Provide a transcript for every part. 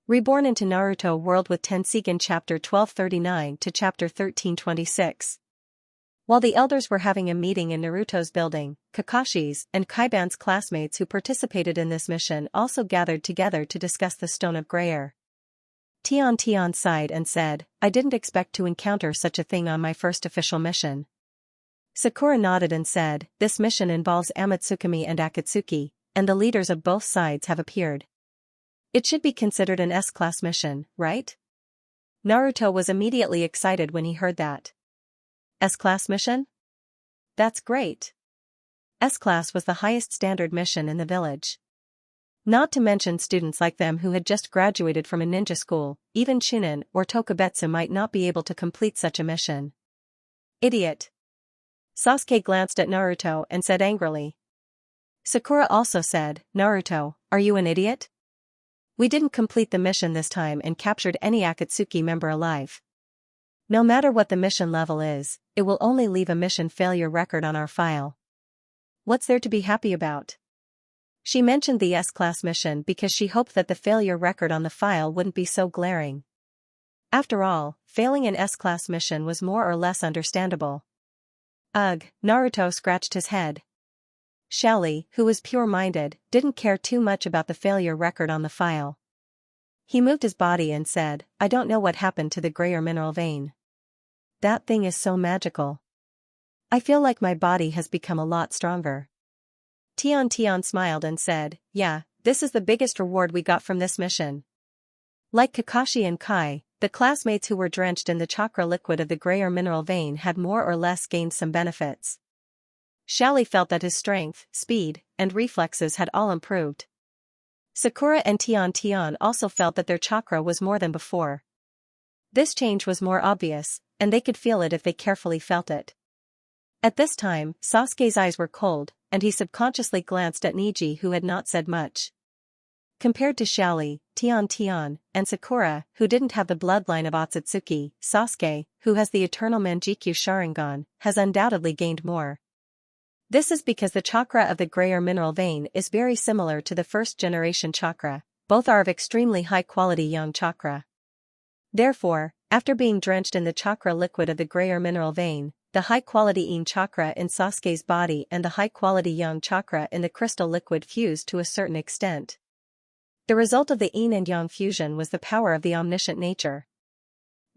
Reborn into Naruto World with Tenseigan Chapter 1239 to Chapter 1326. While the elders were having a meeting in Naruto's building, Kakashi's and Kaiban's classmates who participated in this mission also gathered together to discuss the Stone of Grayer. Xianxia sighed and said, "I didn't expect to encounter such a thing on my first official mission." Sakura nodded and said, "This mission involves Amatsukami and Akatsuki, and the leaders of both sides have appeared. It should be considered an S-class mission, right?" Naruto was immediately excited when he heard that. S-class mission? That's great. S-class was the highest standard mission in the village. Not to mention students like them who had just graduated from a ninja school, even Chunin or Tokubetsu might not be able to complete such a mission. Idiot. Sasuke glanced at Naruto and said angrily. Sakura also said, "Naruto, are you an idiot? We didn't complete the mission this time and captured any Akatsuki member alive. No matter what the mission level is, it will only leave a mission failure record on our file. What's there to be happy about?" She mentioned the S-class mission because she hoped that the failure record on the file wouldn't be so glaring. After all, failing an S-class mission was more or less understandable. Ugh, Naruto scratched his head. Xiaoli, who was pure-minded, didn't care too much about the failure record on the file. He moved his body and said, "I don't know what happened to the Grayer mineral vein. That thing is so magical. I feel like my body has become a lot stronger." Xianxia smiled and said, "Yeah, this is the biggest reward we got from this mission." Like Kakashi and Kai, the classmates who were drenched in the chakra liquid of the Grayer mineral vein had more or less gained some benefits. Xiaoli felt that his strength, speed, and reflexes had all improved. Sakura and Xianxia also felt that their chakra was more than before. This change was more obvious, and they could feel it if they carefully felt it. At this time, Sasuke's eyes were cold, and he subconsciously glanced at Neji who had not said much. Compared to Xiaoli, Xianxia, and Sakura, who didn't have the bloodline of Otsutsuki, Sasuke, who has the eternal Manjikyu Sharingan, has undoubtedly gained more. This is because the chakra of the Grayer mineral vein is very similar to the first-generation chakra, both are of extremely high-quality yang chakra. Therefore, after being drenched in the chakra liquid of the Grayer mineral vein, the high-quality yin chakra in Sasuke's body and the high-quality yang chakra in the crystal liquid fused to a certain extent. The result of the yin and yang fusion was the power of the omniscient nature.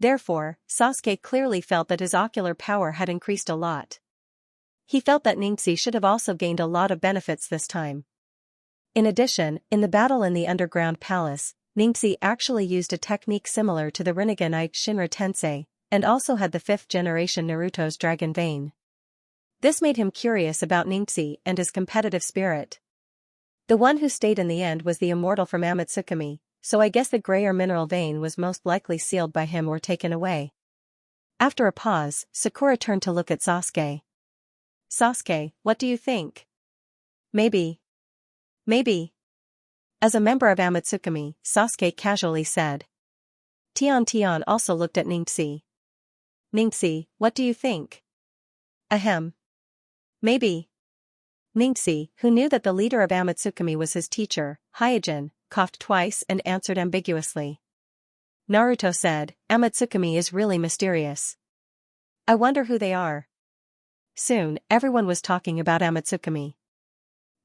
Therefore, Sasuke clearly felt that his ocular power had increased a lot. He felt that Xianxia should have also gained a lot of benefits this time. In addition, in the battle in the underground palace, Xianxia actually used a technique similar to the Rinnegan Shinra Tensei, and also had the 5th generation Naruto's dragon vein. This made him curious about Xianxia and his competitive spirit. The one who stayed in the end was the immortal from Amatsukami, so I guess the Grayer mineral vein was most likely sealed by him or taken away. After a pause, Sakura turned to look at Sasuke. "Sasuke, what do you think?" Maybe. As a member of Amatsukami, Sasuke casually said. Xianxia also looked at Xianxia. "Xianxia, what do you think?" "Ahem. Maybe." Xianxia, who knew that the leader of Amatsukami was his teacher, Hyojin, coughed twice and answered ambiguously. Naruto said, "Amatsukami is really mysterious. I wonder who they are." Soon, everyone was talking about Amatsukami.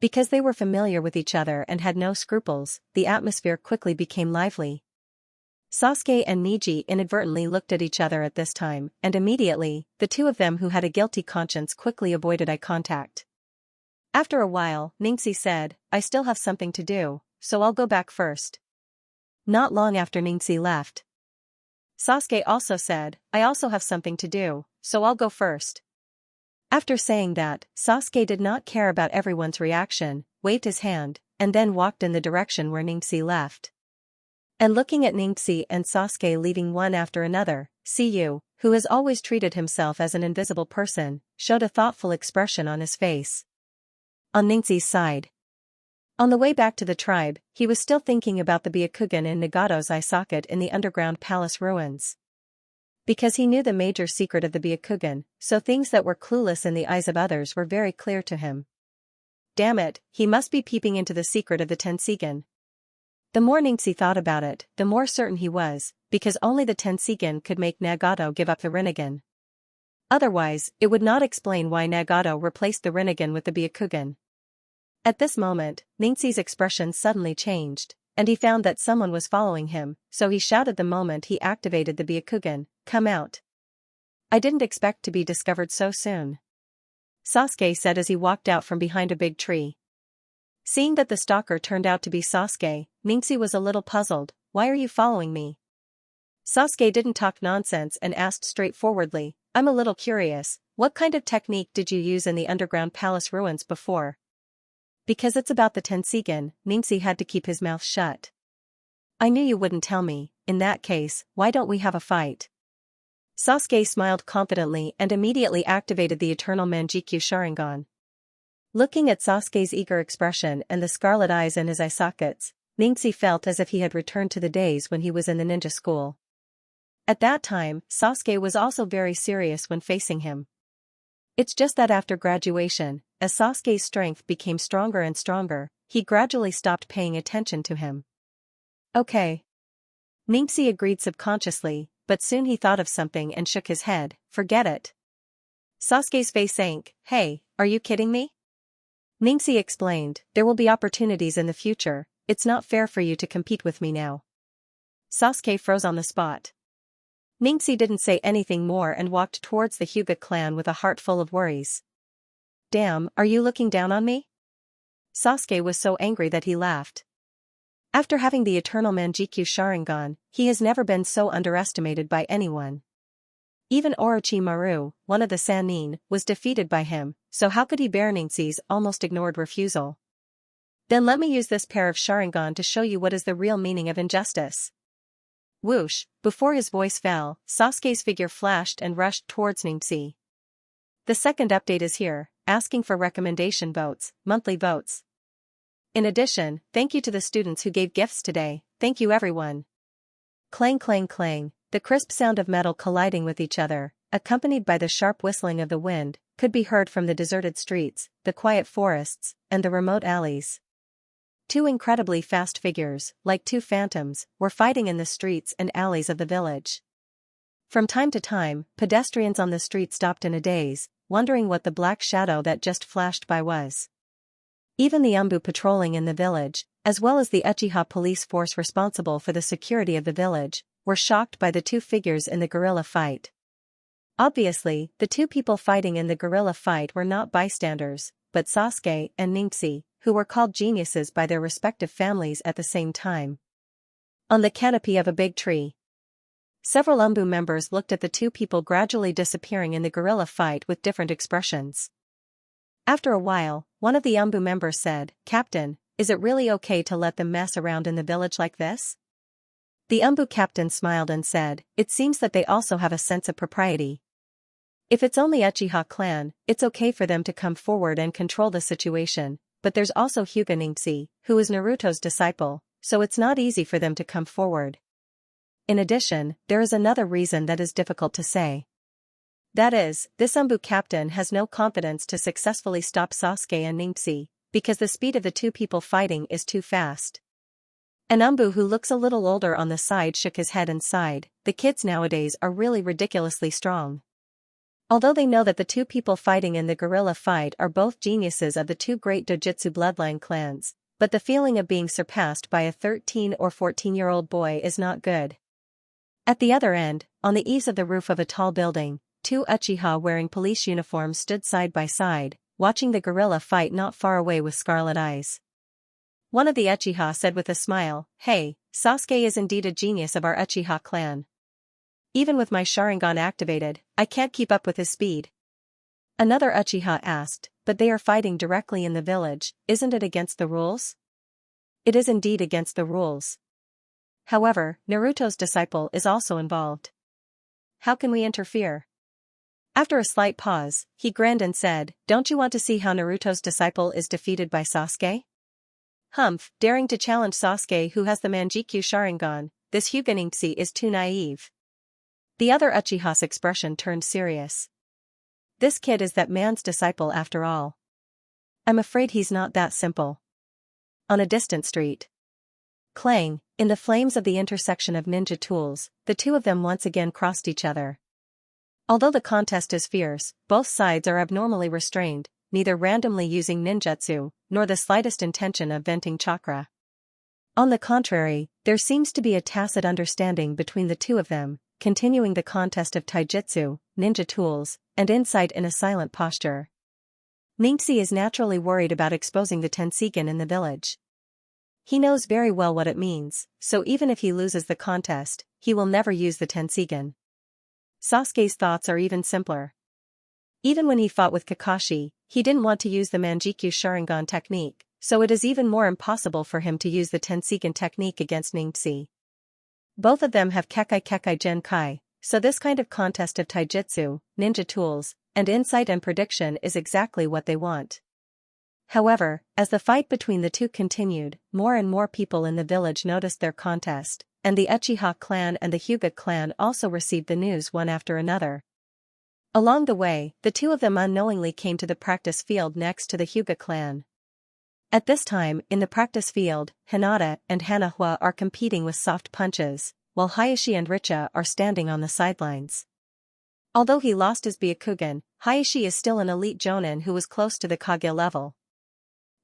Because they were familiar with each other and had no scruples, the atmosphere quickly became lively. Sasuke and Neji inadvertently looked at each other at this time, and immediately, the two of them who had a guilty conscience quickly avoided eye contact. After a while, Xianxia said, "I still have something to do, so I'll go back first." Not long after Xianxia left, Sasuke also said, "I also have something to do, so I'll go first." After saying that, Sasuke did not care about everyone's reaction, waved his hand, and then walked in the direction where Xianxia left. And looking at Xianxia and Sasuke leaving one after another, Siyu, who has always treated himself as an invisible person, showed a thoughtful expression on his face. On Xianxia's side, on the way back to the tribe, he was still thinking about the Byakugan in Nagato's eye socket in the underground palace ruins. Because he knew the major secret of the Byakugan, so things that were clueless in the eyes of others were very clear to him. Damn it, he must be peeping into the secret of the Tenseigan. The more Ningxi thought about it, the more certain he was, because only the Tenseigan could make Nagato give up the Rinnegan. Otherwise, it would not explain why Nagato replaced the Rinnegan with the Byakugan. At this moment, Ningxi's expression suddenly changed, and he found that someone was following him, so he shouted the moment he activated the Byakugan, "Come out. I didn't expect to be discovered so soon," Sasuke said as he walked out from behind a big tree. Seeing that the stalker turned out to be Sasuke, Ningxi was a little puzzled. "Why are you following me?" Sasuke didn't talk nonsense and asked straightforwardly, "I'm a little curious, what kind of technique did you use in the underground palace ruins before?" Because it's about the Tenseigan, Ningxi had to keep his mouth shut. "I knew you wouldn't tell me. In that case, why don't we have a fight?" Sasuke smiled confidently and immediately activated the Eternal Manjikyu Sharingan. Looking at Sasuke's eager expression and the scarlet eyes in his eye sockets, Ningxi felt as if he had returned to the days when he was in the ninja school. At that time, Sasuke was also very serious when facing him. It's just that after graduation, as Sasuke's strength became stronger and stronger, he gradually stopped paying attention to him. "Okay." Ningxi agreed subconsciously, but soon he thought of something and shook his head. "Forget it." Sasuke's face sank. "Hey, are you kidding me?" Ningxi explained, "There will be opportunities in the future, it's not fair for you to compete with me now." Sasuke froze on the spot. Ningxi didn't say anything more and walked towards the Hyuga clan with a heart full of worries. "Damn, are you looking down on me?" Sasuke was so angry that he laughed. After having the Eternal Manjikyu Sharingan, he has never been so underestimated by anyone. Even Orochimaru, one of the Sannin, was defeated by him, so how could he bear Ningxi's almost ignored refusal? "Then let me use this pair of Sharingan to show you what is the real meaning of injustice." Whoosh, before his voice fell, Sasuke's figure flashed and rushed towards Ningxi. The second update is here, asking for recommendation votes, monthly votes. In addition, thank you to the students who gave gifts today, thank you everyone. Clang clang clang, the crisp sound of metal colliding with each other, accompanied by the sharp whistling of the wind, could be heard from the deserted streets, the quiet forests, and the remote alleys. Two incredibly fast figures, like two phantoms, were fighting in the streets and alleys of the village. From time to time, pedestrians on the street stopped in a daze, wondering what the black shadow that just flashed by was. Even the Umbu patrolling in the village, as well as the Uchiha police force responsible for the security of the village, were shocked by the two figures in the guerrilla fight. Obviously, the two people fighting in the guerrilla fight were not bystanders, but Sasuke and Ningxi, who were called geniuses by their respective families at the same time. On the canopy of a big tree, several Umbu members looked at the two people gradually disappearing in the guerrilla fight with different expressions. After a while, one of the Umbu members said, "Captain, is it really okay to let them mess around in the village like this?" The Umbu captain smiled and said, "It seems that they also have a sense of propriety. If it's only Uchiha clan, it's okay for them to come forward and control the situation, but there's also Hyuga Ningxi, who is Naruto's disciple, so it's not easy for them to come forward. In addition, there is another reason that is difficult to say. That is, this Umbu captain has no confidence to successfully stop Sasuke and Ningxi, because the speed of the two people fighting is too fast." An Umbu who looks a little older on the side shook his head and sighed, "The kids nowadays are really ridiculously strong." Although they know that the two people fighting in the guerrilla fight are both geniuses of the two great Dojutsu bloodline clans, but the feeling of being surpassed by a 13 or 14-year-old boy is not good. At the other end, on the eaves of the roof of a tall building, two Uchiha wearing police uniforms stood side by side, watching the guerrilla fight not far away with scarlet eyes. One of the Uchiha said with a smile, "Hey, Sasuke is indeed a genius of our Uchiha clan. Even with my Sharingan activated, I can't keep up with his speed." Another Uchiha asked, "But they are fighting directly in the village, isn't it against the rules?" "It is indeed against the rules. However, Naruto's disciple is also involved. How can we interfere?" After a slight pause, he grinned and said, "Don't you want to see how Naruto's disciple is defeated by Sasuke? Humph, daring to challenge Sasuke who has the Manjikyu Sharingan, this Hyuga Ningxi is too naive." The other Uchiha's expression turned serious. "This kid is that man's disciple after all. I'm afraid he's not that simple." On a distant street, Clang, in the flames of the intersection of ninja tools, the two of them once again crossed each other. Although the contest is fierce, both sides are abnormally restrained, neither randomly using ninjutsu, nor the slightest intention of venting chakra. On the contrary, there seems to be a tacit understanding between the two of them, continuing the contest of taijutsu, ninja tools, and insight in a silent posture. Ningxi is naturally worried about exposing the Tenseigan in the village. He knows very well what it means, so even if he loses the contest, he will never use the Tenseigan. Sasuke's thoughts are even simpler. Even when he fought with Kakashi, he didn't want to use the Manjikyu Sharingan technique, so it is even more impossible for him to use the Tenseigan technique against Ningxi. Both of them have Kekai Kekai Genkai, so this kind of contest of taijutsu, ninja tools, and insight and prediction is exactly what they want. However, as the fight between the two continued, more and more people in the village noticed their contest, and the Uchiha clan and the Hyuga clan also received the news one after another. Along the way, the two of them unknowingly came to the practice field next to the Hyuga clan. At this time, in the practice field, Hinata and Hanahua are competing with soft punches, while Hayashi and Richa are standing on the sidelines. Although he lost his Byakugan, Hayashi is still an elite jonin who was close to the Kage level.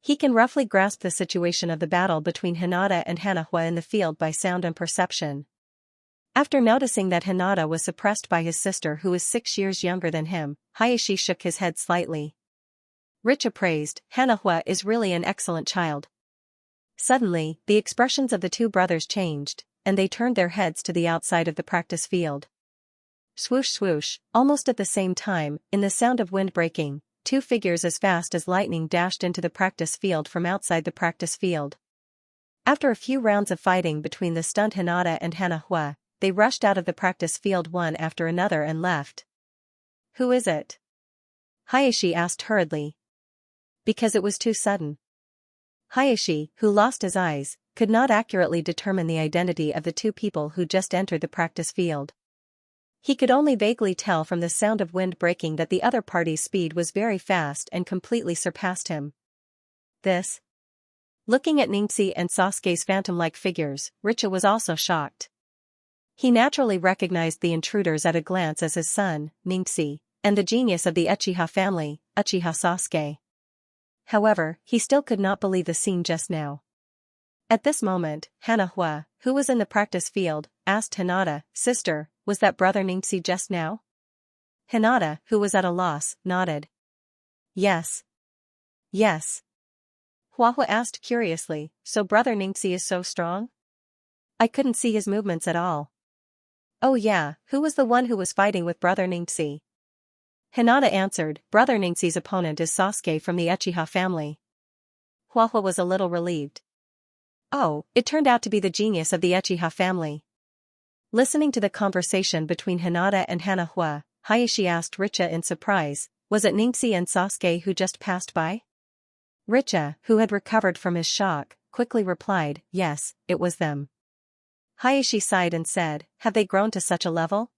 He can roughly grasp the situation of the battle between Hinata and Hanahua in the field by sound and perception. After noticing that Hinata was suppressed by his sister who is 6 years younger than him, Hayashi shook his head slightly. Richa praised, "Hanahua is really an excellent child." Suddenly, the expressions of the two brothers changed, and they turned their heads to the outside of the practice field. Swoosh swoosh, almost at the same time, in the sound of wind breaking, two figures as fast as lightning dashed into the practice field from outside the practice field. After a few rounds of fighting between the stunned Hinata and Hanahua, they rushed out of the practice field one after another and left. "Who is it?" Hayashi asked hurriedly. Because it was too sudden. Hayashi, who lost his eyes, could not accurately determine the identity of the two people who just entered the practice field. He could only vaguely tell from the sound of wind breaking that the other party's speed was very fast and completely surpassed him. This. Looking at Ningxi and Sasuke's phantom-like figures, Richa was also shocked. He naturally recognized the intruders at a glance as his son, Ningxi, and the genius of the Uchiha family, Uchiha Sasuke. However, he still could not believe the scene just now. At this moment, Hanahua, who was in the practice field, asked Hinata, "Sister, was that brother Ningxi just now?" Hinata, who was at a loss, nodded. "Yes. Yes." Huahua asked curiously, "So brother Ningxi is so strong? I couldn't see his movements at all." "Oh yeah, who was the one who was fighting with brother Ningxi?" Hinata answered, "Brother Ningxi's opponent is Sasuke from the Uchiha family." Huahua was a little relieved. Oh, it turned out to be the genius of the Uchiha family. Listening to the conversation between Hinata and Hanahua, Hayashi asked Richa in surprise, "Was it Ningxi and Sasuke who just passed by?" Richa, who had recovered from his shock, quickly replied, "Yes, it was them." Hayashi sighed and said, "Have they grown to such a level?"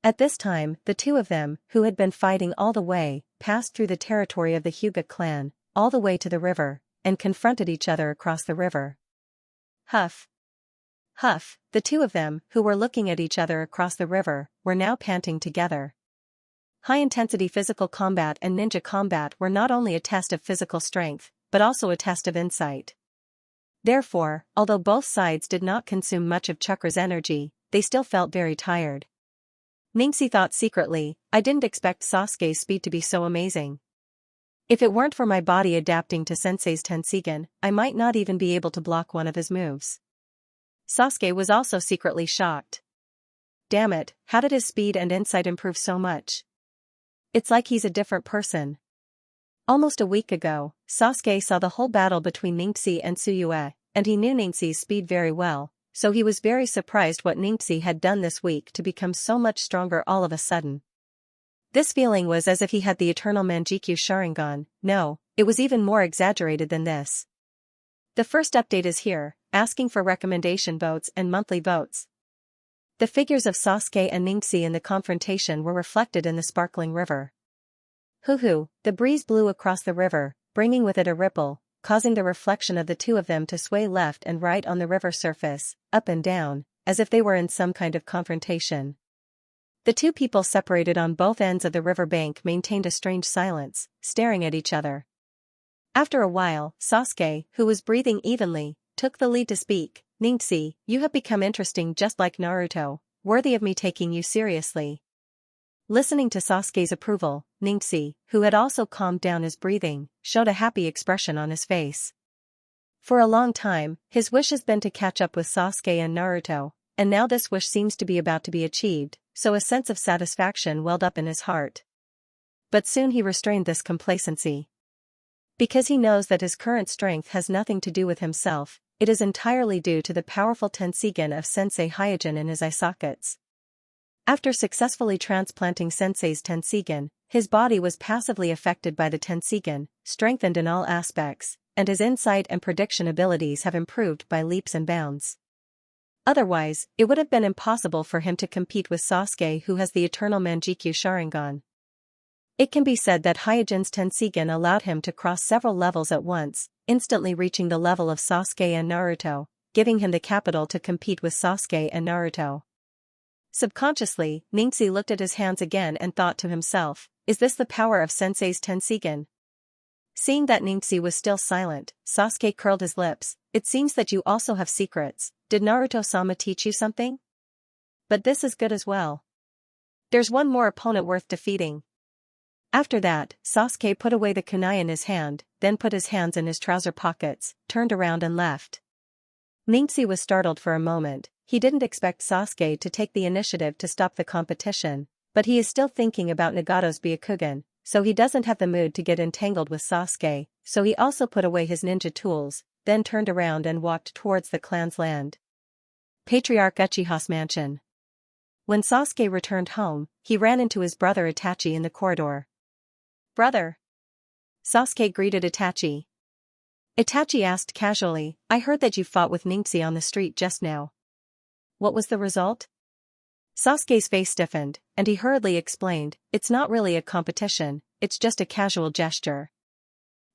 At this time, the two of them, who had been fighting all the way, passed through the territory of the Hyuga clan, all the way to the river, and confronted each other across the river. Huff. Huff, the two of them, who were looking at each other across the river, were now panting together. High-intensity physical combat and ninja combat were not only a test of physical strength, but also a test of insight. Therefore, although both sides did not consume much of Chakra's energy, they still felt very tired. Ningxi thought secretly, "I didn't expect Sasuke's speed to be so amazing. If it weren't for my body adapting to Sensei's Tenseigan, I might not even be able to block one of his moves." Sasuke was also secretly shocked. Damn it, how did his speed and insight improve so much? It's like he's a different person. Almost a week ago, Sasuke saw the whole battle between Ningxi and Tsuyue, and he knew Ningxi's speed very well, so he was very surprised what Ningxi had done this week to become so much stronger all of a sudden. This feeling was as if he had the eternal Manjikyu Sharingan. No, it was even more exaggerated than this. The first update is here, asking for recommendation votes and monthly votes. The figures of Sasuke and Ningxi in the confrontation were reflected in the sparkling river. Hoo-hoo, the breeze blew across the river, bringing with it a ripple, causing the reflection of the two of them to sway left and right on the river surface, up and down, as if they were in some kind of confrontation. The two people separated on both ends of the river bank maintained a strange silence, staring at each other. After a while, Sasuke, who was breathing evenly, took the lead to speak. "Xianxia, you have become interesting just like Naruto, worthy of me taking you seriously." Listening to Sasuke's approval, Xianxia, who had also calmed down his breathing, showed a happy expression on his face. For a long time, his wish has been to catch up with Sasuke and Naruto, and now this wish seems to be about to be achieved, so a sense of satisfaction welled up in his heart. But soon he restrained this complacency. Because he knows that his current strength has nothing to do with himself, it is entirely due to the powerful Tenseigan of Sensei Hyojin in his eye sockets. After successfully transplanting Sensei's Tenseigan, his body was passively affected by the Tenseigan, strengthened in all aspects, and his insight and prediction abilities have improved by leaps and bounds. Otherwise, it would have been impossible for him to compete with Sasuke, who has the eternal Manjikyu Sharingan. It can be said that Hyojin's Tenseigan allowed him to cross several levels at once, instantly reaching the level of Sasuke and Naruto, giving him the capital to compete with Sasuke and Naruto. Subconsciously, Xianxia looked at his hands again and thought to himself, is this the power of Sensei's Tenseigan? Seeing that Xianxia was still silent, Sasuke curled his lips. "It seems that you also have secrets. Did Naruto-sama teach you something? But this is good as well. There's one more opponent worth defeating." After that, Sasuke put away the kunai in his hand, then put his hands in his trouser pockets, turned around and left. Xianxia was startled for a moment. He didn't expect Sasuke to take the initiative to stop the competition, but he is still thinking about Nagato's Byakugan, so he doesn't have the mood to get entangled with Sasuke, so he also put away his ninja tools, then turned around and walked towards the clan's land. Patriarch Uchiha's mansion. When Sasuke returned home, he ran into his brother Itachi in the corridor. "Brother." Sasuke greeted Itachi. Itachi asked casually, "I heard that you fought with Xianxia on the street just now. What was the result?" Sasuke's face stiffened, and he hurriedly explained, "It's not really a competition, it's just a casual gesture."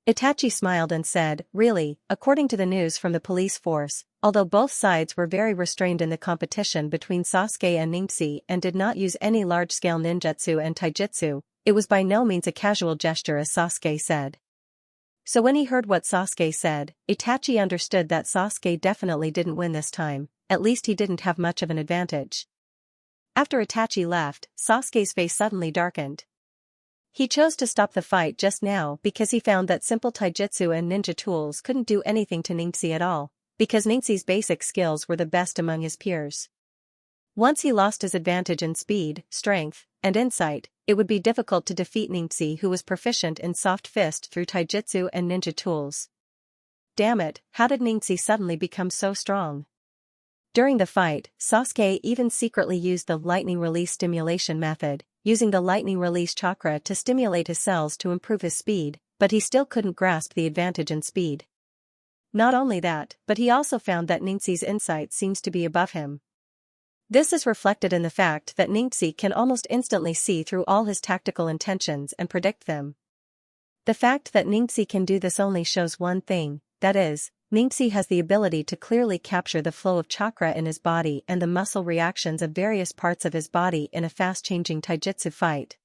Itachi smiled and said, "Really, according to the news from the police force, although both sides were very restrained in the competition between Sasuke and Xianxia and did not use any large-scale ninjutsu and taijutsu, it was by no means a casual gesture as Sasuke said." So when he heard what Sasuke said, Itachi understood that Sasuke definitely didn't win this time, at least he didn't have much of an advantage. After Itachi left, Sasuke's face suddenly darkened. He chose to stop the fight just now because he found that simple taijutsu and ninja tools couldn't do anything to Xianxia at all, because Xianxia's basic skills were the best among his peers. Once he lost his advantage in speed, strength, and insight, it would be difficult to defeat Xianxia, who was proficient in soft fist through taijutsu and ninja tools. Damn it, how did Xianxia suddenly become so strong? During the fight, Sasuke even secretly used the lightning release stimulation method, using the lightning release chakra to stimulate his cells to improve his speed, but he still couldn't grasp the advantage in speed. Not only that, but he also found that Xianxia's insight seems to be above him. This is reflected in the fact that Xianxia can almost instantly see through all his tactical intentions and predict them. The fact that Xianxia can do this only shows one thing, that is, Xianxia has the ability to clearly capture the flow of chakra in his body and the muscle reactions of various parts of his body in a fast-changing taijutsu fight.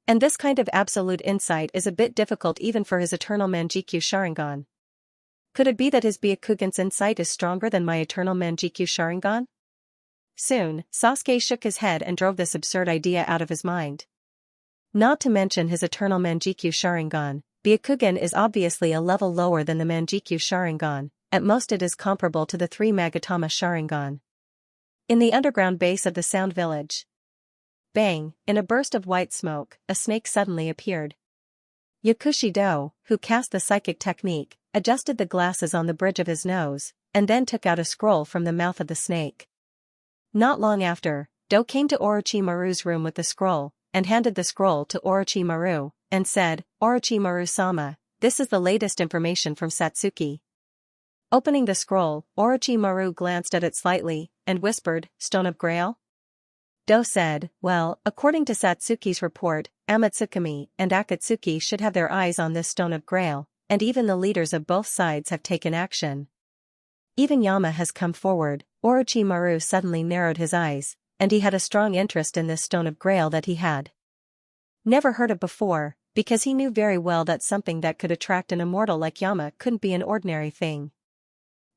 And this kind of absolute insight is a bit difficult even for his eternal Manjikyu Sharingan. Could it be that his Byakugan's insight is stronger than my eternal Manjikyu Sharingan? Soon, Sasuke shook his head and drove this absurd idea out of his mind. Not to mention his eternal Manjikyu Sharingan, Byakugan is obviously a level lower than the Manjikyu Sharingan, at most it is comparable to the 3 Magatama Sharingan. In the underground base of the Sound Village. Bang, in a burst of white smoke, a snake suddenly appeared. Yakushi-do, who cast the psychic technique, adjusted the glasses on the bridge of his nose, and then took out a scroll from the mouth of the snake. Not long after, Do came to Orochimaru's room with the scroll, and handed the scroll to Orochimaru, and said, "Orochimaru-sama, this is the latest information from Satsuki." Opening the scroll, Orochimaru glanced at it slightly, and whispered, "Stone of Grail?" Do said, "Well, according to Satsuki's report, Amatsukami and Akatsuki should have their eyes on this Stone of Grail, and even the leaders of both sides have taken action. Even Yama has come forward. Orochimaru suddenly narrowed his eyes, and he had a strong interest in this stone of grail that he had never heard of before, because he knew very well that something that could attract an immortal like Yama couldn't be an ordinary thing.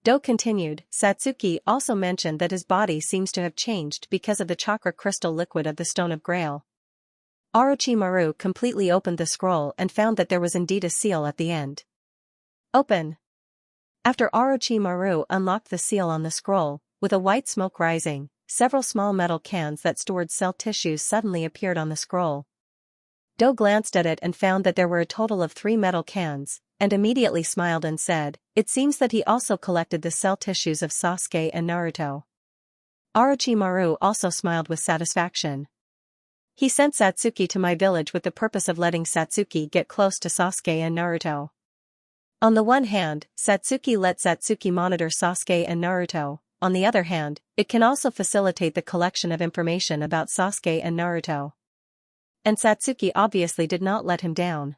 Do continued, Satsuki also mentioned that his body seems to have changed because of the chakra crystal liquid of the stone of grail. Orochimaru completely opened the scroll and found that there was indeed a seal at the end. Open. After Orochimaru unlocked the seal on the scroll, with a white smoke rising, several small metal cans that stored cell tissues suddenly appeared on the scroll. Do glanced at it and found that there were a total of 3 metal cans, and immediately smiled and said, "It seems that he also collected the cell tissues of Sasuke and Naruto." Orochimaru also smiled with satisfaction. He sent Satsuki to my village with the purpose of letting Satsuki get close to Sasuke and Naruto. On the one hand, Satsuki let Satsuki monitor Sasuke and Naruto. On the other hand, it can also facilitate the collection of information about Sasuke and Naruto. And Satsuki obviously did not let him down.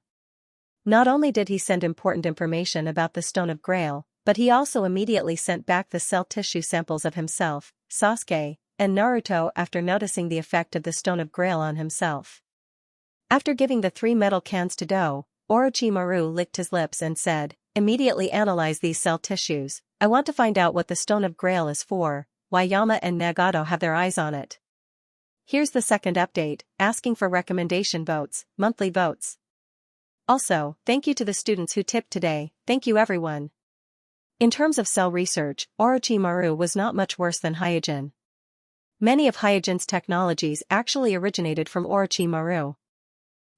Not only did he send important information about the Stone of Grail, but he also immediately sent back the cell tissue samples of himself, Sasuke, and Naruto after noticing the effect of the Stone of Grail on himself. After giving the 3 metal cans to Do, Orochimaru licked his lips and said, "Immediately analyze these cell tissues. I want to find out what the Stone of Grail is for, why Yama and Nagato have their eyes on it." Here's the second update, asking for recommendation votes, monthly votes. Also, thank you to the students who tipped today, thank you everyone. In terms of cell research, Orochimaru was not much worse than Hyojin. Many of Hyojin's technologies actually originated from Orochimaru.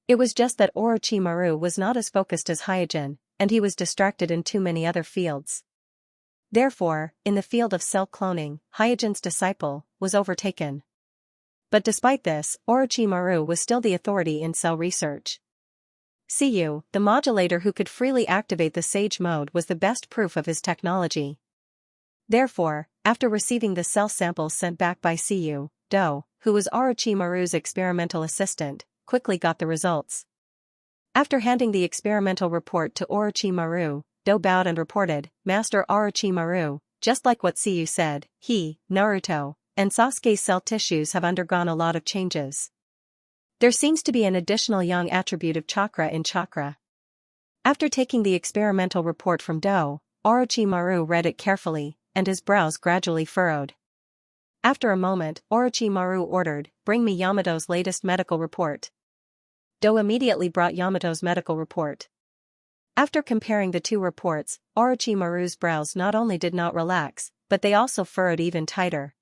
It was just that Orochimaru was not as focused as Hyojin, and he was distracted in too many other fields. Therefore, in the field of cell cloning, Hyojin's disciple was overtaken. But despite this, Orochimaru was still the authority in cell research. Siyu, the modulator who could freely activate the Sage mode, was the best proof of his technology. Therefore, after receiving the cell samples sent back by Siyu, Do, who was Orochimaru's experimental assistant, quickly got the results. After handing the experimental report to Orochimaru, Do bowed and reported, "Master Orochimaru, just like what Siyu said, he, Naruto, and Sasuke's cell tissues have undergone a lot of changes. There seems to be an additional young attribute of chakra in chakra." After taking the experimental report from Do, Orochimaru read it carefully, and his brows gradually furrowed. After a moment, Orochimaru ordered, "Bring me Yamato's latest medical report." Do immediately brought Yamato's medical report. After comparing the 2 reports, Orochimaru's brows not only did not relax, but they also furrowed even tighter.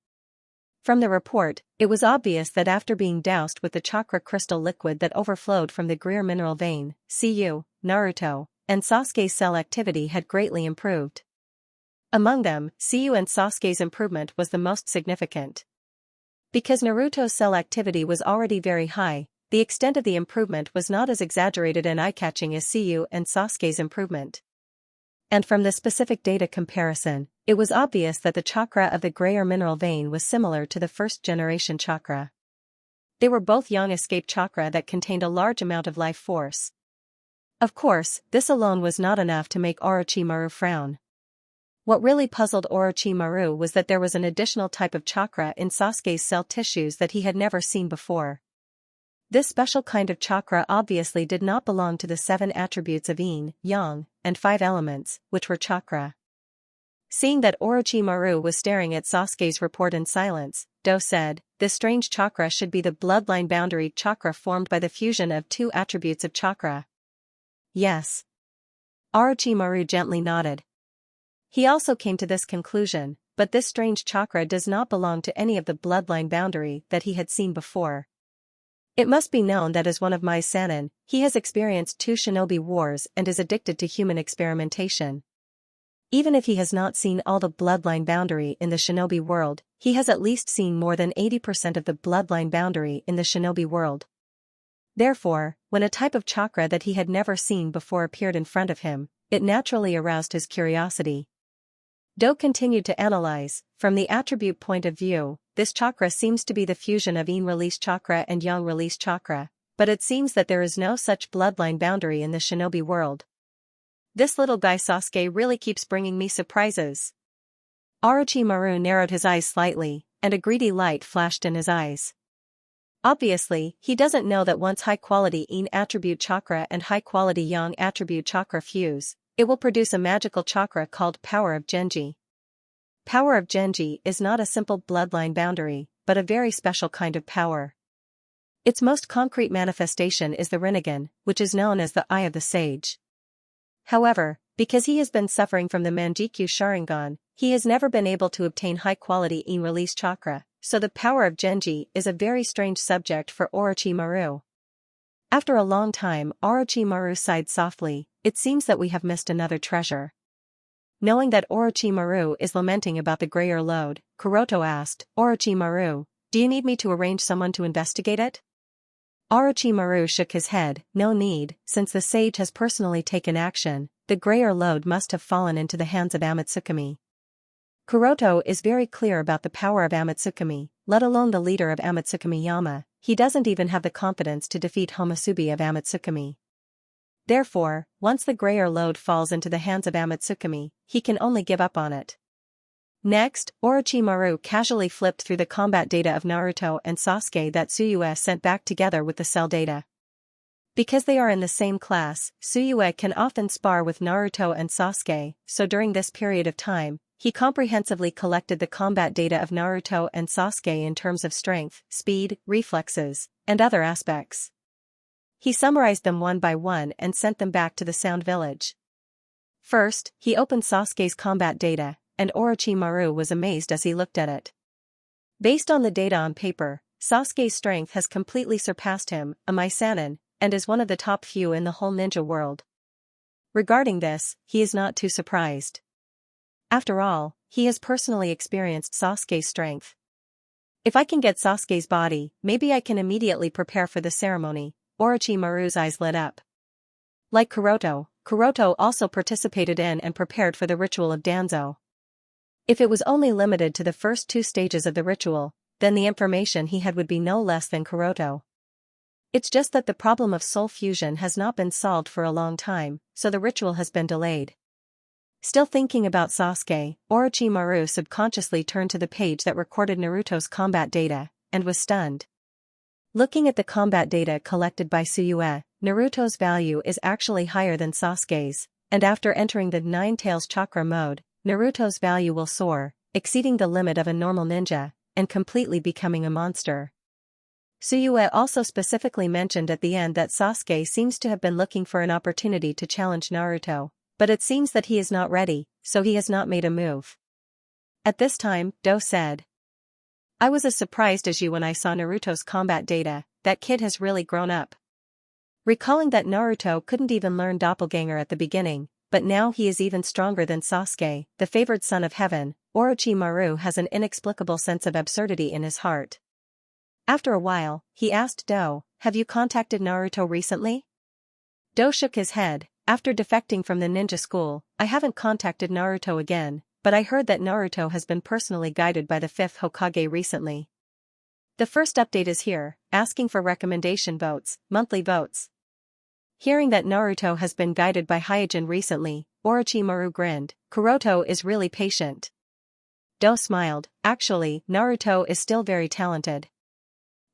From the report, it was obvious that after being doused with the chakra crystal liquid that overflowed from the Greer mineral vein, Siyu, Naruto, and Sasuke's cell activity had greatly improved. Among them, Siyu and Sasuke's improvement was the most significant. Because Naruto's cell activity was already very high, the extent of the improvement was not as exaggerated and eye-catching as Siyu and Sasuke's improvement. And from the specific data comparison, it was obvious that the chakra of the Greer mineral vein was similar to the first-generation chakra. They were both young escape chakra that contained a large amount of life force. Of course, this alone was not enough to make Orochimaru frown. What really puzzled Orochimaru was that there was an additional type of chakra in Sasuke's cell tissues that he had never seen before. This special kind of chakra obviously did not belong to the 7 attributes of yin, yang, and 5 elements, which were chakra. Seeing that Orochimaru was staring at Sasuke's report in silence, Do said, "This strange chakra should be the bloodline boundary chakra formed by the fusion of 2 attributes of chakra." Yes. Orochimaru gently nodded. He also came to this conclusion, but this strange chakra does not belong to any of the bloodline boundary that he had seen before. It must be known that as one of my Sannin, he has experienced 2 shinobi wars and is addicted to human experimentation. Even if he has not seen all the bloodline boundary in the shinobi world, he has at least seen more than 80% of the bloodline boundary in the shinobi world. Therefore, when a type of chakra that he had never seen before appeared in front of him, it naturally aroused his curiosity. Do continued to analyze. From the attribute point of view, this chakra seems to be the fusion of yin release chakra and yang release chakra, but it seems that there is no such bloodline boundary in the shinobi world. This little guy Sasuke really keeps bringing me surprises. Orochimaru narrowed his eyes slightly, and a greedy light flashed in his eyes. Obviously, he doesn't know that once high-quality Yin attribute chakra and high-quality Yang attribute chakra fuse, it will produce a magical chakra called Power of Genji. Power of Genji is not a simple bloodline boundary, but a very special kind of power. Its most concrete manifestation is the Rinnegan, which is known as the Eye of the Sage. However, because he has been suffering from the Manjikyu Sharingan, he has never been able to obtain high-quality Yin release chakra, so the power of Genji is a very strange subject for Orochimaru. After a long time, Orochimaru sighed softly. It seems that we have missed another treasure. Knowing that Orochimaru is lamenting about the grayer lode, Kuroto asked, Orochimaru, do you need me to arrange someone to investigate it? Orochimaru shook his head, no need, since the sage has personally taken action, the grayer lode must have fallen into the hands of Amatsukami. Kuroto is very clear about the power of Amatsukami, let alone the leader of Amatsukami Yama, he doesn't even have the competence to defeat Homusubi of Amatsukami. Therefore, once the grayer lode falls into the hands of Amatsukami, he can only give up on it. Next, Orochimaru casually flipped through the combat data of Naruto and Sasuke that Suyue sent back together with the cell data. Because they are in the same class, Suyue can often spar with Naruto and Sasuke, so during this period of time, he comprehensively collected the combat data of Naruto and Sasuke in terms of strength, speed, reflexes, and other aspects. He summarized them one by one and sent them back to the Sound Village. First, he opened Sasuke's combat data, and Orochimaru was amazed as he looked at it. Based on the data on paper, Sasuke's strength has completely surpassed him, a Maisanin, and is one of the top few in the whole ninja world. Regarding this, he is not too surprised. After all, he has personally experienced Sasuke's strength. If I can get Sasuke's body, maybe I can immediately prepare for the ceremony. Orochimaru's eyes lit up. Like Kuroto, Kuroto also participated in and prepared for the ritual of Danzo. If it was only limited to the first two stages of the ritual, then the information he had would be no less than Kuroto. It's just that the problem of soul fusion has not been solved for a long time, so the ritual has been delayed. Still thinking about Sasuke, Orochimaru subconsciously turned to the page that recorded Naruto's combat data, and was stunned. Looking at the combat data collected by Suyue, Naruto's value is actually higher than Sasuke's, and after entering the Nine Tails Chakra mode, Naruto's value will soar, exceeding the limit of a normal ninja, and completely becoming a monster. Suyue also specifically mentioned at the end that Sasuke seems to have been looking for an opportunity to challenge Naruto, but it seems that he is not ready, so he has not made a move. At this time, Do said, I was as surprised as you when I saw Naruto's combat data, that kid has really grown up. Recalling that Naruto couldn't even learn doppelganger at the beginning, but now he is even stronger than Sasuke, the favored son of heaven, Orochimaru has an inexplicable sense of absurdity in his heart. After a while, he asked Do, have you contacted Naruto recently? Do shook his head, after defecting from the ninja school, I haven't contacted Naruto again, but I heard that Naruto has been personally guided by the 5th Hokage recently. The first update is here, asking for recommendation votes, monthly votes. Hearing that Naruto has been guided by Hyojin recently, Orochimaru grinned, Kuroto is really patient. Do smiled, actually, Naruto is still very talented.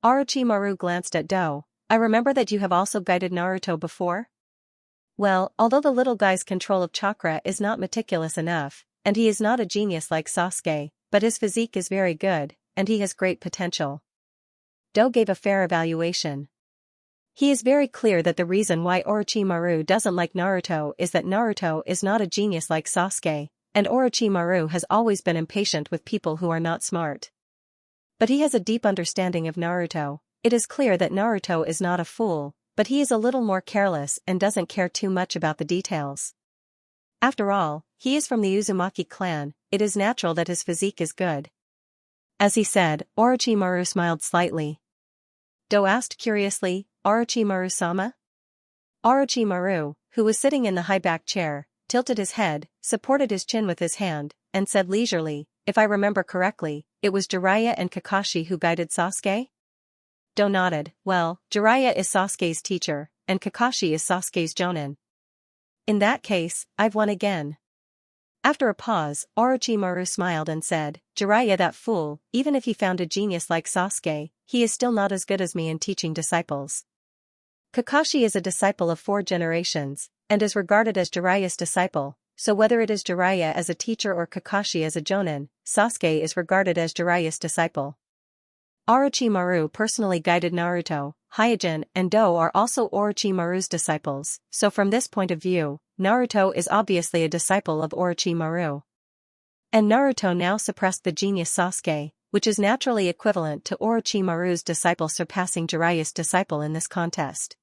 Orochimaru glanced at Do, I remember that you have also guided Naruto before? Well, although the little guy's control of chakra is not meticulous enough, and he is not a genius like Sasuke, but his physique is very good, and he has great potential. Do gave a fair evaluation. He is very clear that the reason why Orochimaru doesn't like Naruto is that Naruto is not a genius like Sasuke, and Orochimaru has always been impatient with people who are not smart. But he has a deep understanding of Naruto. It is clear that Naruto is not a fool, but he is a little more careless and doesn't care too much about the details. After all, he is from the Uzumaki clan, it is natural that his physique is good. As he said, Orochimaru smiled slightly. Do asked curiously, Orochimaru-sama? Orochimaru, who was sitting in the high-back chair, tilted his head, supported his chin with his hand, and said leisurely, if I remember correctly, it was Jiraiya and Kakashi who guided Sasuke? Do nodded, well, Jiraiya is Sasuke's teacher, and Kakashi is Sasuke's jonin. In that case, I've won again. After a pause, Orochimaru smiled and said, Jiraiya, that fool, even if he found a genius like Sasuke, he is still not as good as me in teaching disciples. Kakashi is a disciple of 4 generations, and is regarded as Jiraiya's disciple, so whether it is Jiraiya as a teacher or Kakashi as a jonin, Sasuke is regarded as Jiraiya's disciple. Orochimaru personally guided Naruto, Hyuga and Do are also Orochimaru's disciples, so from this point of view, Naruto is obviously a disciple of Orochimaru. And Naruto now suppressed the genius Sasuke, which is naturally equivalent to Orochimaru's disciple surpassing Jiraiya's disciple in this contest.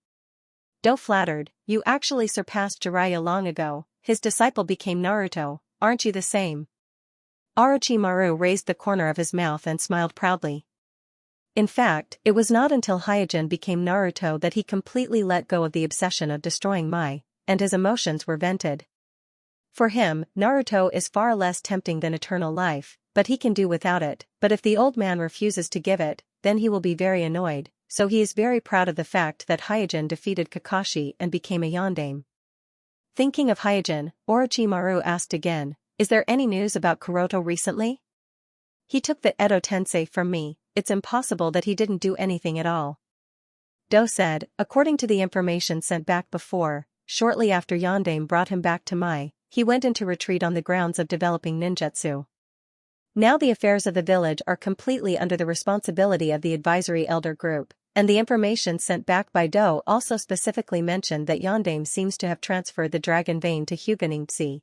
Do flattered, you actually surpassed Jiraiya long ago, his disciple became Naruto, aren't you the same? Orochimaru raised the corner of his mouth and smiled proudly. In fact, it was not until Hyuga became Naruto that he completely let go of the obsession of destroying Mai, and his emotions were vented. For him, Naruto is far less tempting than eternal life, but he can do without it, but if the old man refuses to give it, then he will be very annoyed, so he is very proud of the fact that Hyuga defeated Kakashi and became a yondaime. Thinking of Hyuga, Orochimaru asked again, is there any news about Kuroto recently? He took the Edo Tensei from me, it's impossible that he didn't do anything at all. Do said, according to the information sent back before, shortly after Yondaime brought him back to Mai, he went into retreat on the grounds of developing ninjutsu. Now the affairs of the village are completely under the responsibility of the advisory elder group, and the information sent back by Do also specifically mentioned that Yondaime seems to have transferred the dragon vein to Hyuga.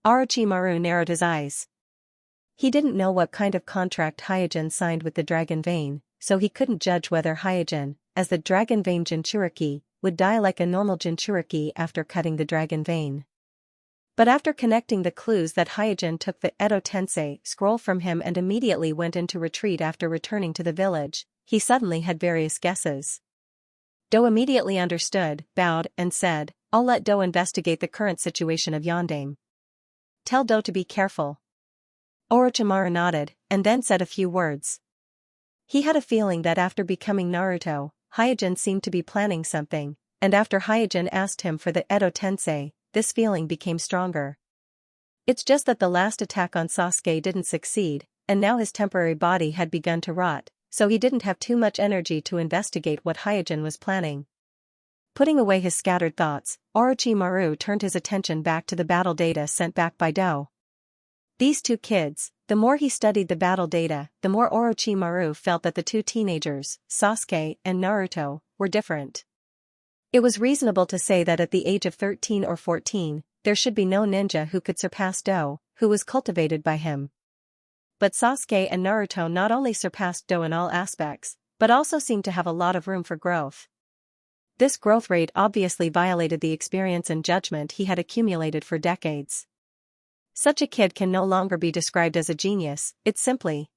Orochimaru narrowed his eyes. He didn't know what kind of contract Hyuga signed with the dragon vein, so he couldn't judge whether Hyuga, as the dragon vein Jinchuriki, would die like a normal Jinchuriki after cutting the dragon vein. But after connecting the clues that Hyuga took the Edo Tensei scroll from him and immediately went into retreat after returning to the village, he suddenly had various guesses. Do immediately understood, bowed, and said, I'll let Do investigate the current situation of Yondaime. Tell Do to be careful. Orochimaru nodded, and then said a few words. He had a feeling that after becoming Naruto, Hyuga seemed to be planning something, and after Hyuga asked him for the Edo Tensei, this feeling became stronger. It's just that the last attack on Sasuke didn't succeed, and now his temporary body had begun to rot, so he didn't have too much energy to investigate what Hyuga was planning. Putting away his scattered thoughts, Orochimaru turned his attention back to the battle data sent back by Do. These 2 kids, the more he studied the battle data, the more Orochimaru felt that the 2 teenagers, Sasuke and Naruto, were different. It was reasonable to say that at the age of 13 or 14, there should be no ninja who could surpass Do, who was cultivated by him. But Sasuke and Naruto not only surpassed Do in all aspects, but also seemed to have a lot of room for growth. This growth rate obviously violated the experience and judgment he had accumulated for decades. Such a kid can no longer be described as a genius, it's simply.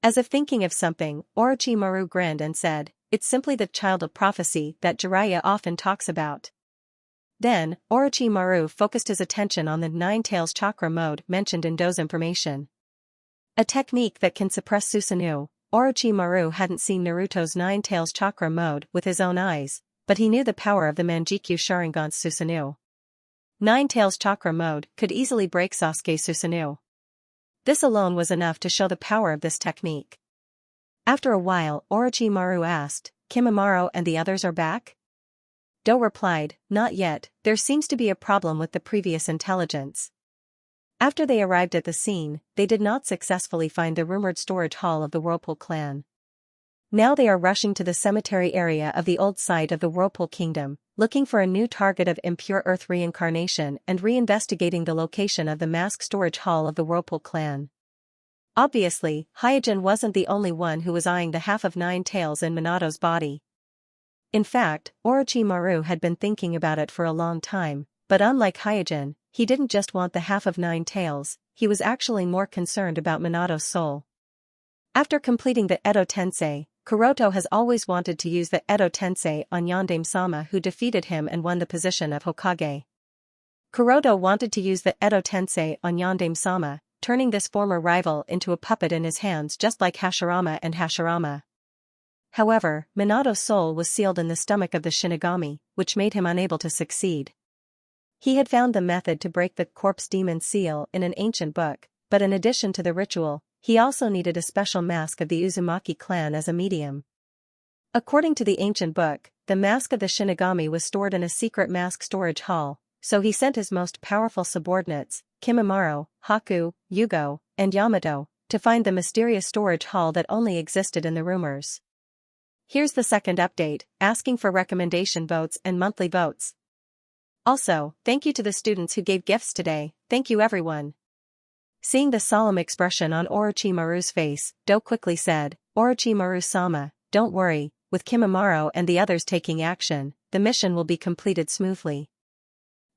As if thinking of something, Orochimaru grinned and said, it's simply the child of prophecy that Jiraiya often talks about. Then, Orochimaru focused his attention on the 9 tails chakra mode mentioned in Do's information. A technique that can suppress Susanoo. Orochimaru hadn't seen Naruto's 9 tails chakra mode with his own eyes, but he knew the power of the Manjikyu Sharingan's Susanoo. 9 tails chakra mode could easily break Sasuke's Susanoo. This alone was enough to show the power of this technique. After a while, Orochimaru asked, Kimimaro and the others are back? Do replied, not yet, there seems to be a problem with the previous intelligence. After they arrived at the scene, they did not successfully find the rumored storage hall of the Whirlpool clan. Now they are rushing to the cemetery area of the old site of the Whirlpool Kingdom, looking for a new target of impure earth reincarnation and reinvestigating the location of the mask storage hall of the Whirlpool clan. Obviously, Hyuga wasn't the only one who was eyeing the half of 9 tails in Minato's body. In fact, Orochimaru had been thinking about it for a long time, but unlike Hyuga, he didn't just want the half of 9 tails, he was actually more concerned about Minato's soul. After completing the Edo Tensei, Kuroto has always wanted to use the Edo Tensei on Yondaime-sama, who defeated him and won the position of Hokage. Kuroto wanted to use the Edo Tensei on Yondaime-sama, turning this former rival into a puppet in his hands just like Hashirama and Hashirama. However, Minato's soul was sealed in the stomach of the Shinigami, which made him unable to succeed. He had found the method to break the corpse demon seal in an ancient book, but in addition to the ritual, he also needed a special mask of the Uzumaki clan as a medium. According to the ancient book, the mask of the Shinigami was stored in a secret mask storage hall, so he sent his most powerful subordinates, Kimimaro, Haku, Yugo, and Yamato, to find the mysterious storage hall that only existed in the rumors. Here's the second update, asking for recommendation votes and monthly votes. Also, thank you to the students who gave gifts today, thank you everyone. Seeing the solemn expression on Orochimaru's face, Do quickly said, Orochimaru-sama, don't worry, with Kimimaro and the others taking action, the mission will be completed smoothly.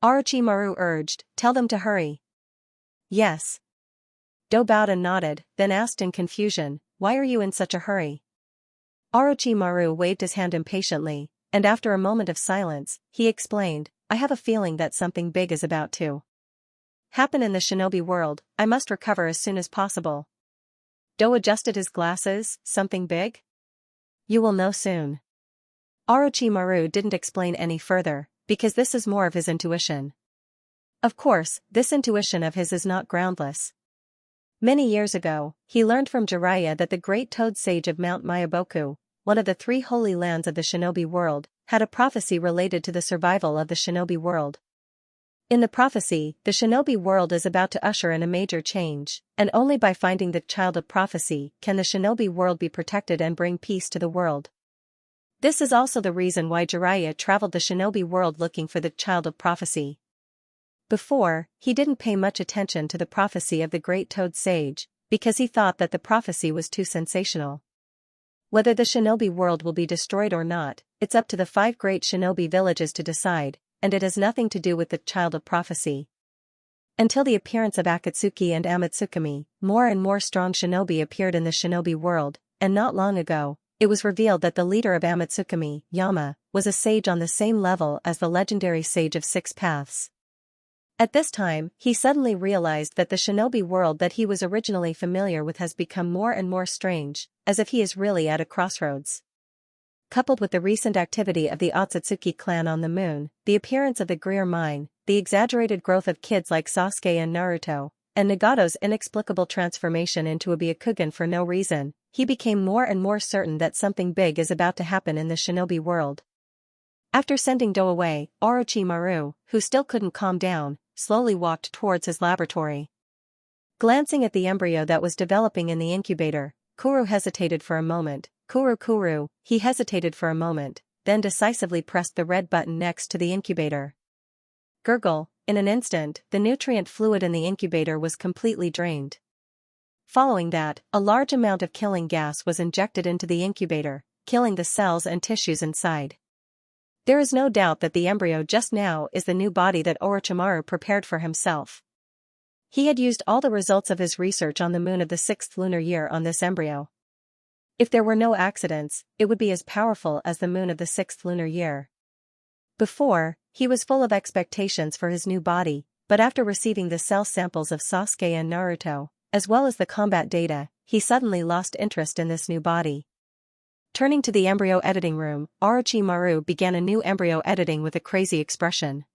Orochimaru urged, tell them to hurry. Yes. Do bowed and nodded, then asked in confusion, why are you in such a hurry? Orochimaru waved his hand impatiently, and after a moment of silence, he explained, I have a feeling that something big is about to happen in the shinobi world, I must recover as soon as possible. Do adjusted his glasses, something big? You will know soon. Orochimaru didn't explain any further, because this is more of his intuition. Of course, this intuition of his is not groundless. Many years ago, he learned from Jiraiya that the great toad sage of Mount Myaboku, one of the 3 holy lands of the shinobi world, had a prophecy related to the survival of the shinobi world. In the prophecy, the shinobi world is about to usher in a major change, and only by finding the child of prophecy can the shinobi world be protected and bring peace to the world. This is also the reason why Jiraiya traveled the shinobi world looking for the child of prophecy. Before, he didn't pay much attention to the prophecy of the great toad sage, because he thought that the prophecy was too sensational. Whether the shinobi world will be destroyed or not, it's up to the 5 great shinobi villages to decide, and it has nothing to do with the child of prophecy. Until the appearance of Akatsuki and Amatsukami, more and more strong shinobi appeared in the shinobi world, and not long ago, it was revealed that the leader of Amatsukami, Yama, was a sage on the same level as the legendary sage of 6 paths. At this time, he suddenly realized that the shinobi world that he was originally familiar with has become more and more strange, as if he is really at a crossroads. Coupled with the recent activity of the Otsutsuki clan on the moon, the appearance of the Greer mine, the exaggerated growth of kids like Sasuke and Naruto, and Nagato's inexplicable transformation into a Byakugan for no reason, he became more and more certain that something big is about to happen in the shinobi world. After sending Do away, Orochimaru, who still couldn't calm down, slowly walked towards his laboratory. Glancing at the embryo that was developing in the incubator, Kuru hesitated for a moment. Kuru, he hesitated for a moment, then decisively pressed the red button next to the incubator. Gurgle, in an instant, the nutrient fluid in the incubator was completely drained. Following that, a large amount of killing gas was injected into the incubator, killing the cells and tissues inside. There is no doubt that the embryo just now is the new body that Orochimaru prepared for himself. He had used all the results of his research on the moon of the 6th lunar year on this embryo. If there were no accidents, it would be as powerful as the moon of the 6th lunar year. Before, he was full of expectations for his new body, but after receiving the cell samples of Sasuke and Naruto, as well as the combat data, he suddenly lost interest in this new body. Turning to the embryo editing room, Orochimaru began a new embryo editing with a crazy expression.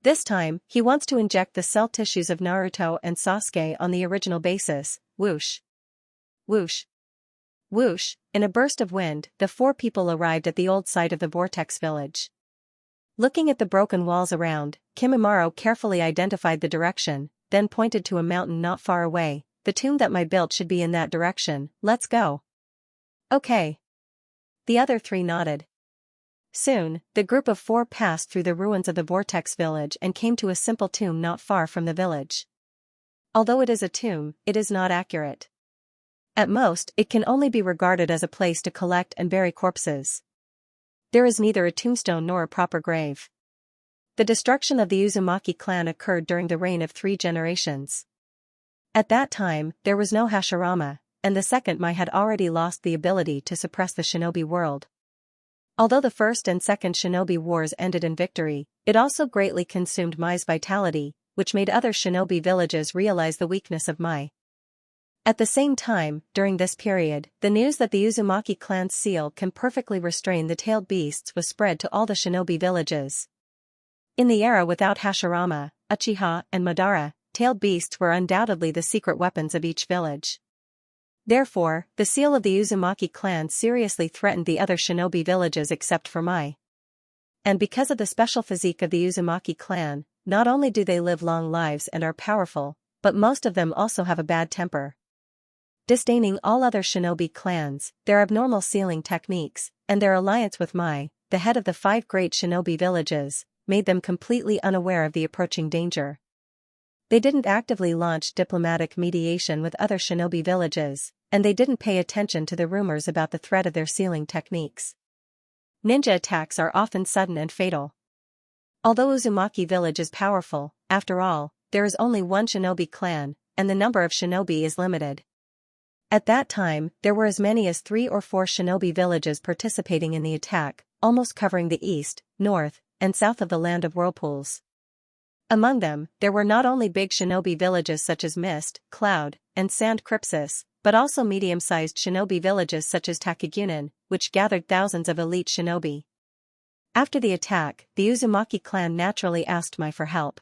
This time, he wants to inject the cell tissues of Naruto and Sasuke on the original basis. Whoosh. Whoosh. Whoosh, in a burst of wind, the 4 people arrived at the old site of the Vortex village. Looking at the broken walls around, Kimimaro carefully identified the direction, then pointed to a mountain not far away. The tomb that my built should be in that direction, let's go. Okay. The other 3 nodded. Soon, the group of 4 passed through the ruins of the Vortex village and came to a simple tomb not far from the village. Although it is a tomb, it is not accurate. At most, it can only be regarded as a place to collect and bury corpses. There is neither a tombstone nor a proper grave. The destruction of the Uzumaki clan occurred during the reign of 3 generations. At that time, there was no Hashirama, and the second Mai had already lost the ability to suppress the shinobi world. Although the first and second shinobi wars ended in victory, it also greatly consumed Mai's vitality, which made other shinobi villages realize the weakness of Mai. At the same time, during this period, the news that the Uzumaki clan's seal can perfectly restrain the tailed beasts was spread to all the shinobi villages. In the era without Hashirama, Uchiha, and Madara, tailed beasts were undoubtedly the secret weapons of each village. Therefore, the seal of the Uzumaki clan seriously threatened the other shinobi villages except for Mai. And because of the special physique of the Uzumaki clan, not only do they live long lives and are powerful, but most of them also have a bad temper. Disdaining all other shinobi clans, their abnormal sealing techniques, and their alliance with Mai, the head of the 5 great shinobi villages, made them completely unaware of the approaching danger. They didn't actively launch diplomatic mediation with other shinobi villages, and they didn't pay attention to the rumors about the threat of their sealing techniques. Ninja attacks are often sudden and fatal. Although Uzumaki village is powerful, after all, there is only one shinobi clan, and the number of shinobi is limited. At that time, there were as many as 3 or 4 shinobi villages participating in the attack, almost covering the east, north, and south of the Land of Whirlpools. Among them, there were not only big shinobi villages such as Mist, Cloud, and Sand Crypsis, but also medium-sized shinobi villages such as Takagunan, which gathered thousands of elite shinobi. After the attack, the Uzumaki clan naturally asked Mai for help.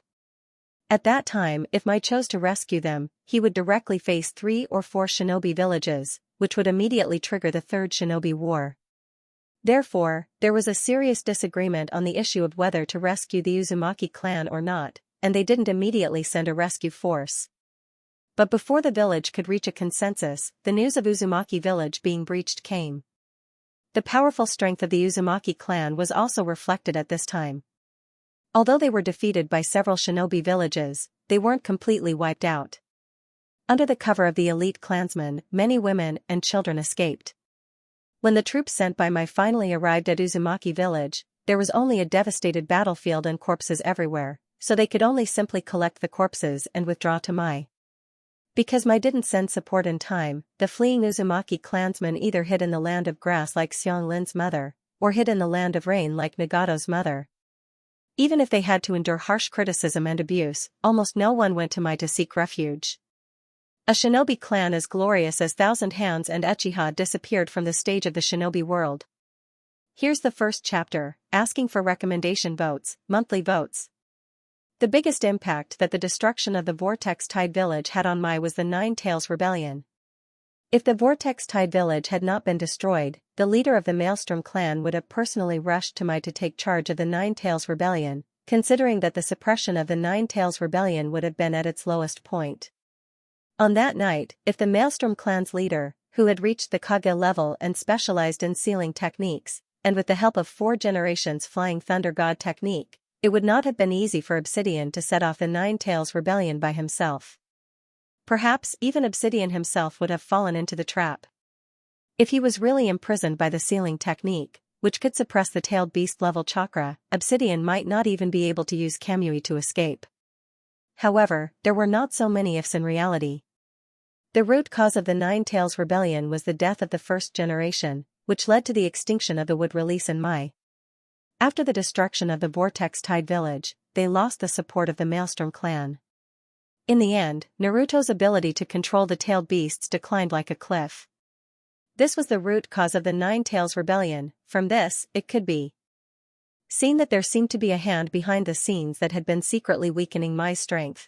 At that time, if Mai chose to rescue them, he would directly face 3 or 4 shinobi villages, which would immediately trigger the Third Shinobi War. Therefore, there was a serious disagreement on the issue of whether to rescue the Uzumaki clan or not, and they didn't immediately send a rescue force. But before the village could reach a consensus, the news of Uzumaki village being breached came. The powerful strength of the Uzumaki clan was also reflected at this time. Although they were defeated by several shinobi villages, they weren't completely wiped out. Under the cover of the elite clansmen, many women and children escaped. When the troops sent by Mai finally arrived at Uzumaki village, there was only a devastated battlefield and corpses everywhere, so they could only simply collect the corpses and withdraw to Mai. Because Mai didn't send support in time, the fleeing Uzumaki clansmen either hid in the land of grass like Xianlin's mother, or hid in the land of rain like Nagato's mother. Even if they had to endure harsh criticism and abuse, almost no one went to Mai to seek refuge. A shinobi clan as glorious as Thousand Hands and Uchiha disappeared from the stage of the shinobi world. Here's the first chapter, asking for recommendation votes, monthly votes. The biggest impact that the destruction of the Vortex Tide village had on Mai was the Nine Tails Rebellion. If the Vortex Tide village had not been destroyed, the leader of the Maelstrom clan would have personally rushed to Mai to take charge of the Nine Tails Rebellion, considering that the suppression of the Nine Tails Rebellion would have been at its lowest point. On that night, if the Maelstrom clan's leader, who had reached the Kage level and specialized in sealing techniques, and with the help of 4 generations Flying Thunder God technique, it would not have been easy for Obsidian to set off the Nine Tails Rebellion by himself. Perhaps even Obsidian himself would have fallen into the trap. If he was really imprisoned by the sealing technique, which could suppress the tailed beast level chakra, Obsidian might not even be able to use Kamui to escape. However, there were not so many ifs in reality. The root cause of the Nine Tails Rebellion was the death of the first generation, which led to the extinction of the wood release in Mai. After the destruction of the Vortex Tide village, they lost the support of the Maelstrom clan. In the end, Naruto's ability to control the tailed beasts declined like a cliff. This was the root cause of the Nine Tails Rebellion. From this, it could be seen that there seemed to be a hand behind the scenes that had been secretly weakening Mai's strength.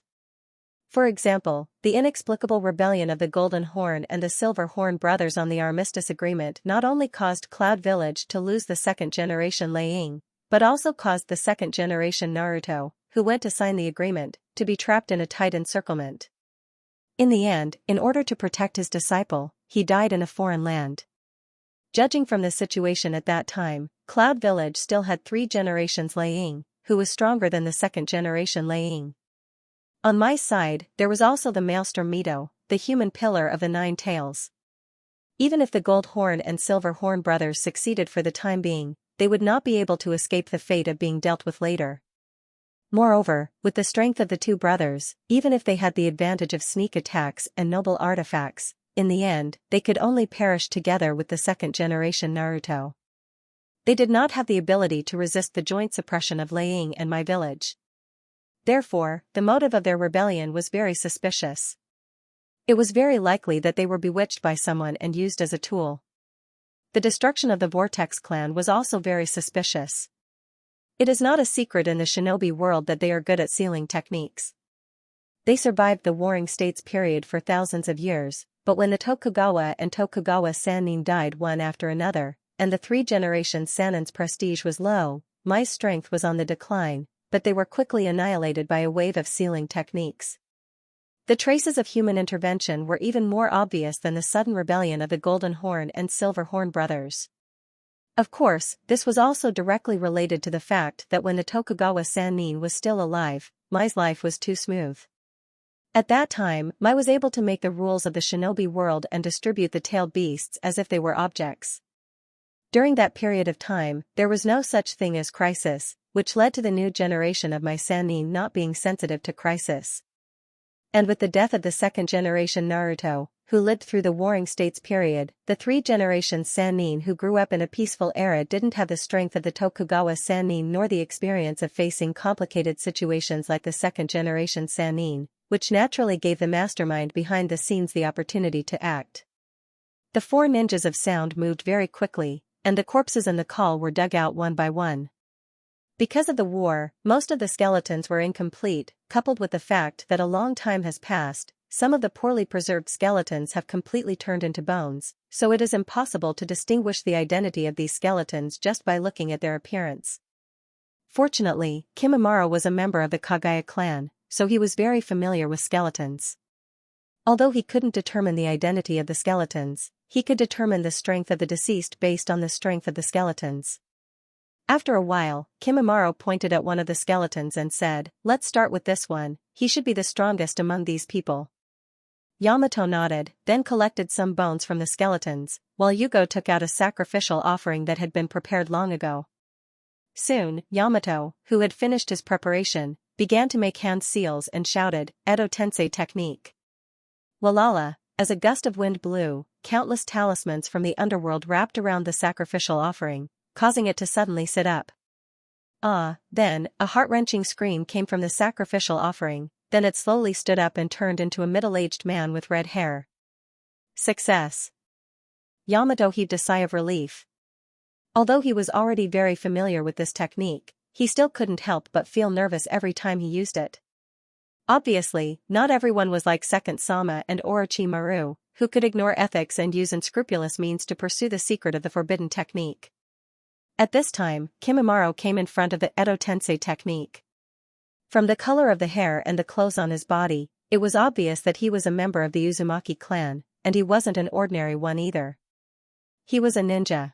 For example, the inexplicable rebellion of the Golden Horn and the Silver Horn brothers on the Armistice Agreement not only caused Cloud Village to lose the second-generation Lei Ying, but also caused the second-generation Naruto, who went to sign the agreement, to be trapped in a tight encirclement. In the end, in order to protect his disciple, he died in a foreign land. Judging from the situation at that time, Cloud Village still had 3 generations Lei Ying, who was stronger than the second-generation Lei Ying. On my side, there was also the Maelstrom Mito, the human pillar of the Nine Tails. Even if the Gold Horn and Silver Horn brothers succeeded for the time being, they would not be able to escape the fate of being dealt with later. Moreover, with the strength of the 2 brothers, even if they had the advantage of sneak attacks and noble artifacts, in the end, they could only perish together with the second-generation Naruto. They did not have the ability to resist the joint suppression of Lei Ying and my village. Therefore, the motive of their rebellion was very suspicious. It was very likely that they were bewitched by someone and used as a tool. The destruction of the Vortex clan was also very suspicious. It is not a secret in the shinobi world that they are good at sealing techniques. They survived the Warring States period for thousands of years, but when the Tokugawa and Tokugawa Sannin died one after another, and the three-generation Sannin's prestige was low, Mai's strength was on the decline, but they were quickly annihilated by a wave of sealing techniques. The traces of human intervention were even more obvious than the sudden rebellion of the Golden Horn and Silver Horn brothers. Of course, this was also directly related to the fact that when the Tokugawa Sannin was still alive, Mai's life was too smooth. At that time, Mai was able to make the rules of the shinobi world and distribute the tailed beasts as if they were objects. During that period of time, there was no such thing as crisis, which led to the new generation of Mai Sannin not being sensitive to crisis. And with the death of the second generation Naruto, who lived through the Warring States period, the three generations Sannin who grew up in a peaceful era didn't have the strength of the Tokugawa Sannin nor the experience of facing complicated situations like the second generation Sannin, which naturally gave the mastermind behind the scenes the opportunity to act. The four ninjas of sound moved very quickly, and the corpses in the call were dug out one by one. Because of the war, most of the skeletons were incomplete, coupled with the fact that a long time has passed. Some of the poorly preserved skeletons have completely turned into bones, so it is impossible to distinguish the identity of these skeletons just by looking at their appearance. Fortunately, Kimimaro was a member of the Kagaya clan, so he was very familiar with skeletons. Although he couldn't determine the identity of the skeletons, he could determine the strength of the deceased based on the strength of the skeletons. After a while, Kimimaro pointed at one of the skeletons and said, "Let's start with this one, he should be the strongest among these people." Yamato nodded, then collected some bones from the skeletons, while Yugo took out a sacrificial offering that had been prepared long ago. Soon, Yamato, who had finished his preparation, began to make hand seals and shouted, "Edo Tensei technique." Walala, as a gust of wind blew, countless talismans from the underworld wrapped around the sacrificial offering, causing it to suddenly sit up. Then, a heart-wrenching scream came from the sacrificial offering, then it slowly stood up and turned into a middle-aged man with red hair. Success! Yamato heaved a sigh of relief. Although he was already very familiar with this technique, he still couldn't help but feel nervous every time he used it. Obviously, not everyone was like Second Sama and Orochimaru, who could ignore ethics and use unscrupulous means to pursue the secret of the forbidden technique. At this time, Kimimaro came in front of the Edo Tensei technique. From the color of the hair and the clothes on his body, it was obvious that he was a member of the Uzumaki clan, and he wasn't an ordinary one either. He was a ninja.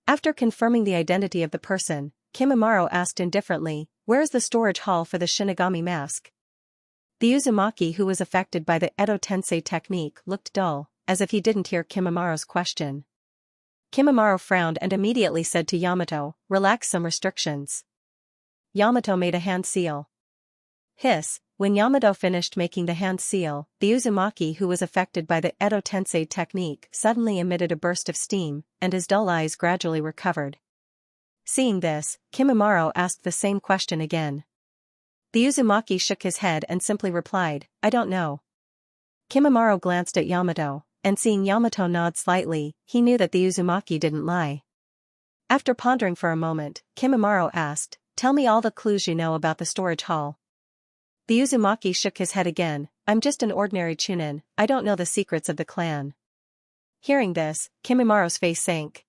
After confirming the identity of the person, Kimimaro asked indifferently, "Where is the storage hall for the Shinigami mask?" The Uzumaki who was affected by the Edo Tensei technique looked dull, as if he didn't hear Kimimaro's question. Kimimaro frowned and immediately said to Yamato, "Relax some restrictions." Yamato made a hand seal. Hiss, when Yamato finished making the hand seal, the Uzumaki who was affected by the Edo Tensei technique suddenly emitted a burst of steam, and his dull eyes gradually recovered. Seeing this, Kimimaro asked the same question again. The Uzumaki shook his head and simply replied, "I don't know." Kimimaro glanced at Yamato, and seeing Yamato nod slightly, he knew that the Uzumaki didn't lie. After pondering for a moment, Kimimaro asked, "Tell me all the clues you know about the storage hall." The Uzumaki shook his head again, "I'm just an ordinary chunin, I don't know the secrets of the clan." Hearing this, Kimimaro's face sank.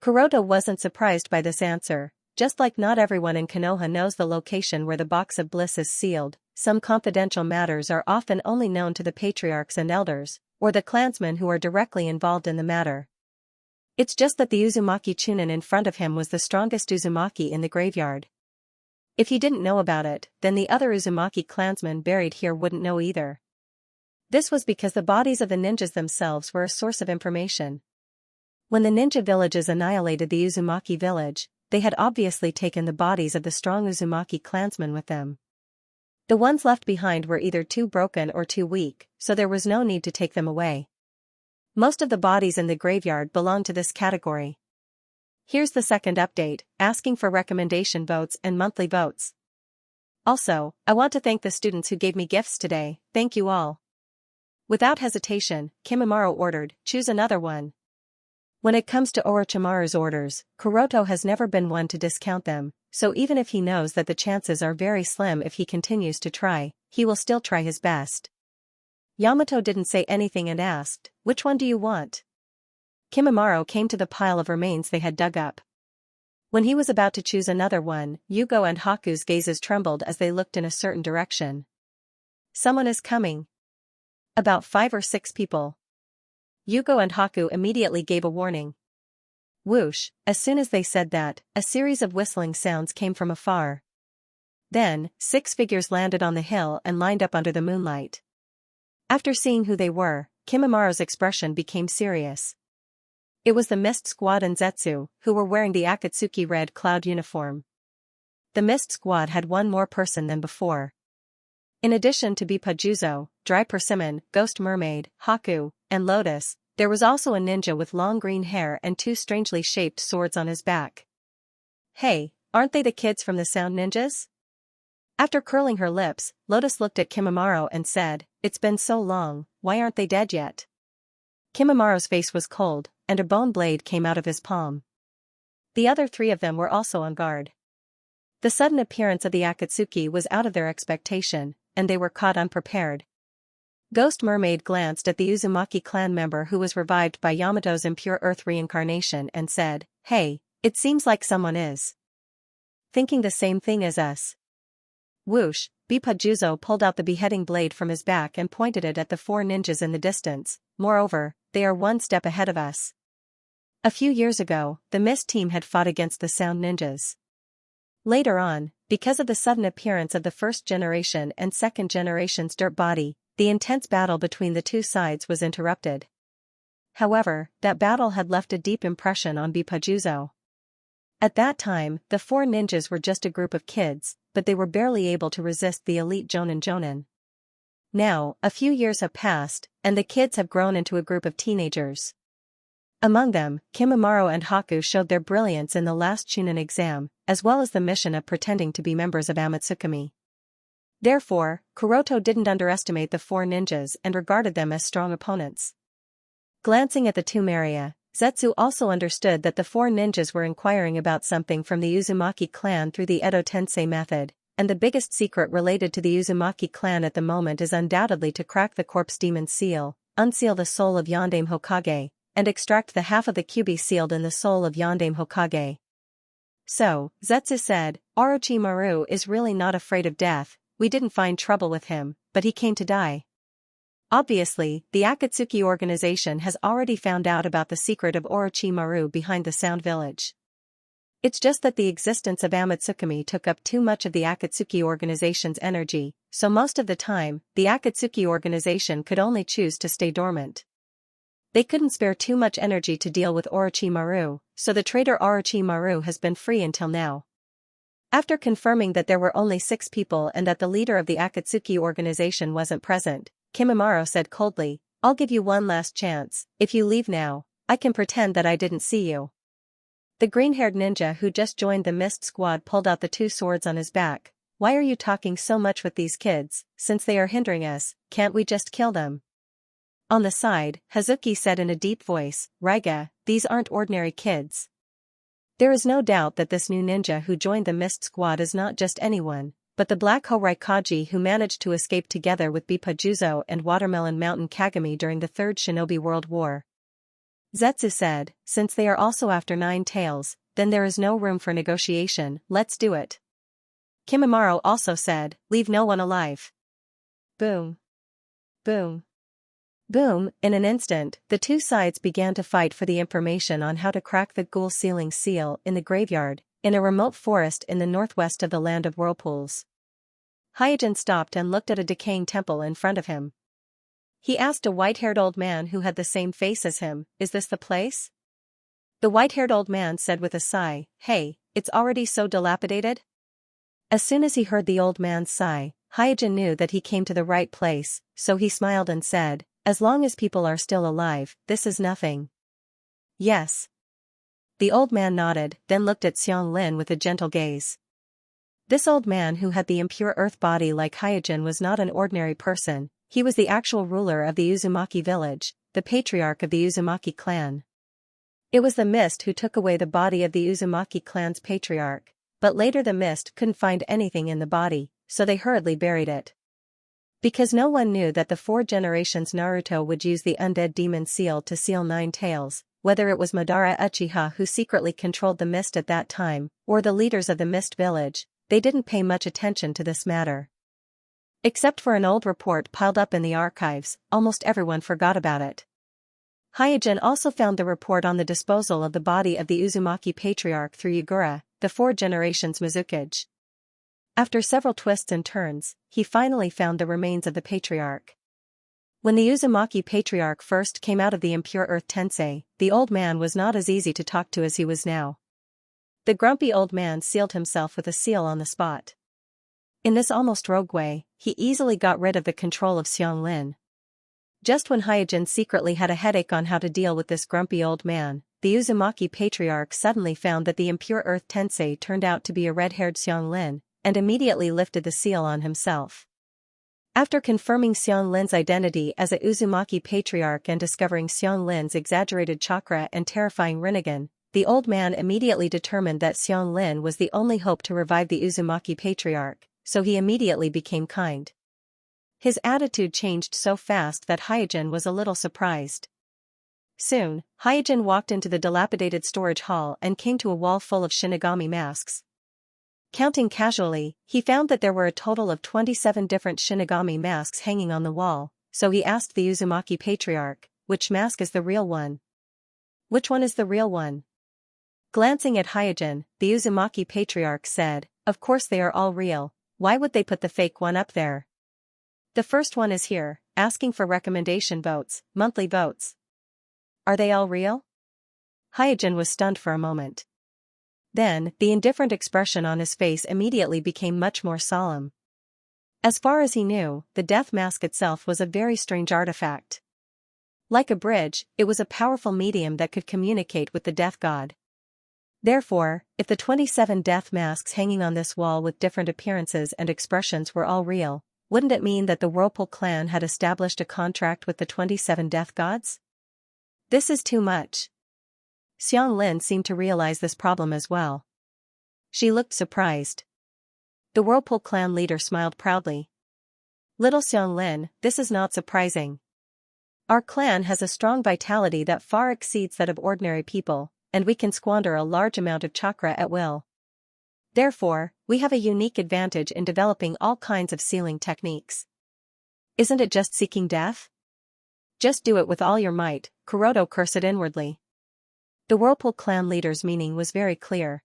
Kuroda wasn't surprised by this answer. Just like not everyone in Konoha knows the location where the box of bliss is sealed, some confidential matters are often only known to the patriarchs and elders, or the clansmen who are directly involved in the matter. It's just that the Uzumaki chunin in front of him was the strongest Uzumaki in the graveyard. If he didn't know about it, then the other Uzumaki clansmen buried here wouldn't know either. This was because the bodies of the ninjas themselves were a source of information. When the ninja villages annihilated the Uzumaki village, they had obviously taken the bodies of the strong Uzumaki clansmen with them. The ones left behind were either too broken or too weak, so there was no need to take them away. Most of the bodies in the graveyard belong to this category. Here's the second update, asking for recommendation votes and monthly votes. Also, I want to thank the students who gave me gifts today, thank you all. Without hesitation, Kimimaro ordered, "Choose another one." When it comes to Orochimaru's orders, Kuroto has never been one to discount them, so even if he knows that the chances are very slim if he continues to try, he will still try his best. Yamato didn't say anything and asked, "Which one do you want?" Kimimaro came to the pile of remains they had dug up. When he was about to choose another one, Yugo and Haku's gazes trembled as they looked in a certain direction. "Someone is coming." "About 5 or 6 people." Yugo and Haku immediately gave a warning. Whoosh, as soon as they said that, a series of whistling sounds came from afar. Then, 6 figures landed on the hill and lined up under the moonlight. After seeing who they were, Kimimaro's expression became serious. It was the Mist Squad and Zetsu, who were wearing the Akatsuki Red Cloud uniform. The Mist Squad had one more person than before. In addition to Bipajuzo, Dry Persimmon, Ghost Mermaid, Haku, and Lotus, there was also a ninja with long green hair and 2 strangely shaped swords on his back. "Hey, aren't they the kids from the Sound Ninjas?" After curling her lips, Lotus looked at Kimimaro and said, "It's been so long, why aren't they dead yet?" Kimimaro's face was cold, and a bone blade came out of his palm. The other 3 of them were also on guard. The sudden appearance of the Akatsuki was out of their expectation, and they were caught unprepared. Ghost Mermaid glanced at the Uzumaki clan member who was revived by Yamato's impure earth reincarnation and said, "Hey, it seems like someone is thinking the same thing as us." Whoosh, Bipajuzo pulled out the beheading blade from his back and pointed it at the 4 ninjas in the distance. "Moreover, they are 1 step ahead of us." A few years ago, the Mist team had fought against the Sound Ninjas. Later on, because of the sudden appearance of the first generation and second generation's dirt body, the intense battle between the 2 sides was interrupted. However, that battle had left a deep impression on Bipajuzo. At that time, the 4 ninjas were just a group of kids, but they were barely able to resist the elite Jonin. Now, a few years have passed, and the kids have grown into a group of teenagers. Among them, Kimimaro and Haku showed their brilliance in the last Chunin exam, as well as the mission of pretending to be members of Amatsukami. Therefore, Kuroto didn't underestimate the 4 ninjas and regarded them as strong opponents. Glancing at the tomb area, Zetsu also understood that the 4 ninjas were inquiring about something from the Uzumaki clan through the Edo Tensei method, and the biggest secret related to the Uzumaki clan at the moment is undoubtedly to crack the corpse demon seal, unseal the soul of Yondaime Hokage, and extract the half of the kyubi sealed in the soul of Yondaime Hokage. So, Zetsu said, "Orochimaru is really not afraid of death. We didn't find trouble with him, but he came to die." Obviously, the Akatsuki organization has already found out about the secret of Orochimaru behind the Sound Village. It's just that the existence of Amatsukami took up too much of the Akatsuki organization's energy, so most of the time, the Akatsuki organization could only choose to stay dormant. They couldn't spare too much energy to deal with Orochimaru, so the traitor Orochimaru has been free until now. After confirming that there were only 6 people and that the leader of the Akatsuki organization wasn't present, Kimimaro said coldly, "I'll give you one last chance. If you leave now, I can pretend that I didn't see you." The green-haired ninja who just joined the Mist Squad pulled out the 2 swords on his back. "Why are you talking so much with these kids? Since they are hindering us, can't we just kill them?" On the side, Hazuki said in a deep voice, "Raiga, these aren't ordinary kids." There is no doubt that this new ninja who joined the Mist Squad is not just anyone, but the Black Horaikaji who managed to escape together with Bipajuzo and Watermelon Mountain Kagami during the Third Shinobi World War. Zetsu said, "Since they are also after 9 tails, then there is no room for negotiation, let's do it." Kimimaro also said, "Leave no one alive." Boom. Boom. Boom, in an instant, the 2 sides began to fight for the information on how to crack the ghoul sealing seal in the graveyard, in a remote forest in the northwest of the Land of Whirlpools. Hyojin stopped and looked at a decaying temple in front of him. He asked a white-haired old man who had the same face as him, "Is this the place?" The white-haired old man said with a sigh, "Hey, it's already so dilapidated?" As soon as he heard the old man's sigh, Hyojin knew that he came to the right place, so he smiled and said, "As long as people are still alive, this is nothing." "Yes." The old man nodded, then looked at Xiang Lin with a gentle gaze. This old man who had the impure earth body like Hyojin was not an ordinary person, he was the actual ruler of the Uzumaki village, the patriarch of the Uzumaki clan. It was the mist who took away the body of the Uzumaki clan's patriarch, but later the mist couldn't find anything in the body, so they hurriedly buried it. Because no one knew that the 4 generations Naruto would use the undead demon seal to seal 9 tails, whether it was Madara Uchiha who secretly controlled the mist at that time, or the leaders of the mist village, they didn't pay much attention to this matter. Except for an old report piled up in the archives, almost everyone forgot about it. Hyojin also found the report on the disposal of the body of the Uzumaki patriarch through Yagura, the 4 generations Mizukage. After several twists and turns, he finally found the remains of the patriarch. When the Uzumaki patriarch first came out of the impure earth Tensei, the old man was not as easy to talk to as he was now. The grumpy old man sealed himself with a seal on the spot. In this almost rogue way, he easily got rid of the control of Xianxia. Just when Hyojin secretly had a headache on how to deal with this grumpy old man, the Uzumaki patriarch suddenly found that the impure earth Tensei turned out to be a red-haired Xianxia, and immediately lifted the seal on himself. After confirming Xianxin's identity as a Uzumaki patriarch and discovering Xianxin's exaggerated chakra and terrifying Rinnegan, the old man immediately determined that Xianxin was the only hope to revive the Uzumaki patriarch, so he immediately became kind. His attitude changed so fast that Hyojin was a little surprised. Soon, Hyojin walked into the dilapidated storage hall and came to a wall full of Shinigami masks. Counting casually, he found that there were a total of 27 different Shinigami masks hanging on the wall, so he asked the Uzumaki patriarch, "Which mask is the real one?" "Which one is the real one?" Glancing at Hyojin, the Uzumaki patriarch said, "Of course they are all real, why would they put the fake one up there? The first one is here, asking for recommendation votes, monthly votes." "Are they all real?" Hyojin was stunned for a moment. Then, the indifferent expression on his face immediately became much more solemn. As far as he knew, the death mask itself was a very strange artifact. Like a bridge, it was a powerful medium that could communicate with the death god. Therefore, if the 27 death masks hanging on this wall with different appearances and expressions were all real, wouldn't it mean that the Whirlpool clan had established a contract with the 27 death gods? This is too much. Xianxin seemed to realize this problem as well. She looked surprised. The Whirlpool clan leader smiled proudly. "Little Xianxin, this is not surprising. Our clan has a strong vitality that far exceeds that of ordinary people, and we can squander a large amount of chakra at will. Therefore, we have a unique advantage in developing all kinds of sealing techniques. Isn't it just seeking death? Just do it with all your might," Kuroto cursed inwardly. The Whirlpool clan leader's meaning was very clear.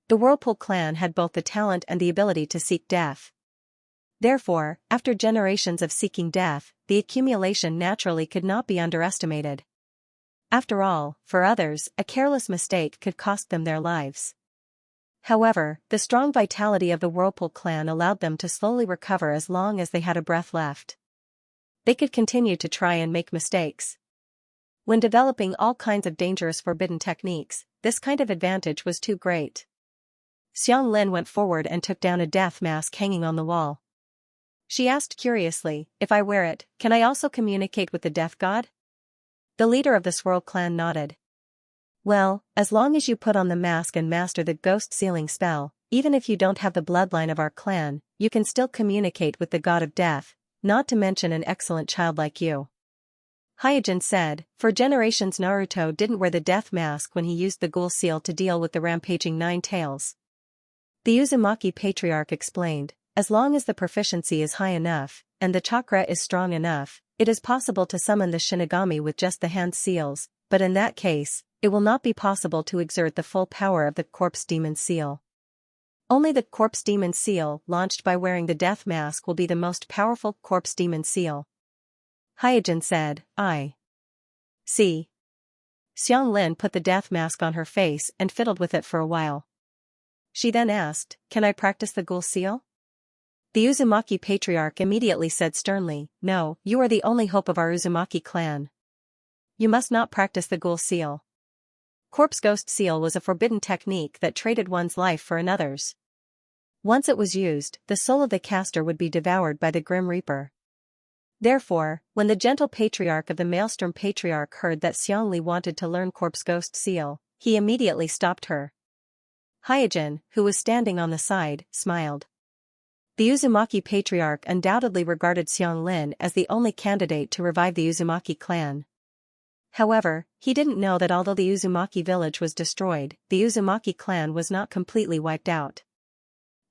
The Whirlpool clan had both the talent and the ability to seek death. Therefore, after generations of seeking death, the accumulation naturally could not be underestimated. After all, for others, a careless mistake could cost them their lives. However, the strong vitality of the Whirlpool clan allowed them to slowly recover as long as they had a breath left. They could continue to try and make mistakes. When developing all kinds of dangerous forbidden techniques, this kind of advantage was too great. Xianxin went forward and took down a death mask hanging on the wall. She asked curiously, "If I wear it, can I also communicate with the death god?" The leader of the Swirl clan nodded. "Well, as long as you put on the mask and master the ghost sealing spell, even if you don't have the bloodline of our clan, you can still communicate with the god of death, not to mention an excellent child like you." Hyojin said, "For generations Naruto didn't wear the death mask when he used the ghoul seal to deal with the rampaging 9 tails." The Uzumaki patriarch explained, "As long as the proficiency is high enough, and the chakra is strong enough, it is possible to summon the Shinigami with just the hand seals, but in that case, it will not be possible to exert the full power of the corpse demon seal. Only the corpse demon seal launched by wearing the death mask will be the most powerful corpse demon seal." Hyojin said, "I see." Xianxin put the death mask on her face and fiddled with it for a while. She then asked, "Can I practice the ghoul seal?" The Uzumaki patriarch immediately said sternly, "No, you are the only hope of our Uzumaki clan. You must not practice the ghoul seal. Corpse ghost seal was a forbidden technique that traded one's life for another's. Once it was used, the soul of the caster would be devoured by the Grim Reaper. Therefore, when the gentle patriarch of the Maelstrom Patriarch heard that Xiangli wanted to learn Corpse Ghost Seal, he immediately stopped her. Hyojin, who was standing on the side, smiled. The Uzumaki Patriarch undoubtedly regarded Xianglin as the only candidate to revive the Uzumaki clan. However, he didn't know that although the Uzumaki village was destroyed, the Uzumaki clan was not completely wiped out.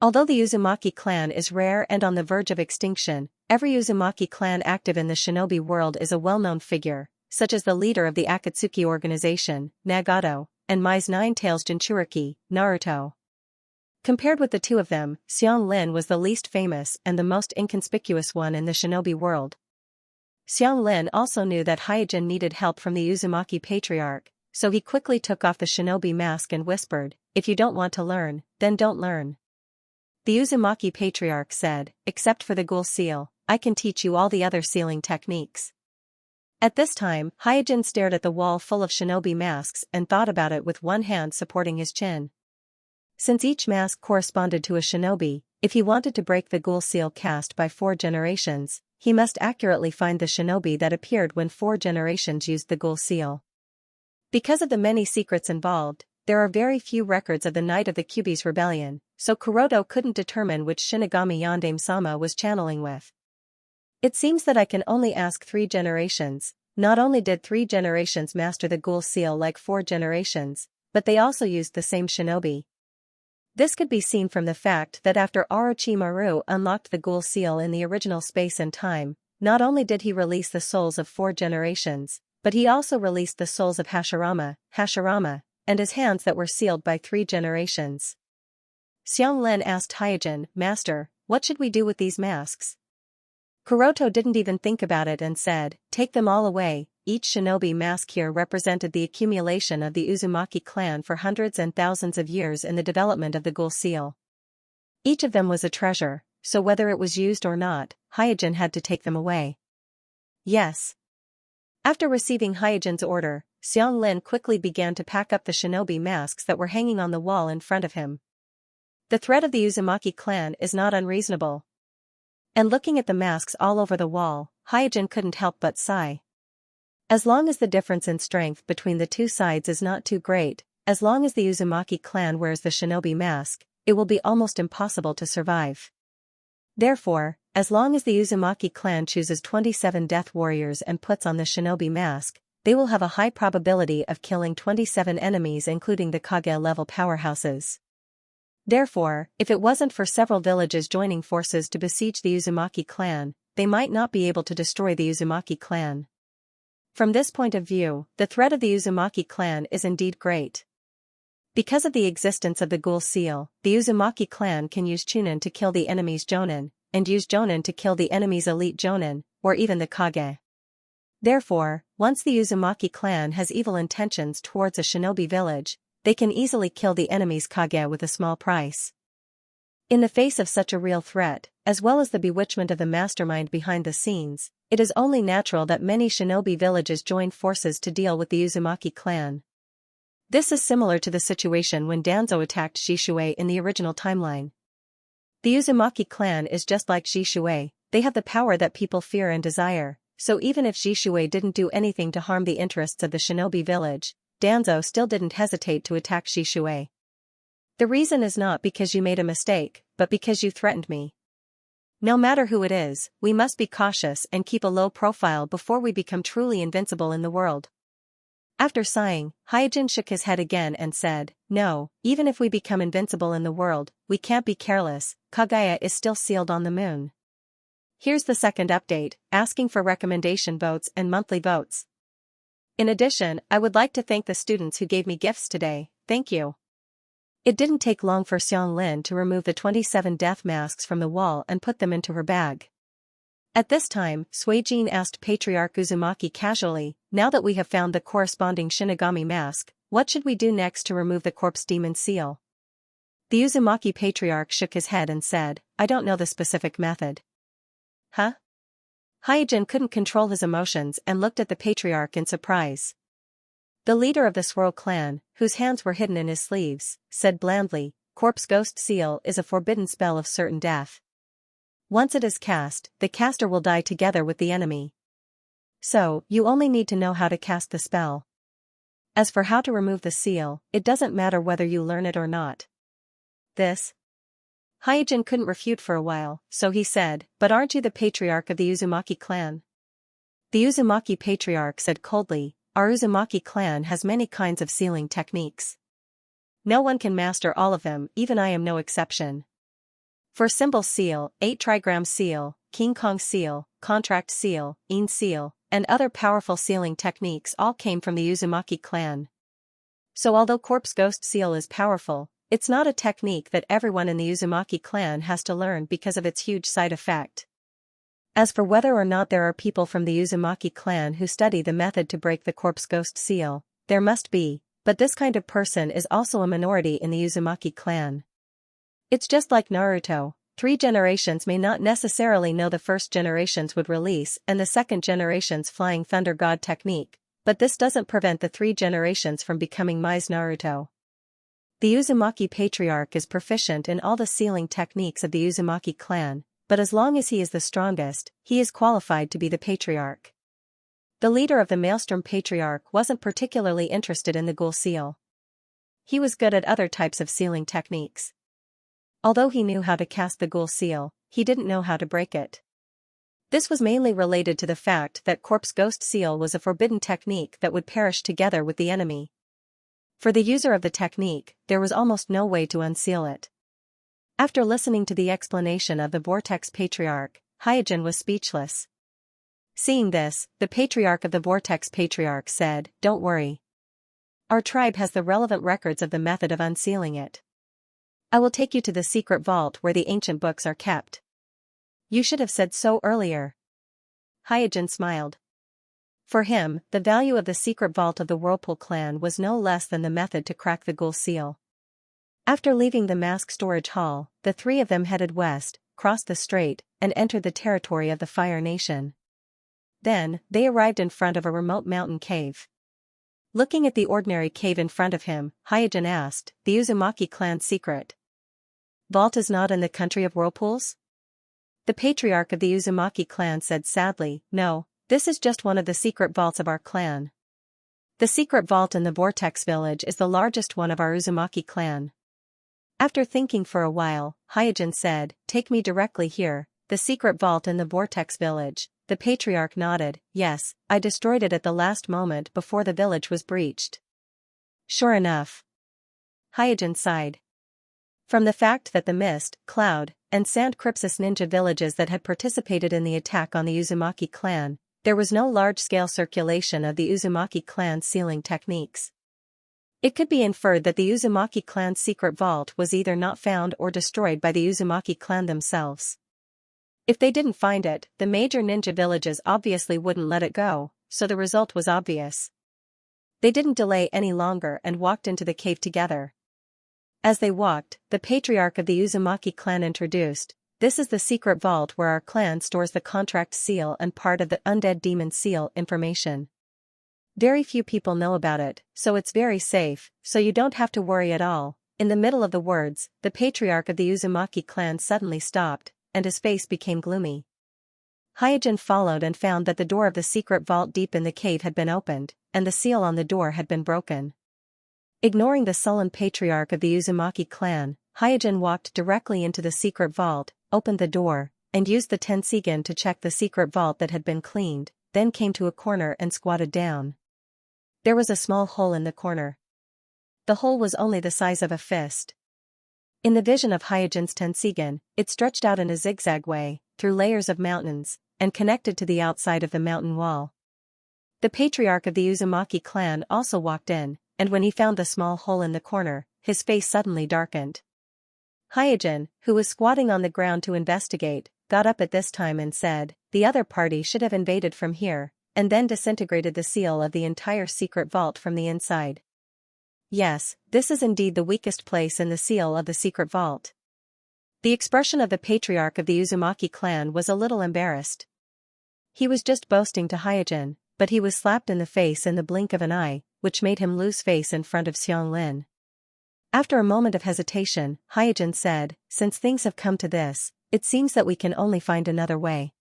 Although the Uzumaki clan is rare and on the verge of extinction, every Uzumaki clan active in the shinobi world is a well-known figure, such as the leader of the Akatsuki organization, Nagato, and Mai's Nine-Tails Jinchuriki, Naruto. Compared with the two of them, Xianglin was the least famous and the most inconspicuous one in the shinobi world. Xianglin also knew that Hyojin needed help from the Uzumaki Patriarch, so he quickly took off the shinobi mask and whispered, "If you don't want to learn, then don't learn." The Uzumaki Patriarch said, "Except for the ghoul seal, I can teach you all the other sealing techniques." At this time, Hyojin stared at the wall full of shinobi masks and thought about it with one hand supporting his chin. Since each mask corresponded to a shinobi, if he wanted to break the ghoul seal cast by 4 generations, he must accurately find the shinobi that appeared when 4 generations used the ghoul seal. Because of the many secrets involved, there are very few records of the night of the Kyuubi's rebellion, so Kuroto couldn't determine which Shinigami Yondaime-sama was channeling with. It seems that I can only ask 3 generations. Not only did 3 generations master the ghoul seal like 4 generations, but they also used the same shinobi. This could be seen from the fact that after Orochimaru unlocked the ghoul seal in the original space and time, not only did he release the souls of 4 generations, but he also released the souls of Hashirama, and his hands that were sealed by 3 generations. Xianglin asked Hyojin, "Master, what should we do with these masks?" Kuroto didn't even think about it and said, "Take them all away." Each shinobi mask here represented the accumulation of the Uzumaki clan for hundreds and thousands of years in the development of the ghoul seal. Each of them was a treasure, so whether it was used or not, Hyojin had to take them away. Yes. After receiving Hyojin's order, Xianglin quickly began to pack up the shinobi masks that were hanging on the wall in front of him. The threat of the Uzumaki clan is not unreasonable. And looking at the masks all over the wall, Hyojin couldn't help but sigh. As long as the difference in strength between the two sides is not too great, as long as the Uzumaki clan wears the shinobi mask, it will be almost impossible to survive. Therefore, as long as the Uzumaki clan chooses 27 death warriors and puts on the shinobi mask, they will have a high probability of killing 27 enemies including the Kage-level powerhouses. Therefore, if it wasn't for several villages joining forces to besiege the Uzumaki clan, they might not be able to destroy the Uzumaki clan. From this point of view, the threat of the Uzumaki clan is indeed great. Because of the existence of the ghoul seal, the Uzumaki clan can use Chunin to kill the enemy's Jonin, and use Jonin to kill the enemy's elite Jonin, or even the Kage. Therefore, once the Uzumaki clan has evil intentions towards a shinobi village, they can easily kill the enemy's Kage with a small price. In the face of such a real threat, as well as the bewitchment of the mastermind behind the scenes, it is only natural that many shinobi villages join forces to deal with the Uzumaki clan. This is similar to the situation when Danzo attacked Shishui in the original timeline. The Uzumaki clan is just like Shishui, they have the power that people fear and desire, so even if Shishui didn't do anything to harm the interests of the shinobi village, Danzo still didn't hesitate to attack Shishui. The reason is not because you made a mistake, but because you threatened me. No matter who it is, we must be cautious and keep a low profile before we become truly invincible in the world. After sighing, Hyojin shook his head again and said, "No, even if we become invincible in the world, we can't be careless, Kaguya is still sealed on the moon." Here's the second update, asking for recommendation votes and monthly votes. In addition, I would like to thank the students who gave me gifts today, thank you. It didn't take long for Xianglin to remove the 27 death masks from the wall and put them into her bag. At this time, Suijin asked Patriarch Uzumaki casually, "Now that we have found the corresponding Shinigami mask, what should we do next to remove the corpse demon seal?" The Uzumaki Patriarch shook his head and said, "I don't know the specific method." Huh? Hyojin couldn't control his emotions and looked at the Patriarch in surprise. The leader of the Swirl clan, whose hands were hidden in his sleeves, said blandly, "Corpse Ghost Seal is a forbidden spell of certain death. Once it is cast, the caster will die together with the enemy. So, you only need to know how to cast the spell. As for how to remove the seal, it doesn't matter whether you learn it or not. This Hyojin couldn't refute for a while, so he said, "But aren't you the patriarch of the Uzumaki clan?" The Uzumaki patriarch said coldly, "Our Uzumaki clan has many kinds of sealing techniques. No one can master all of them, even I am no exception. For symbol seal, 8 trigram seal, King Kong seal, contract seal, In seal, and other powerful sealing techniques all came from the Uzumaki clan. So although corpse ghost seal is powerful, it's not a technique that everyone in the Uzumaki clan has to learn because of its huge side effect. As for whether or not there are people from the Uzumaki clan who study the method to break the corpse ghost seal, there must be, but this kind of person is also a minority in the Uzumaki clan. It's just like Naruto, 3 generations may not necessarily know the first generation's would release and the second generation's flying thunder god technique, but this doesn't prevent the 3 generations from becoming Mai's Naruto. The Uzumaki patriarch is proficient in all the sealing techniques of the Uzumaki clan, but as long as he is the strongest, he is qualified to be the patriarch. The leader of the Maelstrom patriarch wasn't particularly interested in the ghoul seal. He was good at other types of sealing techniques. Although he knew how to cast the ghoul seal, he didn't know how to break it. This was mainly related to the fact that corpse ghost seal was a forbidden technique that would perish together with the enemy. For the user of the technique, there was almost no way to unseal it. After listening to the explanation of the Vortex Patriarch, Hyojin was speechless. Seeing this, the Patriarch of the Vortex Patriarch said, "Don't worry. Our tribe has the relevant records of the method of unsealing it. I will take you to the secret vault where the ancient books are kept." "You should have said so earlier." Hyojin smiled. For him, the value of the secret vault of the Whirlpool clan was no less than the method to crack the ghoul seal. After leaving the mask storage hall, the 3 of them headed west, crossed the strait, and entered the territory of the Fire Nation. Then, they arrived in front of a remote mountain cave. Looking at the ordinary cave in front of him, Hyojin asked, "The Uzumaki clan's secret vault is not in the country of whirlpools?" The patriarch of the Uzumaki clan said sadly, "No, this is just one of the secret vaults of our clan. The secret vault in the Vortex village is the largest one of our Uzumaki clan." After thinking for a while, Hyojin said, "Take me directly here, the secret vault in the Vortex village." The patriarch nodded, "Yes, I destroyed it at the last moment before the village was breached." "Sure enough." Hyojin sighed. From the fact that the Mist, Cloud, and Sand Crypsis ninja villages that had participated in the attack on the Uzumaki clan, there was no large-scale circulation of the Uzumaki clan's sealing techniques. It could be inferred that the Uzumaki clan's secret vault was either not found or destroyed by the Uzumaki clan themselves. If they didn't find it, the major ninja villages obviously wouldn't let it go, so the result was obvious. They didn't delay any longer and walked into the cave together. As they walked, the patriarch of the Uzumaki clan introduced, "This is the secret vault where our clan stores the contract seal and part of the undead demon seal information. Very few people know about it, so it's very safe, so you don't have to worry at all." In the middle of the words, the patriarch of the Uzumaki clan suddenly stopped, and his face became gloomy. Hyojin followed and found that the door of the secret vault deep in the cave had been opened, and the seal on the door had been broken. Ignoring the sullen patriarch of the Uzumaki clan, Hyojin walked directly into the secret vault, opened the door, and used the Tenseigan to check the secret vault that had been cleaned, then came to a corner and squatted down. There was a small hole in the corner. The hole was only the size of a fist. In the vision of Hyojin's Tenseigan, it stretched out in a zigzag way, through layers of mountains, and connected to the outside of the mountain wall. The patriarch of the Uzumaki clan also walked in, and when he found the small hole in the corner, his face suddenly darkened. Hyojin, who was squatting on the ground to investigate, got up at this time and said, "The other party should have invaded from here, and then disintegrated the seal of the entire secret vault from the inside. Yes, this is indeed the weakest place in the seal of the secret vault." The expression of the patriarch of the Uzumaki clan was a little embarrassed. He was just boasting to Hyojin, but he was slapped in the face in the blink of an eye, which made him lose face in front of Xianglin. After a moment of hesitation, Hyojin said, "Since things have come to this, it seems that we can only find another way.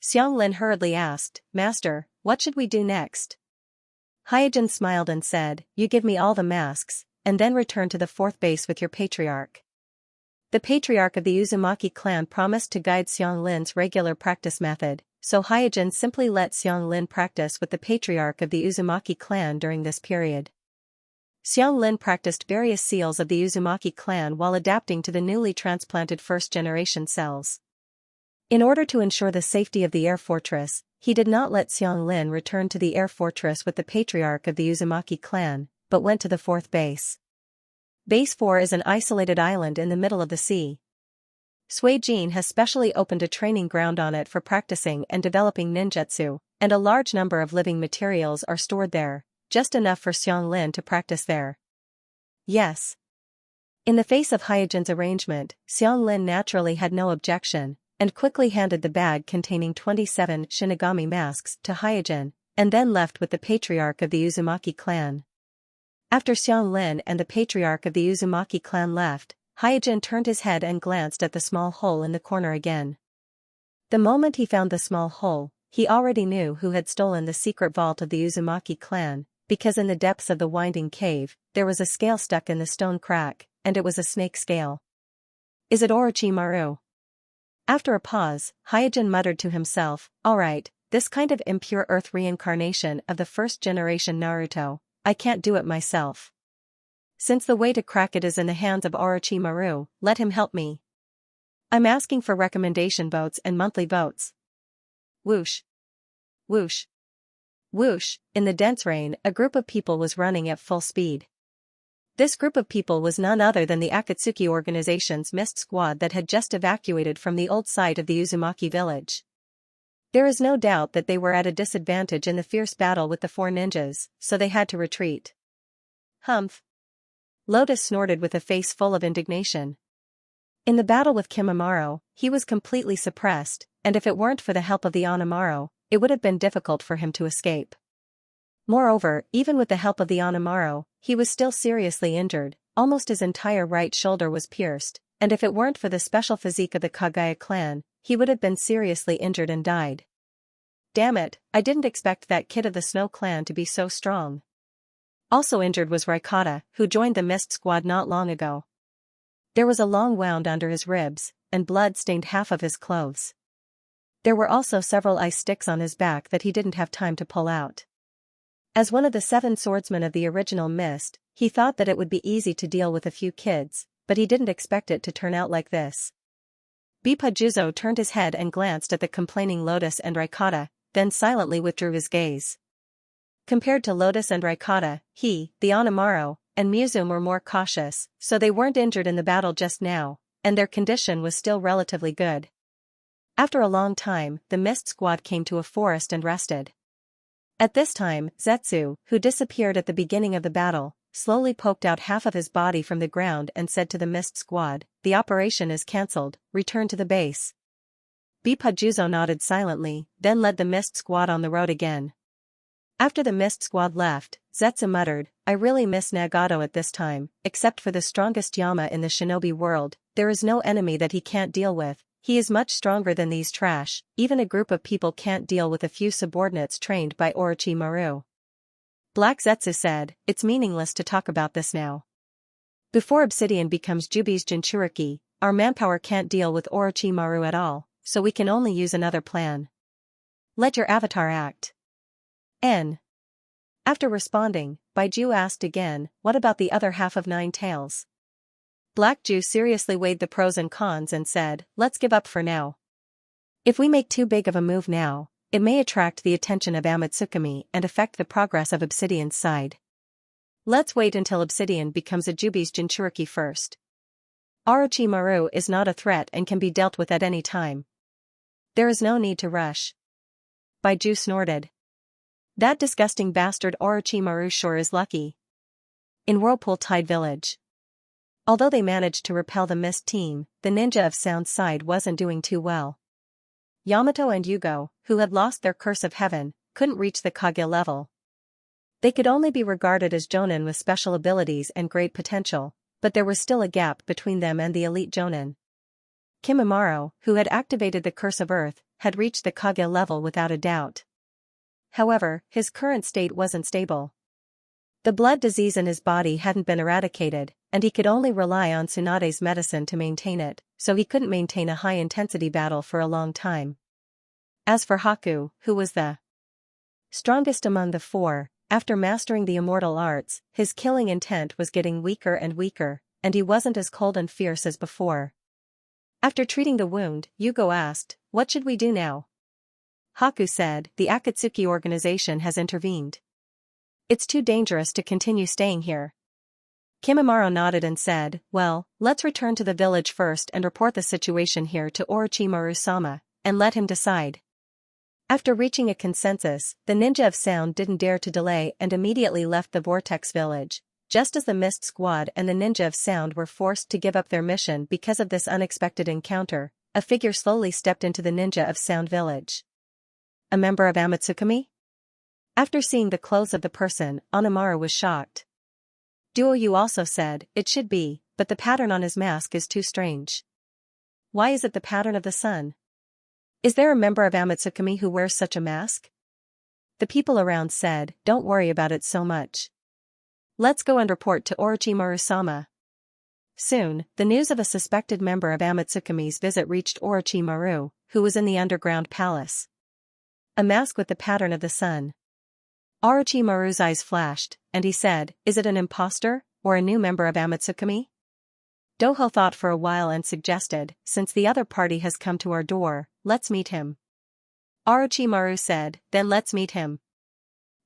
Xianglin hurriedly asked, Master, what should we do next? Hyojin smiled and said, you give me all the masks, and then return to the fourth base with your patriarch. The patriarch of the Uzumaki clan promised to guide Xianglin's regular practice method, so Hyojin simply let Xianglin practice with the patriarch of the Uzumaki clan during this period. Xianglin practiced various seals of the Uzumaki clan while adapting to the newly transplanted first-generation cells. In order to ensure the safety of the air fortress, he did not let Xianglin return to the air fortress with the patriarch of the Uzumaki clan, but went to the fourth base. Base 4 is an isolated island in the middle of the sea. Suijin has specially opened a training ground on it for practicing and developing ninjutsu, and a large number of living materials are stored there, just enough for Xianglin to practice there. Yes. In the face of Hyojin's arrangement, Xianglin naturally had no objection, and quickly handed the bag containing 27 Shinigami masks to Hyojin, and then left with the patriarch of the Uzumaki clan. After Xianglin and the patriarch of the Uzumaki clan left, Hyojin turned his head and glanced at the small hole in the corner again. The moment he found the small hole, he already knew who had stolen the secret vault of the Uzumaki clan, because in the depths of the winding cave, there was a scale stuck in the stone crack, and it was a snake scale. Is it Orochimaru? After a pause, Hyojin muttered to himself, alright, this kind of impure earth reincarnation of the first-generation Naruto, I can't do it myself. Since the way to crack it is in the hands of Orochimaru, let him help me. I'm asking for recommendation votes and monthly votes. Whoosh. Whoosh. Whoosh, in the dense rain, a group of people was running at full speed. This group of people was none other than the Akatsuki organization's mist squad that had just evacuated from the old site of the Uzumaki village. There is no doubt that they were at a disadvantage in the fierce battle with the four ninjas, so they had to retreat. Humph. Lotus snorted with a face full of indignation. In the battle with Kimimaro, he was completely suppressed, and if it weren't for the help of the Onamaro, it would have been difficult for him to escape. Moreover, even with the help of the Onamaro, he was still seriously injured, almost his entire right shoulder was pierced, and if it weren't for the special physique of the Kagaya clan, he would have been seriously injured and died. Damn it, I didn't expect that kid of the Snow clan to be so strong. Also injured was Raikata, who joined the Mist Squad not long ago. There was a long wound under his ribs, and blood stained half of his clothes. There were also several ice sticks on his back that he didn't have time to pull out. As one of the 7 swordsmen of the original Mist, he thought that it would be easy to deal with a few kids, but he didn't expect it to turn out like this. Bipajuzo turned his head and glanced at the complaining Lotus and Raikata, then silently withdrew his gaze. Compared to Lotus and Raikata, he, the Onamaro, and Muzum were more cautious, so they weren't injured in the battle just now, and their condition was still relatively good. After a long time, the Mist Squad came to a forest and rested. At this time, Zetsu, who disappeared at the beginning of the battle, slowly poked out half of his body from the ground and said to the Mist Squad, the operation is cancelled, return to the base. Bipajuzo nodded silently, then led the Mist Squad on the road again. After the Mist Squad left, Zetsu muttered, I really miss Nagato at this time, except for the strongest Yama in the shinobi world, there is no enemy that he can't deal with. He is much stronger than these trash, even a group of people can't deal with a few subordinates trained by Orochimaru. Black Zetsu said, it's meaningless to talk about this now. Before Obsidian becomes Jubi's Jinchuriki, our manpower can't deal with Orochimaru at all, so we can only use another plan. Let your avatar act. N. After responding, Baiju asked again, what about the other half of 9 Tails? Black Jew seriously weighed the pros and cons and said, let's give up for now. If we make too big of a move now, it may attract the attention of Amatsukami and affect the progress of Obsidian's side. Let's wait until Obsidian becomes a Jubi's Jinchuriki first. Orochimaru is not a threat and can be dealt with at any time. There is no need to rush. Baiju snorted. That disgusting bastard Orochimaru sure is lucky. In Whirlpool Tide Village. Although they managed to repel the Mist team, the ninja of Sound's side wasn't doing too well. Yamato and Yugo, who had lost their curse of heaven, couldn't reach the Kage level. They could only be regarded as jonin with special abilities and great potential, but there was still a gap between them and the elite jonin. Kimimaro, who had activated the Curse of Earth, had reached the Kage level without a doubt. However, his current state wasn't stable. The blood disease in his body hadn't been eradicated, and he could only rely on Tsunade's medicine to maintain it, so he couldn't maintain a high-intensity battle for a long time. As for Haku, who was the strongest among the four, after mastering the immortal arts, his killing intent was getting weaker and weaker, and he wasn't as cold and fierce as before. After treating the wound, Yugo asked, "What should we do now?" Haku said, "The Akatsuki organization has intervened. It's too dangerous to continue staying here." Kimimaro nodded and said, "Well, let's return to the village first and report the situation here to Orochimaru-sama, and let him decide." After reaching a consensus, the ninja of sound didn't dare to delay and immediately left the Vortex village. Just as the Mist Squad and the ninja of sound were forced to give up their mission because of this unexpected encounter, a figure slowly stepped into the ninja of sound village. A member of Amatsukami? After seeing the clothes of the person, Onamaru was shocked. Duoyu also said, "It should be, but the pattern on his mask is too strange. Why is it the pattern of the sun? Is there a member of Amatsukami who wears such a mask?" The people around said, "Don't worry about it so much. Let's go and report to Orochimaru-sama." Soon, the news of a suspected member of Amatsukami's visit reached Orochimaru, who was in the underground palace. A mask with the pattern of the sun. Orochimaru's eyes flashed, and he said, "Is it an imposter, or a new member of Amatsukami?" Doho thought for a while and suggested, "Since the other party has come to our door, let's meet him." Orochimaru said, "Then let's meet him."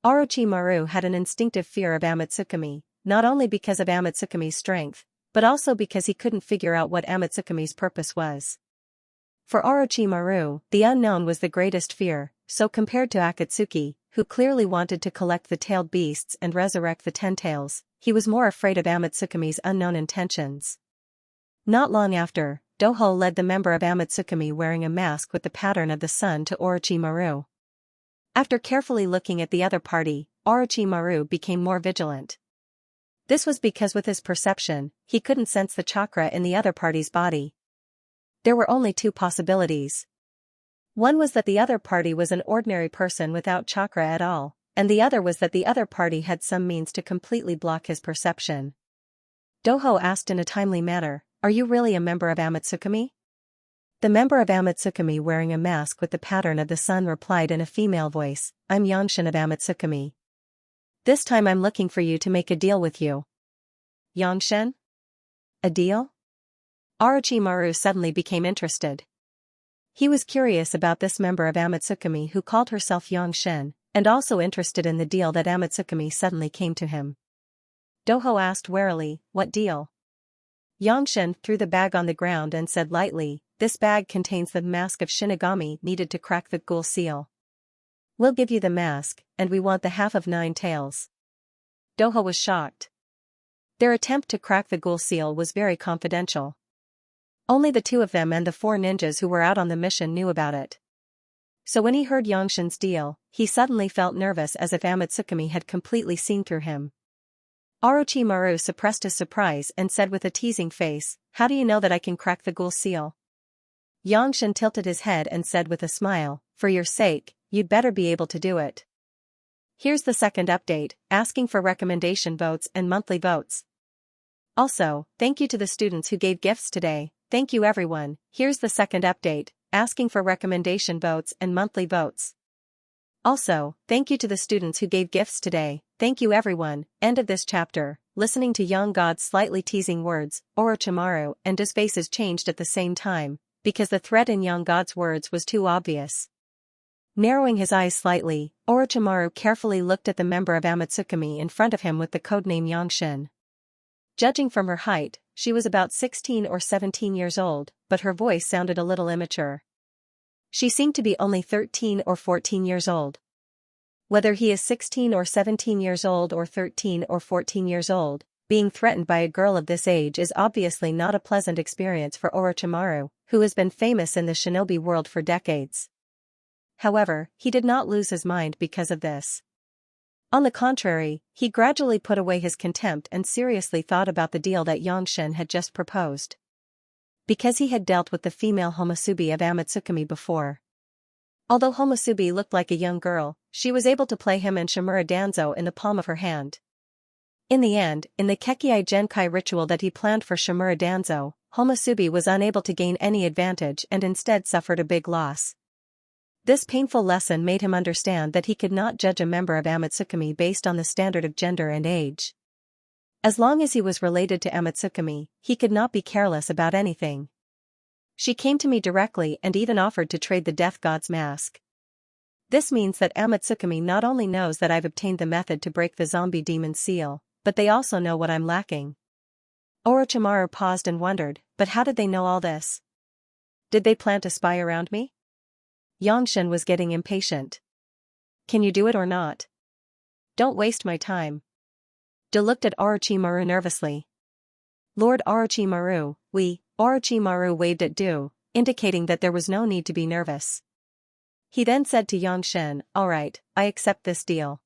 Orochimaru had an instinctive fear of Amatsukami, not only because of Amatsukami's strength, but also because he couldn't figure out what Amatsukami's purpose was. For Orochimaru, the unknown was the greatest fear, so compared to Akatsuki, who clearly wanted to collect the tailed beasts and resurrect the Ten-Tails, he was more afraid of Amatsukami's unknown intentions. Not long after, Doho led the member of Amatsukami wearing a mask with the pattern of the sun to Orochimaru. After carefully looking at the other party, Orochimaru became more vigilant. This was because with his perception, he couldn't sense the chakra in the other party's body. There were only two possibilities. One was that the other party was an ordinary person without chakra at all, and the other was that the other party had some means to completely block his perception. Doho asked in a timely manner, "Are you really a member of Amatsukami?" The member of Amatsukami wearing a mask with the pattern of the sun replied in a female voice, "I'm Xianxia of Amatsukami. This time I'm looking for you to make a deal with you." Xianxia? A deal? Orochimaru suddenly became interested. He was curious about this member of Amatsukami who called herself Xianxia, and also interested in the deal that Amatsukami suddenly came to him. Doho asked warily, "What deal?" Xianxia threw the bag on the ground and said lightly, "This bag contains the mask of Shinigami needed to crack the ghoul seal. We'll give you the mask, and we want the half of 9 tails." Doho was shocked. Their attempt to crack the ghoul seal was very confidential. Only the two of them and the 4 ninjas who were out on the mission knew about it. So when he heard Xianxia's deal, he suddenly felt nervous as if Amatsukami had completely seen through him. Orochimaru suppressed his surprise and said with a teasing face, "How do you know that I can crack the ghoul seal?" Xianxia tilted his head and said with a smile, "For your sake, you'd better be able to do it." Here's the second update, asking for recommendation votes and monthly votes. Also, thank you to the students who gave gifts today. Thank you everyone. Here's the second update, asking for recommendation votes and monthly votes. Also, thank you to the students who gave gifts today. Thank you everyone. End of this chapter. Listening to young God's slightly teasing words, Orochimaru and his faces changed at the same time, because the threat in young God's words was too obvious. Narrowing his eyes slightly, Orochimaru carefully looked at the member of Amatsukami in front of him with the codename Xianxia. Judging from her height, she was about 16 or 17 years old, but her voice sounded a little immature. She seemed to be only 13 or 14 years old. Whether he is 16 or 17 years old or 13 or 14 years old, being threatened by a girl of this age is obviously not a pleasant experience for Orochimaru, who has been famous in the shinobi world for decades. However, he did not lose his mind because of this. On the contrary, he gradually put away his contempt and seriously thought about the deal that Xianxia had just proposed. because he had dealt with the female Homosubi of Amatsukami before. Although Homosubi looked like a young girl, she was able to play him and Shimura Danzo in the palm of her hand. In the end, in the Kekei Genkai ritual that he planned for Shimura Danzo, Homosubi was unable to gain any advantage and instead suffered a big loss. This painful lesson made him understand that he could not judge a member of Amatsukami based on the standard of gender and age. As long as he was related to Amatsukami, he could not be careless about anything. She came to me directly and even offered to trade the Death God's mask. This means that Amatsukami not only knows that I've obtained the method to break the zombie demon seal, but they also know what I'm lacking. Orochimaru paused and wondered, but how did they know all this? Did they plant a spy around me? Yangshin was getting impatient. Can you do it or not? Don't waste my time. De looked at Orochimaru nervously. Lord Orochimaru, Orochimaru waved at Du, indicating that there was no need to be nervous. He then said to Yangshin, alright, I accept this deal.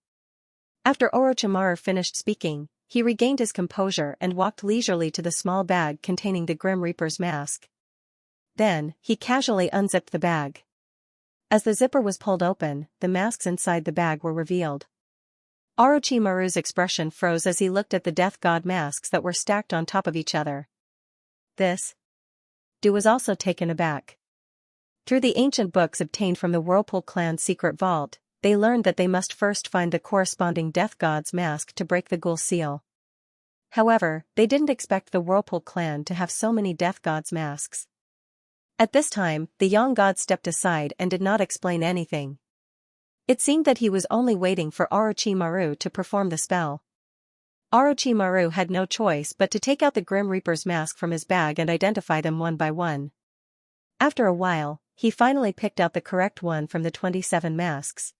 After Orochimaru finished speaking, he regained his composure and walked leisurely to the small bag containing the Grim Reaper's mask. Then, he casually unzipped the bag. As the zipper was pulled open, the masks inside the bag were revealed. Orochimaru's expression froze as he looked at the Death God masks that were stacked on top of each other. This? Du was also taken aback. Through the ancient books obtained from the Whirlpool clan's secret vault, they learned that they must first find the corresponding Death God's mask to break the Ghoul seal. However, they didn't expect the Whirlpool clan to have so many Death God's masks. At this time, the young god stepped aside and did not explain anything. It seemed that he was only waiting for Orochimaru to perform the spell. Orochimaru had no choice but to take out the Grim Reaper's mask from his bag and identify them one by one. After a while, he finally picked out the correct one from the 27 masks.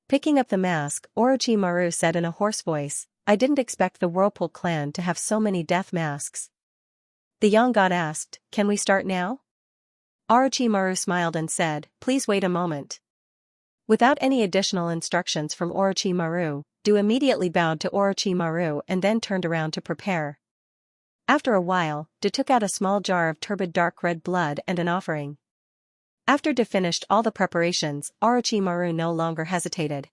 Picking up the mask, Orochimaru said in a hoarse voice, I didn't expect the Whirlpool clan to have so many death masks. The young god asked, can we start now? Orochimaru smiled and said, please wait a moment. Without any additional instructions from Orochimaru, Du immediately bowed to Orochimaru and then turned around to prepare. After a while, Du took out a small jar of turbid dark red blood and an offering. After Du finished all the preparations, Orochimaru no longer hesitated.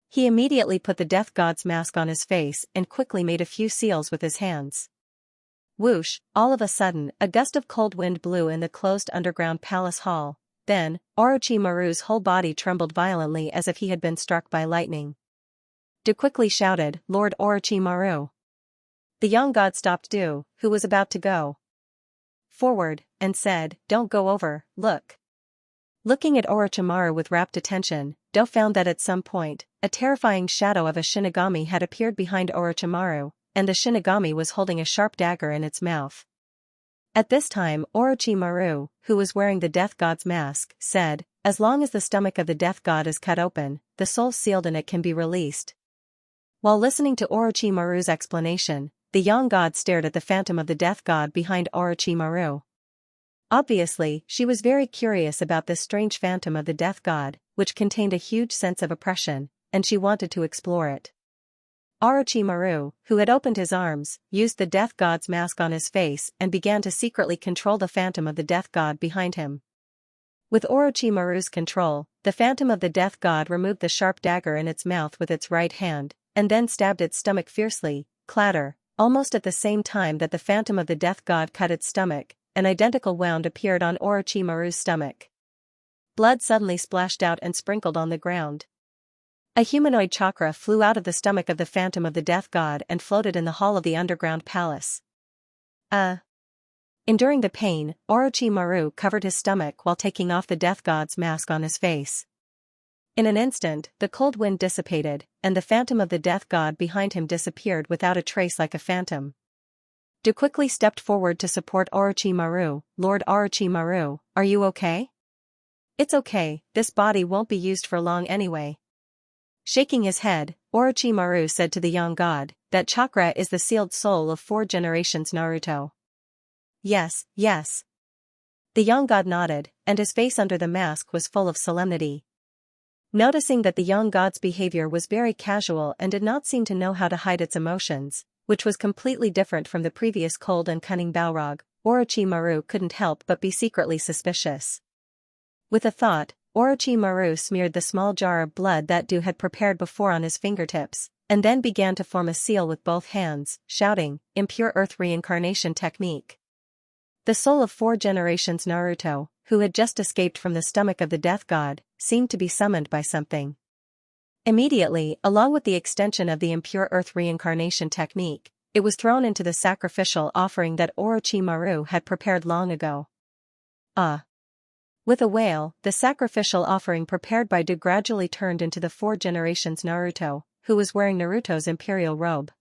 He immediately put the Death God's mask on his face and quickly made a few seals with his hands. Whoosh, all of a sudden, a gust of cold wind blew in the closed underground palace hall. Then, Orochimaru's whole body trembled violently as if he had been struck by lightning. Du quickly shouted, Lord Orochimaru. The young god stopped Du, who was about to go forward, and said, don't go over, look. Looking at Orochimaru with rapt attention, Du found that at some point, a terrifying shadow of a Shinigami had appeared behind Orochimaru, and the Shinigami was holding a sharp dagger in its mouth. At this time, Orochimaru, who was wearing the Death God's mask, said, as long as the stomach of the Death God is cut open, the soul sealed in it can be released. While listening to Orochimaru's explanation, the young god stared at the phantom of the Death God behind Orochimaru. Obviously, she was very curious about this strange phantom of the Death God, which contained a huge sense of oppression, and she wanted to explore it. Orochimaru, who had opened his arms, used the Death God's mask on his face and began to secretly control the phantom of the Death God behind him. With Orochimaru's control, the phantom of the Death God removed the sharp dagger in its mouth with its right hand, and then stabbed its stomach fiercely, clatter, almost at the same time that the phantom of the Death God cut its stomach, an identical wound appeared on Orochimaru's stomach. Blood suddenly splashed out and sprinkled on the ground. A humanoid chakra flew out of the stomach of the phantom of the Death God and floated in the hall of the underground palace. Enduring the pain, Orochimaru covered his stomach while taking off the Death God's mask on his face. In an instant, the cold wind dissipated, and the phantom of the Death God behind him disappeared without a trace like a phantom. Du quickly stepped forward to support Orochimaru. Lord Orochimaru, are you okay? It's okay, this body won't be used for long anyway. Shaking his head, Orochimaru said to the young god, that chakra is the sealed soul of 4 generations Naruto. Yes, yes. The young god nodded, and his face under the mask was full of solemnity. Noticing that the young god's behavior was very casual and did not seem to know how to hide its emotions, which was completely different from the previous cold and cunning Balrog, Orochimaru couldn't help but be secretly suspicious. With a thought, Orochimaru smeared the small jar of blood that Do had prepared before on his fingertips, and then began to form a seal with both hands, shouting, "Impure Earth Reincarnation Technique." The soul of 4 generations Naruto, who had just escaped from the stomach of the death god, seemed to be summoned by something. Immediately, along with the extension of the Impure Earth Reincarnation Technique, it was thrown into the sacrificial offering that Orochimaru had prepared long ago. With a wail, the sacrificial offering prepared by Do gradually turned into the 4 generations Naruto, who was wearing Naruto's imperial robe.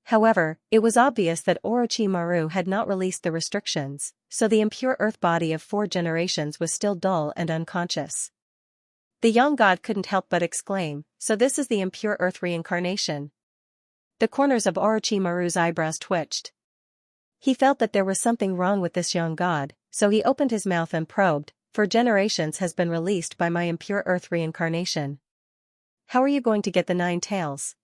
However, it was obvious that Orochimaru had not released the restrictions, so the impure earth body of 4 generations was still dull and unconscious. The young god couldn't help but exclaim, "So this is the impure earth reincarnation?" The corners of Orochimaru's eyebrows twitched. He felt that there was something wrong with this young god, so he opened his mouth and probed, "For generations has been released by my impure earth reincarnation. How are you going to get the 9 tails?"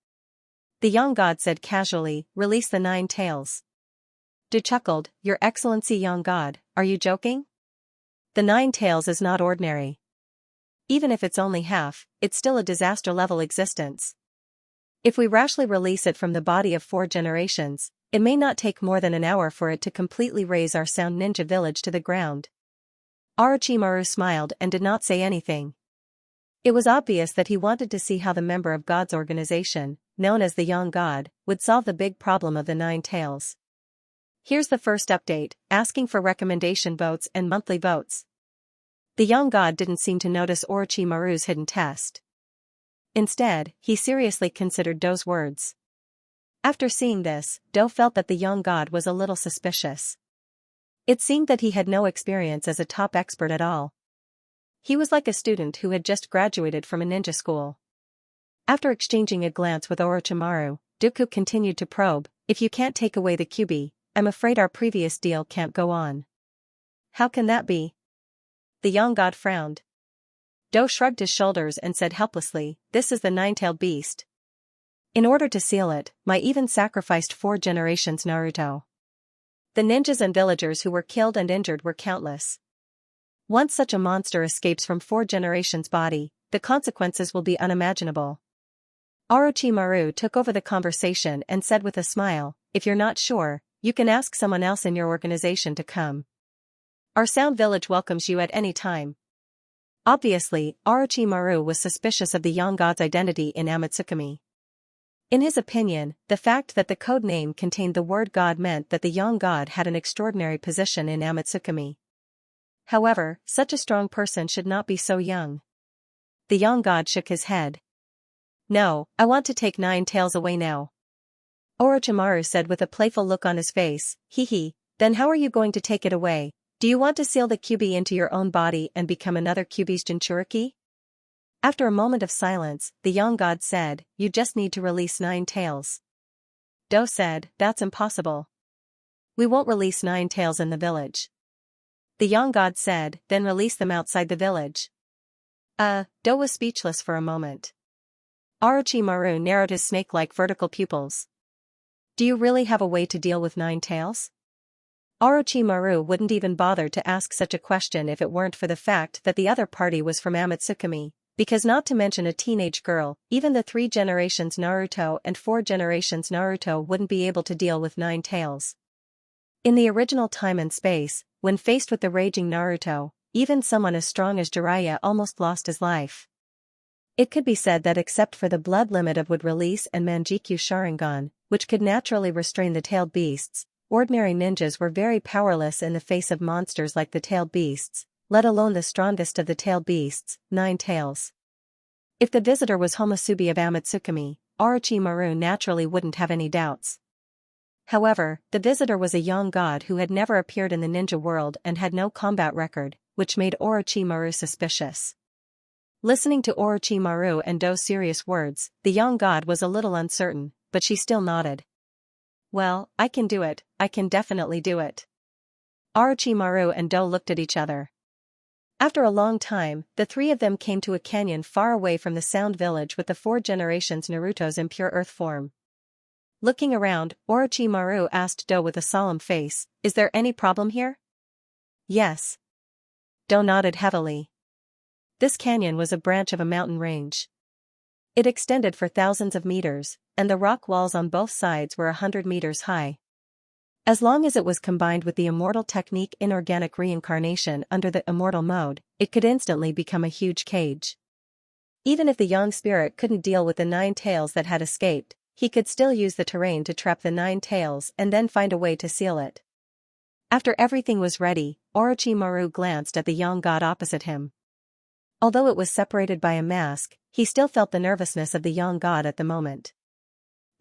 The young god said casually, "Release the 9 tails." Do chuckled, "Your Excellency young god, are you joking? The 9 tails is not ordinary. Even if it's only half, it's still a disaster-level existence. If we rashly release it from the body of 4 generations, it may not take more than an hour for it to completely raze our sound ninja village to the ground." Orochimaru smiled and did not say anything. It was obvious that he wanted to see how the member of God's organization, known as the Young God, would solve the big problem of the 9 tails. Here's the first update, asking for recommendation votes and monthly votes. The Young God didn't seem to notice Orochimaru's hidden test. Instead, he seriously considered Do's words. After seeing this, Do felt that the Young God was a little suspicious. It seemed that he had no experience as a top expert at all. He was like a student who had just graduated from a ninja school. After exchanging a glance with Orochimaru, Dooku continued to probe, "If you can't take away the Kyuubi, I'm afraid our previous deal can't go on." "How can that be?" The young god frowned. Do shrugged his shoulders and said helplessly, "This is the 9-tailed beast. In order to seal it, I even sacrificed 4 generations Naruto. The ninjas and villagers who were killed and injured were countless. Once such a monster escapes from 4 generations' body, the consequences will be unimaginable." Orochimaru took over the conversation and said with a smile, "If you're not sure, you can ask someone else in your organization to come. Our sound village welcomes you at any time." Obviously, Orochimaru was suspicious of the young god's identity in Amatsukami. In his opinion, the fact that the code name contained the word god meant that the young god had an extraordinary position in Amatsukami. However, such a strong person should not be so young. The young god shook his head. "No, I want to take 9 tails away now." Orochimaru said with a playful look on his face, "Hee, then how are you going to take it away? Do you want to seal the Kyuubi into your own body and become another Kyuubi's Jinchuriki?" After a moment of silence, the young god said, "You just need to release 9 tails." Do said, "That's impossible. We won't release 9 tails in the village." The young god said, "Then release them outside the village." Do was speechless for a moment. Orochimaru narrowed his snake-like vertical pupils. "Do you really have a way to deal with 9 tails?" Orochimaru wouldn't even bother to ask such a question if it weren't for the fact that the other party was from Amatsukami, because not to mention a teenage girl, even the 3 generations Naruto and 4 generations Naruto wouldn't be able to deal with 9 tails. In the original time and space, when faced with the raging Naruto, even someone as strong as Jiraiya almost lost his life. It could be said that except for the blood limit of would release and Manjikyu Sharingan, which could naturally restrain the tailed beasts, ordinary ninjas were very powerless in the face of monsters like the tailed beasts, let alone the strongest of the tailed beasts, 9 tails. If the visitor was Homosubi of Amatsukami, Orochimaru naturally wouldn't have any doubts. However, the visitor was a young god who had never appeared in the ninja world and had no combat record, which made Orochimaru suspicious. Listening to Orochimaru and Do's serious words, the young god was a little uncertain, but she still nodded. "Well, I can do it, I can definitely do it." Orochimaru and Do looked at each other. After a long time, the 3 of them came to a canyon far away from the Sound Village with the 4 generations Naruto's impure earth form. Looking around, Orochimaru asked Do with a solemn face, "Is there any problem here?" "Yes." Do nodded heavily. This canyon was a branch of a mountain range. It extended for thousands of meters, and the rock walls on both sides were 100 meters high. As long as it was combined with the immortal technique inorganic reincarnation under the immortal mode, it could instantly become a huge cage. Even if the young spirit couldn't deal with the 9 tails that had escaped, he could still use the terrain to trap the 9 tails and then find a way to seal it. After everything was ready, Orochimaru glanced at the young god opposite him. Although it was separated by a mask, he still felt the nervousness of the young god at the moment.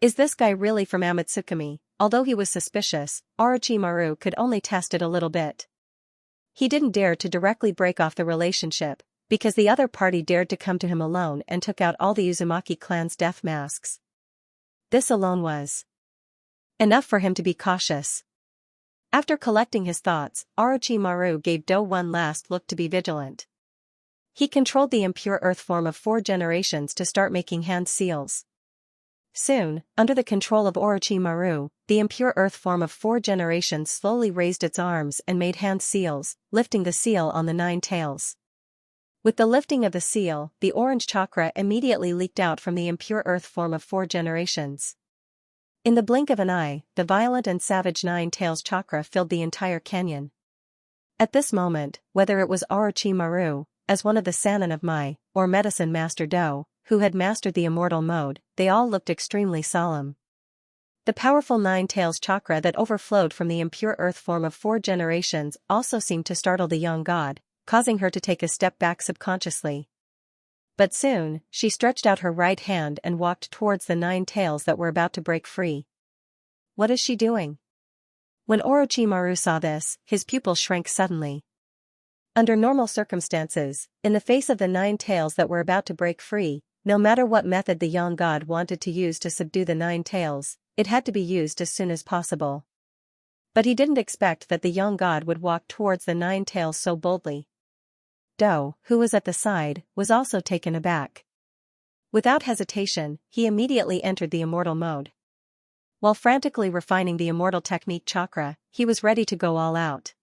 Is this guy really from Amatsukami? Although he was suspicious, Orochimaru could only test it a little bit. He didn't dare to directly break off the relationship, because the other party dared to come to him alone and took out all the Uzumaki clan's death masks. This alone was enough for him to be cautious. After collecting his thoughts, Orochimaru gave Do one last look to be vigilant. He controlled the impure earth form of 4 generations to start making hand seals. Soon, under the control of Orochimaru, the impure earth form of 4 generations slowly raised its arms and made hand seals, lifting the seal on the 9 tails. With the lifting of the seal, the orange chakra immediately leaked out from the impure earth form of 4 generations. In the blink of an eye, the violent and savage 9 tails chakra filled the entire canyon. At this moment, whether it was Orochimaru, as one of the Sannin of Mai, or Medicine Master Do, who had mastered the immortal mode, they all looked extremely solemn. The powerful 9 tails chakra that overflowed from the impure earth form of 4 generations also seemed to startle the young god, causing her to take a step back subconsciously. But soon, she stretched out her right hand and walked towards the 9 tails that were about to break free. What is she doing? When Orochimaru saw this, his pupils shrank suddenly. Under normal circumstances, in the face of the 9 tails that were about to break free, no matter what method the young god wanted to use to subdue the 9 tails, it had to be used as soon as possible. But he didn't expect that the young god would walk towards the 9 tails so boldly. Do, who was at the side, was also taken aback. Without hesitation, he immediately entered the immortal mode. While frantically refining the immortal technique chakra, he was ready to go all out.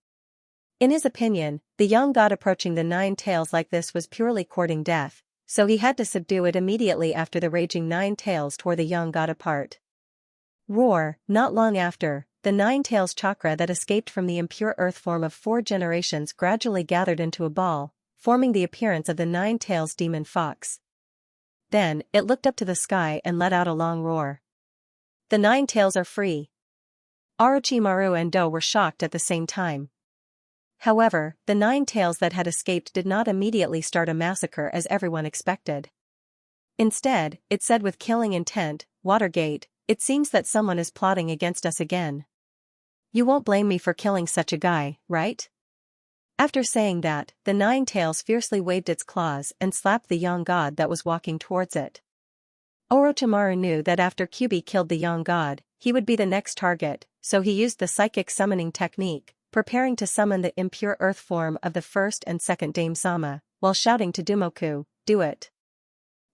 In his opinion, the young god approaching the 9 tails like this was purely courting death, so he had to subdue it immediately after the raging 9 tails tore the young god apart. Roar! Not long after, the 9 tails chakra that escaped from the impure earth form of 4 generations gradually gathered into a ball, forming the appearance of the 9 tails demon fox. Then, it looked up to the sky and let out a long roar. The 9 tails are free. Orochimaru and Do were shocked at the same time. However, the 9 tails that had escaped did not immediately start a massacre as everyone expected. Instead, it said with killing intent, "Watergate, it seems that someone is plotting against us again. You won't blame me for killing such a guy, right?" After saying that, the 9 tails fiercely waved its claws and slapped the young god that was walking towards it. Orochimaru knew that after Kyubi killed the young god, he would be the next target, so he used the psychic summoning technique, preparing to summon the impure earth form of the first and second Dame-sama, while shouting to Dumoku, "Do it."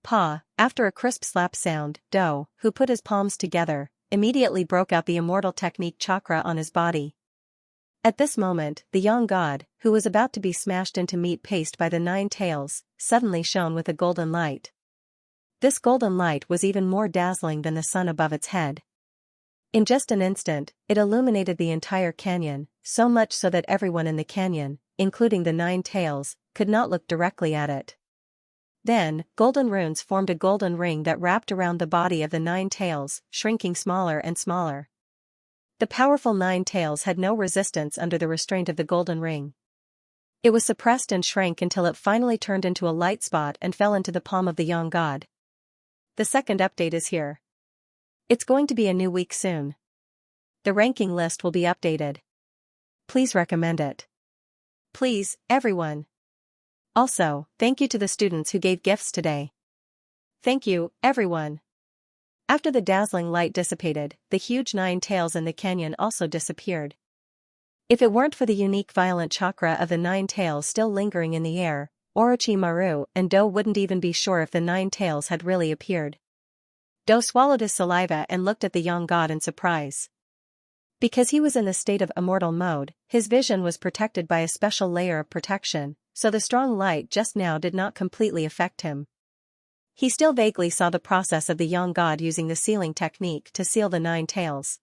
Pa, after a crisp slap sound, Do, who put his palms together, immediately broke out the immortal technique chakra on his body. At this moment, the young god, who was about to be smashed into meat paste by the 9 tails, suddenly shone with a golden light. This golden light was even more dazzling than the sun above its head. In just an instant, it illuminated the entire canyon, so much so that everyone in the canyon, including the 9 tails, could not look directly at it. Then, golden runes formed a golden ring that wrapped around the body of the 9 tails, shrinking smaller and smaller. The powerful 9 tails had no resistance under the restraint of the golden ring. It was suppressed and shrank until it finally turned into a light spot and fell into the palm of the young god. The second update is here. It's going to be a new week soon. The ranking list will be updated. Please recommend it. Please, everyone. Also, thank you to the students who gave gifts today. Thank you, everyone. After the dazzling light dissipated, the huge 9 tails in the canyon also disappeared. If it weren't for the unique violent chakra of the 9 tails still lingering in the air, Orochimaru and Do wouldn't even be sure if the 9 tails had really appeared. Do swallowed his saliva and looked at the young god in surprise. Because he was in the state of immortal mode, his vision was protected by a special layer of protection, so the strong light just now did not completely affect him. He still vaguely saw the process of the young god using the sealing technique to seal the 9 tails.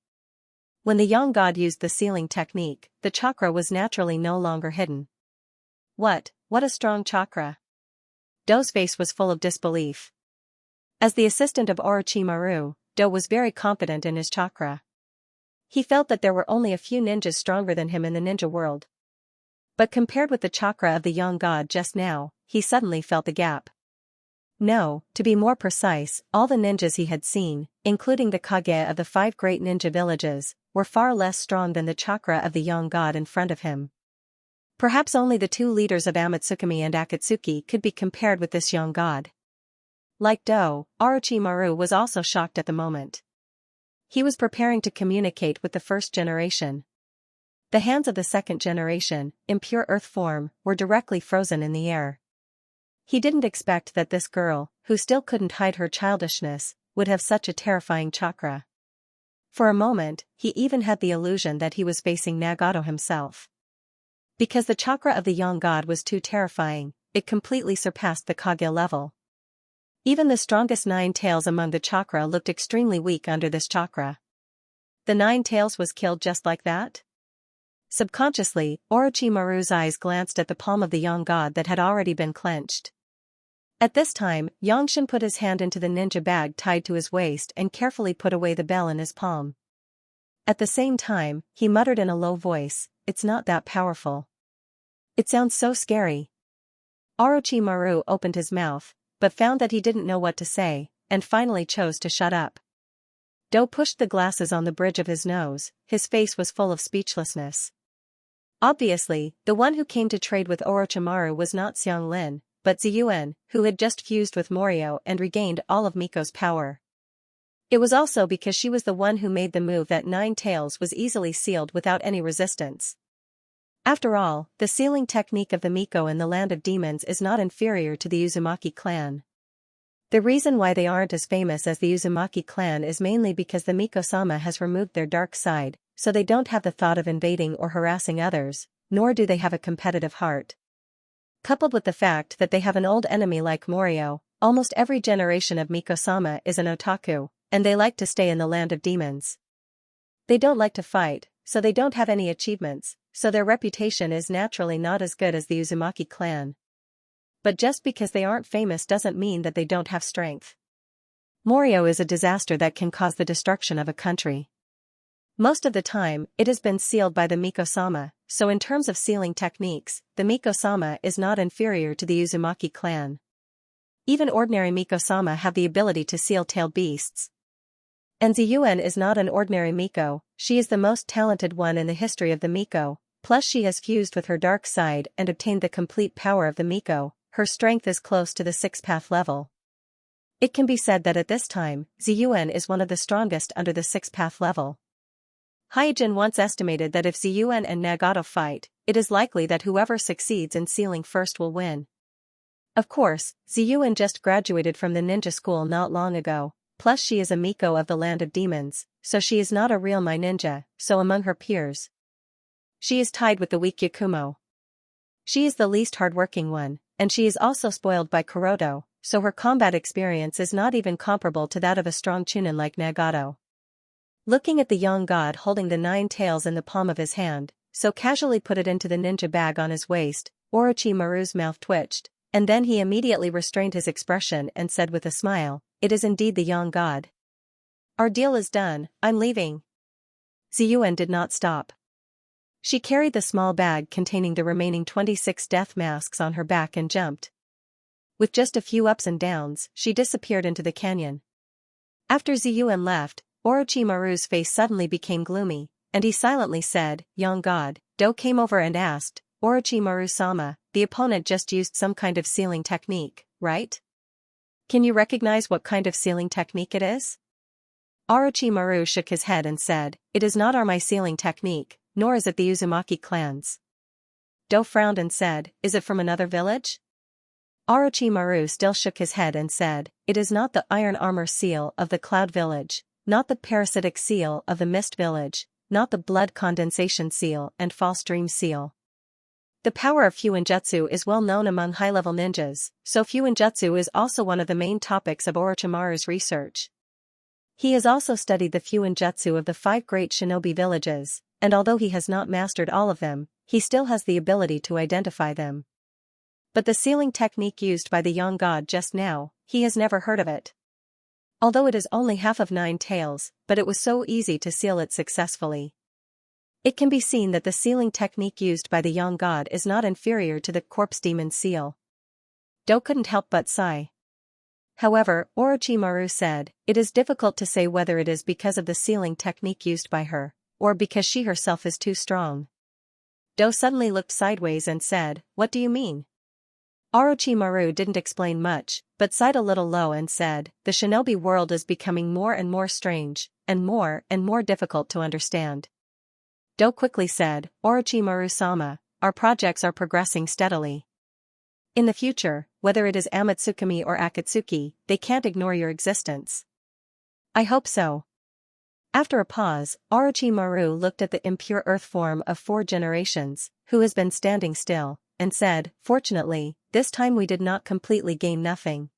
When the young god used the sealing technique, the chakra was naturally no longer hidden. What a strong chakra! Do's face was full of disbelief. As the assistant of Orochimaru, Do was very confident in his chakra. He felt that there were only a few ninjas stronger than him in the ninja world. But compared with the chakra of the young god just now, he suddenly felt the gap. No, to be more precise, all the ninjas he had seen, including the Kage of the 5 great ninja villages, were far less strong than the chakra of the young god in front of him. Perhaps only the 2 leaders of Amatsukami and Akatsuki could be compared with this young god. Like Do, Orochimaru was also shocked at the moment. He was preparing to communicate with the 1st generation. The hands of the 2nd generation, in pure earth form, were directly frozen in the air. He didn't expect that this girl, who still couldn't hide her childishness, would have such a terrifying chakra. For a moment, he even had the illusion that he was facing Nagato himself. Because the chakra of the young god was too terrifying, it completely surpassed the Kage level. Even the strongest 9 tails among the chakra looked extremely weak under this chakra. The 9 tails was killed just like that? Subconsciously, Orochimaru's eyes glanced at the palm of the young god that had already been clenched. At this time, Yangshin put his hand into the ninja bag tied to his waist and carefully put away the bell in his palm. At the same time, he muttered in a low voice, "It's not that powerful. It sounds so scary." Orochimaru opened his mouth, but found that he didn't know what to say, and finally chose to shut up. Do pushed the glasses on the bridge of his nose, his face was full of speechlessness. Obviously, the one who came to trade with Orochimaru was not Xianglin, but Ziyuan, who had just fused with Morio and regained all of Miko's power. It was also because she was the one who made the move that 9 tails was easily sealed without any resistance. After all, the sealing technique of the Miko in the land of demons is not inferior to the Uzumaki clan. The reason why they aren't as famous as the Uzumaki clan is mainly because the Miko-sama has removed their dark side, so they don't have the thought of invading or harassing others, nor do they have a competitive heart. Coupled with the fact that they have an old enemy like Morio, almost every generation of Miko-sama is an otaku, and they like to stay in the land of demons. They don't like to fight, so they don't have any achievements, so their reputation is naturally not as good as the Uzumaki clan. But just because they aren't famous doesn't mean that they don't have strength. Morio is a disaster that can cause the destruction of a country. Most of the time, it has been sealed by the Miko-sama, so in terms of sealing techniques, the Miko-sama is not inferior to the Uzumaki clan. Even ordinary Miko-sama have the ability to seal tailed beasts. And Ziyuan is not an ordinary Miko, she is the most talented one in the history of the Miko, plus she has fused with her dark side and obtained the complete power of the Miko, her strength is close to the 6th-path level. It can be said that at this time, Ziyuan is one of the strongest under the 6th-path level. Hyojin once estimated that if Ziyuan and Nagato fight, it is likely that whoever succeeds in sealing first will win. Of course, Ziyuan just graduated from the ninja school not long ago, plus she is a Miko of the land of demons, so she is not a real Mai ninja, so among her peers, she is tied with the weak Yakumo. She is the least hardworking one, and she is also spoiled by Kuroto, so her combat experience is not even comparable to that of a strong Chunin like Nagato. Looking at the young god holding the 9 tails in the palm of his hand, so casually put it into the ninja bag on his waist, Orochimaru's mouth twitched, and then he immediately restrained his expression and said with a smile, "It is indeed the young god. Our deal is done, I'm leaving." Ziyuan did not stop. She carried the small bag containing the remaining 26 death masks on her back and jumped. With just a few ups and downs, she disappeared into the canyon. After Ziyuan left, Orochimaru's face suddenly became gloomy, and he silently said, "Young god." Do came over and asked, "Orochimaru-sama, the opponent just used some kind of sealing technique, right? Can you recognize what kind of sealing technique it is?" Orochimaru shook his head and said, "It is not our sealing technique, nor is it the Uzumaki clan's." Do frowned and said, "Is it from another village?" Orochimaru still shook his head and said, "It is not the iron armor seal of the Cloud Village, not the parasitic seal of the Mist Village, not the blood condensation seal and false dream seal. The power of Fuinjutsu is well known among high-level ninjas, so Fuinjutsu is also one of the main topics of Orochimaru's research. He has also studied the Fuinjutsu of the 5 great shinobi villages, and although he has not mastered all of them, he still has the ability to identify them. But the sealing technique used by the young god just now, he has never heard of it. Although it is only half of 9 tails, but it was so easy to seal it successfully. It can be seen that the sealing technique used by the young god is not inferior to the corpse demon seal." Do couldn't help but sigh. However, Orochimaru said, "It is difficult to say whether it is because of the sealing technique used by her, or because she herself is too strong." Do suddenly looked sideways and said, "What do you mean?" Orochimaru didn't explain much, but sighed a little low and said, "The shinobi world is becoming more and more strange, and more difficult to understand." Do quickly said, "Orochimaru-sama, our projects are progressing steadily. In the future, whether it is Amatsukami or Akatsuki, they can't ignore your existence." "I hope so." After a pause, Orochimaru looked at the impure earth form of 4 generations, who has been standing still, and said, "Fortunately, this time we did not completely gain nothing."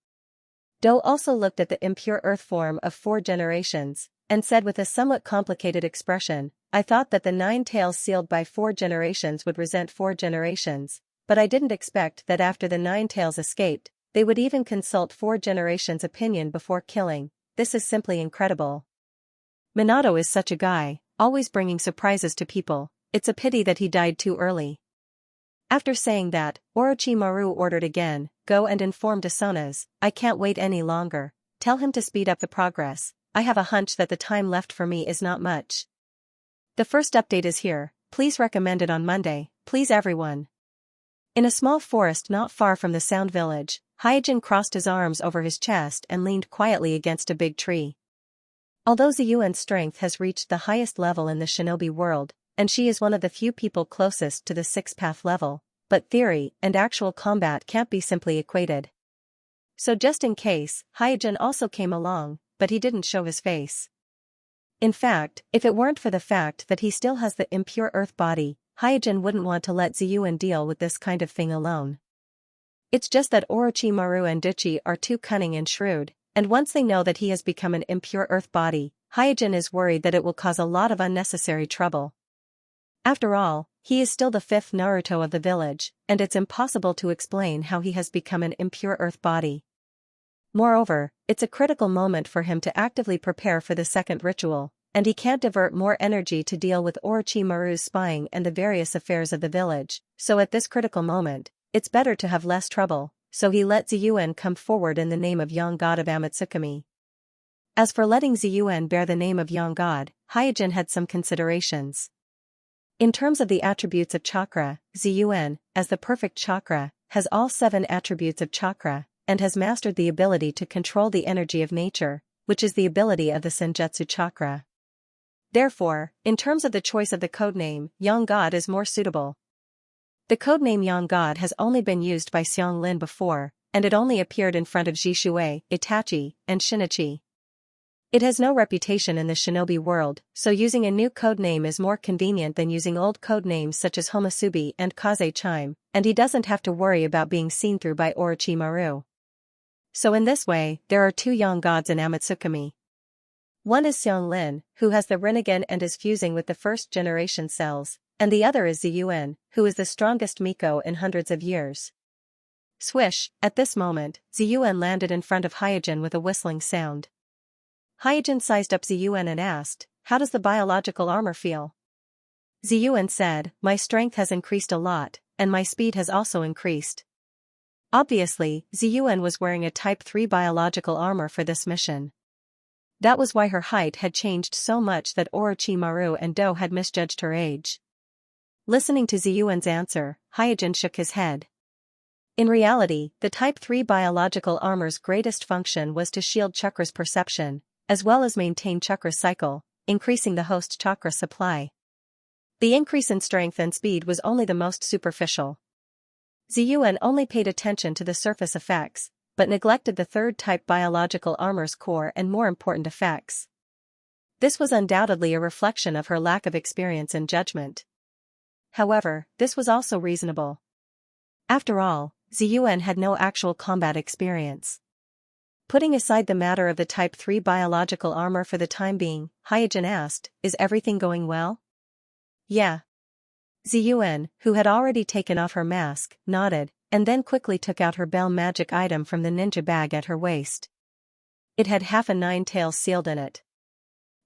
Do also looked at the impure earth form of 4 generations, and said with a somewhat complicated expression, "I thought that the 9 tails sealed by 4 generations would resent 4 generations, but I didn't expect that after the 9 tails escaped, they would even consult 4 generations' opinion before killing. This is simply incredible. Minato is such a guy, always bringing surprises to people. It's a pity that he died too early." After saying that, Orochimaru ordered again, "Go and inform Desonas, I can't wait any longer. Tell him to speed up the progress. I have a hunch that the time left for me is not much. The first update is here, please recommend it on Monday, please everyone." In a small forest not far from the Sound Village, Hyojin crossed his arms over his chest and leaned quietly against a big tree. Although Ziyuan's strength has reached the highest level in the shinobi world, and she is one of the few people closest to the 6th path level, but theory and actual combat can't be simply equated. So just in case, Hyojin also came along, but he didn't show his face. In fact, if it weren't for the fact that he still has the impure earth body, Hyojin wouldn't want to let Ziyuan deal with this kind of thing alone. It's just that Orochimaru and Duchi are too cunning and shrewd, and once they know that he has become an impure earth body, Hyojin is worried that it will cause a lot of unnecessary trouble. After all, he is still the 5th Naruto of the village, and it's impossible to explain how he has become an impure earth body. Moreover, it's a critical moment for him to actively prepare for the 2nd ritual, and he can't divert more energy to deal with Orochimaru's spying and the various affairs of the village, so at this critical moment, it's better to have less trouble, so he let Ziyuan come forward in the name of young god of Amatsukami. As for letting Ziyuan bear the name of young god, Hyojin had some considerations. In terms of the attributes of chakra, Ziyuan, as the perfect chakra, has all 7 attributes of chakra, and has mastered the ability to control the energy of nature, which is the ability of the Senjutsu chakra. Therefore, in terms of the choice of the codename, Young God is more suitable. The codename Young God has only been used by Xianglin before, and it only appeared in front of Jishui, Itachi, and Shinichi. It has no reputation in the shinobi world, so using a new codename is more convenient than using old codenames such as Homusubi and Kaze-chime, and he doesn't have to worry about being seen through by Orochimaru. So in this way, there are 2 young gods in Amatsukami. One is Xianglin, who has the Rinnegan and is fusing with the 1st generation cells, and the other is Ziyuan, who is the strongest Miko in hundreds of years. Swish, at this moment, Ziyuan landed in front of Hyojin with a whistling sound. Hyojin sized up Ziyuan and asked, "How does the biological armor feel?" Ziyuan said, "My strength has increased a lot, and my speed has also increased." Obviously, Ziyuan was wearing a Type 3 biological armor for this mission. That was why her height had changed so much that Orochimaru and Do had misjudged her age. Listening to Ziyuan's answer, Hyojin shook his head. In reality, the Type 3 biological armor's greatest function was to shield chakra's perception, as well as maintain chakra's cycle, increasing the host chakra supply. The increase in strength and speed was only the most superficial. Ziyuan only paid attention to the surface effects, but neglected the third-type biological armor's core and more important effects. This was undoubtedly a reflection of her lack of experience and judgment. However, this was also reasonable. After all, Ziyuan had no actual combat experience. Putting aside the matter of the Type 3 biological armor for the time being, Hyojin asked, "Is everything going well?" "Yeah." Ziyuan, who had already taken off her mask, nodded, and then quickly took out her bell magic item from the ninja bag at her waist. It had half a nine-tails sealed in it.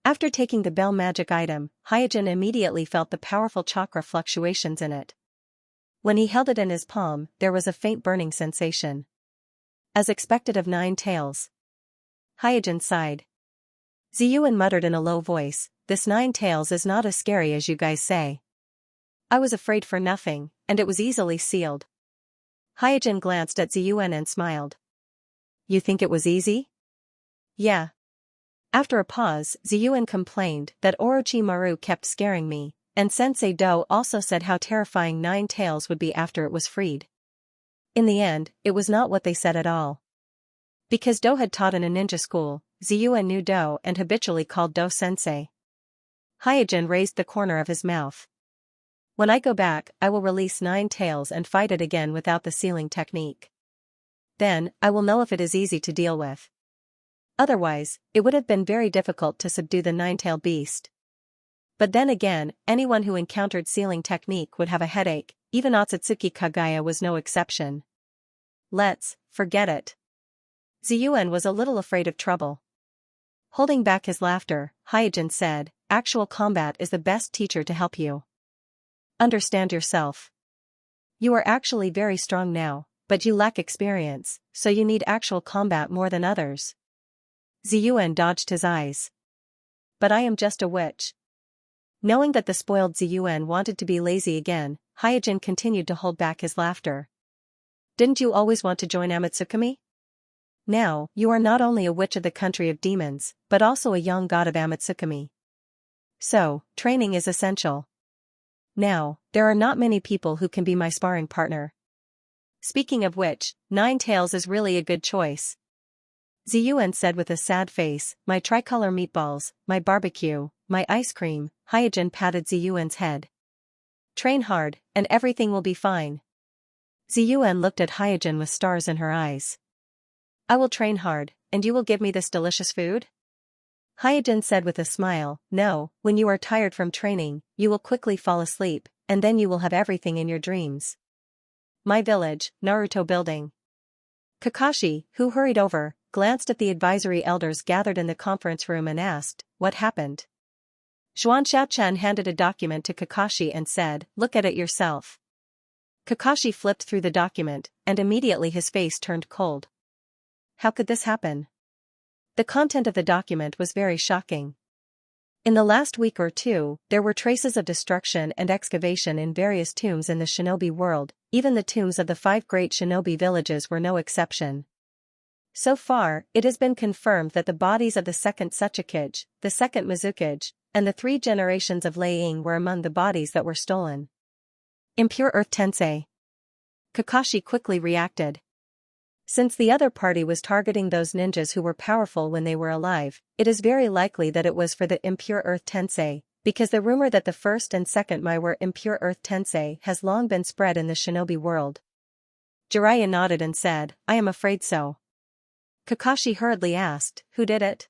After taking the bell magic item, Hyojin immediately felt the powerful chakra fluctuations in it. When he held it in his palm, there was a faint burning sensation. As expected of nine tails. Hyojin sighed. Ziyuan muttered in a low voice, "This nine tails is not as scary as you guys say. I was afraid for nothing, and it was easily sealed." Hyojin glanced at Ziyuan and smiled. "You think it was easy?" "Yeah." After a pause, Ziyuan complained that Orochimaru kept scaring me, and Sensei Do also said how terrifying nine tails would be after it was freed. In the end, it was not what they said at all. Because Do had taught in a ninja school, Ziyuan knew Do and habitually called Do Sensei. Hyojin raised the corner of his mouth. "When I go back, I will release nine tails and fight it again without the sealing technique. Then, I will know if it is easy to deal with. Otherwise, it would have been very difficult to subdue the nine-tailed beast. But then again, anyone who encountered sealing technique would have a headache, even Otsutsuki Kagaya was no exception. Let's forget it." Ziyuan was a little afraid of trouble. Holding back his laughter, Hyojin said, "Actual combat is the best teacher to help you understand yourself. You are actually very strong now, but you lack experience, so you need actual combat more than others." Ziyuan dodged his eyes. "But I am just a witch." Knowing that the spoiled Ziyuan wanted to be lazy again, Hyojin continued to hold back his laughter. "Didn't you always want to join Amatsukami? Now, you are not only a witch of the country of demons, but also a young god of Amatsukami. So, training is essential. Now, there are not many people who can be my sparring partner. Speaking of which, Nine Tails is really a good choice," Ziyuan said with a sad face, "My tricolor meatballs, my barbecue, my ice cream." Hyojin patted Ziyuan's head. "Train hard, and everything will be fine." Ziyuan looked at Hyojin with stars in her eyes. "I will train hard, and you will give me this delicious food?" Hyojin said with a smile, "No, when you are tired from training, you will quickly fall asleep, and then you will have everything in your dreams." My village, Naruto building. Kakashi, who hurried over, glanced at the advisory elders gathered in the conference room and asked, "What happened?" Xianxia handed a document to Kakashi and said, "Look at it yourself." Kakashi flipped through the document, and immediately his face turned cold. How could this happen? The content of the document was very shocking. In the last week or two, there were traces of destruction and excavation in various tombs in the shinobi world, even the tombs of the 5 great shinobi villages were no exception. So far, it has been confirmed that the bodies of the second Tsuchikage, the second Mizukage, and the 3 generations of Lei-ing were among the bodies that were stolen. Impure Earth Tensei. Kakashi quickly reacted. Since the other party was targeting those ninjas who were powerful when they were alive, it is very likely that it was for the Impure Earth Tensei, because the rumor that the first and second Mai were Impure Earth Tensei has long been spread in the shinobi world. Jiraiya nodded and said, "I am afraid so." Kakashi hurriedly asked, "Who did it?"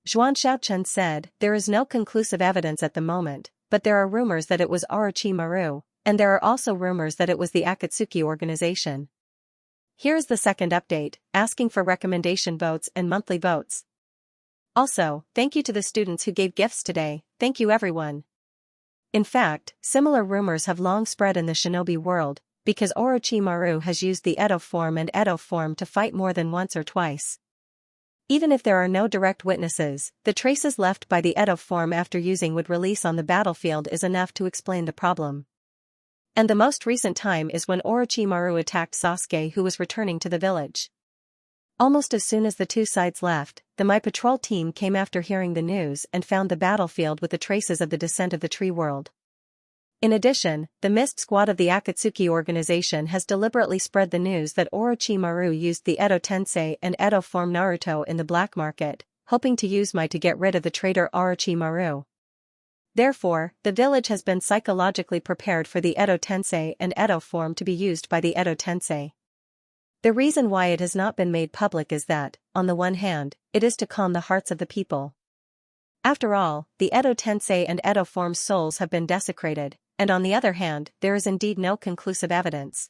Xianxia said, "There is no conclusive evidence at the moment, but there are rumors that it was Orochimaru, and there are also rumors that it was the Akatsuki organization. Here is the second update, asking for recommendation votes and monthly votes. Also, thank you to the students who gave gifts today, thank you everyone." In fact, similar rumors have long spread in the shinobi world, because Orochimaru has used the Edo form and Edo form to fight more than once or twice. Even if there are no direct witnesses, the traces left by the Edo form after using would release on the battlefield is enough to explain the problem. And the most recent time is when Orochimaru attacked Sasuke, who was returning to the village. Almost as soon as the two sides left, the My Patrol team came after hearing the news and found the battlefield with the traces of the descent of the tree world. In addition, the Mist Squad of the Akatsuki organization has deliberately spread the news that Orochimaru used the Edo Tensei and Edo form Naruto in the black market, hoping to use Mai to get rid of the traitor Orochimaru. Therefore, the village has been psychologically prepared for the Edo Tensei and Edo form to be used by the Edo Tensei. The reason why it has not been made public is that, on the one hand, it is to calm the hearts of the people. After all, the Edo Tensei and Edo form's souls have been desecrated, and on the other hand, there is indeed no conclusive evidence.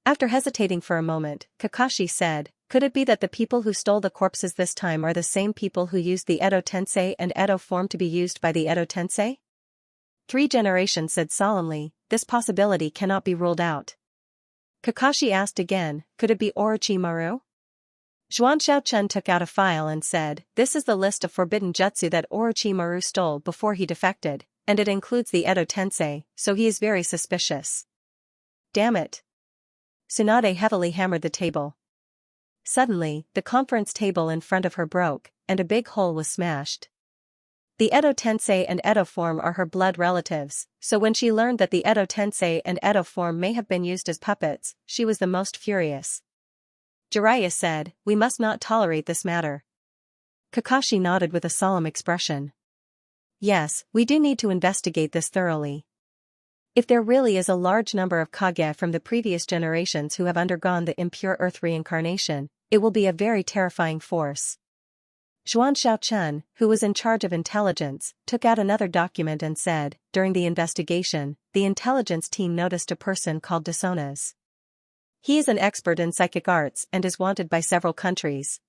After hesitating for a moment, Kakashi said, "Could it be that the people who stole the corpses this time are the same people who used the Edo Tensei and Edo form to be used by the Edo Tensei?" 3 Generations said solemnly, "This possibility cannot be ruled out." Kakashi asked again, "Could it be Orochimaru?" Xianxia took out a file and said, "This is the list of forbidden jutsu that Orochimaru stole before he defected, and it includes the Edo Tensei, so he is very suspicious." Damn it. Tsunade heavily hammered the table. Suddenly, the conference table in front of her broke, and a big hole was smashed. The Edo Tensei and Edo form are her blood relatives, so when she learned that the Edo Tensei and Edo form may have been used as puppets, she was the most furious. Jiraiya said, "We must not tolerate this matter." Kakashi nodded with a solemn expression. "Yes, we do need to investigate this thoroughly. If there really is a large number of Kage from the previous generations who have undergone the impure earth reincarnation, it will be a very terrifying force." Xianxia, who was in charge of intelligence, took out another document and said, "During the investigation, the intelligence team noticed a person called Desonas. He is an expert in psychic arts and is wanted by several countries.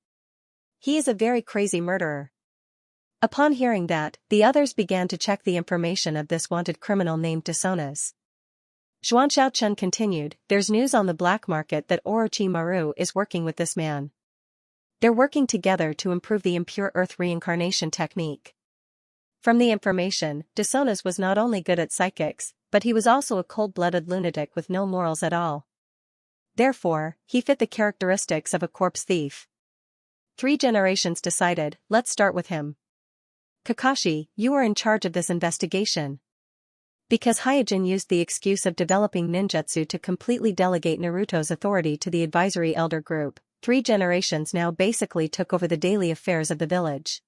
He is a very crazy murderer." Upon hearing that, the others began to check the information of this wanted criminal named Desonas. Xianxia continued, "There's news on the black market that Orochimaru is working with this man. They're working together to improve the impure earth reincarnation technique." From the information, Desonas was not only good at psychics, but he was also a cold-blooded lunatic with no morals at all. Therefore, he fit the characteristics of a corpse thief. 3 Generations decided, "Let's start with him. Kakashi, you are in charge of this investigation." Because Hyojin used the excuse of developing ninjutsu to completely delegate Naruto's authority to the advisory elder group, 3 Generations now basically took over the daily affairs of the village.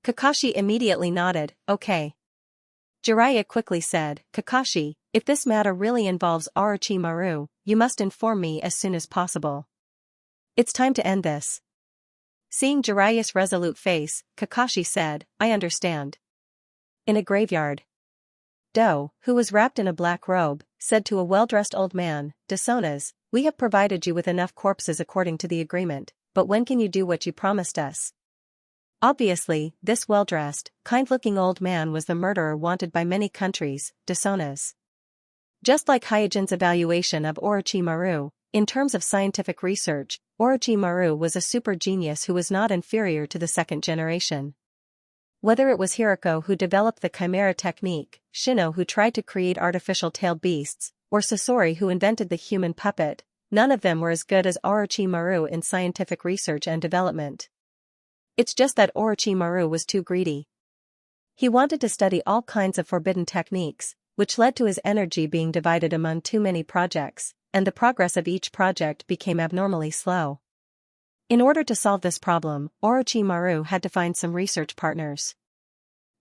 Kakashi immediately nodded, "Okay." Jiraiya quickly said, "Kakashi, if this matter really involves Orochimaru, you must inform me as soon as possible. It's time to end this." Seeing Jiraiya's resolute face, Kakashi said, "I understand." In a graveyard, Do, who was wrapped in a black robe, said to a well-dressed old man, "Desonas, we have provided you with enough corpses according to the agreement, but when can you do what you promised us?" Obviously, this well-dressed, kind-looking old man was the murderer wanted by many countries, Desonas. Just like Hyojin's evaluation of Orochimaru, in terms of scientific research, Orochimaru was a super genius who was not inferior to the 2nd generation. Whether it was Hirako who developed the chimera technique, Shino who tried to create artificial tailed beasts, or Sasori who invented the human puppet, none of them were as good as Orochimaru in scientific research and development. It's just that Orochimaru was too greedy. He wanted to study all kinds of forbidden techniques, which led to his energy being divided among too many projects, and the progress of each project became abnormally slow. In order to solve this problem, Orochimaru had to find some research partners.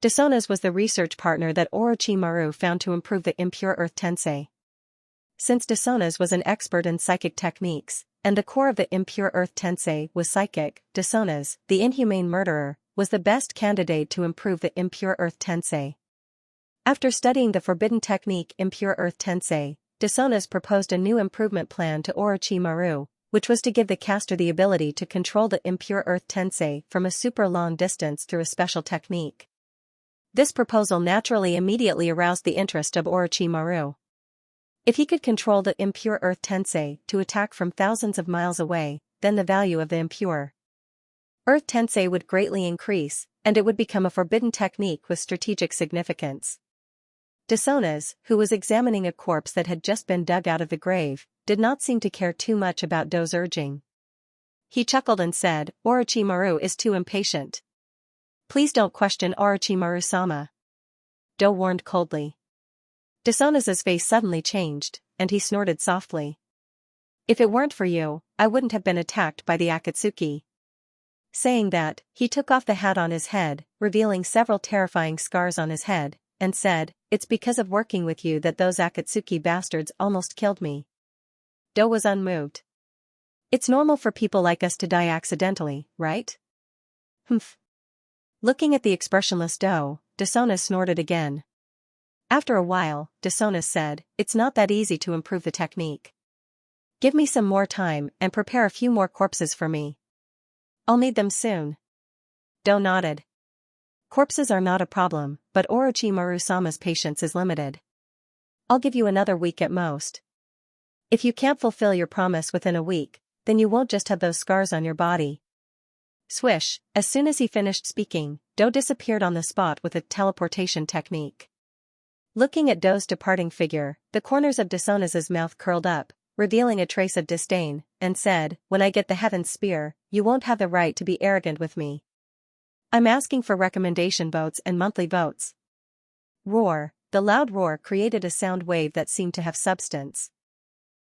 Desonas was the research partner that Orochimaru found to improve the impure earth tensei. Since Desonas was an expert in psychic techniques, and the core of the impure earth tensei was psychic, Desonas, the inhumane murderer, was the best candidate to improve the impure earth tensei. After studying the forbidden technique impure earth tensei, Desonas proposed a new improvement plan to Orochimaru, which was to give the caster the ability to control the impure earth tensei from a super long distance through a special technique. This proposal naturally immediately aroused the interest of Orochimaru. If he could control the impure earth tensei to attack from thousands of miles away, then the value of the impure earth tensei would greatly increase, and it would become a forbidden technique with strategic significance. Desonas, who was examining a corpse that had just been dug out of the grave, did not seem to care too much about Do's urging. He chuckled and said, "Orochimaru is too impatient. Please don't question Orochimaru-sama." Do warned coldly. Desona's face suddenly changed, and he snorted softly. If it weren't for you, I wouldn't have been attacked by the Akatsuki. Saying that, he took off the hat on his head, revealing several terrifying scars on his head, and said, "It's because of working with you that those Akatsuki bastards almost killed me." Do was unmoved. "It's normal for people like us to die accidentally, right?" Humph. Looking at the expressionless Do, Desona snorted again. After a while, Desona said, "It's not that easy to improve the technique. Give me some more time and prepare a few more corpses for me. I'll need them soon." Do nodded. "Corpses are not a problem, but Orochimaru-sama's patience is limited. I'll give you another week at most. If you can't fulfill your promise within a week, then you won't just have those scars on your body." Swish, as soon as he finished speaking, Do disappeared on the spot with a teleportation technique. Looking at Do's departing figure, the corners of Desona's mouth curled up, revealing a trace of disdain, and said, "When I get the Heaven's Spear, you won't have the right to be arrogant with me. I'm asking for recommendation votes and monthly votes." Roar. The loud roar created a sound wave that seemed to have substance.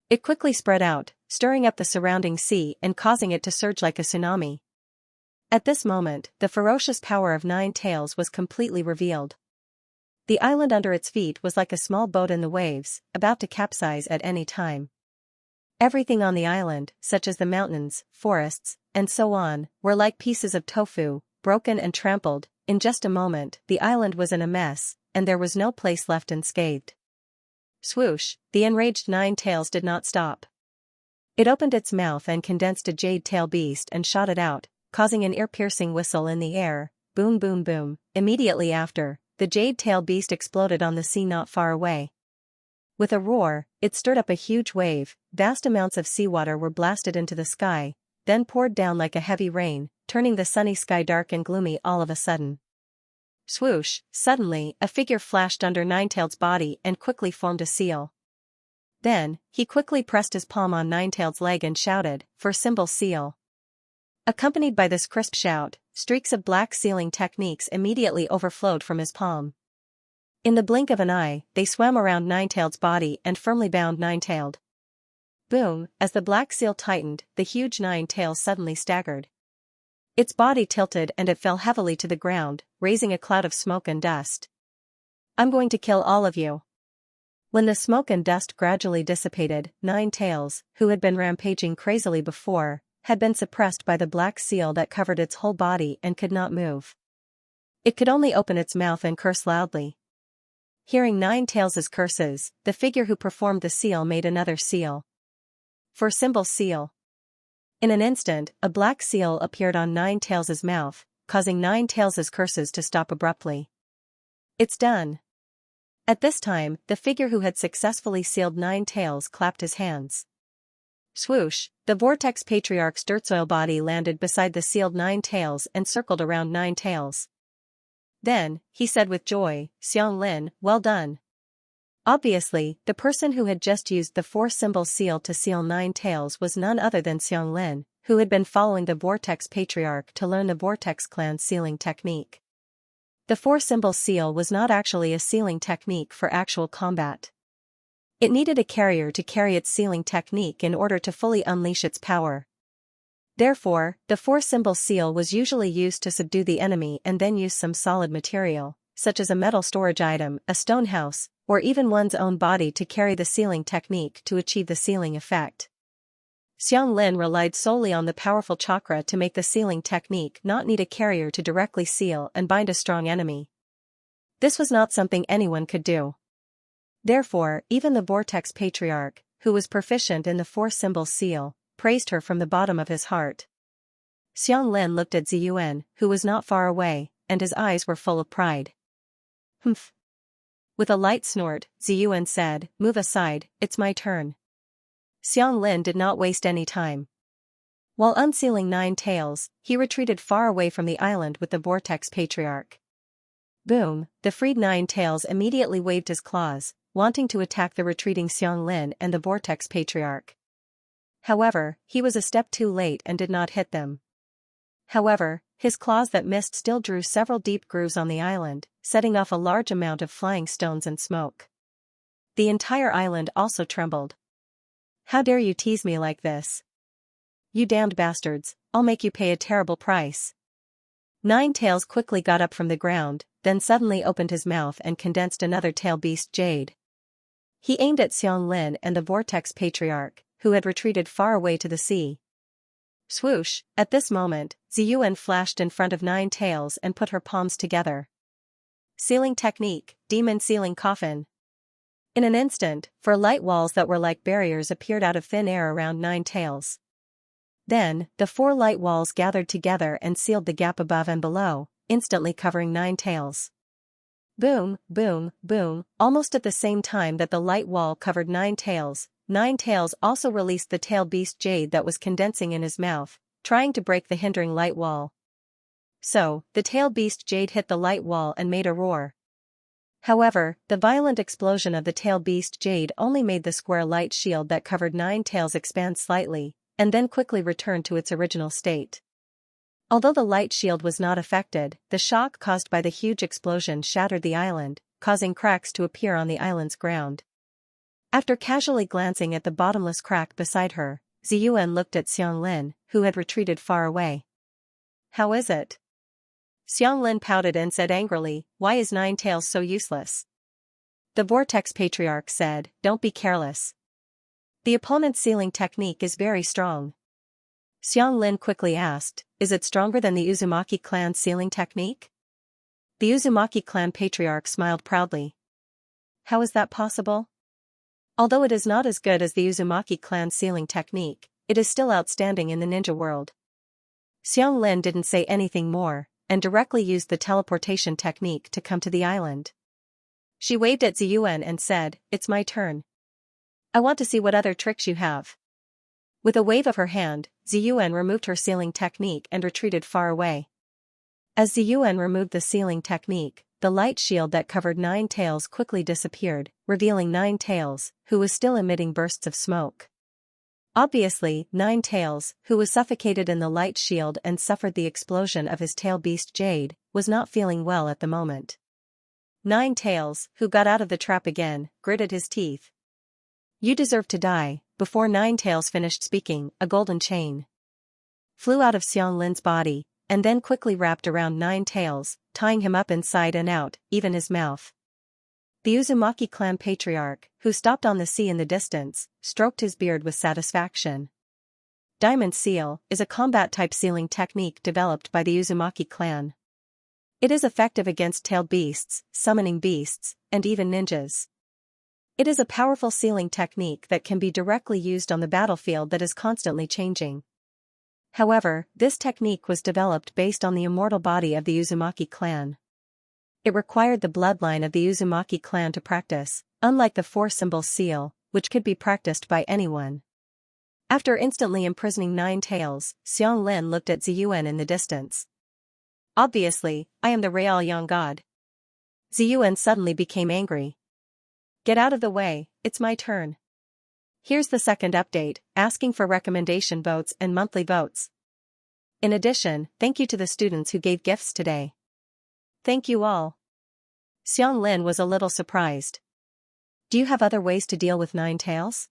It quickly spread out, stirring up the surrounding sea and causing it to surge like a tsunami. At this moment, the ferocious power of Nine Tails was completely revealed. The island under its feet was like a small boat in the waves, about to capsize at any time. Everything on the island, such as the mountains, forests, and so on, were like pieces of tofu, broken and trampled. In just a moment, the island was in a mess, and there was no place left unscathed. Swoosh, the enraged Nine Tails did not stop. It opened its mouth and condensed a jade tail beast and shot it out, causing an ear-piercing whistle in the air. Boom boom boom. Immediately after, the jade tail beast exploded on the sea not far away. With a roar, it stirred up a huge wave. Vast amounts of seawater were blasted into the sky, then poured down like a heavy rain, turning the sunny sky dark and gloomy all of a sudden. Swoosh, suddenly, a figure flashed under Ninetail's body and quickly formed a seal. Then, he quickly pressed his palm on Ninetail's leg and shouted, "For symbol seal." Accompanied by this crisp shout, streaks of black sealing techniques immediately overflowed from his palm. In the blink of an eye, they swam around Ninetail's body and firmly bound Ninetailed. Boom, as the black seal tightened, the huge Ninetail suddenly staggered. Its body tilted and it fell heavily to the ground, raising a cloud of smoke and dust. "I'm going to kill all of you." When the smoke and dust gradually dissipated, Nine Tails, who had been rampaging crazily before, had been suppressed by the black seal that covered its whole body and could not move. It could only open its mouth and curse loudly. Hearing Nine Tails' curses, the figure who performed the seal made another seal. For symbol seal. In an instant, a black seal appeared on Nine Tails' mouth, causing Nine Tails' curses to stop abruptly. "It's done." At this time, the figure who had successfully sealed Nine Tails clapped his hands. Swoosh, the Vortex Patriarch's dirt soil body landed beside the sealed Nine Tails and circled around Nine Tails. Then, he said with joy, "Xianglin, well done." Obviously, the person who had just used the four-symbol seal to seal Nine Tails was none other than Xianglin, who had been following the Vortex Patriarch to learn the Vortex Clan's sealing technique. The four-symbol seal was not actually a sealing technique for actual combat. It needed a carrier to carry its sealing technique in order to fully unleash its power. Therefore, the four-symbol seal was usually used to subdue the enemy and then use some solid material, such as a metal storage item, a stone house, or even one's own body to carry the sealing technique to achieve the sealing effect. Xianglin relied solely on the powerful chakra to make the sealing technique not need a carrier to directly seal and bind a strong enemy. This was not something anyone could do. Therefore, even the Vortex Patriarch, who was proficient in the four-symbol seal, praised her from the bottom of his heart. Xianglin looked at Ziyuan, who was not far away, and his eyes were full of pride. "Humph." With a light snort, Ziyuan said, "Move aside, it's my turn." Xianglin did not waste any time. While unsealing Nine Tails, he retreated far away from the island with the Vortex Patriarch. Boom, the freed Nine Tails immediately waved his claws, wanting to attack the retreating Xianglin and the Vortex Patriarch. However, he was a step too late and did not hit them. However, his claws that missed still drew several deep grooves on the island, setting off a large amount of flying stones and smoke. The entire island also trembled. How dare you tease me like this? You damned bastards, I'll make you pay a terrible price. Nine Tails quickly got up from the ground, then suddenly opened his mouth and condensed another tail beast jade. He aimed at Xianxia and the Vortex Patriarch, who had retreated far away to the sea. Swoosh, at this moment, Ziyuan flashed in front of Nine Tails and put her palms together. Sealing technique, demon sealing coffin. In an instant, 4 light walls that were like barriers appeared out of thin air around Nine Tails. Then, the 4 light walls gathered together and sealed the gap above and below, instantly covering Nine Tails. Boom, boom, boom, almost at the same time that the light wall covered Nine Tails also released the tail beast jade that was condensing in his mouth, trying to break the hindering light wall. So, the tail beast jade hit the light wall and made a roar. However, the violent explosion of the tail beast jade only made the square light shield that covered Nine Tails expand slightly, and then quickly return to its original state. Although the light shield was not affected, the shock caused by the huge explosion shattered the island, causing cracks to appear on the island's ground. After casually glancing at the bottomless crack beside her, Ziyuan looked at Xianxia, who had retreated far away. How is it? Xianxia pouted and said angrily, why is Nine Tails so useless? The Vortex Patriarch said, don't be careless. The opponent's sealing technique is very strong. Xianxia quickly asked, is it stronger than the Uzumaki clan's sealing technique? The Uzumaki clan patriarch smiled proudly. How is that possible? Although it is not as good as the Uzumaki clan's sealing technique, it is still outstanding in the ninja world. Xianxia didn't say anything more, and directly used the teleportation technique to come to the island. She waved at Ziyuan and said, it's my turn. I want to see what other tricks you have. With a wave of her hand, Ziyuan removed her sealing technique and retreated far away. As Ziyuan removed the sealing technique, the light shield that covered Nine Tails quickly disappeared, revealing Nine Tails, who was still emitting bursts of smoke. Obviously, Nine Tails, who was suffocated in the light shield and suffered the explosion of his tail beast jade, was not feeling well at the moment. Nine Tails, who got out of the trap again, gritted his teeth. You deserve to die. Before Nine Tails finished speaking, a golden chain flew out of Xianxin's body, and then quickly wrapped around Nine Tails, tying him up inside and out, even his mouth. The Uzumaki clan patriarch, who stopped on the sea in the distance, stroked his beard with satisfaction. Diamond Seal is a combat-type sealing technique developed by the Uzumaki clan. It is effective against tailed beasts, summoning beasts, and even ninjas. It is a powerful sealing technique that can be directly used on the battlefield that is constantly changing. However, this technique was developed based on the immortal body of the Uzumaki clan. It required the bloodline of the Uzumaki clan to practice, unlike the 4-symbol seal, which could be practiced by anyone. After instantly imprisoning Nine Tails, Xianxia looked at Ziyuan in the distance. Obviously, I am the Real Young God. Ziyuan suddenly became angry. Get out of the way, it's my turn. Here's the second update, asking for recommendation votes and monthly votes. In addition, thank you to the students who gave gifts today. Thank you all. Xianxia was a little surprised. Do you have other ways to deal with Nine Tails?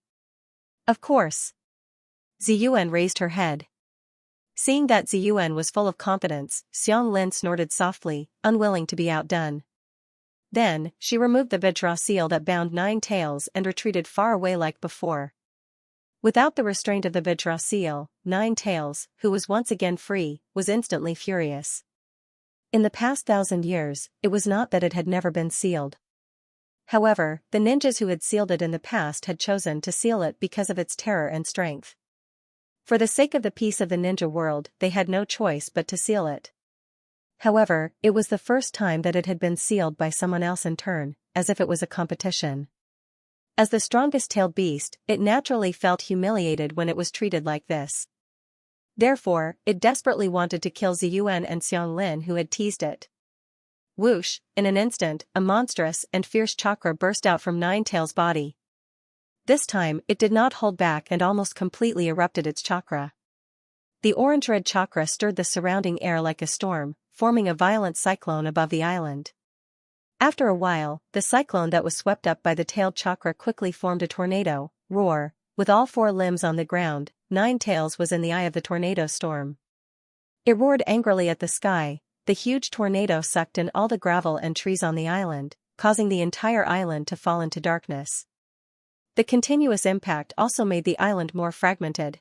Of course. Ziyuan raised her head. Seeing that Ziyuan was full of confidence, Xianxia snorted softly, unwilling to be outdone. Then, she removed the Vajra seal that bound Nine Tails and retreated far away like before. Without the restraint of the Vajra seal, Nine Tails, who was once again free, was instantly furious. In the past 1,000 years, it was not that it had never been sealed. However, the ninjas who had sealed it in the past had chosen to seal it because of its terror and strength. For the sake of the peace of the ninja world, they had no choice but to seal it. However, it was the first time that it had been sealed by someone else in turn, as if it was a competition. As the strongest tailed beast, it naturally felt humiliated when it was treated like this. Therefore, it desperately wanted to kill Ziyuan and Xianxia who had teased it. Whoosh, in an instant, a monstrous and fierce chakra burst out from Nine Tails' body. This time, it did not hold back and almost completely erupted its chakra. The orange-red chakra stirred the surrounding air like a storm, forming a violent cyclone above the island. After a while, the cyclone that was swept up by the tailed chakra quickly formed a tornado, roar, with all four limbs on the ground. Nine Tails was in the eye of the tornado storm. It roared angrily at the sky. The huge tornado sucked in all the gravel and trees on the island, causing the entire island to fall into darkness. The continuous impact also made the island more fragmented.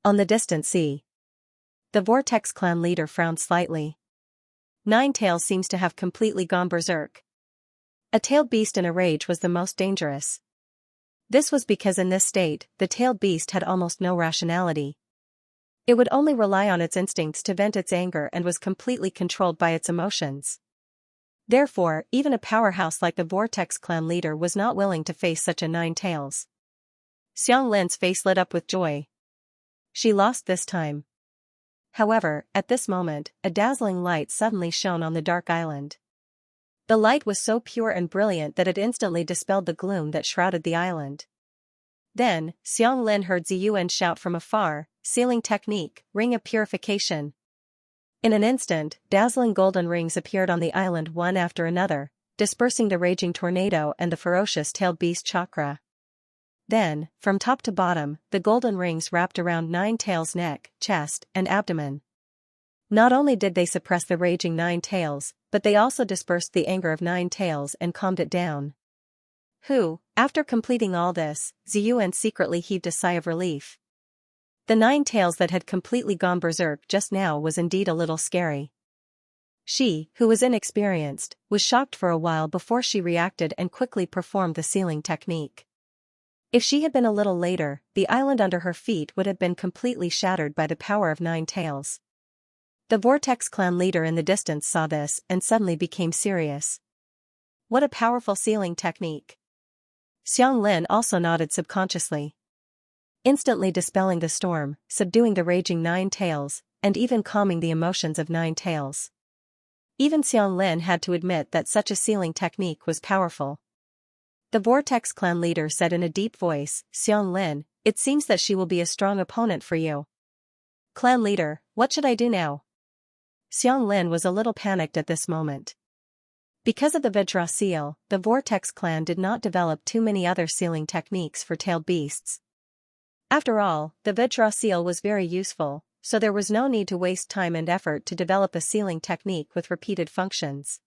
On the distant sea, the Vortex clan leader frowned slightly. Nine Tails seems to have completely gone berserk. A tailed beast in a rage was the most dangerous. This was because in this state, the tailed beast had almost no rationality. It would only rely on its instincts to vent its anger and was completely controlled by its emotions. Therefore, even a powerhouse like the Vortex clan leader was not willing to face such a Nine Tails. Xianxia's face lit up with joy. She lost this time. However, at this moment, a dazzling light suddenly shone on the dark island. The light was so pure and brilliant that it instantly dispelled the gloom that shrouded the island. Then, Xianxia heard Ziyuan shout from afar, "Sealing technique, ring of purification." In an instant, dazzling golden rings appeared on the island one after another, dispersing the raging tornado and the ferocious tailed beast chakra. Then, from top to bottom, the golden rings wrapped around Nine Tails' neck, chest, and abdomen. Not only did they suppress the raging Nine Tails, but they also dispersed the anger of Nine Tails and calmed it down. After completing all this, Ziyuan secretly heaved a sigh of relief. The Nine Tails that had completely gone berserk just now was indeed a little scary. She, who was inexperienced, was shocked for a while before she reacted and quickly performed the sealing technique. If she had been a little later, the island under her feet would have been completely shattered by the power of Nine Tails. The Vortex clan leader in the distance saw this and suddenly became serious. What a powerful sealing technique. Xianxia also nodded subconsciously. Instantly dispelling the storm, subduing the raging Nine Tails, and even calming the emotions of Nine Tails. Even Xianxia had to admit that such a sealing technique was powerful. The Vortex clan leader said in a deep voice, "Xianxia, it seems that she will be a strong opponent for you. Clan leader, what should I do now?" Xianxia was a little panicked at this moment. Because of the Vajra seal, the Vortex clan did not develop too many other sealing techniques for tailed beasts. After all, the Vajra seal was very useful, so there was no need to waste time and effort to develop a sealing technique with repeated functions.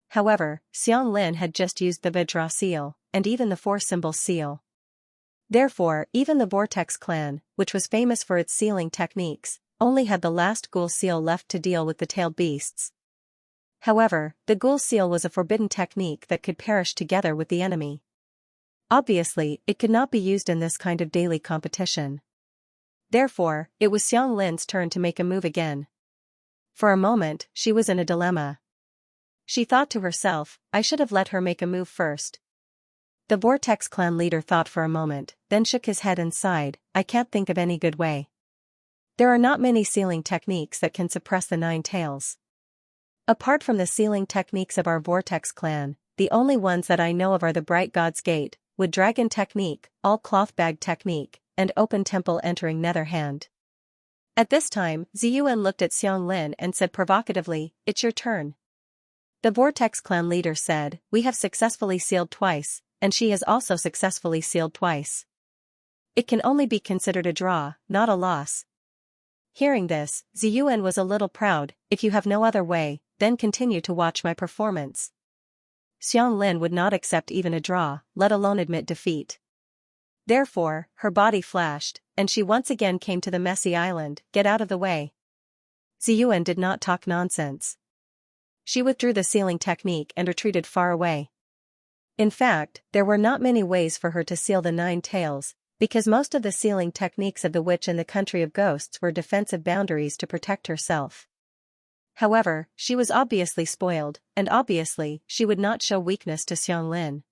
However, Xianxia had just used the Vajra seal, and even the four-symbol seal. Therefore, even the Vortex clan, which was famous for its sealing techniques, only had the last ghoul seal left to deal with the tailed beasts. However, the ghoul seal was a forbidden technique that could perish together with the enemy. Obviously, it could not be used in this kind of daily competition. Therefore, it was Xianxia's turn to make a move again. For a moment, she was in a dilemma. She thought to herself, I should have let her make a move first. The Vortex clan leader thought for a moment, then shook his head and sighed, I can't think of any good way. There are not many sealing techniques that can suppress the Nine Tails. Apart from the sealing techniques of our Vortex clan, the only ones that I know of are the Bright God's Gate, Wood Dragon technique, All Cloth Bag technique, and Open Temple Entering Nether Hand. At this time, Ziyuan looked at Xianxia and said provocatively, It's your turn. The Vortex clan leader said, We have successfully sealed twice, and she has also successfully sealed twice. It can only be considered a draw, not a loss. Hearing this, Ziyuan was a little proud. If you have no other way, then continue to watch my performance. Xianxia would not accept even a draw, let alone admit defeat. Therefore, her body flashed, and she once again came to the messy island. Get out of the way. Ziyuan did not talk nonsense. She withdrew the sealing technique and retreated far away. In fact, there were not many ways for her to seal the Nine Tails, because most of the sealing techniques of the witch in the country of ghosts were defensive boundaries to protect herself. However, she was obviously spoiled, and obviously, she would not show weakness to Xianxia.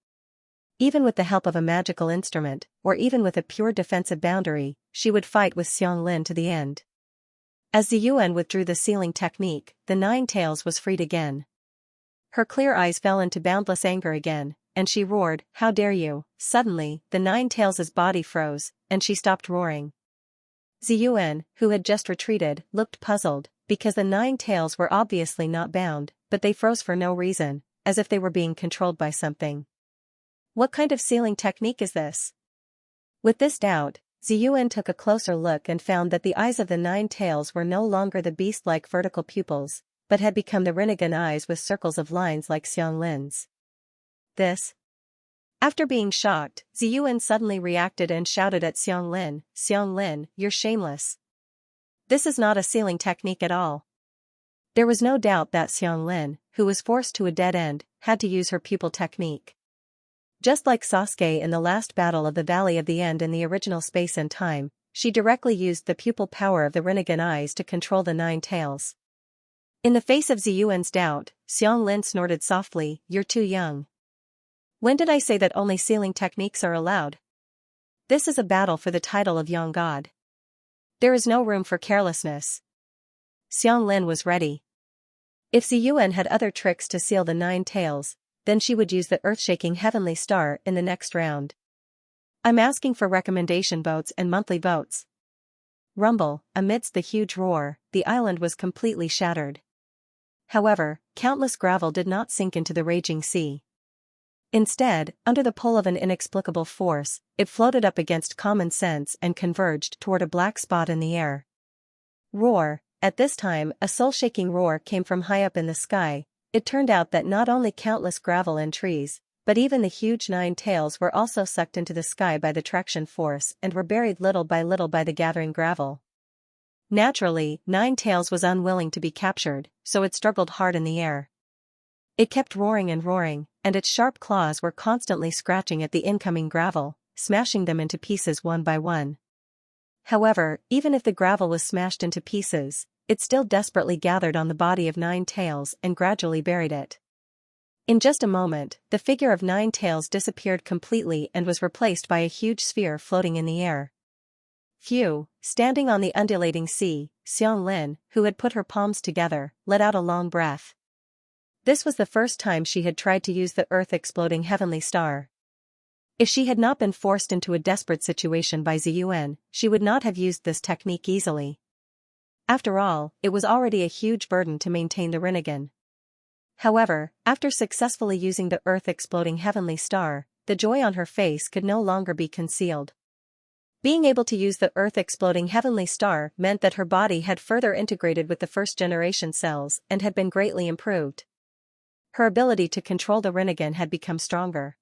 Even with the help of a magical instrument, or even with a pure defensive boundary, she would fight with Xianxia to the end. As Ziyuan withdrew the sealing technique, the Nine Tails was freed again. Her clear eyes fell into boundless anger again, and she roared, How dare you! Suddenly, the Nine Tails' body froze, and she stopped roaring. Ziyuan, who had just retreated, looked puzzled, because the Nine Tails were obviously not bound, but they froze for no reason, as if they were being controlled by something. What kind of sealing technique is this? With this doubt, Ziyuan took a closer look and found that the eyes of the nine tails were no longer the beast-like vertical pupils, but had become the Rinnegan eyes with circles of lines like Xianlin's. This? After being shocked, Ziyuan suddenly reacted and shouted at Xianlin, "Xianlin, you're shameless. This is not a sealing technique at all." There was no doubt that Xianlin, who was forced to a dead end, had to use her pupil technique. Just like Sasuke in the last battle of the Valley of the End in the original Space and Time, she directly used the pupil power of the Rinnegan eyes to control the nine tails. In the face of Ziyuan's doubt, Xianlin snorted softly, "You're too young. When did I say that only sealing techniques are allowed? This is a battle for the title of Young God. There is no room for carelessness." Xianlin was ready. If Ziyuan had other tricks to seal the nine tails, then she would use the earth-shaking heavenly star in the next round. "I'm asking for recommendation votes and monthly votes." Rumble, amidst the huge roar, the island was completely shattered. However, countless gravel did not sink into the raging sea. Instead, under the pull of an inexplicable force, it floated up against common sense and converged toward a black spot in the air. Roar. At this time, a soul-shaking roar came from high up in the sky. It turned out that not only countless gravel and trees, but even the huge nine tails were also sucked into the sky by the traction force and were buried little by the gathering gravel. Naturally, Nine Tails was unwilling to be captured, so it struggled hard in the air. It kept roaring, and its sharp claws were constantly scratching at the incoming gravel, smashing them into pieces one by one. However, even if the gravel was smashed into pieces, it still desperately gathered on the body of Nine Tails and gradually buried it. In just a moment, the figure of Nine Tails disappeared completely and was replaced by a huge sphere floating in the air. Phew! Standing on the undulating sea, Xianlin, who had put her palms together, let out a long breath. This was the first time she had tried to use the earth-exploding heavenly star. If she had not been forced into a desperate situation by Ziyuan, she would not have used this technique easily. After all, it was already a huge burden to maintain the Rinnegan. However, after successfully using the earth-exploding heavenly star, the joy on her face could no longer be concealed. Being able to use the earth-exploding heavenly star meant that her body had further integrated with the first-generation cells and had been greatly improved. Her ability to control the Rinnegan had become stronger.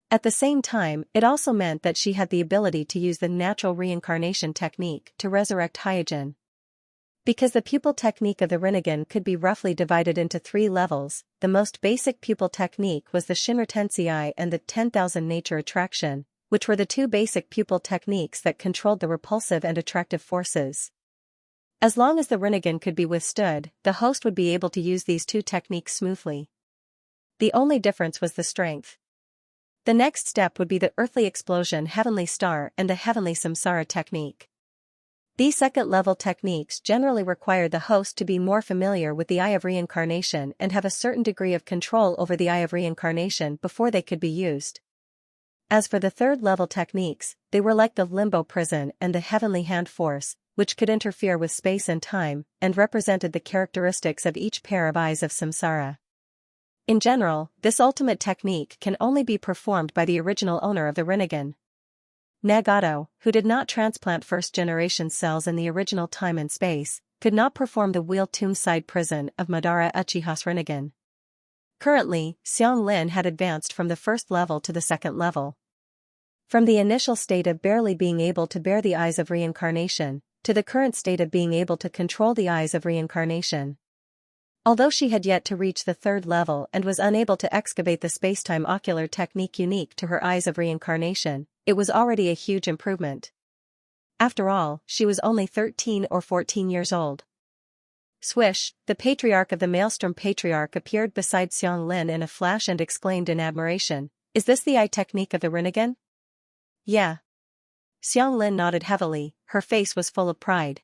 At the same time, it also meant that she had the ability to use the natural reincarnation technique to resurrect Hyojin. Because the pupil technique of the Rinnegan could be roughly divided into 3 levels, the most basic pupil technique was the Shinra Tensei and the 10,000 Nature Attraction, which were the 2 basic pupil techniques that controlled the repulsive and attractive forces. As long as the Rinnegan could be withstood, the host would be able to use these 2 techniques smoothly. The only difference was the strength. The next step would be the Earthly Explosion Heavenly Star and the Heavenly Samsara technique. These second-level techniques generally required the host to be more familiar with the Eye of Reincarnation and have a certain degree of control over the Eye of Reincarnation before they could be used. As for the third-level techniques, they were like the Limbo Prison and the Heavenly Hand Force, which could interfere with space and time, and represented the characteristics of each pair of eyes of Samsara. In general, this ultimate technique can only be performed by the original owner of the Rinnegan. Nagato, who did not transplant first-generation cells in the original time and space, could not perform the wheel-tuned side prison of Madara Uchiha's Rinnegan. Currently, Xianlin had advanced from the first level to the second level. From the initial state of barely being able to bear the eyes of reincarnation, to the current state of being able to control the eyes of reincarnation. Although she had yet to reach the third level and was unable to excavate the spacetime ocular technique unique to her eyes of reincarnation, it was already a huge improvement. After all, she was only 13 or 14 years old. Swish, the patriarch of the Maelstrom Patriarch appeared beside Xianlin in a flash and exclaimed in admiration, "Is this the eye technique of the Rinnegan?" "Yeah." Xianlin nodded heavily, her face was full of pride.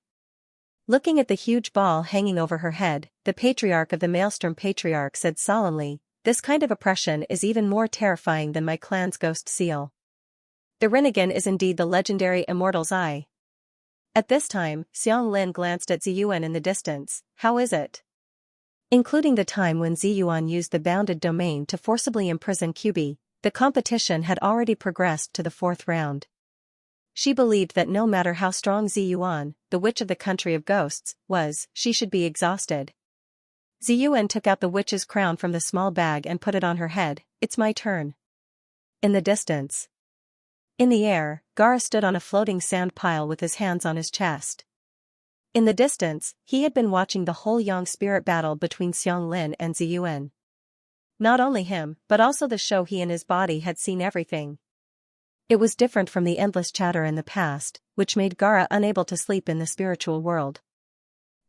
Looking at the huge ball hanging over her head, the patriarch of the Maelstrom Patriarch said solemnly, "This kind of oppression is even more terrifying than my clan's ghost seal. The Rinnegan is indeed the legendary Immortal's Eye." At this time, Xianlin glanced at Ziyuan in the distance. "How is it?" Including the time when Ziyuan used the bounded domain to forcibly imprison QB, the competition had already progressed to the fourth round. She believed that no matter how strong Ziyuan, the witch of the country of ghosts, was, she should be exhausted. Ziyuan took out the witch's crown from the small bag and put it on her head. It's my turn. In the distance. In the air, Gaara stood on a floating sand pile with his hands on his chest. In the distance, he had been watching the whole Yang spirit battle between Xianglin and Ziyuan. Not only him, but also the show he and his body had seen everything. It was different from the endless chatter in the past, which made Gaara unable to sleep in the spiritual world.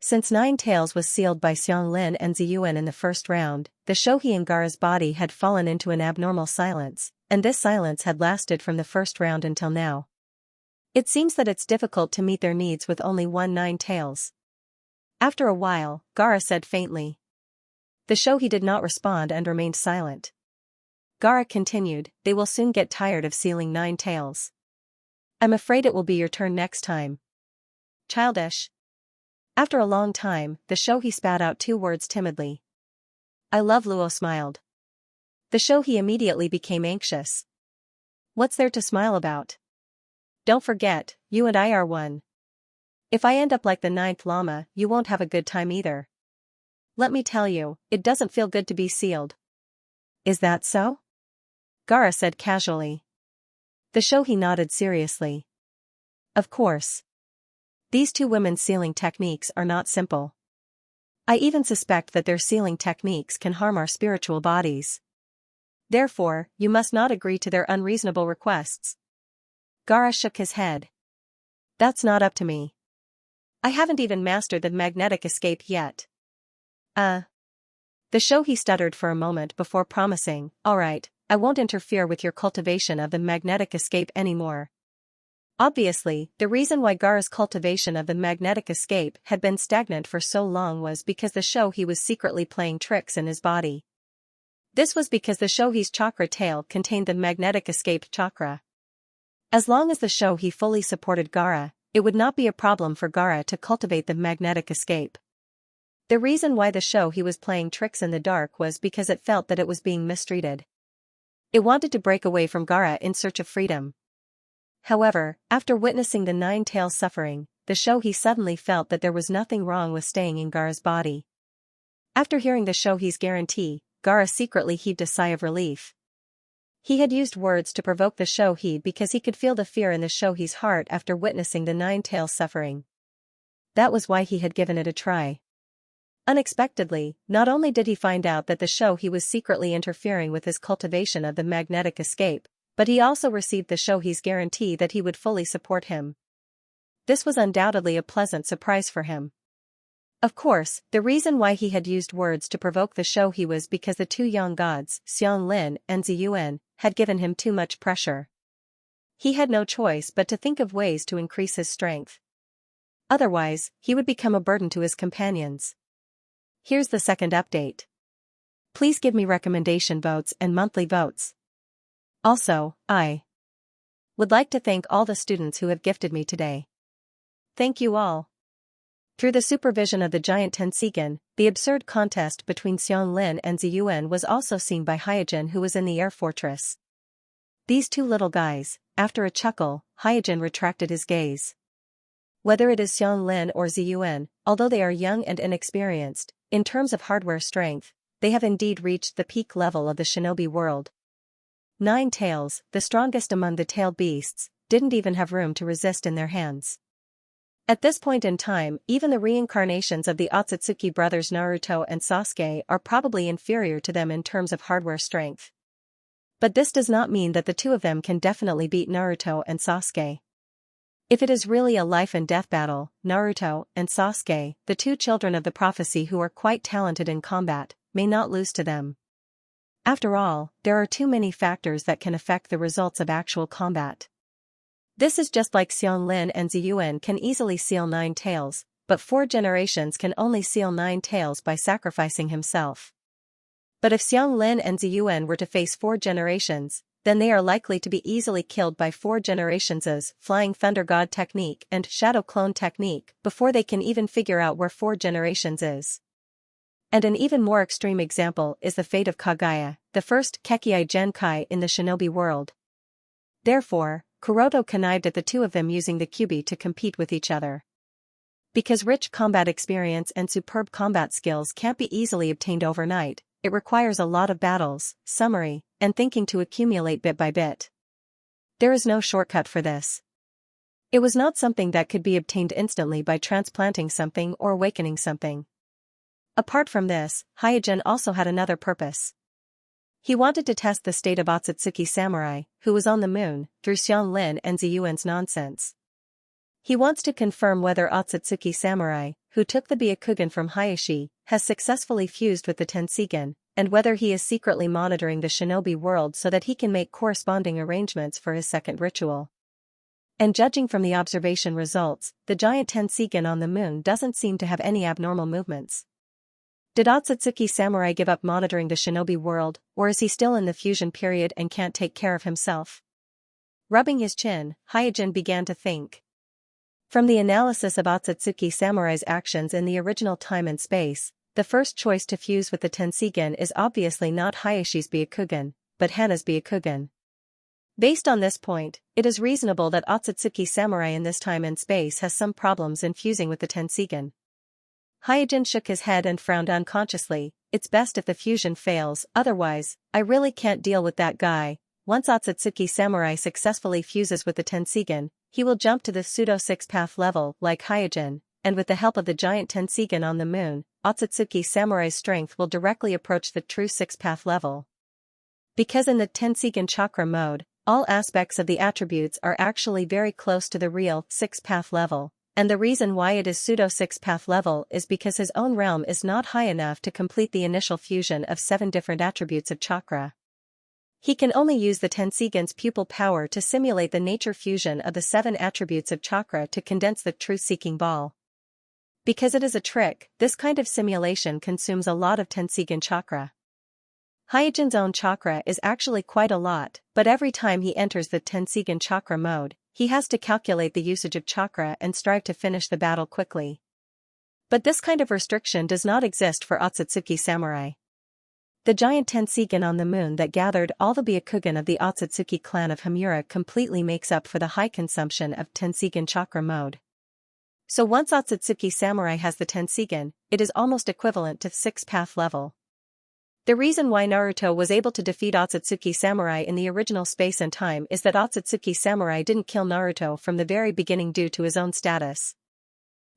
Since Nine Tails was sealed by Xianglin and Ziyuan in the first round, the Shohi in Gaara's body had fallen into an abnormal silence, and this silence had lasted from the first round until now. It seems that it's difficult to meet their needs with only one Nine Tails. After a while, Gaara said faintly. The Shohi did not respond and remained silent. Gaara continued, they will soon get tired of sealing Nine Tails. I'm afraid it will be your turn next time. Childish. After a long time, the Shohi spat out two words timidly. I love Luo smiled. The Shohi immediately became anxious. What's there to smile about? Don't forget, you and I are one. If I end up like the ninth Lama, you won't have a good time either. Let me tell you, it doesn't feel good to be sealed. Is that so? Gaara said casually. The Shohi nodded seriously. Of course. These two women's sealing techniques are not simple. I even suspect that their sealing techniques can harm our spiritual bodies. Therefore, you must not agree to their unreasonable requests. Gaara shook his head. That's not up to me. I haven't even mastered the magnetic escape yet. The Shohi stuttered for a moment before promising, all right, I won't interfere with your cultivation of the magnetic escape anymore. Obviously, the reason why Gaara's cultivation of the magnetic escape had been stagnant for so long was because the Shohi was secretly playing tricks in his body. This was because the Shohi's chakra tail contained the magnetic escape chakra. As long as the Shohi fully supported Gaara, it would not be a problem for Gaara to cultivate the magnetic escape. The reason why the Shohi was playing tricks in the dark was because it felt that it was being mistreated. It wanted to break away from Gaara in search of freedom. However, after witnessing the Nine Tails suffering, the Shohi suddenly felt that there was nothing wrong with staying in Gaara's body. After hearing the Shohi's guarantee, Gaara secretly heaved a sigh of relief. He had used words to provoke the Shohi because he could feel the fear in the Shohi's heart after witnessing the Nine Tails suffering. That was why he had given it a try. Unexpectedly, not only did he find out that the Shohi was secretly interfering with his cultivation of the magnetic escape, but he also received the Shohi's guarantee that he would fully support him. This was undoubtedly a pleasant surprise for him. Of course, the reason why he had used words to provoke the Shohi was because the two young gods, Xianglin and Ziyuan, had given him too much pressure. He had no choice but to think of ways to increase his strength. Otherwise, he would become a burden to his companions. Here's the second update. Please give me recommendation votes and monthly votes. Also, I would like to thank all the students who have gifted me today. Thank you all. Through the supervision of the giant Tenseigan, the absurd contest between Xianglin and Ziyuan was also seen by Hyojin, who was in the air fortress. These two little guys, after a chuckle, Hyojin retracted his gaze. Whether it is Xianglin or Ziyuan, although they are young and inexperienced, in terms of hardware strength, they have indeed reached the peak level of the shinobi world. Nine Tails, the strongest among the tailed beasts, didn't even have room to resist in their hands. At this point in time, even the reincarnations of the Otsutsuki brothers Naruto and Sasuke are probably inferior to them in terms of hardware strength. But this does not mean that the two of them can definitely beat Naruto and Sasuke. If it is really a life and death battle, Naruto and Sasuke, the two children of the prophecy who are quite talented in combat, may not lose to them. After all, there are too many factors that can affect the results of actual combat. This is just like Xianglin and Ziyuan can easily seal Nine Tails, but 4 generations can only seal Nine Tails by sacrificing himself. But if Xianglin and Ziyuan were to face 4 generations, then they are likely to be easily killed by 4 generations' Flying Thunder God technique and Shadow Clone technique before they can even figure out where 4 generations is. And an even more extreme example is the fate of Kaguya, the first Kekkei Genkai in the shinobi world. Therefore, Kuroto connived at the two of them using the Kyubi to compete with each other. Because rich combat experience and superb combat skills can't be easily obtained overnight, it requires a lot of battles, summary, and thinking to accumulate bit by bit. There is no shortcut for this. It was not something that could be obtained instantly by transplanting something or awakening something. Apart from this, Hyojin also had another purpose. He wanted to test the state of Otsutsuki Samurai, who was on the moon, through Xianlin and Ziyuan's nonsense. He wants to confirm whether Otsutsuki Samurai, who took the Byakugan from Hayashi, has successfully fused with the Tenseigan, and whether he is secretly monitoring the shinobi world so that he can make corresponding arrangements for his second ritual. And judging from the observation results, the giant Tenseigan on the moon doesn't seem to have any abnormal movements. Did Otsutsuki Samurai give up monitoring the shinobi world, or is he still in the fusion period and can't take care of himself? Rubbing his chin, Hyojin began to think. From the analysis of Otsutsuki Samurai's actions in the original time and space, the first choice to fuse with the Tenseigan is obviously not Hayashi's Byakugan, but Hana's Byakugan. Based on this point, it is reasonable that Otsutsuki Samurai in this time and space has some problems in fusing with the Tenseigan. Hyojin shook his head and frowned unconsciously. It's best if the fusion fails, otherwise, I really can't deal with that guy. Once Otsutsuki Samurai successfully fuses with the Tenseigan, he will jump to the pseudo-six-path level like Hyojin, and with the help of the giant Tenseigan on the moon, Otsutsuki Samurai's strength will directly approach the true six-path level. Because in the Tenseigan chakra mode, all aspects of the attributes are actually very close to the real six-path level. And the reason why it is pseudo-six-path level is because his own realm is not high enough to complete the initial fusion of 7 different attributes of chakra. He can only use the Tenseigan's pupil power to simulate the nature fusion of the 7 attributes of chakra to condense the truth-seeking ball. Because it is a trick, this kind of simulation consumes a lot of Tenseigan chakra. Hyojin's own chakra is actually quite a lot, but every time he enters the Tenseigan chakra mode, he has to calculate the usage of chakra and strive to finish the battle quickly. But this kind of restriction does not exist for Otsutsuki Samurai. The giant Tenseigan on the moon that gathered all the Byakugan of the Otsutsuki clan of Hamura completely makes up for the high consumption of Tenseigan chakra mode. So once Otsutsuki Samurai has the Tenseigan, it is almost equivalent to six-path level. The reason why Naruto was able to defeat Otsutsuki Samurai in the original space and time is that Otsutsuki Samurai didn't kill Naruto from the very beginning due to his own status.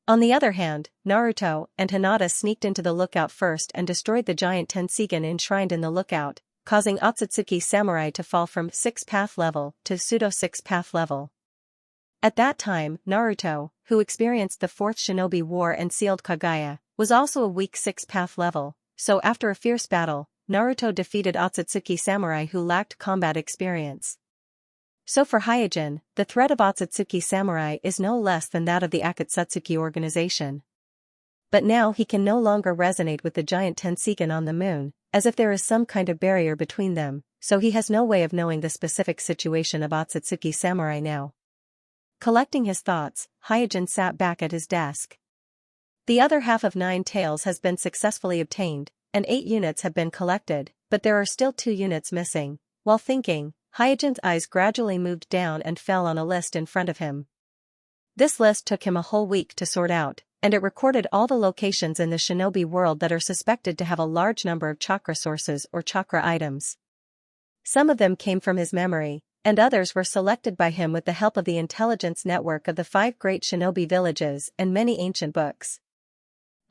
On the other hand, Naruto and Hinata sneaked into the lookout first and destroyed the giant Tenseigan enshrined in the lookout, causing Otsutsuki Samurai to fall from six-path level to pseudo-six-path level. At that time, Naruto, who experienced the Fourth Shinobi War and sealed Kaguya, was also a weak six-path level. So after a fierce battle, Naruto defeated Otsutsuki Samurai who lacked combat experience. So for Hyojin, the threat of Otsutsuki Samurai is no less than that of the Akatsuki organization. But now he can no longer resonate with the giant Tenseigan on the moon, as if there is some kind of barrier between them, so he has no way of knowing the specific situation of Otsutsuki Samurai now. Collecting his thoughts, Hyojin sat back at his desk. The other half of 9 tails has been successfully obtained, and 8 units have been collected, but there are still 2 units missing. While thinking, Hyojin's eyes gradually moved down and fell on a list in front of him. This list took him a whole week to sort out, and it recorded all the locations in the shinobi world that are suspected to have a large number of chakra sources or chakra items. Some of them came from his memory, and others were selected by him with the help of the intelligence network of the 5 great shinobi villages and many ancient books.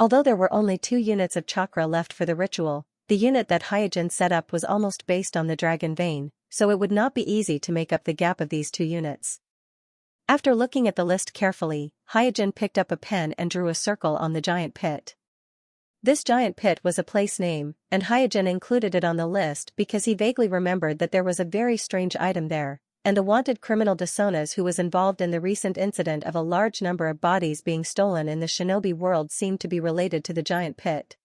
Although there were only 2 units of chakra left for the ritual, the unit that Hyojin set up was almost based on the dragon vein, so it would not be easy to make up the gap of these 2 units. After looking at the list carefully, Hyojin picked up a pen and drew a circle on the giant pit. This giant pit was a place name, and Hyojin included it on the list because he vaguely remembered that there was a very strange item there, and the wanted criminal Desonas who was involved in the recent incident of a large number of bodies being stolen in the shinobi world seemed to be related to the giant pit.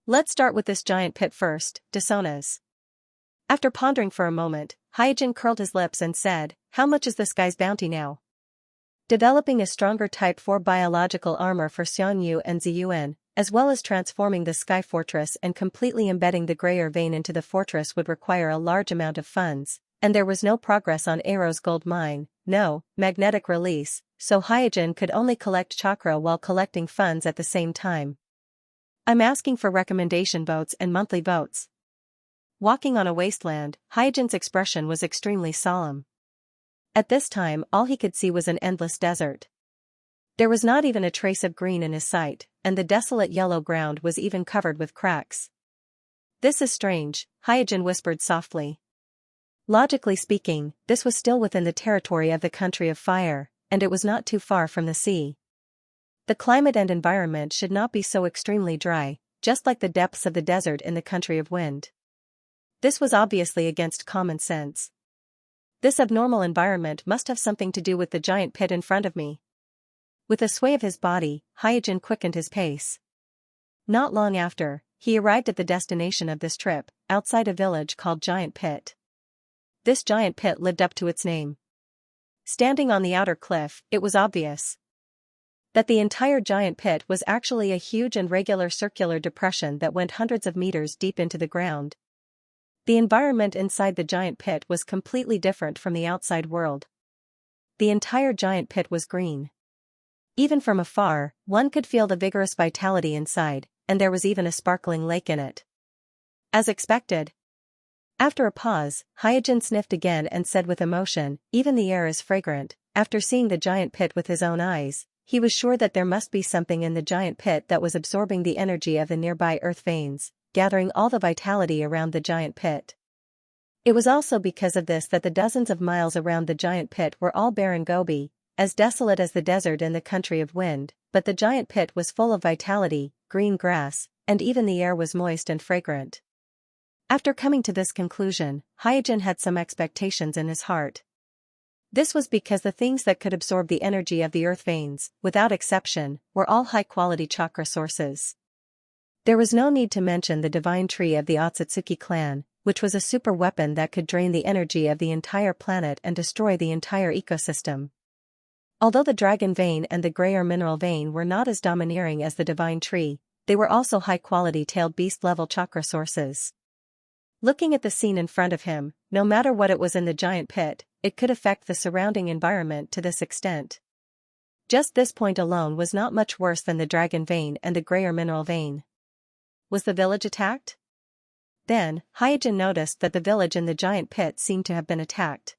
Let's start with this giant pit first, Desonas. After pondering for a moment, Hyojin curled his lips and said, "How much is this guy's bounty now?" Developing a stronger Type 4 biological armor for Xianyu and Ziyuan, as well as transforming the Sky Fortress and completely embedding the Greyer vein into the fortress would require a large amount of funds, and there was no progress on Aro's gold mine, no magnetic release, so Hyojin could only collect chakra while collecting funds at the same time. I'm asking for recommendation votes and monthly votes. Walking on a wasteland, Hyojin's expression was extremely solemn. At this time all he could see was an endless desert. There was not even a trace of green in his sight, and the desolate yellow ground was even covered with cracks. This is strange, Hyojin whispered softly. Logically speaking, this was still within the territory of the country of fire, and it was not too far from the sea. The climate and environment should not be so extremely dry, just like the depths of the desert in the country of wind. This was obviously against common sense. This abnormal environment must have something to do with the giant pit in front of me. With a sway of his body, Hyojin quickened his pace. Not long after, he arrived at the destination of this trip, outside a village called Giant Pit. This giant pit lived up to its name. Standing on the outer cliff, it was obvious that the entire giant pit was actually a huge and regular circular depression that went hundreds of meters deep into the ground. The environment inside the giant pit was completely different from the outside world. The entire giant pit was green. Even from afar, one could feel the vigorous vitality inside, and there was even a sparkling lake in it. As expected. After a pause, Hyojin sniffed again and said with emotion, "Even the air is fragrant." After seeing the giant pit with his own eyes, he was sure that there must be something in the giant pit that was absorbing the energy of the nearby earth veins, gathering all the vitality around the giant pit. It was also because of this that the dozens of miles around the giant pit were all barren gobi, as desolate as the desert in the country of wind, but the giant pit was full of vitality, green grass, and even the air was moist and fragrant. After coming to this conclusion, Hyojin had some expectations in his heart. This was because the things that could absorb the energy of the earth veins, without exception, were all high-quality chakra sources. There was no need to mention the divine tree of the Otsutsuki clan, which was a super weapon that could drain the energy of the entire planet and destroy the entire ecosystem. Although the dragon vein and the Greyer mineral vein were not as domineering as the divine tree, they were also high-quality tailed beast-level chakra sources. Looking at the scene in front of him, no matter what it was in the giant pit, it could affect the surrounding environment to this extent. Just this point alone was not much worse than the dragon vein and the Greyer mineral vein. Was the village attacked? Then, Hyojin noticed that the village in the giant pit seemed to have been attacked.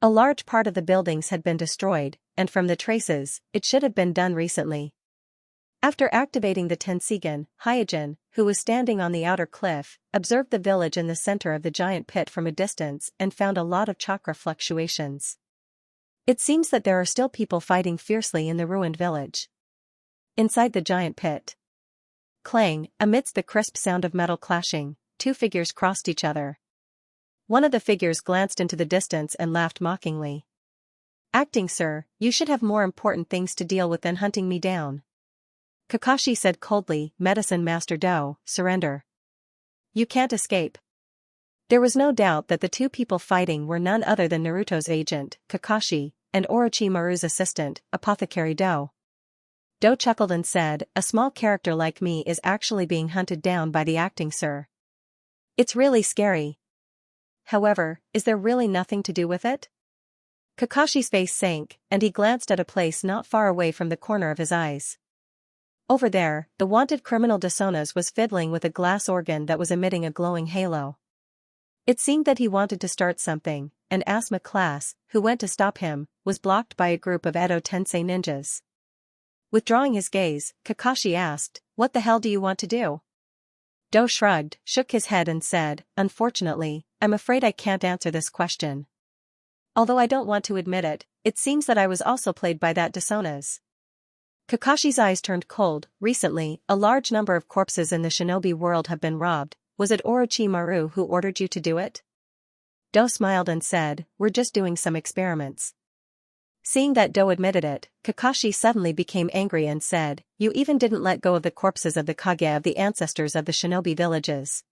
A large part of the buildings had been destroyed, and from the traces, it should have been done recently. After activating the Tenseigan, Hyojin, who was standing on the outer cliff, observed the village in the center of the giant pit from a distance and found a lot of chakra fluctuations. It seems that there are still people fighting fiercely in the ruined village. Inside the giant pit. Clang, amidst the crisp sound of metal clashing, two figures crossed each other. One of the figures glanced into the distance and laughed mockingly. "Acting sir, you should have more important things to deal with than hunting me down." Kakashi said coldly, "Medicine Master Do, surrender. You can't escape." There was no doubt that the two people fighting were none other than Naruto's agent, Kakashi, and Orochimaru's assistant, Apothecary Do. Do chuckled and said, "A small character like me is actually being hunted down by the acting sir. It's really scary. However, is there really nothing to do with it?" Kakashi's face sank, and he glanced at a place not far away from the corner of his eyes. Over there, the wanted criminal Desonas was fiddling with a glass organ that was emitting a glowing halo. It seemed that he wanted to start something, and Asma class, who went to stop him, was blocked by a group of Edo Tensei ninjas. Withdrawing his gaze, Kakashi asked, "What the hell do you want to do?" Do shrugged, shook his head and said, "Unfortunately, I'm afraid I can't answer this question. Although I don't want to admit it, it seems that I was also played by that Desonas." Kakashi's eyes turned cold. "Recently, a large number of corpses in the shinobi world have been robbed. Was it Orochimaru who ordered you to do it?" Do smiled and said, "We're just doing some experiments." Seeing that Do admitted it, Kakashi suddenly became angry and said, "You even didn't let go of the corpses of the Kage of the ancestors of the shinobi villages.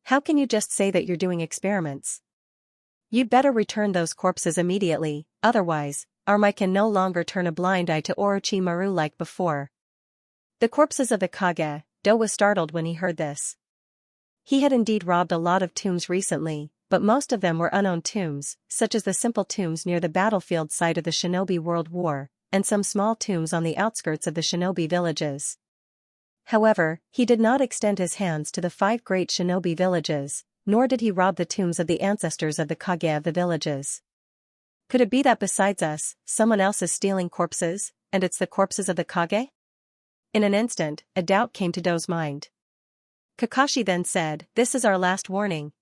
How can you just say that you're doing experiments? You'd better return those corpses immediately, otherwise, Armai can no longer turn a blind eye to Orochimaru like before." The corpses of the Kage. Do was startled when he heard this. He had indeed robbed a lot of tombs recently, but most of them were unknown tombs, such as the simple tombs near the battlefield site of the Shinobi World War, and some small tombs on the outskirts of the Shinobi villages. However, he did not extend his hands to the 5 great Shinobi villages, nor did he rob the tombs of the ancestors of the Kage of the villages. Could it be that besides us, someone else is stealing corpses, and it's the corpses of the Kage? In an instant, a doubt came to Do's mind. Kakashi then said, "This is our last warning.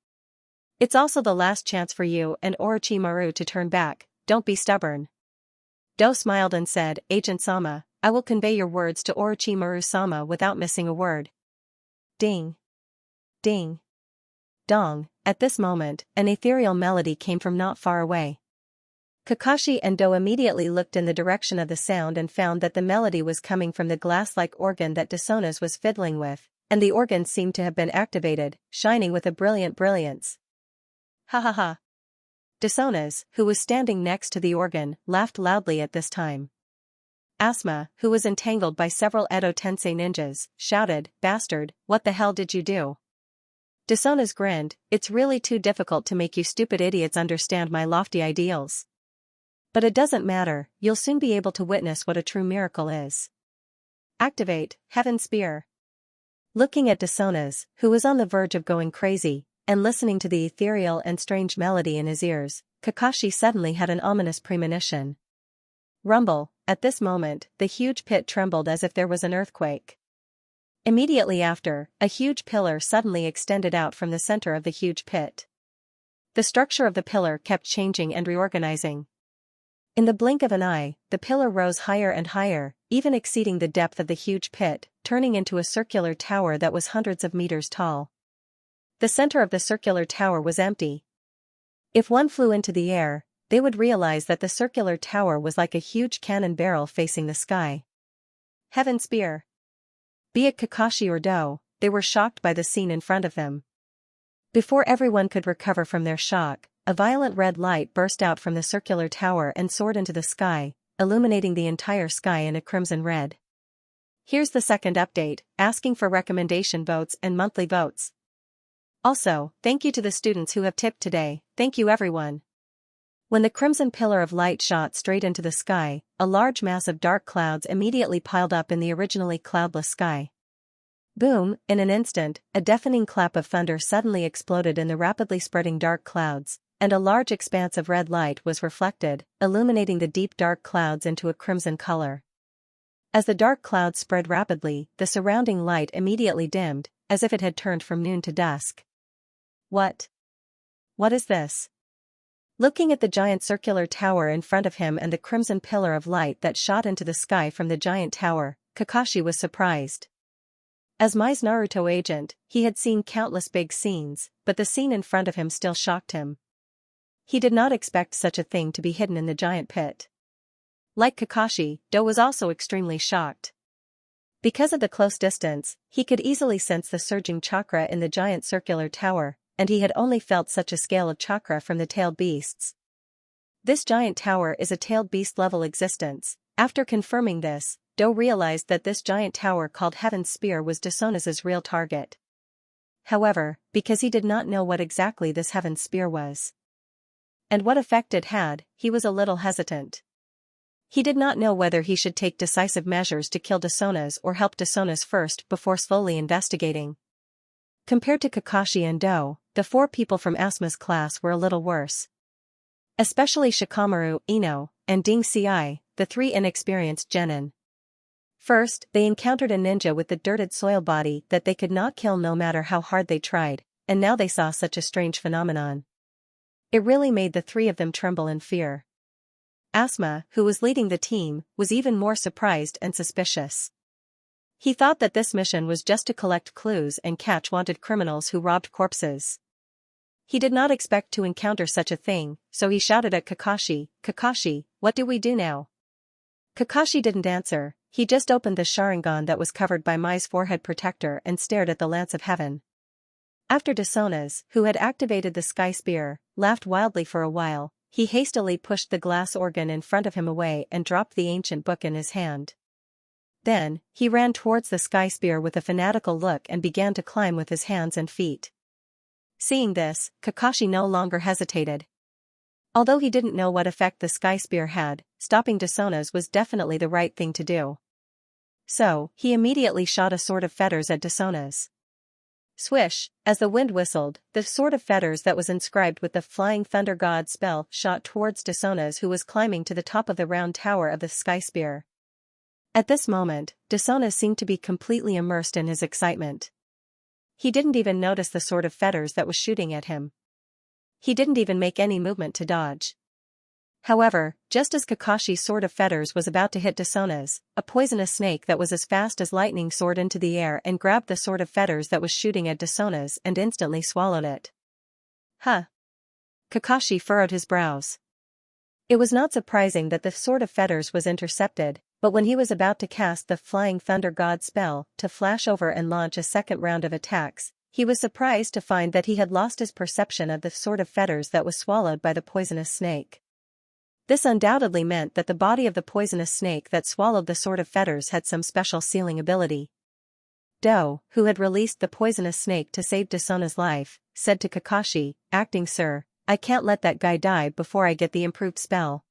It's also the last chance for you and Orochimaru to turn back, don't be stubborn." Do smiled and said, "Agent Sama, I will convey your words to Orochimaru-sama without missing a word." Ding. Ding. Dong. At this moment, an ethereal melody came from not far away. Kakashi and Do immediately looked in the direction of the sound and found that the melody was coming from the glass-like organ that Desonas was fiddling with, and the organ seemed to have been activated, shining with a brilliant brilliance. Ha ha ha. Desonas, who was standing next to the organ, laughed loudly at this time. Asuma, who was entangled by several Edo Tensei ninjas, shouted, "Bastard, what the hell did you do?" Desonas grinned, "It's really too difficult to make you stupid idiots understand my lofty ideals. But it doesn't matter, you'll soon be able to witness what a true miracle is. Activate, Heaven Spear." Looking at Desonas, who was on the verge of going crazy, and listening to the ethereal and strange melody in his ears, Kakashi suddenly had an ominous premonition. Rumble. At this moment, the huge pit trembled as if there was an earthquake. Immediately after, a huge pillar suddenly extended out from the center of the huge pit. The structure of the pillar kept changing and reorganizing. In the blink of an eye, the pillar rose higher and higher, even exceeding the depth of the huge pit, turning into a circular tower that was hundreds of meters tall. The center of the circular tower was empty. If one flew into the air, they would realize that the circular tower was like a huge cannon barrel facing the sky. Heaven Spear. Be it Kakashi or Do, they were shocked by the scene in front of them. Before everyone could recover from their shock, a violent red light burst out from the circular tower and soared into the sky, illuminating the entire sky in a crimson red. Here's the second update, asking for recommendation votes and monthly votes. Also, thank you to the students who have tipped today, thank you everyone. When the crimson pillar of light shot straight into the sky, a large mass of dark clouds immediately piled up in the originally cloudless sky. Boom, in an instant, a deafening clap of thunder suddenly exploded in the rapidly spreading dark clouds, and a large expanse of red light was reflected, illuminating the deep dark clouds into a crimson color. As the dark clouds spread rapidly, the surrounding light immediately dimmed, as if it had turned from noon to dusk. What? What is this? Looking at the giant circular tower in front of him and the crimson pillar of light that shot into the sky from the giant tower, Kakashi was surprised. As Mai's Naruto agent, he had seen countless big scenes, but the scene in front of him still shocked him. He did not expect such a thing to be hidden in the giant pit. Like Kakashi, Do was also extremely shocked. Because of the close distance, he could easily sense the surging chakra in the giant circular tower, and he had only felt such a scale of chakra from the tailed beasts. This giant tower is a tailed beast level existence. After confirming this, Do realized that this giant tower called Heaven's Spear was Desona's real target. However, because he did not know what exactly this Heaven's Spear was, and what effect it had, he was a little hesitant. He did not know whether he should take decisive measures to kill Desona's or help Desona's first before slowly investigating. Compared to Kakashi and Do, the 4 people from Asuma's class were a little worse. Especially Shikamaru, Ino, and Ding Ci, the 3 inexperienced genin. First, they encountered a ninja with the dirted soil body that they could not kill no matter how hard they tried, and now they saw such a strange phenomenon. It really made the 3 of them tremble in fear. Asuma, who was leading the team, was even more surprised and suspicious. He thought that this mission was just to collect clues and catch wanted criminals who robbed corpses. He did not expect to encounter such a thing, so he shouted at Kakashi, "Kakashi, what do we do now?" Kakashi didn't answer, he just opened the Sharingan that was covered by Mai's forehead protector and stared at the Lance of Heaven. After Desona's, who had activated the Sky Spear, laughed wildly for a while, he hastily pushed the glass organ in front of him away and dropped the ancient book in his hand. Then, he ran towards the sky spear with a fanatical look and began to climb with his hands and feet. Seeing this, Kakashi no longer hesitated. Although he didn't know what effect the sky spear had, stopping Desona's was definitely the right thing to do. So, he immediately shot a sword of fetters at Desona's. Swish, as the wind whistled, the sword of fetters that was inscribed with the Flying Thunder God spell shot towards Desona's, who was climbing to the top of the round tower of the sky spear. At this moment, Desona seemed to be completely immersed in his excitement. He didn't even notice the sword of fetters that was shooting at him. He didn't even make any movement to dodge. However, just as Kakashi's sword of fetters was about to hit Desona's, a poisonous snake that was as fast as lightning soared into the air and grabbed the sword of fetters that was shooting at Desona's and instantly swallowed it. Huh. Kakashi furrowed his brows. It was not surprising that the sword of fetters was intercepted, but when he was about to cast the Flying Thunder God spell to flash over and launch a second round of attacks, he was surprised to find that he had lost his perception of the sword of fetters that was swallowed by the poisonous snake. This undoubtedly meant that the body of the poisonous snake that swallowed the sword of fetters had some special sealing ability. Do, who had released the poisonous snake to save Desona's life, said to Kakashi, "Acting sir, I can't let that guy die before I get the improved spell."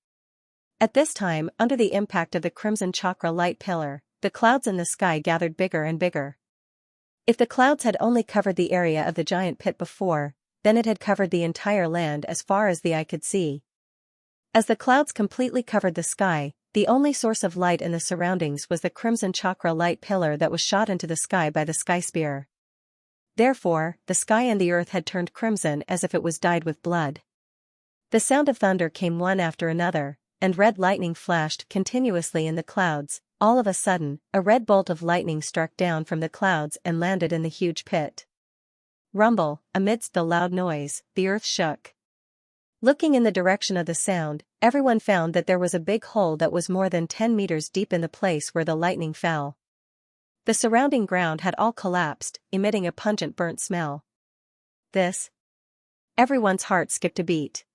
At this time, under the impact of the Crimson Chakra light pillar, the clouds in the sky gathered bigger and bigger. If the clouds had only covered the area of the giant pit before, then it had covered the entire land as far as the eye could see. As the clouds completely covered the sky, the only source of light in the surroundings was the Crimson Chakra light pillar that was shot into the sky by the sky spear. Therefore, the sky and the earth had turned crimson as if it was dyed with blood. The sound of thunder came one after another, and red lightning flashed continuously in the clouds. All of a sudden, a red bolt of lightning struck down from the clouds and landed in the huge pit. Rumble, amidst the loud noise, the earth shook. Looking in the direction of the sound, everyone found that there was a big hole that was more than 10 meters deep in the place where the lightning fell. The surrounding ground had all collapsed, emitting a pungent burnt smell. This. Everyone's heart skipped a beat.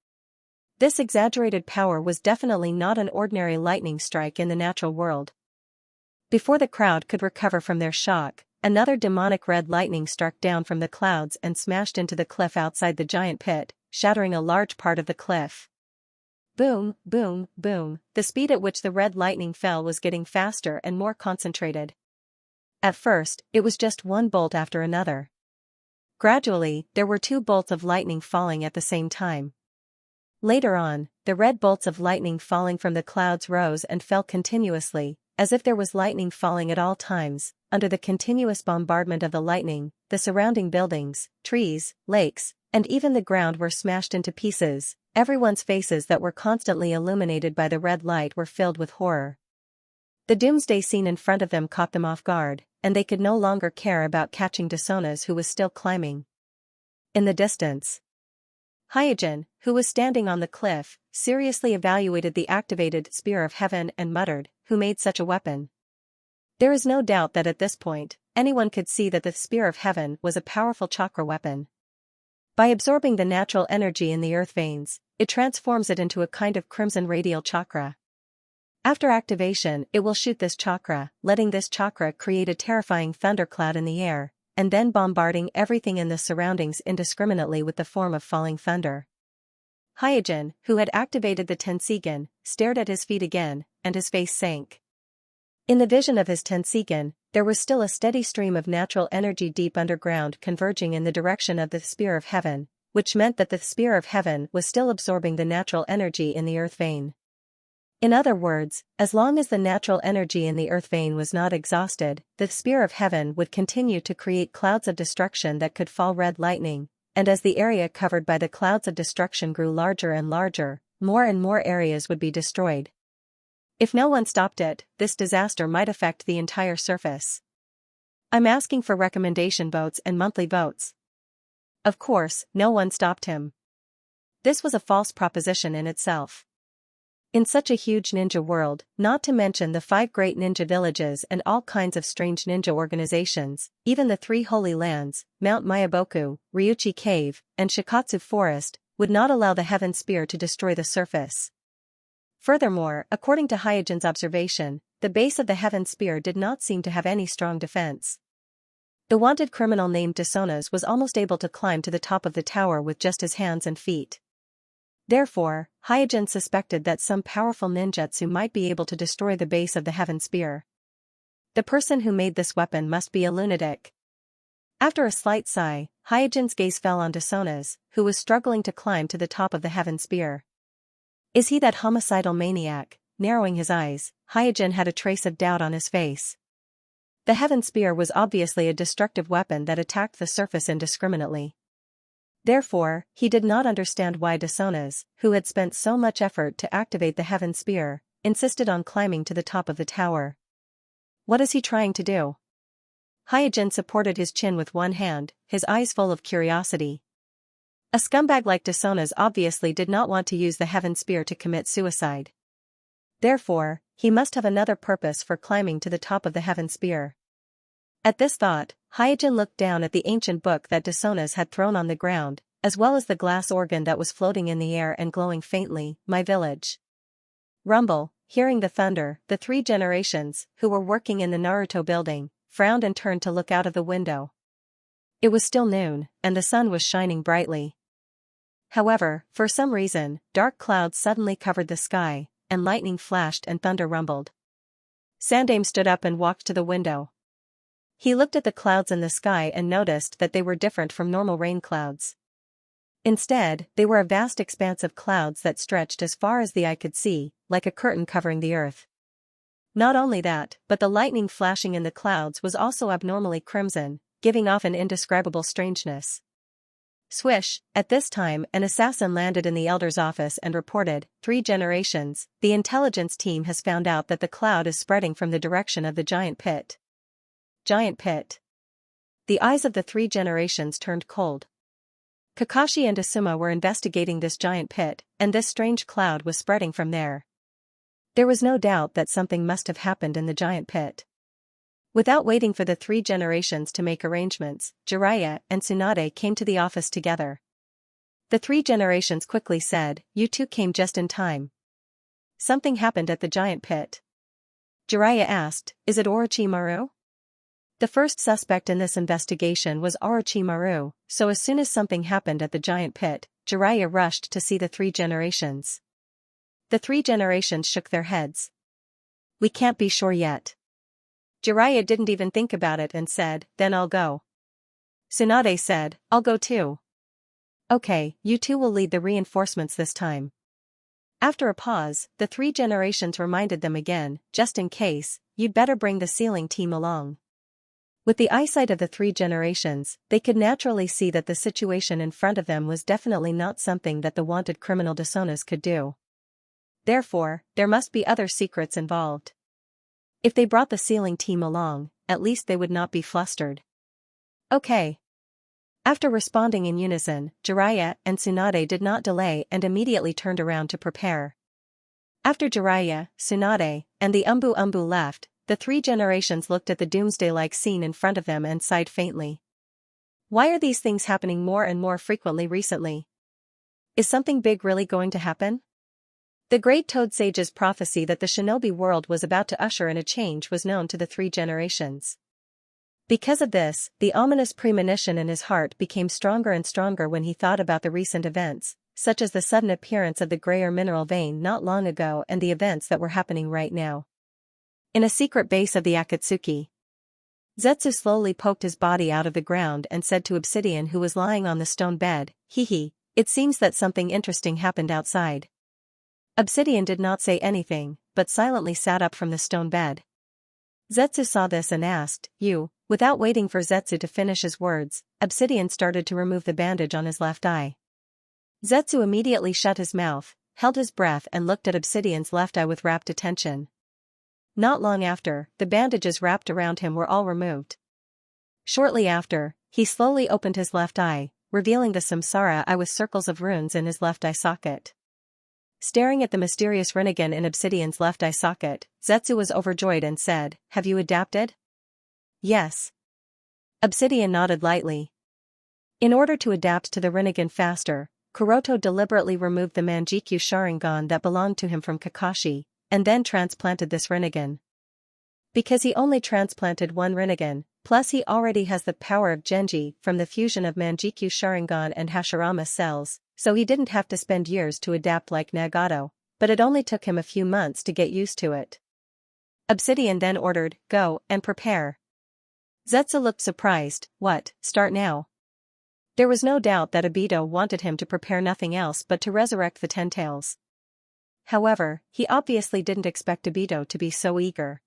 This exaggerated power was definitely not an ordinary lightning strike in the natural world. Before the crowd could recover from their shock, another demonic red lightning struck down from the clouds and smashed into the cliff outside the giant pit, shattering a large part of the cliff. Boom, boom, boom, the speed at which the red lightning fell was getting faster and more concentrated. At first, it was just one bolt after another. Gradually, there were 2 bolts of lightning falling at the same time. Later on, the red bolts of lightning falling from the clouds rose and fell continuously, as if there was lightning falling at all times. Under the continuous bombardment of the lightning, the surrounding buildings, trees, lakes, and even the ground were smashed into pieces. Everyone's faces that were constantly illuminated by the red light were filled with horror. The doomsday scene in front of them caught them off guard, and they could no longer care about catching Desona's, who was still climbing. In the distance, Hyojin, who was standing on the cliff, seriously evaluated the activated Spear of Heaven and muttered, "Who made such a weapon?" There is no doubt that at this point, anyone could see that the Spear of Heaven was a powerful chakra weapon. By absorbing the natural energy in the earth veins, it transforms it into a kind of crimson radial chakra. After activation, it will shoot this chakra, letting this chakra create a terrifying thundercloud in the air, and then bombarding everything in the surroundings indiscriminately with the form of falling thunder. Hyojin, who had activated the Tenseigan, stared at his feet again, and his face sank. In the vision of his Tenseigan, there was still a steady stream of natural energy deep underground converging in the direction of the Spear of Heaven, which meant that the Spear of Heaven was still absorbing the natural energy in the earth vein. In other words, as long as the natural energy in the earth vein was not exhausted, the Spear of Heaven would continue to create clouds of destruction that could fall red lightning, and as the area covered by the clouds of destruction grew larger and larger, more and more areas would be destroyed. If no one stopped it, this disaster might affect the entire surface. I'm asking for recommendation votes and monthly votes. Of course, no one stopped him. This was a false proposition in itself. In such a huge ninja world, not to mention the 5 great ninja villages and all kinds of strange ninja organizations, even the 3 holy lands, Mount Miyaboku, Ryuchi Cave, and Shikatsu Forest, would not allow the Heaven Spear to destroy the surface. Furthermore, according to Hyojin's observation, the base of the heaven spear did not seem to have any strong defense. The wanted criminal named Desonas was almost able to climb to the top of the tower with just his hands and feet. Therefore, Hyojin suspected that some powerful ninjutsu might be able to destroy the base of the heaven spear. The person who made this weapon must be a lunatic. After a slight sigh, Hyojin's gaze fell on Desonas, who was struggling to climb to the top of the heaven spear. Is he that homicidal maniac? Narrowing his eyes, Hyojin had a trace of doubt on his face. The heaven spear was obviously a destructive weapon that attacked the surface indiscriminately. Therefore, he did not understand why Desonas, who had spent so much effort to activate the heaven spear, insisted on climbing to the top of the tower. What is he trying to do? Hyojin supported his chin with one hand, his eyes full of curiosity. A scumbag like Desonas obviously did not want to use the heaven spear to commit suicide. Therefore, he must have another purpose for climbing to the top of the heaven spear. At this thought, Hyojin looked down at the ancient book that Desonas had thrown on the ground, as well as the glass organ that was floating in the air and glowing faintly, "My village." Rumble, hearing the thunder, the 3 generations, who were working in the Naruto building, frowned and turned to look out of the window. It was still noon, and the sun was shining brightly. However, for some reason, dark clouds suddenly covered the sky, and lightning flashed and thunder rumbled. Sandaime stood up and walked to the window. He looked at the clouds in the sky and noticed that they were different from normal rain clouds. Instead, they were a vast expanse of clouds that stretched as far as the eye could see, like a curtain covering the earth. Not only that, but the lightning flashing in the clouds was also abnormally crimson, giving off an indescribable strangeness. Swish, at this time an assassin landed in the elder's office and reported, 3 generations, the intelligence team has found out that the cloud is spreading from the direction of the giant pit. Giant pit. The eyes of the 3 generations turned cold. Kakashi and Asuma were investigating this giant pit, and this strange cloud was spreading from there. There was no doubt that something must have happened in the giant pit. Without waiting for the 3 generations to make arrangements, Jiraiya and Tsunade came to the office together. The 3 generations quickly said, "You two came just in time. Something happened at the giant pit." Jiraiya asked, "Is it Orochimaru?" The first suspect in this investigation was Orochimaru, so as soon as something happened at the giant pit, Jiraiya rushed to see the 3 generations. The 3 generations shook their heads. "We can't be sure yet." Jiraiya didn't even think about it and said, "Then I'll go." Tsunade said, "I'll go too." "Okay, you two will lead the reinforcements this time." After a pause, the 3 generations reminded them again, "Just in case, you'd better bring the sealing team along." With the eyesight of the 3 generations, they could naturally see that the situation in front of them was definitely not something that the wanted criminal Desonas could do. Therefore, there must be other secrets involved. If they brought the sealing team along, at least they would not be flustered. "Okay." After responding in unison, Jiraiya and Tsunade did not delay and immediately turned around to prepare. After Jiraiya, Tsunade, and the Umbu left, the 3 generations looked at the doomsday-like scene in front of them and sighed faintly. Why are these things happening more and more frequently recently? Is something big really going to happen? The great Toad Sage's prophecy that the shinobi world was about to usher in a change was known to the 3 generations. Because of this, the ominous premonition in his heart became stronger and stronger when he thought about the recent events, such as the sudden appearance of the grayer mineral vein not long ago and the events that were happening right now. In a secret base of the Akatsuki, Zetsu slowly poked his body out of the ground and said to Obsidian, who was lying on the stone bed, "Hee, it seems that something interesting happened outside." Obsidian did not say anything, but silently sat up from the stone bed. Zetsu saw this and asked, "You?" Without waiting for Zetsu to finish his words, Obsidian started to remove the bandage on his left eye. Zetsu immediately shut his mouth, held his breath and looked at Obsidian's left eye with rapt attention. Not long after, the bandages wrapped around him were all removed. Shortly after, he slowly opened his left eye, revealing the Samsara eye with circles of runes in his left eye socket. Staring at the mysterious Rinnegan in Obsidian's left eye socket, Zetsu was overjoyed and said, "Have you adapted?" "Yes." Obsidian nodded lightly. In order to adapt to the Rinnegan faster, Kuroto deliberately removed the Manjikyu Sharingan that belonged to him from Kakashi, and then transplanted this Rinnegan. Because he only transplanted one Rinnegan, plus he already has the power of Genji from the fusion of Manjikyu Sharingan and Hashirama cells, so he didn't have to spend years to adapt like Nagato, but it only took him a few months to get used to it. Obsidian then ordered, "Go and prepare." Zetsu looked surprised. "What, start now?" There was no doubt that Obito wanted him to prepare nothing else but to resurrect the Ten Tails. However, he obviously didn't expect Obito to be so eager.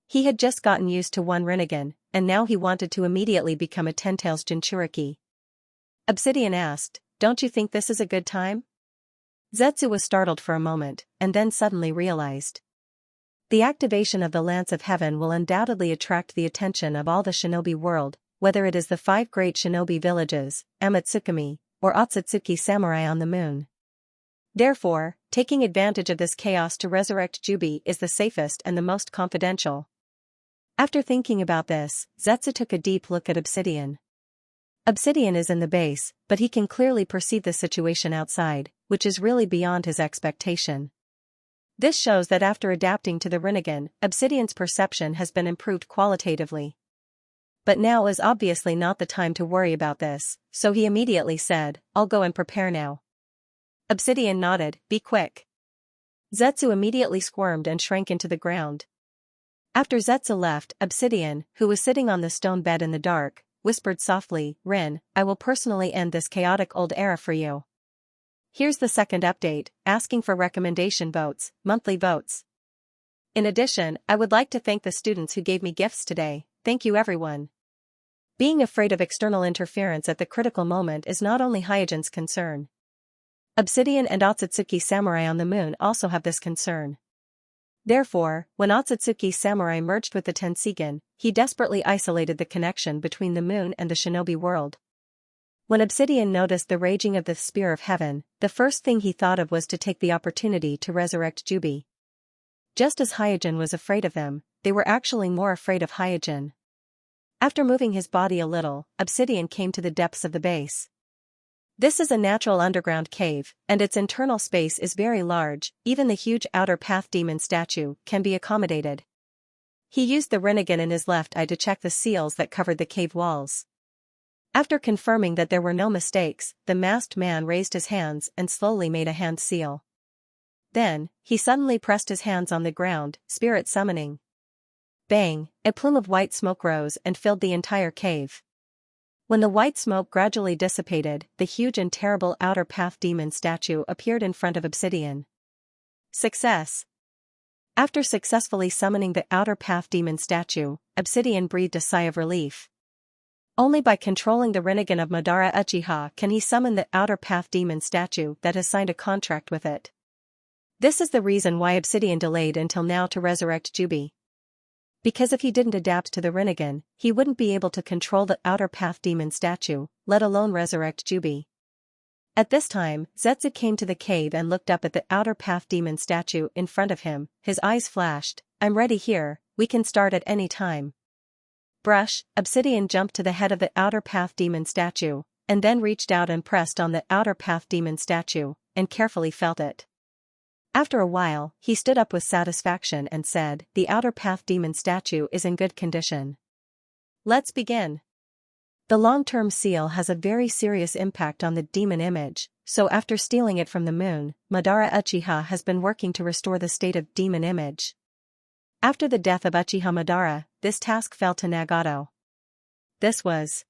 He had just gotten used to one Rinnegan, and now he wanted to immediately become a Ten Tails Jinchuriki. Obsidian asked, "Don't you think this is a good time?" Zetsu was startled for a moment, and then suddenly realized. The activation of the Lance of Heaven will undoubtedly attract the attention of all the shinobi world, whether it is the 5 great shinobi villages, Amatsukami, or Otsutsuki Samurai on the moon. Therefore, taking advantage of this chaos to resurrect Jubi is the safest and the most confidential. After thinking about this, Zetsu took a deep look at Obsidian. Obsidian is in the base, but he can clearly perceive the situation outside, which is really beyond his expectation. This shows that after adapting to the Rinnegan, Obsidian's perception has been improved qualitatively. But now is obviously not the time to worry about this, so he immediately said, "I'll go and prepare now." Obsidian nodded, "Be quick." Zetsu immediately squirmed and shrank into the ground. After Zetsu left, Obsidian, who was sitting on the stone bed in the dark, whispered softly, "Rin, I will personally end this chaotic old era for you. Here's the second update, asking for recommendation votes, monthly votes. In addition, I would like to thank the students who gave me gifts today. Thank you everyone." Being afraid of external interference at the critical moment is not only Hyojin's concern. Obsidian and Otsutsuki Samurai on the moon also have this concern. Therefore, when Otsutsuki Samurai merged with the Tenseigan, he desperately isolated the connection between the moon and the shinobi world. When Obsidian noticed the raging of the Spear of Heaven, the first thing he thought of was to take the opportunity to resurrect Jubi. Just as Hyojin was afraid of them, they were actually more afraid of Hyojin. After moving his body a little, Obsidian came to the depths of the base. This is a natural underground cave, and its internal space is very large, even the huge outer path demon statue can be accommodated. He used the Rinnegan in his left eye to check the seals that covered the cave walls. After confirming that there were no mistakes, the masked man raised his hands and slowly made a hand seal. Then, he suddenly pressed his hands on the ground, spirit summoning. Bang, a plume of white smoke rose and filled the entire cave. When the white smoke gradually dissipated, the huge and terrible outer path demon statue appeared in front of Obsidian. Success! After successfully summoning the outer path demon statue, Obsidian breathed a sigh of relief. Only by controlling the Rinnegan of Madara Uchiha can he summon the outer path demon statue that has signed a contract with it. This is the reason why Obsidian delayed until now to resurrect Jubi. Because if he didn't adapt to the Rinnegan, he wouldn't be able to control the outer path demon statue, let alone resurrect Jubi. At this time, Zetsu came to the cave and looked up at the outer path demon statue in front of him. His eyes flashed, "I'm ready here, we can start at any time." Brush, Obsidian jumped to the head of the outer path demon statue, and then reached out and pressed on the outer path demon statue, and carefully felt it. After a while, he stood up with satisfaction and said, "The outer path demon statue is in good condition. Let's begin." The long-term seal has a very serious impact on the demon image, so after stealing it from the moon, Madara Uchiha has been working to restore the state of demon image. After the death of Uchiha Madara, this task fell to Nagato. This was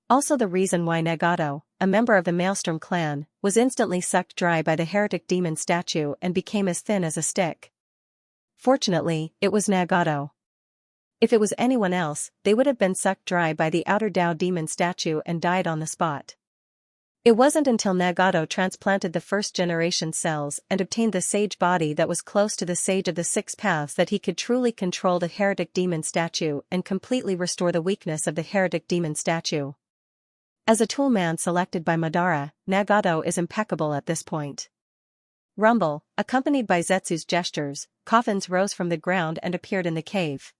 also the reason why Nagato, a member of the Maelstrom clan, was instantly sucked dry by the heretic demon statue and became as thin as a stick. Fortunately, it was Nagato. If it was anyone else, they would have been sucked dry by the outer Dao demon statue and died on the spot. It wasn't until Nagato transplanted the first-generation cells and obtained the sage body that was close to the sage of the six paths that he could truly control the heretic demon statue and completely restore the weakness of the heretic demon statue. As a toolman selected by Madara, Nagato is impeccable at this point. Rumble, accompanied by Zetsu's gestures, coffins rose from the ground and appeared in the cave.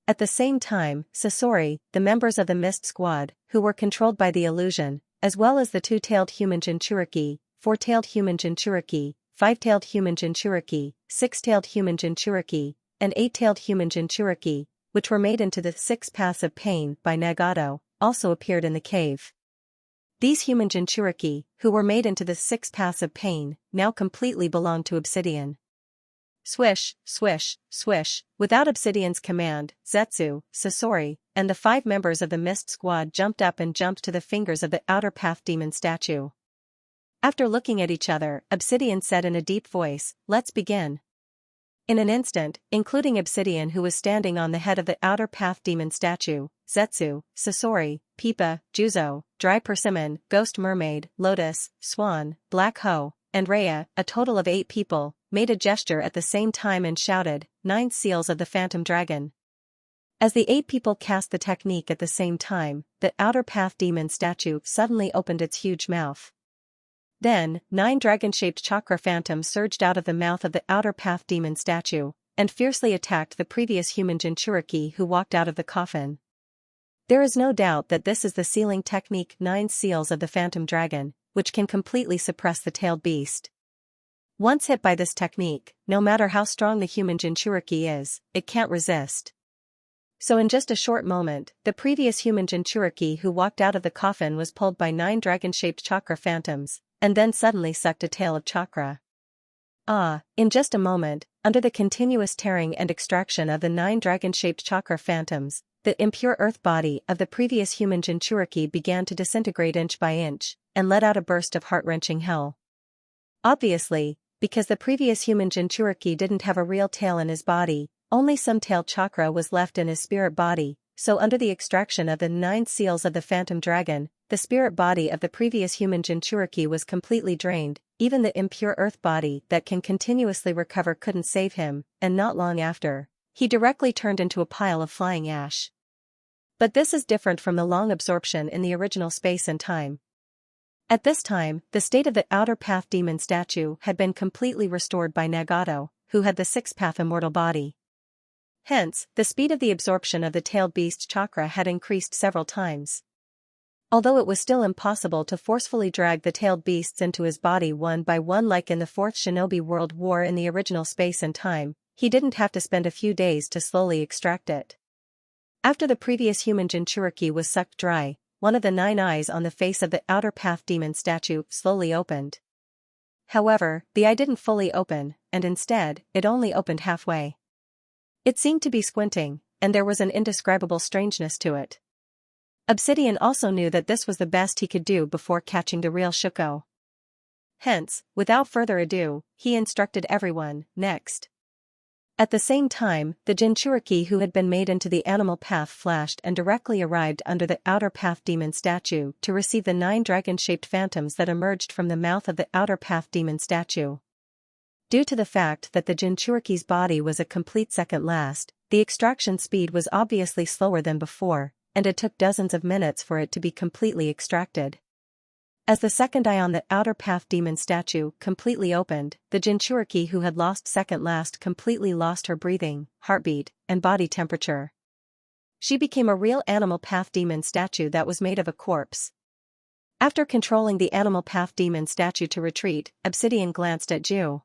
At the same time, Sasori, the members of the Mist Squad, who were controlled by the illusion, as well as the two-tailed human Jinchuriki, four-tailed human Jinchuriki, five-tailed human Jinchuriki, six-tailed human Jinchuriki, and 8-tailed human Jinchuriki, which were made into the 6 paths of pain by Nagato, also appeared in the cave. These human Jinchuriki, who were made into the 6 paths of pain, now completely belonged to Obsidian. Swish, swish, swish, without Obsidian's command, Zetsu, Sasori, and the 5 members of the Mist Squad jumped up and jumped to the fingers of the Outer Path Demon statue. After looking at each other, Obsidian said in a deep voice, "Let's begin." In an instant, including Obsidian who was standing on the head of the Outer Path Demon statue, Zetsu, Sasori, Pipa, Juzo, Dry Persimmon, Ghost Mermaid, Lotus, Swan, Black Hoe, and Rhea, a total of 8 people, made a gesture at the same time and shouted, "9 seals of the Phantom Dragon." As the 8 people cast the technique at the same time, the Outer Path Demon statue suddenly opened its huge mouth. Then, 9 dragon-shaped chakra phantoms surged out of the mouth of the Outer Path Demon statue, and fiercely attacked the previous human Jinchuriki who walked out of the coffin. There is no doubt that this is the sealing technique 9 seals of the Phantom Dragon, which can completely suppress the tailed beast. Once hit by this technique, no matter how strong the human Jinchuriki is, it can't resist. So in just a short moment, the previous human Jinchuriki who walked out of the coffin was pulled by 9 dragon-shaped chakra phantoms, and then suddenly sucked a tail of chakra. In just a moment, under the continuous tearing and extraction of the 9 dragon-shaped chakra phantoms, the impure earth body of the previous human Jinchuriki began to disintegrate inch by inch, and let out a burst of heart-wrenching hell. Obviously, because the previous human Jinchuriki didn't have a real tail in his body, only some tail chakra was left in his spirit body, so under the extraction of the 9 seals of the Phantom Dragon, the spirit body of the previous human Jinchuriki was completely drained. Even the impure earth body that can continuously recover couldn't save him, and not long after, he directly turned into a pile of flying ash. But this is different from the long absorption in the original space and time. At this time, the state of the Outer Path Demon statue had been completely restored by Nagato, who had the 6-path immortal body. Hence, the speed of the absorption of the tailed beast's chakra had increased several times. Although it was still impossible to forcefully drag the tailed beasts into his body one by one like in the 4th Shinobi World War in the original space and time, he didn't have to spend a few days to slowly extract it. After the previous human Jinchuriki was sucked dry, one of the 9 eyes on the face of the Outer Path Demon statue slowly opened. However, the eye didn't fully open, and instead, it only opened halfway. It seemed to be squinting, and there was an indescribable strangeness to it. Obsidian also knew that this was the best he could do before catching the real Shuko. Hence, without further ado, he instructed everyone, next. At the same time, the Jinchuriki who had been made into the animal path flashed and directly arrived under the Outer Path Demon statue to receive the 9 dragon-shaped phantoms that emerged from the mouth of the Outer Path Demon statue. Due to the fact that the Jinchuriki's body was a complete second last, the extraction speed was obviously slower than before, and it took dozens of minutes for it to be completely extracted. As the second eye on the Outer Path Demon statue completely opened, the Jinchuriki who had lost second last completely lost her breathing, heartbeat, and body temperature. She became a real Animal Path Demon statue that was made of a corpse. After controlling the Animal Path Demon statue to retreat, Obsidian glanced at Ju.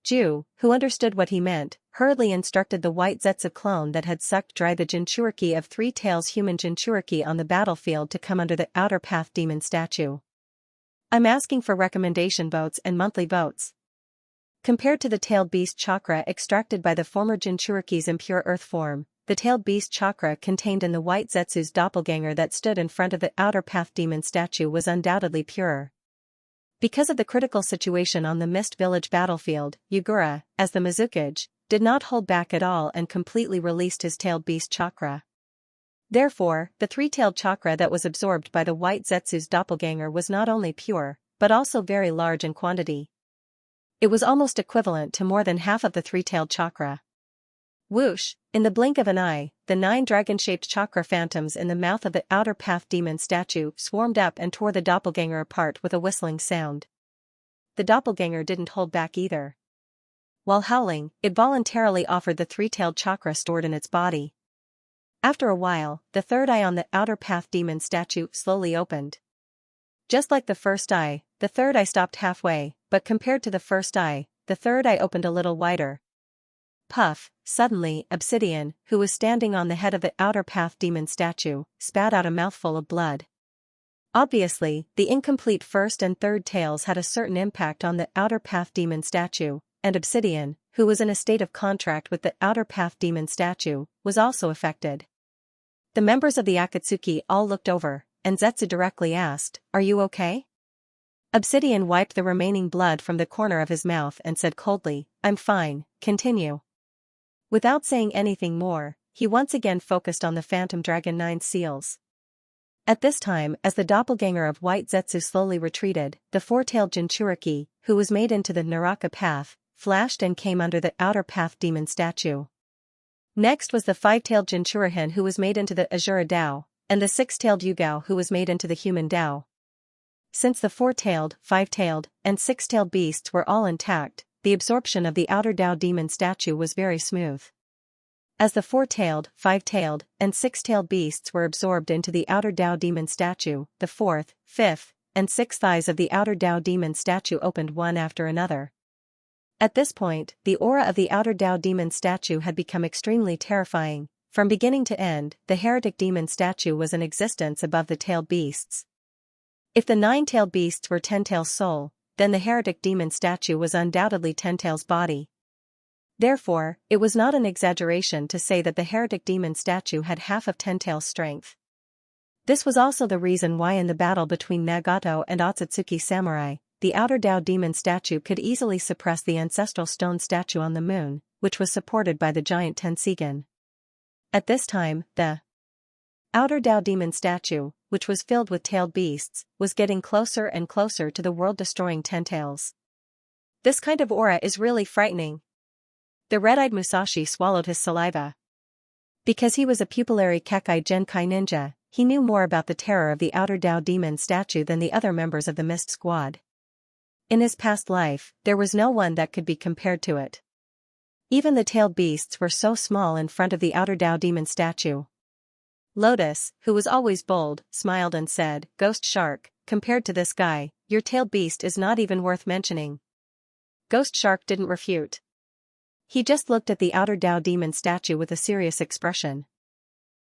Ju, who understood what he meant, hurriedly instructed the white Zetsu clone that had sucked dry the Jinchuriki of 3 tails human Jinchuriki on the battlefield to come under the Outer Path Demon statue. I'm asking for recommendation votes and monthly votes. Compared to the tailed beast chakra extracted by the former Jinchuriki's impure earth form, the tailed beast chakra contained in the white Zetsu's doppelganger that stood in front of the Outer Path Demon statue was undoubtedly purer. Because of the critical situation on the Mist Village battlefield, Yugura, as the Mizukage, did not hold back at all and completely released his tailed beast chakra. Therefore, the 3-tailed chakra that was absorbed by the white Zetsu's doppelganger was not only pure, but also very large in quantity. It was almost equivalent to more than half of the 3-tailed chakra. Whoosh! In the blink of an eye, the 9 dragon-shaped chakra phantoms in the mouth of the Outer Path Demon statue swarmed up and tore the doppelganger apart with a whistling sound. The doppelganger didn't hold back either. While howling, it voluntarily offered the 3-tailed chakra stored in its body. After a while, the third eye on the Outer Path Demon statue slowly opened. Just like the first eye, the third eye stopped halfway, but compared to the first eye, the third eye opened a little wider. Puff, suddenly, Obsidian, who was standing on the head of the outer path demon statue, spat out a mouthful of blood. Obviously, the incomplete first and third tails had a certain impact on the outer path demon statue, and Obsidian, who was in a state of contract with the outer path demon statue, was also affected. The members of the Akatsuki all looked over, and Zetsu directly asked, "Are you okay?" Obsidian wiped the remaining blood from the corner of his mouth and said coldly, "I'm fine, continue." Without saying anything more, he once again focused on the Phantom Dragon 9 seals. At this time, as the doppelganger of White Zetsu slowly retreated, the four-tailed Jinchuriki, who was made into the Naraka path, flashed and came under the outer path demon statue. Next was the five-tailed Jinchurihin, who was made into the Azura Dao, and the six-tailed Yugao, who was made into the human Dao. Since the four-tailed, five-tailed, and six-tailed beasts were all intact, the absorption of the outer Dao demon statue was very smooth. As the four-tailed, five-tailed, and six-tailed beasts were absorbed into the outer Dao demon statue, the fourth, fifth, and sixth eyes of the outer Dao demon statue opened one after another. At this point, the aura of the outer Dao demon statue had become extremely terrifying. From beginning to end, the heretic demon statue was in existence above the tailed beasts. If the nine-tailed beasts were Ten-Tail's soul, then the heretic demon statue was undoubtedly Ten-Tail's body. Therefore, it was not an exaggeration to say that the heretic demon statue had half of Ten-Tail's strength. This was also the reason why in the battle between Nagato and Otsutsuki Samurai, the outer Dao demon statue could easily suppress the ancestral stone statue on the moon, which was supported by the giant Tenseigan. At this time, the outer Dao demon statue, which was filled with tailed beasts, was getting closer and closer to the world-destroying Ten-Tails. This kind of aura is really frightening. The red-eyed Musashi swallowed his saliva. Because he was a pupillary Kekai Genkai ninja, he knew more about the terror of the outer Dao demon statue than the other members of the Mist Squad. In his past life, there was no one that could be compared to it. Even the tailed beasts were so small in front of the outer Dao demon statue. Lotus, who was always bold, smiled and said, "Ghost Shark, compared to this guy, your tailed beast is not even worth mentioning." Ghost Shark didn't refute. He just looked at the outer Dao demon statue with a serious expression.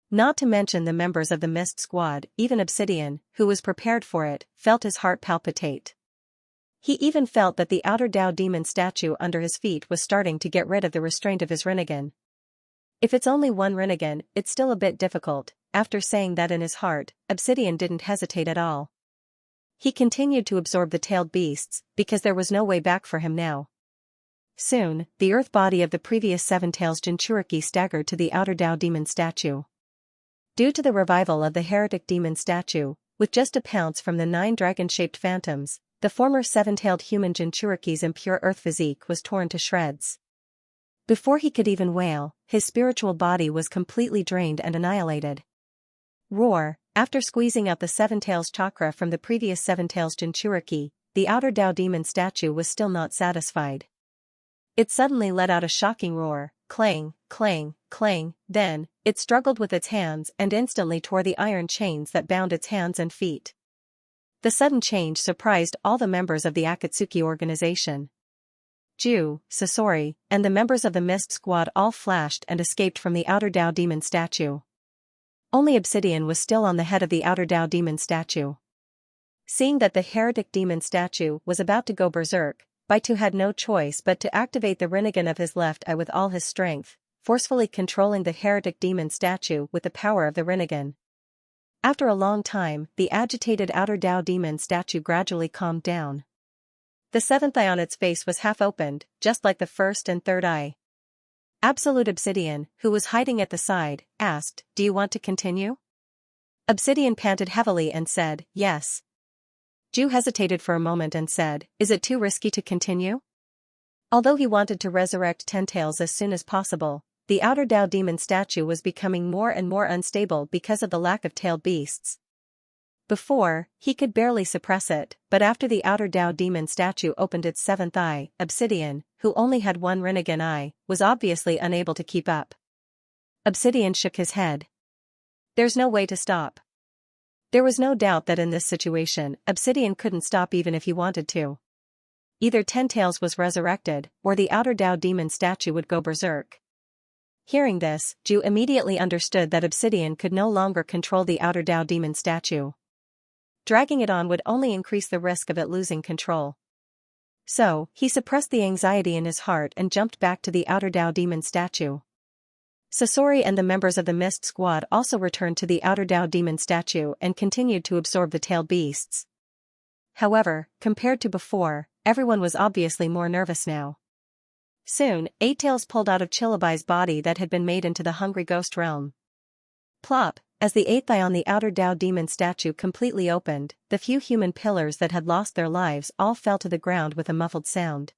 Not to mention the members of the Mist Squad, even Obsidian, who was prepared for it, felt his heart palpitate. He even felt that the outer Dao demon statue under his feet was starting to get rid of the restraint of his Rinnegan. If it's only one Rinnegan, it's still a bit difficult. After saying that in his heart, Obsidian didn't hesitate at all. He continued to absorb the tailed beasts, because there was no way back for him now. Soon, the earth body of the previous seven-tails Jinchuriki staggered to the outer Dao demon statue. Due to the revival of the heretic demon statue, with just a pounce from the 9 dragon-shaped phantoms, the former seven-tailed human Jinchuriki's impure earth physique was torn to shreds. Before he could even wail, his spiritual body was completely drained and annihilated. Roar! After squeezing out the seven-tails chakra from the previous seven-tails Jinchuriki, the outer Dao demon statue was still not satisfied. It suddenly let out a shocking roar, clang, clang, clang, then, it struggled with its hands and instantly tore the iron chains that bound its hands and feet. The sudden change surprised all the members of the Akatsuki organization. Ju, Sasori, and the members of the Mist Squad all flashed and escaped from the outer Dao demon statue. Only Obsidian was still on the head of the outer Dao demon statue. Seeing that the heretic demon statue was about to go berserk, Baitu had no choice but to activate the Rinnegan of his left eye with all his strength, forcefully controlling the heretic demon statue with the power of the Rinnegan. After a long time, the agitated outer Dao demon statue gradually calmed down. The seventh eye on its face was half opened, just like the first and third eye. Absolute Obsidian, who was hiding at the side, asked, "Do you want to continue?" Obsidian panted heavily and said, "Yes." Ju hesitated for a moment and said, "Is it too risky to continue?" Although he wanted to resurrect Ten-Tails as soon as possible, the outer Dao demon statue was becoming more and more unstable because of the lack of tailed beasts. Before, he could barely suppress it, but after the outer Dao demon statue opened its seventh eye, Obsidian, who only had one Rinnegan eye, was obviously unable to keep up. Obsidian shook his head. There's no way to stop. There was no doubt that in this situation, Obsidian couldn't stop even if he wanted to. either Ten Tails was resurrected, or the outer Dao demon statue would go berserk. Hearing this, Ju immediately understood that Obsidian could no longer control the outer Dao demon statue. Dragging it on would only increase the risk of it losing control. So, he suppressed the anxiety in his heart and jumped back to the outer Dao demon statue. Sasori and the members of the Mist Squad also returned to the outer Dao demon statue and continued to absorb the tailed beasts. However, compared to before, everyone was obviously more nervous now. Soon, Eight Tails pulled out of Chilabai's body that had been made into the hungry ghost realm. Plop, as the eighth eye on the outer Dao demon statue completely opened, the few human pillars that had lost their lives all fell to the ground with a muffled sound.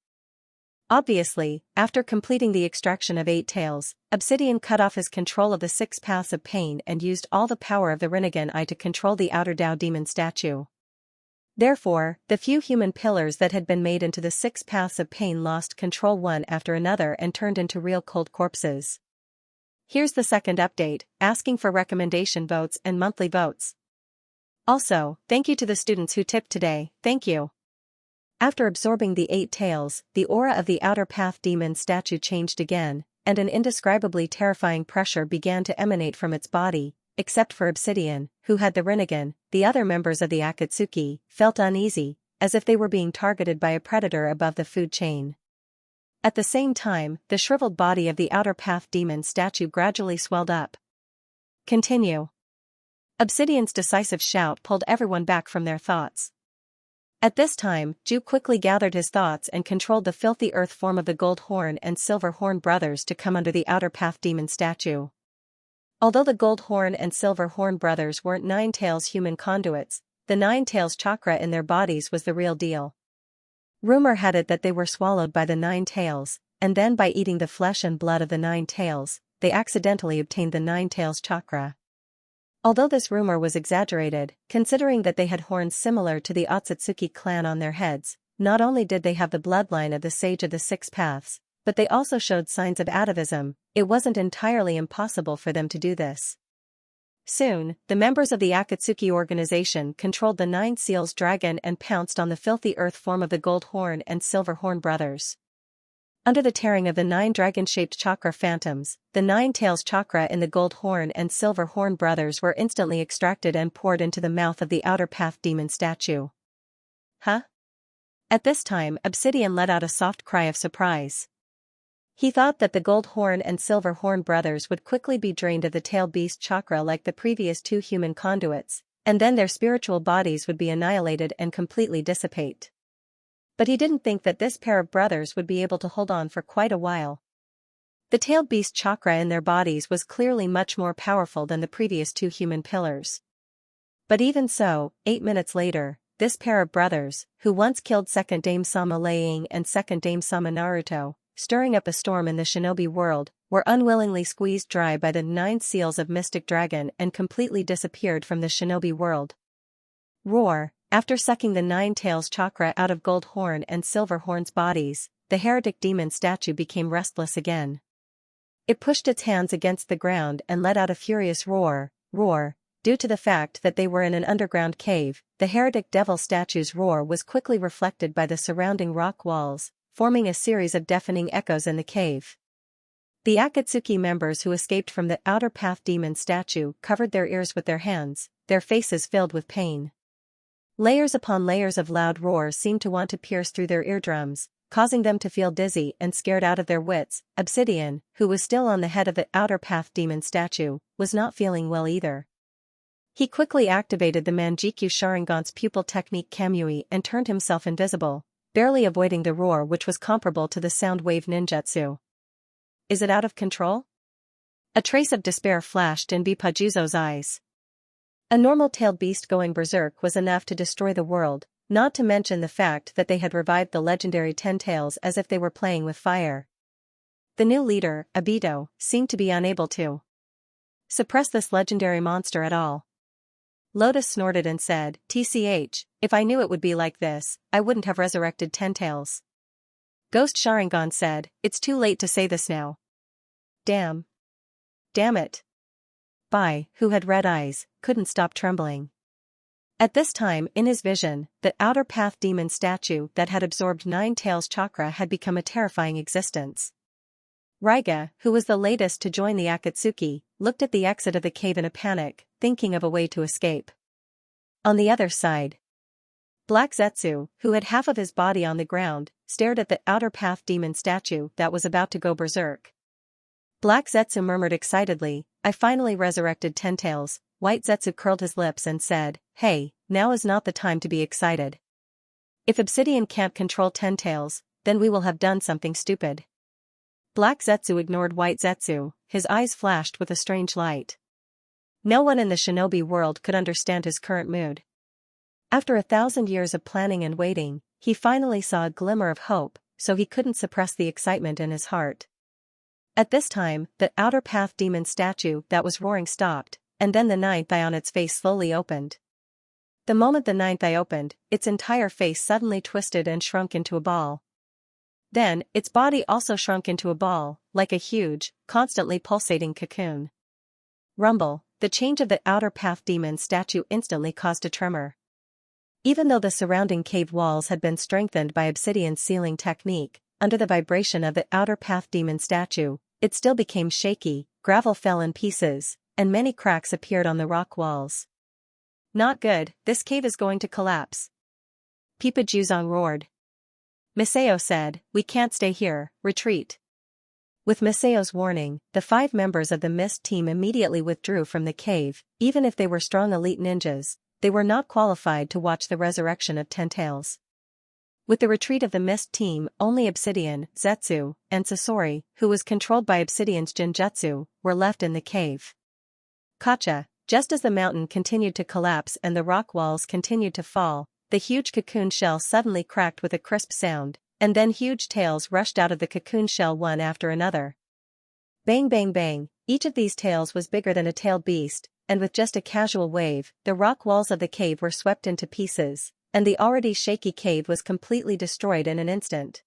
Obviously, after completing the extraction of Eight Tails, Obsidian cut off his control of the 6 paths of pain and used all the power of the Rinnegan Eye to control the outer Dao demon statue. Therefore, the few human pillars that had been made into the 6 paths of pain lost control one after another and turned into real cold corpses. Here's the second update, asking for recommendation votes and monthly votes. Also, thank you to the students who tipped today, thank you. After absorbing the 8 tails, the aura of the outer path demon statue changed again, and an indescribably terrifying pressure began to emanate from its body, except for Obsidian, who had the Rinnegan. The other members of the Akatsuki felt uneasy, as if they were being targeted by a predator above the food chain. At the same time, the shriveled body of the outer path demon statue gradually swelled up. Continue. Obsidian's decisive shout pulled everyone back from their thoughts. At this time, Ju quickly gathered his thoughts and controlled the filthy earth form of the Gold Horn and Silver Horn brothers to come under the outer path demon statue. Although the Gold Horn and Silver Horn brothers weren't Nine Tails human conduits, the Nine Tails chakra in their bodies was the real deal. Rumor had it that they were swallowed by the Nine Tails, and then by eating the flesh and blood of the Nine Tails, they accidentally obtained the Nine Tails chakra. Although this rumor was exaggerated, considering that they had horns similar to the Otsutsuki clan on their heads, not only did they have the bloodline of the Sage of the Six Paths, but they also showed signs of atavism. It wasn't entirely impossible for them to do this. Soon, the members of the Akatsuki organization controlled the Nine Seals dragon and pounced on the filthy earth form of the Gold Horn and Silver Horn brothers. Under the tearing of the 9 dragon-shaped chakra phantoms, the 9 tails chakra in the Gold Horn and Silver Horn brothers were instantly extracted and poured into the mouth of the outer path demon statue. Huh? At this time, Obsidian let out a soft cry of surprise. He thought that the Gold Horn and Silver Horn brothers would quickly be drained of the tail beast chakra like the previous 2 human conduits, and then their spiritual bodies would be annihilated and completely dissipate. But he didn't think that this pair of brothers would be able to hold on for quite a while. The tailed beast chakra in their bodies was clearly much more powerful than the previous 2 human pillars. But even so, 8 minutes later, this pair of brothers, who once killed Second Dame Sama Laying and Second Dame Sama Naruto, stirring up a storm in the shinobi world, were unwillingly squeezed dry by the 9 seals of Mystic Dragon and completely disappeared from the shinobi world. Roar. After sucking the 9 tails chakra out of Gold Horn and Silver Horn's bodies, the heretic demon statue became restless again. It pushed its hands against the ground and let out a furious roar. Due to the fact that they were in an underground cave, the heretic devil statue's roar was quickly reflected by the surrounding rock walls, forming a series of deafening echoes in the cave. The Akatsuki members who escaped from the outer path demon statue covered their ears with their hands, their faces filled with pain. Layers upon layers of loud roars seemed to want to pierce through their eardrums, causing them to feel dizzy and scared out of their wits. Obsidian, who was still on the head of the outer path demon statue, was not feeling well either. He quickly activated the Manjikyu Sharingan's pupil technique Kamui and turned himself invisible, barely avoiding the roar which was comparable to the sound wave ninjutsu. Is it out of control? A trace of despair flashed in Bipajuzo's eyes. A normal-tailed beast going berserk was enough to destroy the world, not to mention the fact that they had revived the legendary Ten Tails as if they were playing with fire. The new leader, Obito, seemed to be unable to suppress this legendary monster at all. Lotus snorted and said, "TCH, if I knew it would be like this, I wouldn't have resurrected Ten Tails." Ghost Sharingan said, "It's too late to say this now." Damn it. Bai, who had red eyes, couldn't stop trembling. At this time in his vision, the outer path demon statue that had absorbed Nine Tails chakra had become a terrifying existence. Raiga, who was the latest to join the Akatsuki, looked at the exit of the cave in a panic, thinking of a way to escape. On the other side, Black Zetsu, who had half of his body on the ground, stared at the outer path demon statue that was about to go berserk. Black Zetsu murmured excitedly, "I finally resurrected Ten Tails." White Zetsu curled his lips and said, "Hey, now is not the time to be excited. If Obsidian can't control Ten Tails, then we will have done something stupid." Black Zetsu ignored White Zetsu, his eyes flashed with a strange light. No one in the shinobi world could understand his current mood. After 1,000 years of planning and waiting, he finally saw a glimmer of hope, so he couldn't suppress the excitement in his heart. At this time, the outer path demon statue that was roaring stopped, and then the ninth eye on its face slowly opened. The moment the ninth eye opened, its entire face suddenly twisted and shrunk into a ball. Then, its body also shrunk into a ball, like a huge, constantly pulsating cocoon. Rumble, the change of the outer path demon statue instantly caused a tremor. Even though the surrounding cave walls had been strengthened by obsidian sealing technique, under the vibration of the outer path demon statue, it still became shaky, gravel fell in pieces, and many cracks appeared on the rock walls. "Not good, this cave is going to collapse." Pipa Juzong roared. Miseo said, "We can't stay here, retreat." With Miseo's warning, the 5 members of the Mist team immediately withdrew from the cave. Even if they were strong elite ninjas, they were not qualified to watch the resurrection of Ten Tails. With the retreat of the Mist team, only Obsidian, Zetsu, and Sasori, who was controlled by Obsidian's Jinjutsu, were left in the cave. Gotcha! Just as the mountain continued to collapse and the rock walls continued to fall, the huge cocoon shell suddenly cracked with a crisp sound, and then huge tails rushed out of the cocoon shell one after another. Bang bang bang, each of these tails was bigger than a tailed beast, and with just a casual wave, the rock walls of the cave were swept into pieces, and the already shaky cave was completely destroyed in an instant.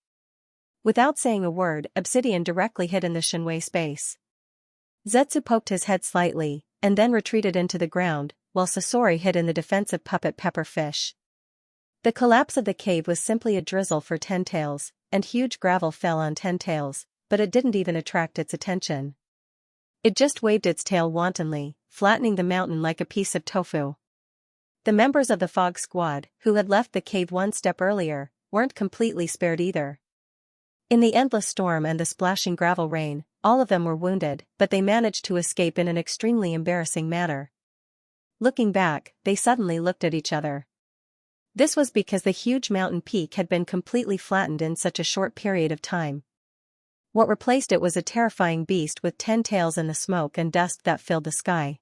Without saying a word, Obsidian directly hid in the Shinwei space. Zetsu poked his head slightly, and then retreated into the ground, while Sasori hid in the defensive puppet Pepperfish. The collapse of the cave was simply a drizzle for Ten Tails, and huge gravel fell on Ten Tails, but it didn't even attract its attention. It just waved its tail wantonly, flattening the mountain like a piece of tofu. The members of the Fog Squad, who had left the cave one step earlier, weren't completely spared either. In the endless storm and the splashing gravel rain, all of them were wounded, but they managed to escape in an extremely embarrassing manner. Looking back, they suddenly looked at each other. This was because the huge mountain peak had been completely flattened in such a short period of time. What replaced it was a terrifying beast with 10 tails in the smoke and dust that filled the sky.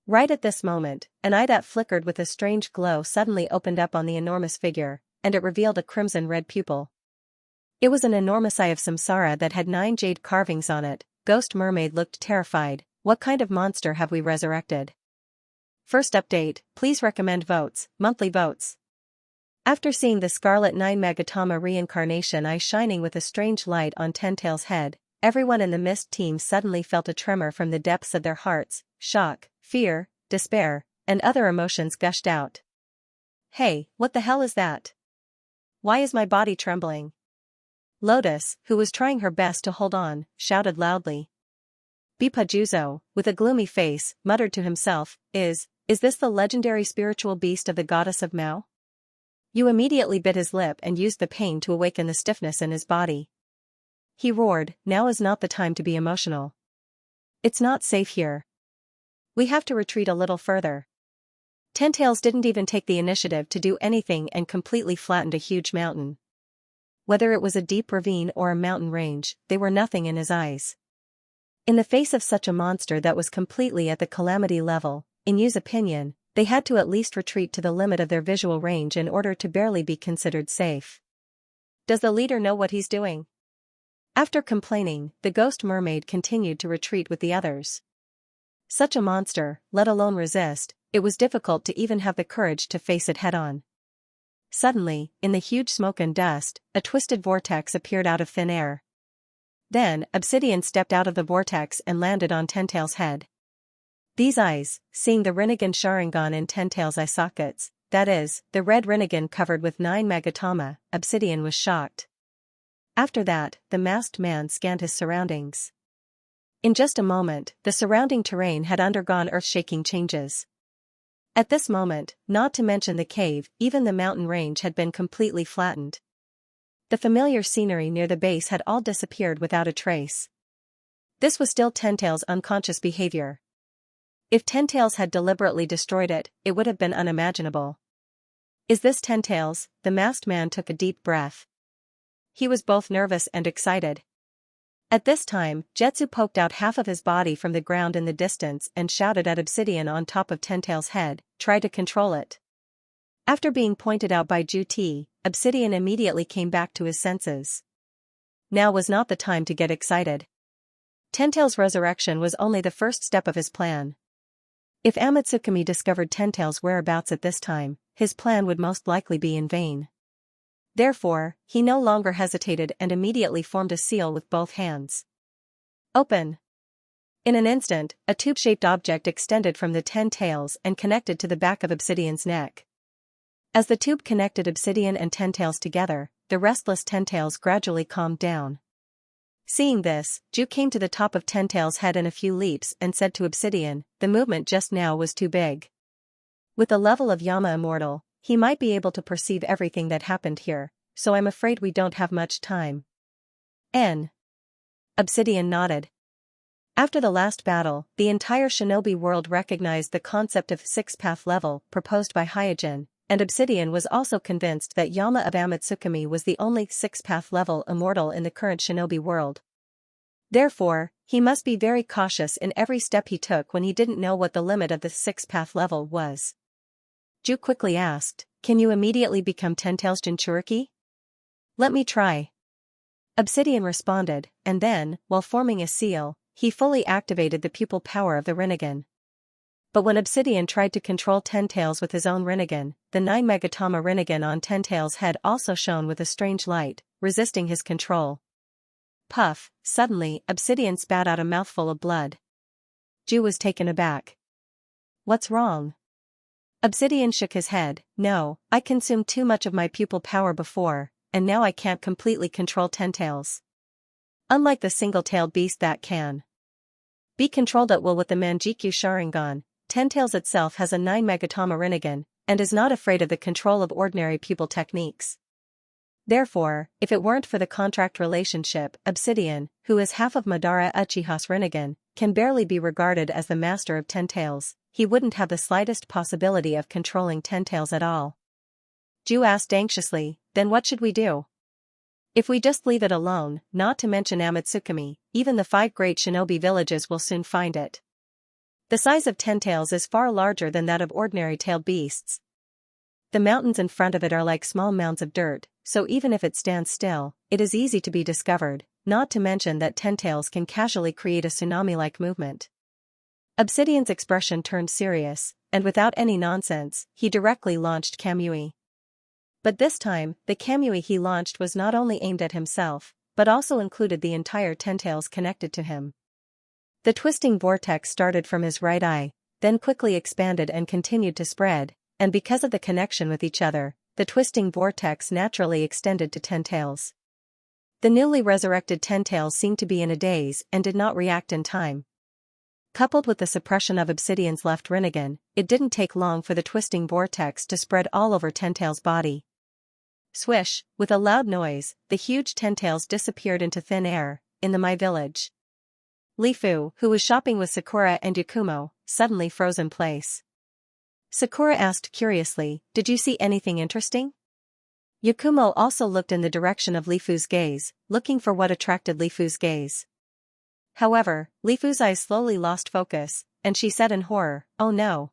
Right at this moment, an eye that flickered with a strange glow suddenly opened up on the enormous figure, and it revealed a crimson-red pupil. It was an enormous eye of samsara that had 9 jade carvings on it. Ghost Mermaid looked terrified. "What kind of monster have we resurrected?" First update, please recommend votes, monthly votes. After seeing the Scarlet 9 Magatama reincarnation eye shining with a strange light on Ten Tails' head, everyone in the Mist team suddenly felt a tremor from the depths of their hearts. Shock, fear, despair, and other emotions gushed out. "Hey, what the hell is that? Why is my body trembling?" Lotus, who was trying her best to hold on, shouted loudly. Bipajuzo, with a gloomy face, muttered to himself, Is this the legendary spiritual beast of the goddess of Mao?" Yu immediately bit his lip and used the pain to awaken the stiffness in his body. He roared, "Now is not the time to be emotional. It's not safe here. We have to retreat a little further." Ten Tails didn't even take the initiative to do anything and completely flattened a huge mountain. Whether it was a deep ravine or a mountain range, they were nothing in his eyes. In the face of such a monster that was completely at the calamity level, in Yu's opinion, they had to at least retreat to the limit of their visual range in order to barely be considered safe. "Does the leader know what he's doing?" After complaining, the Ghost Mermaid continued to retreat with the others. Such a monster, let alone resist, it was difficult to even have the courage to face it head-on. Suddenly, in the huge smoke and dust, a twisted vortex appeared out of thin air. Then, Obsidian stepped out of the vortex and landed on Ten Tails' head. These eyes, seeing the Rinnegan Sharingan in Ten-Tails' eye sockets, that is, the red Rinnegan covered with 9 Magatama, Obsidian was shocked. After that, the masked man scanned his surroundings. In just a moment, the surrounding terrain had undergone earth-shaking changes. At this moment, not to mention the cave, even the mountain range had been completely flattened. The familiar scenery near the base had all disappeared without a trace. This was still Ten-Tails' unconscious behavior. If Ten-Tails had deliberately destroyed it, it would have been unimaginable. Is this Ten-Tails? The masked man took a deep breath. He was both nervous and excited. At this time, Jetsu poked out half of his body from the ground in the distance and shouted at Obsidian on top of Ten-Tails' head, "Try to control it." After being pointed out by Ju-Ti, Obsidian immediately came back to his senses. Now was not the time to get excited. Ten-Tails' resurrection was only the first step of his plan. If Amatsukami discovered Ten-Tails' whereabouts at this time, his plan would most likely be in vain. Therefore, he no longer hesitated and immediately formed a seal with both hands. Open! In an instant, a tube-shaped object extended from the Ten-Tails and connected to the back of Obsidian's neck. As the tube connected Obsidian and Ten-Tails together, the restless Ten-Tails gradually calmed down. Seeing this, Ju came to the top of Ten-Tails' head in a few leaps and said to Obsidian, "The movement just now was too big. With the level of Yama Immortal, he might be able to perceive everything that happened here, so I'm afraid we don't have much time." Obsidian nodded. After the last battle, the entire shinobi world recognized the concept of six-path level proposed by Hyojin, and Obsidian was also convinced that Yama of Amatsukami was the only six-path level immortal in the current shinobi world. Therefore, he must be very cautious in every step he took when he didn't know what the limit of the six-path level was. Ju quickly asked, "Can you immediately become Ten-Tails Jinchuriki?" "Let me try." Obsidian responded, and then, while forming a seal, he fully activated the pupil power of the Rinnegan. But when Obsidian tried to control Ten-Tails with his own Rinnegan, the 9 Magatama Rinnegan on Ten-Tails' head also shone with a strange light, resisting his control. Puff! Suddenly, Obsidian spat out a mouthful of blood. Ju was taken aback. "What's wrong?" Obsidian shook his head. "No, I consumed too much of my pupil power before, and now I can't completely control Ten-Tails. Unlike the single-tailed beast that can be controlled at will with the Manjikyu Sharingan, Ten-Tails itself has a 9 Magatama Rinnegan, and is not afraid of the control of ordinary pupil techniques. Therefore, if it weren't for the contract relationship, Obsidian, who is half of Madara Uchiha's Rinnegan, can barely be regarded as the master of Ten-Tails. He wouldn't have the slightest possibility of controlling Ten-Tails at all." Ju asked anxiously, "Then what should we do?" "If we just leave it alone, not to mention Amatsukami, even the 5 great shinobi villages will soon find it. The size of Ten-Tails is far larger than that of ordinary tailed beasts. The mountains in front of it are like small mounds of dirt, so even if it stands still, it is easy to be discovered, not to mention that Ten-Tails can casually create a tsunami-like movement." Obsidian's expression turned serious, and without any nonsense, he directly launched Kamui. But this time, the Kamui he launched was not only aimed at himself, but also included the entire Ten-Tails connected to him. The twisting vortex started from his right eye, then quickly expanded and continued to spread, and because of the connection with each other, the twisting vortex naturally extended to Ten-Tails. The newly resurrected Ten-Tails seemed to be in a daze and did not react in time. Coupled with the suppression of Obsidian's left Rinnegan, it didn't take long for the twisting vortex to spread all over Ten-Tails' body. Swish! With a loud noise, the huge Ten-Tails disappeared into thin air, in the Mai village. Lifu, who was shopping with Sakura and Yakumo, suddenly froze in place. Sakura asked curiously, "Did you see anything interesting?" Yakumo also looked in the direction of Lifu's gaze, looking for what attracted Lifu's gaze. However, Lifu's eyes slowly lost focus, and she said in horror, "Oh no."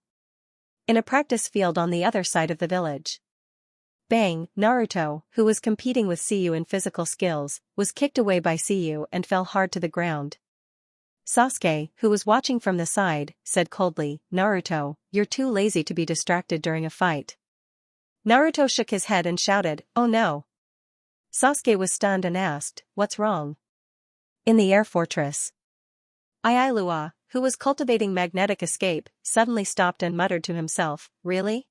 In a practice field on the other side of the village. Bang! Naruto, who was competing with Siyu in physical skills, was kicked away by Siyu and fell hard to the ground. Sasuke, who was watching from the side, said coldly, "Naruto, you're too lazy to be distracted during a fight." Naruto shook his head and shouted, "Oh no." Sasuke was stunned and asked, "What's wrong?" In the air fortress. Aiailua, who was cultivating magnetic escape, suddenly stopped and muttered to himself, "Really?"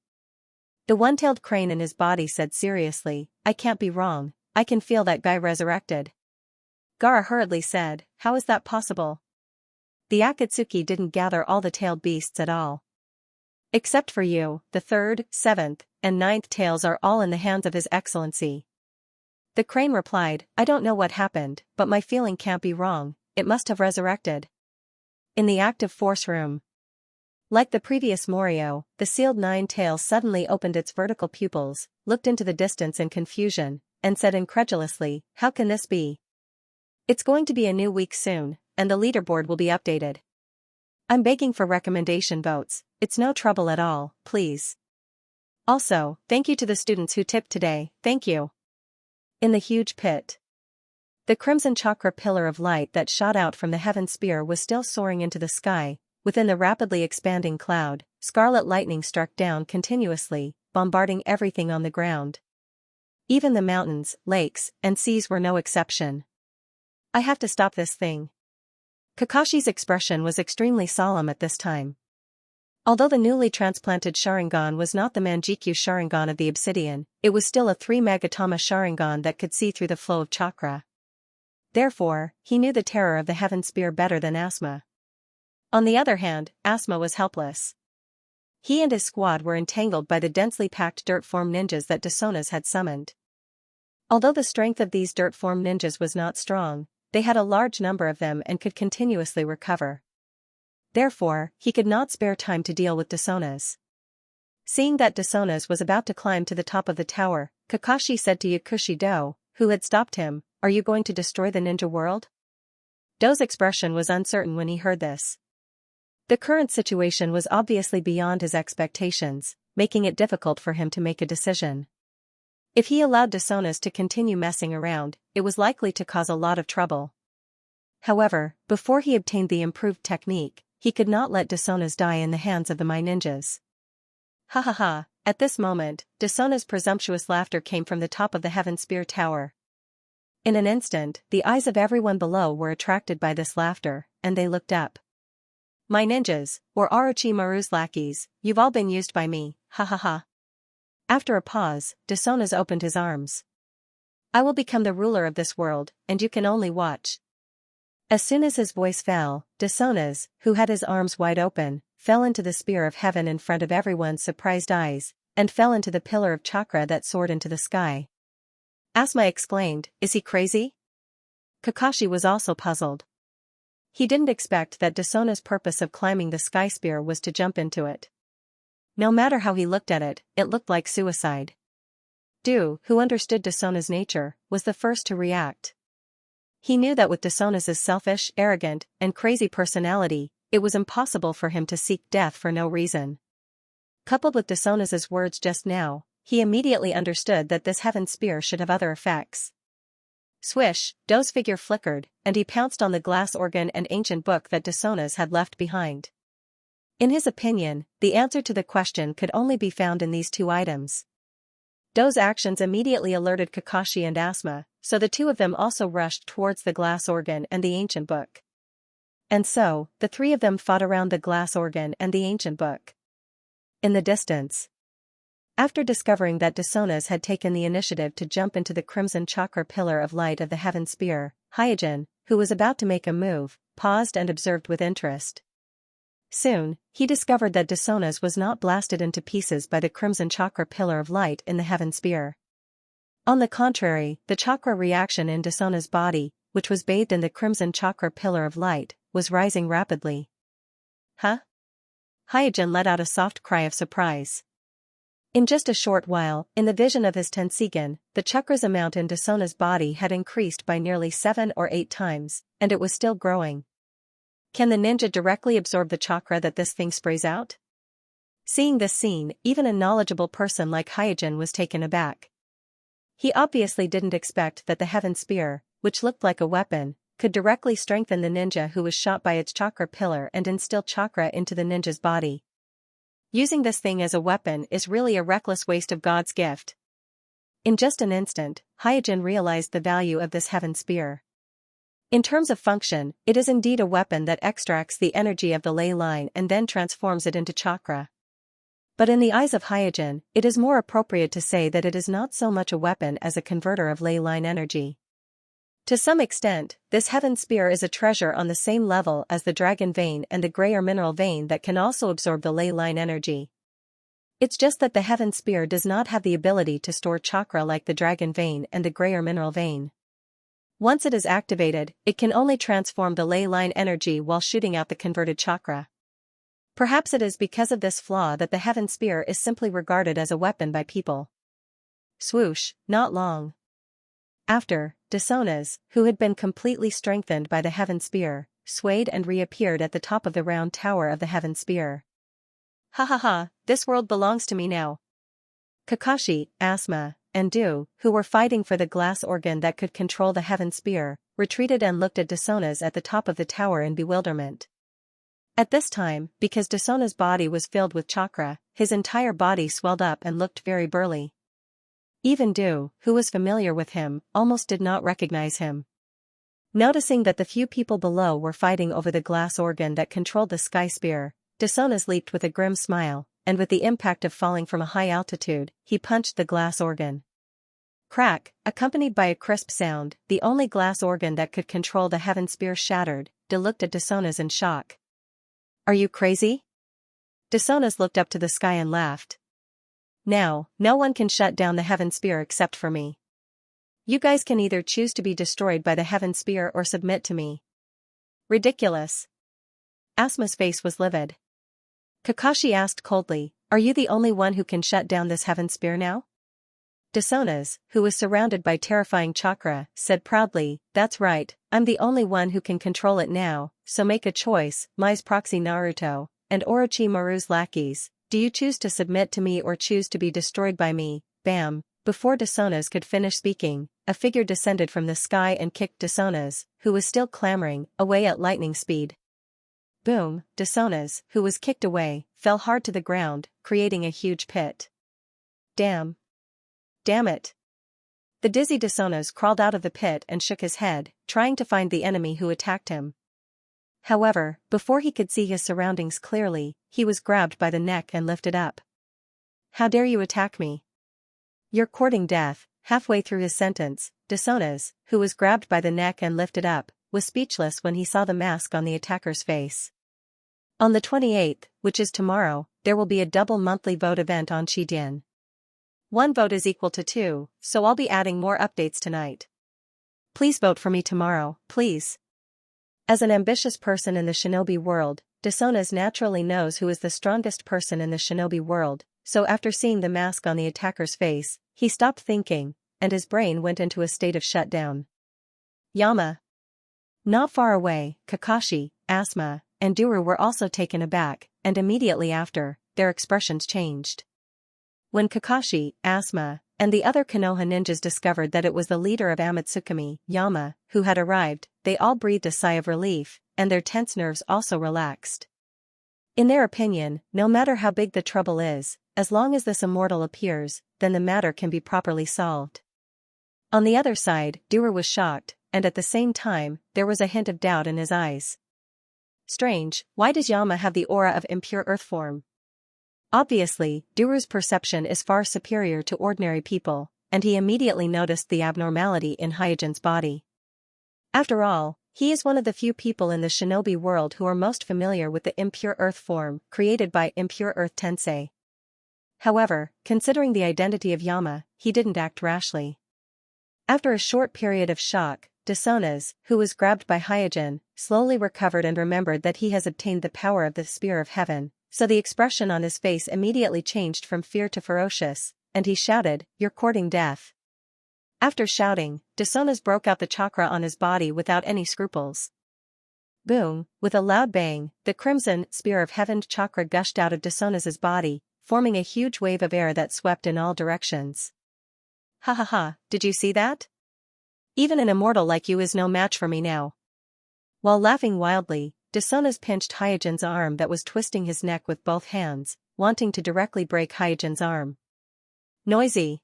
The one-tailed crane in his body said seriously, "I can't be wrong, I can feel that guy resurrected." Gaara hurriedly said, "How is that possible?" The Akatsuki didn't gather all the tailed beasts at all. "Except for you, the third, seventh, and ninth tails are all in the hands of His Excellency." The crane replied, "I don't know what happened, but my feeling can't be wrong, it must have resurrected." In the active force room. Like the previous Morio, the sealed nine tails suddenly opened its vertical pupils, looked into the distance in confusion, and said incredulously, "How can this be? It's going to be a new week soon, and the leaderboard will be updated. I'm begging for recommendation votes, it's no trouble at all, please. Also, thank you to the students who tipped today, thank you." In the huge pit. The crimson chakra pillar of light that shot out from the heaven sphere was still soaring into the sky. Within the rapidly expanding cloud, scarlet lightning struck down continuously, bombarding everything on the ground. Even the mountains, lakes, and seas were no exception. "I have to stop this thing." Kakashi's expression was extremely solemn at this time. Although the newly transplanted Sharingan was not the Manjikyu Sharingan of the Obsidian, it was still a 3 Magatama Sharingan that could see through the flow of chakra. Therefore, he knew the terror of the heaven spear better than Asuma. On the other hand, Asuma was helpless. He and his squad were entangled by the densely packed dirt-form ninjas that Desonas had summoned. Although the strength of these dirt-form ninjas was not strong, they had a large number of them and could continuously recover. Therefore, he could not spare time to deal with Desonas. Seeing that Desonas was about to climb to the top of the tower, Kakashi said to Yakushi Do, who had stopped him, "Are you going to destroy the ninja world?" Do's expression was uncertain when he heard this. The current situation was obviously beyond his expectations, making it difficult for him to make a decision. If he allowed Desonas to continue messing around, it was likely to cause a lot of trouble. However, before he obtained the improved technique, he could not let Desonas die in the hands of the Mai ninjas. Ha ha ha, at this moment, Desona's presumptuous laughter came from the top of the Heaven Spear Tower. In an instant, the eyes of everyone below were attracted by this laughter, and they looked up. "My ninjas, or Orochimaru's lackeys, you've all been used by me, ha ha ha." After a pause, Desonas opened his arms. "I will become the ruler of this world, and you can only watch." As soon as his voice fell, Desonas, who had his arms wide open, fell into the spear of heaven in front of everyone's surprised eyes, and fell into the pillar of chakra that soared into the sky. Asuma exclaimed, "Is he crazy?" Kakashi was also puzzled. He didn't expect that Desona's purpose of climbing the sky spear was to jump into it. No matter how he looked at it, it looked like suicide. Do, who understood Desona's nature, was the first to react. He knew that with Desona's selfish, arrogant, and crazy personality, it was impossible for him to seek death for no reason. Coupled with Desona's words just now, he immediately understood that this heaven spear should have other effects. Swish, Do's figure flickered, and he pounced on the glass organ and ancient book that Desonas had left behind. In his opinion, the answer to the question could only be found in these two items. Do's actions immediately alerted Kakashi and Asuma, so the two of them also rushed towards the glass organ and the ancient book. And so, the three of them fought around the glass organ and the ancient book. In the distance. After discovering that Desonas had taken the initiative to jump into the crimson chakra pillar of light of the heaven spear, Hyojin, who was about to make a move, paused and observed with interest. Soon, he discovered that Desonas was not blasted into pieces by the crimson chakra pillar of light in the heaven spear. On the contrary, the chakra reaction in Desona's body, which was bathed in the crimson chakra pillar of light, was rising rapidly. Huh? Hyojin let out a soft cry of surprise. In just a short while, in the vision of his Tenseigan, the chakra's amount in Desona's body had increased by nearly 7 or 8 times, and it was still growing. Can the ninja directly absorb the chakra that this thing sprays out? Seeing this scene, even a knowledgeable person like Hyojin was taken aback. He obviously didn't expect that the heaven spear, which looked like a weapon, could directly strengthen the ninja who was shot by its chakra pillar and instill chakra into the ninja's body. Using this thing as a weapon is really a reckless waste of God's gift. In just an instant, Hyojin realized the value of this heaven spear. In terms of function, it is indeed a weapon that extracts the energy of the ley line and then transforms it into chakra. But in the eyes of Hyojin, it is more appropriate to say that it is not so much a weapon as a converter of ley line energy. To some extent, this heaven spear is a treasure on the same level as the dragon vein and the gray or mineral vein that can also absorb the ley line energy. It's just that the heaven spear does not have the ability to store chakra like the dragon vein and the gray or mineral vein. Once it is activated, it can only transform the ley line energy while shooting out the converted chakra. Perhaps it is because of this flaw that the heaven spear is simply regarded as a weapon by people. Swoosh, not long after, Desonas, who had been completely strengthened by the heaven spear, swayed and reappeared at the top of the round tower of the heaven spear. Ha ha ha, this world belongs to me now. Kakashi, Asuma, and Du, who were fighting for the glass organ that could control the heaven spear, retreated and looked at Desonas at the top of the tower in bewilderment. At this time, because Desona's body was filled with chakra, his entire body swelled up and looked very burly. Even Du, who was familiar with him, almost did not recognize him. Noticing that the few people below were fighting over the glass organ that controlled the sky spear, Desonas leaped with a grim smile, and with the impact of falling from a high altitude, he punched the glass organ. Crack, accompanied by a crisp sound, the only glass organ that could control the heaven spear shattered. De looked at Desonas in shock. Are you crazy? Desonas looked up to the sky and laughed. Now, no one can shut down the heaven spear except for me. You guys can either choose to be destroyed by the heaven spear or submit to me. Ridiculous. Asuma's face was livid. Kakashi asked coldly, are you the only one who can shut down this heaven spear now? Desonas, who was surrounded by terrifying chakra, said proudly, that's right, I'm the only one who can control it now, so make a choice, Mai's proxy Naruto, and Orochimaru's lackeys, do you choose to submit to me or choose to be destroyed by me? Bam! Before Desonas could finish speaking, a figure descended from the sky and kicked Desonas, who was still clamoring, away at lightning speed. Boom! Desonas, who was kicked away, fell hard to the ground, creating a huge pit. Damn! Damn it! The dizzy Desonas crawled out of the pit and shook his head, trying to find the enemy who attacked him. However, before he could see his surroundings clearly, he was grabbed by the neck and lifted up. How dare you attack me? You're courting death. Halfway through his sentence, Desonas, who was grabbed by the neck and lifted up, was speechless when he saw the mask on the attacker's face. On the 28th, which is tomorrow, there will be a double monthly vote event on Shijin. 1 vote is equal to 2, so I'll be adding more updates tonight. Please vote for me tomorrow, please. As an ambitious person in the shinobi world, Desonas naturally knows who is the strongest person in the shinobi world, so after seeing the mask on the attacker's face, he stopped thinking, and his brain went into a state of shutdown. Yama. Not far away, Kakashi, Asuma, and Duru were also taken aback, and immediately after, their expressions changed. When Kakashi, Asuma, and the other Konoha ninjas discovered that it was the leader of Amatsukami, Yama, who had arrived, they all breathed a sigh of relief, and their tense nerves also relaxed. In their opinion, no matter how big the trouble is, as long as this immortal appears, then the matter can be properly solved. On the other side, Duru was shocked, and at the same time, there was a hint of doubt in his eyes. Strange, why does Yama have the aura of impure earth form? Obviously, Duru's perception is far superior to ordinary people, and he immediately noticed the abnormality in Hyojin's body. After all, he is one of the few people in the shinobi world who are most familiar with the impure earth form created by impure earth tensei. However, considering the identity of Yama, he didn't act rashly. After a short period of shock, Desonas, who was grabbed by Hyojin, slowly recovered and remembered that he has obtained the power of the Spear of Heaven, so the expression on his face immediately changed from fear to ferocious, and he shouted, "You're courting death." After shouting, Desonas broke out the chakra on his body without any scruples. Boom! With a loud bang, the crimson Spear of Heaven chakra gushed out of Desonas's body, forming a huge wave of air that swept in all directions. Ha ha ha, did you see that? Even an immortal like you is no match for me now. While laughing wildly, Desonas pinched Hyojin's arm that was twisting his neck with both hands, wanting to directly break Hyojin's arm. Noisy!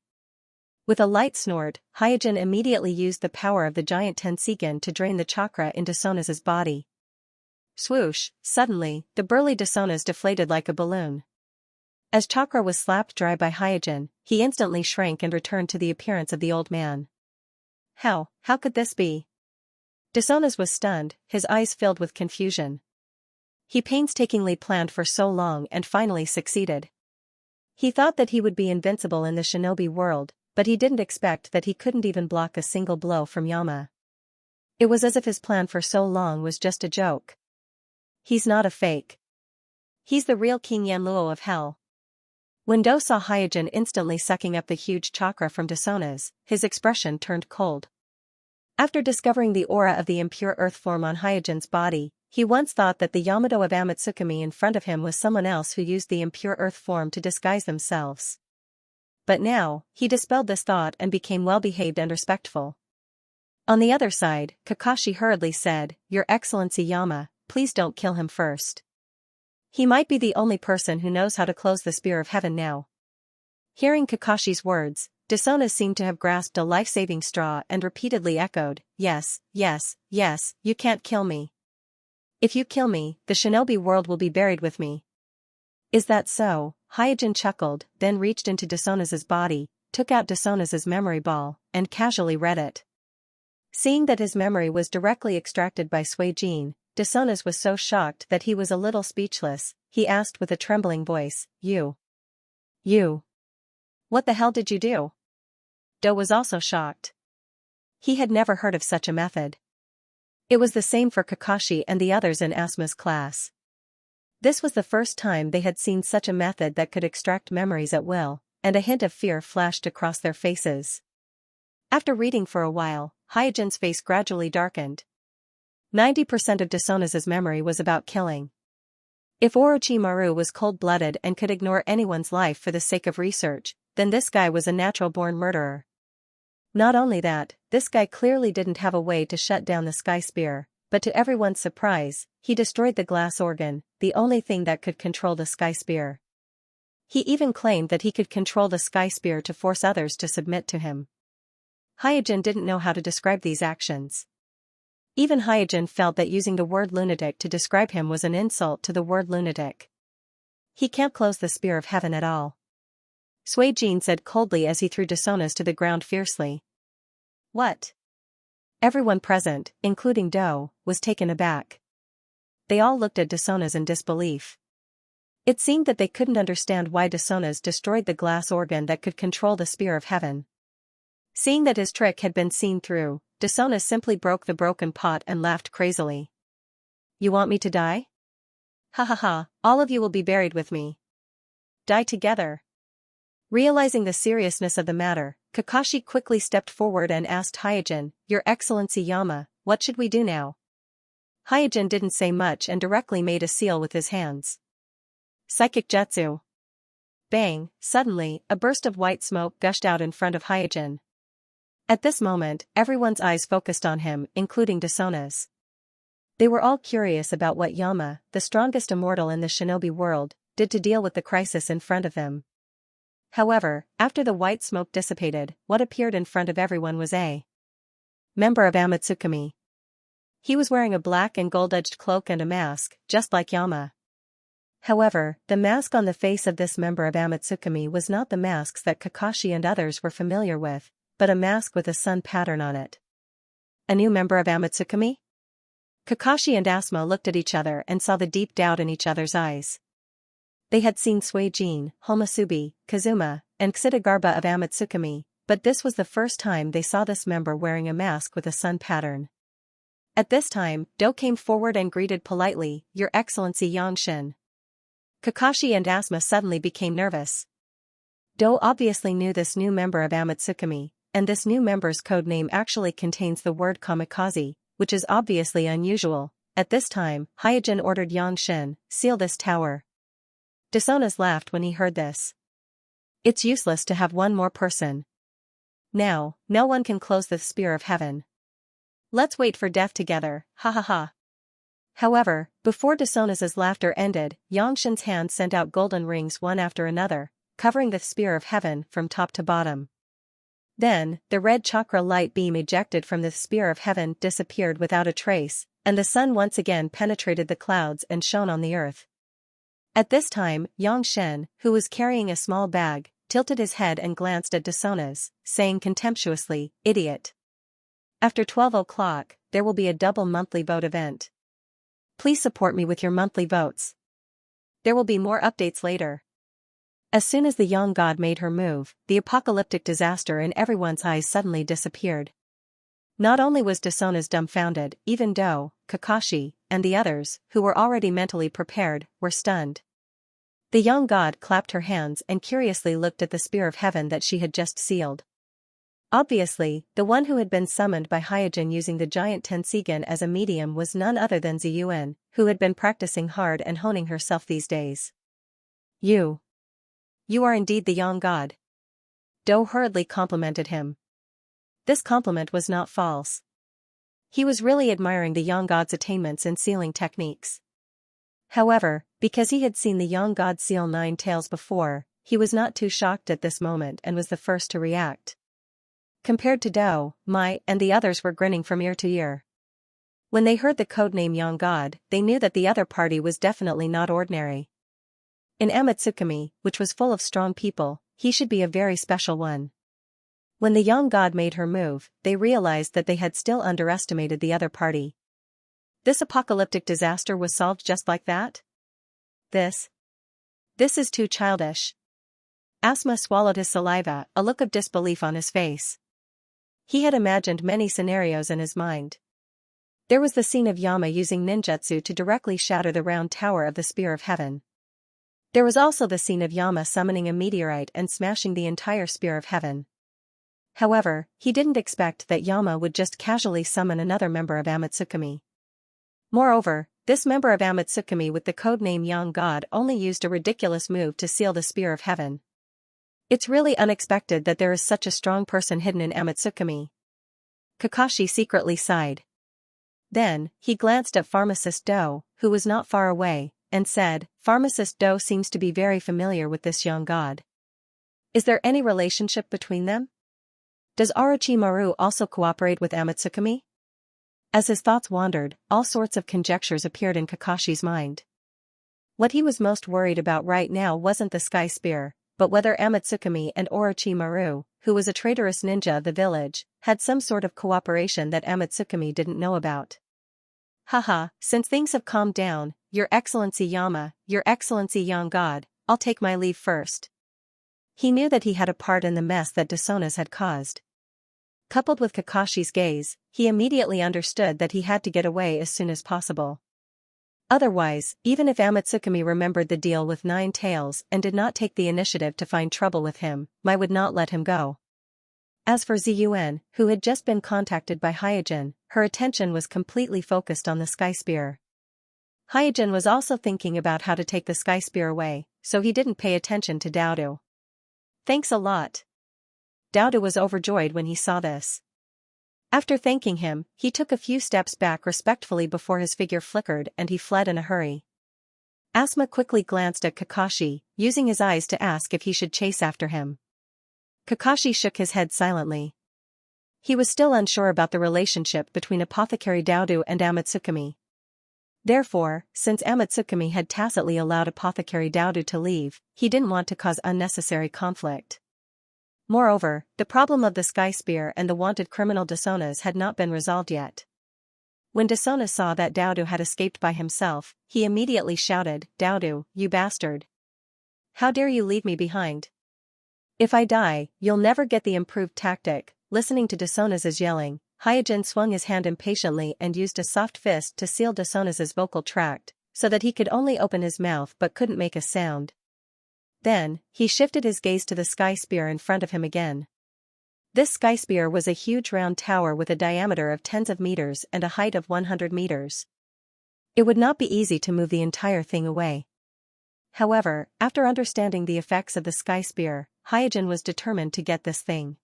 With a light snort, Hyojin immediately used the power of the giant Tenseigan to drain the chakra into Sonaz's body. Swoosh, suddenly, the burly Sonaz deflated like a balloon. As chakra was slapped dry by Hyojin, he instantly shrank and returned to the appearance of the old man. How could this be? Sonaz was stunned, his eyes filled with confusion. He painstakingly planned for so long and finally succeeded. He thought that he would be invincible in the shinobi world, but he didn't expect that he couldn't even block a single blow from Yama. It was as if his plan for so long was just a joke. He's not a fake. He's the real King Yanluo of Hell. When Do saw Hyojin instantly sucking up the huge chakra from Sonaz, his expression turned cold. After discovering the aura of the impure earth form on Hyojin's body, he once thought that the Yamato of Amatsukami in front of him was someone else who used the impure earth form to disguise themselves. But now, he dispelled this thought and became well-behaved and respectful. On the other side, Kakashi hurriedly said, "Your Excellency Yama, please don't kill him first. He might be the only person who knows how to close the Spear of Heaven now." Hearing Kakashi's words, Sonaz seemed to have grasped a life-saving straw and repeatedly echoed, "Yes, yes, yes, you can't kill me. If you kill me, the shinobi world will be buried with me." "Is that so?" Hyojin chuckled, then reached into Sonaz's body, took out Sonaz's memory ball, and casually read it. Seeing that his memory was directly extracted by Suijin, Sonaz was so shocked that he was a little speechless. He asked with a trembling voice, You. What the hell did you do?" Do was also shocked. He had never heard of such a method. It was the same for Kakashi and the others in Asuma's class. This was the first time they had seen such a method that could extract memories at will, and a hint of fear flashed across their faces. After reading for a while, Hyojin's face gradually darkened. 90% of Sonaz's memory was about killing. If Orochimaru was cold-blooded and could ignore anyone's life for the sake of research, then this guy was a natural-born murderer. Not only that, this guy clearly didn't have a way to shut down the Sky Spear, but to everyone's surprise, he destroyed the glass organ, the only thing that could control the Sky Spear. He even claimed that he could control the Sky Spear to force others to submit to him. Hyojin didn't know how to describe these actions. Even Hyojin felt that using the word lunatic to describe him was an insult to the word lunatic. "He can't close the Spear of Heaven at all," Suijin said coldly as he threw Sonaz to the ground fiercely. "What?" Everyone present, including Do, was taken aback. They all looked at Sonaz in disbelief. It seemed that they couldn't understand why Sonaz destroyed the glass organ that could control the Spear of Heaven. Seeing that his trick had been seen through, Sonaz simply broke the broken pot and laughed crazily. "You want me to die? Ha ha ha, all of you will be buried with me. Die together." Realizing the seriousness of the matter, Kakashi quickly stepped forward and asked Hyojin, "Your Excellency Yama, what should we do now?" Hyojin didn't say much and directly made a seal with his hands. Psychic Jutsu. Bang, suddenly, a burst of white smoke gushed out in front of Hyojin. At this moment, everyone's eyes focused on him, including Sonaz. They were all curious about what Yama, the strongest immortal in the shinobi world, did to deal with the crisis in front of him. However, after the white smoke dissipated, what appeared in front of everyone was a member of Amatsukami. He was wearing a black and gold-edged cloak and a mask, just like Yama. However, the mask on the face of this member of Amatsukami was not the masks that Kakashi and others were familiar with, but a mask with a sun pattern on it. A new member of Amatsukami? Kakashi and Asuma looked at each other and saw the deep doubt in each other's eyes. They had seen Suijin, Homasubi, Kazuma, and Xidagarba of Amatsukami, but this was the first time they saw this member wearing a mask with a sun pattern. At this time, Do came forward and greeted politely, "Your Excellency Yangshin." Kakashi and Asuma suddenly became nervous. Do obviously knew this new member of Amatsukami, and this new member's code name actually contains the word kamikaze, which is obviously unusual. At this time, Hyojin ordered Yangshin, "Seal this tower." Sonaz laughed when he heard this. "It's useless to have one more person. Now, no one can close the Spear of Heaven. Let's wait for death together, ha ha ha." However, before Sonaz's laughter ended, Yangshin's hand sent out golden rings one after another, covering the Spear of Heaven from top to bottom. Then, the red chakra light beam ejected from the spear of heaven disappeared without a trace, and the sun once again penetrated the clouds and shone on the earth. At this time, Xianxia, who was carrying a small bag, tilted his head and glanced at Desonas, saying contemptuously, "Idiot. After 12 o'clock, there will be a double monthly vote event. Please support me with your monthly votes. There will be more updates later." As soon as the young god made her move, the apocalyptic disaster in everyone's eyes suddenly disappeared. Not only was Desonas dumbfounded, even Do, Kakashi, and the others, who were already mentally prepared, were stunned. The young god clapped her hands and curiously looked at the spear of heaven that she had just sealed. Obviously, the one who had been summoned by Hyojin using the giant Tenseigan as a medium was none other than Ziyuan, who had been practicing hard and honing herself these days. You are indeed the young god." Do hurriedly complimented him. This compliment was not false. He was really admiring the young god's attainments in sealing techniques. However, because he had seen the young god seal 9 tails before, he was not too shocked at this moment and was the first to react. Compared to Do, Mai and the others were grinning from ear to ear. When they heard the codename young god, they knew that the other party was definitely not ordinary. In Amatsukami, which was full of strong people, he should be a very special one. When the young god made her move, they realized that they had still underestimated the other party. This apocalyptic disaster was solved just like that? This is too childish. Asma swallowed his saliva, a look of disbelief on his face. He had imagined many scenarios in his mind. There was the scene of Yama using ninjutsu to directly shatter the round tower of the Spear of Heaven. There was also the scene of Yama summoning a meteorite and smashing the entire Spear of Heaven. However, he didn't expect that Yama would just casually summon another member of Amatsukami. Moreover, this member of Amatsukami with the codename Young God only used a ridiculous move to seal the Spear of Heaven. It's really unexpected that there is such a strong person hidden in Amatsukami. Kakashi secretly sighed. Then, he glanced at Pharmacist Do, who was not far away, and said, "Pharmacist Do seems to be very familiar with this young god. Is there any relationship between them? Does Orochimaru also cooperate with Amatsukami?" As his thoughts wandered, all sorts of conjectures appeared in Kakashi's mind. What he was most worried about right now wasn't the Sky Spear, but whether Amatsukami and Orochimaru, who was a traitorous ninja of the village, had some sort of cooperation that Amatsukami didn't know about. "Haha, since things have calmed down, Your Excellency Yama, Your Excellency Young God, I'll take my leave first." He knew that he had a part in the mess that Desonas had caused. Coupled with Kakashi's gaze, he immediately understood that he had to get away as soon as possible. Otherwise, even if Amatsukami remembered the deal with 9 tails and did not take the initiative to find trouble with him, Mai would not let him go. As for Ziyuan, who had just been contacted by Hyojin, her attention was completely focused on the Sky Spear. Hyojin was also thinking about how to take the Sky Spear away, so he didn't pay attention to Daodu. "Thanks a lot." Daodu was overjoyed when he saw this. After thanking him, he took a few steps back respectfully before his figure flickered and he fled in a hurry. Asma quickly glanced at Kakashi, using his eyes to ask if he should chase after him. Kakashi shook his head silently. He was still unsure about the relationship between Apothecary Daodu and Amatsukami. Therefore, since Amatsukami had tacitly allowed Apothecary Daodu to leave, he didn't want to cause unnecessary conflict. Moreover, the problem of the Sky Spear and the wanted criminal Desonas had not been resolved yet. When Desonas saw that Daodu had escaped by himself, he immediately shouted, "Daodu, you bastard! How dare you leave me behind? If I die, you'll never get the improved tactic." Listening to Desonas' yelling, Hyojin swung his hand impatiently and used a soft fist to seal Desonas' vocal tract, so that he could only open his mouth but couldn't make a sound. Then, he shifted his gaze to the Sky Spear in front of him again. This Sky Spear was a huge round tower with a diameter of tens of meters and a height of 100 meters. It would not be easy to move the entire thing away. However, after understanding the effects of the Sky Spear, Hyojin was determined to get this thing.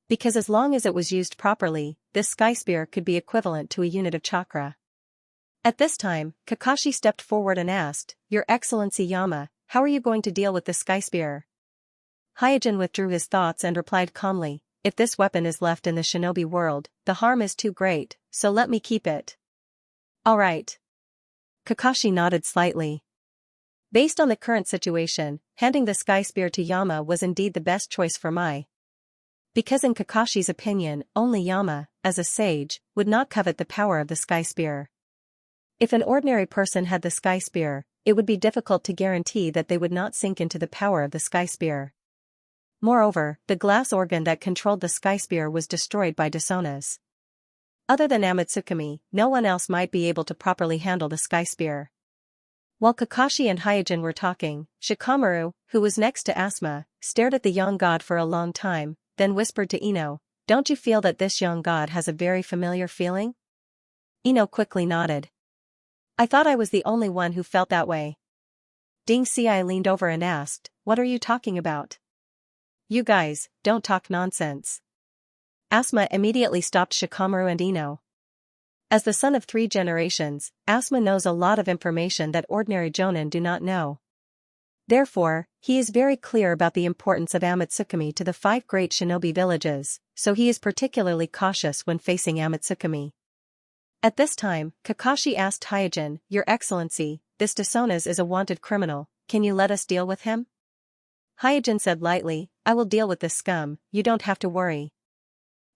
Because as long as it was used properly, this Sky Spear could be equivalent to a unit of chakra. At this time, Kakashi stepped forward and asked, "Your Excellency Yama, how are you going to deal with the Sky Spear?" Hyojin withdrew his thoughts and replied calmly, if this weapon is left in the shinobi world, the harm is too great, so let me keep it. Alright. Kakashi nodded slightly. Based on the current situation, handing the Sky Spear to Yama was indeed the best choice for Mai. Because in Kakashi's opinion, only Yama, as a sage, would not covet the power of the Sky Spear. If an ordinary person had the Sky Spear, it would be difficult to guarantee that they would not sink into the power of the Sky Spear. Moreover, the glass organ that controlled the Sky Spear was destroyed by Desonas. Other than Amatsukami, no one else might be able to properly handle the Sky Spear. While Kakashi and Hyojin were talking, Shikamaru, who was next to Asuma, stared at the young god for a long time, then whispered to Ino, "Don't you feel that this young god has a very familiar feeling?" Ino quickly nodded. "I thought I was the only one who felt that way." Tenseigan leaned over and asked, "What are you talking about?" "You guys, don't talk nonsense." Asuma immediately stopped Shikamaru and Ino. As the son of 3 generations, Asuma knows a lot of information that ordinary jonin do not know. Therefore, he is very clear about the importance of Amatsukami to the 5 great shinobi villages, so he is particularly cautious when facing Amatsukami. At this time, Kakashi asked Hyojin, "Your Excellency, this Desonas is a wanted criminal, can you let us deal with him?" Hyojin said lightly, "I will deal with this scum, you don't have to worry."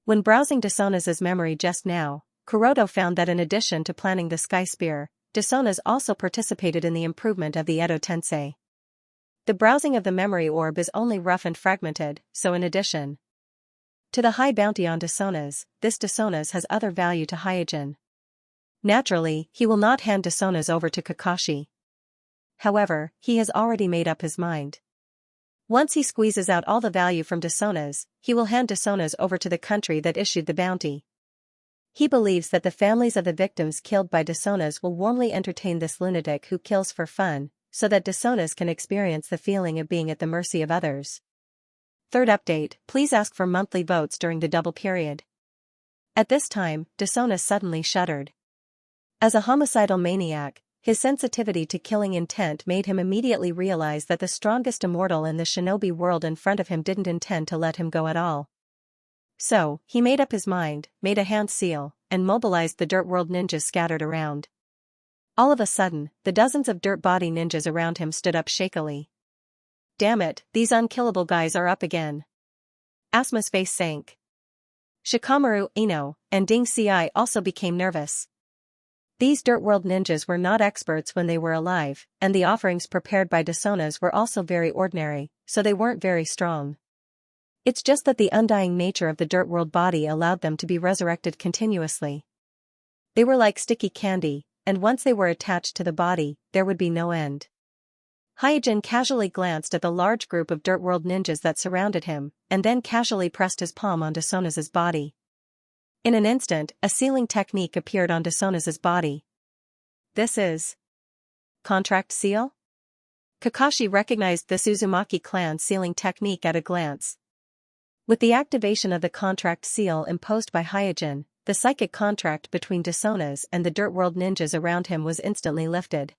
When browsing Desonas' memory just now, Kuroto found that in addition to planning the Sky Spear, Desonas also participated in the improvement of the Edo Tensei. The browsing of the memory orb is only rough and fragmented, so in addition to the high bounty on Desonas, this Desonas has other value to Hyojin. Naturally, he will not hand Desonas over to Kakashi. However, he has already made up his mind. Once he squeezes out all the value from Desonas, he will hand Desonas over to the country that issued the bounty. He believes that the families of the victims killed by Desonas will warmly entertain this lunatic who kills for fun, so that Desonas can experience the feeling of being at the mercy of others. Third update, please ask for monthly votes during the double period. At this time, Desonas suddenly shuddered. As a homicidal maniac, his sensitivity to killing intent made him immediately realize that the strongest immortal in the shinobi world in front of him didn't intend to let him go at all. So, he made up his mind, made a hand seal, and mobilized the Dirt World ninjas scattered around. All of a sudden, the dozens of dirt body ninjas around him stood up shakily. "Damn it, these unkillable guys are up again." Asuma's face sank. Shikamaru, Ino, and Tenseigan also became nervous. These Dirt World ninjas were not experts when they were alive, and the offerings prepared by Desonas were also very ordinary, so they weren't very strong. It's just that the undying nature of the Dirt World body allowed them to be resurrected continuously. They were like sticky candy, and once they were attached to the body, there would be no end. Hyojin casually glanced at the large group of Dirt World ninjas that surrounded him, and then casually pressed his palm on Desonas' body. In an instant, a sealing technique appeared on Desonas' body. This is contract seal? Kakashi recognized the Uzumaki clan sealing technique at a glance. With the activation of the contract seal imposed by Hyojin, the psychic contract between Desonas and the Dirt World ninjas around him was instantly lifted.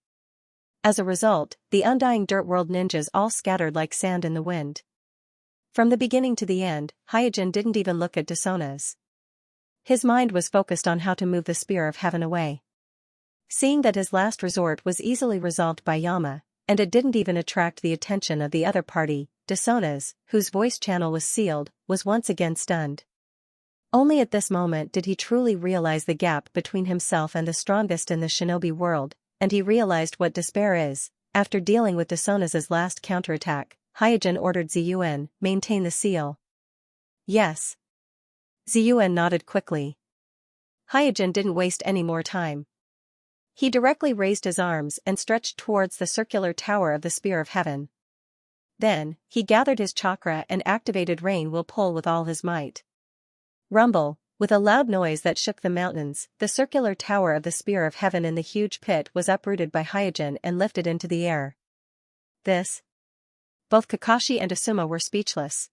As a result, the undying Dirt World ninjas all scattered like sand in the wind. From the beginning to the end, Hyojin didn't even look at Desonas. His mind was focused on how to move the Spear of Heaven away. Seeing that his last resort was easily resolved by Yama, and it didn't even attract the attention of the other party, Desonas, whose voice channel was sealed, was once again stunned. Only at this moment did he truly realize the gap between himself and the strongest in the shinobi world, and he realized what despair is. After dealing with Desonas' last counterattack, Hyojin ordered Ziyuan, maintain the seal. Yes. Ziyuan nodded quickly. Hyojin didn't waste any more time. He directly raised his arms and stretched towards the circular tower of the Spear of Heaven. Then, he gathered his chakra and activated Rain Will Pull with all his might. Rumble, with a loud noise that shook the mountains, the circular tower of the Spear of Heaven in the huge pit was uprooted by Hyojin and lifted into the air. This? Both Kakashi and Asuma were speechless.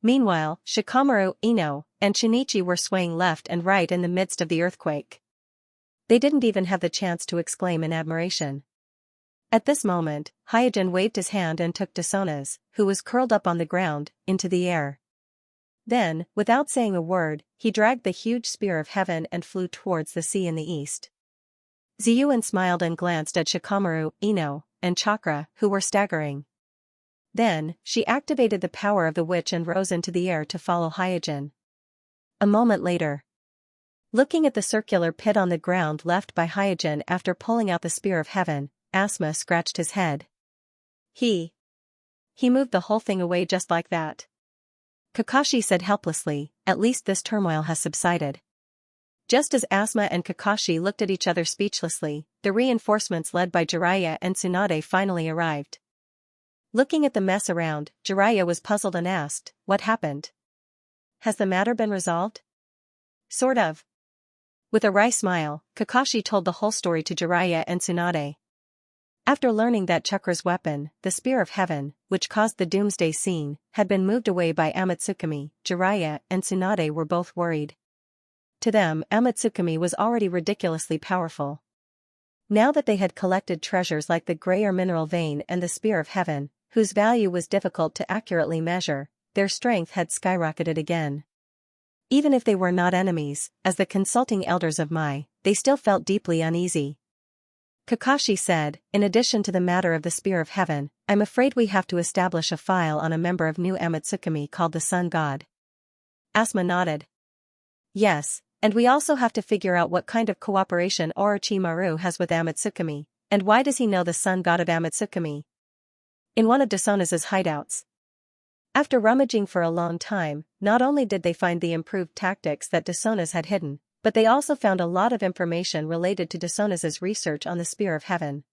Meanwhile, Shikamaru, Ino, and Shinichi were swaying left and right in the midst of the earthquake. They didn't even have the chance to exclaim in admiration. At this moment, Hyojin waved his hand and took Desonas, who was curled up on the ground, into the air. Then, without saying a word, he dragged the huge spear of heaven and flew towards the sea in the east. Ziyuan smiled and glanced at Shikamaru, Ino, and Chakra, who were staggering. Then, she activated the power of the witch and rose into the air to follow Hyojin. A moment later, looking at the circular pit on the ground left by Hyojin after pulling out the spear of heaven, Asuma scratched his head. He moved the whole thing away just like that. Kakashi said helplessly, at least this turmoil has subsided. Just as Asuma and Kakashi looked at each other speechlessly, the reinforcements led by Jiraiya and Tsunade finally arrived. Looking at the mess around, Jiraiya was puzzled and asked, "What happened? Has the matter been resolved?" "Sort of." With a wry smile, Kakashi told the whole story to Jiraiya and Tsunade. After learning that Chakra's weapon, the Spear of Heaven, which caused the doomsday scene, had been moved away by Amatsukami, Jiraiya and Tsunade were both worried. To them, Amatsukami was already ridiculously powerful. Now that they had collected treasures like the Greyer mineral vein and the Spear of Heaven, whose value was difficult to accurately measure, their strength had skyrocketed again. Even if they were not enemies, as the consulting elders of Mai, they still felt deeply uneasy. Kakashi said, "In addition to the matter of the Spear of Heaven, I'm afraid we have to establish a file on a member of New Amatsukami called the Sun God." Asuma nodded. "Yes, and we also have to figure out what kind of cooperation Orochimaru has with Amatsukami, and why does he know the Sun God of Amatsukami?" In one of Desona's hideouts. After rummaging for a long time, not only did they find the improved tactics that Desona's had hidden, but they also found a lot of information related to Desona's research on the Spear of Heaven.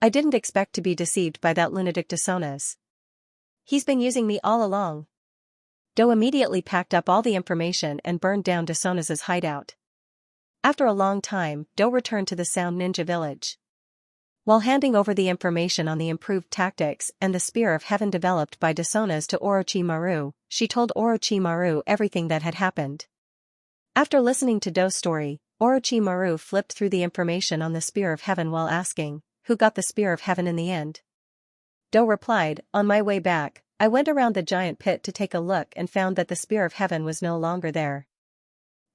"I didn't expect to be deceived by that lunatic Desona's. He's been using me all along." Do immediately packed up all the information and burned down Desona's hideout. After a long time, Do returned to the Sound Ninja village. While handing over the information on the improved tactics and the Spear of Heaven developed by Desona's to Orochimaru, she told Orochimaru everything that had happened. After listening to Do's story, Orochimaru flipped through the information on the Spear of Heaven while asking, "Who got the Spear of Heaven in the end?" Do replied, "On my way back, I went around the giant pit to take a look and found that the Spear of Heaven was no longer there.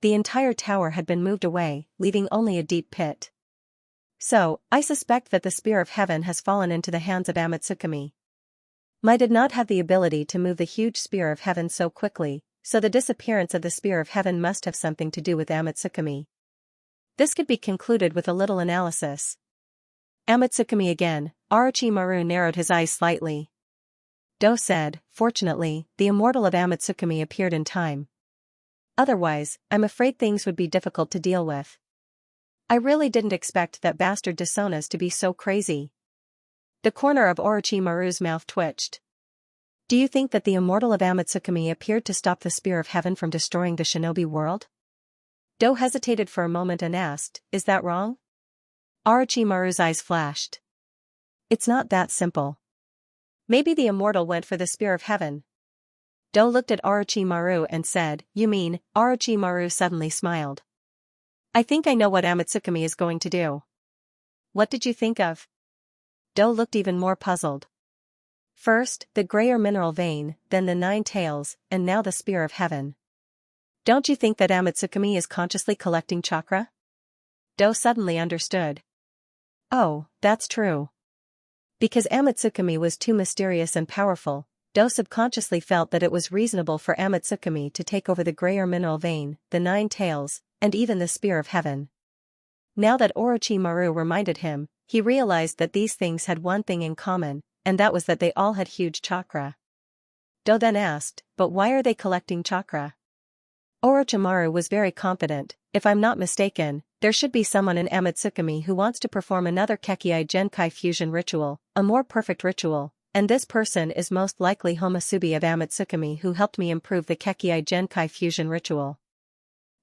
The entire tower had been moved away, leaving only a deep pit. So, I suspect that the Spear of Heaven has fallen into the hands of Amatsukami. Mai did not have the ability to move the huge Spear of Heaven so quickly, so the disappearance of the Spear of Heaven must have something to do with Amatsukami. This could be concluded with a little analysis." Amatsukami again. Orochimaru narrowed his eyes slightly. Do said, "Fortunately, the immortal of Amatsukami appeared in time. Otherwise, I'm afraid things would be difficult to deal with. I really didn't expect that bastard Desona's to be so crazy." The corner of Orochimaru's mouth twitched. "Do you think that the immortal of Amatsukami appeared to stop the Spear of Heaven from destroying the shinobi world?" Do hesitated for a moment and asked, "Is that wrong?" Orochimaru's eyes flashed. "It's not that simple. Maybe the immortal went for the Spear of Heaven." Do looked at Orochimaru and said, "You mean?" Orochimaru suddenly smiled. "I think I know what Amatsukami is going to do." "What did you think of?" Do looked even more puzzled. "First, the Greyer mineral vein, then the 9 tails, and now the Spear of Heaven. Don't you think that Amatsukami is consciously collecting chakra?" Do suddenly understood. "Oh, that's true." Because Amatsukami was too mysterious and powerful, Do subconsciously felt that it was reasonable for Amatsukami to take over the Greyer mineral vein, the 9 tails, and even the Spear of Heaven. Now that Orochimaru reminded him, he realized that these things had one thing in common, and that was that they all had huge chakra. Do then asked, "But why are they collecting chakra?" Orochimaru was very confident. "If I'm not mistaken, there should be someone in Amatsukami who wants to perform another Kekkei Genkai fusion ritual, a more perfect ritual, and this person is most likely Homasubi of Amatsukami who helped me improve the Kekkei Genkai fusion ritual."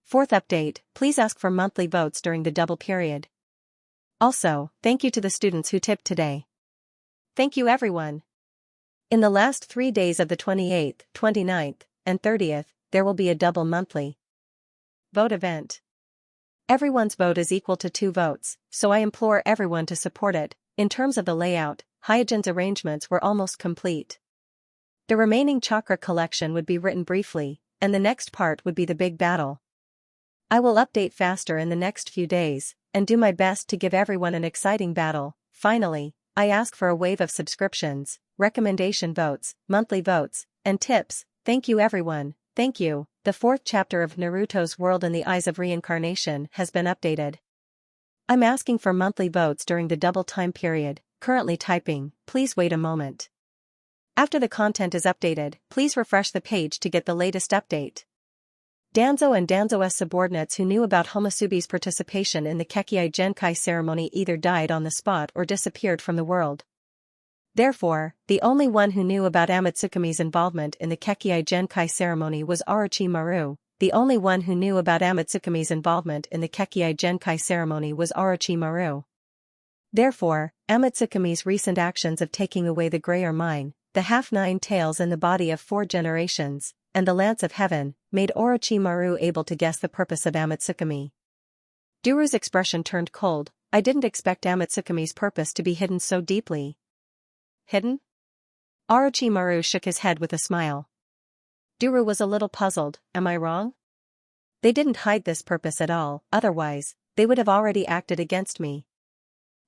Fourth update, please ask for monthly votes during the double period. Also, thank you to the students who tipped today. Thank you everyone. In the last 3 days of the 28th, 29th, and 30th, there will be a double monthly vote event. Everyone's vote is equal to 2 votes, so I implore everyone to support it. In terms of the layout, Hyojin's arrangements were almost complete. The remaining chakra collection would be written briefly, and the next part would be the big battle. I will update faster in the next few days, and do my best to give everyone an exciting battle. Finally, I ask for a wave of subscriptions, recommendation votes, monthly votes, and tips. Thank you everyone, thank you. The 4th chapter of Naruto's World in the Eyes of Reincarnation has been updated. I'm asking for monthly votes during the double time period, currently typing, please wait a moment. After the content is updated, please refresh the page to get the latest update. Danzo and Danzo's subordinates who knew about Homosubi's participation in the Kekkai Genkai ceremony either died on the spot or disappeared from the world. Therefore, the only one who knew about Amatsukumi's involvement in the Kekkai Genkai ceremony was Orochimaru. The only one who knew about Amatsukumi's involvement in the Kekkai Genkai ceremony was Orochimaru. Therefore, Amatsukumi's recent actions of taking away the Grey or Mine, the half-nine tails in the body of 4 generations, and the Lance of Heaven, made Orochimaru able to guess the purpose of Amatsukumi. Duru's expression turned cold. I didn't expect Amatsukumi's purpose to be hidden so deeply. Hidden? Orochimaru shook his head with a smile. Duru was a little puzzled, am I wrong? They didn't hide this purpose at all, otherwise, they would have already acted against me.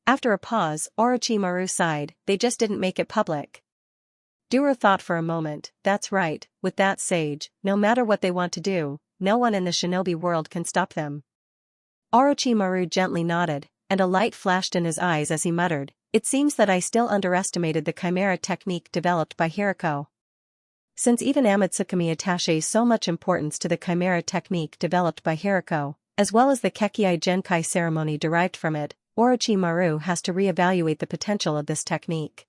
After a pause, Orochimaru sighed, they just didn't make it public. Duru thought for a moment, that's right, with that sage, no matter what they want to do, no one in the shinobi world can stop them. Orochimaru gently nodded, and a light flashed in his eyes as he muttered, it seems that I still underestimated the chimera technique developed by Hiriko. Since even Amatsukumi attaches so much importance to the chimera technique developed by Hiriko, as well as the Kekkai Genkai ceremony derived from it, Orochimaru has to re-evaluate the potential of this technique.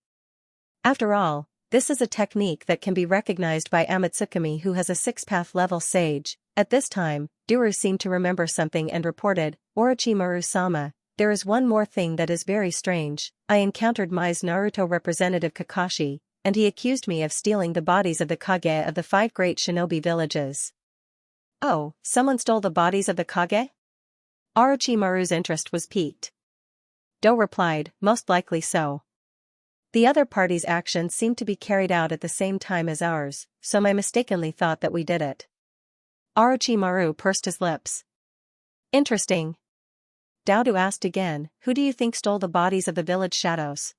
After all, this is a technique that can be recognized by Amatsukumi, who has a 6th level sage. At this time, Duru seemed to remember something and reported, Orochimaru-sama, there is one more thing that is very strange. I encountered Mai's Naruto representative Kakashi, and he accused me of stealing the bodies of the Kage of the 5 great shinobi villages. Oh, someone stole the bodies of the Kage? Orochimaru's interest was piqued. Do replied, most likely so. The other party's actions seemed to be carried out at the same time as ours, so I mistakenly thought that we did it. Orochimaru pursed his lips. Interesting. Dodo asked again, who do you think stole the bodies of the village shadows?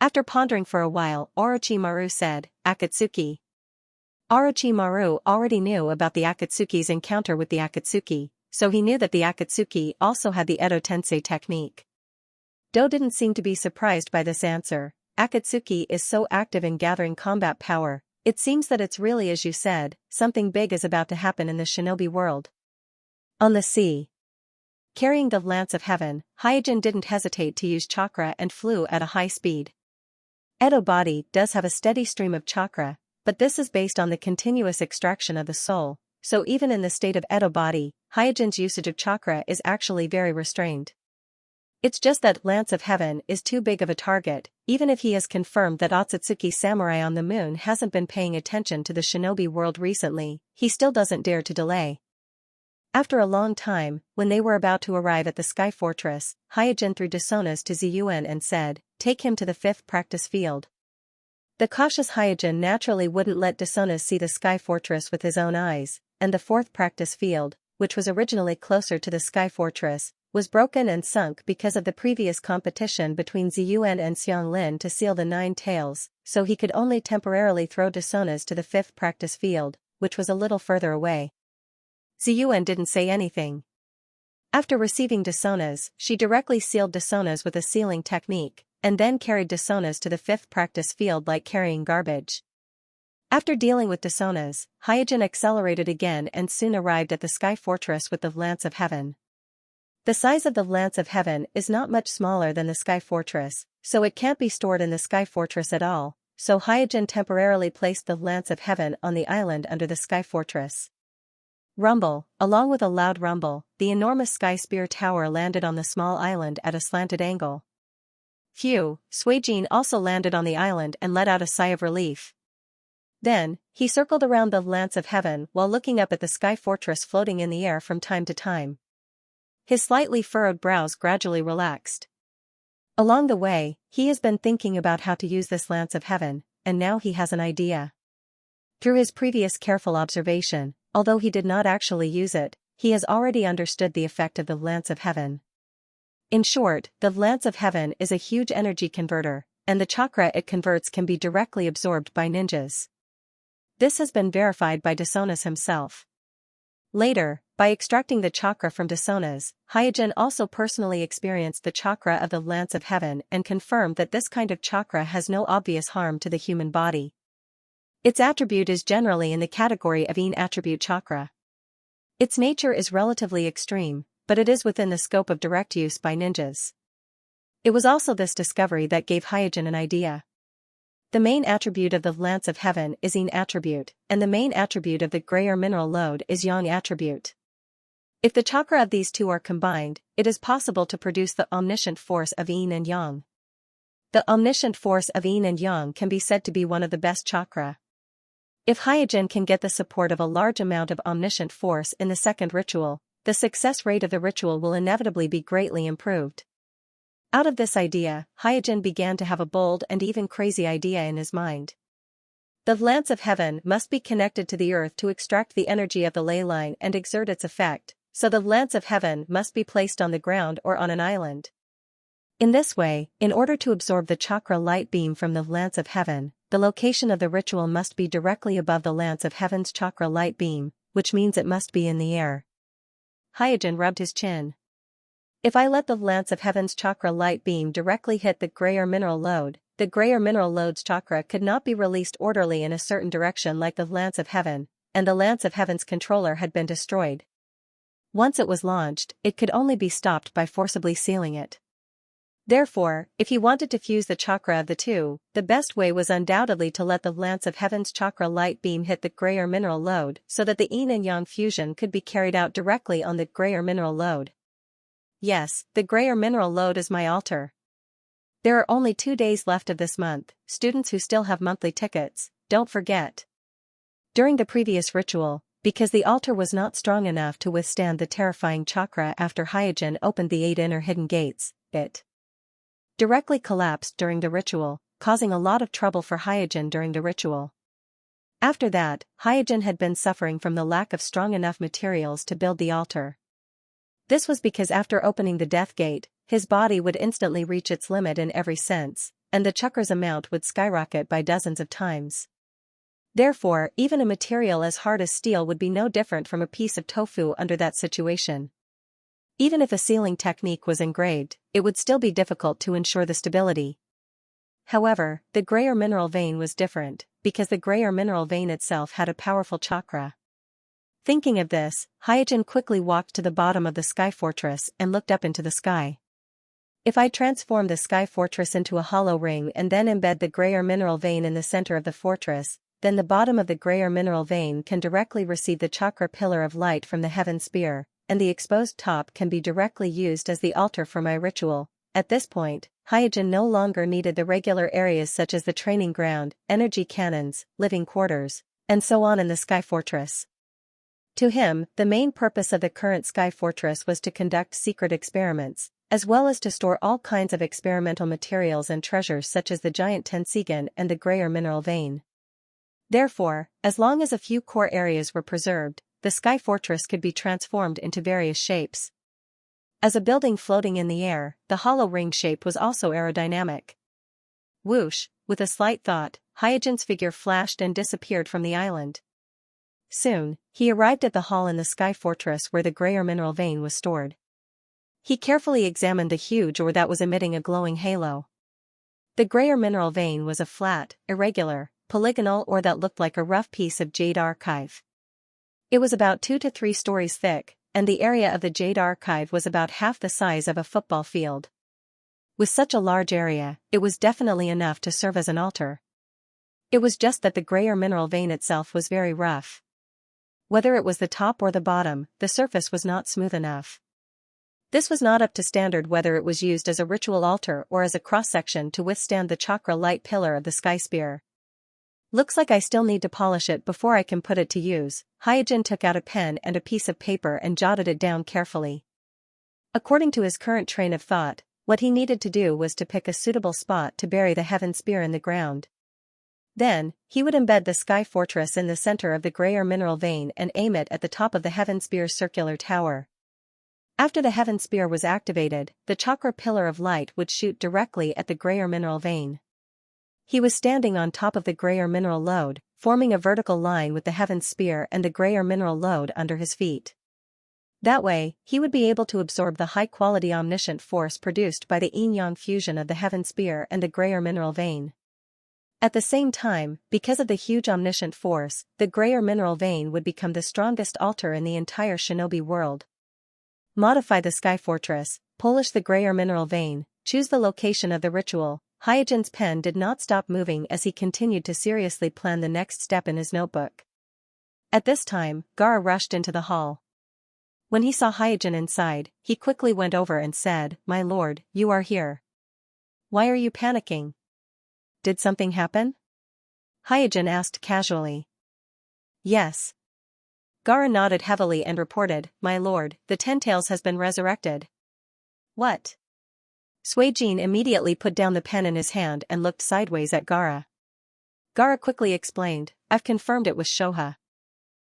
After pondering for a while, Orochimaru said, Akatsuki. Orochimaru already knew about the Akatsuki's encounter with the Akatsuki, so he knew that the Akatsuki also had the Edo Tensei technique. Do didn't seem to be surprised by this answer. Akatsuki is so active in gathering combat power, it seems that it's really as you said, something big is about to happen in the shinobi world. On the sea. Carrying the Lance of Heaven, Hyojin didn't hesitate to use chakra and flew at a high speed. Edo body does have a steady stream of chakra, but this is based on the continuous extraction of the soul, so even in the state of Edo body, Hyojin's usage of chakra is actually very restrained. It's just that Lance of Heaven is too big of a target, even if he has confirmed that Otsutsuki Samurai on the moon hasn't been paying attention to the shinobi world recently, he still doesn't dare to delay. After a long time, when they were about to arrive at the Sky Fortress, Hyojin threw Desonas to Ziyuan and said, take him to the 5th practice field. The cautious Hyojin naturally wouldn't let Desonas see the Sky Fortress with his own eyes, and the 4th practice field, which was originally closer to the Sky Fortress, was broken and sunk because of the previous competition between Ziyuan and Xianglin to seal the 9 tails, so he could only temporarily throw Desonas to the 5th practice field, which was a little further away. Ziyuan didn't say anything. After receiving Desonas, she directly sealed Desonas with a sealing technique, and then carried Desonas to the 5th practice field like carrying garbage. After dealing with Desonas, Hyojin accelerated again and soon arrived at the Sky Fortress with the Lance of Heaven. The size of the Lance of Heaven is not much smaller than the Sky Fortress, so it can't be stored in the Sky Fortress at all, so Hyojin temporarily placed the Lance of Heaven on the island under the Sky Fortress. Rumble, along with a loud rumble, the enormous Sky Spear Tower landed on the small island at a slanted angle. Phew, Suijin also landed on the island and let out a sigh of relief. Then, he circled around the Lance of Heaven while looking up at the Sky Fortress floating in the air from time to time. His slightly furrowed brows gradually relaxed. Along the way, he has been thinking about how to use this Lance of Heaven, and now he has an idea. Through his previous careful observation, although he did not actually use it, he has already understood the effect of the Lance of Heaven. In short, the Lance of Heaven is a huge energy converter, and the chakra it converts can be directly absorbed by ninjas. This has been verified by Desonas himself. Later, by extracting the chakra from Desonas, Hyojin also personally experienced the chakra of the Lance of Heaven and confirmed that this kind of chakra has no obvious harm to the human body. Its attribute is generally in the category of Yin attribute chakra. Its nature is relatively extreme, but it is within the scope of direct use by ninjas. It was also this discovery that gave Hyojin an idea. The main attribute of the Lance of Heaven is Yin attribute, and the main attribute of the grayer mineral lode is Yang attribute. If the chakra of these two are combined, it is possible to produce the omniscient force of Yin and Yang. The omniscient force of Yin and Yang can be said to be one of the best chakra. If Hyojin can get the support of a large amount of omniscient force in the second ritual, the success rate of the ritual will inevitably be greatly improved. Out of this idea, Hyojin began to have a bold and even crazy idea in his mind. The Lance of Heaven must be connected to the earth to extract the energy of the ley line and exert its effect, so the Lance of Heaven must be placed on the ground or on an island. In this way, in order to absorb the chakra light beam from the Lance of Heaven, the location of the ritual must be directly above the Lance of Heaven's chakra light beam, which means it must be in the air. Hyojin rubbed his chin. If I let the Lance of Heaven's chakra light beam directly hit the grayer mineral lode, the grayer mineral lode's chakra could not be released orderly in a certain direction like the Lance of Heaven, and the Lance of Heaven's controller had been destroyed. Once it was launched, it could only be stopped by forcibly sealing it. Therefore, if he wanted to fuse the chakra of the two, the best way was undoubtedly to let the Lance of Heaven's chakra light beam hit the grayer mineral lode so that the Yin and Yang fusion could be carried out directly on the grayer mineral lode. Yes, the grayer mineral lode is my altar. There are only 2 days left of this month. Students who still have monthly tickets, don't forget. During the previous ritual, because the altar was not strong enough to withstand the terrifying chakra after Hyojin opened the 8 inner hidden gates, it directly collapsed during the ritual, causing a lot of trouble for Hyojin during the ritual. After that, Hyojin had been suffering from the lack of strong enough materials to build the altar. This was because after opening the death gate, his body would instantly reach its limit in every sense, and the chakra's amount would skyrocket by dozens of times. Therefore, even a material as hard as steel would be no different from a piece of tofu under that situation. Even if a sealing technique was engraved, it would still be difficult to ensure the stability. However, the grayer mineral vein was different, because the grayer mineral vein itself had a powerful chakra. Thinking of this, Hyojin quickly walked to the bottom of the sky fortress and looked up into the sky. If I transform the sky fortress into a hollow ring and then embed the grayer mineral vein in the center of the fortress, then the bottom of the grayer mineral vein can directly receive the chakra pillar of light from the heaven spear, and the exposed top can be directly used as the altar for my ritual. At this point, Hyojin no longer needed the regular areas such as the training ground, energy cannons, living quarters, and so on in the sky fortress. To him, the main purpose of the current sky fortress was to conduct secret experiments, as well as to store all kinds of experimental materials and treasures such as the giant Tenseigan and the grayer mineral vein. Therefore, as long as a few core areas were preserved, the sky fortress could be transformed into various shapes. As a building floating in the air, the hollow ring shape was also aerodynamic. Whoosh, with a slight thought, Hyojin's figure flashed and disappeared from the island. Soon, he arrived at the hall in the sky fortress where the grayer mineral vein was stored. He carefully examined the huge ore that was emitting a glowing halo. The grayer mineral vein was a flat, irregular, polygonal ore that looked like a rough piece of jade archive. It was about 2 to 3 stories thick, and the area of the jade archive was about half the size of a football field. With such a large area, it was definitely enough to serve as an altar. It was just that the grayer mineral vein itself was very rough. Whether it was the top or the bottom, the surface was not smooth enough. This was not up to standard whether it was used as a ritual altar or as a cross-section to withstand the chakra light pillar of the sky spear. Looks like I still need to polish it before I can put it to use. Hyojin took out a pen and a piece of paper and jotted it down carefully. According to his current train of thought, what he needed to do was to pick a suitable spot to bury the heaven spear in the ground. Then, he would embed the sky fortress in the center of the grayer mineral vein and aim it at the top of the heaven spear's circular tower. After the heaven spear was activated, the chakra pillar of light would shoot directly at the grayer mineral vein. He was standing on top of the grayer mineral lode, forming a vertical line with the heaven spear and the grayer mineral lode under his feet. That way, he would be able to absorb the high-quality omniscient force produced by the yin-yang fusion of the heaven spear and the grayer mineral vein. At the same time, because of the huge omniscient force, the grayer mineral vein would become the strongest altar in the entire shinobi world. Modify the sky fortress, polish the grayer mineral vein, choose the location of the ritual. Hyojin's pen did not stop moving as he continued to seriously plan the next step in his notebook. At this time, Gaara rushed into the hall. When he saw Hyojin inside, he quickly went over and said, "My lord, you are here. Why are you panicking? Did something happen?" Hyojin asked casually. "Yes." Gaara nodded heavily and reported, "My lord, the Ten-Tails has been resurrected." "What?" Suijin immediately put down the pen in his hand and looked sideways at Gaara. Gaara quickly explained, "I've confirmed it with Shoha.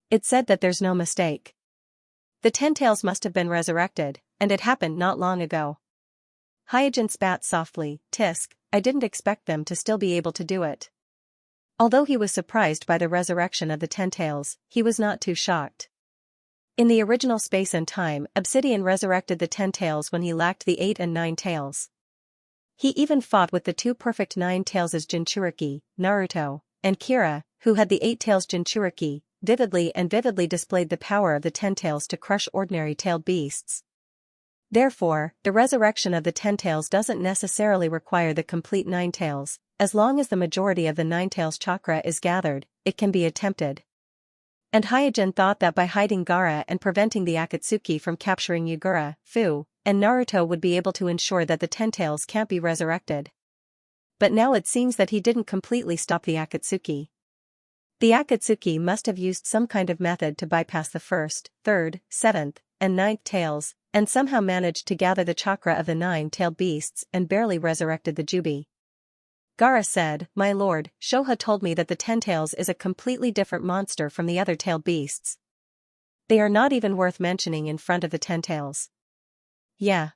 It said that there's no mistake. The Ten-Tails must have been resurrected, and it happened not long ago." Hyojin spat softly, "Tisk, I didn't expect them to still be able to do it." Although he was surprised by the resurrection of the Ten-Tails, he was not too shocked. In the original space and time, Obsidian resurrected the Ten-Tails when he lacked the 8 and 9 tails. He even fought with the 2 perfect 9 tails as Jinchuriki, Naruto, and Kira, who had the 8 tails Jinchuriki, vividly displayed the power of the Ten-Tails to crush ordinary tailed beasts. Therefore, the resurrection of the Ten-Tails doesn't necessarily require the complete 9 tails. As long as the majority of the 9 tails chakra is gathered, it can be attempted. And Hyojin thought that by hiding Gaara and preventing the Akatsuki from capturing Yugura, Fu, and Naruto would be able to ensure that the Ten-Tails can't be resurrected. But now it seems that he didn't completely stop the Akatsuki. The Akatsuki must have used some kind of method to bypass the 1st, 3rd, 7th, and 9th tails, and somehow managed to gather the chakra of the 9-tailed beasts and barely resurrected the Jubi. Gaara said, "My lord, Shoha told me that the Ten-Tails is a completely different monster from the other tailed beasts. They are not even worth mentioning in front of the Ten-Tails." "Yeah."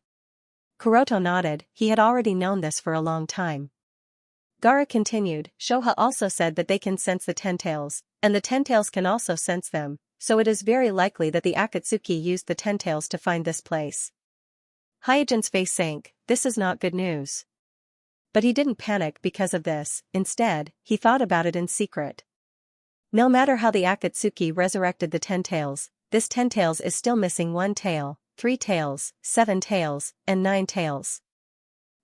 Kuroto nodded, he had already known this for a long time. Gaara continued, "Shoha also said that they can sense the Ten-Tails, and the Ten-Tails can also sense them, so it is very likely that the Akatsuki used the Ten-Tails to find this place." Hyojin's face sank, this is not good news. But he didn't panic because of this, instead, he thought about it in secret. No matter how the Akatsuki resurrected the Ten-Tails, this Ten-Tails is still missing 1 tail, 3 tails, 7 tails, and 9 tails.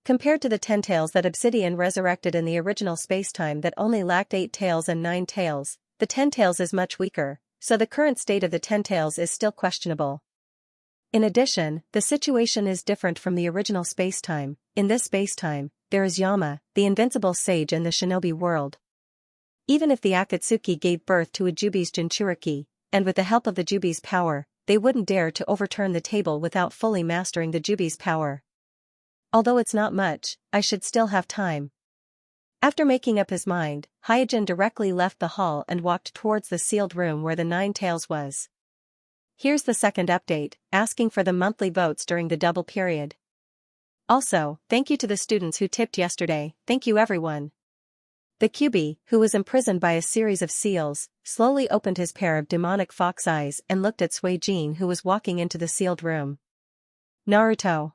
Compared to the Ten-Tails that Obsidian resurrected in the original spacetime that only lacked 8 tails and 9 tails, the Ten-Tails is much weaker, so the current state of the Ten-Tails is still questionable. In addition, the situation is different from the original spacetime. In this spacetime, there is Yama, the invincible sage in the shinobi world. Even if the Akatsuki gave birth to a Jubi's Jinchuriki, and with the help of the Jubi's power, they wouldn't dare to overturn the table without fully mastering the Jubi's power. Although it's not much, I should still have time. After making up his mind, Hyojin directly left the hall and walked towards the sealed room where the 9 tails was. Here's the second update, asking for the monthly votes during the double period. Also, thank you to the students who tipped yesterday, thank you everyone. The Kyubi, who was imprisoned by a series of seals, slowly opened his pair of demonic fox eyes and looked at Suijin who was walking into the sealed room. Naruto.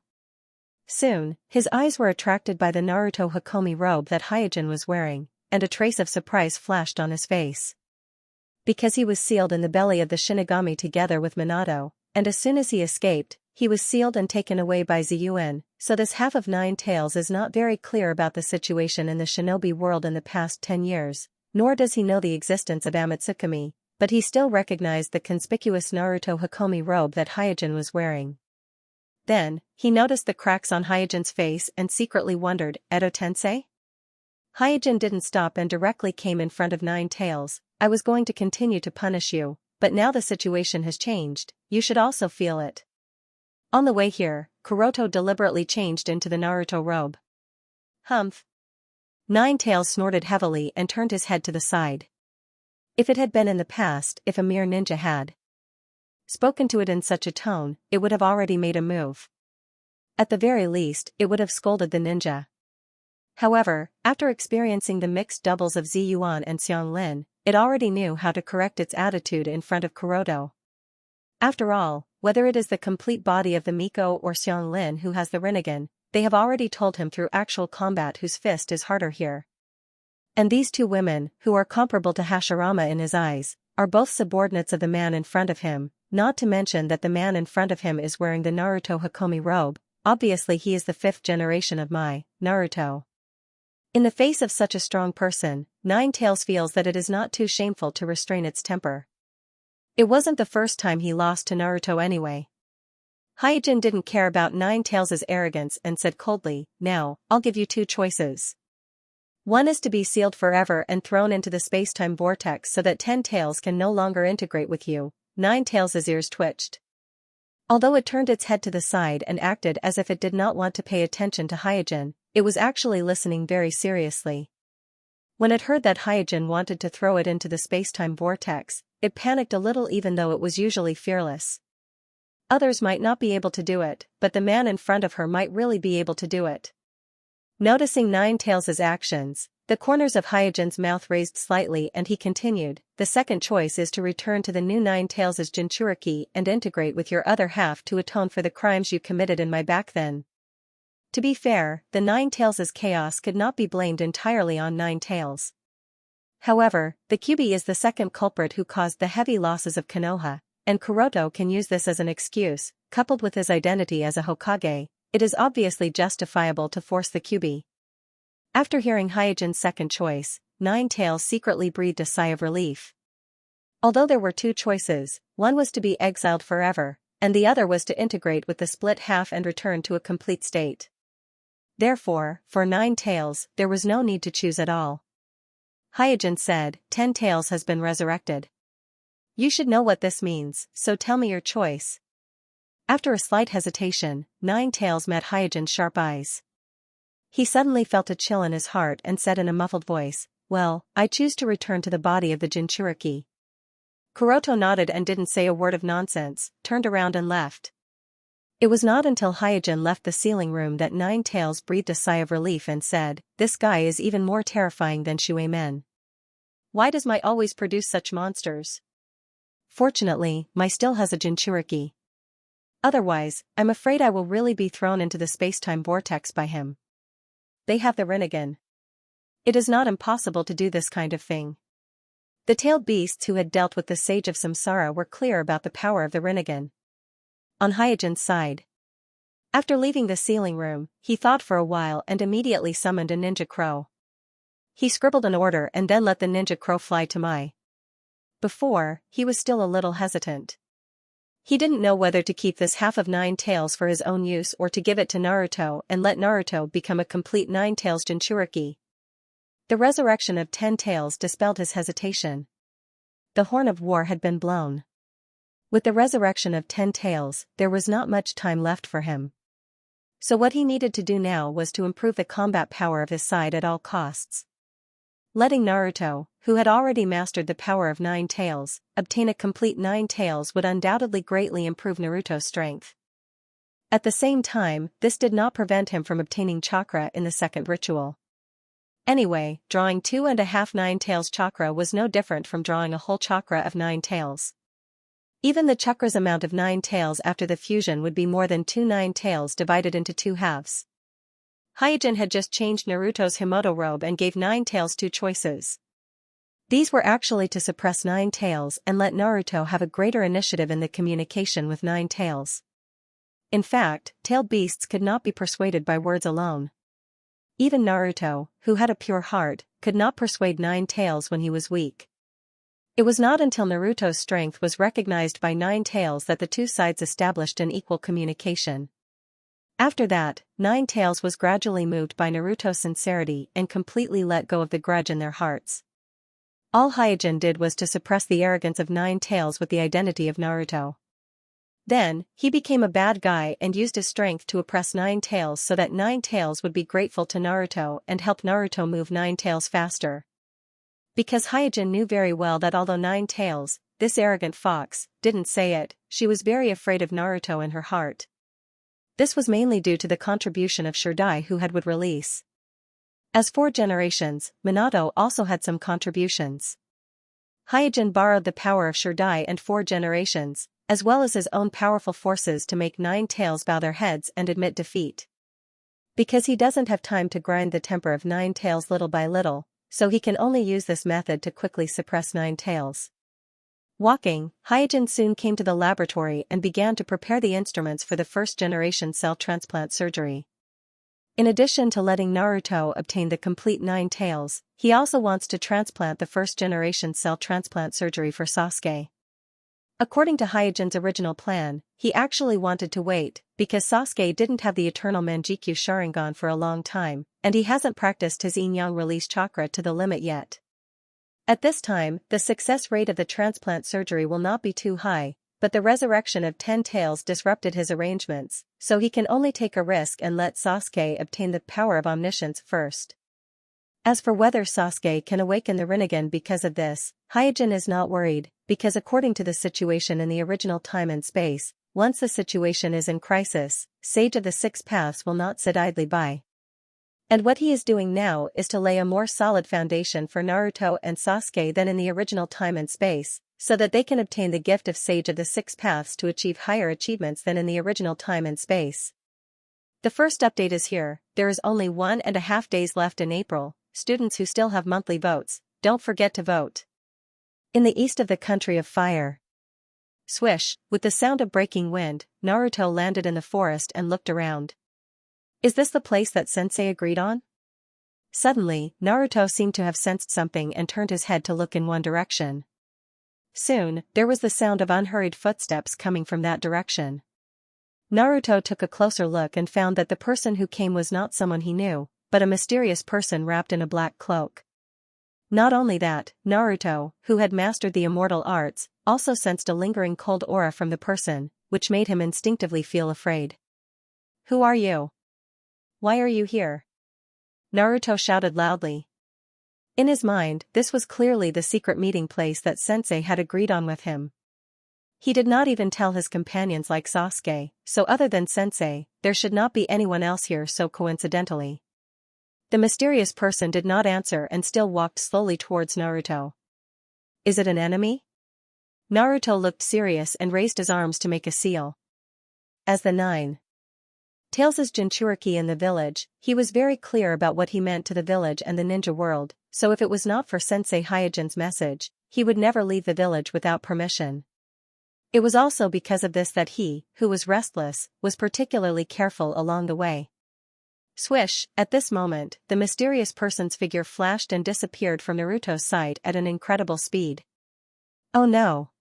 Soon, his eyes were attracted by the Naruto Hakomi robe that Hyojin was wearing, and a trace of surprise flashed on his face. Because he was sealed in the belly of the Shinigami together with Minato, and as soon as he escaped, he was sealed and taken away by Ziyuan, so this half of 9 tails is not very clear about the situation in the shinobi world in the past 10 years, nor does he know the existence of Amatsukami, but he still recognized the conspicuous Naruto Hakomi robe that Hyojin was wearing. Then, he noticed the cracks on Hyojin's face and secretly wondered, Edo Tensei? Hyojin didn't stop and directly came in front of 9 tails. I was going to continue to punish you, but now the situation has changed, you should also feel it. On the way here, Kuroto deliberately changed into the Naruto robe. Humph. Ninetales snorted heavily and turned his head to the side. If it had been in the past, if a mere ninja had spoken to it in such a tone, it would have already made a move. At the very least, it would have scolded the ninja. However, after experiencing the mixed doubles of Ziyuan and Xianglin, it already knew how to correct its attitude in front of Kuroto. After all, whether it is the complete body of the Miko or Xianglin who has the Rinnegan, they have already told him through actual combat whose fist is harder here. And these two women, who are comparable to Hashirama in his eyes, are both subordinates of the man in front of him, not to mention that the man in front of him is wearing the Naruto Hakomi robe. Obviously he is the 5th generation of Naruto. In the face of such a strong person, Ninetales feels that it is not too shameful to restrain its temper. It wasn't the first time he lost to Naruto anyway. Hyojin didn't care about Ninetales' arrogance and said coldly, "Now, I'll give you two choices. One is to be sealed forever and thrown into the space-time vortex so that 10 tails can no longer integrate with you." Ninetales' ears twitched. Although it turned its head to the side and acted as if it did not want to pay attention to Hyojin, it was actually listening very seriously. When it heard that Hyojin wanted to throw it into the space-time vortex, it panicked a little even though it was usually fearless. Others might not be able to do it, but the man in front of her might really be able to do it. Noticing Ninetales' actions, the corners of Hyojin's mouth raised slightly and he continued, "The second choice is to return to the new Ninetales' Jinchuriki and integrate with your other half to atone for the crimes you committed in my back then." To be fair, the Ninetales' chaos could not be blamed entirely on Ninetales. However, the Kyuubi is the second culprit who caused the heavy losses of Konoha, and Kuroto can use this as an excuse. Coupled with his identity as a Hokage, it is obviously justifiable to force the Kyuubi. After hearing Hyojin's second choice, Ninetales secretly breathed a sigh of relief. Although there were two choices, one was to be exiled forever, and the other was to integrate with the split half and return to a complete state. Therefore, for Ninetales, there was no need to choose at all. Hyojin said, 10 tails has been resurrected. You should know what this means, so tell me your choice. After a slight hesitation, Ninetales met Hyojin's sharp eyes. He suddenly felt a chill in his heart and said in a muffled voice, "Well, I choose to return to the body of the Jinchuriki." Kuroto nodded and didn't say a word of nonsense, turned around and left. It was not until Hyojin left the sealing room that Ninetales breathed a sigh of relief and said, "This guy is even more terrifying than Shuemen. Why does my always produce such monsters? Fortunately, my still has a Jinchuriki. Otherwise, I'm afraid I will really be thrown into the space-time vortex by him. They have the Rinnegan. It is not impossible to do this kind of thing." The tailed beasts who had dealt with the Sage of Samsara were clear about the power of the Rinnegan. On Hyojin's side, after leaving the sealing room, he thought for a while and immediately summoned a ninja crow. He scribbled an order and then let the ninja crow fly to Mai. Before, he was still a little hesitant. He didn't know whether to keep this half of Ninetales for his own use or to give it to Naruto and let Naruto become a complete Ninetales Jinchuriki. The resurrection of 10 tails dispelled his hesitation. The horn of war had been blown. With the resurrection of 10 tails, there was not much time left for him. So what he needed to do now was to improve the combat power of his side at all costs. Letting Naruto, who had already mastered the power of 9 tails, obtain a complete 9 tails would undoubtedly greatly improve Naruto's strength. At the same time, this did not prevent him from obtaining chakra in the second ritual. Anyway, drawing 2.5 9 tails chakra was no different from drawing a whole chakra of 9 tails. Even the chakra's amount of 9 tails after the fusion would be more than 2 9 tails divided into 2 halves. Hyojin had just changed Naruto's Himoto robe and gave 9 tails 2 choices. These were actually to suppress 9 tails and let Naruto have a greater initiative in the communication with 9 tails. In fact, tailed beasts could not be persuaded by words alone. Even Naruto, who had a pure heart, could not persuade 9 tails when he was weak. It was not until Naruto's strength was recognized by 9 tails that the two sides established an equal communication. After that, 9 tails was gradually moved by Naruto's sincerity and completely let go of the grudge in their hearts. All Hyojin did was to suppress the arrogance of 9 tails with the identity of Naruto. Then, he became a bad guy and used his strength to oppress Nine Tails so that Nine Tails would be grateful to Naruto and help Naruto move Nine Tails faster. Because Hyojin knew very well that although Nine Tails, this arrogant fox, didn't say it, she was very afraid of Naruto in her heart. This was mainly due to the contribution of Shirdai who would release. As for generations, Minato also had some contributions. Hyojin borrowed the power of Shirdai and 4 generations, as well as his own powerful forces to make Nine Tails bow their heads and admit defeat. Because he doesn't have time to grind the temper of Nine Tails little by little, so he can only use this method to quickly suppress Nine Tails. Walking, Hyojin soon came to the laboratory and began to prepare the instruments for the first-generation cell transplant surgery. In addition to letting Naruto obtain the complete Nine Tails, he also wants to transplant the first-generation cell transplant surgery for Sasuke. According to Hyojin's original plan, he actually wanted to wait, because Sasuke didn't have the eternal Manjikyu Sharingan for a long time, and he hasn't practiced his yin-yang release chakra to the limit yet. At this time, the success rate of the transplant surgery will not be too high, but the resurrection of 10 Tails disrupted his arrangements, so he can only take a risk and let Sasuke obtain the power of omniscience first. As for whether Sasuke can awaken the Rinnegan because of this, Hyojin is not worried, because according to the situation in the original time and space, once the situation is in crisis, Sage of the Six Paths will not sit idly by. And what he is doing now is to lay a more solid foundation for Naruto and Sasuke than in the original time and space, so that they can obtain the gift of Sage of the Six Paths to achieve higher achievements than in the original time and space. The first update is here. There is only 1.5 days left in April. Students who still have monthly votes, don't forget to vote. In the east of the country of fire. Swish, with the sound of breaking wind, Naruto landed in the forest and looked around. Is this the place that Sensei agreed on? Suddenly, Naruto seemed to have sensed something and turned his head to look in one direction. Soon, there was the sound of unhurried footsteps coming from that direction. Naruto took a closer look and found that the person who came was not someone he knew, but a mysterious person wrapped in a black cloak. Not only that, Naruto, who had mastered the immortal arts, also sensed a lingering cold aura from the person, which made him instinctively feel afraid. Who are you? Why are you here? Naruto shouted loudly. In his mind, this was clearly the secret meeting place that Sensei had agreed on with him. He did not even tell his companions like Sasuke, so other than Sensei, there should not be anyone else here so coincidentally. The mysterious person did not answer and still walked slowly towards Naruto. Is it an enemy? Naruto looked serious and raised his arms to make a seal. As the 9 Tails' Jinchuriki in the village, he was very clear about what he meant to the village and the ninja world, so if it was not for Sensei Hyojin's message, he would never leave the village without permission. It was also because of this that he, who was restless, was particularly careful along the way. Swish, at this moment, the mysterious person's figure flashed and disappeared from Naruto's sight at an incredible speed. Oh no!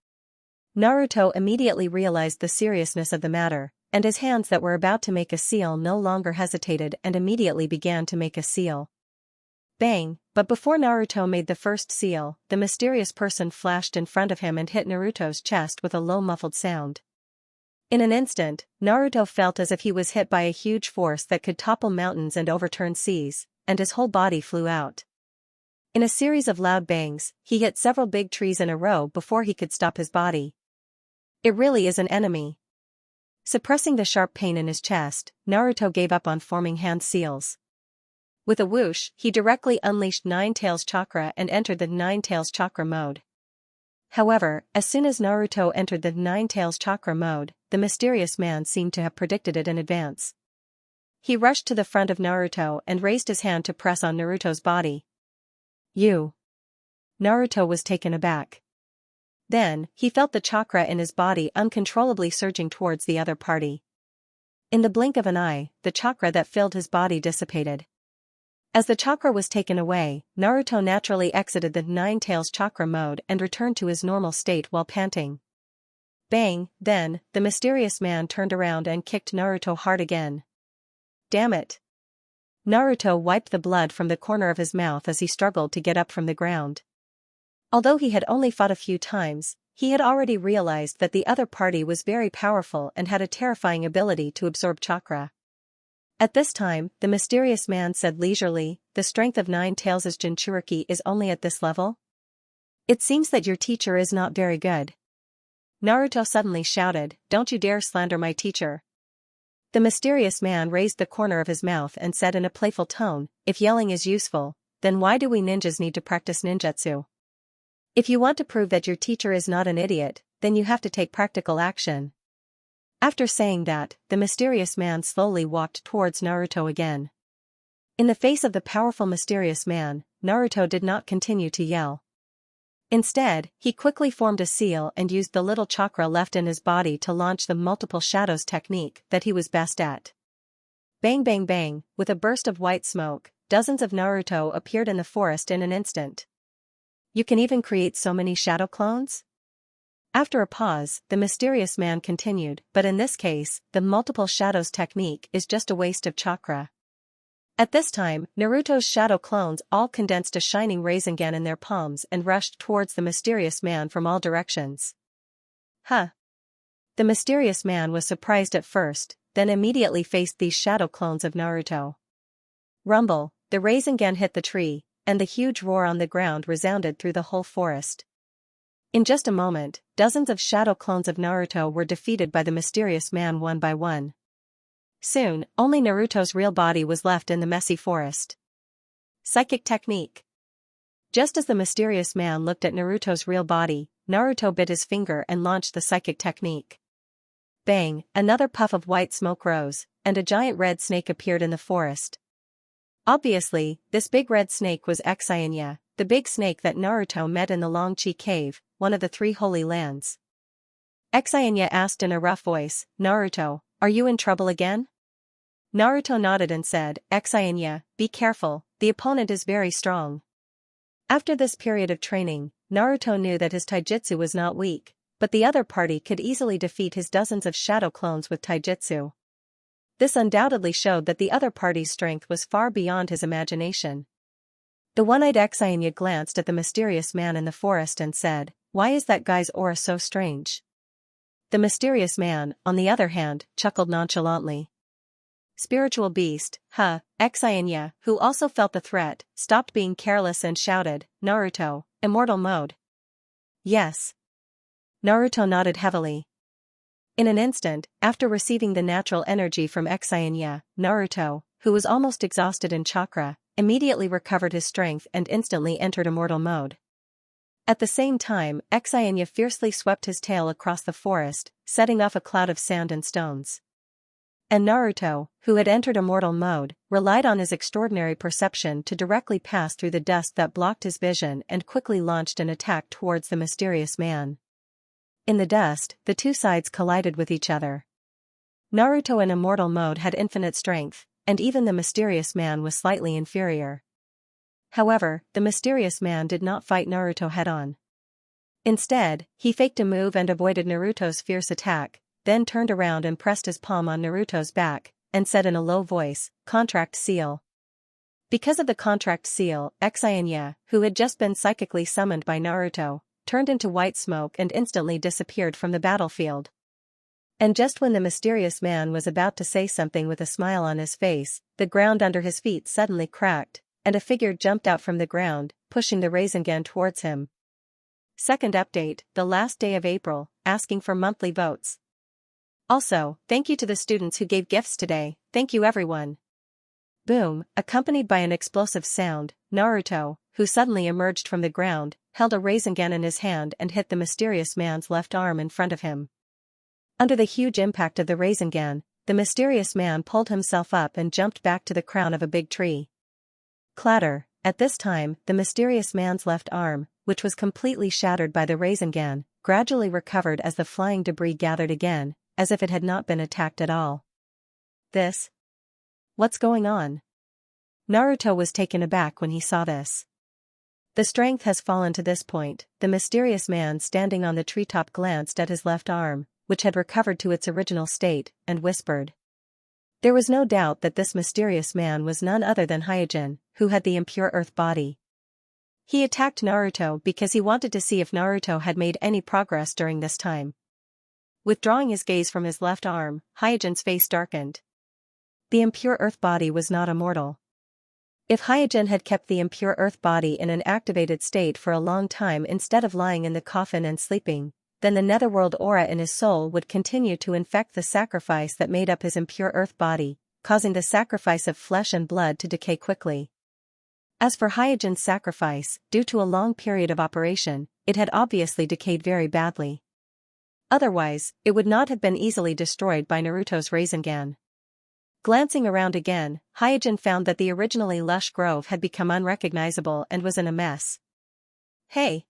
Naruto immediately realized the seriousness of the matter, and his hands that were about to make a seal no longer hesitated and immediately began to make a seal. Bang! But before Naruto made the first seal, the mysterious person flashed in front of him and hit Naruto's chest with a low muffled sound. In an instant, Naruto felt as if he was hit by a huge force that could topple mountains and overturn seas, and his whole body flew out. In a series of loud bangs, he hit several big trees in a row before he could stop his body. It really is an enemy. Suppressing the sharp pain in his chest, Naruto gave up on forming hand seals. With a whoosh, he directly unleashed Nine Tails chakra and entered the Nine Tails chakra mode. However, as soon as Naruto entered the Nine Tails chakra mode, the mysterious man seemed to have predicted it in advance. He rushed to the front of Naruto and raised his hand to press on Naruto's body. You. Naruto was taken aback. Then, he felt the chakra in his body uncontrollably surging towards the other party. In the blink of an eye, the chakra that filled his body dissipated. As the chakra was taken away, Naruto naturally exited the Nine Tails chakra mode and returned to his normal state while panting. Bang! Then, the mysterious man turned around and kicked Naruto hard again. Damn it! Naruto wiped the blood from the corner of his mouth as he struggled to get up from the ground. Although he had only fought a few times, he had already realized that the other party was very powerful and had a terrifying ability to absorb chakra. At this time, the mysterious man said leisurely, "The strength of 9 tails as Jinchuriki is only at this level? It seems that your teacher is not very good." Naruto suddenly shouted, "Don't you dare slander my teacher." The mysterious man raised the corner of his mouth and said in a playful tone, "If yelling is useful, then why do we ninjas need to practice ninjutsu? If you want to prove that your teacher is not an idiot, then you have to take practical action." After saying that, the mysterious man slowly walked towards Naruto again. In the face of the powerful mysterious man, Naruto did not continue to yell. Instead, he quickly formed a seal and used the little chakra left in his body to launch the multiple shadows technique that he was best at. Bang bang bang, with a burst of white smoke, dozens of Naruto appeared in the forest in an instant. "You can even create so many shadow clones?" After a pause, the mysterious man continued, "But in this case, the multiple shadows technique is just a waste of chakra." At this time, Naruto's shadow clones all condensed a shining Rasengan in their palms and rushed towards the mysterious man from all directions. Huh. The mysterious man was surprised at first, then immediately faced these shadow clones of Naruto. Rumble, the Rasengan hit the tree, and the huge roar on the ground resounded through the whole forest. In just a moment, dozens of shadow clones of Naruto were defeated by the mysterious man one by one. Soon, only Naruto's real body was left in the messy forest. Psychic technique. Just as the mysterious man looked at Naruto's real body, Naruto bit his finger and launched the psychic technique. Bang, another puff of white smoke rose, and a giant red snake appeared in the forest. Obviously, this big red snake was Xianxia, the big snake that Naruto met in the Longqi cave, one of the 3 holy lands. Xianxia asked in a rough voice, "Naruto, are you in trouble again?" Naruto nodded and said, "Xianxia, be careful, the opponent is very strong." After this period of training, Naruto knew that his taijutsu was not weak, but the other party could easily defeat his dozens of shadow clones with taijutsu. This undoubtedly showed that the other party's strength was far beyond his imagination. The one-eyed Xianxia glanced at the mysterious man in the forest and said, "Why is that guy's aura so strange?" The mysterious man, on the other hand, chuckled nonchalantly. Spiritual beast, Xianxia, who also felt the threat, stopped being careless and shouted, "Naruto, immortal mode." "Yes." Naruto nodded heavily. In an instant, after receiving the natural energy from Xianxia, Naruto, who was almost exhausted in chakra, immediately recovered his strength and instantly entered immortal mode. At the same time, Xianxia fiercely swept his tail across the forest, setting off a cloud of sand and stones. And Naruto, who had entered immortal mode, relied on his extraordinary perception to directly pass through the dust that blocked his vision and quickly launched an attack towards the mysterious man. In the dust, the two sides collided with each other. Naruto in immortal mode had infinite strength, and even the mysterious man was slightly inferior. However, the mysterious man did not fight Naruto head-on. Instead, he faked a move and avoided Naruto's fierce attack, then turned around and pressed his palm on Naruto's back, and said in a low voice, "Contract seal." Because of the contract seal, Xianxia, who had just been psychically summoned by Naruto, turned into white smoke and instantly disappeared from the battlefield. And just when the mysterious man was about to say something with a smile on his face, the ground under his feet suddenly cracked, and a figure jumped out from the ground, pushing the Rasengan towards him. Second update, the last day of April, asking for monthly votes. Also, thank you to the students who gave gifts today, thank you everyone. Boom, accompanied by an explosive sound, Naruto, who suddenly emerged from the ground, held a Rasengan in his hand and hit the mysterious man's left arm in front of him. Under the huge impact of the Rasengan, the mysterious man pulled himself up and jumped back to the crown of a big tree. Clatter, at this time, the mysterious man's left arm, which was completely shattered by the Rasengan, gradually recovered as the flying debris gathered again, as if it had not been attacked at all. What's going on? Naruto was taken aback when he saw this. The strength has fallen to this point, the mysterious man standing on the treetop glanced at his left arm, which had recovered to its original state, and whispered. There was no doubt that this mysterious man was none other than Hyojin, who had the impure earth body. He attacked Naruto because he wanted to see if Naruto had made any progress during this time. Withdrawing his gaze from his left arm, Hyojin's face darkened. The impure earth body was not immortal. If Hyojin had kept the impure earth body in an activated state for a long time instead of lying in the coffin and sleeping, then the netherworld aura in his soul would continue to infect the sacrifice that made up his impure earth body, causing the sacrifice of flesh and blood to decay quickly. As for Hyojin's sacrifice, due to a long period of operation, it had obviously decayed very badly. Otherwise, it would not have been easily destroyed by Naruto's Rasengan. Glancing around again, Hyojin found that the originally lush grove had become unrecognizable and was in a mess. Hey!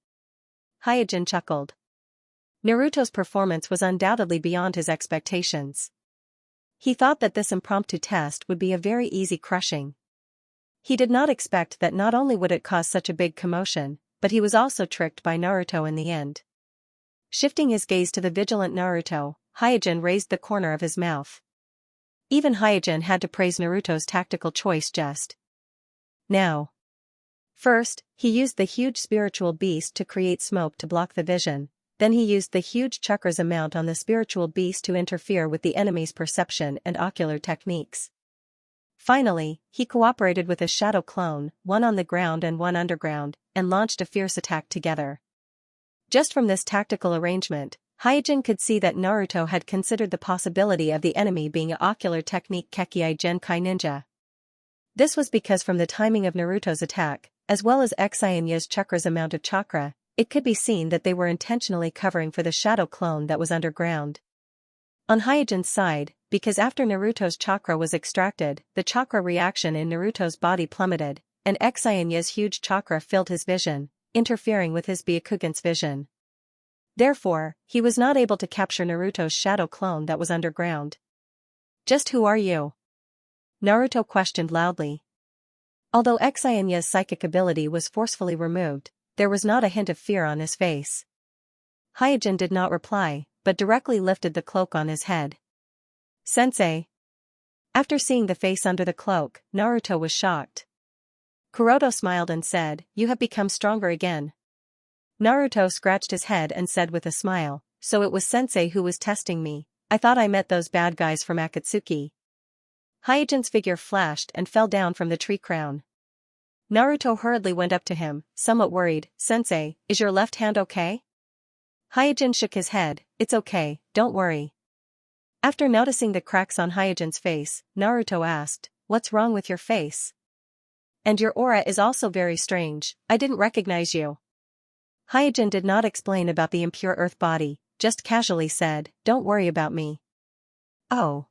Hyojin chuckled. Naruto's performance was undoubtedly beyond his expectations. He thought that this impromptu test would be a very easy crushing. He did not expect that not only would it cause such a big commotion, but he was also tricked by Naruto in the end. Shifting his gaze to the vigilant Naruto, Hyojin raised the corner of his mouth. Even Hyojin had to praise Naruto's tactical choice just now. First, he used the huge spiritual beast to create smoke to block the vision, then he used the huge chakras amount on the spiritual beast to interfere with the enemy's perception and ocular techniques. Finally, he cooperated with a shadow clone, one on the ground and one underground, and launched a fierce attack together. Just from this tactical arrangement, Hyojin could see that Naruto had considered the possibility of the enemy being a ocular technique Kekkei Genkai Ninja. This was because from the timing of Naruto's attack, as well as Xianxia's chakra's amount of chakra, it could be seen that they were intentionally covering for the shadow clone that was underground. On Hyojin's side, because after Naruto's chakra was extracted, the chakra reaction in Naruto's body plummeted, and Xianxia's huge chakra filled his vision, interfering with his Byakugan's vision. Therefore, he was not able to capture Naruto's shadow clone that was underground. Just who are you? Naruto questioned loudly. Although Xianxia's psychic ability was forcefully removed, there was not a hint of fear on his face. Hyojin did not reply, but directly lifted the cloak on his head. Sensei. After seeing the face under the cloak, Naruto was shocked. Kuroto smiled and said, "You have become stronger again." Naruto scratched his head and said with a smile, "So it was Sensei who was testing me. I thought I met those bad guys from Akatsuki." Hyojin's figure flashed and fell down from the tree crown. Naruto hurriedly went up to him, somewhat worried. "Sensei, is your left hand okay?" Hyojin shook his head. "It's okay, don't worry." After noticing the cracks on Hyojin's face, Naruto asked, "What's wrong with your face? And your aura is also very strange, I didn't recognize you." Hyojin did not explain about the impure earth body, just casually said, "Don't worry about me." Oh.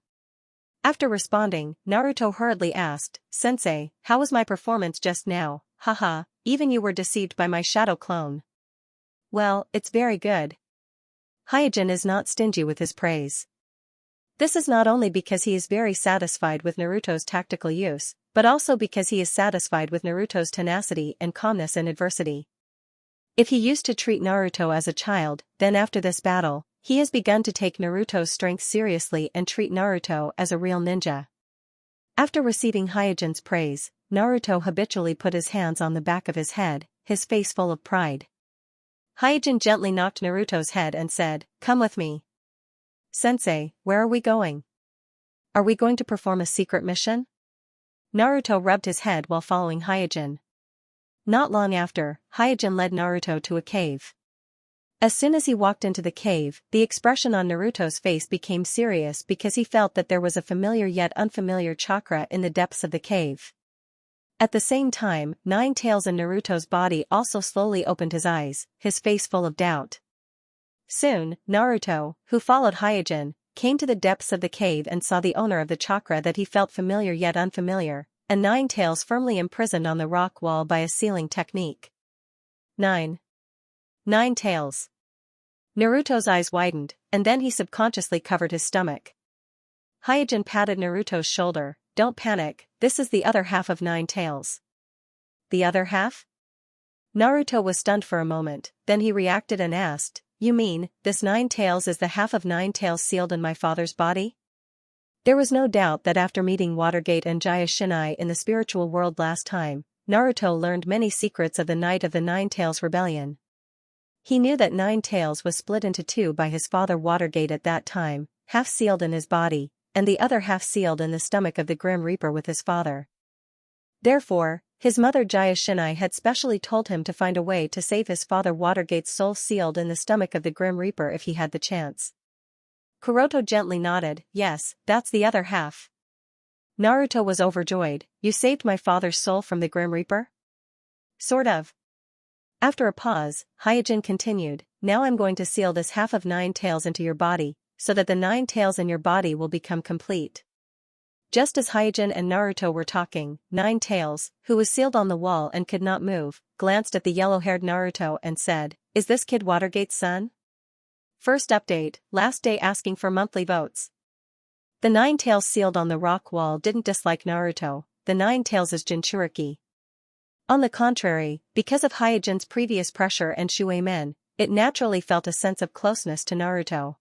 After responding, Naruto hurriedly asked, "Sensei, how was my performance just now? Haha, even you were deceived by my shadow clone." "Well, it's very good." Hyojin is not stingy with his praise. This is not only because he is very satisfied with Naruto's tactical use, but also because he is satisfied with Naruto's tenacity and calmness in adversity. If he used to treat Naruto as a child, then after this battle, he has begun to take Naruto's strength seriously and treat Naruto as a real ninja. After receiving Hyojin's praise, Naruto habitually put his hands on the back of his head, his face full of pride. Hyojin gently knocked Naruto's head and said, "Come with me." "Sensei, where are we going? Are we going to perform a secret mission?" Naruto rubbed his head while following Hyojin. Not long after, Hyojin led Naruto to a cave. As soon as he walked into the cave, the expression on Naruto's face became serious because he felt that there was a familiar yet unfamiliar chakra in the depths of the cave. At the same time, Nine Tails in Naruto's body also slowly opened his eyes, his face full of doubt. Soon, Naruto, who followed Hyojin, came to the depths of the cave and saw the owner of the chakra that he felt familiar yet unfamiliar, and Nine Tails firmly imprisoned on the rock wall by a sealing technique. Nine Tails. Naruto's eyes widened, and then he subconsciously covered his stomach. Hyojin patted Naruto's shoulder. "Don't panic, this is the other half of Nine Tails." "The other half?" Naruto was stunned for a moment, then he reacted and asked, "You mean, this Nine Tails is the half of Nine Tails sealed in my father's body?" There was no doubt that after meeting Watergate and Jaya Shinai in the spiritual world last time, Naruto learned many secrets of the night of the Nine Tails Rebellion. He knew that Nine Tails was split into two by his father Watergate at that time, half sealed in his body, and the other half sealed in the stomach of the Grim Reaper with his father. Therefore, his mother Jaya Shinai had specially told him to find a way to save his father Watergate's soul sealed in the stomach of the Grim Reaper if he had the chance. Kuroto gently nodded, yes, that's the other half. Naruto was overjoyed, you saved my father's soul from the Grim Reaper? Sort of. After a pause, Hyojin continued, now I'm going to seal this half of Nine Tails into your body, so that the Nine Tails in your body will become complete. Just as Hyojin and Naruto were talking, Nine Tails, who was sealed on the wall and could not move, glanced at the yellow-haired Naruto and said, is this kid Watergate's son? First update, last day asking for monthly votes. The Nine Tails sealed on the rock wall didn't dislike Naruto, the Nine Tails' Jinchuriki. On the contrary, because of Hyojin's previous pressure and Shueimen, it naturally felt a sense of closeness to Naruto.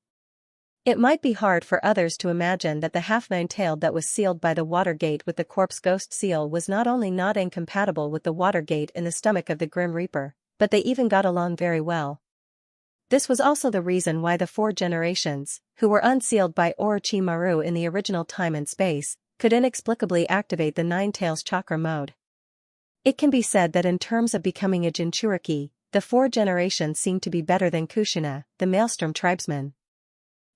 It might be hard for others to imagine that the half nine-tailed that was sealed by the Watergate with the corpse ghost seal was not only not incompatible with the Watergate in the stomach of the Grim Reaper, but they even got along very well. This was also the reason why the four generations, who were unsealed by Orochimaru in the original time and space, could inexplicably activate the Nine Tails chakra mode. It can be said that in terms of becoming a Jinchuriki, the four generations seemed to be better than Kushina, the Maelstrom tribesmen.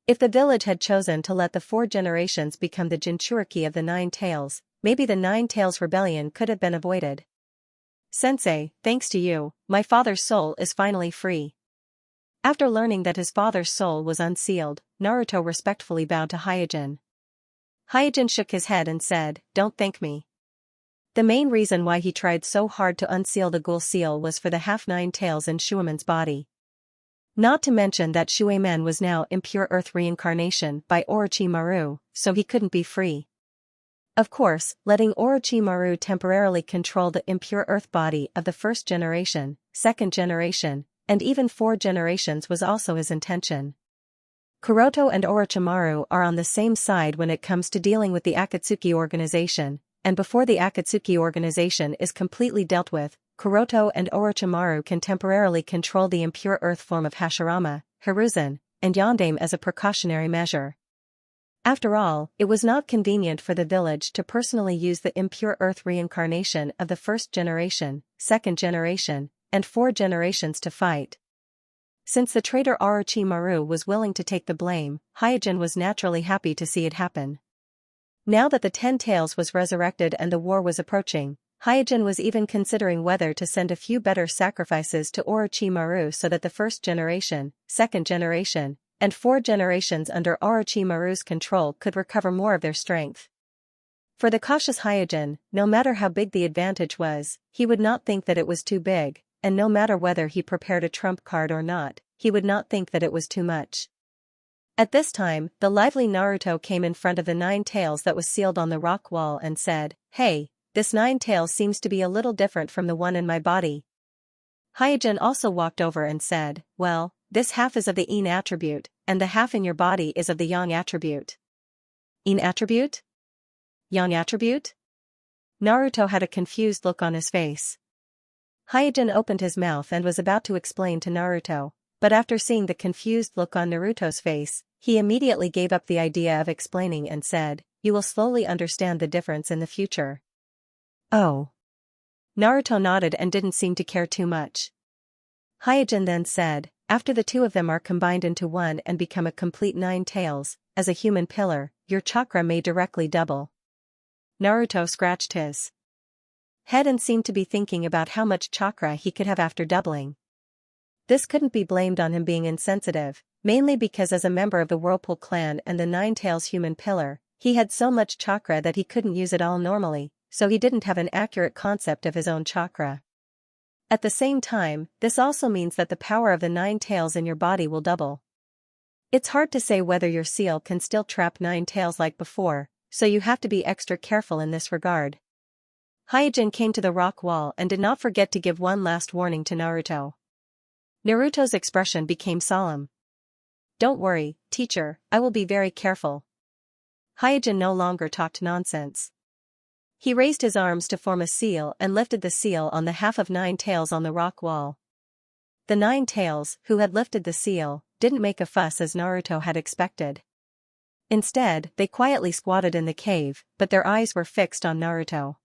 If the village had chosen to let the four generations become the Jinchuriki of the Nine Tails, maybe the Nine Tails Rebellion could have been avoided. Sensei, thanks to you, my father's soul is finally free. After learning that his father's soul was unsealed, Naruto respectfully bowed to Hyojin. Hyojin shook his head and said, don't thank me. The main reason why he tried so hard to unseal the ghoul seal was for the half nine tails in Shueimen's body. Not to mention that Shueimen was now impure earth reincarnation by Orochimaru, so he couldn't be free. Of course, letting Orochimaru temporarily control the impure earth body of the first generation, second generation, and even four generations was also his intention. Kuroto and Orochimaru are on the same side when it comes to dealing with the Akatsuki organization, and before the Akatsuki organization is completely dealt with, Kuroto and Orochimaru can temporarily control the impure earth form of Hashirama, Hiruzen, and Yondaime as a precautionary measure. After all, it was not convenient for the village to personally use the impure earth reincarnation of the first generation, second generation, and four generations to fight. Since the traitor Orochimaru was willing to take the blame, Hyojin was naturally happy to see it happen. Now that the Ten Tails was resurrected and the war was approaching, Hyojin was even considering whether to send a few better sacrifices to Orochimaru so that the first generation, second generation, and four generations under Orochimaru's control could recover more of their strength. For the cautious Hyojin, no matter how big the advantage was, he would not think that it was too big, and no matter whether he prepared a trump card or not, he would not think that it was too much. At this time, the lively Naruto came in front of the Nine Tails that was sealed on the rock wall and said, hey, this Nine Tails seems to be a little different from the one in my body. Hyojin also walked over and said, well, this half is of the Yin attribute, and the half in your body is of the Yang attribute. Yin attribute? Yang attribute? Naruto had a confused look on his face. Hyojin opened his mouth and was about to explain to Naruto, but after seeing the confused look on Naruto's face, he immediately gave up the idea of explaining and said, you will slowly understand the difference in the future. Oh. Naruto nodded and didn't seem to care too much. Hyojin then said, after the two of them are combined into one and become a complete Nine Tails, as a human pillar, your chakra may directly double. Naruto scratched his head and seemed to be thinking about how much chakra he could have after doubling. This couldn't be blamed on him being insensitive, mainly because as a member of the Whirlpool clan and the Nine Tails human pillar, he had so much chakra that he couldn't use it all normally, so he didn't have an accurate concept of his own chakra. At the same time, this also means that the power of the Nine Tails in your body will double. It's hard to say whether your seal can still trap Nine Tails like before, so you have to be extra careful in this regard. Hyojin came to the rock wall and did not forget to give one last warning to Naruto. Naruto's expression became solemn. Don't worry, teacher, I will be very careful. Hyojin no longer talked nonsense. He raised his arms to form a seal and lifted the seal on the half of Nine Tails on the rock wall. The Nine Tails, who had lifted the seal, didn't make a fuss as Naruto had expected. Instead, they quietly squatted in the cave, but their eyes were fixed on Naruto.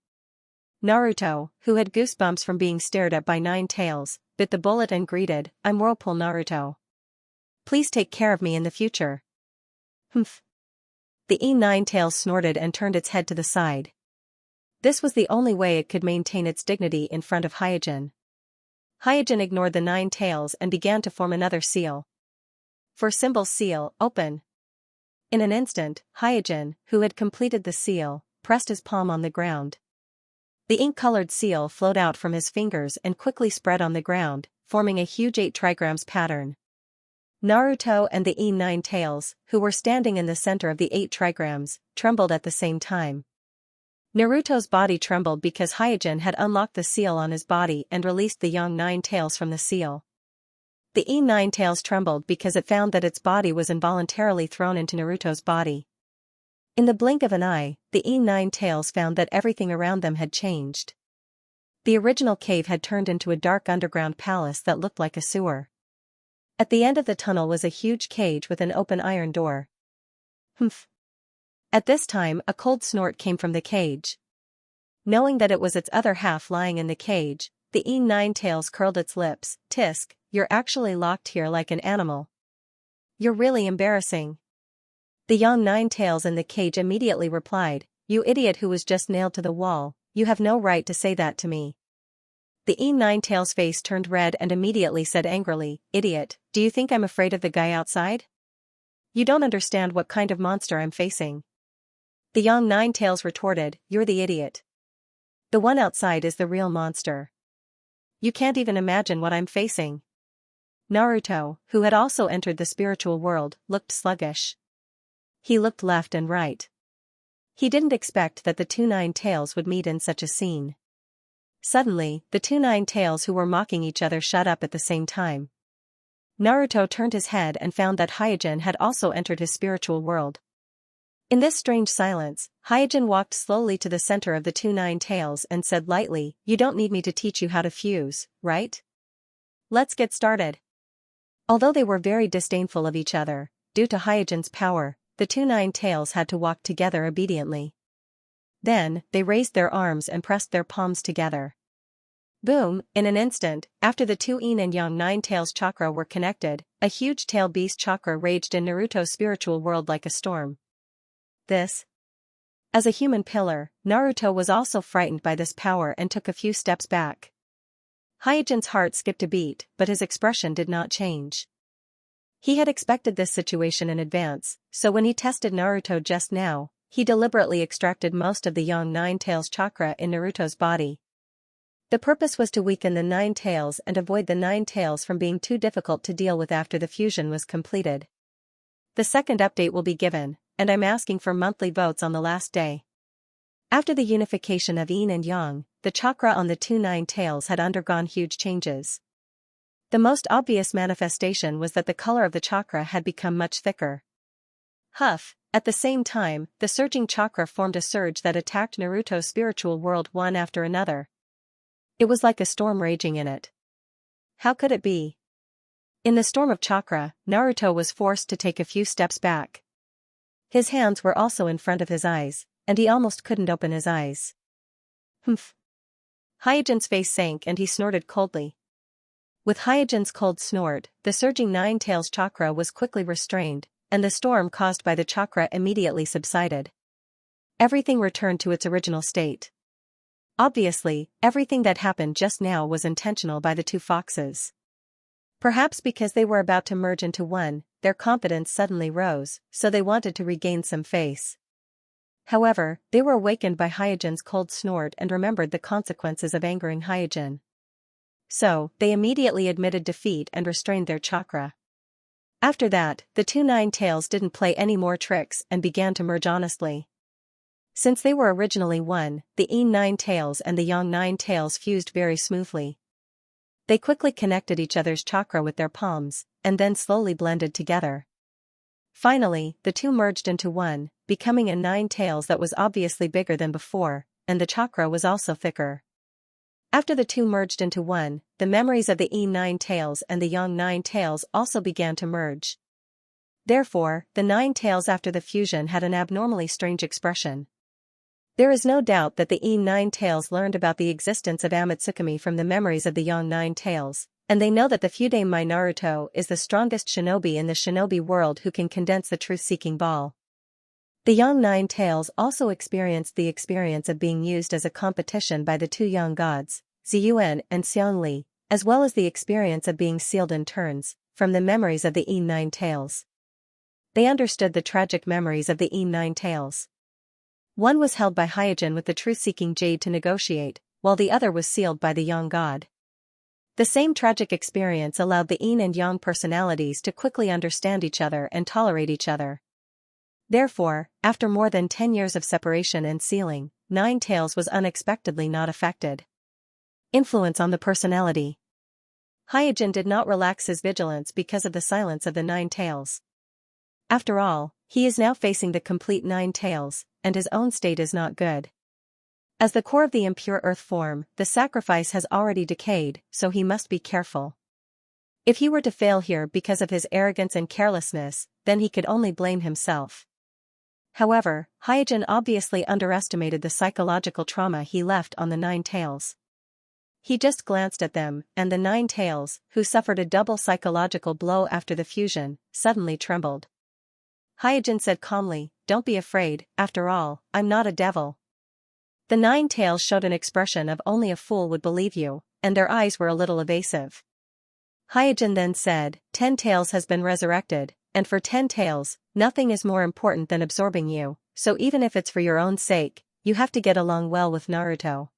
Naruto, who had goosebumps from being stared at by Nine Tails, bit the bullet and greeted, "I'm Whirlpool Naruto. Please take care of me in the future." Humph. The Nine Tails snorted and turned its head to the side. This was the only way it could maintain its dignity in front of Hyojin. Hyojin ignored the Nine Tails and began to form another seal. For symbol seal, open. In an instant, Hyojin, who had completed the seal, pressed his palm on the ground. The ink-colored seal flowed out from his fingers and quickly spread on the ground, forming a huge 8 trigrams pattern. Naruto and the Nine Tails, who were standing in the center of the 8 trigrams, trembled at the same time. Naruto's body trembled because Hyojin had unlocked the seal on his body and released the young Nine Tails from the seal. The Nine Tails trembled because it found that its body was involuntarily thrown into Naruto's body. In the blink of an eye, the Nine Tails found that everything around them had changed. The original cave had turned into a dark underground palace that looked like a sewer. At the end of the tunnel was a huge cage with an open iron door. Humph. At this time, a cold snort came from the cage. Knowing that it was its other half lying in the cage, the Nine Tails curled its lips. "Tisk, you're actually locked here like an animal. You're really embarrassing." The young Nine Tails in the cage immediately replied, "You idiot who was just nailed to the wall, you have no right to say that to me." The Nine Tails' face turned red and immediately said angrily, "Idiot, do you think I'm afraid of the guy outside? You don't understand what kind of monster I'm facing." The young Nine Tails retorted, "You're the idiot. The one outside is the real monster. You can't even imagine what I'm facing." Naruto, who had also entered the spiritual world, looked sluggish. He looked left and right. He didn't expect that the two Nine Tails would meet in such a scene. Suddenly, the two Nine Tails who were mocking each other shut up at the same time. Naruto turned his head and found that Hyojin had also entered his spiritual world. In this strange silence, Hyojin walked slowly to the center of the two Nine Tails and said lightly, "You don't need me to teach you how to fuse, right? Let's get started." Although they were very disdainful of each other, due to Hyojin's power, the two Nine Tails had to walk together obediently. Then, they raised their arms and pressed their palms together. Boom, in an instant, after the two Yin and Yang Nine Tails chakra were connected, a huge tail beast chakra raged in Naruto's spiritual world like a storm. As a human pillar, Naruto was also frightened by this power and took a few steps back. Hyojin's heart skipped a beat, but his expression did not change. He had expected this situation in advance, so when he tested Naruto just now, he deliberately extracted most of the young Nine Tails chakra in Naruto's body. The purpose was to weaken the Nine Tails and avoid the Nine Tails from being too difficult to deal with after the fusion was completed. The second update will be given, and I'm asking for monthly votes on the last day. After the unification of Yin and Yang, the chakra on the two Nine Tails had undergone huge changes. The most obvious manifestation was that the color of the chakra had become much thicker. Huff, at the same time, the surging chakra formed a surge that attacked Naruto's spiritual world one after another. It was like a storm raging in it. How could it be? In the storm of chakra, Naruto was forced to take a few steps back. His hands were also in front of his eyes, and he almost couldn't open his eyes. Humph. Hyojin's face sank and he snorted coldly. With Hyojin's cold snort, the surging Nine Tails chakra was quickly restrained, and the storm caused by the chakra immediately subsided. Everything returned to its original state. Obviously, everything that happened just now was intentional by the two foxes. Perhaps because they were about to merge into one, their confidence suddenly rose, so they wanted to regain some face. However, they were awakened by Hyojin's cold snort and remembered the consequences of angering Hyojin. So, they immediately admitted defeat and restrained their chakra. After that, the two Nine Tails didn't play any more tricks and began to merge honestly. Since they were originally one, the Yin Nine Tails and the Yang Nine Tails fused very smoothly. They quickly connected each other's chakra with their palms, and then slowly blended together. Finally, the two merged into one, becoming a Nine Tails that was obviously bigger than before, and the chakra was also thicker. After the two merged into one, the memories of the Yin Nine Tails and the Yang Nine Tails also began to merge. Therefore, the Nine Tails after the fusion had an abnormally strange expression. There is no doubt that the Yin Nine Tails learned about the existence of Amatsukami from the memories of the Yang Nine Tails, and they know that the Fudame Mai Naruto is the strongest shinobi in the shinobi world who can condense the truth-seeking ball. The Yang Nine Tails also experienced the experience of being used as a competition by the two young gods, Ziyuan and Xianli, as well as the experience of being sealed in turns, from the memories of the Yin Nine Tails. They understood the tragic memories of the Yin Nine Tails. One was held by Hyojin with the truth-seeking jade to negotiate, while the other was sealed by the Yang god. The same tragic experience allowed the Yin and Yang personalities to quickly understand each other and tolerate each other. Therefore, after more than 10 years of separation and sealing, Nine Tails was unexpectedly not affected. Influence on the personality. Hyojin did not relax his vigilance because of the silence of the Nine Tails. After all, he is now facing the complete Nine Tails, and his own state is not good. As the core of the impure earth form, the sacrifice has already decayed, so he must be careful. If he were to fail here because of his arrogance and carelessness, then he could only blame himself. However, Hyojin obviously underestimated the psychological trauma he left on the Nine Tails. He just glanced at them, and the Nine Tails, who suffered a double psychological blow after the fusion, suddenly trembled. Hyojin said calmly, "Don't be afraid, after all, I'm not a devil." The Nine Tails showed an expression of only a fool would believe you, and their eyes were a little evasive. Hyojin then said, 10 Tails has been resurrected, and for 10 Tails, nothing is more important than absorbing you, so even if it's for your own sake, you have to get along well with Naruto.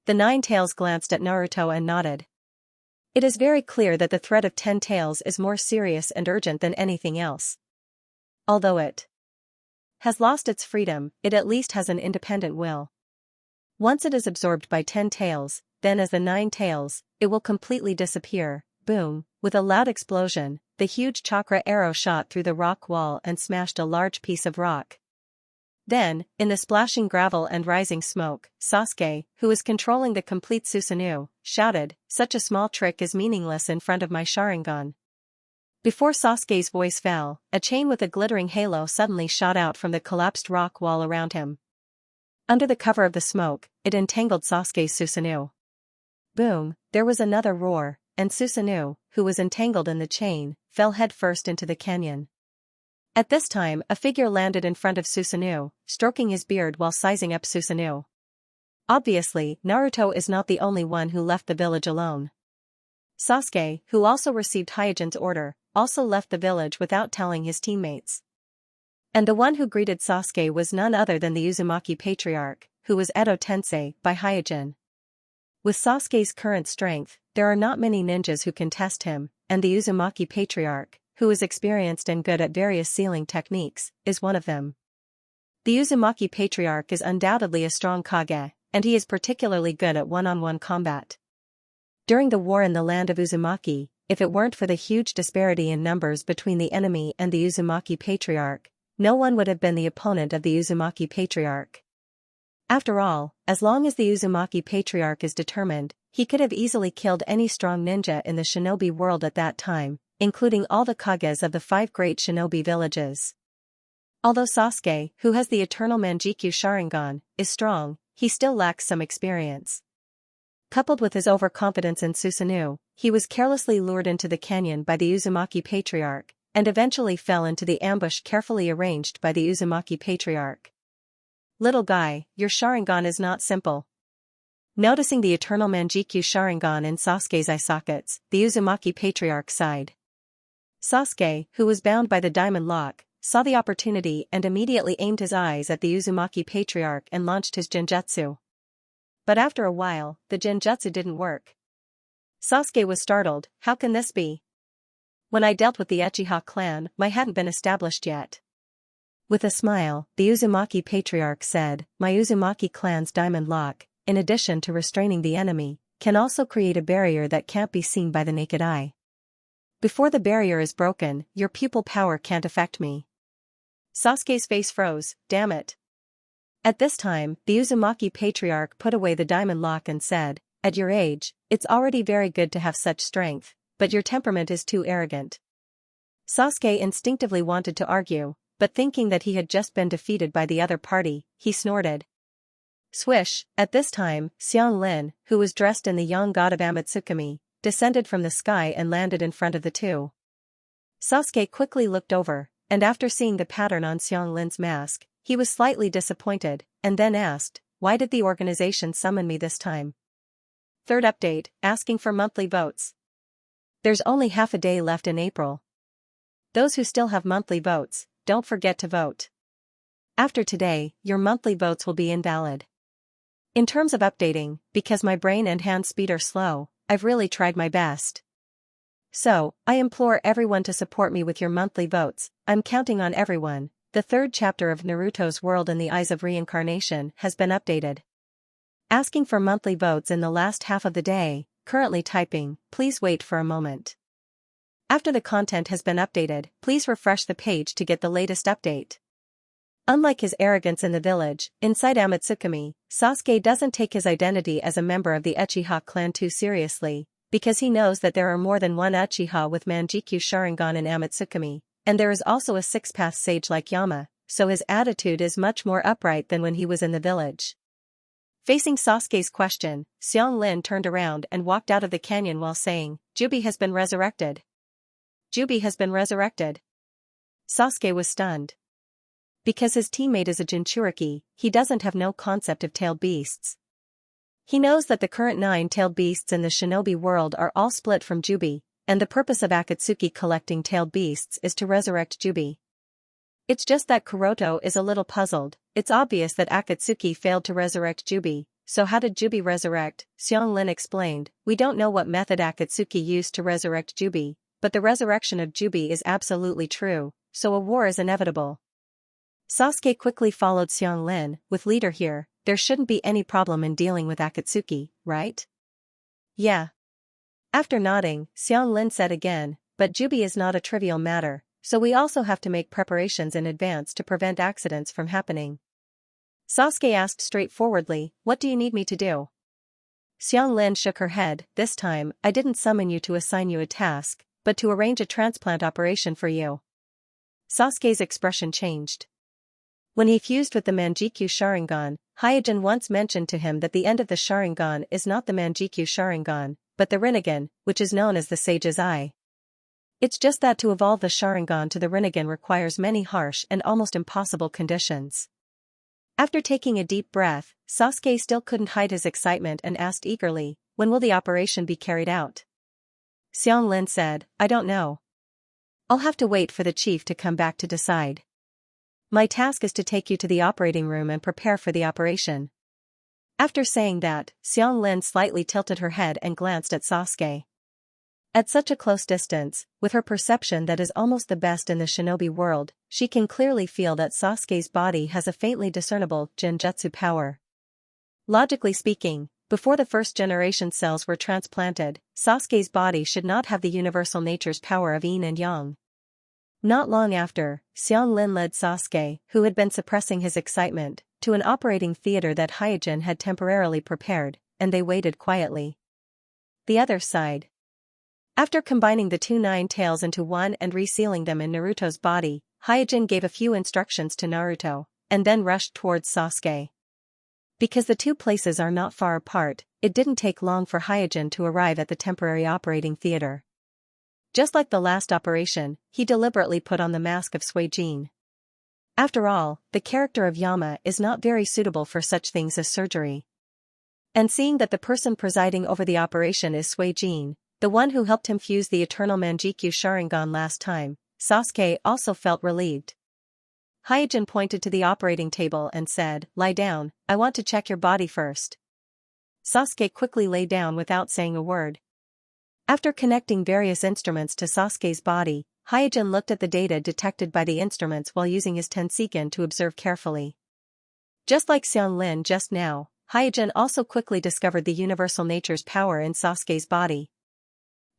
The Nine Tails glanced at Naruto and nodded. It is very clear that the threat of 10 Tails is more serious and urgent than anything else. Although it has lost its freedom, it at least has an independent will. Once it is absorbed by 10 Tails, then as the Nine Tails, it will completely disappear. Boom, with a loud explosion, the huge chakra arrow shot through the rock wall and smashed a large piece of rock. Then, in the splashing gravel and rising smoke, Sasuke, who was controlling the complete Susanoo, shouted, "Such a small trick is meaningless in front of my Sharingan." Before Sasuke's voice fell, a chain with a glittering halo suddenly shot out from the collapsed rock wall around him. Under the cover of the smoke, it entangled Sasuke's Susanoo. Boom, there was another roar, and Susanoo, who was entangled in the chain, fell headfirst into the canyon. At this time, a figure landed in front of Susanoo, stroking his beard while sizing up Susanoo. Obviously, Naruto is not the only one who left the village alone. Sasuke, who also received Hyojin's order, also left the village without telling his teammates. And the one who greeted Sasuke was none other than the Uzumaki Patriarch, who was Edo Tensei by Hyojin. With Sasuke's current strength, there are not many ninjas who can test him, and the Uzumaki Patriarch, who is experienced and good at various sealing techniques, is one of them. The Uzumaki Patriarch is undoubtedly a strong Kage, and he is particularly good at one-on-one combat. During the war in the land of Uzumaki, if it weren't for the huge disparity in numbers between the enemy and the Uzumaki Patriarch, no one would have been the opponent of the Uzumaki Patriarch. After all, as long as the Uzumaki Patriarch is determined, he could have easily killed any strong ninja in the shinobi world at that time, including all the Kages of the 5 great shinobi villages. Although Sasuke, who has the eternal Manjikyu Sharingan, is strong, he still lacks some experience. Coupled with his overconfidence in Susanoo, he was carelessly lured into the canyon by the Uzumaki Patriarch, and eventually fell into the ambush carefully arranged by the Uzumaki Patriarch. "Little guy, your Sharingan is not simple." Noticing the eternal Manjikyu Sharingan in Sasuke's eye sockets, the Uzumaki Patriarch sighed. Sasuke, who was bound by the diamond lock, saw the opportunity and immediately aimed his eyes at the Uzumaki Patriarch and launched his genjutsu. But after a while, the genjutsu didn't work. Sasuke was startled. "How can this be? When I dealt with the Uchiha clan, my hadn't been established yet." With a smile, the Uzumaki Patriarch said, "My Uzumaki clan's diamond lock, in addition to restraining the enemy, can also create a barrier that can't be seen by the naked eye. Before the barrier is broken, your pupil power can't affect me." Sasuke's face froze. "Damn it. At this time, the Uzumaki patriarch put away the diamond lock and said, "At your age, it's already very good to have such strength, but your temperament is too arrogant." Sasuke instinctively wanted to argue, but thinking that he had just been defeated by the other party, he snorted. Swish, at this time, Xianlin, who was dressed in the young god of Amatsukami, descended from the sky and landed in front of the two. Sasuke quickly looked over, and after seeing the pattern on Xianlin's mask, he was slightly disappointed, and then asked, "Why did the organization summon me this time?" Third update, asking for monthly votes. There's only half a day left in April. Those who still have monthly votes, don't forget to vote. After today, your monthly votes will be invalid. In terms of updating, because my brain and hand speed are slow, I've really tried my best. So, I implore everyone to support me with your monthly votes. I'm counting on everyone. The third chapter of Naruto's World in the Eyes of Reincarnation has been updated. Asking for monthly votes in the last half of the day, currently typing, please wait for a moment. After the content has been updated, please refresh the page to get the latest update. Unlike his arrogance in the village, inside Amatsukami, Sasuke doesn't take his identity as a member of the Uchiha clan too seriously, because he knows that there are more than one Uchiha with Manjikyu Sharingan in Amatsukami, and there is also a six-path sage like Yama, so his attitude is much more upright than when he was in the village. Facing Sasuke's question, Xianlin turned around and walked out of the canyon while saying, "Jubi has been resurrected." Jubi has been resurrected. Sasuke was stunned. Because his teammate is a Jinchuriki, he doesn't have no concept of tailed beasts. He knows that the current 9 tailed beasts in the shinobi world are all split from Jubi, and the purpose of Akatsuki collecting tailed beasts is to resurrect Jubi. It's just that Kuroto is a little puzzled. It's obvious that Akatsuki failed to resurrect Jubi, so how did Jubi resurrect? Xianlin explained, "We don't know what method Akatsuki used to resurrect Jubi, but the resurrection of Jubi is absolutely true, so a war is inevitable." Sasuke quickly followed Xianlin, "With leader here, there shouldn't be any problem in dealing with Akatsuki, right?" "Yeah." After nodding, Xianlin said again, "But Jubi is not a trivial matter, so we also have to make preparations in advance to prevent accidents from happening." Sasuke asked straightforwardly, "What do you need me to do?" Xianlin shook her head, "This time, I didn't summon you to assign you a task, but to arrange a transplant operation for you." Sasuke's expression changed. When he fused with the Manjikyu Sharingan, Hyojin once mentioned to him that the end of the Sharingan is not the Manjikyu Sharingan, but the Rinnegan, which is known as the Sage's Eye. It's just that to evolve the Sharingan to the Rinnegan requires many harsh and almost impossible conditions. After taking a deep breath, Sasuke still couldn't hide his excitement and asked eagerly, "When will the operation be carried out?" Xianlin said, "I don't know. I'll have to wait for the chief to come back to decide. My task is to take you to the operating room and prepare for the operation." After saying that, Xianlin slightly tilted her head and glanced at Sasuke. At such a close distance, with her perception that is almost the best in the shinobi world, she can clearly feel that Sasuke's body has a faintly discernible genjutsu power. Logically speaking, before the first-generation cells were transplanted, Sasuke's body should not have the universal nature's power of yin and yang. Not long after, Xianlin led Sasuke, who had been suppressing his excitement, to an operating theater that Hyojin had temporarily prepared, and they waited quietly. The other side. After combining the 2 9 tails into one and resealing them in Naruto's body, Hyojin gave a few instructions to Naruto, and then rushed towards Sasuke. Because the two places are not far apart, it didn't take long for Hyojin to arrive at the temporary operating theater. Just like the last operation, he deliberately put on the mask of Suijin. After all, the character of Yama is not very suitable for such things as surgery. And seeing that the person presiding over the operation is Suijin, the one who helped him fuse the eternal Manjikyu Sharingan last time, Sasuke also felt relieved. Hyojin pointed to the operating table and said, "Lie down, I want to check your body first." Sasuke quickly lay down without saying a word. After connecting various instruments to Sasuke's body, Hyojin looked at the data detected by the instruments while using his Tenseigan to observe carefully. Just like Xianlin just now, Hyojin also quickly discovered the universal nature's power in Sasuke's body.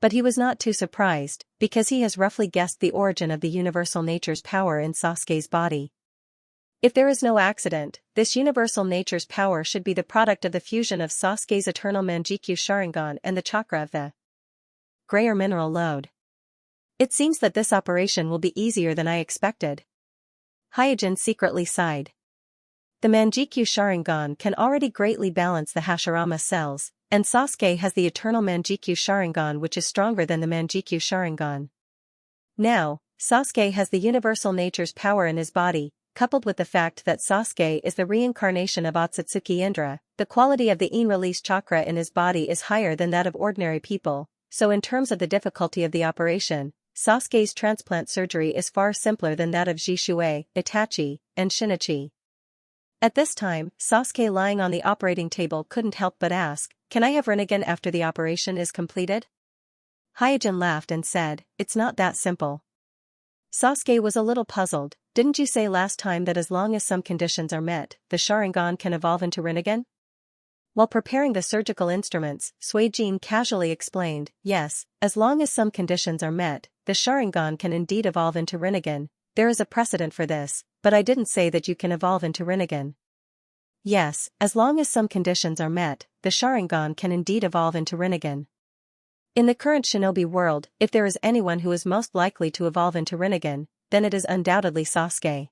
But he was not too surprised, because he has roughly guessed the origin of the universal nature's power in Sasuke's body. If there is no accident, this universal nature's power should be the product of the fusion of Sasuke's eternal Manjikyu Sharingan and the chakra of the grayer mineral lode. It seems that this operation will be easier than I expected. Hyojin secretly sighed. The Manjikyu Sharingan can already greatly balance the Hashirama cells, and Sasuke has the eternal Manjikyu Sharingan, which is stronger than the Manjikyu Sharingan. Now, Sasuke has the universal nature's power in his body, coupled with the fact that Sasuke is the reincarnation of Otsutsuki Indra. The quality of the in-release chakra in his body is higher than that of ordinary people, so in terms of the difficulty of the operation, Sasuke's transplant surgery is far simpler than that of Jishui, Itachi, and Shinichi. At this time, Sasuke lying on the operating table couldn't help but ask, "Can I have Rinnegan after the operation is completed?" Hyojin laughed and said, "It's not that simple." Sasuke was a little puzzled. "Didn't you say last time that as long as some conditions are met, the Sharingan can evolve into Rinnegan?" While preparing the surgical instruments, Suijin casually explained, "Yes, as long as some conditions are met, the Sharingan can indeed evolve into Rinnegan. There is a precedent for this, but I didn't say that you can evolve into Rinnegan." Yes, as long as some conditions are met, the Sharingan can indeed evolve into Rinnegan. In the current shinobi world, if there is anyone who is most likely to evolve into Rinnegan, then it is undoubtedly Sasuke.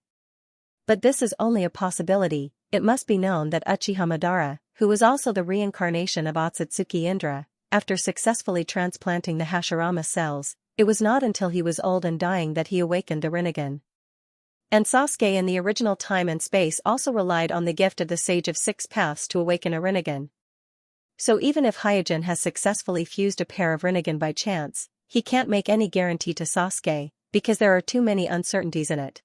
But this is only a possibility. It must be known that Uchiha Madara, who was also the reincarnation of Otsutsuki Indra, after successfully transplanting the Hashirama cells, it was not until he was old and dying that he awakened the Rinnegan. And Sasuke in the original time and space also relied on the gift of the Sage of Six Paths to awaken a Rinnegan. So even if Hyojin has successfully fused a pair of Rinnegan by chance, he can't make any guarantee to Sasuke, because there are too many uncertainties in it.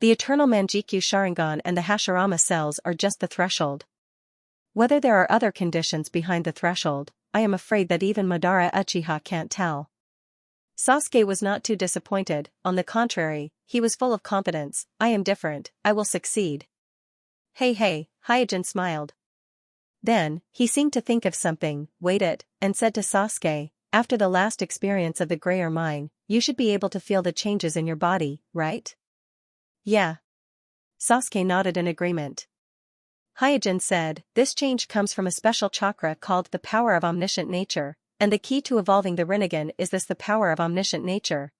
The eternal Manjikyu Sharingan and the Hashirama cells are just the threshold. Whether there are other conditions behind the threshold, I am afraid that even Madara Uchiha can't tell. Sasuke was not too disappointed, on the contrary, he was full of confidence. "I am different, I will succeed." Hey, Hyojin smiled. Then, he seemed to think of something, waited, and said to Sasuke, "After the last experience of the Grayer Mine, you should be able to feel the changes in your body, right?" "Yeah." Sasuke nodded in agreement. Hyojin said, "This change comes from a special chakra called the power of omniscient nature, and the key to evolving the Rinnegan is the power of omniscient nature."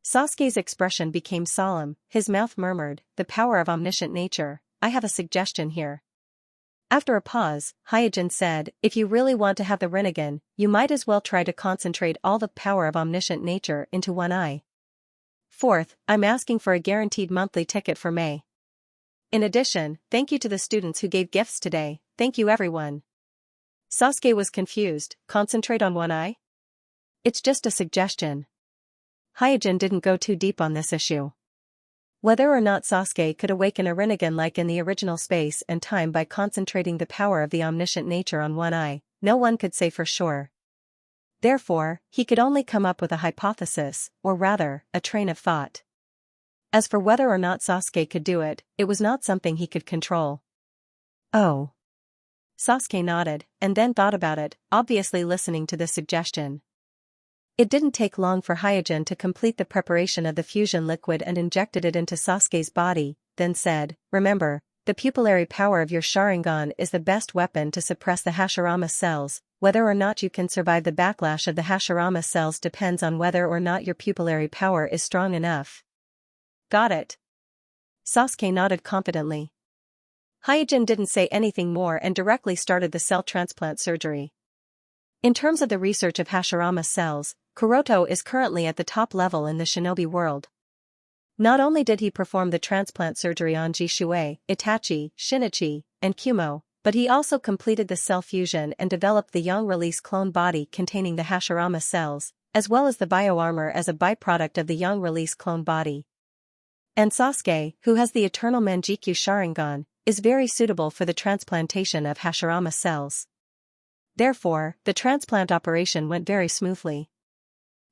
Sasuke's expression became solemn, his mouth murmured, "The power of omniscient nature, I have a suggestion here." After a pause, Hyojin said, "If you really want to have the Rinnegan, you might as well try to concentrate all the power of omniscient nature into one eye. Fourth, I'm asking for a guaranteed monthly ticket for May. In addition, thank you to the students who gave gifts today. Thank you everyone." Sasuke was confused. Concentrate on one eye? It's just a suggestion. Hyojin didn't go too deep on this issue. Whether or not Sasuke could awaken a Rinnegan like in the original space and time by concentrating the power of the omniscient nature on one eye, no one could say for sure. Therefore, he could only come up with a hypothesis, or rather, a train of thought. As for whether or not Sasuke could do it, it was not something he could control. "Oh." Sasuke nodded, and then thought about it, obviously listening to this suggestion. It didn't take long for Hyojin to complete the preparation of the fusion liquid and injected it into Sasuke's body, then said, "Remember, the pupillary power of your Sharingan is the best weapon to suppress the Hashirama cells. Whether or not you can survive the backlash of the Hashirama cells depends on whether or not your pupillary power is strong enough." "Got it." Sasuke nodded confidently. Hyojin didn't say anything more and directly started the cell transplant surgery. In terms of the research of Hashirama cells, Kuroto is currently at the top level in the shinobi world. Not only did he perform the transplant surgery on Jishui, Itachi, Shinichi, and Kumo, but he also completed the cell fusion and developed the yang-release clone body containing the Hashirama cells, as well as the bioarmor as a byproduct of the yang-release clone body. And Sasuke, who has the eternal Manjikyu Sharingan, is very suitable for the transplantation of Hashirama cells. Therefore, the transplant operation went very smoothly.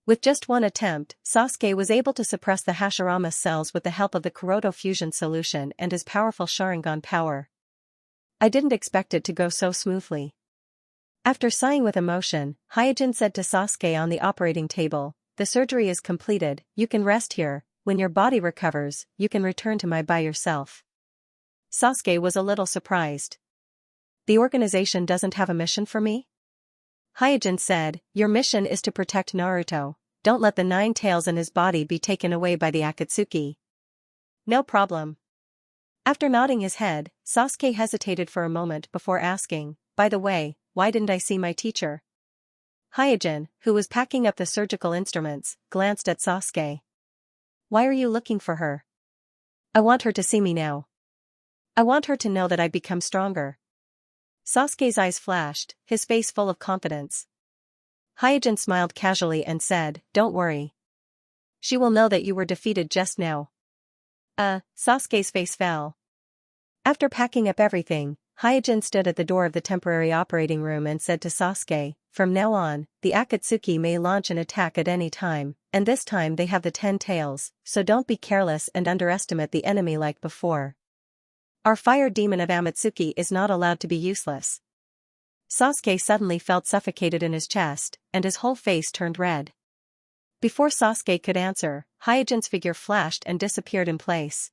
With just one attempt, Sasuke was able to suppress the Hashirama cells with the help of the Kuroto fusion solution and his powerful Sharingan power. I didn't expect it to go so smoothly. After sighing with emotion, Hyojin said to Sasuke on the operating table, "The surgery is completed, you can rest here. when your body recovers, you can return to by yourself. Sasuke was a little surprised. The organization doesn't have a mission for me? Hyojin said, your mission is to protect Naruto. Don't let the 9 tails in his body be taken away by the Akatsuki. No problem. After nodding his head, Sasuke hesitated for a moment before asking, by the way, why didn't I see my teacher? Hyojin, who was packing up the surgical instruments, glanced at Sasuke. Why are you looking for her? I want her to see me now. I want her to know that I've become stronger. Sasuke's eyes flashed, his face full of confidence. Hyojin smiled casually and said, don't worry. She will know that you were defeated just now. Sasuke's face fell. After packing up everything, Hyojin stood at the door of the temporary operating room and said to Sasuke, from now on, the Akatsuki may launch an attack at any time, and this time they have the 10 tails, so don't be careless and underestimate the enemy like before. Our fire demon of Amatsuki is not allowed to be useless. Sasuke suddenly felt suffocated in his chest, and his whole face turned red. Before Sasuke could answer, Hyojin's figure flashed and disappeared in place.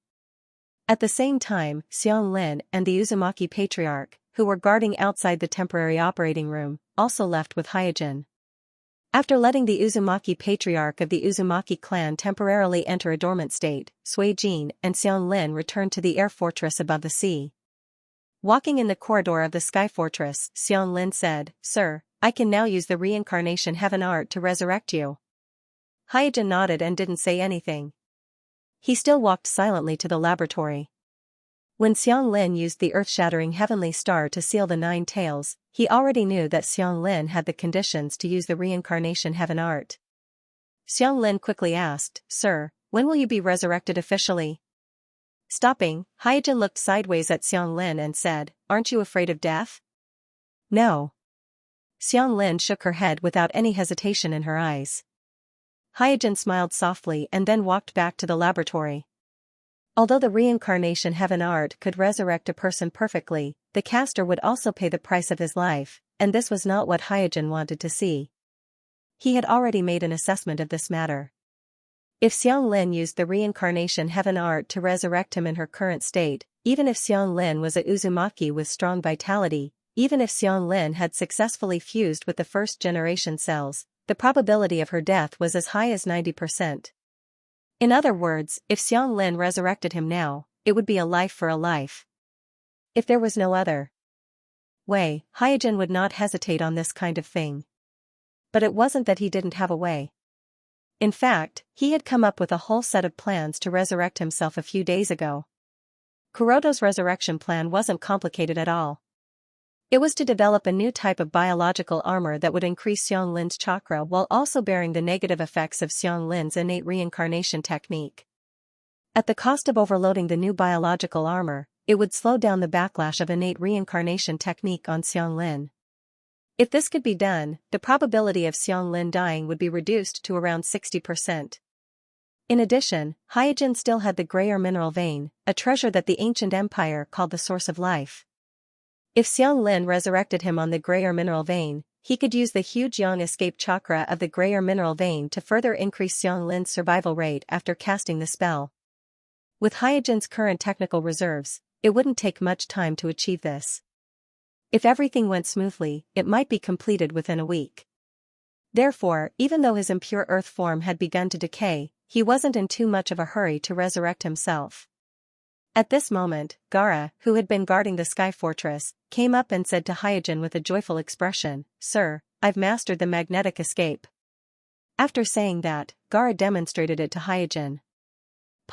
At the same time, Xianxia and the Uzumaki Patriarch, who were guarding outside the temporary operating room, also left with Hyojin. After letting the Uzumaki Patriarch of the Uzumaki clan temporarily enter a dormant state, Suijin and Xianxia returned to the air fortress above the sea. Walking in the corridor of the sky fortress, Xianxia said, Sir, I can now use the reincarnation heaven art to resurrect you. Hyojin nodded and didn't say anything. He still walked silently to the laboratory. When Xianxia used the earth-shattering heavenly star to seal the 9 tails, he already knew that Xianxia had the conditions to use the reincarnation heaven art. Xianxia quickly asked, Sir, when will you be resurrected officially? Stopping, Hyojin looked sideways at Xianxia and said, aren't you afraid of death? No. Xianxia shook her head without any hesitation in her eyes. Hyojin smiled softly and then walked back to the laboratory. Although the reincarnation heaven art could resurrect a person perfectly, the caster would also pay the price of his life, and this was not what Hyojin wanted to see. He had already made an assessment of this matter. If Xianxia used the reincarnation heaven art to resurrect him in her current state, even if Xianxia was a Uzumaki with strong vitality, even if Xianxia had successfully fused with the first-generation cells, the probability of her death was as high as 90%. In other words, if Xianxia resurrected him now, it would be a life for a life. If there was no other way, Hyojin would not hesitate on this kind of thing. But it wasn't that he didn't have a way. In fact, he had come up with a whole set of plans to resurrect himself a few days ago. Kuroto's resurrection plan wasn't complicated at all. It was to develop a new type of biological armor that would increase Xianxin's chakra while also bearing the negative effects of Xianxin's innate reincarnation technique. At the cost of overloading the new biological armor, it would slow down the backlash of innate reincarnation technique on Xianxin. If this could be done, the probability of Xianxin dying would be reduced to around 60%. In addition, Hyojin still had the grayer mineral vein, a treasure that the ancient empire called the source of life. If Xianxin resurrected him on the grayer mineral vein, he could use the huge yang escape chakra of the grayer mineral vein to further increase Xianxin's survival rate after casting the spell. With Hyojin's current technical reserves, it wouldn't take much time to achieve this. If everything went smoothly, it might be completed within a week. Therefore, even though his impure earth form had begun to decay, he wasn't in too much of a hurry to resurrect himself. At this moment, Gaara, who had been guarding the sky fortress, came up and said to Hyojin with a joyful expression, Sir, I've mastered the magnetic escape. After saying that, Gaara demonstrated it to Hyojin.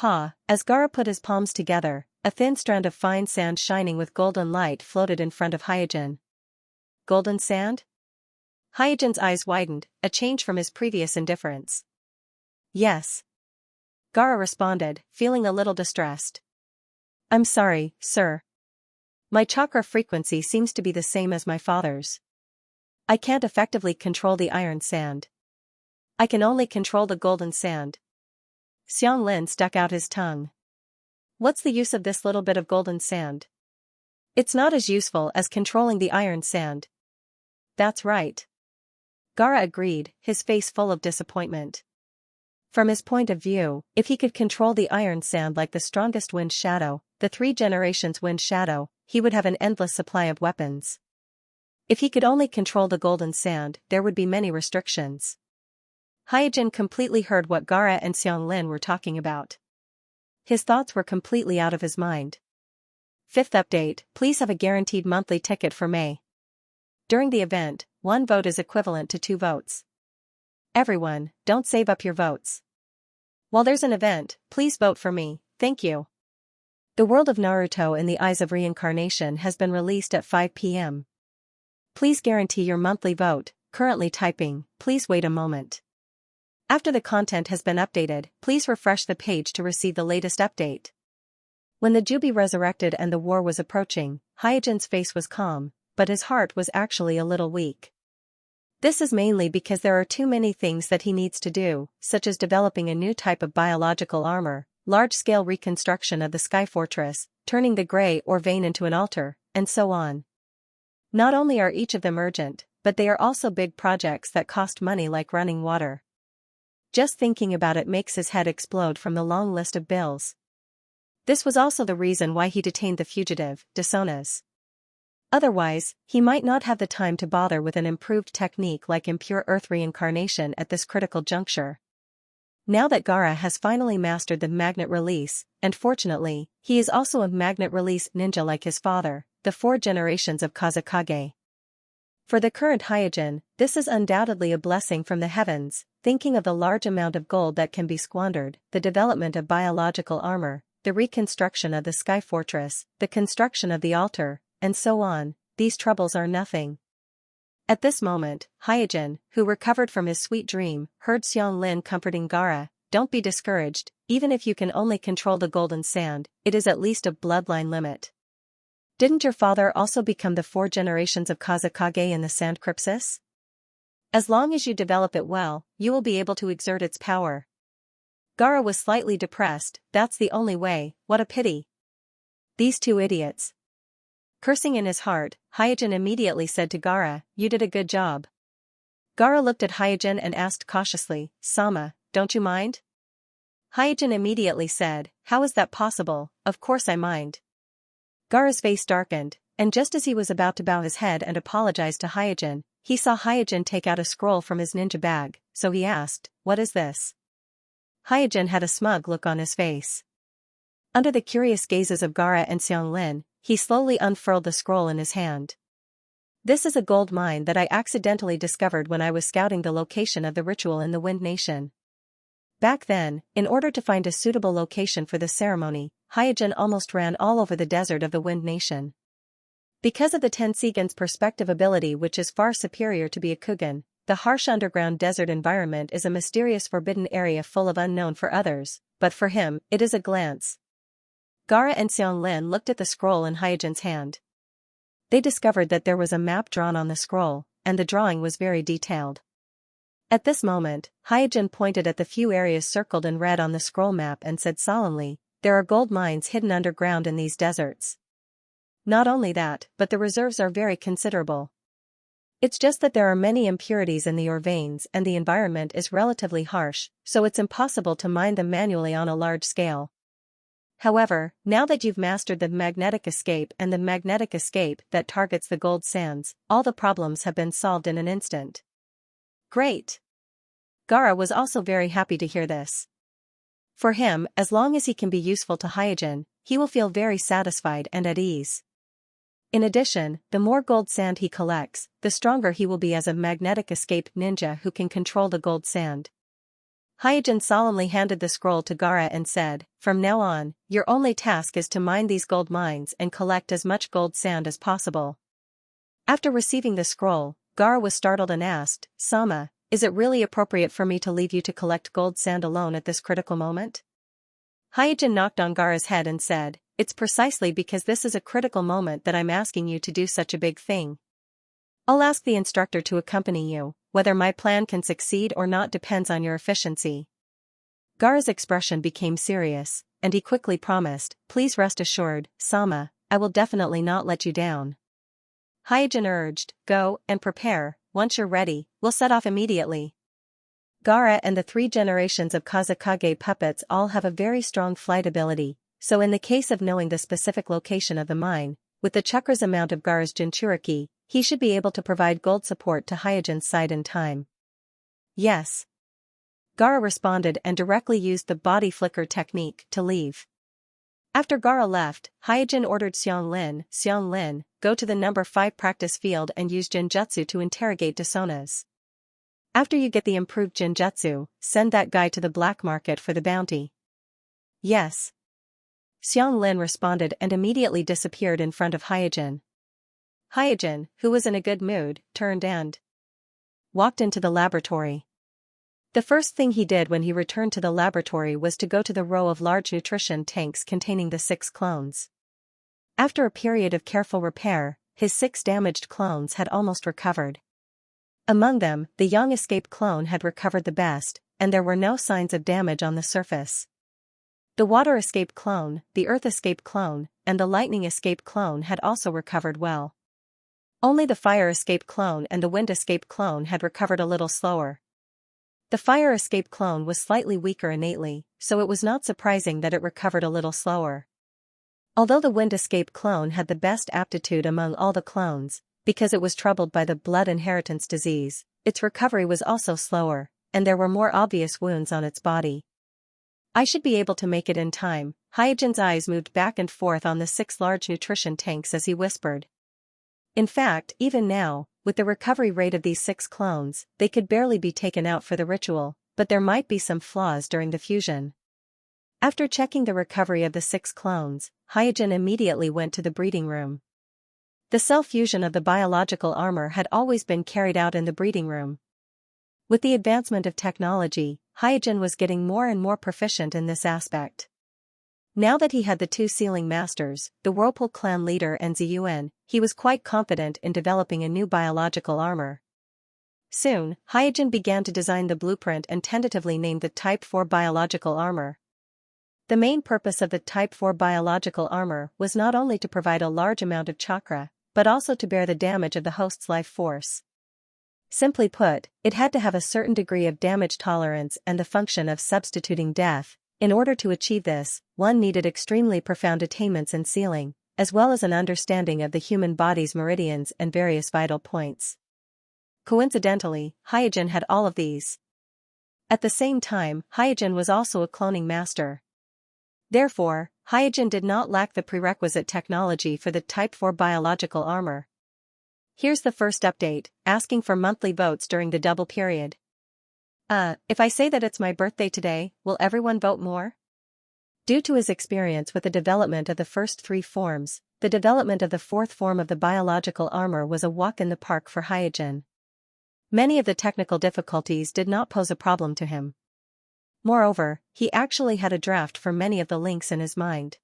As Gaara put his palms together, a thin strand of fine sand shining with golden light floated in front of Hyojin. Golden sand? Hyojin's eyes widened, a change from his previous indifference. Yes. Gaara responded, feeling a little distressed. I'm sorry, sir. My chakra frequency seems to be the same as my father's. I can't effectively control the iron sand. I can only control the golden sand. Xianxin stuck out his tongue. What's the use of this little bit of golden sand? It's not as useful as controlling the iron sand. That's right. Gaara agreed, his face full of disappointment. From his point of view, if he could control the iron sand like the strongest wind shadow, the 3 generations wind shadow, he would have an endless supply of weapons. If he could only control the golden sand, there would be many restrictions. Hyojin completely heard what Gaara and Xianglin were talking about. His thoughts were completely out of his mind. 5th update, please have a guaranteed monthly ticket for May. During the event, 1 vote is equivalent to 2 votes. Everyone, don't save up your votes. While there's an event, please vote for me, thank you. The World of Naruto in the Eyes of Reincarnation has been released at 5 p.m. Please guarantee your monthly vote, currently typing, please wait a moment. After the content has been updated, please refresh the page to receive the latest update. When the Jubi resurrected and the war was approaching, Hyojin's face was calm, but his heart was actually a little weak. This is mainly because there are too many things that he needs to do, such as developing a new type of biological armor, large-scale reconstruction of the Sky Fortress, turning the gray or vein into an altar, and so on. Not only are each of them urgent, but they are also big projects that cost money like running water. Just thinking about it makes his head explode from the long list of bills. This was also the reason why he detained the fugitive, Desonas. Otherwise, he might not have the time to bother with an improved technique like impure earth reincarnation at this critical juncture. Now that Gaara has finally mastered the magnet release, and fortunately, he is also a magnet release ninja like his father, the 4 generations of Kazekage. For the current Hyojin, this is undoubtedly a blessing from the heavens, thinking of the large amount of gold that can be squandered, the development of biological armor, the reconstruction of the Sky Fortress, the construction of the altar, and so on, these troubles are nothing. At this moment, Hyojin, who recovered from his sweet dream, heard Xianglin comforting Gaara, don't be discouraged, even if you can only control the golden sand, it is at least a bloodline limit. Didn't your father also become the 4 generations of Kazekage in the Sand Crypsis? As long as you develop it well, you will be able to exert its power. Gaara was slightly depressed, that's the only way, what a pity. These 2 idiots. Cursing in his heart, Hyojin immediately said to Gaara, you did a good job. Gaara looked at Hyojin and asked cautiously, Sama, don't you mind? Hyojin immediately said, how is that possible, of course I mind. Gaara's face darkened, and just as he was about to bow his head and apologize to Hyojin, he saw Hyojin take out a scroll from his ninja bag, so he asked, what is this? Hyojin had a smug look on his face. Under the curious gazes of Gaara and Xianglin, he slowly unfurled the scroll in his hand. This is a gold mine that I accidentally discovered when I was scouting the location of the ritual in the Wind Nation. Back then, in order to find a suitable location for the ceremony, Hyojin almost ran all over the desert of the Wind Nation. Because of the Tenseigan's perspective ability, which is far superior to Byakugan, the harsh underground desert environment is a mysterious forbidden area full of unknown for others, but for him, it is a glance. Gaara and Xianglin looked at the scroll in Hyojin's hand. They discovered that there was a map drawn on the scroll, and the drawing was very detailed. At this moment, Hyojin pointed at the few areas circled in red on the scroll map and said solemnly, there are gold mines hidden underground in these deserts. Not only that, but the reserves are very considerable. It's just that there are many impurities in the ore veins and the environment is relatively harsh, so it's impossible to mine them manually on a large scale. However, now that you've mastered the magnetic escape and the magnetic escape that targets the gold sands, all the problems have been solved in an instant. Great! Gaara was also very happy to hear this. For him, as long as he can be useful to Hyojin, he will feel very satisfied and at ease. In addition, the more gold sand he collects, the stronger he will be as a magnetic escape ninja who can control the gold sand. Hyojin solemnly handed the scroll to Gaara and said, from now on, your only task is to mine these gold mines and collect as much gold sand as possible. After receiving the scroll, Gaara was startled and asked, Sama, is it really appropriate for me to leave you to collect gold sand alone at this critical moment? Hyojin knocked on Gaara's head and said, it's precisely because this is a critical moment that I'm asking you to do such a big thing. I'll ask the instructor to accompany you, whether my plan can succeed or not depends on your efficiency. Gaara's expression became serious, and he quickly promised, please rest assured, Sama, I will definitely not let you down. Hyojin urged, go and prepare, once you're ready, we'll set off immediately. Gaara and the 3 generations of Kazekage puppets all have a very strong flight ability, so in the case of knowing the specific location of the mine, with the chakra's amount of Gaara's Jinchuriki, he should be able to provide gold support to Hyojin's side in time. Yes. Gaara responded and directly used the body flicker technique to leave. After Gaara left, Hyojin ordered Xianlin, go to the number 5 practice field and use Jinjutsu to interrogate Desonas. After you get the improved Jinjutsu, send that guy to the black market for the bounty. Yes. Xianlin responded and immediately disappeared in front of Hyojin. Hyojin, who was in a good mood, turned and walked into the laboratory. The first thing he did when he returned to the laboratory was to go to the row of large nutrition tanks containing the 6 clones. After a period of careful repair, his 6 damaged clones had almost recovered. Among them, the young escape clone had recovered the best, and there were no signs of damage on the surface. The water escape clone, the earth escape clone, and the lightning escape clone had also recovered well. Only the fire escape clone and the wind escape clone had recovered a little slower. The fire escape clone was slightly weaker innately, so it was not surprising that it recovered a little slower. Although the wind escape clone had the best aptitude among all the clones, because it was troubled by the blood inheritance disease, its recovery was also slower, and there were more obvious wounds on its body. I should be able to make it in time. Hyojin's eyes moved back and forth on the 6 large nutrition tanks as he whispered. In fact, even now, with the recovery rate of these 6 clones, they could barely be taken out for the ritual, but there might be some flaws during the fusion. After checking the recovery of the 6 clones, Hyojin immediately went to the breeding room. The cell fusion of the biological armor had always been carried out in the breeding room. With the advancement of technology, Hyojin was getting more and more proficient in this aspect. Now that he had the 2 sealing masters, the Whirlpool clan leader and Ziyuan, he was quite confident in developing a new biological armor. Soon, Hyojin began to design the blueprint and tentatively named the Type 4 biological armor. The main purpose of the Type 4 biological armor was not only to provide a large amount of chakra, but also to bear the damage of the host's life force. Simply put, it had to have a certain degree of damage tolerance and the function of substituting death. In order to achieve this, one needed extremely profound attainments in sealing, as well as an understanding of the human body's meridians and various vital points. Coincidentally, Hyojin had all of these. At the same time, Hyojin was also a cloning master. Therefore, Hyojin did not lack the prerequisite technology for the Type 4 biological armor. Here's the first update, asking for monthly votes during the double period. If I say that it's my birthday today, will everyone vote more? Due to his experience with the development of the first 3 forms, the development of the 4th form of the biological armor was a walk in the park for Hyojin. Many of the technical difficulties did not pose a problem to him. Moreover, he actually had a draft for many of the links in his mind.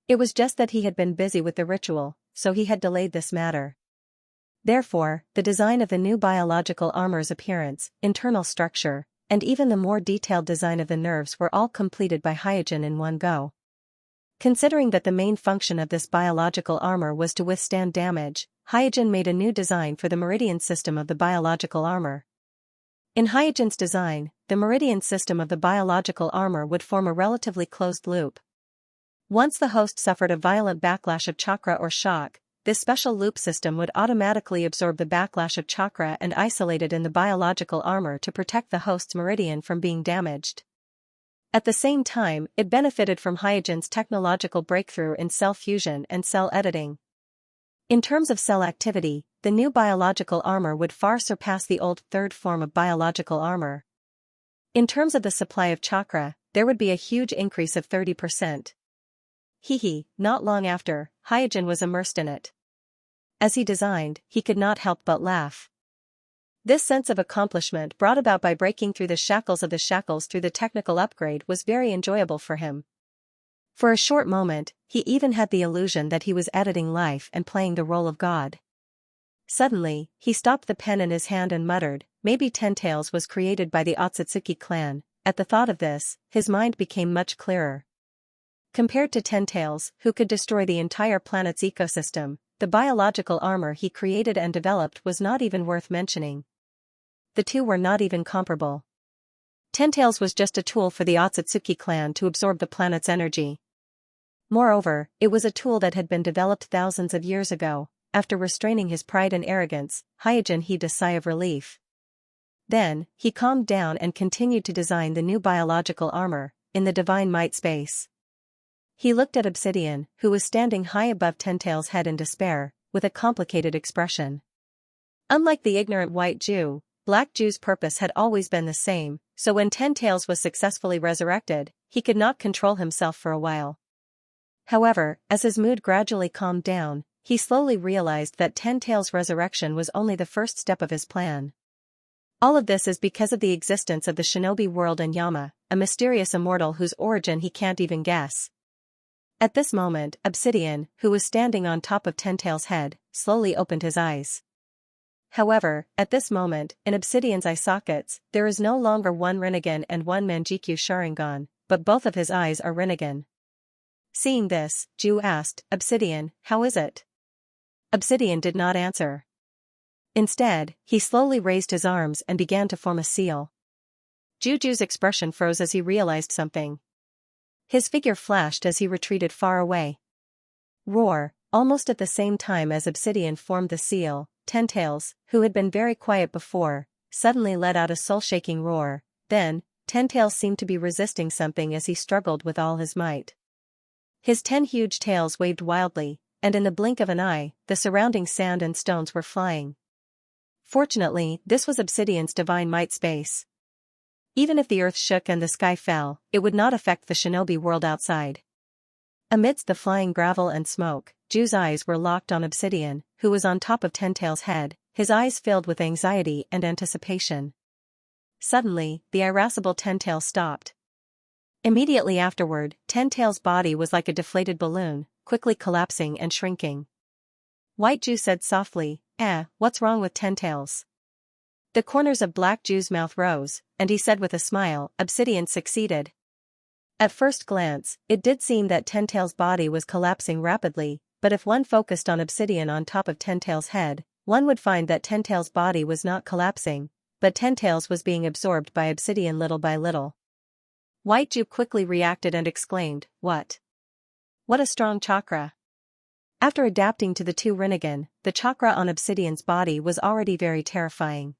It was just that he had been busy with the ritual, so he had delayed this matter. Therefore, the design of the new biological armor's appearance, internal structure, and even the more detailed design of the nerves were all completed by Hyojin in one go. Considering that the main function of this biological armor was to withstand damage, Hyojin made a new design for the meridian system of the biological armor. In Hyojin's design, the meridian system of the biological armor would form a relatively closed loop. Once the host suffered a violent backlash of chakra or shock, this special loop system would automatically absorb the backlash of chakra and isolate it in the biological armor to protect the host's meridian from being damaged. At the same time, it benefited from Hyojin's technological breakthrough in cell fusion and cell editing. In terms of cell activity, the new biological armor would far surpass the old 3rd form of biological armor. In terms of the supply of chakra, there would be a huge increase of 30%. Not long after, Hyojin was immersed in it. As he designed, he could not help but laugh. This sense of accomplishment brought about by breaking through the shackles through the technical upgrade was very enjoyable for him. For a short moment, he even had the illusion that he was editing life and playing the role of God. Suddenly, he stopped the pen in his hand and muttered, "Maybe Ten-Tails was created by the Otsutsuki clan." At the thought of this, his mind became much clearer. Compared to Ten-Tails, who could destroy the entire planet's ecosystem, the biological armor he created and developed was not even worth mentioning. The two were not even comparable. Tentails was just a tool for the Otsutsuki clan to absorb the planet's energy. Moreover, it was a tool that had been developed thousands of years ago. After restraining his pride and arrogance, Hyojin heaved a sigh of relief. Then, he calmed down and continued to design the new biological armor, in the divine might space. He looked at Obsidian, who was standing high above Tentail's head in despair, with a complicated expression. Unlike the ignorant white Jew, Black Jew's purpose had always been the same, so when Tentails was successfully resurrected, he could not control himself for a while. However, as his mood gradually calmed down, he slowly realized that Tentail's resurrection was only the first step of his plan. All of this is because of the existence of the shinobi world and Yama, a mysterious immortal whose origin he can't even guess. At this moment, Obsidian, who was standing on top of Tentail's head, slowly opened his eyes. However, at this moment, in Obsidian's eye sockets, there is no longer one Rinnegan and one Manjikyu Sharingan, but both of his eyes are Rinnegan. Seeing this, Ju asked, "Obsidian, how is it?" Obsidian did not answer. Instead, he slowly raised his arms and began to form a seal. Juju's expression froze as he realized something. His figure flashed as he retreated far away. Roar! Almost at the same time as Obsidian formed the seal, Tentails, who had been very quiet before, suddenly let out a soul-shaking roar. Then, Tentails seemed to be resisting something as he struggled with all his might. His 10 huge tails waved wildly, and in the blink of an eye, the surrounding sand and stones were flying. Fortunately, this was Obsidian's divine might space. Even if the earth shook and the sky fell, it would not affect the shinobi world outside. Amidst the flying gravel and smoke, Ju's eyes were locked on Obsidian, who was on top of Tentail's head, his eyes filled with anxiety and anticipation. Suddenly, the irascible Tentail stopped. Immediately afterward, Tentail's body was like a deflated balloon, quickly collapsing and shrinking. White Ju said softly, what's wrong with Tentails?" The corners of Black Ju's mouth rose, and he said with a smile, "Obsidian succeeded." At first glance, it did seem that Tentail's body was collapsing rapidly, but if one focused on Obsidian on top of Tentail's head, one would find that Tentail's body was not collapsing, but Tentail's was being absorbed by Obsidian little by little. White Ju quickly reacted and exclaimed, "What? What a strong chakra!" After adapting to the 2 Rinnegan, the chakra on Obsidian's body was already very terrifying.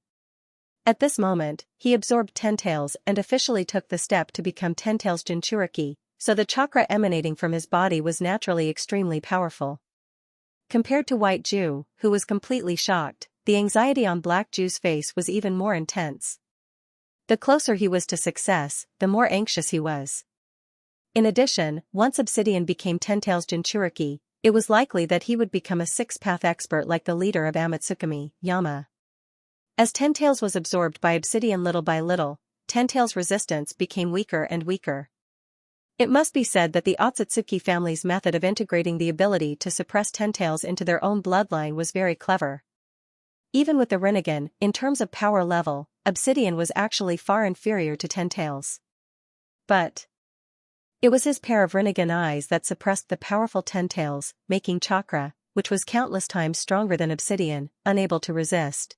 At this moment, he absorbed Tentails and officially took the step to become Tentail's Jinchuriki, so the chakra emanating from his body was naturally extremely powerful. Compared to White Ju, who was completely shocked, the anxiety on Black Ju's face was even more intense. The closer he was to success, the more anxious he was. In addition, once Obsidian became Tentail's Jinchuriki, it was likely that he would become a 6-path expert like the leader of Amatsukami, Yama. As Tentails was absorbed by Obsidian little by little, Tentail's resistance became weaker and weaker. It must be said that the Otsutsuki family's method of integrating the ability to suppress Tentails into their own bloodline was very clever. Even with the Rinnegan, in terms of power level, Obsidian was actually far inferior to Tentails. But it was his pair of Rinnegan eyes that suppressed the powerful Tentails, making chakra, which was countless times stronger than Obsidian, unable to resist.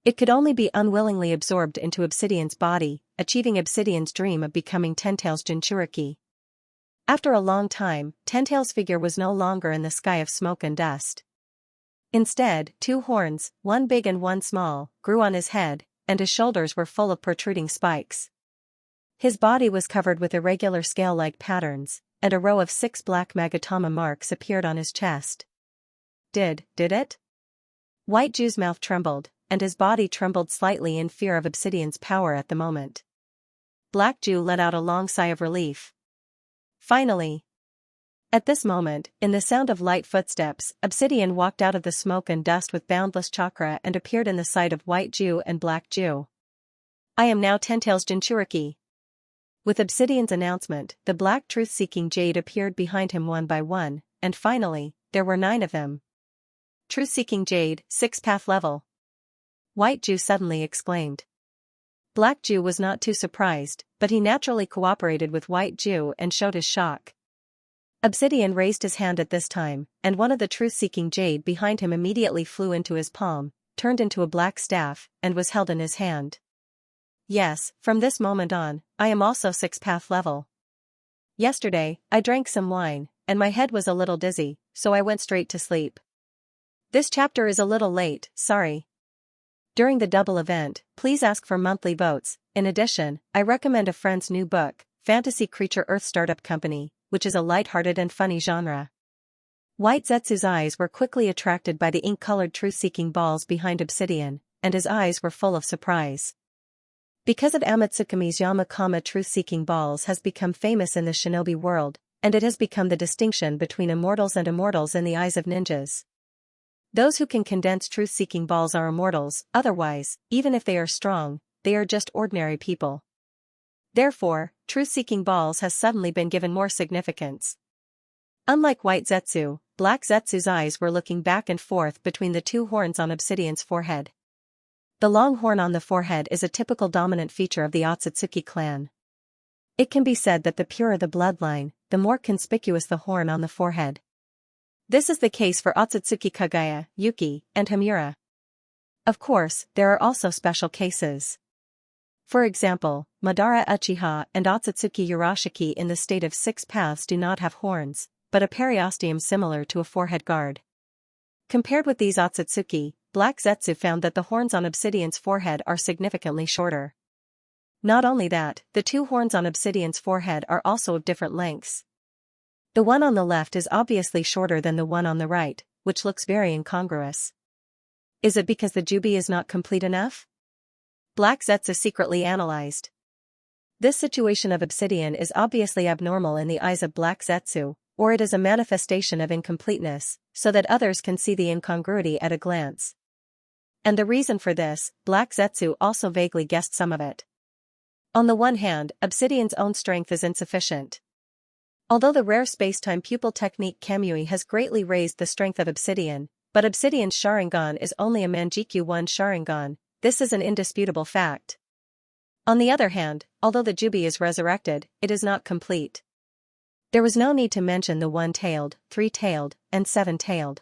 It could only be unwillingly absorbed into Obsidian's body, achieving Obsidian's dream of becoming Tentail's Jinchuriki. After a long time, Tentail's figure was no longer in the sky of smoke and dust. Instead, 2 horns, one big and one small, grew on his head, and his shoulders were full of protruding spikes. His body was covered with irregular scale-like patterns, and a row of 6 black Magatama marks appeared on his chest. Did it? White Ju's mouth trembled, and his body trembled slightly in fear of Obsidian's power at the moment. Black Ju let out a long sigh of relief. Finally. At this moment, in the sound of light footsteps, Obsidian walked out of the smoke and dust with boundless chakra and appeared in the sight of White Ju and Black Ju. "I am now Tentail's Jinchuriki." With Obsidian's announcement, the black truth-seeking jade appeared behind him one by one, and finally, there were 9 of them. "Truth-seeking jade, 6-path level." White Ju suddenly exclaimed. Black Ju was not too surprised, but he naturally cooperated with White Ju and showed his shock. Obsidian raised his hand at this time, and one of the truth-seeking jade behind him immediately flew into his palm, turned into a black staff, and was held in his hand. Yes, from this moment on, I am also 6th path level. Yesterday, I drank some wine, and my head was a little dizzy, so I went straight to sleep. This chapter is a little late, sorry. During the double event, please ask for monthly votes. In addition, I recommend a friend's new book, Fantasy Creature Earth Startup Company, which is a lighthearted and funny genre. White Zetsu's eyes were quickly attracted by the ink-colored truth-seeking balls behind Obsidian, and his eyes were full of surprise. Because of Amatsukami's Yamakama truth-seeking balls has become famous in the shinobi world, and it has become the distinction between immortals and immortals in the eyes of ninjas. Those who can condense truth-seeking balls are immortals, otherwise, even if they are strong, they are just ordinary people. Therefore, truth-seeking balls has suddenly been given more significance. Unlike White Zetsu, Black Zetsu's eyes were looking back and forth between the two horns on Obsidian's forehead. The long horn on the forehead is a typical dominant feature of the Otsutsuki clan. It can be said that the purer the bloodline, the more conspicuous the horn on the forehead. This is the case for Otsutsuki Kagaya, Yuki, and Hamura. Of course, there are also special cases. For example, Madara Uchiha and Otsutsuki Urashiki in the state of 6 paths do not have horns, but a periosteum similar to a forehead guard. Compared with these Otsutsuki, Black Zetsu found that the horns on Obsidian's forehead are significantly shorter. Not only that, the two horns on Obsidian's forehead are also of different lengths. The one on the left is obviously shorter than the one on the right, which looks very incongruous. Is it because the jubi is not complete enough? Black Zetsu secretly analyzed. This situation of Obsidian is obviously abnormal in the eyes of Black Zetsu, or it is a manifestation of incompleteness, so that others can see the incongruity at a glance. And the reason for this, Black Zetsu also vaguely guessed some of it. On the one hand, Obsidian's own strength is insufficient. Although the rare space-time pupil technique Kamui has greatly raised the strength of Obsidian, but Obsidian's Sharingan is only a Manjikyu 1 Sharingan, this is an indisputable fact. On the other hand, although the jubi is resurrected, it is not complete. There was no need to mention the 1-tailed, 3-tailed, and 7-tailed.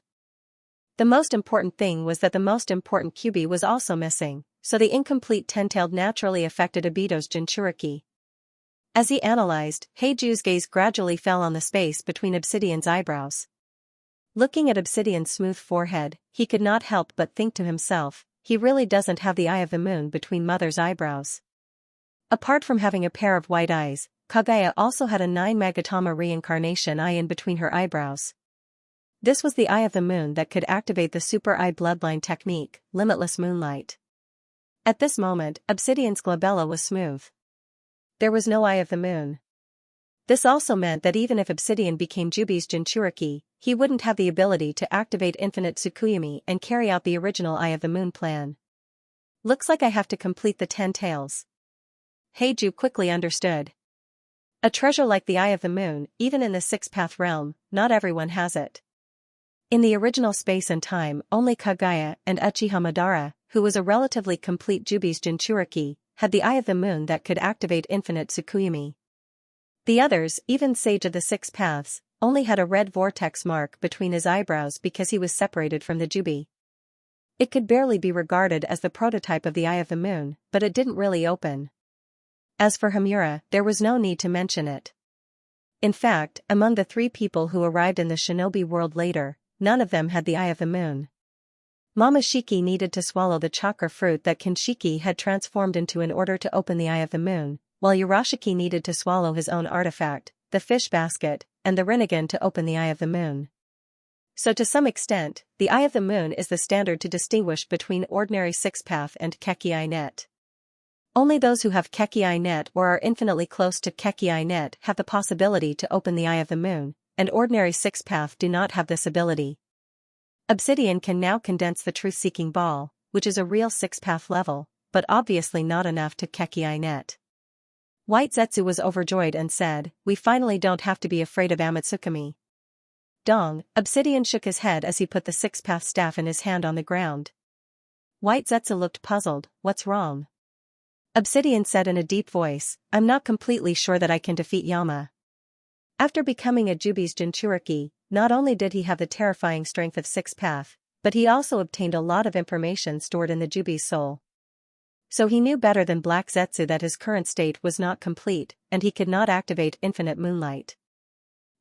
The most important thing was that the most important Kyubi was also missing, so the incomplete 10-tailed naturally affected Obito's Jinchuriki. As he analyzed, Heiju's gaze gradually fell on the space between Obsidian's eyebrows. Looking at Obsidian's smooth forehead, he could not help but think to himself, he really doesn't have the eye of the moon between mother's eyebrows. Apart from having a pair of white eyes, Kagaya also had a 9 Magatama reincarnation eye in between her eyebrows. This was the eye of the moon that could activate the super eye bloodline technique, limitless moonlight. At this moment, Obsidian's glabella was smooth. There was no eye of the moon. This also meant that even if Obsidian became Jubi's Jinchuriki, he wouldn't have the ability to activate infinite Tsukuyomi and carry out the original Eye of the Moon plan. Looks like I have to complete the 10 tails. Heiju quickly understood. A treasure like the Eye of the Moon, even in the 6th-path realm, not everyone has it. In the original space and time, only Kagaya and Uchiha Madara, who was a relatively complete Jubi's Jinchuriki, had the Eye of the Moon that could activate infinite Tsukuyomi. The others, even Sage of the 6 paths, only had a red vortex mark between his eyebrows because he was separated from the Jubi. It could barely be regarded as the prototype of the Eye of the Moon, but it didn't really open. As for Hamura, there was no need to mention it. In fact, among the 3 people who arrived in the shinobi world later, none of them had the Eye of the Moon. Momoshiki needed to swallow the chakra fruit that Kinshiki had transformed into in order to open the Eye of the Moon, while Urashiki needed to swallow his own artifact, the fish basket, and the Rinnegan to open the Eye of the Moon. So to some extent, the Eye of the Moon is the standard to distinguish between ordinary 6-path and Keki Eye Net. Only those who have Keki Eye Net or are infinitely close to Keki Eye Net have the possibility to open the Eye of the Moon, and ordinary 6-path do not have this ability. Obsidian can now condense the truth-seeking ball, which is a real 6-path level, but obviously not enough to Keki Eye Net. White Zetsu was overjoyed and said, "We finally don't have to be afraid of Amatsukami." Dong, Obsidian shook his head as he put the 6-path staff in his hand on the ground. White Zetsu looked puzzled, "What's wrong?" Obsidian said in a deep voice, "I'm not completely sure that I can defeat Yama." After becoming a Jubi's Jinchuriki, not only did he have the terrifying strength of 6-path, but he also obtained a lot of information stored in the Jubi's soul. So he knew better than Black Zetsu that his current state was not complete, and he could not activate infinite moonlight.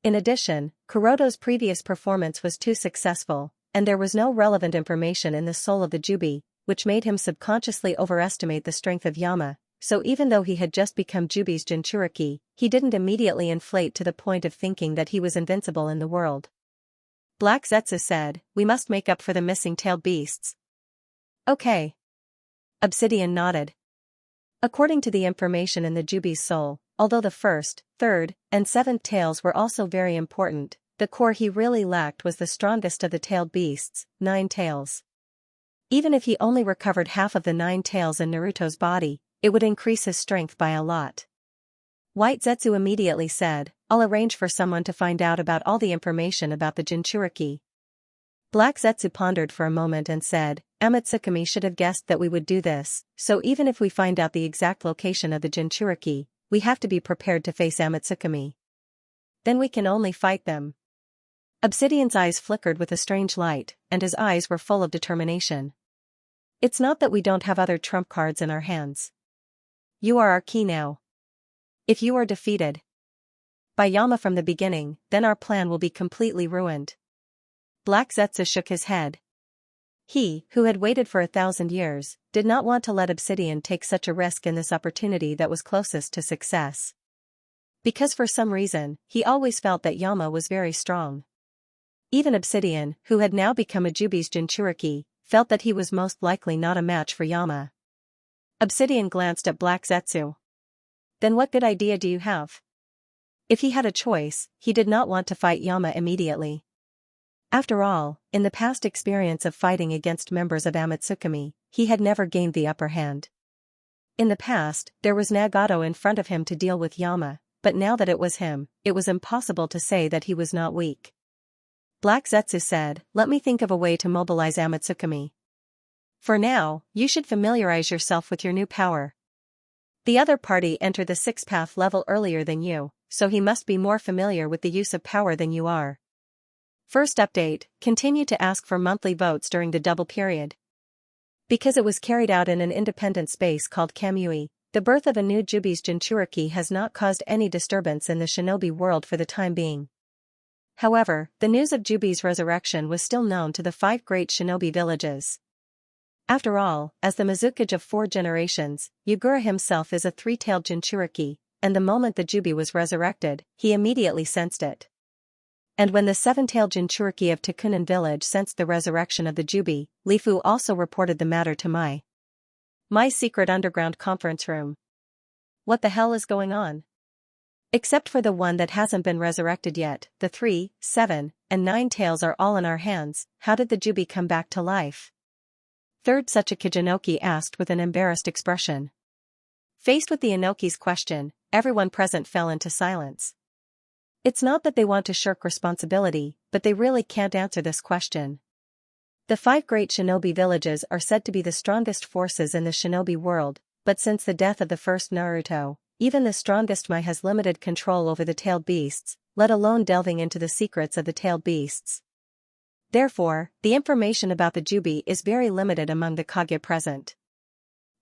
In addition, Kuroto's previous performance was too successful, and there was no relevant information in the soul of the Jubi, which made him subconsciously overestimate the strength of Yama, so even though he had just become Jubi's Jinchuriki, he didn't immediately inflate to the point of thinking that he was invincible in the world. Black Zetsu said, "We must make up for the missing tailed beasts." Okay. Obsidian nodded. According to the information in the Jubi's soul, although the first, third, and seventh tails were also very important, the core he really lacked was the strongest of the tailed beasts, 9 tails. Even if he only recovered half of the 9 tails in Naruto's body, it would increase his strength by a lot. White Zetsu immediately said, "I'll arrange for someone to find out about all the information about the Jinchuriki." Black Zetsu pondered for a moment and said, "Amatsukami should have guessed that we would do this, so even if we find out the exact location of the Jinchuriki, we have to be prepared to face Amatsukami. Then we can only fight them." Obsidian's eyes flickered with a strange light, and his eyes were full of determination. "It's not that we don't have other trump cards in our hands. You are our key now. If you are defeated by Yama from the beginning, then our plan will be completely ruined." Black Zetsu shook his head. He, who had waited for 1,000 years, did not want to let Obsidian take such a risk in this opportunity that was closest to success. Because for some reason, he always felt that Yama was very strong. Even Obsidian, who had now become a Jubi's Jinchuriki, felt that he was most likely not a match for Yama. Obsidian glanced at Black Zetsu. "Then what good idea do you have?" If he had a choice, he did not want to fight Yama immediately. After all, in the past experience of fighting against members of Amatsukami, he had never gained the upper hand. In the past, there was Nagato in front of him to deal with Yama, but now that it was him, it was impossible to say that he was not weak. Black Zetsu said, "Let me think of a way to mobilize Amatsukami. For now, you should familiarize yourself with your new power. The other party entered the 6th path level earlier than you, so he must be more familiar with the use of power than you are. First update, continue to ask for monthly votes during the double period." Because it was carried out in an independent space called Kamui, the birth of a new Jubi's Jinchuriki has not caused any disturbance in the shinobi world for the time being. However, the news of Jubi's resurrection was still known to the 5 great shinobi villages. After all, as the Mizukage of 4 generations, Yugura himself is a 3-tailed Jinchuriki, and the moment the Jubi was resurrected, he immediately sensed it. And when the 7-tailed Jinchuriki of Takunan village sensed the resurrection of the Jubi, Lifu also reported the matter to my secret underground conference room. What the hell is going on? Except for the one that hasn't been resurrected yet, the 3, 7, and 9 tails are all in our hands. How did the Jubi come back to life? Third Tsuchika Inoki asked with an embarrassed expression. Faced with the Inoki's question, everyone present fell into silence. It's not that they want to shirk responsibility, but they really can't answer this question. The 5 great shinobi villages are said to be the strongest forces in the shinobi world, but since the death of the first Naruto, even the strongest Mai has limited control over the tailed beasts, let alone delving into the secrets of the tailed beasts. Therefore, the information about the Jubi is very limited among the Kage present.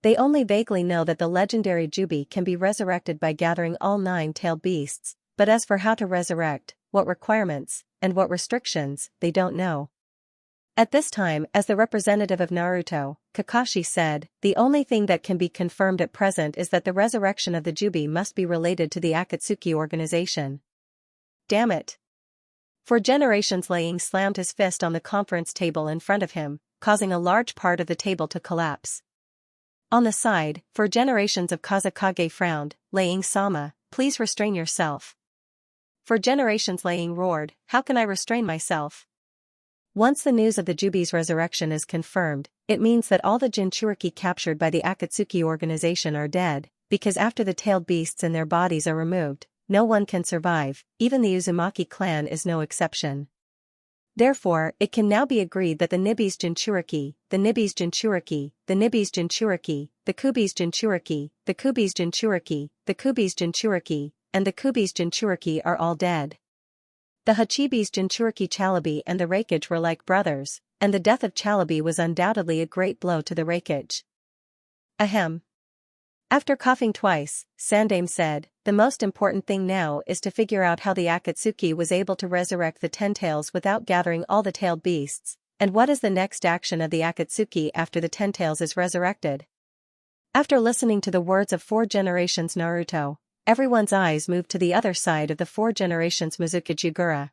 They only vaguely know that the legendary Jubi can be resurrected by gathering all 9 tailed beasts, but as for how to resurrect, what requirements, and what restrictions, they don't know. At this time, as the representative of Naruto, Kakashi said, "The only thing that can be confirmed at present is that the resurrection of the Jubi must be related to the Akatsuki organization." Damn it. For generations Laying slammed his fist on the conference table in front of him, causing a large part of the table to collapse. On the side, for generations of Kazakage frowned, Laying-sama, please restrain yourself. For generations Laying roared, how can I restrain myself? Once the news of the Jubi's resurrection is confirmed, it means that all the Jinchuriki captured by the Akatsuki organization are dead, because after the tailed beasts in their bodies are removed, no one can survive, even the Uzumaki clan is no exception. Therefore, it can now be agreed that the Nibi's Jinchuriki, the Nibi's Jinchuriki, the Nibi's Jinchuriki, the Kubi's Jinchuriki, the Kubi's Jinchuriki, the Kubi's Jinchuriki, and the Kubi's Jinchuriki are all dead. The Hachibi's Jinchuriki Chalabi and the Reikage were like brothers, and the death of Chalabi was undoubtedly a great blow to the Reikage. Ahem. After coughing twice, Sandame said, the most important thing now is to figure out how the Akatsuki was able to resurrect the 10 tails without gathering all the tailed beasts, and what is the next action of the Akatsuki after the 10 tails is resurrected. After listening to the words of 4 generations Naruto, everyone's eyes moved to the other side of the 4 generations Mizuki Yugura.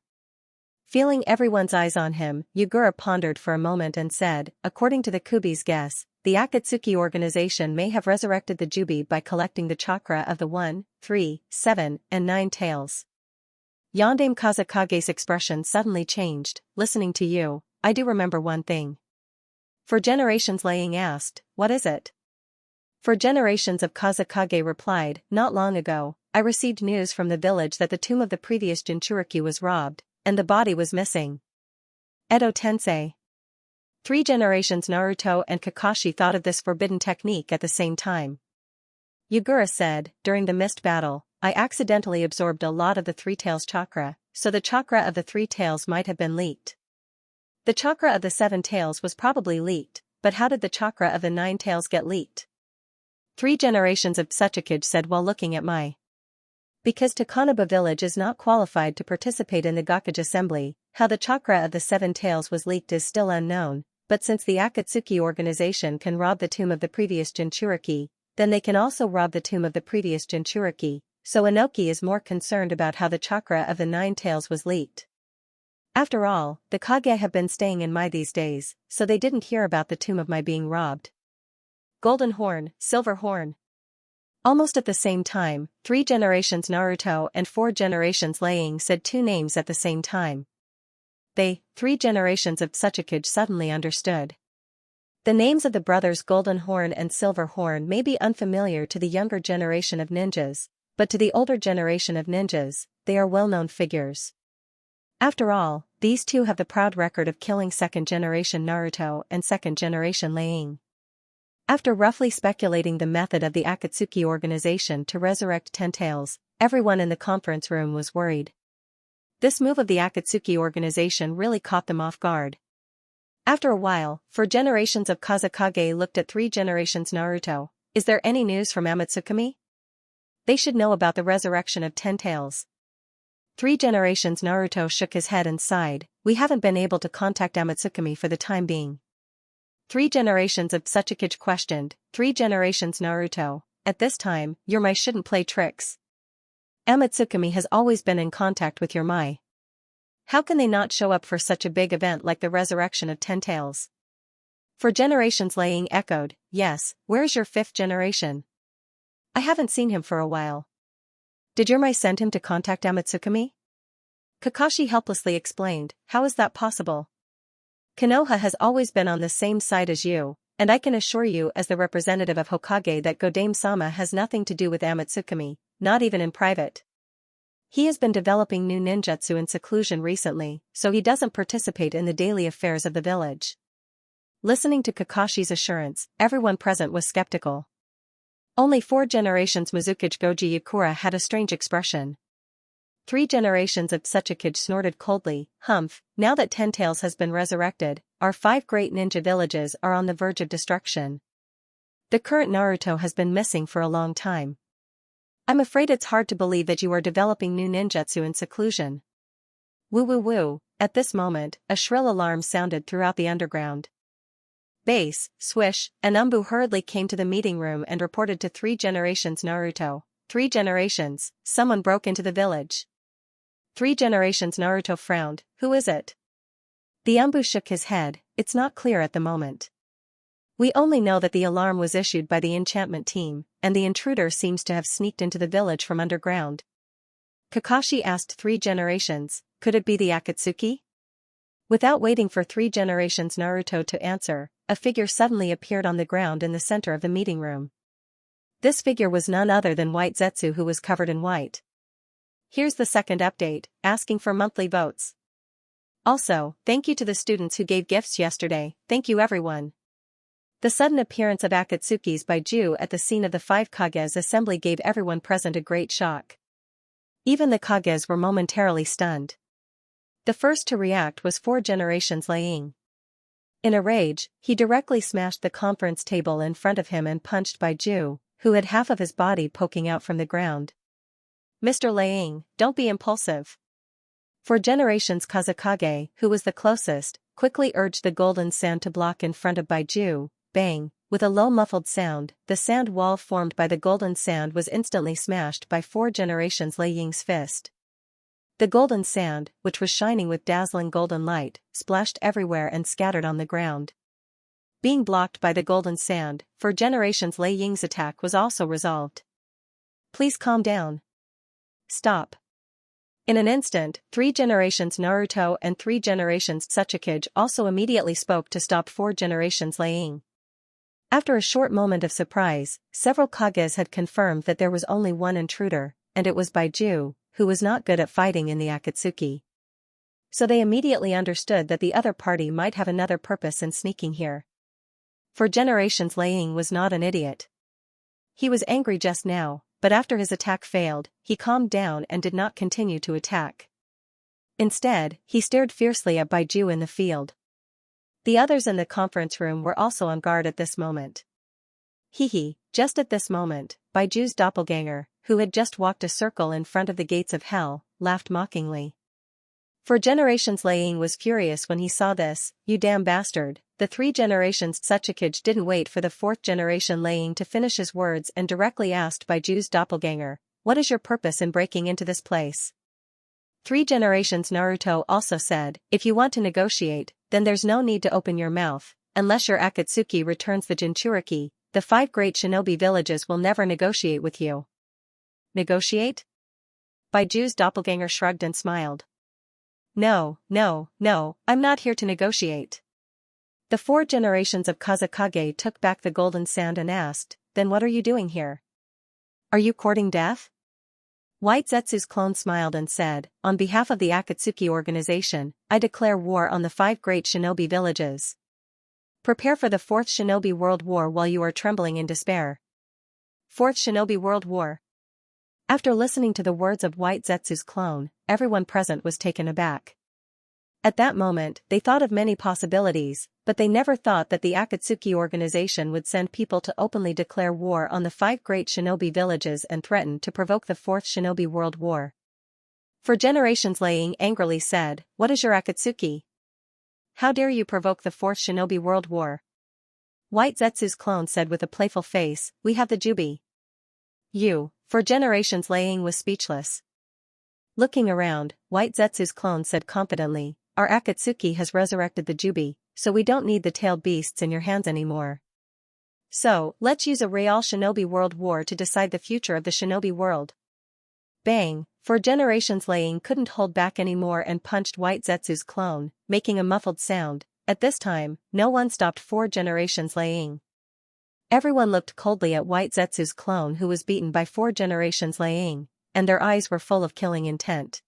Feeling everyone's eyes on him, Yugura pondered for a moment and said, according to the Kubi's guess, the Akatsuki organization may have resurrected the Jubi by collecting the chakra of the 1, 3, 7, and 9 tails. Yandame Kazakage's expression suddenly changed. Listening to you, I do remember one thing. For generations Laying asked, what is it? For generations of Kazakage replied, not long ago, I received news from the village that the tomb of the previous Jinchuriki was robbed, and the body was missing. Edo Tensei. 3 generations Naruto and Kakashi thought of this forbidden technique at the same time. Yugura said, during the mist battle, I accidentally absorbed a lot of the 3 tails chakra, so the chakra of the 3 tails might have been leaked. The chakra of the 7 tails was probably leaked, but how did the chakra of the 9 tails get leaked? 3 generations of Tsuchikage said while looking at my. Because Takanoba village is not qualified to participate in the Gakage assembly, how the chakra of the 7 tails was leaked is still unknown, but since the Akatsuki organization can rob the tomb of the previous Jinchuriki, then they can also rob the tomb of the previous Jinchuriki, so Inoki is more concerned about how the chakra of the 9 tails was leaked. After all, the Kage have been staying in Mai these days, so they didn't hear about the tomb of Mai being robbed. Golden Horn, Silver Horn. Almost at the same time, 3 generations Naruto and 4 generations Laying said 2 names at the same time. They, 3 generations of Tsuchikage suddenly understood. The names of the brothers Golden Horn and Silver Horn may be unfamiliar to the younger generation of ninjas, but to the older generation of ninjas, they are well-known figures. After all, these 2 have the proud record of killing 2nd generation Naruto and 2nd generation Laying. After roughly speculating the method of the Akatsuki organization to resurrect 10 tails, everyone in the conference room was worried. This move of the Akatsuki organization really caught them off guard. After a while, 4 generations of Kazakage looked at 3 generations Naruto. Is there any news from Amatsukami? They should know about the resurrection of 10 tails. 3 generations Naruto shook his head and sighed, we haven't been able to contact Amatsukami for the time being. 3 generations of Tsuchikage questioned, 3 generations Naruto, at this time, your Mai shouldn't play tricks. Amatsukami has always been in contact with your Mai. How can they not show up for such a big event like the resurrection of 10 tails? For generations Laying echoed, yes, where's your 5th generation? I haven't seen him for a while. Did your Mai send him to contact Amatsukami? Kakashi helplessly explained, how is that possible? Konoha has always been on the same side as you, and I can assure you as the representative of Hokage that Godame-sama has nothing to do with Amatsukami, not even in private. He has been developing new ninjutsu in seclusion recently, so he doesn't participate in the daily affairs of the village. Listening to Kakashi's assurance, everyone present was skeptical. Only 4 generations Mizuki Goji Yukura had a strange expression. 3 generations of Tsuchikage snorted coldly, humph, now that 10 tails has been resurrected, our 5 great ninja villages are on the verge of destruction. The current Naruto has been missing for a long time. I'm afraid it's hard to believe that you are developing new ninjutsu in seclusion. Woo woo woo, at this moment, a shrill alarm sounded throughout the underground. Base, Swish, and Umbu hurriedly came to the meeting room and reported to 3 generations Naruto. 3 generations, someone broke into the village. 3 generations Naruto frowned, who is it? The Umbu shook his head, it's not clear at the moment. We only know that the alarm was issued by the enchantment team, and the intruder seems to have sneaked into the village from underground. Kakashi asked 3 generations, could it be the Akatsuki? Without waiting for 3 generations Naruto to answer, a figure suddenly appeared on the ground in the center of the meeting room. This figure was none other than White Zetsu, who was covered in white. Here's the second update, asking for monthly votes. Also, thank you to the students who gave gifts yesterday, thank you everyone. The sudden appearance of Akatsuki's Baiju at the scene of the 5 Kages assembly gave everyone present a great shock. Even the Kages were momentarily stunned. The first to react was 4 generations Laying. In a rage, he directly smashed the conference table in front of him and punched Baiju, who had half of his body poking out from the ground. "Mr. Liang, don't be impulsive." For generations Kazekage, who was the closest, quickly urged the golden sand to block in front of Baiju. Bang, with a low muffled sound, the sand wall formed by the golden sand was instantly smashed by 4 generations Liang's fist. The golden sand, which was shining with dazzling golden light, splashed everywhere and scattered on the ground. Being blocked by the golden sand, for generations Liang's attack was also resolved. "Please calm down. Stop." In an instant, 3 generations Naruto and 3 generations Tsuchikage also immediately spoke to stop 4 generations Liang. After a short moment of surprise, several Kages had confirmed that there was only one intruder, and it was Baiju, who was not good at fighting in the Akatsuki. So they immediately understood that the other party might have another purpose in sneaking here. For generations Liang was not an idiot. He was angry just now, but after his attack failed, he calmed down and did not continue to attack. Instead, he stared fiercely at Baiju in the field. The others in the conference room were also on guard at this moment. Just at this moment, Baiju's doppelganger, who had just walked a circle in front of the gates of hell, laughed mockingly. For generations Liang was furious when he saw this. "You damn bastard." The 3 generations Tsuchikage didn't wait for the 4th generation Liang to finish his words and directly asked Baiju's doppelganger, "What is your purpose in breaking into this place?" 3 generations Naruto also said, "If you want to negotiate, then there's no need to open your mouth. Unless your Akatsuki returns the Jinchuriki, the 5 great shinobi villages will never negotiate with you." "Negotiate?" Baiju's doppelganger shrugged and smiled. No, I'm not here to negotiate." The 4 generations of Kazekage took back the golden sand and asked, "Then what are you doing here? Are you courting death?" White Zetsu's clone smiled and said, "On behalf of the Akatsuki organization, I declare war on the 5 great shinobi villages. Prepare for the 4th Shinobi World War while you are trembling in despair." 4th Shinobi World War. After listening to the words of White Zetsu's clone, everyone present was taken aback. At that moment, they thought of many possibilities, but they never thought that the Akatsuki organization would send people to openly declare war on the 5 great shinobi villages and threaten to provoke the 4th Shinobi World War. For generations Liang angrily said, "What is your Akatsuki? How dare you provoke the 4th Shinobi World War?" White Zetsu's clone said with a playful face, "We have the Jubi." For generations Liang was speechless. Looking around, White Zetsu's clone said confidently, "Our Akatsuki has resurrected the Jubi, so we don't need the tailed beasts in your hands anymore. So, let's use a real shinobi world war to decide the future of the shinobi world." Bang! For generations Liang couldn't hold back anymore and punched White Zetsu's clone, making a muffled sound. At this time, no one stopped 4 generations Liang. Everyone looked coldly at White Zetsu's clone who was beaten by 4 generations Liang, and their eyes were full of killing intent.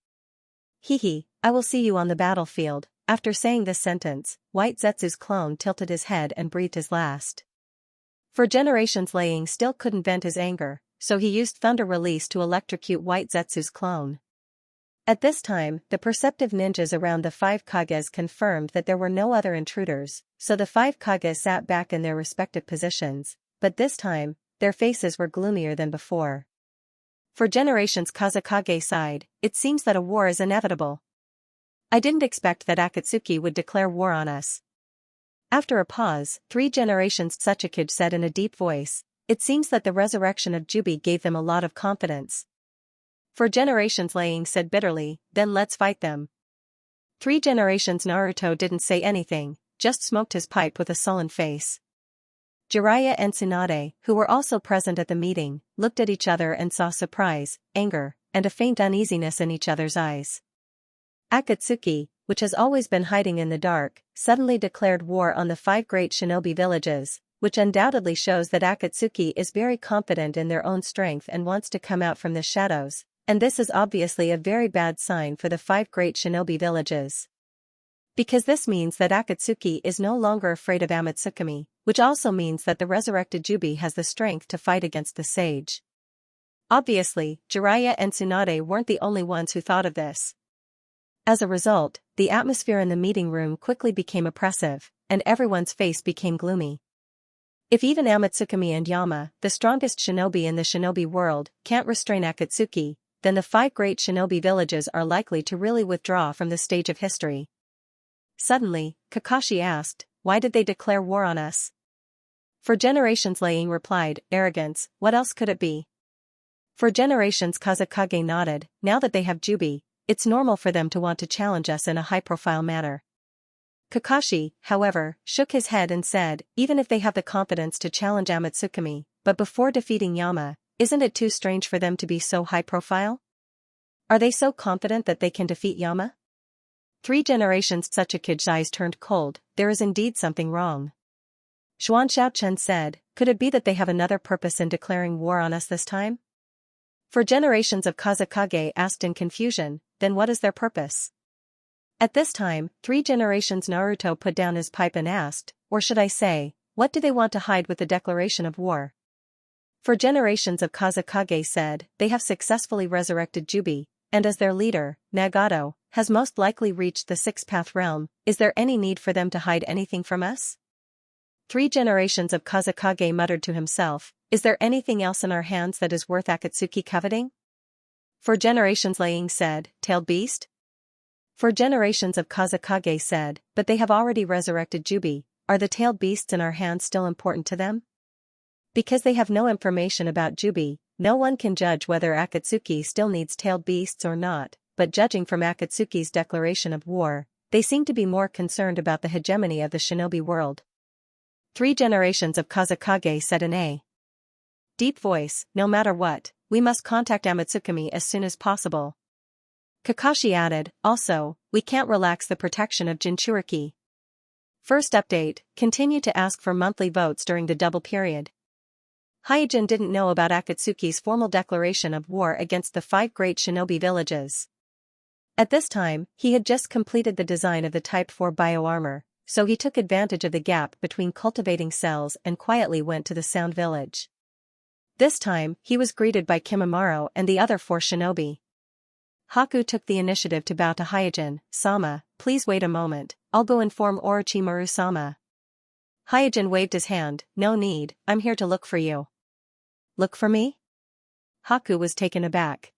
"I will see you on the battlefield." After saying this sentence, White Zetsu's clone tilted his head and breathed his last. For generations Liang still couldn't vent his anger, so he used Thunder Release to electrocute White Zetsu's clone. At this time, the perceptive ninjas around the 5 Kages confirmed that there were no other intruders, so the 5 Kages sat back in their respective positions, but this time, their faces were gloomier than before. For generations Kazekage sighed, "It seems that a war is inevitable. I didn't expect that Akatsuki would declare war on us." After a pause, 3 generations Tsuchikage said in a deep voice, "It seems that the resurrection of Jubi gave them a lot of confidence." For generations Liang said bitterly, "Then let's fight them." 3 generations Naruto didn't say anything, just smoked his pipe with a sullen face. Jiraiya and Tsunade, who were also present at the meeting, looked at each other and saw surprise, anger, and a faint uneasiness in each other's eyes. Akatsuki, which has always been hiding in the dark, suddenly declared war on the 5 great shinobi villages, which undoubtedly shows that Akatsuki is very confident in their own strength and wants to come out from the shadows, and this is obviously a very bad sign for the 5 great shinobi villages. Because this means that Akatsuki is no longer afraid of Amatsukami, which also means that the resurrected Jubi has the strength to fight against the sage. Obviously, Jiraiya and Tsunade weren't the only ones who thought of this. As a result, the atmosphere in the meeting room quickly became oppressive, and everyone's face became gloomy. If even Amatsukami and Yama, the strongest shinobi in the shinobi world, can't restrain Akatsuki, then the 5 great shinobi villages are likely to really withdraw from the stage of history. Suddenly, Kakashi asked, "Why did they declare war on us?" "For generations," Laying replied, "Arrogance, what else could it be?" "For generations," Kazekage nodded, "now that they have Jubi, it's normal for them to want to challenge us in a high-profile manner." Kakashi, however, shook his head and said, "Even if they have the confidence to challenge Amatsukami, but before defeating Yama, isn't it too strange for them to be so high-profile? Are they so confident that they can defeat Yama?" 3 generations. Tsuchiki's eyes turned cold. "There is indeed something wrong." Xuan Xiaochen said, "Could it be that they have another purpose in declaring war on us this time?" "For generations," of Kazekage asked in confusion, "Then what is their purpose?" At this time, 3 generations. Naruto put down his pipe and asked, "Or should I say, what do they want to hide with the declaration of war?" "For generations," of Kazekage said, "They have successfully resurrected Jubi, and as their leader, Nagato, has most likely reached the 6th path realm. Is there any need for them to hide anything from us?" 3 generations. Of Kazekage muttered to himself, "Is there anything else in our hands that is worth Akatsuki coveting?" "For generations," Laying said, "Tailed beast?" "For generations," of Kazekage said, "But they have already resurrected Jubi. Are the tailed beasts in our hands still important to them?" Because they have no information about Jubi, no one can judge whether Akatsuki still needs tailed beasts or not, but judging from Akatsuki's declaration of war, they seem to be more concerned about the hegemony of the shinobi world. 3 generations. Of Kazekage said in a deep voice, "No matter what, we must contact Amatsukami as soon as possible." Kakashi added, "Also, we can't relax the protection of Jinchuriki." First update, continue to ask for monthly votes during the double period. Hyojin didn't know about Akatsuki's formal declaration of war against the 5 great shinobi villages. At this time, he had just completed the design of the Type 4 bioarmor, so he took advantage of the gap between cultivating cells and quietly went to the Sound Village. This time, he was greeted by Kimimaro and the other 4 shinobi. Haku took the initiative to bow to Hyojin. "Sama, please wait a moment, I'll go inform Orochimaru-sama." Hyojin waved his hand, "No need, I'm here to look for you." "Look for me?" Haku was taken aback.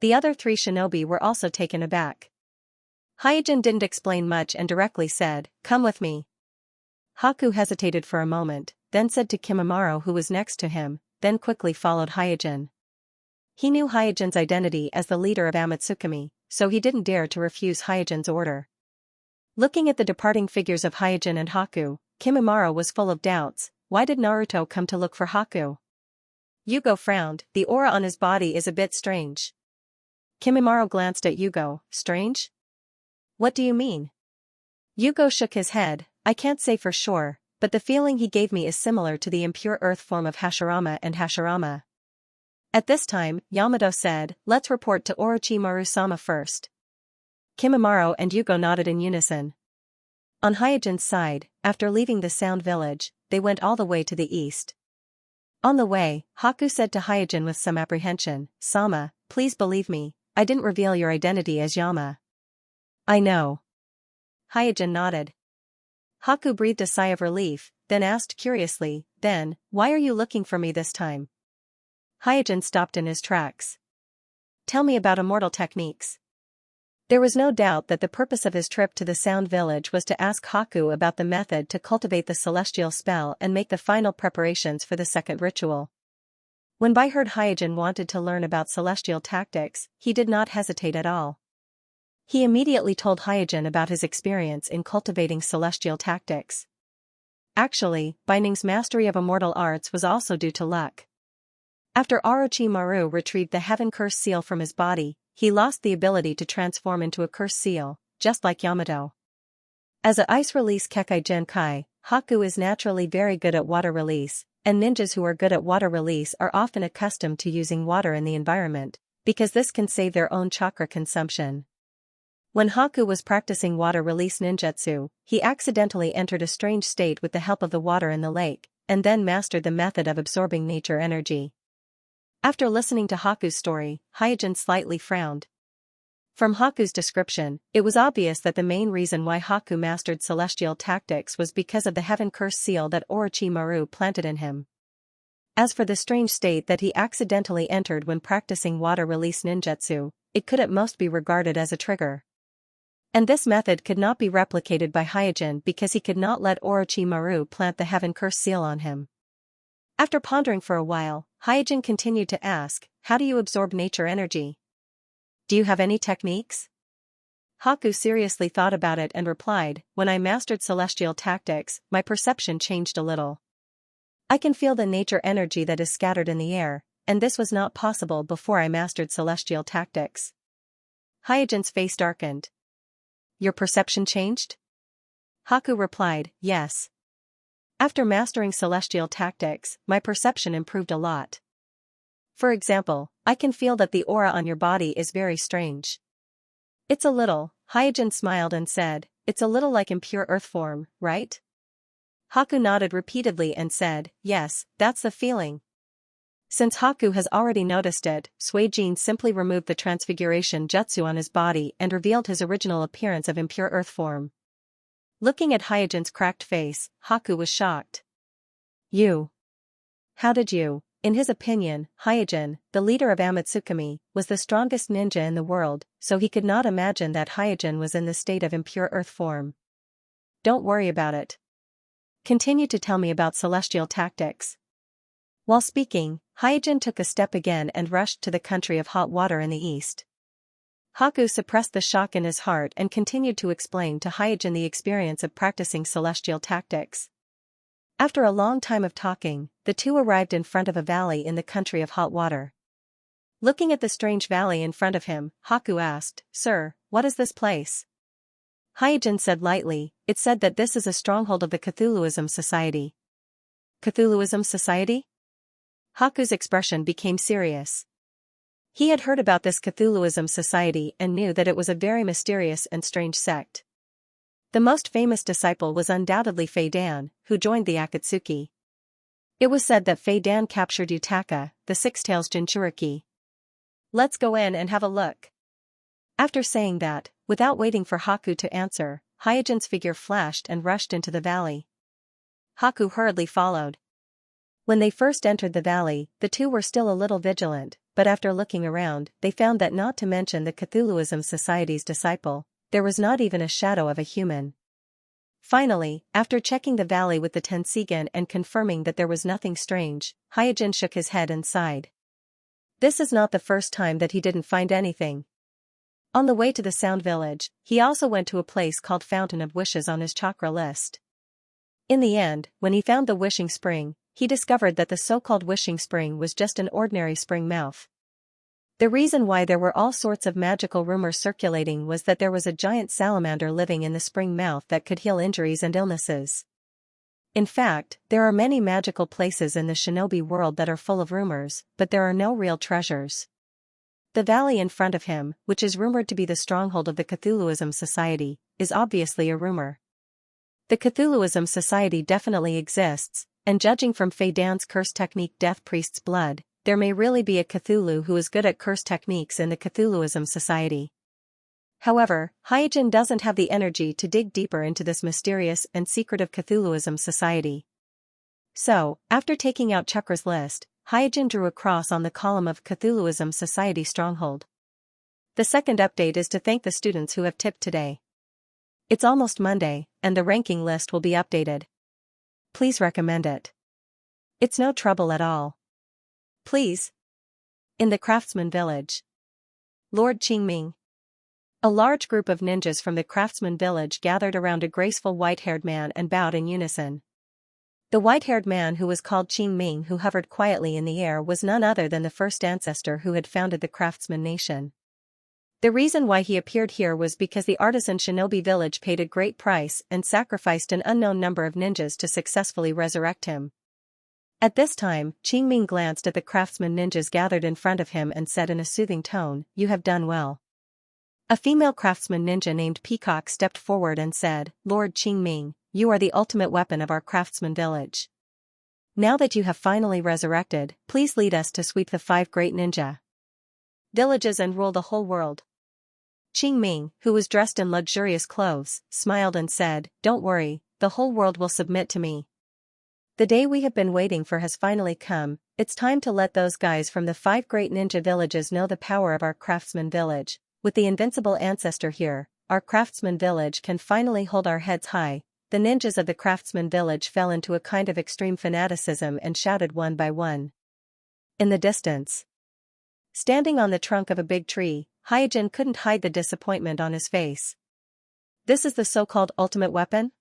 The other 3 shinobi were also taken aback. Hyojin didn't explain much and directly said, "Come with me." Haku hesitated for a moment, then said to Kimimaro, who was next to him, then quickly followed Hyojin. He knew Hyojin's identity as the leader of Amatsukami, so he didn't dare to refuse Hyojin's order. Looking at the departing figures of Hyojin and Haku, Kimimaro was full of doubts. Why did Naruto come to look for Haku? Yugo frowned, the aura on his body is a bit strange. Kimimaro glanced at Yugo, strange? What do you mean? Yugo shook his head, I can't say for sure, but the feeling he gave me is similar to the impure earth form of Hashirama and Hashirama. At this time, Yamato said, let's report to Orochimaru-sama first. Kimimaro and Yugo nodded in unison. On Hyojin's side, after leaving the Sound Village, they went all the way to the east. On the way, Haku said to Hyojin with some apprehension, Sama, please believe me, I didn't reveal your identity as Yama. I know. Hyojin nodded. Haku breathed a sigh of relief, then asked curiously, then, why are you looking for me this time? Hyojin stopped in his tracks. Tell me about immortal techniques. There was no doubt that the purpose of his trip to the Sound Village was to ask Haku about the method to cultivate the celestial spell and make the final preparations for the second ritual. When Bai heard Hyojin wanted to learn about celestial tactics, he did not hesitate at all. He immediately told Hyojin about his experience in cultivating celestial tactics. Actually, Baining's mastery of immortal arts was also due to luck. After Orochimaru retrieved the Heaven Curse seal from his body, he lost the ability to transform into a curse seal, just like Yamato. As a ice release Kekai Genkai, Haku is naturally very good at water release, and ninjas who are good at water release are often accustomed to using water in the environment, because this can save their own chakra consumption. When Haku was practicing water release ninjutsu, he accidentally entered a strange state with the help of the water in the lake, and then mastered the method of absorbing nature energy. After listening to Haku's story, Hyojin slightly frowned. From Haku's description, it was obvious that the main reason why Haku mastered celestial tactics was because of the heaven curse seal that Orochimaru planted in him. As for the strange state that he accidentally entered when practicing water release ninjutsu, it could at most be regarded as a trigger. And this method could not be replicated by Hyojin because he could not let Orochimaru plant the heaven curse seal on him. After pondering for a while, Hyojin continued to ask, "How do you absorb nature energy? Do you have any techniques?" Haku seriously thought about it and replied, "When I mastered celestial tactics, my perception changed a little. I can feel the nature energy that is scattered in the air, and this was not possible before I mastered celestial tactics." Hyojin's face darkened. "Your perception changed?" Haku replied, "Yes. After mastering celestial tactics, my perception improved a lot. For example, I can feel that the aura on your body is very strange." "It's a little," Hyojin smiled and said, "it's a little like impure earth form, right?" Haku nodded repeatedly and said, "Yes, that's the feeling." Since Haku has already noticed it, Suijin simply removed the transfiguration jutsu on his body and revealed his original appearance of impure earth form. Looking at Hyojin's cracked face, Haku was shocked. "You? How did you?" In his opinion, Hyojin, the leader of Amatsukami, was the strongest ninja in the world, so he could not imagine that Hyojin was in the state of impure earth form. "Don't worry about it. Continue to tell me about celestial tactics." While speaking, Hyojin took a step again and rushed to the country of hot water in the east. Haku suppressed the shock in his heart and continued to explain to Hyojin the experience of practicing celestial tactics. After a long time of talking, the two arrived in front of a valley in the country of hot water. Looking at the strange valley in front of him, Haku asked, "Sir, what is this place?" Hyojin said lightly, "It's said that this is a stronghold of the Cthulhuism Society." "Cthulhuism Society?" Haku's expression became serious. He had heard about this Cthulhuism Society and knew that it was a very mysterious and strange sect. The most famous disciple was undoubtedly Fei Dan, who joined the Akatsuki. It was said that Fei Dan captured Yutaka, the Six-Tails Jinchuriki. "Let's go in and have a look." After saying that, without waiting for Haku to answer, Hyojin's figure flashed and rushed into the valley. Haku hurriedly followed. When they first entered the valley, the two were still a little vigilant, but after looking around, they found that not to mention the Cthulhuism Society's disciple, there was not even a shadow of a human. Finally, after checking the valley with the Tenseigan and confirming that there was nothing strange, Hyojin shook his head and sighed. This is not the first time that he didn't find anything. On the way to the Sound Village, he also went to a place called Fountain of Wishes on his chakra list. In the end, when he found the wishing spring, he discovered that the so-called wishing spring was just an ordinary spring mouth. The reason why there were all sorts of magical rumors circulating was that there was a giant salamander living in the spring mouth that could heal injuries and illnesses. In fact, there are many magical places in the shinobi world that are full of rumors, but there are no real treasures. The valley in front of him, which is rumored to be the stronghold of the Cthulhuism Society, is obviously a rumor. The Cthulhuism Society definitely exists, and judging from Fei Dan's curse technique Death Priest's Blood, there may really be a Cthulhu who is good at curse techniques in the Cthulhuism Society. However, Hyojin doesn't have the energy to dig deeper into this mysterious and secretive Cthulhuism Society. So, after taking out Chakra's list, Hyojin drew a cross on the column of Cthulhuism Society Stronghold. The second update is to thank the students who have tipped today. It's almost Monday, and the ranking list will be updated. Please recommend it. It's no trouble at all. Please. In the Craftsman Village. Lord Qingming. A large group of ninjas from the Craftsman Village gathered around a graceful white-haired man and bowed in unison. The white-haired man who was called Qingming, who hovered quietly in the air, was none other than the first ancestor who had founded the Craftsman Nation. The reason why he appeared here was because the artisan shinobi village paid a great price and sacrificed an unknown number of ninjas to successfully resurrect him. At this time, Qingming glanced at the craftsman ninjas gathered in front of him and said in a soothing tone, "You have done well." A female craftsman ninja named Peacock stepped forward and said, "Lord Qingming, you are the ultimate weapon of our craftsman village. Now that you have finally resurrected, please lead us to sweep the 5 great ninja villages and rule the whole world." Qingming, who was dressed in luxurious clothes, smiled and said, "Don't worry, the whole world will submit to me. The day we have been waiting for has finally come. It's time to let those guys from the 5 great ninja villages know the power of our craftsman village. With the invincible ancestor here, our craftsman village can finally hold our heads high." The ninjas of the craftsman village fell into a kind of extreme fanaticism and shouted one by one. In the distance, standing on the trunk of a big tree, Hyojin couldn't hide the disappointment on his face. This is the so-called ultimate weapon?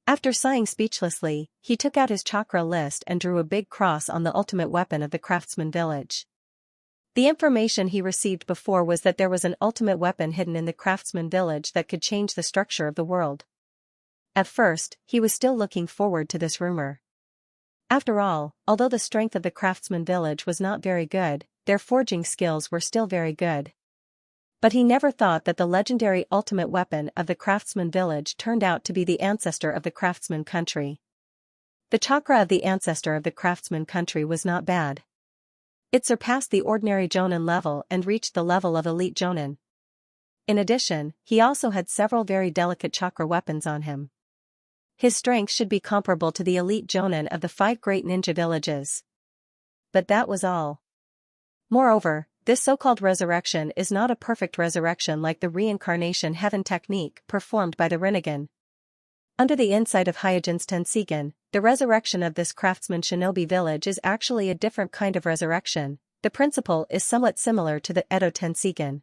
After sighing speechlessly, he took out his chakra list and drew a big cross on the ultimate weapon of the craftsman village. The information he received before was that there was an ultimate weapon hidden in the craftsman village that could change the structure of the world. At first, he was still looking forward to this rumor. After all, although the strength of the craftsman village was not very good, their forging skills were still very good. But he never thought that the legendary ultimate weapon of the craftsman village turned out to be the ancestor of the craftsman country. The chakra of the ancestor of the craftsman country was not bad. It surpassed the ordinary Jonin level and reached the level of elite Jonin. In addition, he also had several very delicate chakra weapons on him. His strength should be comparable to the elite Jonin of the 5 great ninja villages. But that was all. Moreover, this so-called resurrection is not a perfect resurrection like the reincarnation heaven technique performed by the Rinnegan. Under the insight of Hyojin's Tenseigan, the resurrection of this craftsman shinobi village is actually a different kind of resurrection. The principle is somewhat similar to the Edo Tenseigan.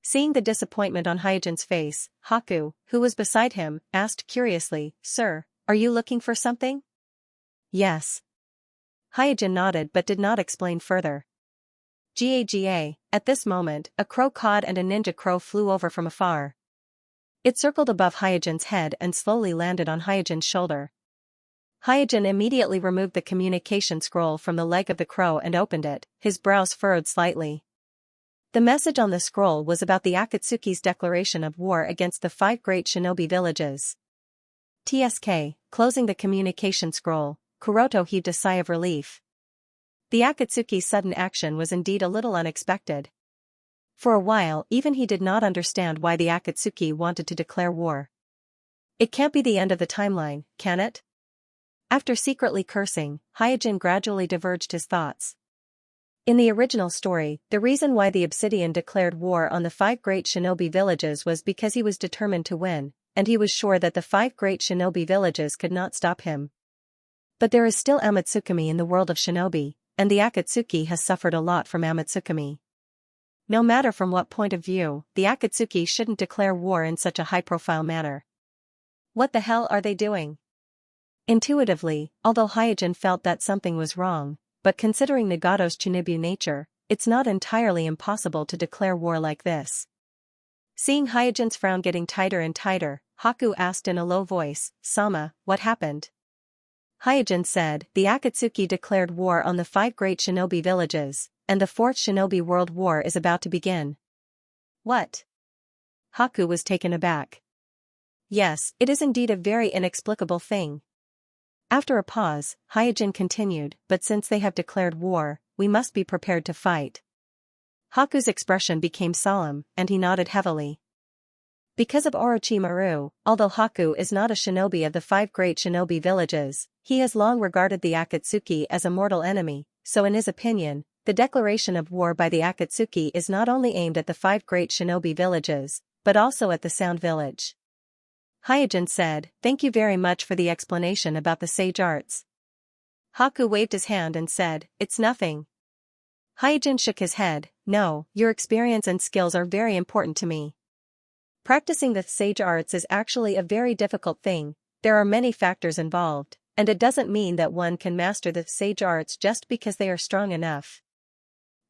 Seeing the disappointment on Hyojin's face, Haku, who was beside him, asked curiously, "Sir, are you looking for something?" "Yes." Hyojin nodded but did not explain further. Gaga, at this moment, a crow cawed and a ninja crow flew over from afar. It circled above Hyojin's head and slowly landed on Hyojin's shoulder. Hyojin immediately removed the communication scroll from the leg of the crow and opened it, his brows furrowed slightly. The message on the scroll was about the Akatsuki's declaration of war against the 5 great shinobi villages. TSK, closing the communication scroll, Kuroto heaved a sigh of relief. The Akatsuki's sudden action was indeed a little unexpected. For a while even he did not understand why the Akatsuki wanted to declare war. It can't be the end of the timeline, can it? After secretly cursing, Hyojin gradually diverged his thoughts. In the original story, the reason why the Obsidian declared war on the 5 great shinobi villages was because he was determined to win, and he was sure that the 5 great shinobi villages could not stop him. But there is still Amatsukami in the world of shinobi, and the Akatsuki has suffered a lot from Amatsukami. No matter from what point of view, the Akatsuki shouldn't declare war in such a high-profile manner. What the hell are they doing? Intuitively, although Hyojin felt that something was wrong, but considering Nagato's Chunibu nature, it's not entirely impossible to declare war like this. Seeing Hyojin's frown getting tighter and tighter, Haku asked in a low voice, "Sama, what happened?" Hyojin said, "The Akatsuki declared war on the 5 great shinobi villages, and the 4th shinobi world war is about to begin." "What?" Haku was taken aback. "Yes, it is indeed a very inexplicable thing." After a pause, Hyojin continued, "But since they have declared war, we must be prepared to fight." Haku's expression became solemn, and he nodded heavily. Because of Orochimaru, although Haku is not a shinobi of the 5 great shinobi villages, he has long regarded the Akatsuki as a mortal enemy, so in his opinion, the declaration of war by the Akatsuki is not only aimed at the 5 great shinobi villages, but also at the Sound Village. Hyojin said, "Thank you very much for the explanation about the sage arts." Haku waved his hand and said, "It's nothing." Hyojin shook his head, "No, your experience and skills are very important to me. Practicing the sage arts is actually a very difficult thing, there are many factors involved, and it doesn't mean that one can master the sage arts just because they are strong enough.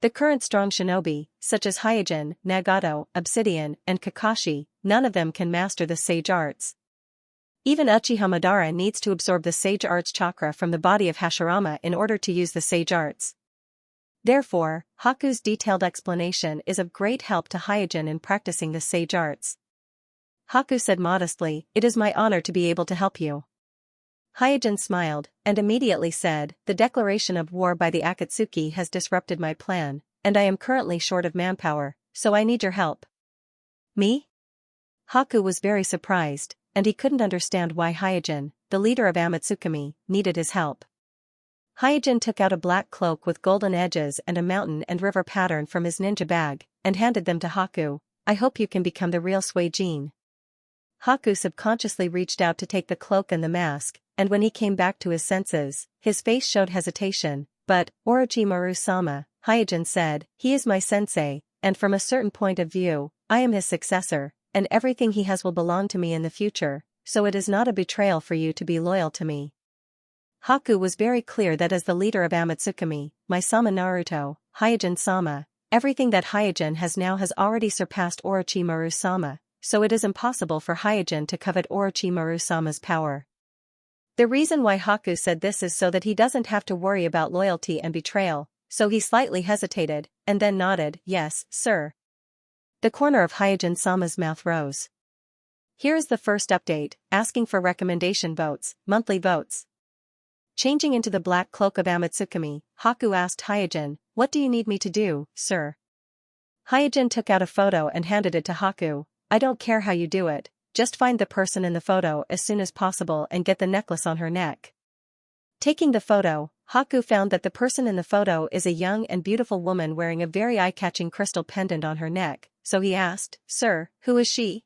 The current strong shinobi, such as Hyojin, Nagato, Obsidian, and Kakashi, none of them can master the sage arts. Even Uchiha Madara needs to absorb the sage arts chakra from the body of Hashirama in order to use the sage arts. Therefore, Haku's detailed explanation is of great help to Hyojin in practicing the sage arts." Haku said modestly, "It is my honor to be able to help you." Hyojin smiled, and immediately said, "The declaration of war by the Akatsuki has disrupted my plan, and I am currently short of manpower, so I need your help." Me? Haku was very surprised, and he couldn't understand why Hyojin, the leader of Amatsukami, needed his help. Hyojin took out a black cloak with golden edges and a mountain and river pattern from his ninja bag, and handed them to Haku. I hope you can become the real Suijin. Haku subconsciously reached out to take the cloak and the mask, and when he came back to his senses, his face showed hesitation. But, Orochimaru-sama, Hyojin said, he is my sensei, and from a certain point of view, I am his successor, and everything he has will belong to me in the future, so it is not a betrayal for you to be loyal to me. Haku was very clear that as the leader of Amatsukami, my sama Naruto, Hyojin-sama, everything that Hyojin has now has already surpassed Orochimaru-sama, so it is impossible for Hyojin to covet Orochimaru-sama's power. The reason why Haku said this is so that he doesn't have to worry about loyalty and betrayal, so he slightly hesitated, and then nodded, yes, sir. The corner of Hyojin-sama's mouth rose. Here is the first update, asking for recommendation votes, monthly votes. Changing into the black cloak of Amatsukami, Haku asked Hyojin, what do you need me to do, sir? Hyojin took out a photo and handed it to Haku. I don't care how you do it, just find the person in the photo as soon as possible and get the necklace on her neck. Taking the photo, Haku found that the person in the photo is a young and beautiful woman wearing a very eye-catching crystal pendant on her neck, so he asked, Sir, who is she?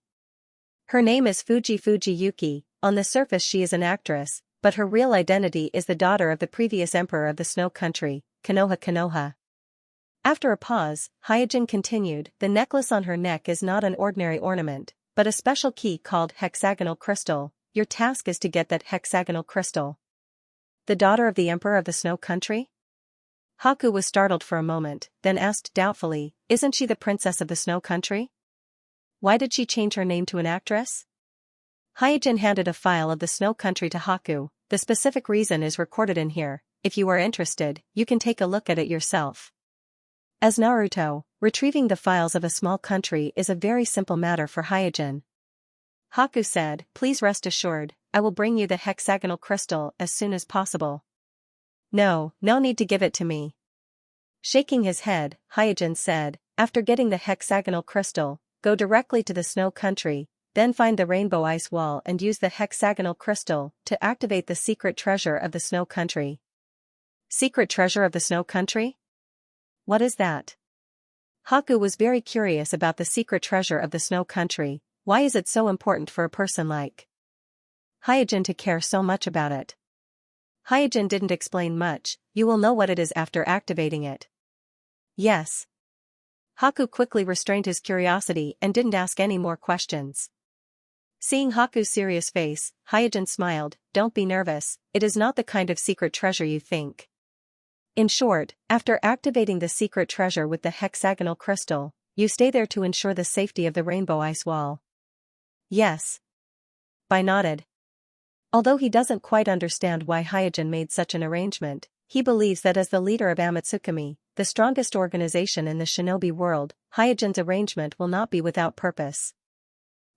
Her name is Fuji Yuki. On the surface she is an actress, but her real identity is the daughter of the previous emperor of the Snow Country, Konoha. After a pause, Hyojin continued, the necklace on her neck is not an ordinary ornament, but a special key called hexagonal crystal. Your task is to get that hexagonal crystal. The daughter of the emperor of the Snow Country? Haku was startled for a moment, then asked doubtfully, isn't she the princess of the Snow Country? Why did she change her name to an actress? Hyojin handed a file of the Snow Country to Haku. The specific reason is recorded in here. If you are interested, you can take a look at it yourself. As Naruto, retrieving the files of a small country is a very simple matter for Hyojin. Haku said, please rest assured, I will bring you the hexagonal crystal as soon as possible. No need to give it to me. Shaking his head, Hyojin said, after getting the hexagonal crystal, go directly to the Snow Country, then find the rainbow ice wall and use the hexagonal crystal to activate the secret treasure of the Snow Country. Secret treasure of the Snow Country? What is that? Haku was very curious about the secret treasure of the Snow Country. Why is it so important for a person like Hyojin to care so much about it? Hyojin didn't explain much, you will know what it is after activating it. Yes. Haku quickly restrained his curiosity and didn't ask any more questions. Seeing Haku's serious face, Hyojin smiled, don't be nervous, it is not the kind of secret treasure you think. In short, after activating the secret treasure with the hexagonal crystal, you stay there to ensure the safety of the rainbow ice wall. Yes. Bai nodded. Although he doesn't quite understand why Hyojin made such an arrangement, he believes that as the leader of Amatsukami, the strongest organization in the shinobi world, Hyojin's arrangement will not be without purpose.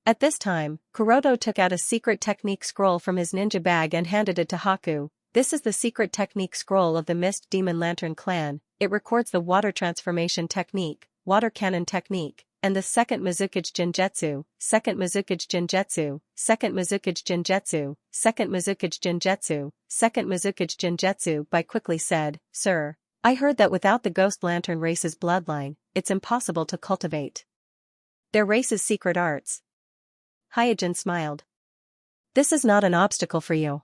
At this time, Kuroto took out a secret technique scroll from his ninja bag and handed it to Haku. This is the secret technique scroll of the Mist Demon Lantern clan. It records the water transformation technique, water cannon technique, and the second Mizukage Jinjutsu, second Mizukage Jinjutsu, second Mizukage Jinjutsu, second Mizukage Jinjutsu, second Mizukage Jinjutsu. Bai quickly said, Sir, I heard that without the Ghost Lantern race's bloodline, it's impossible to cultivate their race's secret arts. Hyojin smiled. This is not an obstacle for you.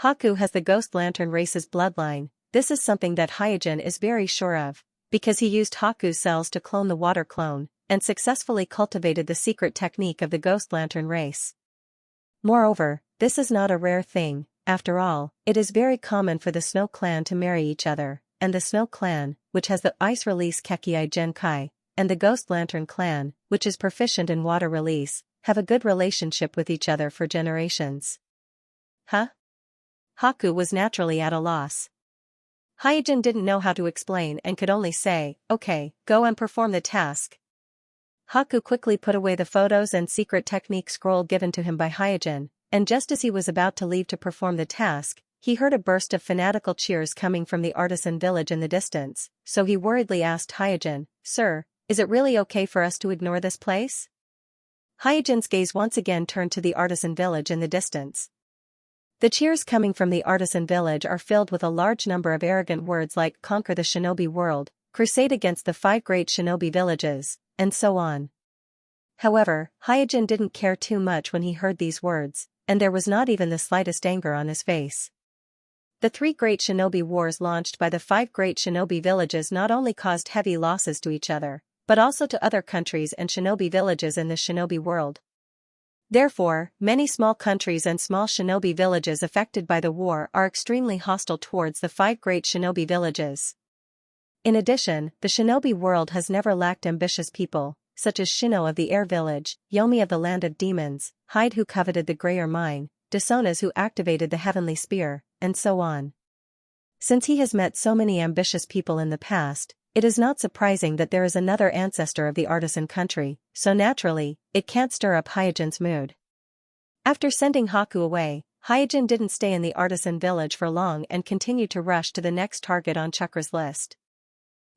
Haku has the Ghost Lantern race's bloodline. This is something that Hyojin is very sure of, because he used Haku's cells to clone the water clone, and successfully cultivated the secret technique of the Ghost Lantern race. Moreover, this is not a rare thing. After all, it is very common for the Snow Clan to marry each other, and the Snow Clan, which has the Ice Release Kekii Genkai, and the Ghost Lantern Clan, which is proficient in water release, have a good relationship with each other for generations. Huh? Haku was naturally at a loss. Hyojin didn't know how to explain and could only say, okay, go and perform the task. Haku quickly put away the photos and secret technique scroll given to him by Hyojin, and just as he was about to leave to perform the task, he heard a burst of fanatical cheers coming from the artisan village in the distance, so he worriedly asked Hyojin, Sir, is it really okay for us to ignore this place? Hyojin's gaze once again turned to the artisan village in the distance. The cheers coming from the artisan village are filled with a large number of arrogant words like "conquer the shinobi world," "crusade against the 5 great shinobi villages," and so on. However, Hyojin didn't care too much when he heard these words, and there was not even the slightest anger on his face. The 3 great shinobi wars launched by the 5 great shinobi villages not only caused heavy losses to each other, but also to other countries and shinobi villages in the shinobi world. Therefore, many small countries and small shinobi villages affected by the war are extremely hostile towards the 5 great shinobi villages. In addition, the shinobi world has never lacked ambitious people, such as Shino of the Air Village, Yomi of the Land of Demons, Hyde who coveted the Greyer Mine, Desonas who activated the Heavenly Spear, and so on. Since he has met so many ambitious people in the past, it is not surprising that there is another ancestor of the artisan country, so naturally, it can't stir up Hyojin's mood. After sending Haku away, Hyojin didn't stay in the artisan village for long and continued to rush to the next target on Chakra's list.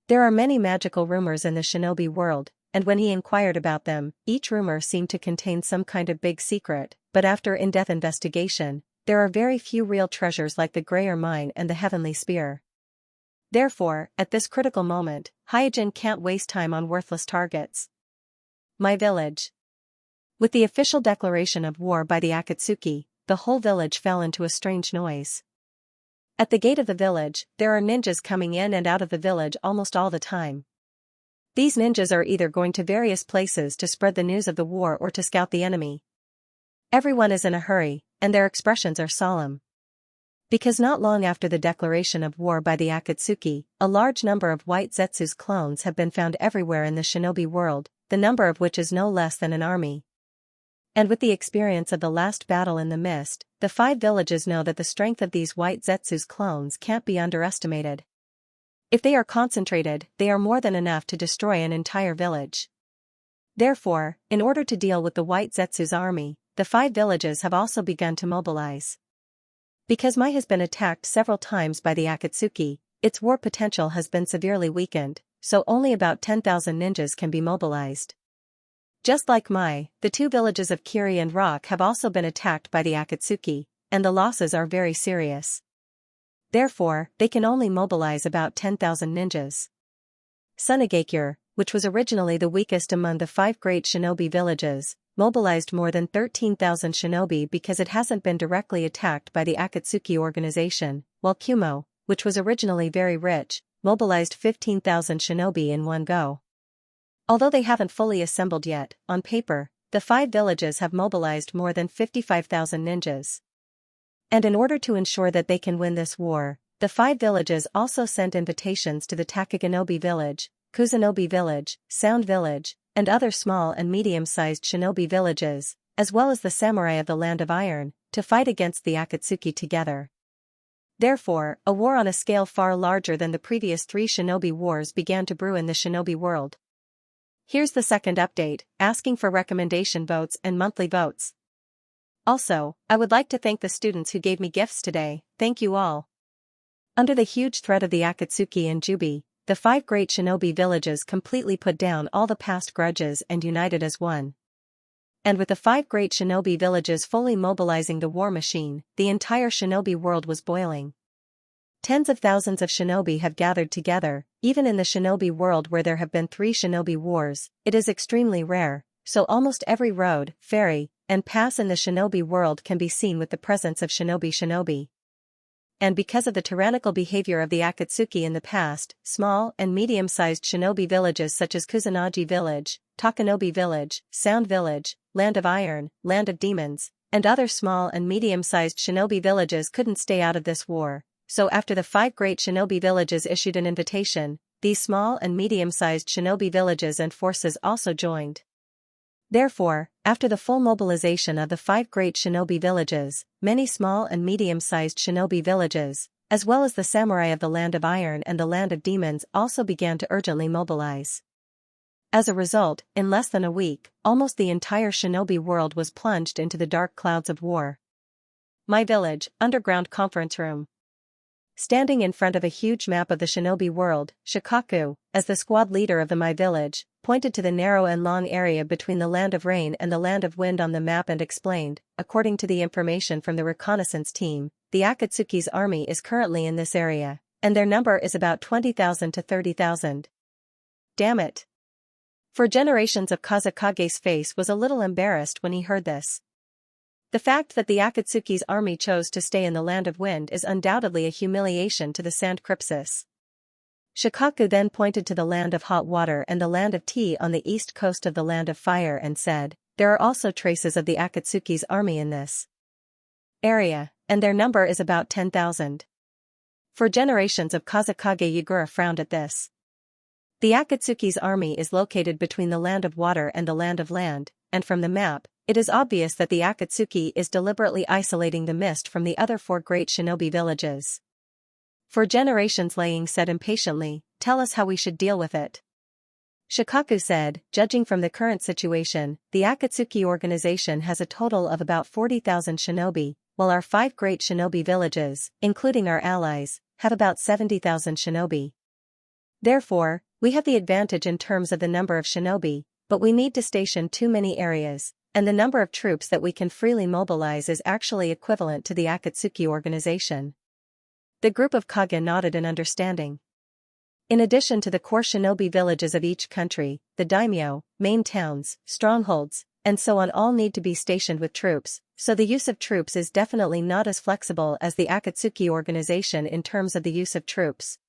There are many magical rumors in the shinobi world, and when he inquired about them, each rumor seemed to contain some kind of big secret, but after in-depth investigation, there are very few real treasures like the Greyer Mine and the Heavenly Spear. Therefore, at this critical moment, Hyojin can't waste time on worthless targets. My village. With the official declaration of war by the Akatsuki, the whole village fell into a strange noise. At the gate of the village, there are ninjas coming in and out of the village almost all the time. These ninjas are either going to various places to spread the news of the war or to scout the enemy. Everyone is in a hurry, and their expressions are solemn. Because not long after the declaration of war by the Akatsuki, a large number of white Zetsu's clones have been found everywhere in the shinobi world, the number of which is no less than an army. And with the experience of the last battle in the mist, the 5 villages know that the strength of these white Zetsu's clones can't be underestimated. If they are concentrated, they are more than enough to destroy an entire village. Therefore, in order to deal with the white Zetsu's army, the 5 villages have also begun to mobilize. Because Mai has been attacked several times by the Akatsuki, its war potential has been severely weakened, so only about 10,000 ninjas can be mobilized. Just like Mai, the 2 villages of Kiri and Rock have also been attacked by the Akatsuki, and the losses are very serious. Therefore, they can only mobilize about 10,000 ninjas. Sunagakure, which was originally the weakest among the 5 great shinobi villages, mobilized more than 13,000 shinobi because it hasn't been directly attacked by the Akatsuki organization, while Kumo, which was originally very rich, mobilized 15,000 shinobi in one go. Although they haven't fully assembled yet, on paper, the 5 villages have mobilized more than 55,000 ninjas. And in order to ensure that they can win this war, the 5 villages also sent invitations to the Takaganobi village, Kuzunobi village, Sound village, and other small and medium-sized shinobi villages, as well as the samurai of the Land of Iron, to fight against the Akatsuki together. Therefore, a war on a scale far larger than the previous 3 shinobi wars began to brew in the shinobi world. Here's the second update, asking for recommendation votes and monthly votes. Also, I would like to thank the students who gave me gifts today, thank you all. Under the huge threat of the Akatsuki and Jubi, the 5 great shinobi villages completely put down all the past grudges and united as one. And with the 5 great shinobi villages fully mobilizing the war machine, the entire shinobi world was boiling. Tens of thousands of shinobi have gathered together, even in the shinobi world where there have been 3 shinobi wars, it is extremely rare, so almost every road, ferry, and pass in the shinobi world can be seen with the presence of shinobi. And because of the tyrannical behavior of the Akatsuki in the past, small and medium-sized shinobi villages such as Kusanagi village, Takanobi village, Sound village, Land of Iron, Land of Demons, and other small and medium-sized shinobi villages couldn't stay out of this war, so after the 5 great shinobi villages issued an invitation, these small and medium-sized shinobi villages and forces also joined. Therefore, after the full mobilization of the 5 great shinobi villages, many small and medium-sized shinobi villages, as well as the samurai of the Land of Iron and the Land of Demons also began to urgently mobilize. As a result, in less than a week, almost the entire shinobi world was plunged into the dark clouds of war. My village, underground conference room. Standing in front of a huge map of the shinobi world, Shikaku, as the squad leader of the My Village, pointed to the narrow and long area between the Land of Rain and the Land of Wind on the map and explained, according to the information from the reconnaissance team, the Akatsuki's army is currently in this area, and their number is about 20,000 to 30,000. Damn it. For generations of Kazakage's face was a little embarrassed when he heard this. The fact that the Akatsuki's army chose to stay in the Land of Wind is undoubtedly a humiliation to the Sand Crypsis. Shikaku then pointed to the Land of Hot Water and the Land of Tea on the east coast of the Land of Fire and said, there are also traces of the Akatsuki's army in this area, and their number is about 10,000. For generations of Kazakage Yagura frowned at this. The Akatsuki's army is located between the Land of Water and the Land of Land, and from the map, it is obvious that the Akatsuki is deliberately isolating the mist from the other 4 great shinobi villages. For generations Laying said impatiently, tell us how we should deal with it. Shikaku said, judging from the current situation, the Akatsuki organization has a total of about 40,000 shinobi, while our 5 great shinobi villages, including our allies, have about 70,000 shinobi. Therefore, we have the advantage in terms of the number of shinobi, but we need to station too many areas, and the number of troops that we can freely mobilize is actually equivalent to the Akatsuki organization. The group of Kage nodded in understanding. In addition to the core shinobi villages of each country, the daimyo, main towns, strongholds, and so on all need to be stationed with troops, so the use of troops is definitely not as flexible as the Akatsuki organization in terms of the use of troops.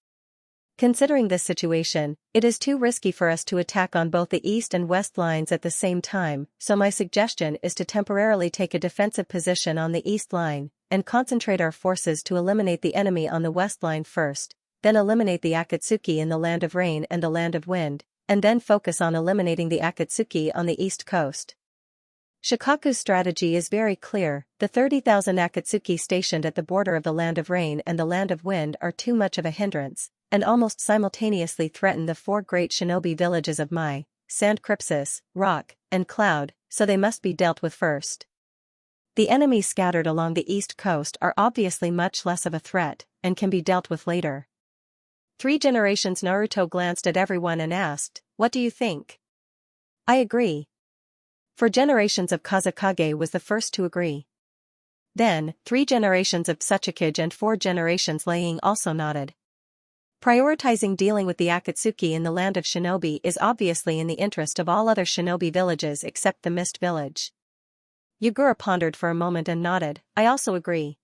Considering this situation, it is too risky for us to attack on both the east and west lines at the same time, so my suggestion is to temporarily take a defensive position on the east line, and concentrate our forces to eliminate the enemy on the west line first, then eliminate the Akatsuki in the Land of Rain and the Land of Wind, and then focus on eliminating the Akatsuki on the east coast. Shikaku's strategy is very clear. The 30,000 Akatsuki stationed at the border of the Land of Rain and the Land of Wind are too much of a hindrance, and almost simultaneously threaten the 4 great shinobi villages of Mai, Sand Crypsis, Rock, and Cloud, so they must be dealt with first. The enemies scattered along the east coast are obviously much less of a threat, and can be dealt with later. 3 generations Naruto glanced at everyone and asked, what do you think? I agree. For generations of Kazakage was the first to agree. Then, 3 generations of Tsuchikage and 4 generations Laying also nodded. Prioritizing dealing with the Akatsuki in the Land of Shinobi is obviously in the interest of all other shinobi villages except the Mist Village. Yagura pondered for a moment and nodded, I also agree.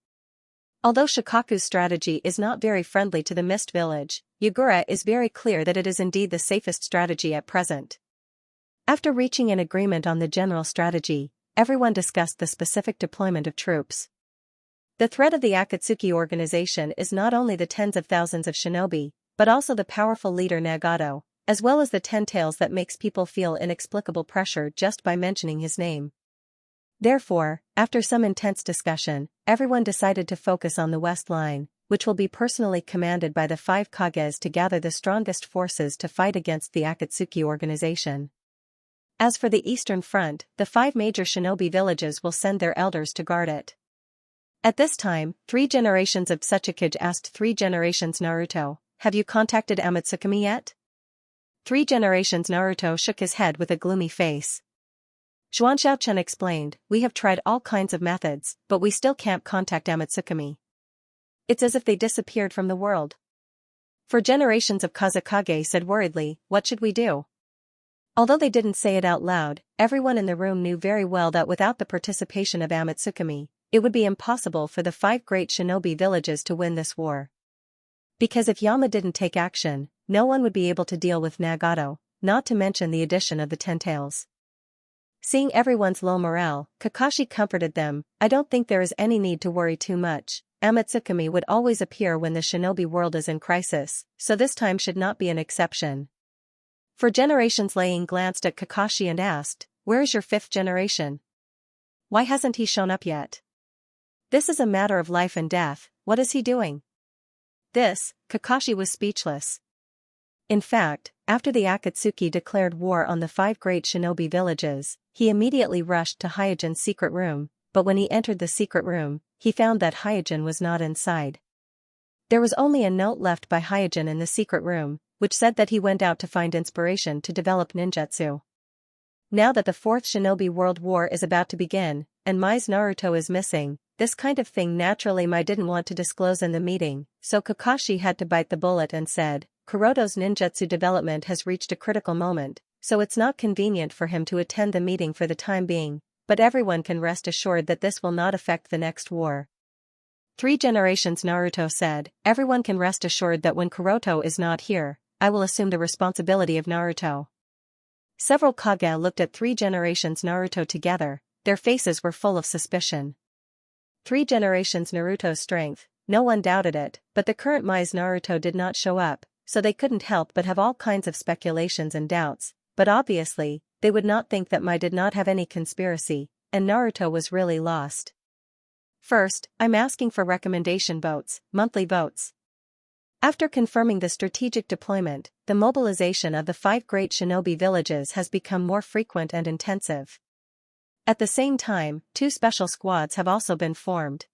Although Shikaku's strategy is not very friendly to the Mist Village, Yagura is very clear that it is indeed the safest strategy at present. After reaching an agreement on the general strategy, everyone discussed the specific deployment of troops. The threat of the Akatsuki organization is not only the tens of thousands of shinobi, but also the powerful leader Nagato, as well as the 10 tails that makes people feel inexplicable pressure just by mentioning his name. Therefore, after some intense discussion, everyone decided to focus on the west line, which will be personally commanded by the 5 Kages to gather the strongest forces to fight against the Akatsuki organization. As for the eastern front, the 5 major shinobi villages will send their elders to guard it. At this time, 3 generations of Tsuchikage asked 3 generations Naruto, have you contacted Amatsukami yet? 3 generations Naruto shook his head with a gloomy face. Xianxia explained, we have tried all kinds of methods, but we still can't contact Amatsukami. It's as if they disappeared from the world. For generations of Kazakage said worriedly, what should we do? Although they didn't say it out loud, everyone in the room knew very well that without the participation of Amatsukami, it would be impossible for the 5 great shinobi villages to win this war. Because if Yama didn't take action, no one would be able to deal with Nagato, not to mention the addition of the 10 tails. Seeing everyone's low morale, Kakashi comforted them, I don't think there is any need to worry too much. Amatsukami would always appear when the shinobi world is in crisis, so this time should not be an exception. For generations Laying glanced at Kakashi and asked, where is your 5th generation? Why hasn't he shown up yet? This is a matter of life and death, what is he doing? Kakashi was speechless. In fact, after the Akatsuki declared war on the 5 great shinobi villages, he immediately rushed to Hyojin's secret room, but when he entered the secret room, he found that Hyojin was not inside. There was only a note left by Hyojin in the secret room, which said that he went out to find inspiration to develop ninjutsu. Now that the Fourth Shinobi World War is about to begin, and Mai's Naruto is missing, this kind of thing naturally Mai didn't want to disclose in the meeting, so Kakashi had to bite the bullet and said, Kuroto's ninjutsu development has reached a critical moment, so it's not convenient for him to attend the meeting for the time being, but everyone can rest assured that this will not affect the next war. 3 generations Naruto said, everyone can rest assured that when Kuroto is not here, I will assume the responsibility of Naruto. Several Kage looked at 3 generations Naruto together, their faces were full of suspicion. 3 generations Naruto's strength, no one doubted it, but the current Mai's Naruto did not show up, so they couldn't help but have all kinds of speculations and doubts, but obviously, they would not think that Mai did not have any conspiracy, and Naruto was really lost. First, I'm asking for recommendation votes, monthly votes. After confirming the strategic deployment, the mobilization of the 5 great shinobi villages has become more frequent and intensive. At the same time, 2 special squads have also been formed.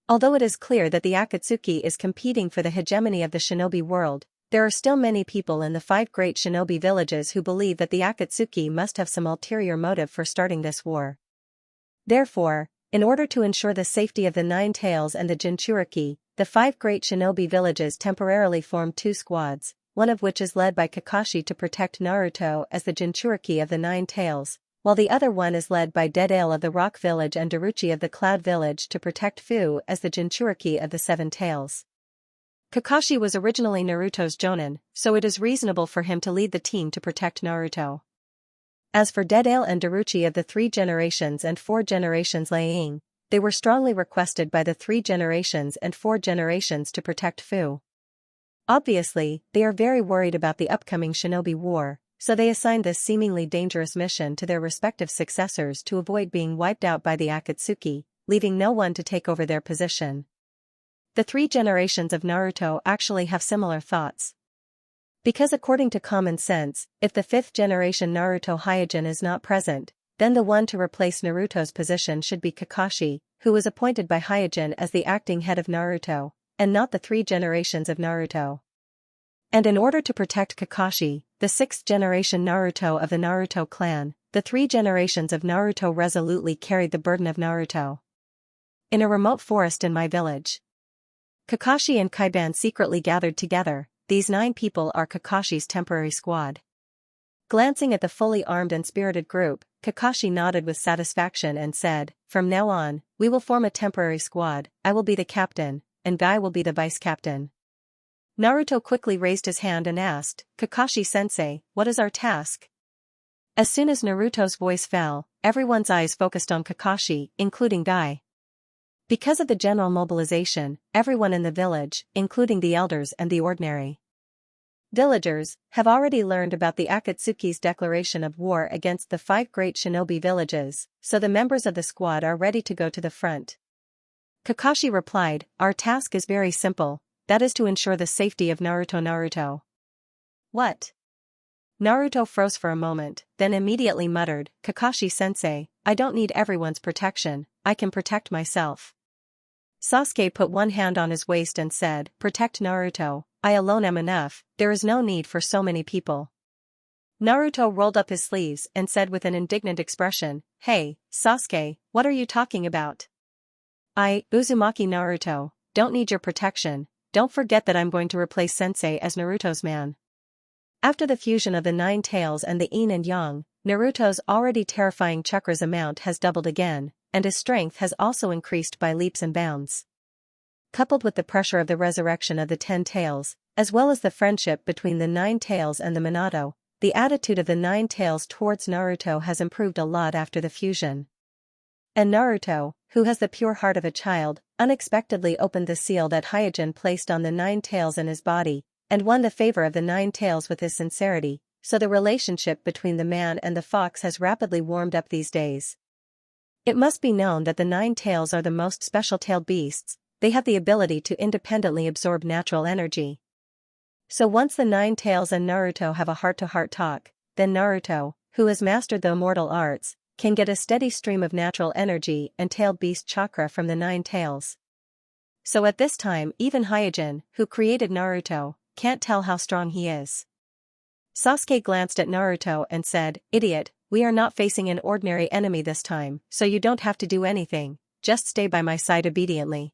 Although it is clear that the Akatsuki is competing for the hegemony of the shinobi world, there are still many people in the 5 great shinobi villages who believe that the Akatsuki must have some ulterior motive for starting this war. Therefore, in order to ensure the safety of the Nine Tails and the Jinchuriki, the 5 great shinobi villages temporarily formed 2 squads, one of which is led by Kakashi to protect Naruto as the Jinchuriki of the Nine Tails, while the other one is led by Deidale of the Rock Village and Daruchi of the Cloud Village to protect Fu as the Jinchuriki of the Seven Tails. Kakashi was originally Naruto's Jonin, so it is reasonable for him to lead the team to protect Naruto. As for Deidale and Daruchi of the 3 generations and 4 generations Liang, they were strongly requested by the 3 generations and 4 generations to protect Fu. Obviously, they are very worried about the upcoming shinobi war, so they assigned this seemingly dangerous mission to their respective successors to avoid being wiped out by the Akatsuki, leaving no one to take over their position. The 3 generations of Naruto actually have similar thoughts. Because according to common sense, if the 5th generation Naruto Hyojin is not present, then the one to replace Naruto's position should be Kakashi, who was appointed by Hyojin as the acting head of Naruto, and not the 3 generations of Naruto. And in order to protect Kakashi, the 6th generation Naruto of the Naruto clan, the 3 generations of Naruto resolutely carried the burden of Naruto. In a remote forest in my village, Kakashi and Kaiban secretly gathered together. These 9 people are Kakashi's temporary squad. Glancing at the fully armed and spirited group, Kakashi nodded with satisfaction and said, "From now on, we will form a temporary squad. I will be the captain, and Guy will be the vice-captain." Naruto quickly raised his hand and asked, "Kakashi-sensei, what is our task?" As soon as Naruto's voice fell, everyone's eyes focused on Kakashi, including Guy. Because of the general mobilization, everyone in the village, including the elders and the ordinary villagers, have already learned about the Akatsuki's declaration of war against the 5 great shinobi villages, so the members of the squad are ready to go to the front. Kakashi replied, "Our task is very simple, that is to ensure the safety of Naruto. What?" Naruto froze for a moment, then immediately muttered, "Kakashi-sensei, I don't need everyone's protection, I can protect myself." Sasuke put one hand on his waist and said, "Protect Naruto, I alone am enough, there is no need for so many people." Naruto rolled up his sleeves and said with an indignant expression, "Hey, Sasuke, what are you talking about? I, Uzumaki Naruto, don't need your protection, don't forget that I'm going to replace Sensei as Naruto's man." After the fusion of the 9 tails and the yin and yang, Naruto's already terrifying chakras amount has doubled again, and his strength has also increased by leaps and bounds. Coupled with the pressure of the resurrection of the 10 tails, as well as the friendship between the 9 tails and the Minato, the attitude of the 9 tails towards Naruto has improved a lot after the fusion. And Naruto, who has the pure heart of a child, unexpectedly opened the seal that Hyojin placed on the 9 tails in his body, and won the favor of the 9 tails with his sincerity, so the relationship between the man and the fox has rapidly warmed up these days. It must be known that the 9 tails are the most special-tailed beasts, they have the ability to independently absorb natural energy. So once the 9 tails and Naruto have a heart-to-heart talk, then Naruto, who has mastered the immortal arts, can get a steady stream of natural energy and tailed beast chakra from the 9 tails. So at this time even Hyojin, who created Naruto, can't tell how strong he is. Sasuke glanced at Naruto and said, "Idiot, we are not facing an ordinary enemy this time, so you don't have to do anything, just stay by my side obediently."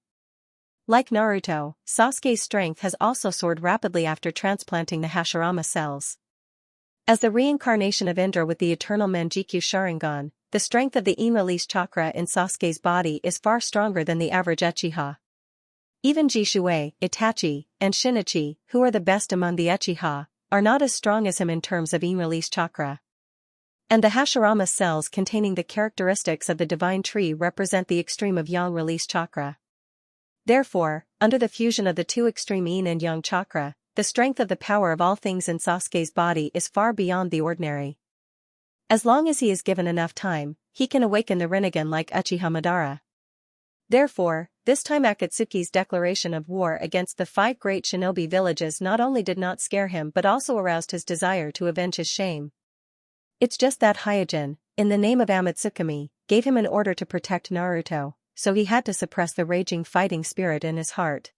Like Naruto, Sasuke's strength has also soared rapidly after transplanting the Hashirama cells. As the reincarnation of Indra with the eternal Manjikyu Sharingan, the strength of the in-release chakra in Sasuke's body is far stronger than the average Uchiha. Even Jishuei, Itachi, and Shinichi, who are the best among the Uchiha, are not as strong as him in terms of in-release chakra. And the Hashirama cells containing the characteristics of the divine tree represent the extreme of yang-release chakra. Therefore, under the fusion of the two extreme yin and yang chakra, the strength of the power of all things in Sasuke's body is far beyond the ordinary. As long as he is given enough time, he can awaken the Rinnegan like Uchiha Madara. Therefore, this time Akatsuki's declaration of war against the 5 great shinobi villages not only did not scare him but also aroused his desire to avenge his shame. It's just that Hyojin, in the name of Amatsukami, gave him an order to protect Naruto, so he had to suppress the raging fighting spirit in his heart.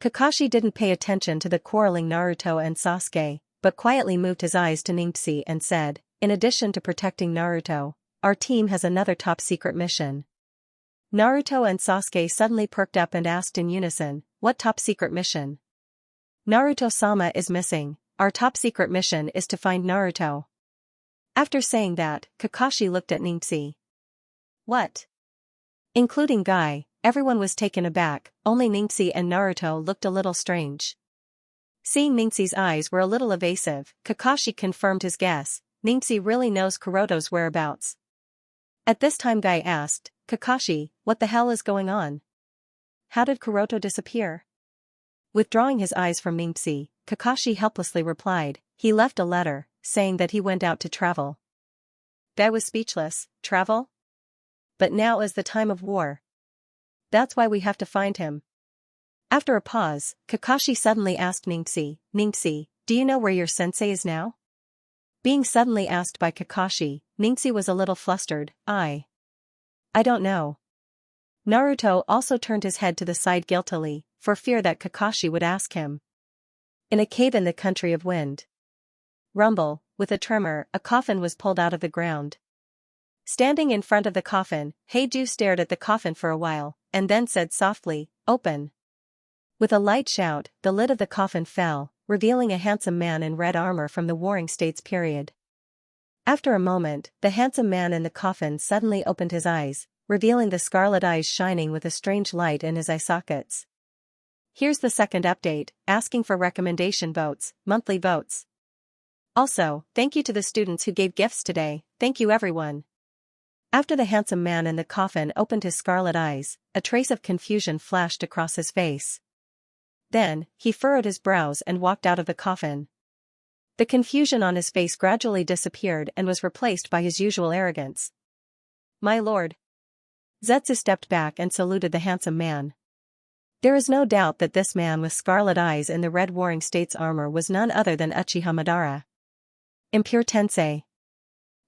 Kakashi didn't pay attention to the quarreling Naruto and Sasuke, but quietly moved his eyes to Ningxi and said, "In addition to protecting Naruto, our team has another top-secret mission." Naruto and Sasuke suddenly perked up and asked in unison, "What top-secret mission?" "Naruto-sama is missing. Our top-secret mission is to find Naruto." After saying that, Kakashi looked at Ningxi. "What?" Including Guy, everyone was taken aback, only Ningxi and Naruto looked a little strange. Seeing Ningxi's eyes were a little evasive, Kakashi confirmed his guess, Ningxi really knows Kuroto's whereabouts. At this time Guy asked, "Kakashi, what the hell is going on? How did Kuroto disappear?" Withdrawing his eyes from Ningxi, Kakashi helplessly replied, "He left a letter, saying that he went out to travel." Guy was speechless. Travel? But now is the time of war. That's why we have to find him. After a pause, Kakashi suddenly asked Ningxi, "Ningxi, do you know where your sensei is now?" Being suddenly asked by Kakashi, Ningxi was a little flustered. I don't know." Naruto also turned his head to the side guiltily, for fear that Kakashi would ask him. In a cave in the country of wind. Rumble, with a tremor, a coffin was pulled out of the ground. Standing in front of the coffin, Heiju stared at the coffin for a while, and then said softly, "Open." With a light shout, the lid of the coffin fell, revealing a handsome man in red armor from the Warring States period. After a moment, the handsome man in the coffin suddenly opened his eyes, revealing the scarlet eyes shining with a strange light in his eye sockets. Here's the second update, asking for recommendation votes, monthly votes. Also, thank you to the students who gave gifts today, thank you everyone. After the handsome man in the coffin opened his scarlet eyes, a trace of confusion flashed across his face. Then, he furrowed his brows and walked out of the coffin. The confusion on his face gradually disappeared and was replaced by his usual arrogance. "My lord." Zetsu stepped back and saluted the handsome man. There is no doubt that this man with scarlet eyes in the red Warring States armor was none other than Uchiha Madara. Impure Tensei.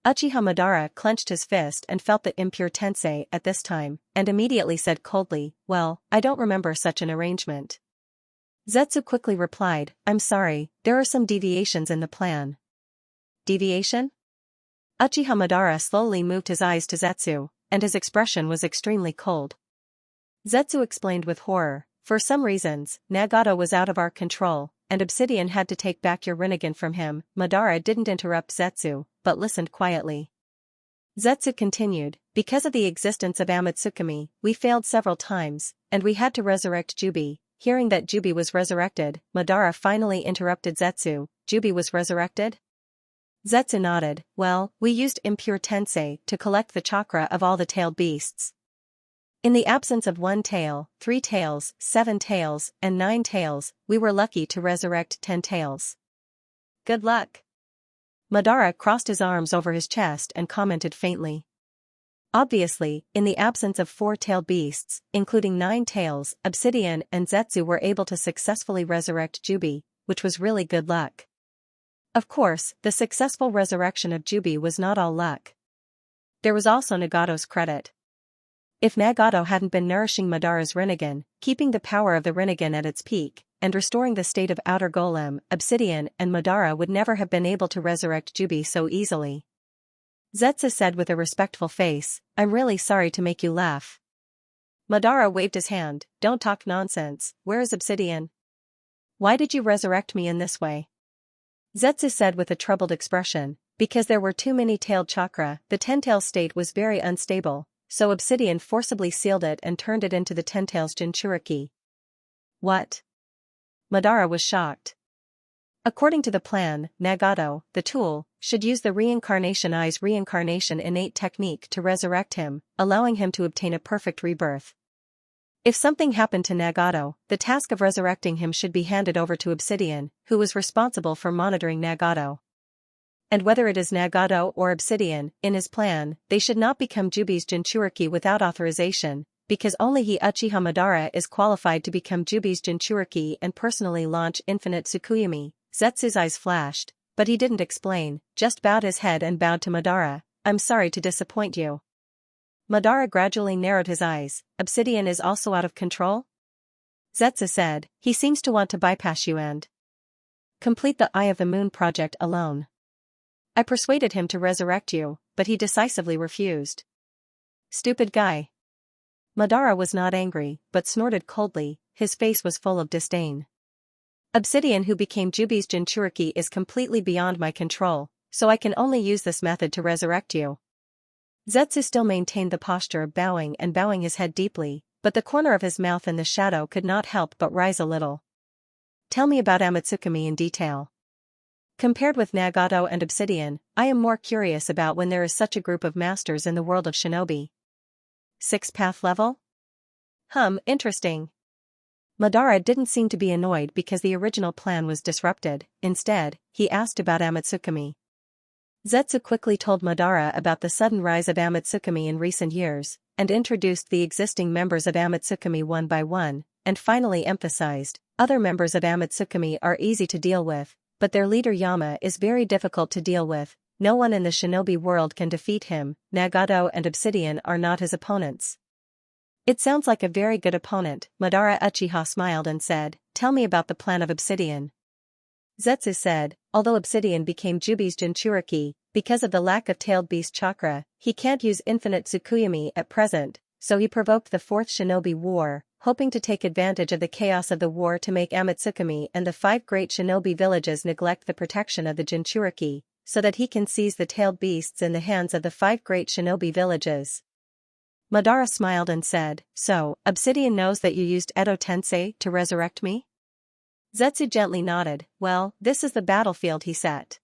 Uchiha Madara clenched his fist and felt the impure Tensei at this time, and immediately said coldly, "Well, I don't remember such an arrangement." Zetsu quickly replied, "I'm sorry, there are some deviations in the plan." Deviation? Uchiha Madara slowly moved his eyes to Zetsu, and his expression was extremely cold. Zetsu explained with horror, "For some reasons, Nagato was out of our control, and Obsidian had to take back your Rinnegan from him." Madara didn't interrupt Zetsu, but listened quietly. Zetsu continued, "Because of the existence of Amatsukami, we failed several times, and we had to resurrect Jubi." Hearing that Jubi was resurrected, Madara finally interrupted Zetsu, "Jubi was resurrected?" Zetsu nodded, "Well, we used impure Tensei to collect the chakra of all the tailed beasts. In the absence of 1 tail, 3 tails, 7 tails, and 9 tails, we were lucky to resurrect 10 tails. Good luck." Madara crossed his arms over his chest and commented faintly. Obviously, in the absence of 4-tailed beasts, including 9 tails, Obsidian and Zetsu were able to successfully resurrect Jubi, which was really good luck. Of course, the successful resurrection of Jubi was not all luck. There was also Nagato's credit. If Nagato hadn't been nourishing Madara's Rinnegan, keeping the power of the Rinnegan at its peak, and restoring the state of Outer Golem, Obsidian and Madara would never have been able to resurrect Jubi so easily. Zetsu said with a respectful face, "I'm really sorry to make you laugh." Madara waved his hand, "Don't talk nonsense, where is Obsidian? Why did you resurrect me in this way?" Zetsu said with a troubled expression, "Because there were too many tailed chakra, the ten-tail state was very unstable, so Obsidian forcibly sealed it and turned it into the ten-tails Jinchuriki." What? Madara was shocked. According to the plan, Nagato, the tool, should use the Reincarnation Eye's reincarnation innate technique to resurrect him, allowing him to obtain a perfect rebirth. If something happened to Nagato, the task of resurrecting him should be handed over to Obsidian, who was responsible for monitoring Nagato. And whether it is Nagato or Obsidian, in his plan, they should not become Jubi's Jinchuriki without authorization, because only he Uchiha Madara is qualified to become Jubi's Jinchuriki and personally launch Infinite Tsukuyomi. Zetsu's eyes flashed, but he didn't explain, just bowed his head and bowed to Madara. "I'm sorry to disappoint you." Madara gradually narrowed his eyes. "Obsidian is also out of control?" Zetsu said, "He seems to want to bypass you and complete the Eye of the Moon project alone. I persuaded him to resurrect you, but he decisively refused." "Stupid guy." Madara was not angry, but snorted coldly, his face was full of disdain. "Obsidian who became Jubi's Jinchuriki is completely beyond my control, so I can only use this method to resurrect you." Zetsu still maintained the posture of bowing and bowing his head deeply, but the corner of his mouth in the shadow could not help but rise a little. "Tell me about Amatsukami in detail. Compared with Nagato and Obsidian, I am more curious about when there is such a group of masters in the world of shinobi." "Sixth path level? Interesting." Madara didn't seem to be annoyed because the original plan was disrupted. Instead, he asked about Amatsukami. Zetsu quickly told Madara about the sudden rise of Amatsukami in recent years, and introduced the existing members of Amatsukami one by one, and finally emphasized, "Other members of Amatsukami are easy to deal with, but their leader Yama is very difficult to deal with. No one in the shinobi world can defeat him. Nagato and Obsidian are not his opponents." "It sounds like a very good opponent." Madara Uchiha smiled and said, "Tell me about the plan of Obsidian." Zetsu said, "Although Obsidian became Jubi's Jinchuriki, because of the lack of tailed beast chakra, he can't use Infinite Tsukuyomi at present, so he provoked the Fourth Shinobi War, hoping to take advantage of the chaos of the war to make Amatsukami and the 5 great shinobi villages neglect the protection of the Jinchuriki, so that he can seize the tailed beasts in the hands of the 5 great shinobi villages." Madara smiled and said, "So, Obsidian knows that you used Edo Tensei to resurrect me?" Zetsu gently nodded. "Well, this is the battlefield he set.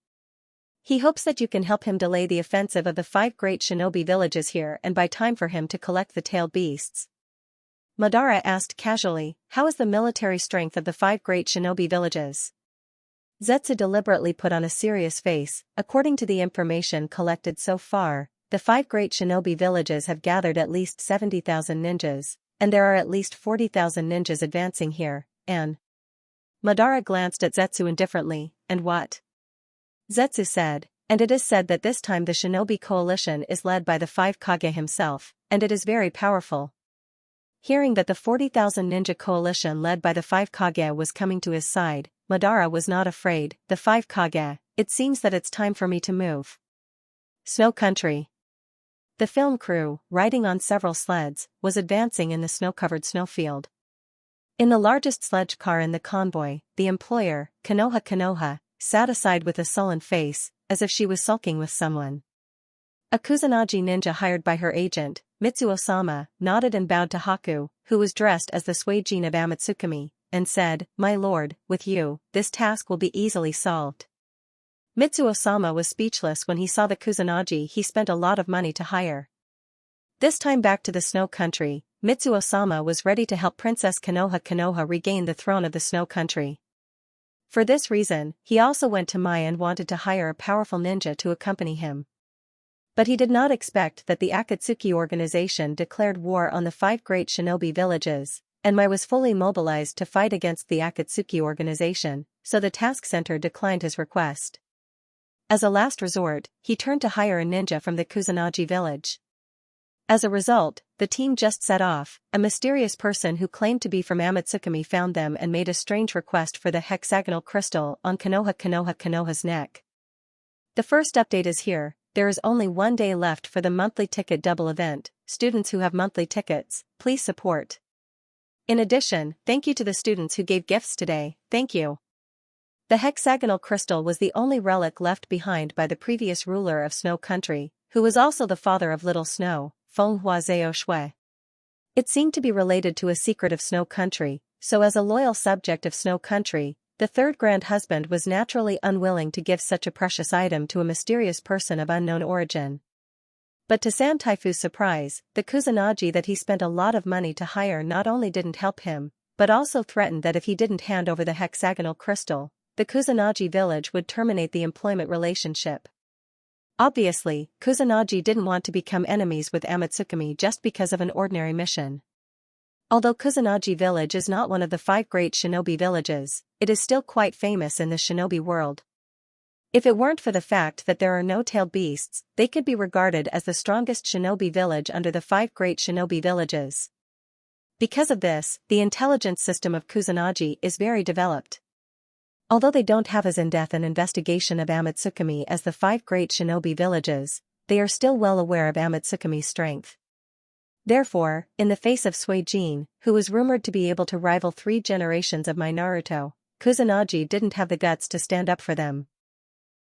He hopes that you can help him delay the offensive of the 5 great shinobi villages here and buy time for him to collect the tailed beasts." Madara asked casually, "How is the military strength of the 5 great shinobi villages?" Zetsu deliberately put on a serious face. "According to the information collected so far, the 5 great shinobi villages have gathered at least 70,000 ninjas, and there are at least 40,000 ninjas advancing here, and..." Madara glanced at Zetsu indifferently. "And what?" Zetsu said, "And it is said that this time the shinobi coalition is led by the 5 Kage himself, and it is very powerful." Hearing that the 40,000 ninja coalition led by the 5 Kage was coming to his side, Madara was not afraid. "The 5 Kage, it seems that it's time for me to move." Snow Country. The film crew, riding on several sleds, was advancing in the snow-covered snowfield. In the largest sledge car in the convoy, the employer, Konoha, sat aside with a sullen face, as if she was sulking with someone. A Kusanagi ninja hired by her agent, Mitsuo-sama, nodded and bowed to Haku, who was dressed as the Suijin of Amatsukami, and said, "My lord, with you, this task will be easily solved." Mitsuo-sama was speechless when he saw the Kusanagi he spent a lot of money to hire. This time back to the Snow Country, Mitsuo-sama was ready to help Princess Konoha regain the throne of the Snow Country. For this reason, he also went to Mai and wanted to hire a powerful ninja to accompany him. But he did not expect that the Akatsuki organization declared war on the 5 great shinobi villages, and Mai was fully mobilized to fight against the Akatsuki organization, so the task center declined his request. As a last resort, he turned to hire a ninja from the Kusanagi village. As a result, the team just set off. A mysterious person who claimed to be from Amatsukami found them and made a strange request for the hexagonal crystal on Konoha's neck. The first update is here. There is only 1 day left for the monthly ticket double event. Students who have monthly tickets, please support. In addition, thank you to the students who gave gifts today, thank you. The hexagonal crystal was the only relic left behind by the previous ruler of Snow Country, who was also the father of Little Snow, Fenghua Zhao Shui. It seemed to be related to a secret of Snow Country, so as a loyal subject of Snow Country, the third grand husband was naturally unwilling to give such a precious item to a mysterious person of unknown origin. But to San Taifu's surprise, the Kusanagi that he spent a lot of money to hire not only didn't help him, but also threatened that if he didn't hand over the hexagonal crystal, the Kusanagi village would terminate the employment relationship. Obviously, Kusanagi didn't want to become enemies with Amatsukami just because of an ordinary mission. Although Kusanagi village is not one of the 5 great shinobi villages, it is still quite famous in the shinobi world. If it weren't for the fact that there are no tailed beasts, they could be regarded as the strongest shinobi village under the 5 great shinobi villages. Because of this, the intelligence system of Kusanagi is very developed. Although they don't have as in-depth an investigation of Amatsukami as the 5 great shinobi villages, they are still well aware of Amatsukami's strength. Therefore, in the face of Suijin, who was rumored to be able to rival 3 generations of my Naruto, Kusanagi didn't have the guts to stand up for them.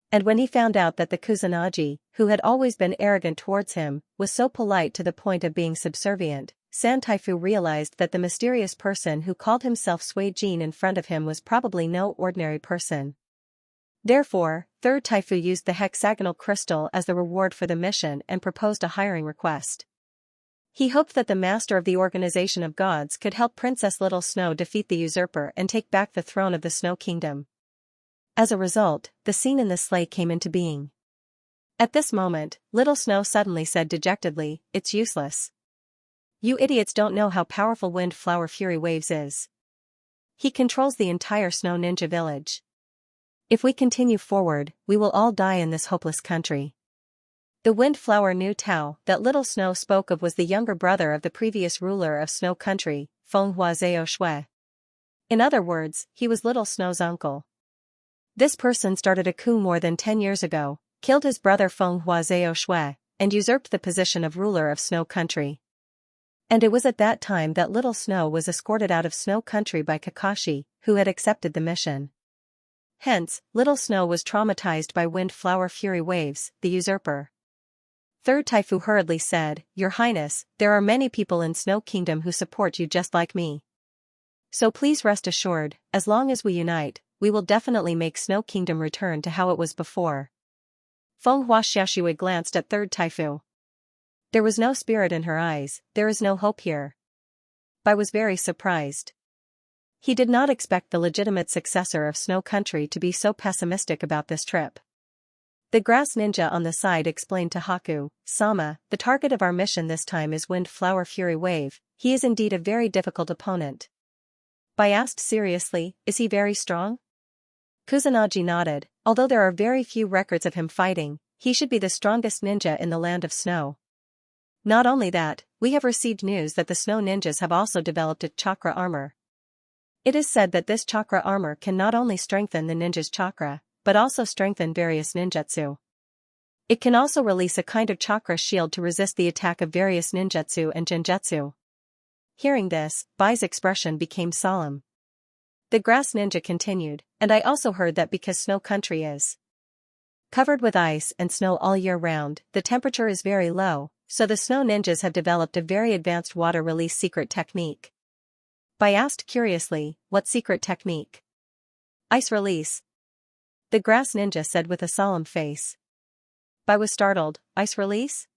And when he found out that the Kusanagi, who had always been arrogant towards him, was so polite to the point of being subservient, San Taifu realized that the mysterious person who called himself Suijin in front of him was probably no ordinary person. Therefore, Third Taifu used the hexagonal crystal as the reward for the mission and proposed a hiring request. He hoped that the master of the Organization of Gods could help Princess Little Snow defeat the usurper and take back the throne of the Snow Kingdom. As a result, the scene in the sleigh came into being. At this moment, Little Snow suddenly said dejectedly, "It's useless. You idiots don't know how powerful Wind Flower Fury Waves is. He controls the entire Snow Ninja village. If we continue forward, we will all die in this hopeless country." The Wind Flower Nu Tao that Little Snow spoke of was the younger brother of the previous ruler of Snow Country, Fenghua Zhao Shui. In other words, he was Little Snow's uncle. This person started a coup more than 10 years ago, killed his brother Fenghua Zhao Shui, and usurped the position of ruler of Snow Country. And it was at that time that Little Snow was escorted out of Snow Country by Kakashi, who had accepted the mission. Hence, Little Snow was traumatized by Wind Flower Fury Waves, the usurper. Third Taifu hurriedly said, "Your Highness, there are many people in Snow Kingdom who support you just like me. So please rest assured, as long as we unite, we will definitely make Snow Kingdom return to how it was before." Fenghua Xiaoshui glanced at Third Taifu. There was no spirit in her eyes, there is no hope here. Bai was very surprised. He did not expect the legitimate successor of Snow Country to be so pessimistic about this trip. The grass ninja on the side explained to Haku, "Sama, the target of our mission this time is Wind Flower Fury Wave. He is indeed a very difficult opponent." Bai asked seriously, "Is he very strong?" Kusanagi nodded. "Although there are very few records of him fighting, he should be the strongest ninja in the land of snow. Not only that, we have received news that the snow ninjas have also developed a chakra armor. It is said that this chakra armor can not only strengthen the ninja's chakra, but also strengthen various ninjutsu. It can also release a kind of chakra shield to resist the attack of various ninjutsu and genjutsu." Hearing this, Bai's expression became solemn. The grass ninja continued, "And I also heard that because Snow Country is covered with ice and snow all year round, the temperature is very low, so the snow ninjas have developed a very advanced water release secret technique." Bai asked curiously, "What secret technique?" "Ice release," the grass ninja said with a solemn face. Bai was startled. "Ice release?"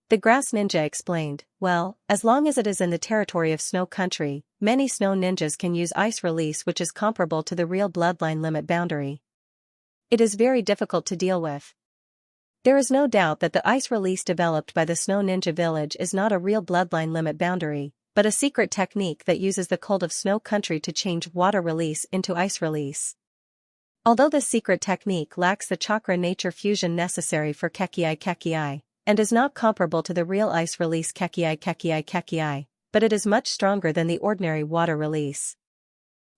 The grass ninja explained, "Well, as long as it is in the territory of Snow Country, many snow ninjas can use ice release, which is comparable to the real bloodline limit boundary. It is very difficult to deal with. There is no doubt that the ice release developed by the Snow Ninja village is not a real bloodline limit boundary, but a secret technique that uses the cold of Snow Country to change water release into ice release. Although this secret technique lacks the chakra nature fusion necessary for Kekii, and is not comparable to the real ice release Kekii, but it is much stronger than the ordinary water release.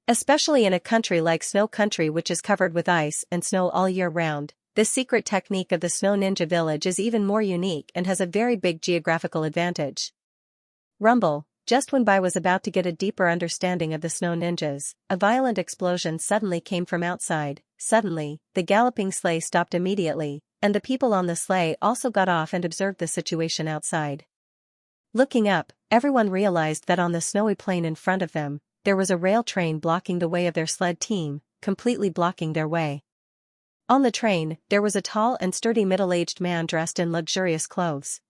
Especially in a country like Snow Country, which is covered with ice and snow all year round, this secret technique of the Snow Ninja Village is even more unique and has a very big geographical advantage. Rumble. Just when Bai was about to get a deeper understanding of the Snow Ninjas, a violent explosion suddenly came from outside. Suddenly, the galloping sleigh stopped immediately, and the people on the sleigh also got off and observed the situation outside. Looking up, everyone realized that on the snowy plain in front of them, there was a rail train blocking the way of their sled team, completely blocking their way. On the train, there was a tall and sturdy middle-aged man dressed in luxurious clothes.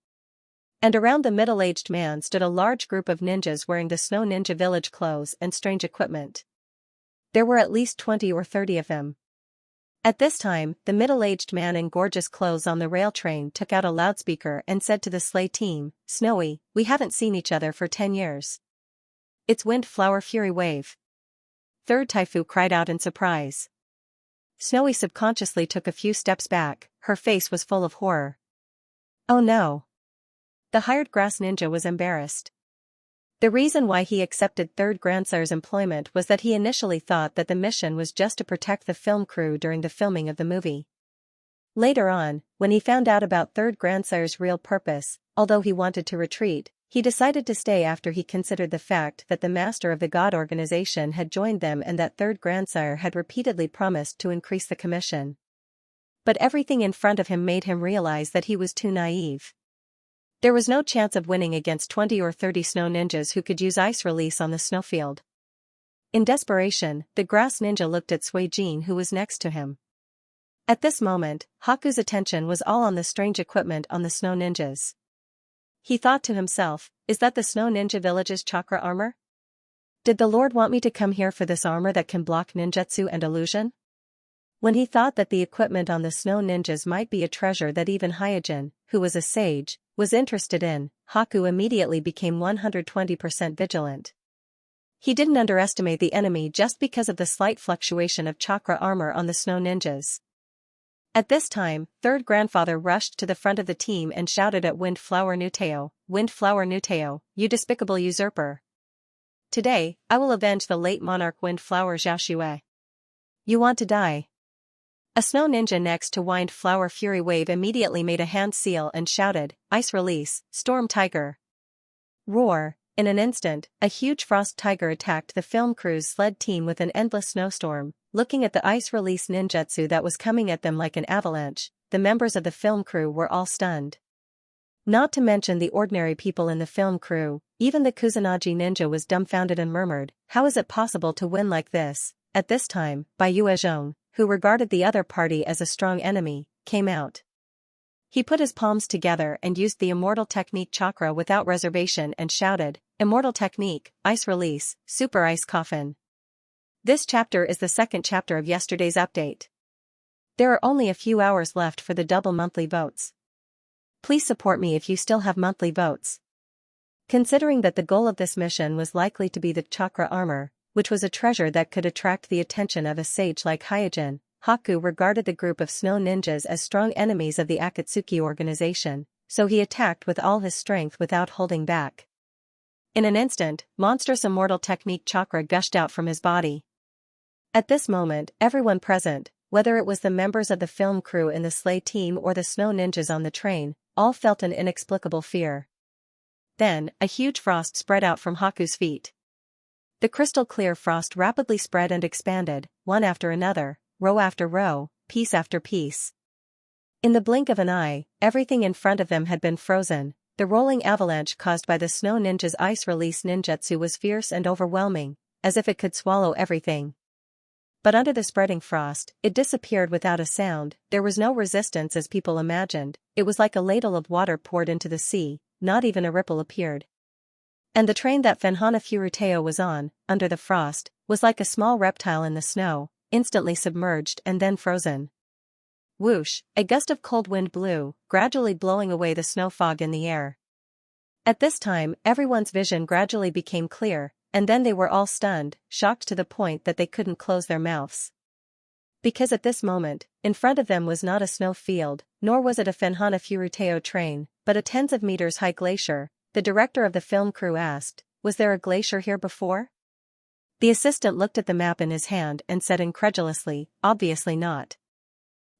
And around the middle-aged man stood a large group of ninjas wearing the Snow Ninja Village clothes and strange equipment. There were at least 20 or 30 of them. At this time, the middle-aged man in gorgeous clothes on the rail train took out a loudspeaker and said to the sleigh team, "Snowy, we haven't seen each other for 10 years. It's Wind Flower Fury Wave." Third Taifu cried out in surprise. Snowy subconsciously took a few steps back, her face was full of horror. Oh no. The hired grass ninja was embarrassed. The reason why he accepted Third Grandsire's employment was that he initially thought that the mission was just to protect the film crew during the filming of the movie. Later on, when he found out about Third Grandsire's real purpose, although he wanted to retreat, he decided to stay after he considered the fact that the master of the God organization had joined them and that Third Grandsire had repeatedly promised to increase the commission. But everything in front of him made him realize that he was too naive. There was no chance of winning against 20 or 30 snow ninjas who could use ice release on the snowfield. In desperation, the grass ninja looked at Sui Jin, who was next to him. At this moment, Haku's attention was all on the strange equipment on the snow ninjas. He thought to himself, is that the Snow Ninja Village's chakra armor? Did the Lord want me to come here for this armor that can block ninjutsu and illusion? When he thought that the equipment on the snow ninjas might be a treasure that even Hyojin, who was a sage, was interested in, Haku immediately became 120% vigilant. He didn't underestimate the enemy just because of the slight fluctuation of chakra armor on the snow ninjas. At this time, Third Grandfather rushed to the front of the team and shouted at Windflower Nuteo, you despicable usurper. Today, I will avenge the late monarch Windflower Xiaoxue. You want to die? A snow ninja next to Windflower Fury Wave immediately made a hand seal and shouted, Ice Release, Storm Tiger. Roar. In an instant, a huge frost tiger attacked the film crew's sled team with an endless snowstorm. Looking at the ice release ninjutsu that was coming at them like an avalanche, the members of the film crew were all stunned. Not to mention the ordinary people in the film crew, even the Kusanagi ninja was dumbfounded and murmured, how is it possible to win like this? At this time, Bai Yuezhong, who regarded the other party as a strong enemy, came out. He put his palms together and used the Immortal Technique chakra without reservation and shouted, Immortal Technique, Ice Release, Super Ice Coffin. This chapter is the second chapter of yesterday's update. There are only a few hours left for the double monthly votes. Please support me if you still have monthly votes. Considering that the goal of this mission was likely to be the chakra armor, which was a treasure that could attract the attention of a sage like Hyojin, Haku regarded the group of snow ninjas as strong enemies of the Akatsuki organization, so he attacked with all his strength without holding back. In an instant, monstrous Immortal Technique chakra gushed out from his body. At this moment, everyone present, whether it was the members of the film crew in the sleigh team or the snow ninjas on the train, all felt an inexplicable fear. Then, a huge frost spread out from Haku's feet. The crystal-clear frost rapidly spread and expanded, one after another, row after row, piece after piece. In the blink of an eye, everything in front of them had been frozen. The rolling avalanche caused by the snow ninja's ice release ninjutsu was fierce and overwhelming, as if it could swallow everything. But under the spreading frost, it disappeared without a sound. There was no resistance as people imagined, it was like a ladle of water poured into the sea, not even a ripple appeared. And the train that Fenhana Furuteo was on, under the frost, was like a small reptile in the snow, instantly submerged and then frozen. Whoosh, a gust of cold wind blew, gradually blowing away the snow fog in the air. At this time, everyone's vision gradually became clear, and then they were all stunned, shocked to the point that they couldn't close their mouths. Because at this moment, in front of them was not a snow field, nor was it a Fenhana Furuteo train, but a tens of meters high glacier. The director of the film crew asked, "Was there a glacier here before?" The assistant looked at the map in his hand and said incredulously, "Obviously not."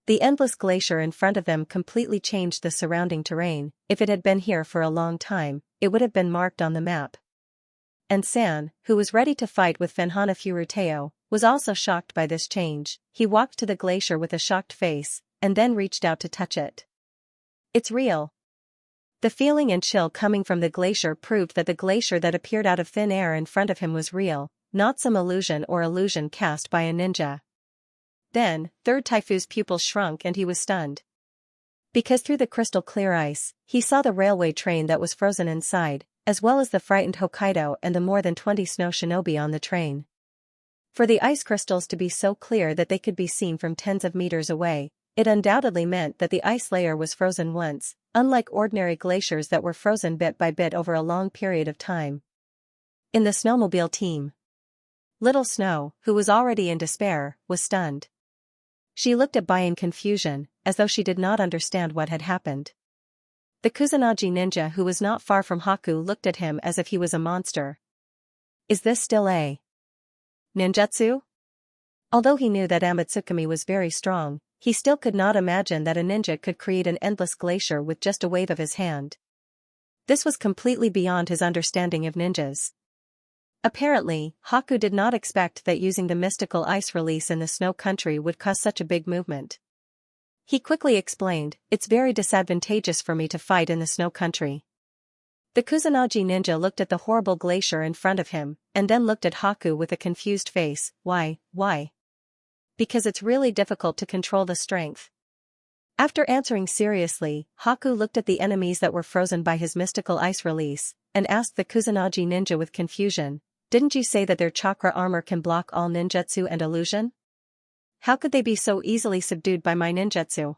The endless glacier in front of them completely changed the surrounding terrain. If it had been here for a long time, it would have been marked on the map. And San, who was ready to fight with Fenhana Furuteo, was also shocked by this change. He walked to the glacier with a shocked face, and then reached out to touch it. "It's real." The feeling and chill coming from the glacier proved that the glacier that appeared out of thin air in front of him was real, not some illusion or illusion cast by a ninja. Then, Third Taifu's pupils shrunk and he was stunned. Because through the crystal clear ice, he saw the railway train that was frozen inside, as well as the frightened Hokkaido and the more than 20 snow shinobi on the train. For the ice crystals to be so clear that they could be seen from tens of meters away, it undoubtedly meant that the ice layer was frozen once, unlike ordinary glaciers that were frozen bit by bit over a long period of time. In the snowmobile team, Little Snow, who was already in despair, was stunned. She looked at Bai in confusion, as though she did not understand what had happened. The Kusanagi ninja who was not far from Haku looked at him as if he was a monster. "Is this still a ninjutsu?" Although he knew that Amatsukami was very strong, he still could not imagine that a ninja could create an endless glacier with just a wave of his hand. This was completely beyond his understanding of ninjas. Apparently, Haku did not expect that using the mystical ice release in the snow country would cause such a big movement. He quickly explained, "It's very disadvantageous for me to fight in the snow country." The Kusanagi ninja looked at the horrible glacier in front of him, and then looked at Haku with a confused face. Why? Because it's really difficult to control the strength." After answering seriously, Haku looked at the enemies that were frozen by his mystical ice release, and asked the Kusanagi ninja with confusion, "Didn't you say that their chakra armor can block all ninjutsu and illusion? How could they be so easily subdued by my ninjutsu?"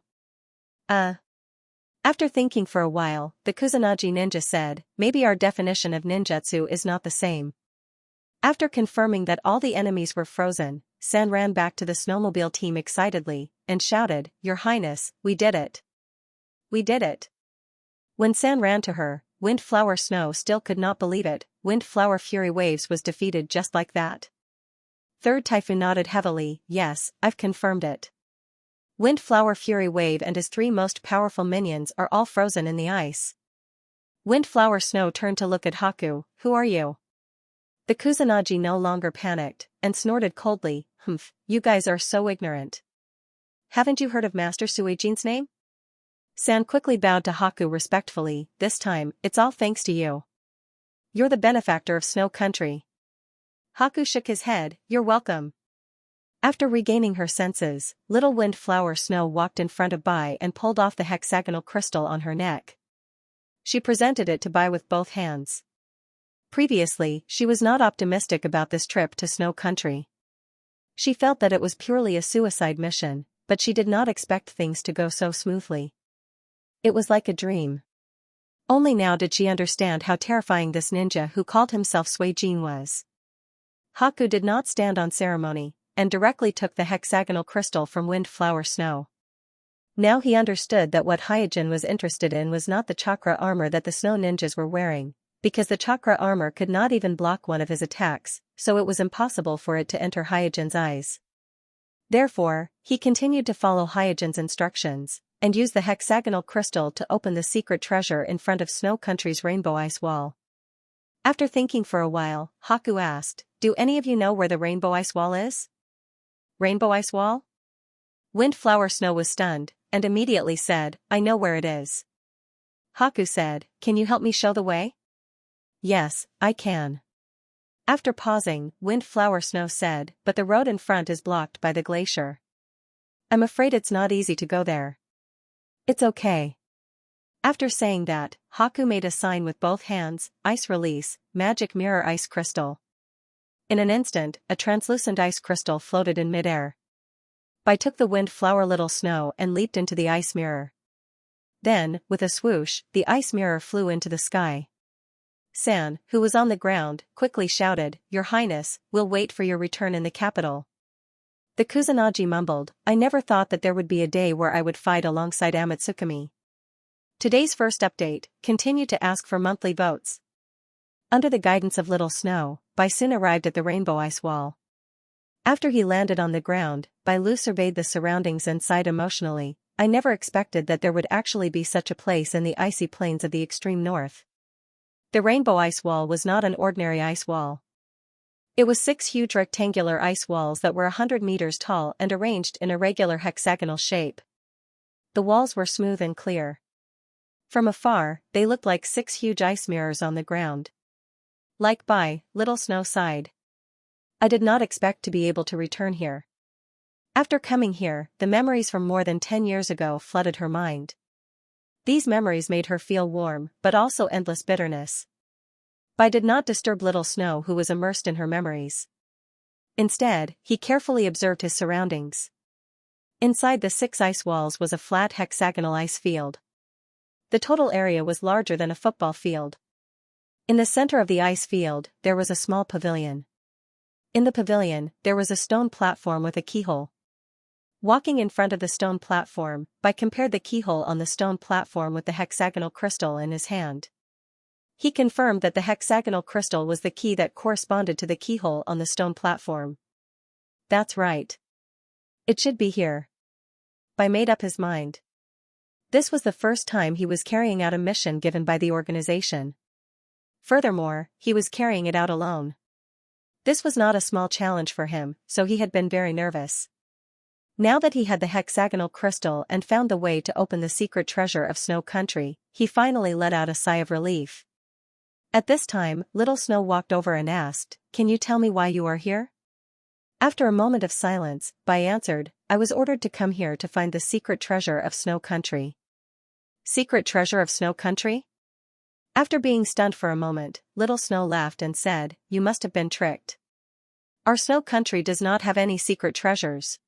After thinking for a while, the Kusanagi ninja said, "Maybe our definition of ninjutsu is not the same." After confirming that all the enemies were frozen, San ran back to the snowmobile team excitedly, and shouted, "Your Highness, we did it! We did it!" When San ran to her, Windflower Snow still could not believe it. Windflower Fury Waves was defeated just like that. Third Taifu nodded heavily, "Yes, I've confirmed it. Windflower Fury Wave and his 3 most powerful minions are all frozen in the ice." Windflower Snow turned to look at Haku. "Who are you?" The Kusanagi no longer panicked, and snorted coldly, "Humph, you guys are so ignorant. Haven't you heard of Master Suijin's name?" San quickly bowed to Haku respectfully. "This time, it's all thanks to you. You're the benefactor of Snow Country." Haku shook his head, "You're welcome." After regaining her senses, little Windflower Snow walked in front of Bai and pulled off the hexagonal crystal on her neck. She presented it to Bai with both hands. Previously, she was not optimistic about this trip to Snow Country. She felt that it was purely a suicide mission, but she did not expect things to go so smoothly. It was like a dream. Only now did she understand how terrifying this ninja who called himself Suijin was. Haku did not stand on ceremony, and directly took the hexagonal crystal from Windflower Snow. Now he understood that what Hyojin was interested in was not the chakra armor that the snow ninjas were wearing, because the chakra armor could not even block one of his attacks, so it was impossible for it to enter Hyojin's eyes. Therefore, he continued to follow Hyojin's instructions, and used the hexagonal crystal to open the secret treasure in front of Snow Country's rainbow ice wall. After thinking for a while, Haku asked, "Do any of you know where the rainbow ice wall is?" "Rainbow ice wall?" Windflower Snow was stunned, and immediately said, "I know where it is." Haku said, "Can you help me show the way?" "Yes, I can." After pausing, Windflower Snow said, "But the road in front is blocked by the glacier. I'm afraid it's not easy to go there." "It's okay." After saying that, Haku made a sign with both hands, "Ice Release, Magic Mirror Ice Crystal." In an instant, a translucent ice crystal floated in midair. Bai took the Windflower Little Snow and leaped into the ice mirror. Then, with a swoosh, the ice mirror flew into the sky. San, who was on the ground, quickly shouted, "Your Highness, we'll wait for your return in the capital." The Kusanagi mumbled, I never thought that there would be a day where I would fight alongside Amatsukami. Today's first update, continue to ask for monthly votes. Under the guidance of Little Snow, Bai soon arrived at the rainbow ice wall. After he landed on the ground, Bai Lu surveyed the surroundings and sighed emotionally. I never expected that there would actually be such a place in the icy plains of the extreme north. The rainbow ice wall was not an ordinary ice wall. It was 6 huge rectangular ice walls that were 100 meters tall and arranged in a regular hexagonal shape. The walls were smooth and clear. From afar, they looked like 6 huge ice mirrors on the ground. Like Bai, Little Snow sighed. I did not expect to be able to return here. After coming here, the memories from more than 10 years ago flooded her mind. These memories made her feel warm, but also endless bitterness. Bai did not disturb Little Snow, who was immersed in her memories. Instead, he carefully observed his surroundings. Inside the 6 ice walls was a flat hexagonal ice field. The total area was larger than a football field. In the center of the ice field, there was a small pavilion. In the pavilion, there was a stone platform with a keyhole. Walking in front of the stone platform, Bai compared the keyhole on the stone platform with the hexagonal crystal in his hand. He confirmed that the hexagonal crystal was the key that corresponded to the keyhole on the stone platform. That's right. It should be here. Bai made up his mind. This was the first time he was carrying out a mission given by the organization. Furthermore, he was carrying it out alone. This was not a small challenge for him, so he had been very nervous. Now that he had the hexagonal crystal and found the way to open the secret treasure of Snow Country, he finally let out a sigh of relief. At this time, Little Snow walked over and asked, Can you tell me why you are here? After a moment of silence, Bai answered, I was ordered to come here to find the secret treasure of Snow Country. Secret treasure of Snow Country? After being stunned for a moment, Little Snow laughed and said, You must have been tricked. Our Snow Country does not have any secret treasures.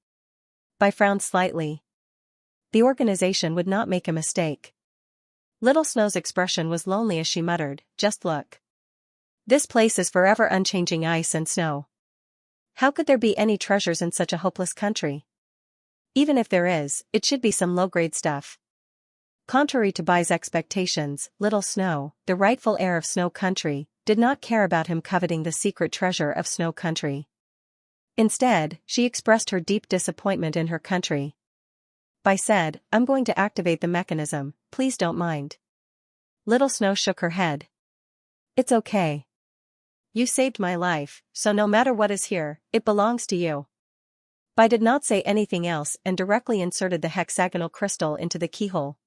Bai frowned slightly. The organization would not make a mistake. Little Snow's expression was lonely as she muttered, Just look. This place is forever unchanging ice and snow. How could there be any treasures in such a hopeless country? Even if there is, it should be some low-grade stuff. Contrary to Bai's expectations, Little Snow, the rightful heir of Snow Country, did not care about him coveting the secret treasure of Snow Country. Instead, she expressed her deep disappointment in her country. Bai said, I'm going to activate the mechanism, please don't mind. Little Snow shook her head. It's okay. You saved my life, so no matter what is here, it belongs to you. Bai did not say anything else and directly inserted the hexagonal crystal into the keyhole.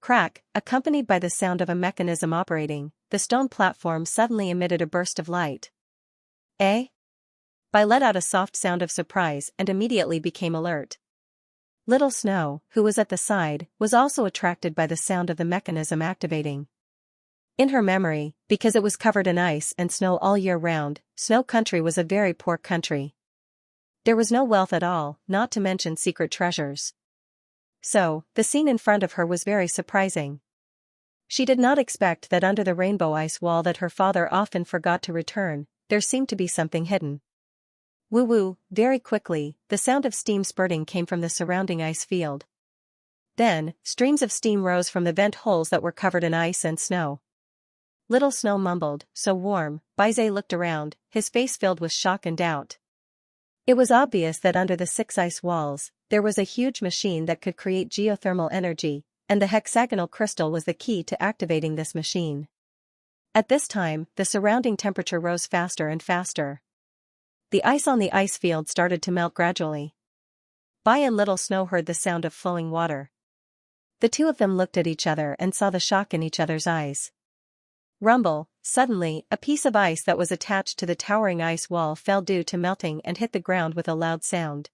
Crack, accompanied by the sound of a mechanism operating, the stone platform suddenly emitted a burst of light. Eh? Bai let out a soft sound of surprise and immediately became alert. Little Snow, who was at the side, was also attracted by the sound of the mechanism activating. In her memory, because it was covered in ice and snow all year round, Snow Country was a very poor country. There was no wealth at all, not to mention secret treasures. So, the scene in front of her was very surprising. She did not expect that under the rainbow ice wall that her father often forgot to return, there seemed to be something hidden. Woo-woo, very quickly, the sound of steam spurting came from the surrounding ice field. Then, streams of steam rose from the vent holes that were covered in ice and snow. Little Snow mumbled, so warm. Baize looked around, his face filled with shock and doubt. It was obvious that under the 6 ice walls, there was a huge machine that could create geothermal energy, and the hexagonal crystal was the key to activating this machine. At this time, the surrounding temperature rose faster and faster. The ice on the ice field started to melt gradually. Bai and Little Snow heard the sound of flowing water. The two of them looked at each other and saw the shock in each other's eyes. Rumble, suddenly, a piece of ice that was attached to the towering ice wall fell due to melting and hit the ground with a loud sound.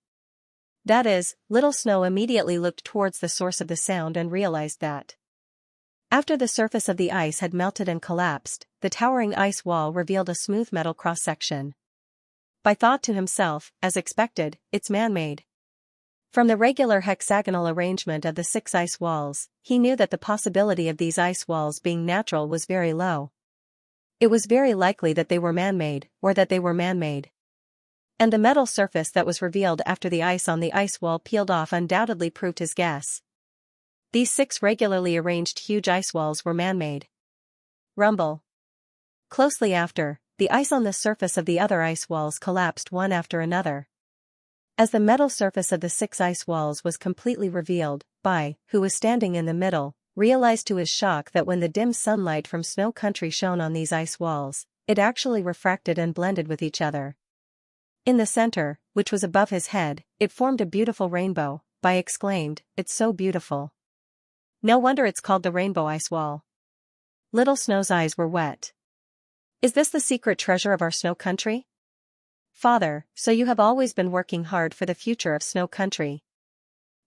That is, Little Snow immediately looked towards the source of the sound and realized that. After the surface of the ice had melted and collapsed, the towering ice wall revealed a smooth metal cross-section. Bai thought to himself, as expected, it's man-made. From the regular hexagonal arrangement of the 6 ice walls, he knew that the possibility of these ice walls being natural was very low. It was very likely that they were man-made, or that they were man-made. And the metal surface that was revealed after the ice on the ice wall peeled off undoubtedly proved his guess. These 6 regularly arranged huge ice walls were man-made. Rumble. Closely after, the ice on the surface of the other ice walls collapsed one after another. As the metal surface of the 6 ice walls was completely revealed, Bai, who was standing in the middle, realized to his shock that when the dim sunlight from Snow Country shone on these ice walls, it actually refracted and blended with each other. In the center, which was above his head, it formed a beautiful rainbow. Bai exclaimed, "It's so beautiful. No wonder it's called the Rainbow Ice Wall." Little Snow's eyes were wet. "Is this the secret treasure of our Snow Country?" "Father, so you have always been working hard for the future of Snow Country."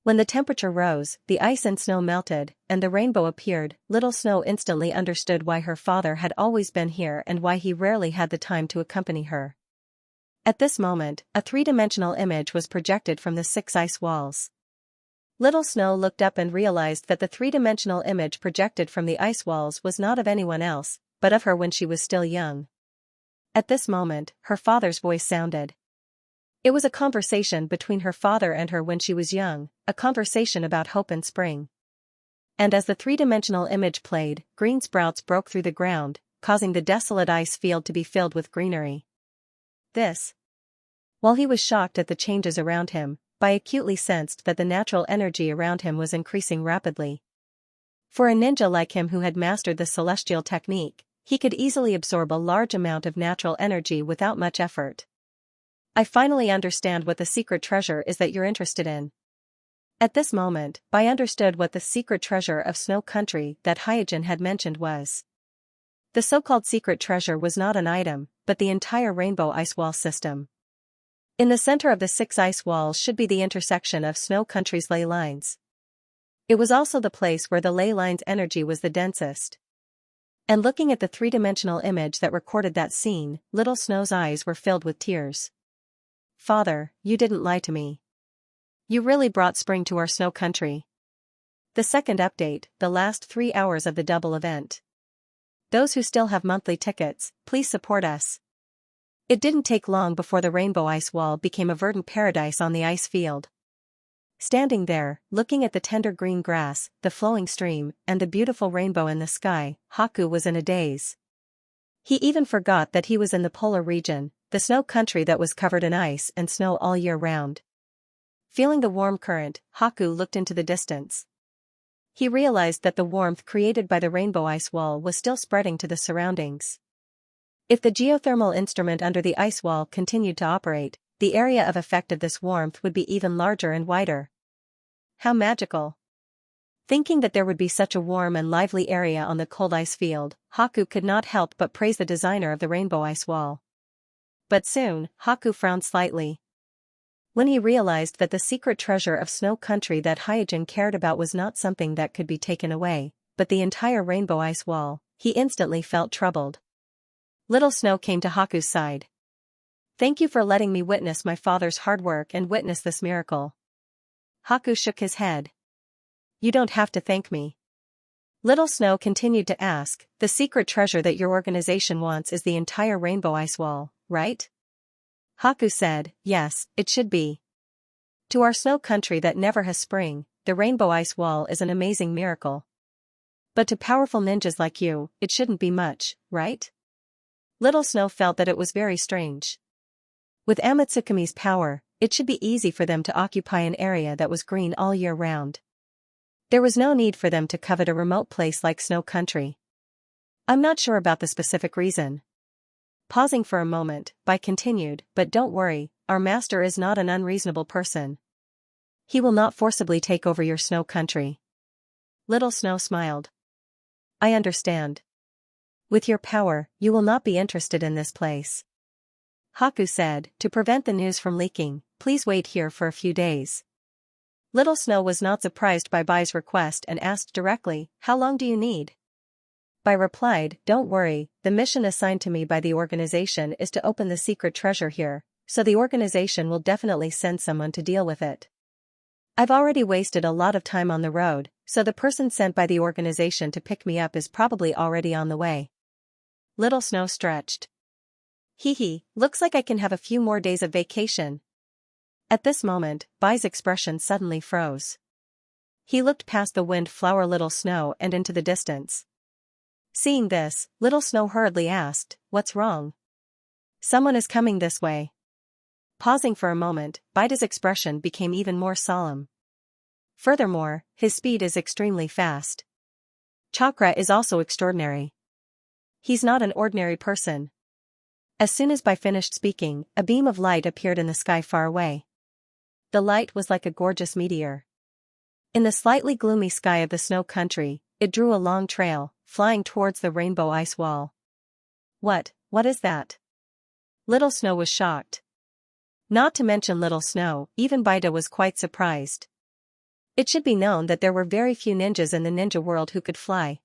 When the temperature rose, the ice and snow melted, and the rainbow appeared. Little Snow instantly understood why her father had always been here and why he rarely had the time to accompany her. At this moment, a 3-dimensional image was projected from the 6 ice walls. Little Snow looked up and realized that the 3-dimensional image projected from the ice walls was not of anyone else, but of her when she was still young. At this moment, her father's voice sounded. It was a conversation between her father and her when she was young, a conversation about hope and spring. And as the 3-dimensional image played, green sprouts broke through the ground, causing the desolate ice field to be filled with greenery. While he was shocked at the changes around him, Bai acutely sensed that the natural energy around him was increasing rapidly. For a ninja like him who had mastered the celestial technique, he could easily absorb a large amount of natural energy without much effort. "I finally understand what the secret treasure is that you're interested in." At this moment, Bai understood what the secret treasure of Snow Country that Hyojin had mentioned was. The so-called secret treasure was not an item, but the entire Rainbow Ice Wall system. In the center of the 6 ice walls should be the intersection of Snow Country's ley lines. It was also the place where the ley line's energy was the densest. And looking at the 3-dimensional image that recorded that scene, Little Snow's eyes were filled with tears. "Father, you didn't lie to me. You really brought spring to our Snow Country." The second update, the last 3 hours of the double event. Those who still have monthly tickets, please support us. It didn't take long before the Rainbow Ice Wall became a verdant paradise on the ice field. Standing there, looking at the tender green grass, the flowing stream, and the beautiful rainbow in the sky, Haku was in a daze. He even forgot that he was in the polar region, the Snow Country that was covered in ice and snow all year round. Feeling the warm current, Haku looked into the distance. He realized that the warmth created by the Rainbow Ice Wall was still spreading to the surroundings. If the geothermal instrument under the ice wall continued to operate, the area of effect of this warmth would be even larger and wider. How magical! Thinking that there would be such a warm and lively area on the cold ice field, Haku could not help but praise the designer of the Rainbow Ice Wall. But soon, Haku frowned slightly. When he realized that the secret treasure of Snow Country that Hyojin cared about was not something that could be taken away, but the entire Rainbow Ice Wall, he instantly felt troubled. Little Snow came to Haku's side. "Thank you for letting me witness my father's hard work and witness this miracle." Haku shook his head. "You don't have to thank me." Little Snow continued to ask, "The secret treasure that your organization wants is the entire Rainbow Ice Wall, right?" Haku said, "Yes, it should be. To our Snow Country that never has spring, the Rainbow Ice Wall is an amazing miracle. But to powerful ninjas like you, it shouldn't be much, right?" Little Snow felt that it was very strange. With Amatsukumi's power, it should be easy for them to occupy an area that was green all year round. There was no need for them to covet a remote place like Snow Country. "I'm not sure about the specific reason." Pausing for a moment, Bai continued, "But don't worry, our master is not an unreasonable person. He will not forcibly take over your Snow Country." Little Snow smiled. "I understand. With your power, you will not be interested in this place." Haku said, "To prevent the news from leaking, please wait here for a few days." Little Snow was not surprised by Bai's request and asked directly, "How long do you need?" Bai replied, "Don't worry, the mission assigned to me by the organization is to open the secret treasure here, so the organization will definitely send someone to deal with it. I've already wasted a lot of time on the road, so the person sent by the organization to pick me up is probably already on the way." Little Snow stretched. Hee, looks like I can have a few more days of vacation. At this moment, Bai's expression suddenly froze. He looked past the wind-flower Little Snow and into the distance. Seeing this, Little Snow hurriedly asked, "What's wrong?" "Someone is coming this way." Pausing for a moment, Bai's expression became even more solemn. Furthermore, his speed is extremely fast. Chakra is also extraordinary. He's not an ordinary person. As soon as Bai finished speaking, a beam of light appeared in the sky far away. The light was like a gorgeous meteor. In the slightly gloomy sky of the snow country, it drew a long trail, flying towards the rainbow ice wall. What is that?" Little Snow was shocked. Not to mention Little Snow, even Baida was quite surprised. It should be known that there were very few ninjas in the ninja world who could fly.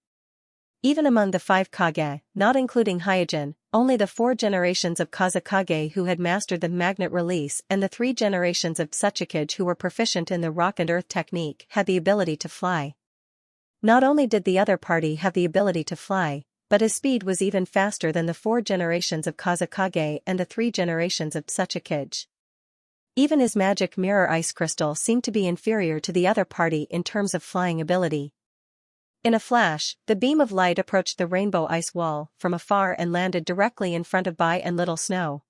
Even among the 5 Kage, not including Hyojin, only the 4 generations of Kazekage who had mastered the magnet release and the 3 generations of Tsuchikage who were proficient in the rock and earth technique had the ability to fly. Not only did the other party have the ability to fly, but his speed was even faster than the 4 generations of Kazekage and the 3 generations of Tsuchikage. Even his magic mirror ice crystal seemed to be inferior to the other party in terms of flying ability. In a flash, the beam of light approached the rainbow ice wall from afar and landed directly in front of Bai and Little Snow.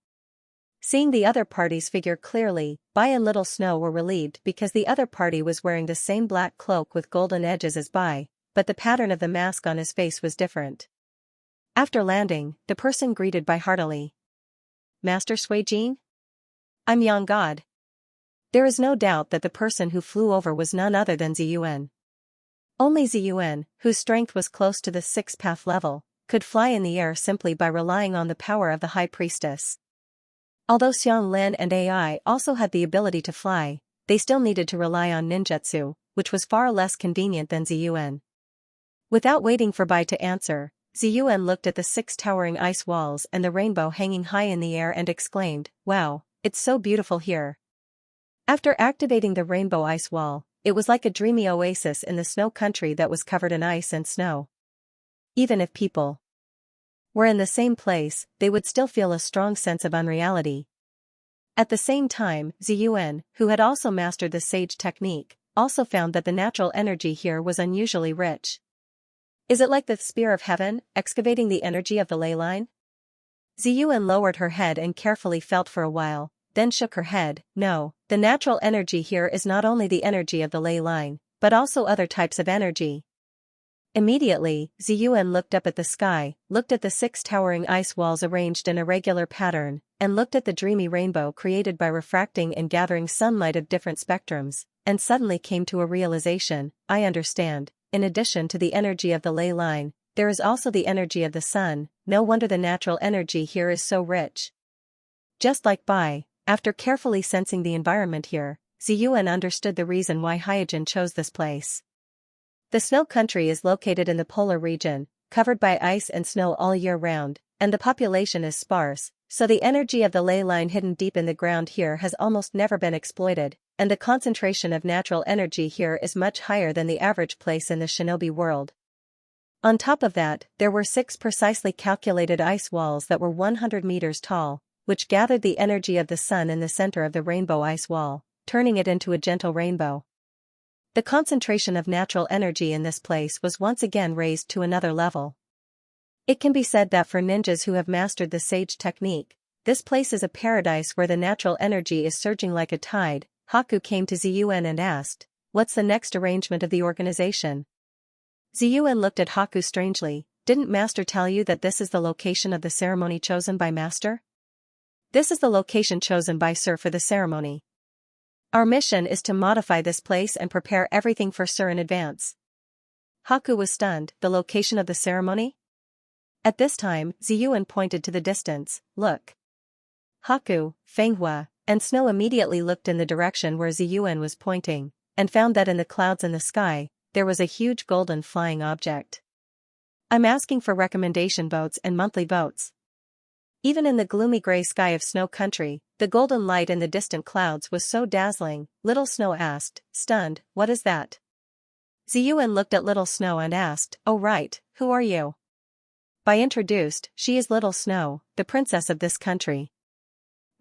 Seeing the other party's figure clearly, Bai and Little Snow were relieved because the other party was wearing the same black cloak with golden edges as Bai, but the pattern of the mask on his face was different. After landing, the person greeted Bai heartily. "Master Suijin? I'm Yang God." There is no doubt that the person who flew over was none other than Ziyuan. Only Ziyuan, whose strength was close to the 6th path level, could fly in the air simply by relying on the power of the High Priestess. Although Xiang Lin and Ai also had the ability to fly, they still needed to rely on ninjutsu, which was far less convenient than Ziyuan. Without waiting for Bai to answer, Ziyuan looked at the 6 towering ice walls and the rainbow hanging high in the air and exclaimed, "Wow, it's so beautiful here." After activating the rainbow ice wall, it was like a dreamy oasis in the snow country that was covered in ice and snow. Even if people were in the same place, they would still feel a strong sense of unreality. At the same time, Ziyuan, who had also mastered the sage technique, also found that the natural energy here was unusually rich. "Is it like the spear of heaven, excavating the energy of the ley line?" Ziyuan lowered her head and carefully felt for a while, then shook her head. "No, the natural energy here is not only the energy of the ley line, but also other types of energy." Immediately, Ziyuan looked up at the sky, looked at the 6 towering ice walls arranged in a regular pattern, and looked at the dreamy rainbow created by refracting and gathering sunlight of different spectrums, and suddenly came to a realization. "I understand, in addition to the energy of the ley line, there is also the energy of the sun. No wonder the natural energy here is so rich." Just like Bai, after carefully sensing the environment here, Ziyuan understood the reason why Hyojin chose this place. The snow country is located in the polar region, covered by ice and snow all year round, and the population is sparse, so the energy of the ley line hidden deep in the ground here has almost never been exploited, and the concentration of natural energy here is much higher than the average place in the shinobi world. On top of that, there were 6 precisely calculated ice walls that were 100 meters tall, which gathered the energy of the sun in the center of the rainbow ice wall, turning it into a gentle rainbow. The concentration of natural energy in this place was once again raised to another level. It can be said that for ninjas who have mastered the sage technique, this place is a paradise where the natural energy is surging like a tide. Haku came to Ziyuan and asked, "What's the next arrangement of the organization?" Ziyuan looked at Haku strangely. "Didn't Master tell you that this is the location of the ceremony chosen by Master?" "This is the location chosen by Sir for the ceremony. Our mission is to modify this place and prepare everything for Sir in advance." Haku was stunned. "The location of the ceremony?" At this time, Ziyuan pointed to the distance. "Look." Haku, Fenghua, and Snow immediately looked in the direction where Ziyuan was pointing, and found that in the clouds in the sky, there was a huge golden flying object. "I'm asking for recommendation votes and monthly votes." Even in the gloomy gray sky of snow country, the golden light in the distant clouds was so dazzling. Little Snow asked, stunned, "What is that?" Ziyuan looked at Little Snow and asked, "Oh right, who are you?" By introduced, she is Little Snow, the princess of this country.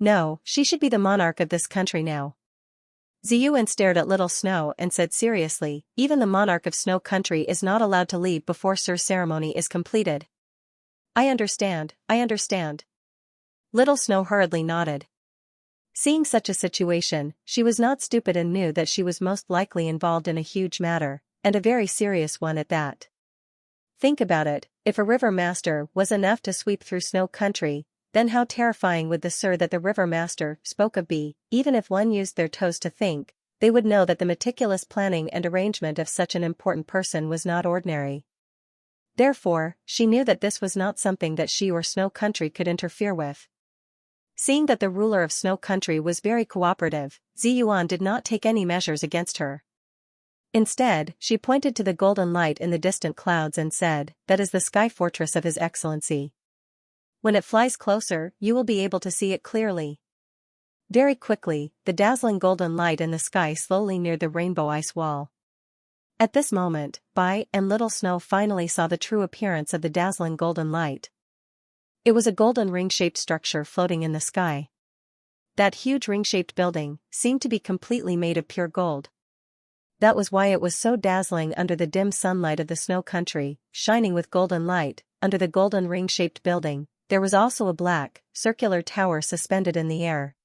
No, she should be the monarch of this country now. Ziyuan stared at Little Snow and said seriously, even the monarch of Snow Country is not allowed to leave before Sir's ceremony is completed. I understand, I understand. Little Snow hurriedly nodded. Seeing such a situation, she was not stupid and knew that she was most likely involved in a huge matter, and a very serious one at that. Think about it, if a river master was enough to sweep through Snow Country, then how terrifying would the Sir that the river master spoke of be? Even if one used their toes to think, they would know that the meticulous planning and arrangement of such an important person was not ordinary. Therefore, she knew that this was not something that she or Snow Country could interfere with. Seeing that the ruler of Snow Country was very cooperative, Ziyuan did not take any measures against her. Instead, she pointed to the golden light in the distant clouds and said, "That is the sky fortress of His Excellency. When it flies closer, you will be able to see it clearly." Very quickly, the dazzling golden light in the sky slowly neared the rainbow ice wall. At this moment, Bai and Little Snow finally saw the true appearance of the dazzling golden light. It was a golden ring-shaped structure floating in the sky. That huge ring-shaped building seemed to be completely made of pure gold. That was why it was so dazzling under the dim sunlight of the Snow Country, shining with golden light. Under the golden ring-shaped building, there was also a black, circular tower suspended in the air.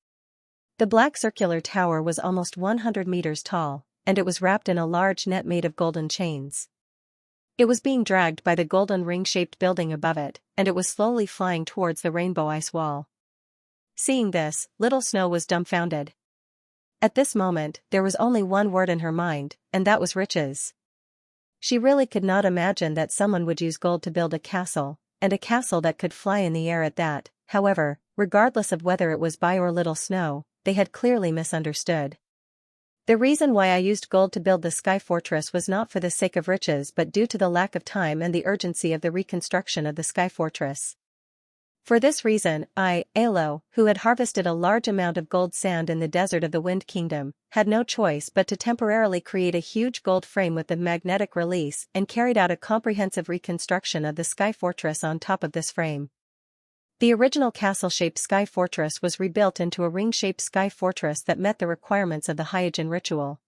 The black circular tower was almost 100 meters tall, and it was wrapped in a large net made of golden chains. It was being dragged by the golden ring-shaped building above it, and it was slowly flying towards the rainbow ice wall. Seeing this, Little Snow was dumbfounded. At this moment, there was only one word in her mind, and that was riches. She really could not imagine that someone would use gold to build a castle, and a castle that could fly in the air at that. However, regardless of whether it was Bai or Little Snow, they had clearly misunderstood. The reason why I used gold to build the sky fortress was not for the sake of riches but due to the lack of time and the urgency of the reconstruction of the sky fortress. For this reason, I, Alo, who had harvested a large amount of gold sand in the desert of the Wind Kingdom, had no choice but to temporarily create a huge gold frame with the magnetic release and carried out a comprehensive reconstruction of the sky fortress on top of this frame. The original castle-shaped sky fortress was rebuilt into a ring-shaped sky fortress that met the requirements of the Hyojin ritual.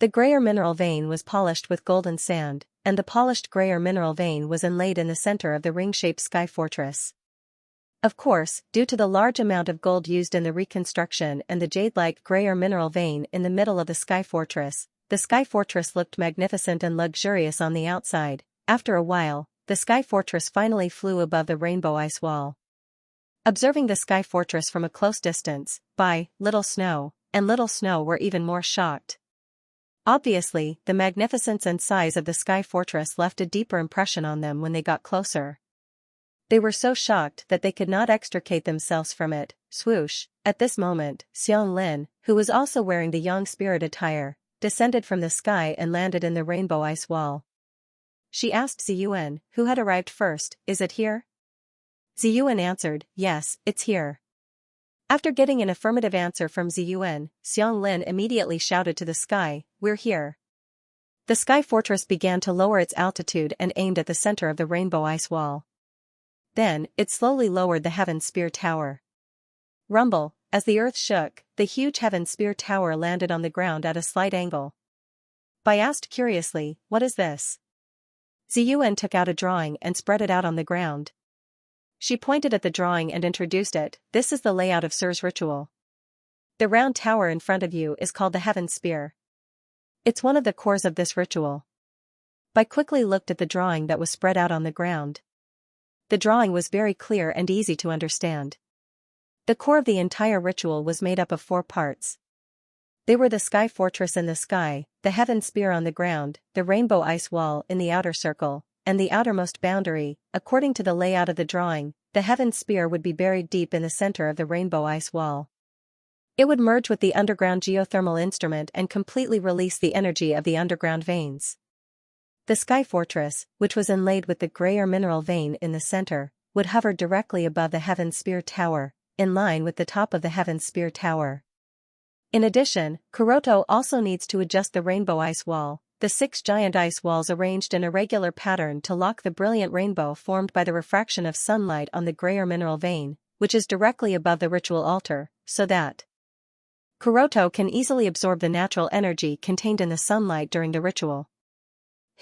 The grayer mineral vein was polished with golden sand, and the polished grayer mineral vein was inlaid in the center of the ring-shaped sky fortress. Of course, due to the large amount of gold used in the reconstruction and the jade-like grayer mineral vein in the middle of the sky fortress looked magnificent and luxurious on the outside. After a while, the sky fortress finally flew above the rainbow ice wall. Observing the sky fortress from a close distance, Bai, Little Snow, and Little Snow were even more shocked. Obviously, the magnificence and size of the sky fortress left a deeper impression on them when they got closer. They were so shocked that they could not extricate themselves from it. Swoosh! At this moment, Xianxia, who was also wearing the young spirit attire, descended from the sky and landed in the rainbow ice wall. She asked Ziyuan, who had arrived first, "Is it here?" Ziyuan answered, "Yes, it's here." After getting an affirmative answer from Ziyuan, Xianxia immediately shouted to the sky, "We're here." The sky fortress began to lower its altitude and aimed at the center of the rainbow ice wall. Then, it slowly lowered the Heaven Spear Tower. Rumble, as the earth shook, the huge Heaven Spear Tower landed on the ground at a slight angle. Bai asked curiously, "What is this?" Ziyuan took out a drawing and spread it out on the ground. She pointed at the drawing and introduced it. "This is the layout of Sir's ritual. The round tower in front of you is called the Heaven Spear. It's one of the cores of this ritual." Bai quickly looked at the drawing that was spread out on the ground. The drawing was very clear and easy to understand. The core of the entire ritual was made up of 4 parts. They were the sky fortress in the sky, the Heaven Spear on the ground, the rainbow ice wall in the outer circle, and the outermost boundary. According to the layout of the drawing, the Heaven Spear would be buried deep in the center of the rainbow ice wall. It would merge with the underground geothermal instrument and completely release the energy of the underground veins. The sky fortress, which was inlaid with the grayer mineral vein in the center, would hover directly above the Heaven Spear Tower, in line with the top of the Heaven Spear Tower. In addition, Kuroto also needs to adjust the rainbow ice wall. the 6 giant ice walls arranged in a regular pattern to lock the brilliant rainbow formed by the refraction of sunlight on the grayer mineral vein, which is directly above the ritual altar, so that Kuroto can easily absorb the natural energy contained in the sunlight during the ritual.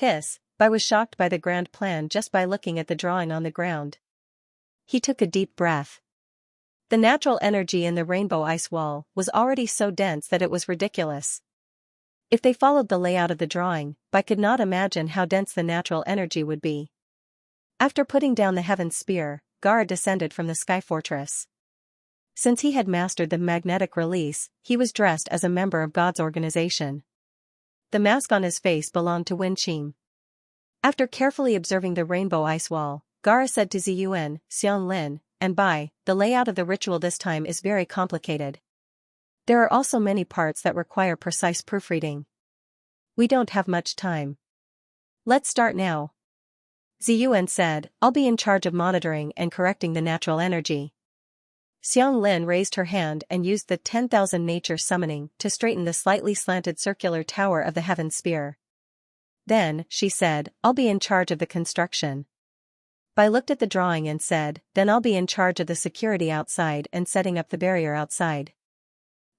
Bai was shocked by the grand plan just by looking at the drawing on the ground. He took a deep breath. The natural energy in the rainbow ice wall was already so dense that it was ridiculous. If they followed the layout of the drawing, Bai could not imagine how dense the natural energy would be. After putting down the heaven spear, Gaara descended from the sky fortress. Since he had mastered the magnetic release, he was dressed as a member of God's organization. The mask on his face belonged to Winqing. After carefully observing the rainbow ice wall, Gaara said to Ziyuan, Xianlin, and Bai, the layout of the ritual this time is very complicated. There are also many parts that require precise proofreading. We don't have much time. Let's start now. Ziyuan said, I'll be in charge of monitoring and correcting the natural energy. Xianglin raised her hand and used the 10,000 nature summoning to straighten the slightly slanted circular tower of the heaven sphere. Then, she said, I'll be in charge of the construction. Bai looked at the drawing and said, then I'll be in charge of the security outside and setting up the barrier outside.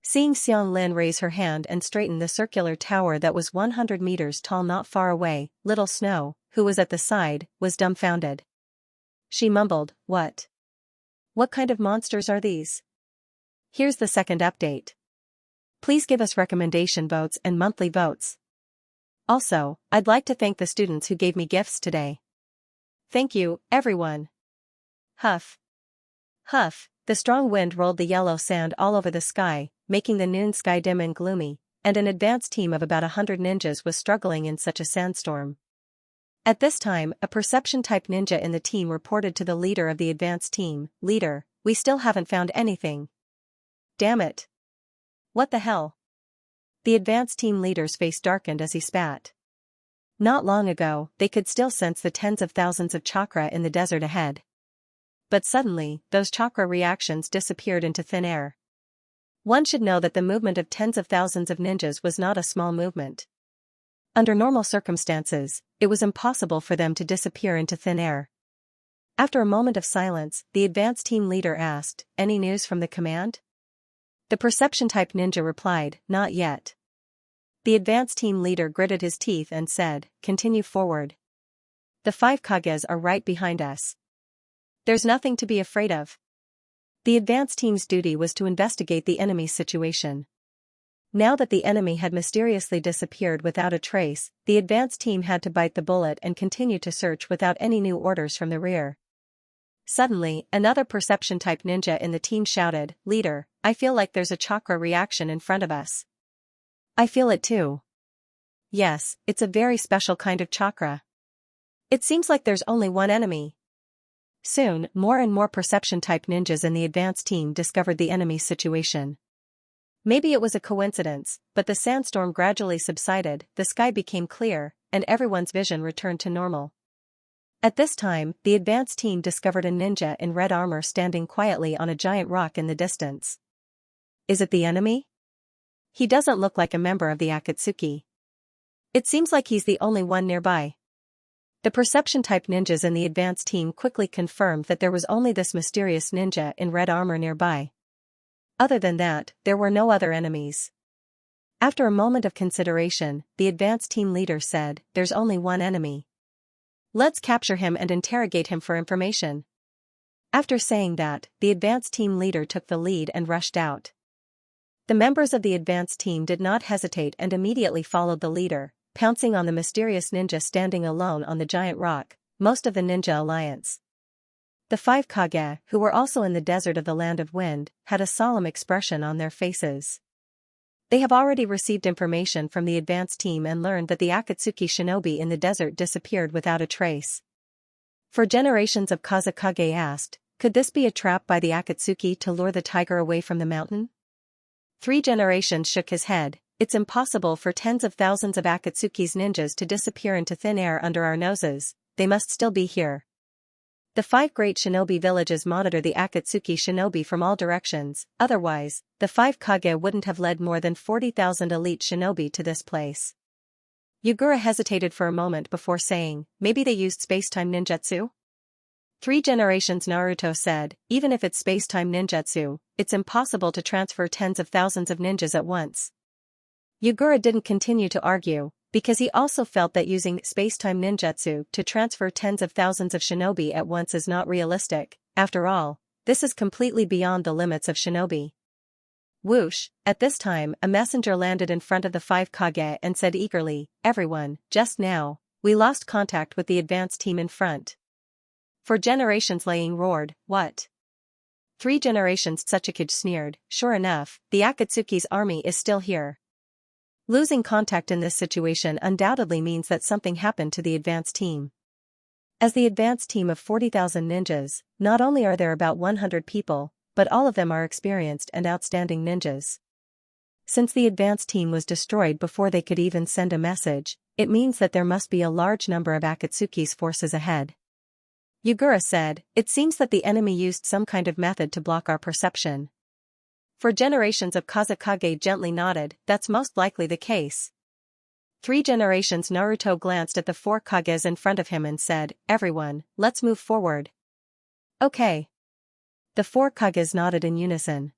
Seeing Xianglin raise her hand and straighten the circular tower that was 100 meters tall not far away, Little Snow, who was at the side, was dumbfounded. She mumbled, What? What kind of monsters are these? Here's the second update. Please give us recommendation votes and monthly votes. Also, I'd like to thank the students who gave me gifts today. Thank you, everyone. Huff. Huff, the strong wind rolled the yellow sand all over the sky, making the noon sky dim and gloomy, and an advanced team of about 100 ninjas was struggling in such a sandstorm. At this time, a perception-type ninja in the team reported to the leader of the advanced team, Leader, we still haven't found anything. Damn it. What the hell? The advanced team leader's face darkened as he spat. Not long ago, they could still sense the tens of thousands of chakra in the desert ahead. But suddenly, those chakra reactions disappeared into thin air. One should know that the movement of tens of thousands of ninjas was not a small movement. Under normal circumstances, it was impossible for them to disappear into thin air. After a moment of silence, the advanced team leader asked, Any news from the command? The perception-type ninja replied, Not yet. The advanced team leader gritted his teeth and said, Continue forward. The 5 Kages are right behind us. There's nothing to be afraid of. The advanced team's duty was to investigate the enemy's situation. Now that the enemy had mysteriously disappeared without a trace, the advanced team had to bite the bullet and continue to search without any new orders from the rear. Suddenly, another perception-type ninja in the team shouted, Leader, I feel like there's a chakra reaction in front of us. I feel it too. Yes, it's a very special kind of chakra. It seems like there's only one enemy. Soon, more and more perception-type ninjas in the advanced team discovered the enemy's situation. Maybe it was a coincidence, but the sandstorm gradually subsided, the sky became clear, and everyone's vision returned to normal. At this time, the advanced team discovered a ninja in red armor standing quietly on a giant rock in the distance. Is it the enemy? He doesn't look like a member of the Akatsuki. It seems like he's the only one nearby. The perception-type ninjas in the advanced team quickly confirmed that there was only this mysterious ninja in red armor nearby. Other than that, there were no other enemies. After a moment of consideration, the advanced team leader said, There's only one enemy. Let's capture him and interrogate him for information. After saying that, the advanced team leader took the lead and rushed out. The members of the advanced team did not hesitate and immediately followed the leader, pouncing on the mysterious ninja standing alone on the giant rock, most of the ninja alliance. The 5 Kage, who were also in the desert of the Land of Wind, had a solemn expression on their faces. They have already received information from the advanced team and learned that the Akatsuki shinobi in the desert disappeared without a trace. For generations of Kazekage asked, could this be a trap by the Akatsuki to lure the tiger away from the mountain? 3 generations shook his head. It's impossible for tens of thousands of Akatsuki's ninjas to disappear into thin air under our noses, they must still be here. The 5 great shinobi villages monitor the Akatsuki shinobi from all directions, otherwise, the 5 Kage wouldn't have led more than 40,000 elite shinobi to this place. Yugura hesitated for a moment before saying, maybe they used space-time ninjutsu? 3 generations Naruto said, even if it's space-time ninjutsu, it's impossible to transfer tens of thousands of ninjas at once. Yugura didn't continue to argue, because he also felt that using space-time ninjutsu to transfer tens of thousands of shinobi at once is not realistic. After all, this is completely beyond the limits of shinobi. Whoosh, at this time a messenger landed in front of the 5 Kage and said eagerly, everyone, just now, we lost contact with the advance team in front. 4 generations Laying roared, what? 3 generations Tsuchikage sneered, sure enough, the Akatsuki's army is still here. Losing contact in this situation undoubtedly means that something happened to the advance team. As the advance team of 40,000 ninjas, not only are there about 100 people, but all of them are experienced and outstanding ninjas. Since the advance team was destroyed before they could even send a message, it means that there must be a large number of Akatsuki's forces ahead. Yugura said, it seems that the enemy used some kind of method to block our perception. 4 generations of Kazekage gently nodded, that's most likely the case. 3 generations Naruto glanced at the 4 Kages in front of him and said, everyone, let's move forward. Okay. The 4 Kages nodded in unison.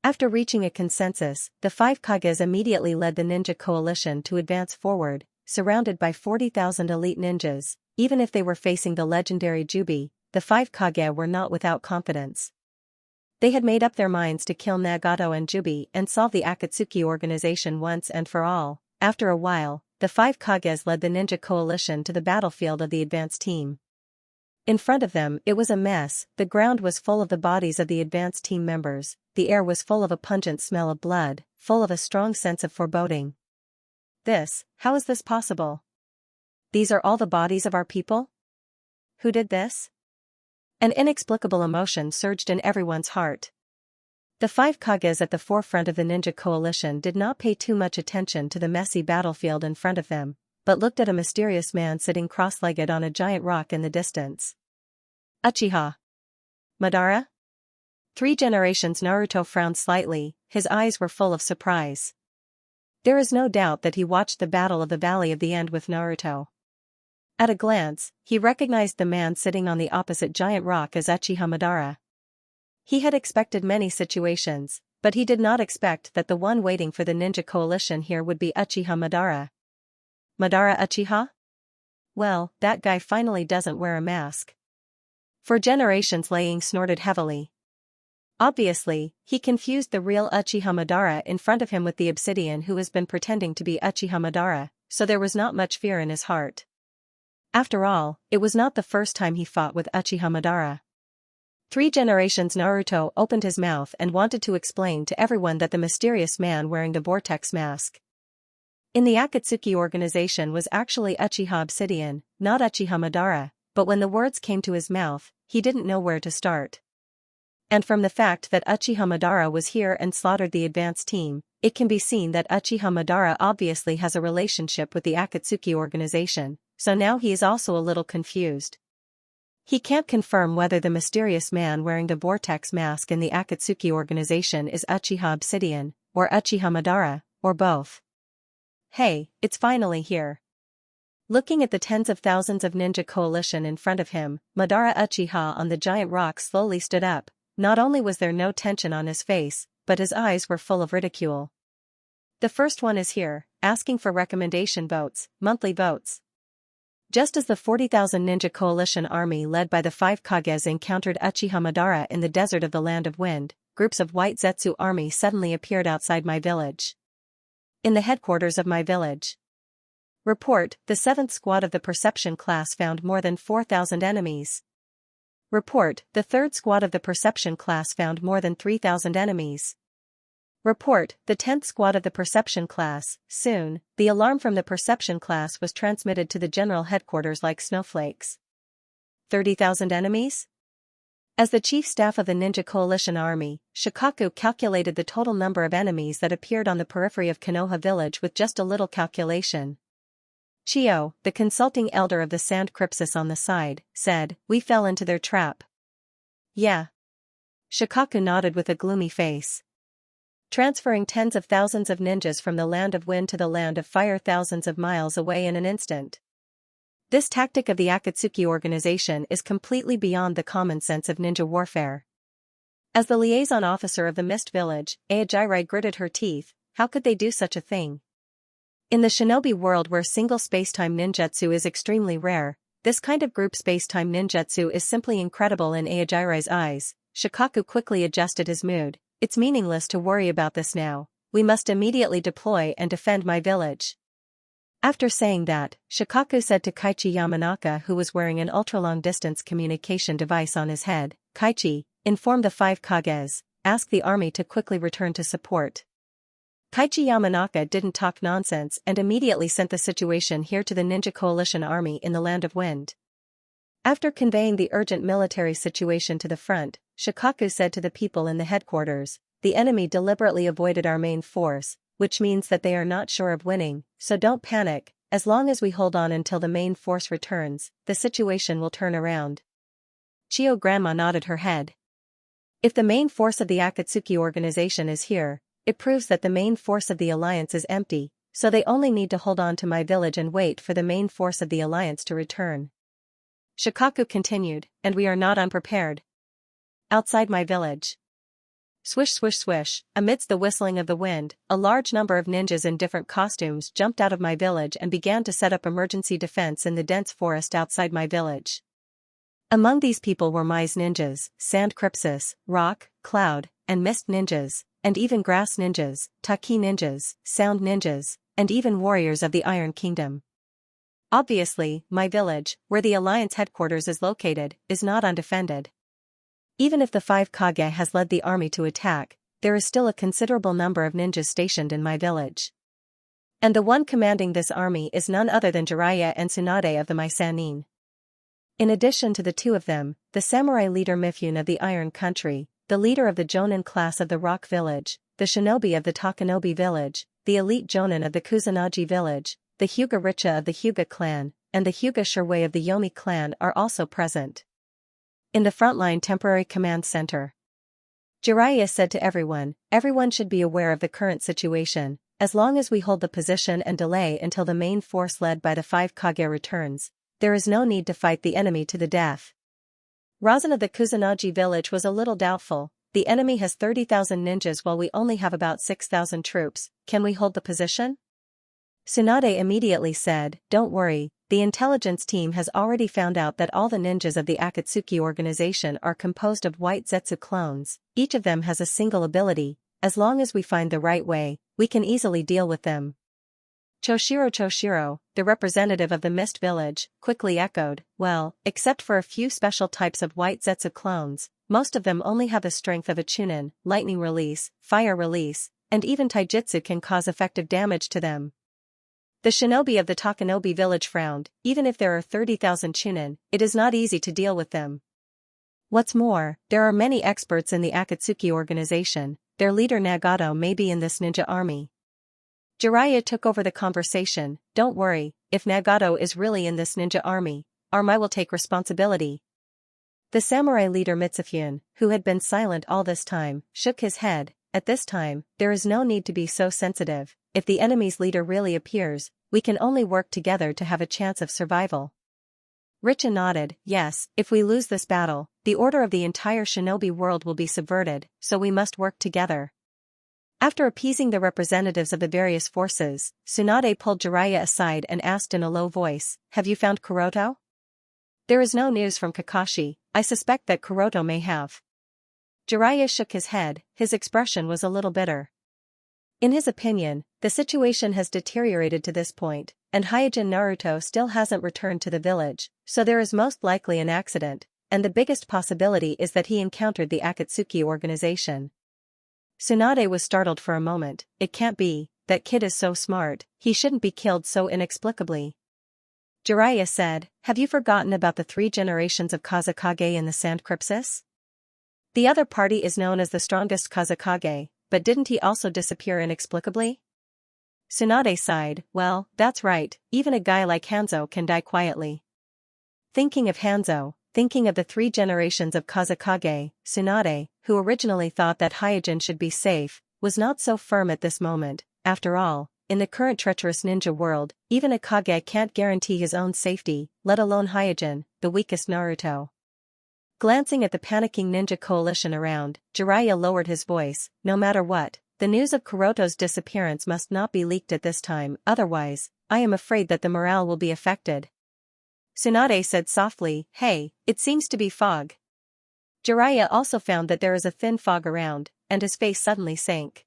After reaching a consensus, the 5 Kages immediately led the ninja coalition to advance forward, surrounded by 40,000 elite ninjas. Even if they were facing the legendary Jubi, the 5 Kage were not without confidence. They had made up their minds to kill Nagato and Jubi and solve the Akatsuki organization once and for all. After a while, the 5 Kages led the ninja coalition to the battlefield of the advance team. In front of them, it was a mess. The ground was full of the bodies of the advance team members, the air was full of a pungent smell of blood, full of a strong sense of foreboding. How is this possible? These are all the bodies of our people? Who did this? An inexplicable emotion surged in everyone's heart. The 5 Kages at the forefront of the ninja coalition did not pay too much attention to the messy battlefield in front of them, but looked at a mysterious man sitting cross-legged on a giant rock in the distance. Uchiha Madara? 3 generations Naruto frowned slightly, his eyes were full of surprise. There is no doubt that he watched the Battle of the Valley of the End with Naruto. At a glance, he recognized the man sitting on the opposite giant rock as Uchiha Madara. He had expected many situations, but he did not expect that the one waiting for the ninja coalition here would be Uchiha Madara. Madara Uchiha? Well, that guy finally doesn't wear a mask. 4 generations Laying snorted heavily. Obviously, he confused the real Uchiha Madara in front of him with the obsidian who has been pretending to be Uchiha Madara, so there was not much fear in his heart. After all, it was not the first time he fought with Uchiha Madara. 3 generations Naruto opened his mouth and wanted to explain to everyone that the mysterious man wearing the vortex mask in the Akatsuki organization was actually Uchiha Obsidian, not Uchiha Madara, but when the words came to his mouth, he didn't know where to start. And from the fact that Uchiha Madara was here and slaughtered the advance team, it can be seen that Uchiha Madara obviously has a relationship with the Akatsuki organization, so now he is also a little confused. He can't confirm whether the mysterious man wearing the vortex mask in the Akatsuki organization is Uchiha Obsidian, or Uchiha Madara, or both. Hey, it's finally here. Looking at the tens of thousands of ninja coalition in front of him, Madara Uchiha on the giant rock slowly stood up. Not only was there no tension on his face, but his eyes were full of ridicule. The first one is here, asking for recommendation votes, monthly votes. Just as the 40,000 ninja coalition army led by the 5 Kages encountered Uchiha Madara in the desert of the Land of Wind, groups of white Zetsu army suddenly appeared outside my village. In the headquarters of my village. Report, the 7th squad of the Perception class found more than 4,000 enemies. Report, the 3rd squad of the Perception class found more than 3,000 enemies. Report, the 10th squad of the Perception class. Soon, the alarm from the Perception class was transmitted to the general headquarters like snowflakes. 30,000 enemies? As the chief staff of the Ninja Coalition Army, Shikaku calculated the total number of enemies that appeared on the periphery of Konoha village with just a little calculation. Chio, the consulting elder of the Sand Crypsis on the side, said, "We fell into their trap." Yeah. Shikaku nodded with a gloomy face. transferring tens of thousands of ninjas from the land of wind to the land of fire thousands of miles away in an instant. This tactic of the Akatsuki organization is completely beyond the common sense of ninja warfare. As the liaison officer of the Mist Village, Aojirai gritted her teeth. How could they do such a thing? In the shinobi world where single spacetime ninjutsu is extremely rare, this kind of group spacetime ninjutsu is simply incredible in Aojirai's eyes. Shikaku quickly adjusted his mood. It's meaningless to worry about this now. We must immediately deploy and defend my village. After saying that, Shikaku said to Kaichi Yamanaka, who was wearing an ultra-long-distance communication device on his head, Kaichi, inform the 5 Kages, ask the army to quickly return to support. Kaichi Yamanaka didn't talk nonsense and immediately sent the situation here to the Ninja Coalition army in the Land of Wind. After conveying the urgent military situation to the front, Shikaku said to the people in the headquarters, the enemy deliberately avoided our main force, which means that they are not sure of winning, so don't panic. As long as we hold on until the main force returns, the situation will turn around. Chio Grandma nodded her head. If the main force of the Akatsuki organization is here, it proves that the main force of the alliance is empty, so they only need to hold on to my village and wait for the main force of the alliance to return. Shikaku continued, and we are not unprepared. Outside my village. Swish swish swish, amidst the whistling of the wind, a large number of ninjas in different costumes jumped out of my village and began to set up emergency defense in the dense forest outside my village. Among these people were Mai's ninjas, Sand Crypsis, Rock, Cloud, and Mist ninjas, and even Grass ninjas, Taki ninjas, Sound ninjas, and even warriors of the Iron Kingdom. Obviously, my village, where the Alliance headquarters is located, is not undefended. Even if the 5 Kage has led the army to attack, there is still a considerable number of ninjas stationed in my village. And the one commanding this army is none other than Jiraiya and Tsunade of the Mai Sannin. In addition to the two of them, the samurai leader Mifune of the Iron Country, the leader of the Jonin class of the Rock Village, the shinobi of the Takanobi Village, the elite Jonin of the Kusanagi Village, the Hyuga Richa of the Hyuga clan, and the Hyuga Shirwei of the Yomi clan are also present. In the frontline temporary command center, Jiraiya said to everyone should be aware of the current situation. As long as we hold the position and delay until the main force led by the 5 Kage returns, there is no need to fight the enemy to the death. Razan of the Kusanagi village was a little doubtful. The enemy has 30,000 ninjas while we only have about 6,000 troops. Can we hold the position? Tsunade immediately said, don't worry, the intelligence team has already found out that all the ninjas of the Akatsuki organization are composed of white Zetsu clones. Each of them has a single ability. As long as we find the right way, we can easily deal with them. Choshiro, the representative of the Mist Village, quickly echoed, well, except for a few special types of white Zetsu clones, most of them only have the strength of a Chunin, lightning release, fire release, and even taijutsu can cause effective damage to them. The shinobi of the Takanobi village frowned. Even if there are 30,000 Chunin, it is not easy to deal with them. What's more, there are many experts in the Akatsuki organization. Their leader Nagato may be in this ninja army. Jiraiya took over the conversation. Don't worry, if Nagato is really in this ninja army, our Mai will take responsibility. The samurai leader Mitsufune, who had been silent all this time, shook his head. At this time, there is no need to be so sensitive. If the enemy's leader really appears, we can only work together to have a chance of survival. Richa nodded, yes, if we lose this battle, the order of the entire shinobi world will be subverted, so we must work together. After appeasing the representatives of the various forces, Tsunade pulled Jiraiya aside and asked in a low voice, have you found Kuroto? There is no news from Kakashi. I suspect that Kuroto may have. Jiraiya shook his head. His expression was a little bitter. In his opinion, the situation has deteriorated to this point, and Hyojin Naruto still hasn't returned to the village, so there is most likely an accident, and the biggest possibility is that he encountered the Akatsuki organization. Tsunade was startled for a moment. It can't be, that kid is so smart, he shouldn't be killed so inexplicably. Jiraiya said, have you forgotten about the 3 generations of Kazekage in the Sand Crypsis? The other party is known as the strongest Kazekage, but didn't he also disappear inexplicably? Tsunade sighed, well, that's right, even a guy like Hanzo can die quietly. Thinking of Hanzo, thinking of the 3 generations of Kazekage, Tsunade, who originally thought that Hyojin should be safe, was not so firm at this moment. After all, in the current treacherous ninja world, even a Kage can't guarantee his own safety, let alone Hyojin, the weakest Naruto. Glancing at the panicking ninja coalition around, Jiraiya lowered his voice. No matter what, the news of Kuroto's disappearance must not be leaked at this time, otherwise, I am afraid that the morale will be affected. Tsunade said softly, "Hey, it seems to be fog." Jiraiya also found that there is a thin fog around, and his face suddenly sank.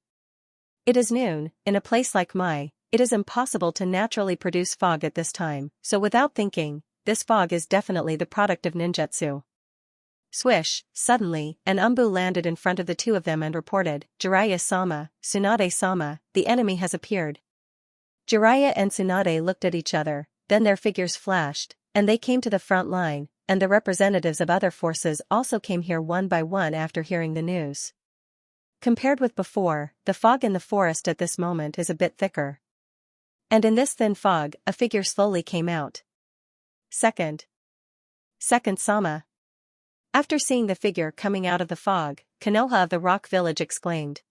It is noon. In a place like Mai, it is impossible to naturally produce fog at this time, so without thinking, this fog is definitely the product of ninjutsu. Swish, suddenly, an umbu landed in front of the two of them and reported, "Jiraiya-sama, Tsunade-sama, the enemy has appeared." Jiraiya and Tsunade looked at each other, then their figures flashed, and they came to the front line, and the representatives of other forces also came here one by one after hearing the news. Compared with before, the fog in the forest at this moment is a bit thicker. And in this thin fog, a figure slowly came out. Second Sama. After seeing the figure coming out of the fog, Konoha of the Rock Village exclaimed.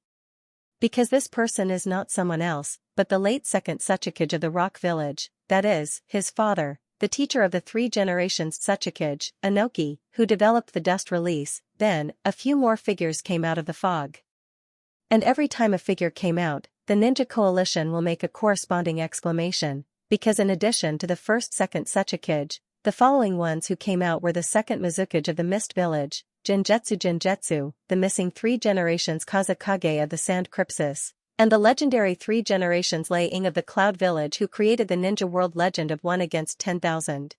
Because this person is not someone else, but the late second Tsuchikage of the Rock Village, that is, his father, the teacher of the 3 generations Tsuchikage, Inoki, who developed the dust release. Then, a few more figures came out of the fog. And every time a figure came out, the ninja coalition will make a corresponding exclamation, because in addition to the first second Tsuchikage, the following ones who came out were the second Mizukage of the Mist Village, Jinjetsu, the missing 3 generations Kazakage of the Sand Crypsis, and the legendary 3 generations Lei Ing of the Cloud Village who created the ninja world legend of 1 against 10,000.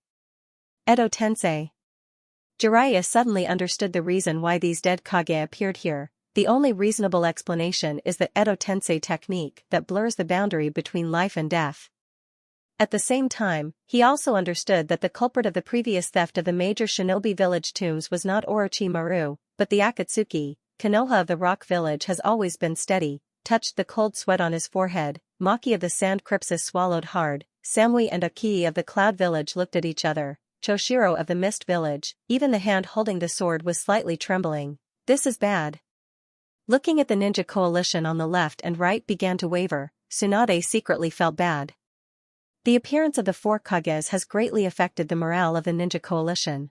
Edo Tensei. Jiraiya suddenly understood the reason why these dead Kage appeared here. The only reasonable explanation is the Edo Tensei technique that blurs the boundary between life and death. At the same time, he also understood that the culprit of the previous theft of the major shinobi village tombs was not Orochimaru, but the Akatsuki. Konoha of the Rock Village has always been steady, touched the cold sweat on his forehead. Maki of the Sand Crypsis swallowed hard. Samui and Akii of the Cloud Village looked at each other. Choshiro of the Mist Village, even the hand holding the sword was slightly trembling. This is bad. Looking at the ninja coalition on the left and right began to waver. Tsunade secretly felt bad. The appearance of the 4 Kages has greatly affected the morale of the ninja coalition.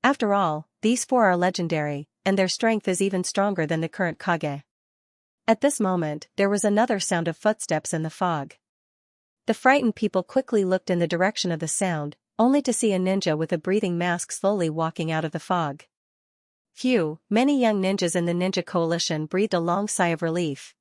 After all, these 4 are legendary, and their strength is even stronger than the current Kage. At this moment, there was another sound of footsteps in the fog. The frightened people quickly looked in the direction of the sound, only to see a ninja with a breathing mask slowly walking out of the fog. Phew, many young ninjas in the ninja coalition breathed a long sigh of relief.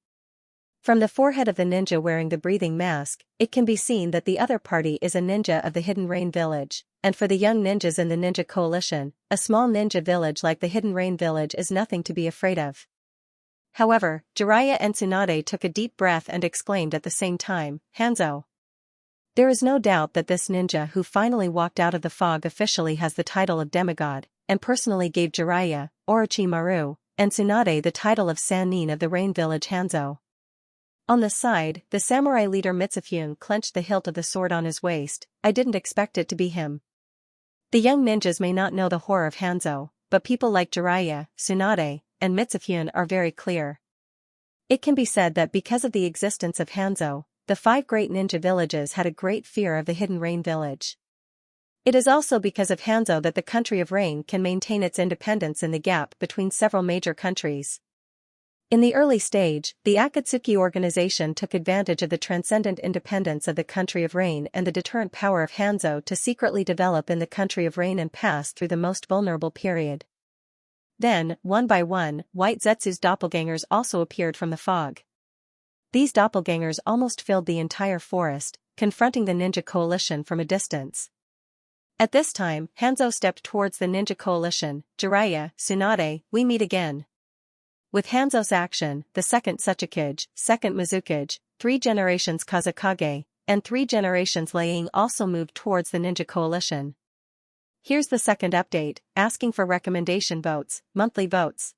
From the forehead of the ninja wearing the breathing mask, it can be seen that the other party is a ninja of the Hidden Rain Village, and for the young ninjas in the ninja coalition, a small ninja village like the Hidden Rain Village is nothing to be afraid of. However, Jiraiya and Tsunade took a deep breath and exclaimed at the same time, "Hanzo." There is no doubt that this ninja who finally walked out of the fog officially has the title of demigod, and personally gave Jiraiya, Orochimaru, and Tsunade the title of Sannin of the Rain Village Hanzo. On the side, the samurai leader Mitsufune clenched the hilt of the sword on his waist. I didn't expect it to be him. The young ninjas may not know the horror of Hanzo, but people like Jiraiya, Tsunade, and Mitsufune are very clear. It can be said that because of the existence of Hanzo, the 5 great ninja villages had a great fear of the Hidden Rain Village. It is also because of Hanzo that the country of Rain can maintain its independence in the gap between several major countries. In the early stage, the Akatsuki organization took advantage of the transcendent independence of the country of Rain and the deterrent power of Hanzo to secretly develop in the country of Rain and pass through the most vulnerable period. Then, one by one, White Zetsu's doppelgangers also appeared from the fog. These doppelgangers almost filled the entire forest, confronting the ninja coalition from a distance. At this time, Hanzo stepped towards the ninja coalition. Jiraiya, Tsunade, we meet again. With Hanzo's action, the second Tsuchikage, second Mizukage, 3 generations Kazakage, and 3 generations Lei Ing also moved towards the ninja coalition. Here's the second update, asking for recommendation votes, monthly votes.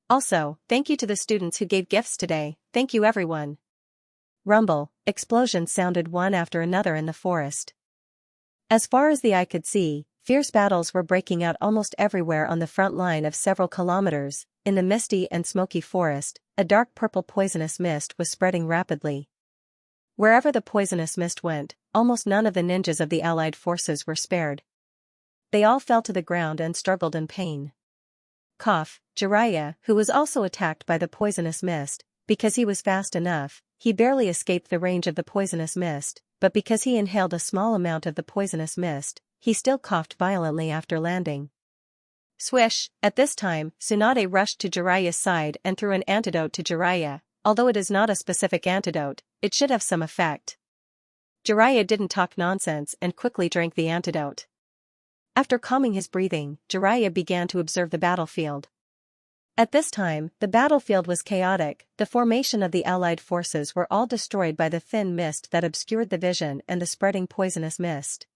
Also, thank you to the students who gave gifts today, thank you everyone. Rumble, explosions sounded one after another in the forest. As far as the eye could see, fierce battles were breaking out almost everywhere on the front line of several kilometers. in the misty and smoky forest, a dark purple poisonous mist was spreading rapidly. Wherever the poisonous mist went, almost none of the ninjas of the allied forces were spared. They all fell to the ground and struggled in pain. Jiraiya, who was also attacked by the poisonous mist, because he was fast enough, he barely escaped the range of the poisonous mist, but because he inhaled a small amount of the poisonous mist, he still coughed violently after landing. Swish! At this time, Tsunade rushed to Jiraiya's side and threw an antidote to Jiraiya. Although it is not a specific antidote, it should have some effect. Jiraiya didn't talk nonsense and quickly drank the antidote. After calming his breathing, Jiraiya began to observe the battlefield. At this time, the battlefield was chaotic. The formation of the allied forces were all destroyed by the thin mist that obscured the vision and the spreading poisonous mist.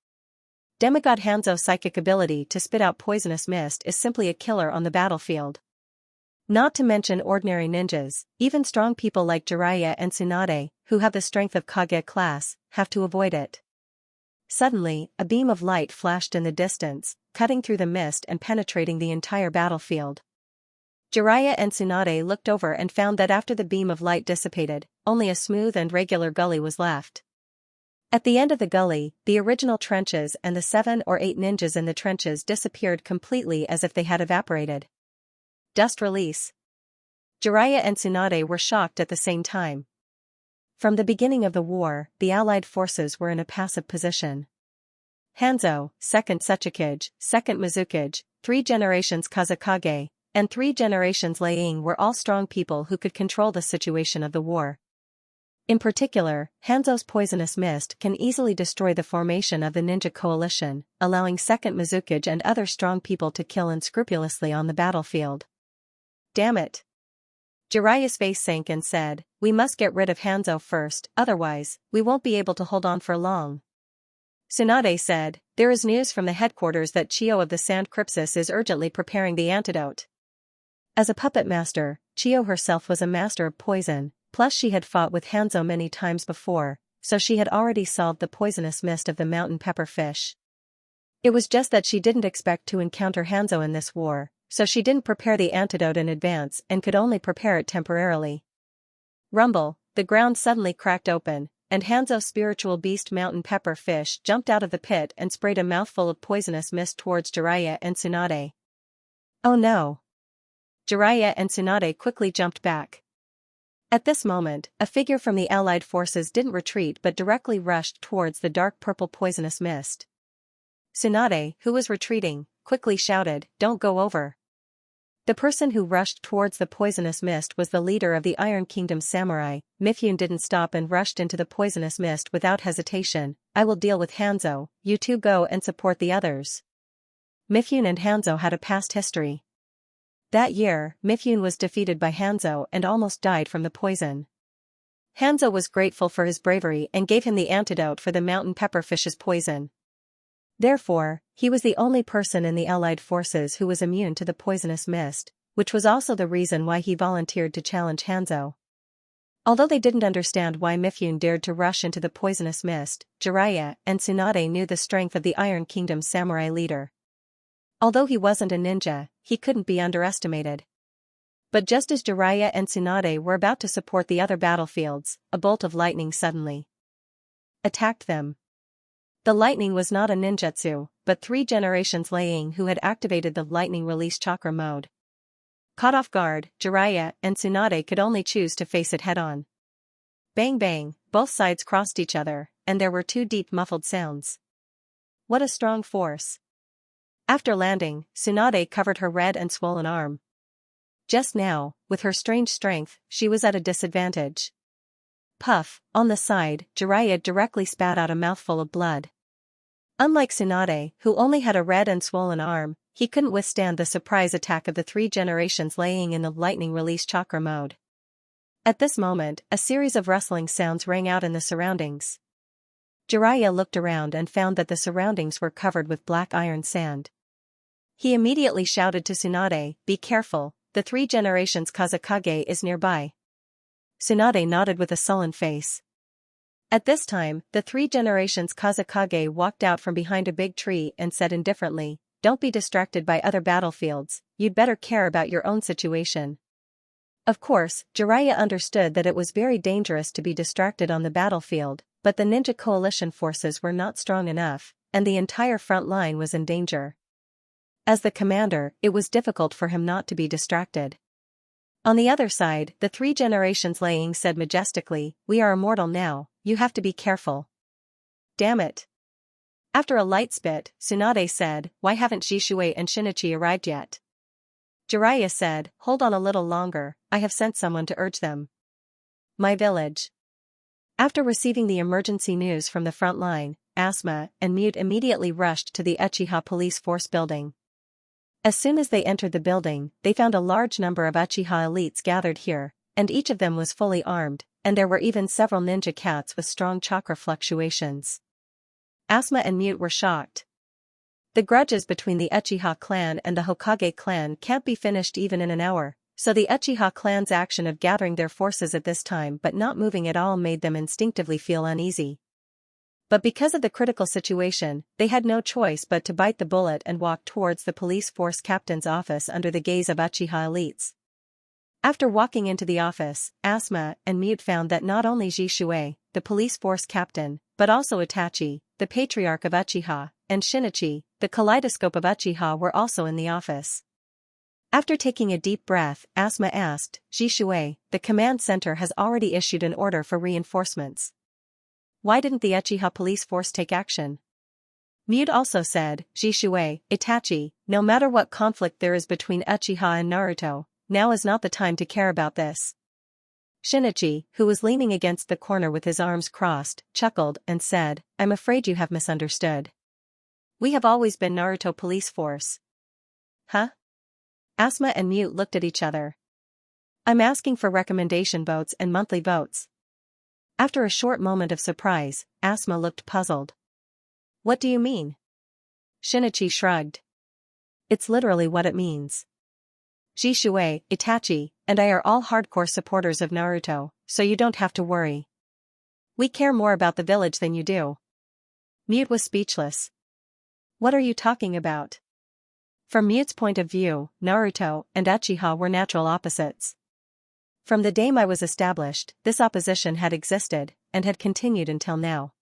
Demigod Hanzo's psychic ability to spit out poisonous mist is simply a killer on the battlefield. Not to mention ordinary ninjas, even strong people like Jiraiya and Tsunade, who have the strength of Kage class, have to avoid it. Suddenly, a beam of light flashed in the distance, cutting through the mist and penetrating the entire battlefield. Jiraiya and Tsunade looked over and found that after the beam of light dissipated, only a smooth and regular gully was left. At the end of the gully, the original trenches and the 7 or 8 ninjas in the trenches disappeared completely as if they had evaporated. Dust release. Jiraiya and Tsunade were shocked at the same time. From the beginning of the war, the allied forces were in a passive position. Hanzo, 2nd Sechikage, 2nd Mizukage, 3 generations Kazekage, and 3 generations Liang were all strong people who could control the situation of the war. In particular, Hanzo's poisonous mist can easily destroy the formation of the ninja coalition, allowing 2nd Mizukage and other strong people to kill unscrupulously on the battlefield. Damn it! Jiraiya's face sank and said, "We must get rid of Hanzo first, otherwise, we won't be able to hold on for long." Tsunade said, "There is news from the headquarters that Chio of the Sand Crypsis is urgently preparing the antidote." As a puppet master, Chio herself was a master of poison, plus she had fought with Hanzo many times before, so she had already solved the poisonous mist of the mountain pepper fish. It was just that she didn't expect to encounter Hanzo in this war, so she didn't prepare the antidote in advance and could only prepare it temporarily. Rumble, the ground suddenly cracked open, and Hanzo's spiritual beast mountain pepper fish jumped out of the pit and sprayed a mouthful of poisonous mist towards Jiraiya and Tsunade. Oh no! Jiraiya and Tsunade quickly jumped back. At this moment, a figure from the allied forces didn't retreat but directly rushed towards the dark purple poisonous mist. Tsunade, who was retreating, quickly shouted, "Don't go over." The person who rushed towards the poisonous mist was the leader of the Iron Kingdom's samurai. Mifune didn't stop and rushed into the poisonous mist without hesitation. "I will deal with Hanzo, you two go and support the others." Mifune and Hanzo had a past history. That year, Mifune was defeated by Hanzo and almost died from the poison. Hanzo was grateful for his bravery and gave him the antidote for the mountain pepperfish's poison. Therefore, he was the only person in the allied forces who was immune to the poisonous mist, which was also the reason why he volunteered to challenge Hanzo. Although they didn't understand why Mifune dared to rush into the poisonous mist, Jiraiya and Tsunade knew the strength of the Iron Kingdom's samurai leader. Although he wasn't a ninja, he couldn't be underestimated. But just as Jiraiya and Tsunade were about to support the other battlefields, a bolt of lightning suddenly attacked them. The lightning was not a ninjutsu, but 3 generations Liang who had activated the lightning release chakra mode. Caught off guard, Jiraiya and Tsunade could only choose to face it head-on. Bang bang, both sides crossed each other, and there were 2 deep muffled sounds. What a strong force! After landing, Tsunade covered her red and swollen arm. Just now, with her strange strength, she was at a disadvantage. Puff, on the side, Jiraiya directly spat out a mouthful of blood. Unlike Tsunade, who only had a red and swollen arm, he couldn't withstand the surprise attack of the 3 generations laying in the lightning release chakra mode. At this moment, a series of rustling sounds rang out in the surroundings. Jiraiya looked around and found that the surroundings were covered with black iron sand. He immediately shouted to Tsunade, "Be careful, the 3 generations Kazekage is nearby." Tsunade nodded with a sullen face. At this time, the 3 generations Kazekage walked out from behind a big tree and said indifferently, don't be distracted by other battlefields, you'd better care about your own situation. Of course, Jiraiya understood that it was very dangerous to be distracted on the battlefield, but the ninja coalition forces were not strong enough, and the entire front line was in danger. As the commander, it was difficult for him not to be distracted. On the other side, the three generations Liang said majestically, "We are immortal now, you have to be careful." Damn it. After a light spit, Tsunade said, "Why haven't Jishui and Shinichi arrived yet?" Jiraiya said, "Hold on a little longer, I have sent someone to urge them." My village. After receiving the emergency news from the front line, Asuma and Mute immediately rushed to the Uchiha police force building. As soon as they entered the building, they found a large number of Uchiha elites gathered here, and each of them was fully armed, and there were even several ninja cats with strong chakra fluctuations. Asuma and Mute were shocked. The grudges between the Uchiha clan and the Hokage clan can't be finished even in an hour, so the Uchiha clan's action of gathering their forces at this time but not moving at all made them instinctively feel uneasy. But because of the critical situation, they had no choice but to bite the bullet and walk towards the police force captain's office under the gaze of Uchiha elites. After walking into the office, Asuma and Mute found that not only Jishui, the police force captain, but also Itachi, the patriarch of Uchiha, and Shinichi, the kaleidoscope of Uchiha were also in the office. After taking a deep breath, Asuma asked, "Jishui, the command center has already issued an order for reinforcements. Why didn't the Uchiha police force take action?" Mute also said, "Jishui, Itachi, no matter what conflict there is between Uchiha and Naruto, now is not the time to care about this." Shinichi, who was leaning against the corner with his arms crossed, chuckled and said, "I'm afraid you have misunderstood. We have always been Naruto police force." Huh? Asuma and Mute looked at each other. "I'm asking for recommendation votes and monthly votes." After a short moment of surprise, Asuma looked puzzled. "What do you mean?" Shinichi shrugged. "It's literally what it means. Jishui, Itachi, and I are all hardcore supporters of Naruto, so you don't have to worry. We care more about the village than you do." Mute was speechless. "What are you talking about?" From Mute's point of view, Naruto and Uchiha were natural opposites. From the day Mai was established, this opposition had existed, and had continued until now.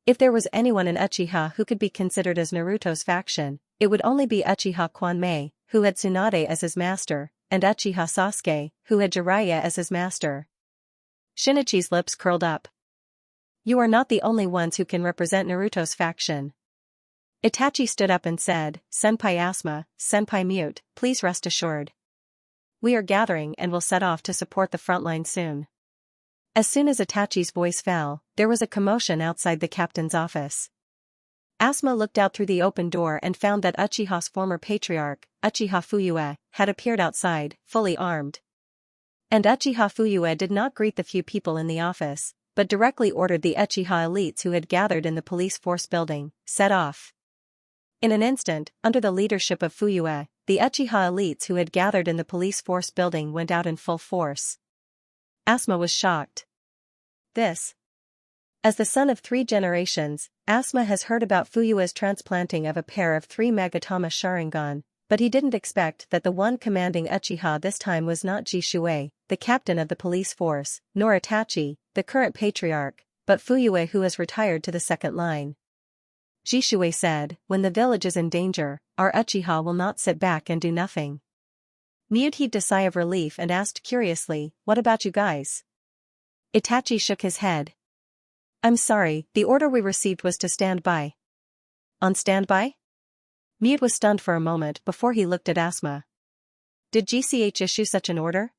If there was anyone in Uchiha who could be considered as Naruto's faction, it would only be Uchiha Kwanmei, who had Tsunade as his master, and Uchiha Sasuke, who had Jiraiya as his master. Shinichi's lips curled up. "You are not the only ones who can represent Naruto's faction." Itachi stood up and said, "Senpai Asuma, Senpai Mute, please rest assured. We are gathering and will set off to support the front line soon." As soon as Itachi's voice fell, there was a commotion outside the captain's office. Asuma looked out through the open door and found that Uchiha's former patriarch, Uchiha Fuyue, had appeared outside, fully armed. And Uchiha Fuyue did not greet the few people in the office, but directly ordered the Uchiha elites who had gathered in the police force building, set off. In an instant, under the leadership of Fuyue, the Uchiha elites who had gathered in the police force building went out in full force. Asuma was shocked. This. As the son of 3 generations, Asuma has heard about Fuyue's transplanting of a pair of 3 Magatama Sharingan, but he didn't expect that the one commanding Uchiha this time was not Jishui, the captain of the police force, nor Itachi, the current patriarch, but Fuyue who has retired to the second line. Jishui said, "When the village is in danger, our Uchiha will not sit back and do nothing." Mute heaved a sigh of relief and asked curiously, "What about you guys?" Itachi shook his head. "I'm sorry, the order we received was to stand by." "On standby?" Mute was stunned for a moment before he looked at Asuma. "Did GCH issue such an order?"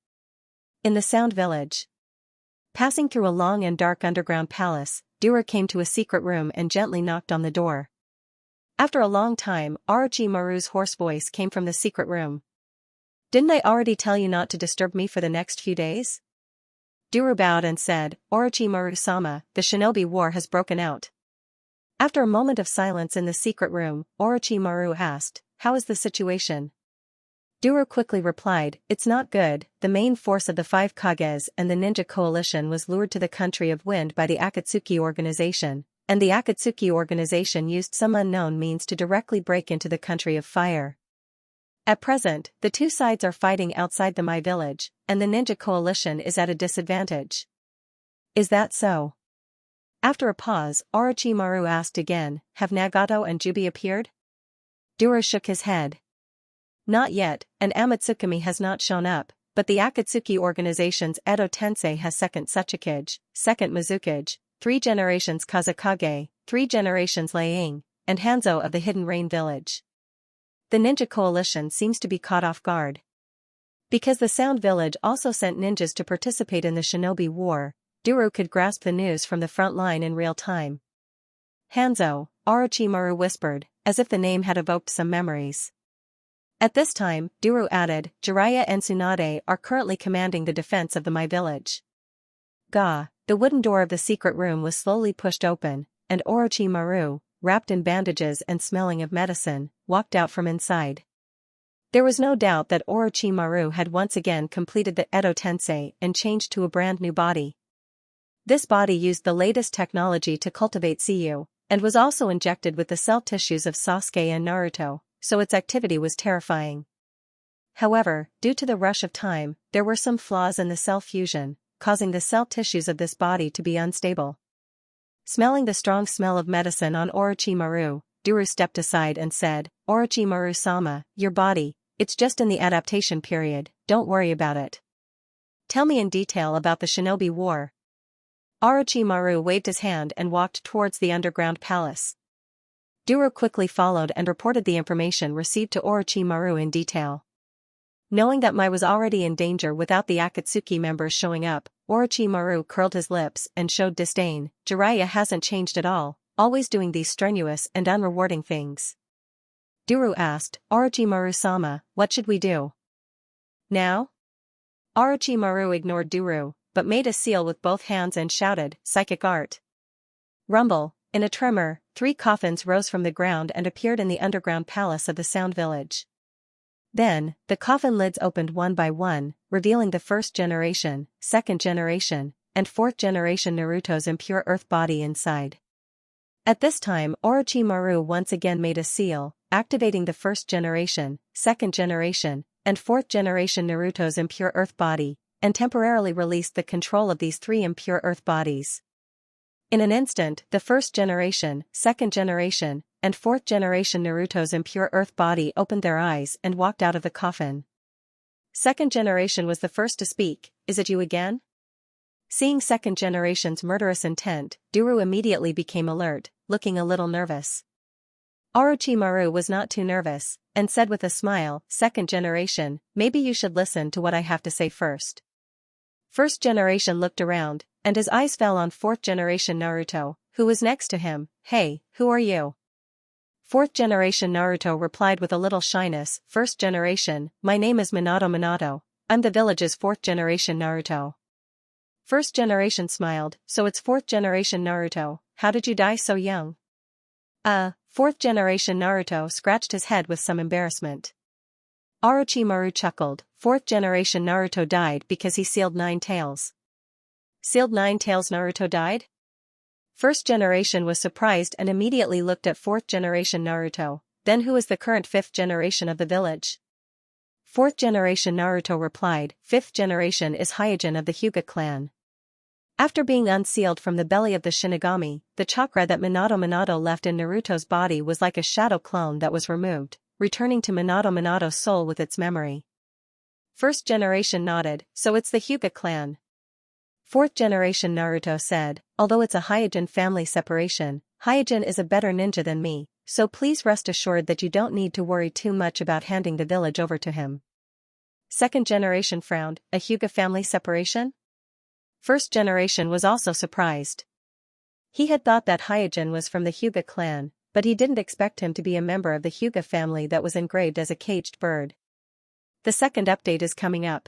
In the Sound Village. Passing through a long and dark underground palace, Dura came to a secret room and gently knocked on the door. After a long time, Orochimaru's hoarse voice came from the secret room. "Didn't I already tell you not to disturb me for the next few days?" Dura bowed and said, "Orochimaru-sama, the shinobi war has broken out." After a moment of silence in the secret room, Orochimaru asked, "How is the situation?" Dura quickly replied, "It's not good. The main force of the 5 Kages and the ninja coalition was lured to the country of wind by the Akatsuki organization, and the Akatsuki organization used some unknown means to directly break into the country of fire. At present, the two sides are fighting outside the Mai village, and the ninja coalition is at a disadvantage. Is that so? After a pause, Orochimaru asked again, have Nagato and Jubi appeared? Duro shook his head. Not yet, and Amatsukami has not shown up, but the Akatsuki organization's Edo Tensei has second Tsuchikage, second Mizukage, 3 generations Kazekage, 3 generations Liang, and Hanzo of the Hidden Rain village. The ninja coalition seems to be caught off guard. Because the Sound village also sent ninjas to participate in the Shinobi War, Duro could grasp the news from the front line in real time. Hanzo, Orochimaru whispered, as if the name had evoked some memories. At this time, Duro added, Jiraiya and Tsunade are currently commanding the defense of the Mai village. Ga, the wooden door of the secret room was slowly pushed open, and Orochimaru, wrapped in bandages and smelling of medicine, walked out from inside. There was no doubt that Orochimaru had once again completed the Edo Tensei and changed to a brand new body. This body used the latest technology to cultivate Siyu, and was also injected with the cell tissues of Sasuke and Naruto, so its activity was terrifying. However, due to the rush of time, there were some flaws in the cell fusion, causing the cell tissues of this body to be unstable. Smelling the strong smell of medicine on Orochimaru, Duro stepped aside and said, Orochimaru-sama, your body, it's just in the adaptation period, don't worry about it. Tell me in detail about the Shinobi War. Orochimaru waved his hand and walked towards the underground palace. Duro quickly followed and reported the information received to Orochimaru in detail. Knowing that Mai was already in danger without the Akatsuki members showing up, Orochimaru curled his lips and showed disdain. Jiraiya hasn't changed at all, always doing these strenuous and unrewarding things. Duro asked, Orochimaru-sama, what should we do? Now? Orochimaru ignored Duro, but made a seal with both hands and shouted, psychic art. Rumble, in a tremor, 3 coffins rose from the ground and appeared in the underground palace of the Sound village. Then, the coffin lids opened one by one, revealing the first generation, second generation, and fourth generation Naruto's impure earth body inside. At this time, Orochimaru once again made a seal, activating the first generation, second generation, and fourth generation Naruto's impure earth body, and temporarily released the control of these 3 impure earth bodies. In an instant, the first generation, second generation, and fourth generation Naruto's impure earth body opened their eyes and walked out of the coffin. Second generation was the first to speak, is it you again? Seeing second generation's murderous intent, Duro immediately became alert, looking a little nervous. Orochimaru was not too nervous, and said with a smile, second generation, maybe you should listen to what I have to say first. First generation looked around, and his eyes fell on fourth generation Naruto, who was next to him. Hey, who are you? Fourth generation Naruto replied with a little shyness, first generation, my name is Minato. I'm the village's fourth generation Naruto. First generation smiled, so it's fourth generation Naruto, how did you die so young? Fourth generation Naruto scratched his head with some embarrassment. Orochimaru chuckled, fourth generation Naruto died because he sealed 9 tails. Sealed 9 tails Naruto died? First generation was surprised and immediately looked at fourth generation Naruto, then who is the current fifth generation of the village? Fourth generation Naruto replied, fifth generation is Hyojin of the Hyuga clan. After being unsealed from the belly of the Shinigami, the chakra that Minato left in Naruto's body was like a shadow clone that was removed, returning to Minato's soul with its memory. First generation nodded, so it's the Hyuga clan. Fourth generation Naruto said, although it's a Hyojin family separation, Hyojin is a better ninja than me, so please rest assured that you don't need to worry too much about handing the village over to him. Second generation frowned, a Hyuga family separation? First generation was also surprised. He had thought that Hyojin was from the Hyuga clan, but he didn't expect him to be a member of the Hyuga family that was engraved as a caged bird. The second update is coming up.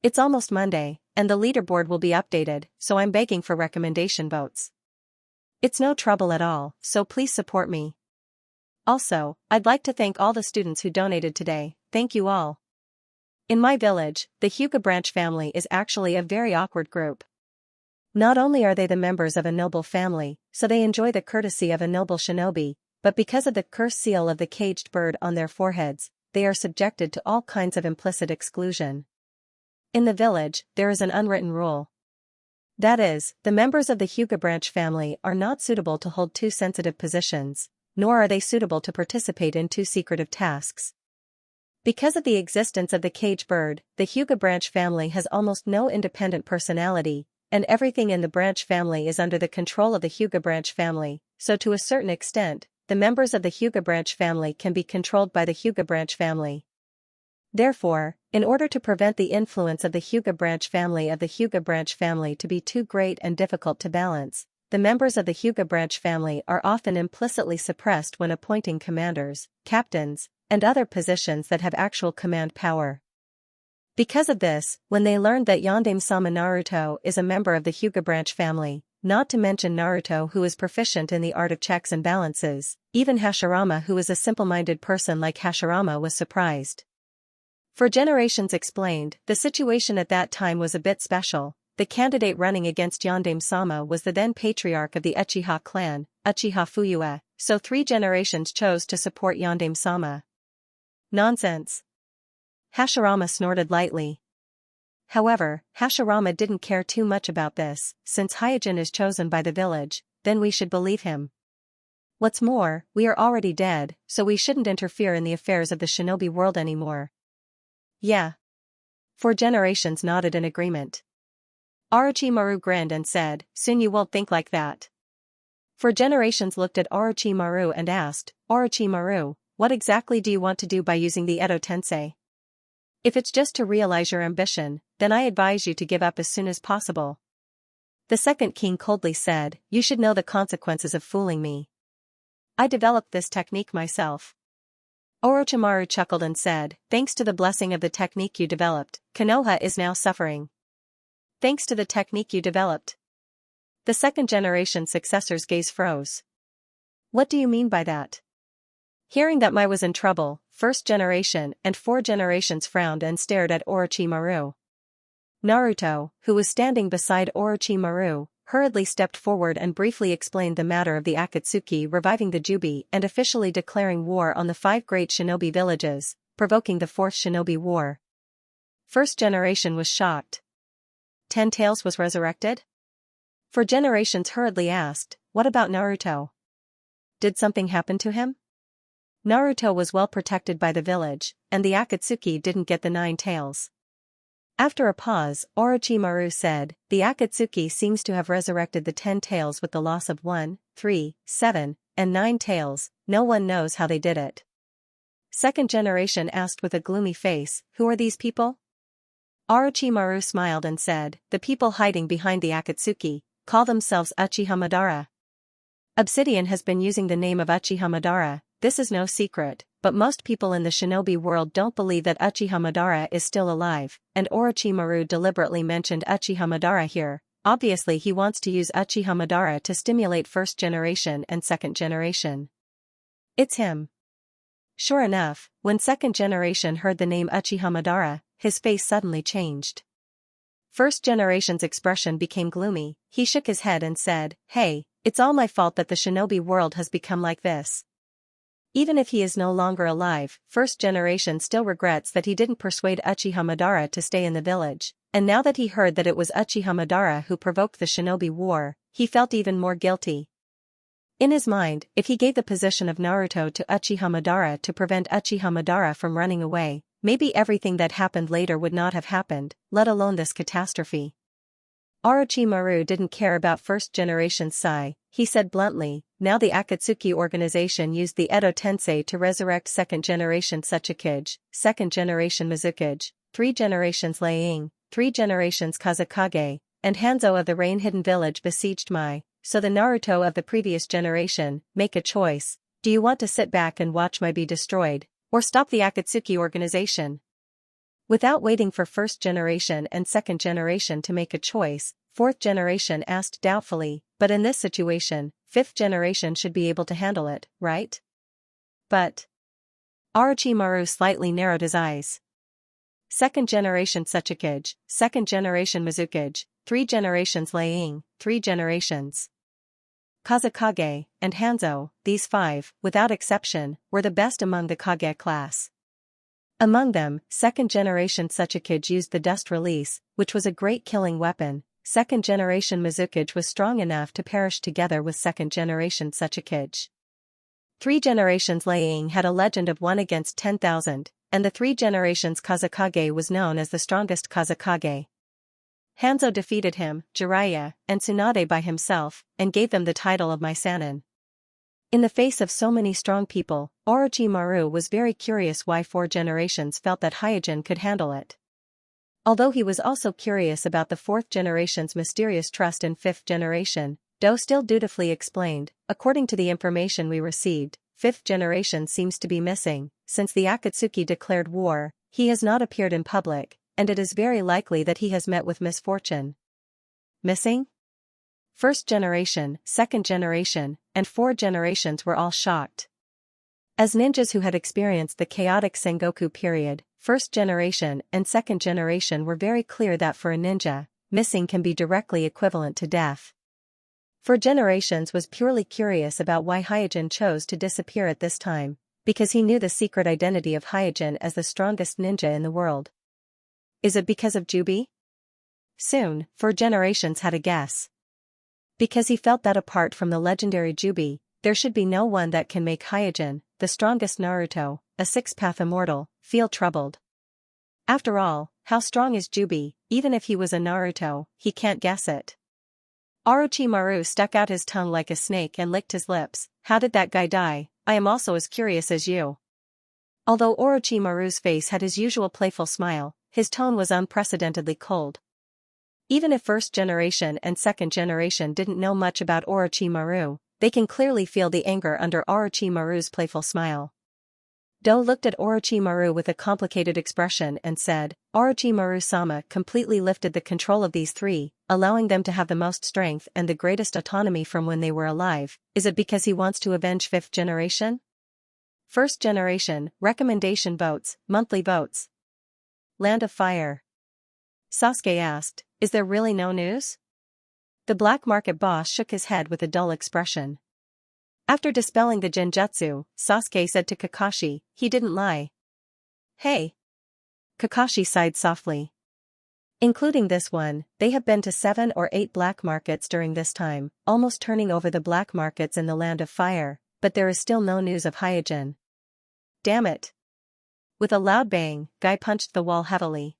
It's almost Monday, and the leaderboard will be updated, so I'm begging for recommendation votes. It's no trouble at all, so please support me. Also, I'd like to thank all the students who donated today, thank you all. In my village, the Hyuga branch family is actually a very awkward group. Not only are they the members of a noble family, so they enjoy the courtesy of a noble shinobi, but because of the curse seal of the caged bird on their foreheads, they are subjected to all kinds of implicit exclusion. In the village, there is an unwritten rule. That is, the members of the Hyuga branch family are not suitable to hold too sensitive positions, nor are they suitable to participate in too secretive tasks. Because of the existence of the cage bird, the Hyuga branch family has almost no independent personality, and everything in the branch family is under the control of the Hyuga branch family, so to a certain extent, the members of the Hyuga branch family can be controlled by the Hyuga branch family. Therefore, in order to prevent the influence of the Hyuga branch family to be too great and difficult to balance, the members of the Hyuga branch family are often implicitly suppressed when appointing commanders, captains, and other positions that have actual command power. Because of this, when they learned that Yandame-sama Naruto is a member of the Hyuga branch family, not to mention Naruto who is proficient in the art of checks and balances, even Hashirama who is a simple-minded person like Hashirama was surprised. For generations explained, the situation at that time was a bit special. The candidate running against Yandame-sama was the then patriarch of the Uchiha clan, Uchiha Fuyue, so 3 generations chose to support Yandame-sama. Nonsense. Hashirama snorted lightly. However, Hashirama didn't care too much about this. Since Hyojin is chosen by the village, then we should believe him. What's more, we are already dead, so we shouldn't interfere in the affairs of the shinobi world anymore. Yeah. 4 generations nodded in agreement. Orochimaru grinned and said, soon you won't think like that. 4 generations looked at Orochimaru and asked, Orochimaru, what exactly do you want to do by using the Edo Tensei? If it's just to realize your ambition, then I advise you to give up as soon as possible. The second king coldly said, you should know the consequences of fooling me. I developed this technique myself. Orochimaru chuckled and said, thanks to the blessing of the technique you developed, Konoha is now suffering. Thanks to the technique you developed. The second generation successor's gaze froze. What do you mean by that? Hearing that Mai was in trouble, first generation and 4 generations frowned and stared at Orochimaru. Naruto, who was standing beside Orochimaru, hurriedly stepped forward and briefly explained the matter of the Akatsuki reviving the Jubi and officially declaring war on the 5 great shinobi villages, provoking the 4th shinobi war. First generation was shocked. 10 Tails was resurrected? 4 generations hurriedly asked, what about Naruto? Did something happen to him? Naruto was well protected by the village, and the Akatsuki didn't get the 9 tails. After a pause, Orochimaru said, the Akatsuki seems to have resurrected the 10 tails with the loss of 1, 3, 7, and 9 tails, no one knows how they did it. Second generation asked with a gloomy face, who are these people? Orochimaru smiled and said, the people hiding behind the Akatsuki, call themselves Uchiha Madara. Obsidian has been using the name of Uchiha Madara. This is no secret, but most people in the shinobi world don't believe that Uchiha Madara is still alive, and Orochimaru deliberately mentioned Uchiha Madara here. Obviously he wants to use Uchiha Madara to stimulate first generation and second generation. It's him. Sure enough, when second generation heard the name Uchiha Madara, his face suddenly changed. First generation's expression became gloomy. He shook his head and said, hey, it's all my fault that the shinobi world has become like this. Even if he is no longer alive, first generation still regrets that he didn't persuade Uchiha Madara to stay in the village, and now that he heard that it was Uchiha Madara who provoked the shinobi war, he felt even more guilty. In his mind, if he gave the position of Naruto to Uchiha Madara to prevent Uchiha Madara from running away, maybe everything that happened later would not have happened, let alone this catastrophe. Orochimaru didn't care about first generation's sigh. He said bluntly, now the Akatsuki organization used the Edo Tensei to resurrect second generation Tsuchikage, second generation Mizukage, 3 generations Leiying, 3 generations Kazekage, and Hanzo of the Rain-Hidden Village besieged Mai, so the Naruto of the previous generation, make a choice, do you want to sit back and watch Mai be destroyed, or stop the Akatsuki organization? Without waiting for first generation and second generation to make a choice, fourth generation asked doubtfully, but in this situation, fifth generation should be able to handle it, right? But Orochimaru slightly narrowed his eyes. second generation Tsuchikage, second generation Mizukage, 3 generations Leiying, 3 generations Kazekage, and Hanzo. These 5, without exception, were the best among the Kage class. Among them, second generation Tsuchikage used the dust release, which was a great killing weapon. Second generation Mizukage was strong enough to perish together with second generation Tsuchikage. 3 generations Leiying had a legend of 1 against 10,000, and the 3 generations Kazekage was known as the strongest Kazekage. Hanzo defeated him, Jiraiya, and Tsunade by himself, and gave them the title of Maisanin. In the face of so many strong people, Orochimaru was very curious why 4 generations felt that Hyojin could handle it. Although he was also curious about the 4th generation's mysterious trust in 5th generation, Do still dutifully explained, according to the information we received, 5th generation seems to be missing. Since the Akatsuki declared war, he has not appeared in public, and it is very likely that he has met with misfortune. Missing? First generation, second generation, and 4 generations were all shocked. As ninjas who had experienced the chaotic Sengoku period, first generation and second generation were very clear that for a ninja, missing can be directly equivalent to death. 4 generations was purely curious about why Hyojin chose to disappear at this time, because he knew the secret identity of Hyojin as the strongest ninja in the world. Is it because of Jubi? Soon, 4 generations had a guess. Because he felt that apart from the legendary Jubi, there should be no one that can make Hyojin, the strongest Naruto, a 6th-path immortal, feel troubled. After all, how strong is Jubi? Even if he was a Naruto, he can't guess it. Orochimaru stuck out his tongue like a snake and licked his lips. How did that guy die? I am also as curious as you. Although Orochimaru's face had his usual playful smile, his tone was unprecedentedly cold. Even if first generation and second generation didn't know much about Orochimaru, they can clearly feel the anger under Orochimaru's playful smile. Do looked at Orochimaru with a complicated expression and said, Orochimaru-sama completely lifted the control of these 3, allowing them to have the most strength and the greatest autonomy from when they were alive. Is it because he wants to avenge 5th generation? First generation, recommendation votes, monthly votes. Land of Fire. Sasuke asked, is there really no news? The black market boss shook his head with a dull expression. After dispelling the genjutsu, Sasuke said to Kakashi, he didn't lie. Hey. Kakashi sighed softly. Including this one, they have been to 7 or 8 black markets during this time, almost turning over the black markets in the Land of Fire, but there is still no news of Hyojin. Damn it. With a loud bang, Guy punched the wall heavily.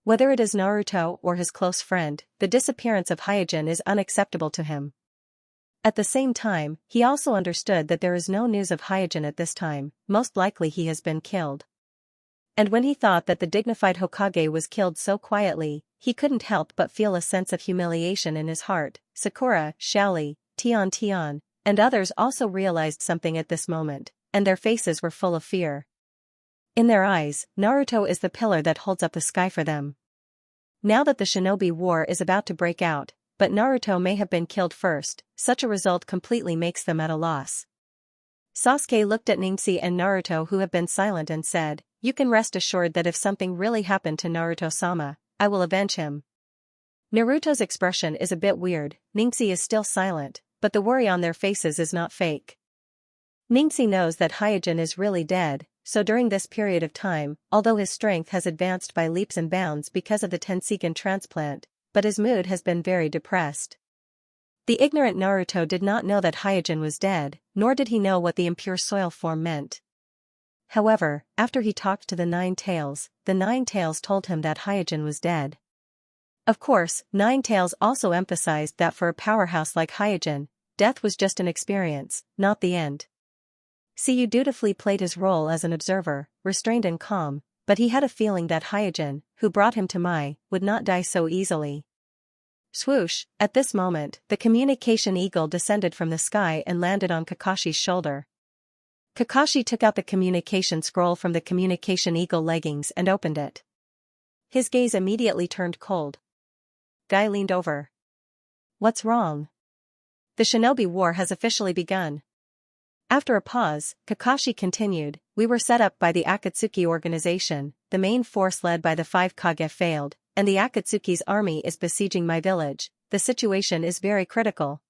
Whether it is Naruto or his close friend, the disappearance of Hyojin is unacceptable to him. At the same time, he also understood that there is no news of Hyojin at this time, most likely he has been killed. And when he thought that the dignified Hokage was killed so quietly, he couldn't help but feel a sense of humiliation in his heart. Sakura, Xiaoli, Tian, and others also realized something at this moment, and their faces were full of fear. In their eyes, Naruto is the pillar that holds up the sky for them. Now that the Shinobi War is about to break out, but Naruto may have been killed first, such a result completely makes them at a loss. Sasuke looked at Ningxi and Naruto who have been silent and said, you can rest assured that if something really happened to Naruto-sama, I will avenge him. Naruto's expression is a bit weird. Ningxi is still silent, but the worry on their faces is not fake. Ningxi knows that Hyojin is really dead, so during this period of time, although his strength has advanced by leaps and bounds because of the Tenseigan transplant, but his mood has been very depressed. The ignorant Naruto did not know that Hyojin was dead, nor did he know what the impure soil form meant. However, after he talked to the 9 Tails, the 9 Tails told him that Hyojin was dead. Of course, 9 Tails also emphasized that for a powerhouse like Hyojin, death was just an experience, not the end. Siyu dutifully played his role as an observer, restrained and calm, but he had a feeling that Hyojin, who brought him to Mai, would not die so easily. Swoosh, at this moment, the communication eagle descended from the sky and landed on Kakashi's shoulder. Kakashi took out the communication scroll from the communication eagle leggings and opened it. His gaze immediately turned cold. Guy leaned over. What's wrong? The Shinobi War has officially begun. After a pause, Kakashi continued, we were set up by the Akatsuki organization, the main force led by the 5 Kage failed, and the Akatsuki's army is besieging my village. The situation is very critical.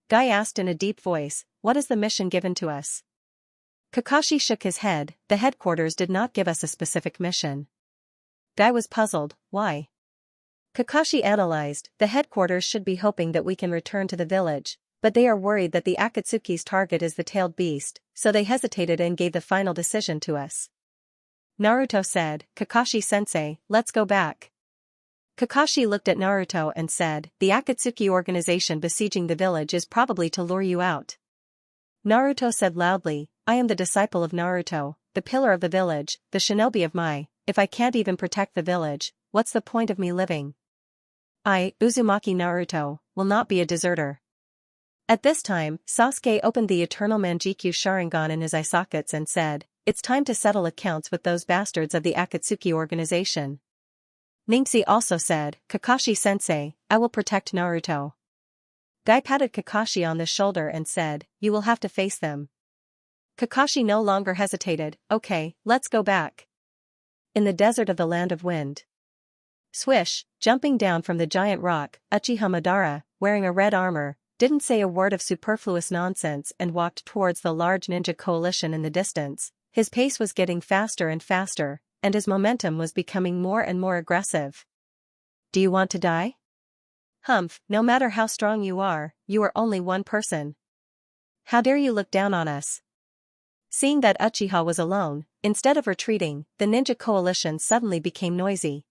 Guy asked in a deep voice, what is the mission given to us? Kakashi shook his head, the headquarters did not give us a specific mission. Guy was puzzled, why? Kakashi analyzed, the headquarters should be hoping that we can return to the village, but they are worried that the Akatsuki's target is the tailed beast, so they hesitated and gave the final decision to us. Naruto said, Kakashi-sensei, let's go back. Kakashi looked at Naruto and said, the Akatsuki organization besieging the village is probably to lure you out. Naruto said loudly, I am the disciple of Naruto, the pillar of the village, the shinobi of Mai. If I can't even protect the village, what's the point of me living? I, Uzumaki Naruto, will not be a deserter. At this time, Sasuke opened the Eternal Manjikyu Sharingan in his eye sockets and said, it's time to settle accounts with those bastards of the Akatsuki organization. Ningxi also said, Kakashi-sensei, I will protect Naruto. Guy patted Kakashi on the shoulder and said, you will have to face them. Kakashi no longer hesitated, okay, let's go back. In the desert of the Land of Wind. Swish, jumping down from the giant rock, Uchiha Madara, wearing a red armor, didn't say a word of superfluous nonsense and walked towards the large ninja coalition in the distance. His pace was getting faster and faster, and his momentum was becoming more and more aggressive. Do you want to die? Humph, no matter how strong you are only one person. How dare you look down on us? Seeing that Uchiha was alone, instead of retreating, the ninja coalition suddenly became noisy.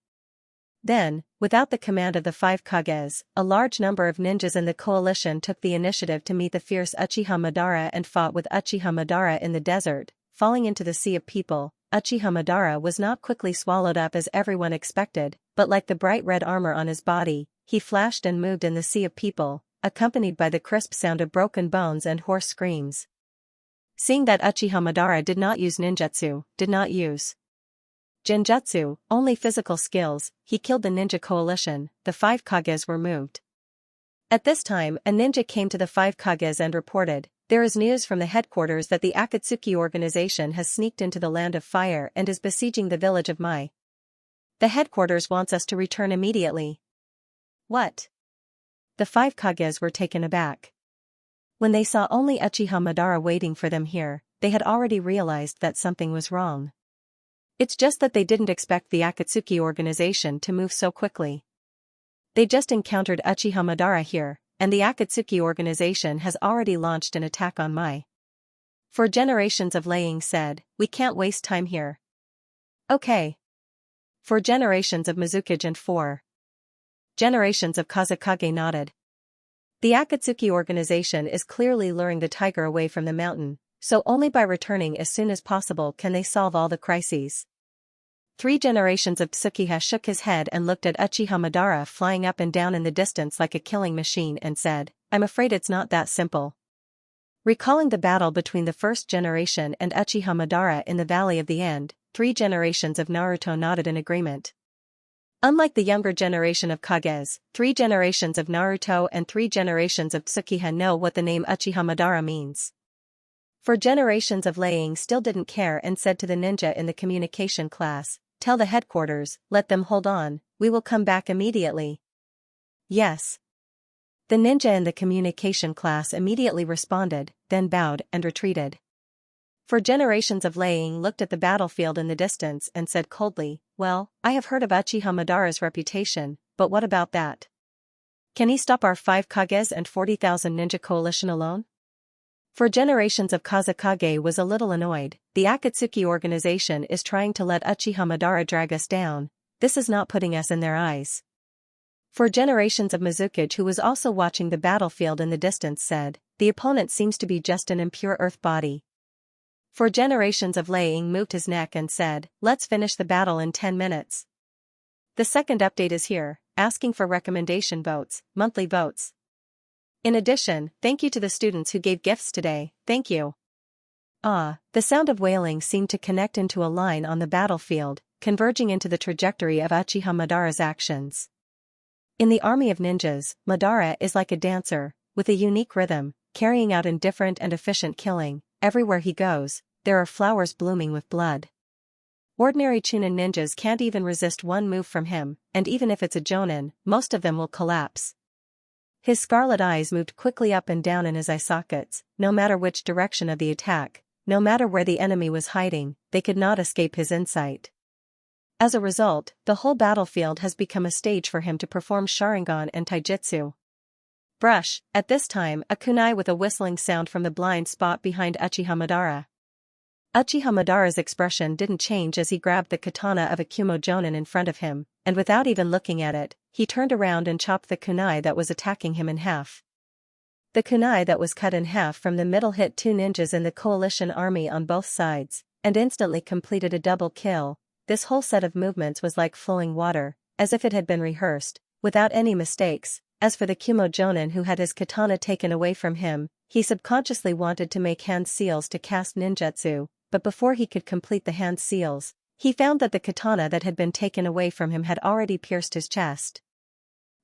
Then, without the command of the 5 Kages, a large number of ninjas in the coalition took the initiative to meet the fierce Uchiha Madara and fought with Uchiha Madara in the desert, falling into the sea of people. Uchiha Madara was not quickly swallowed up as everyone expected, but like the bright red armor on his body, he flashed and moved in the sea of people, accompanied by the crisp sound of broken bones and hoarse screams. Seeing that Uchiha Madara did not use ninjutsu, did not use genjutsu, only physical skills, he killed the ninja coalition. The 5 Kages were moved. At this time, a ninja came to the 5 Kages and reported, there is news from the headquarters that the Akatsuki organization has sneaked into the Land of Fire and is besieging the village of Mai. The headquarters wants us to return immediately. What? The 5 Kages were taken aback. When they saw only Uchiha Madara waiting for them here, they had already realized that something was wrong. It's just that they didn't expect the Akatsuki organization to move so quickly. They just encountered Uchiha Madara here, and the Akatsuki organization has already launched an attack on Mai. For generations of Laying said, we can't waste time here. Okay. For generations of Mizukage and 4 generations of Kazekage nodded. The Akatsuki organization is clearly luring the tiger away from the mountain, so only by returning as soon as possible can they solve all the crises. 3 generations of Tsukiha shook his head and looked at Uchiha Madara flying up and down in the distance like a killing machine and said, I'm afraid it's not that simple. Recalling the battle between the first generation and Uchiha Madara in the Valley of the End, 3 generations of Naruto nodded in agreement. Unlike the younger generation of Kages, 3 generations of Naruto and 3 generations of Tsukiha know what the name Uchiha Madara means. For generations of Laying still didn't care and said to the ninja in the communication class, tell the headquarters, let them hold on, we will come back immediately. Yes. The ninja in the communication class immediately responded, then bowed and retreated. For generations of Laying looked at the battlefield in the distance and said coldly, well, I have heard of Uchiha Madara's reputation, but what about that? Can he stop our 5 Kages and 40,000 ninja coalition alone? For generations of Kazekage was a little annoyed, the Akatsuki organization is trying to let Uchiha Madara drag us down, this is not putting us in their eyes. For generations of Mizukage who was also watching the battlefield in the distance said, the opponent seems to be just an impure earth body. For generations of Laying moved his neck and said, let's finish the battle in 10 minutes. The second update is here, asking for recommendation votes, monthly votes. In addition, thank you to the students who gave gifts today, thank you. Ah, the sound of wailing seemed to connect into a line on the battlefield, converging into the trajectory of Uchiha Madara's actions. In the army of ninjas, Madara is like a dancer, with a unique rhythm, carrying out indifferent and efficient killing, everywhere he goes, there are flowers blooming with blood. Ordinary Chunin ninjas can't even resist one move from him, and even if it's a Jonin, most of them will collapse. His scarlet eyes moved quickly up and down in his eye sockets, no matter which direction of the attack, no matter where the enemy was hiding, they could not escape his insight. As a result, the whole battlefield has become a stage for him to perform Sharingan and Taijutsu. Brush, at this time a kunai with a whistling sound from the blind spot behind Uchiha Madara. Uchiha Madara's expression didn't change as he grabbed the katana of a Kumo Jonin in front of him, and without even looking at it, he turned around and chopped the kunai that was attacking him in half. The kunai that was cut in half from the middle hit two ninjas in the coalition army on both sides, and instantly completed a double kill. This whole set of movements was like flowing water, as if it had been rehearsed, without any mistakes. As for the Kumo Jonin who had his katana taken away from him, he subconsciously wanted to make hand seals to cast ninjutsu, but before he could complete the hand seals, he found that the katana that had been taken away from him had already pierced his chest.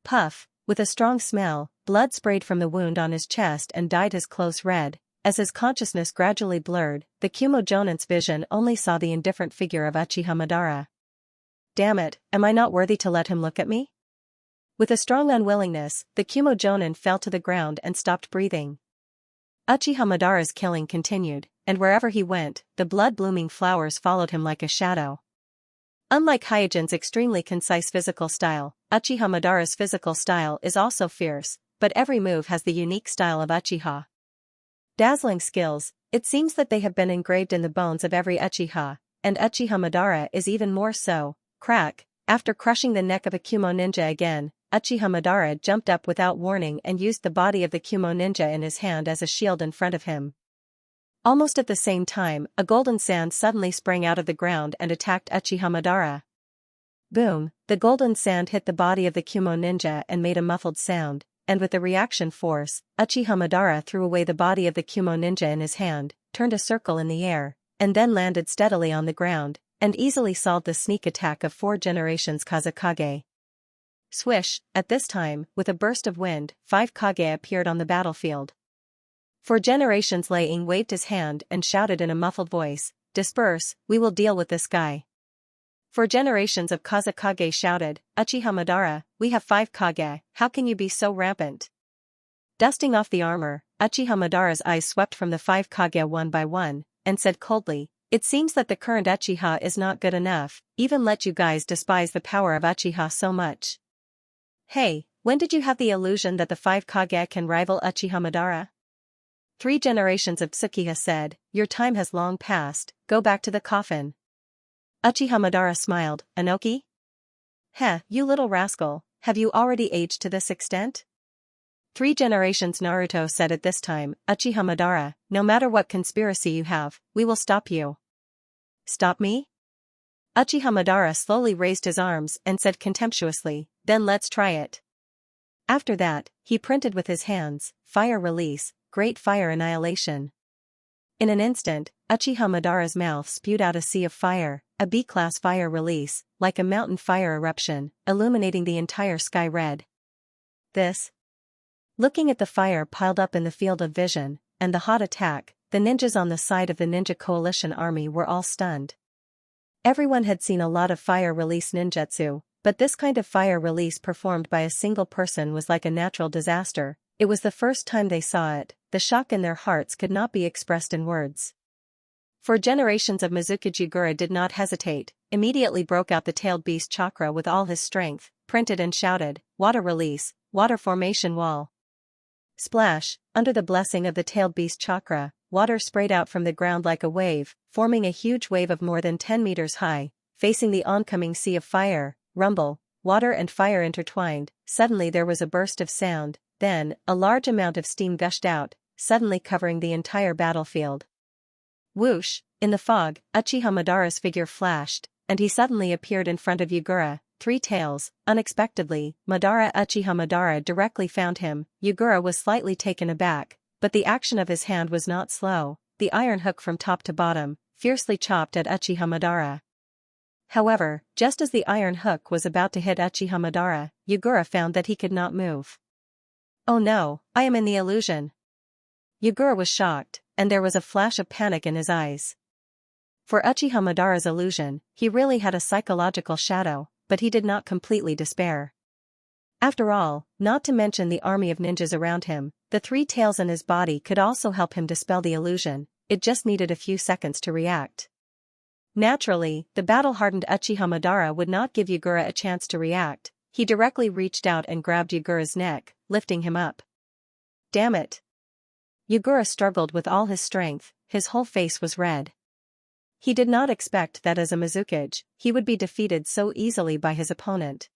Puff, with a strong smell, blood sprayed from the wound on his chest and dyed his clothes red. As his consciousness gradually blurred, the Kumo Jonin's vision only saw the indifferent figure of Uchiha Madara. Damn it, am I not worthy to let him look at me? With a strong unwillingness, the Kumo Jonin fell to the ground and stopped breathing. Uchiha Madara's killing continued, and wherever he went, the blood-blooming flowers followed him like a shadow. Unlike Hyojin's extremely concise physical style, Uchiha Madara's physical style is also fierce, but every move has the unique style of Uchiha. Dazzling skills, it seems that they have been engraved in the bones of every Uchiha, and Uchiha Madara is even more so. Crack, after crushing the neck of a Kumo ninja again, Uchiha Madara jumped up without warning and used the body of the Kumo ninja in his hand as a shield in front of him. Almost at the same time, a golden sand suddenly sprang out of the ground and attacked Uchiha Madara. Boom, the golden sand hit the body of the Kumo ninja and made a muffled sound, and with the reaction force, Uchiha Madara threw away the body of the Kumo ninja in his hand, turned a circle in the air, and then landed steadily on the ground, and easily solved the sneak attack of 4 generations Kazekage. Swish, at this time, with a burst of wind, 5 Kage appeared on the battlefield. 4 generations Lei Ying waved his hand and shouted in a muffled voice, "Disperse, we will deal with this guy." 4 generations of Kazekage shouted, "Uchiha Madara, we have 5 Kage, how can you be so rampant?" Dusting off the armor, Uchiha Madara's eyes swept from the 5 Kage one by one, and said coldly, "It seems that the current Uchiha is not good enough, even let you guys despise the power of Uchiha so much. Hey, when did you have the illusion that the 5 Kage can rival Uchiha Madara?" 3 generations of Tsukiha said, "Your time has long passed, go back to the coffin." Uchiha Madara smiled, "Anoki? Heh, you little rascal, have you already aged to this extent?" 3 generations Naruto said at this time, "Uchiha Madara, no matter what conspiracy you have, we will stop you." "Stop me?" Uchiha Madara slowly raised his arms and said contemptuously, "Then let's try it." After that, he printed with his hands, "Fire Release, Great Fire Annihilation." In an instant, Uchiha Madara's mouth spewed out a sea of fire, a B-class fire release, like a mountain fire eruption, illuminating the entire sky red. This. Looking at the fire piled up in the field of vision, and the hot attack, the ninjas on the side of the ninja coalition army were all stunned. Everyone had seen a lot of fire release ninjutsu, but this kind of fire release performed by a single person was like a natural disaster. It was the first time they saw it. The shock in their hearts could not be expressed in words. 4 generations of Mizuki Jigura did not hesitate, immediately broke out the tailed beast chakra with all his strength, printed and shouted, "Water release, water formation wall." Splash, under the blessing of the tailed beast chakra, water sprayed out from the ground like a wave, forming a huge wave of more than 10 meters high, facing the oncoming sea of fire. Rumble, water and fire intertwined. Suddenly there was a burst of sound, then, a large amount of steam gushed out, suddenly covering the entire battlefield. Whoosh, in the fog, Uchiha Madara's figure flashed, and he suddenly appeared in front of Yugura, 3 tails. Unexpectedly, Uchiha Madara directly found him. Yugura was slightly taken aback, but the action of his hand was not slow. The iron hook from top to bottom, fiercely chopped at Uchiha Madara. However, just as the iron hook was about to hit Uchiha Madara, Yugura found that he could not move. "Oh no, I am in the illusion." Yugura was shocked, and there was a flash of panic in his eyes. For Uchiha Madara's illusion, he really had a psychological shadow, but he did not completely despair. After all, not to mention the army of ninjas around him, the 3 tails in his body could also help him dispel the illusion. It just needed a few seconds to react. Naturally, the battle-hardened Uchiha Madara would not give Yagura a chance to react. He directly reached out and grabbed Yagura's neck, lifting him up. Damn it! Yagura struggled with all his strength, his whole face was red. He did not expect that as a Mizukage, he would be defeated so easily by his opponent.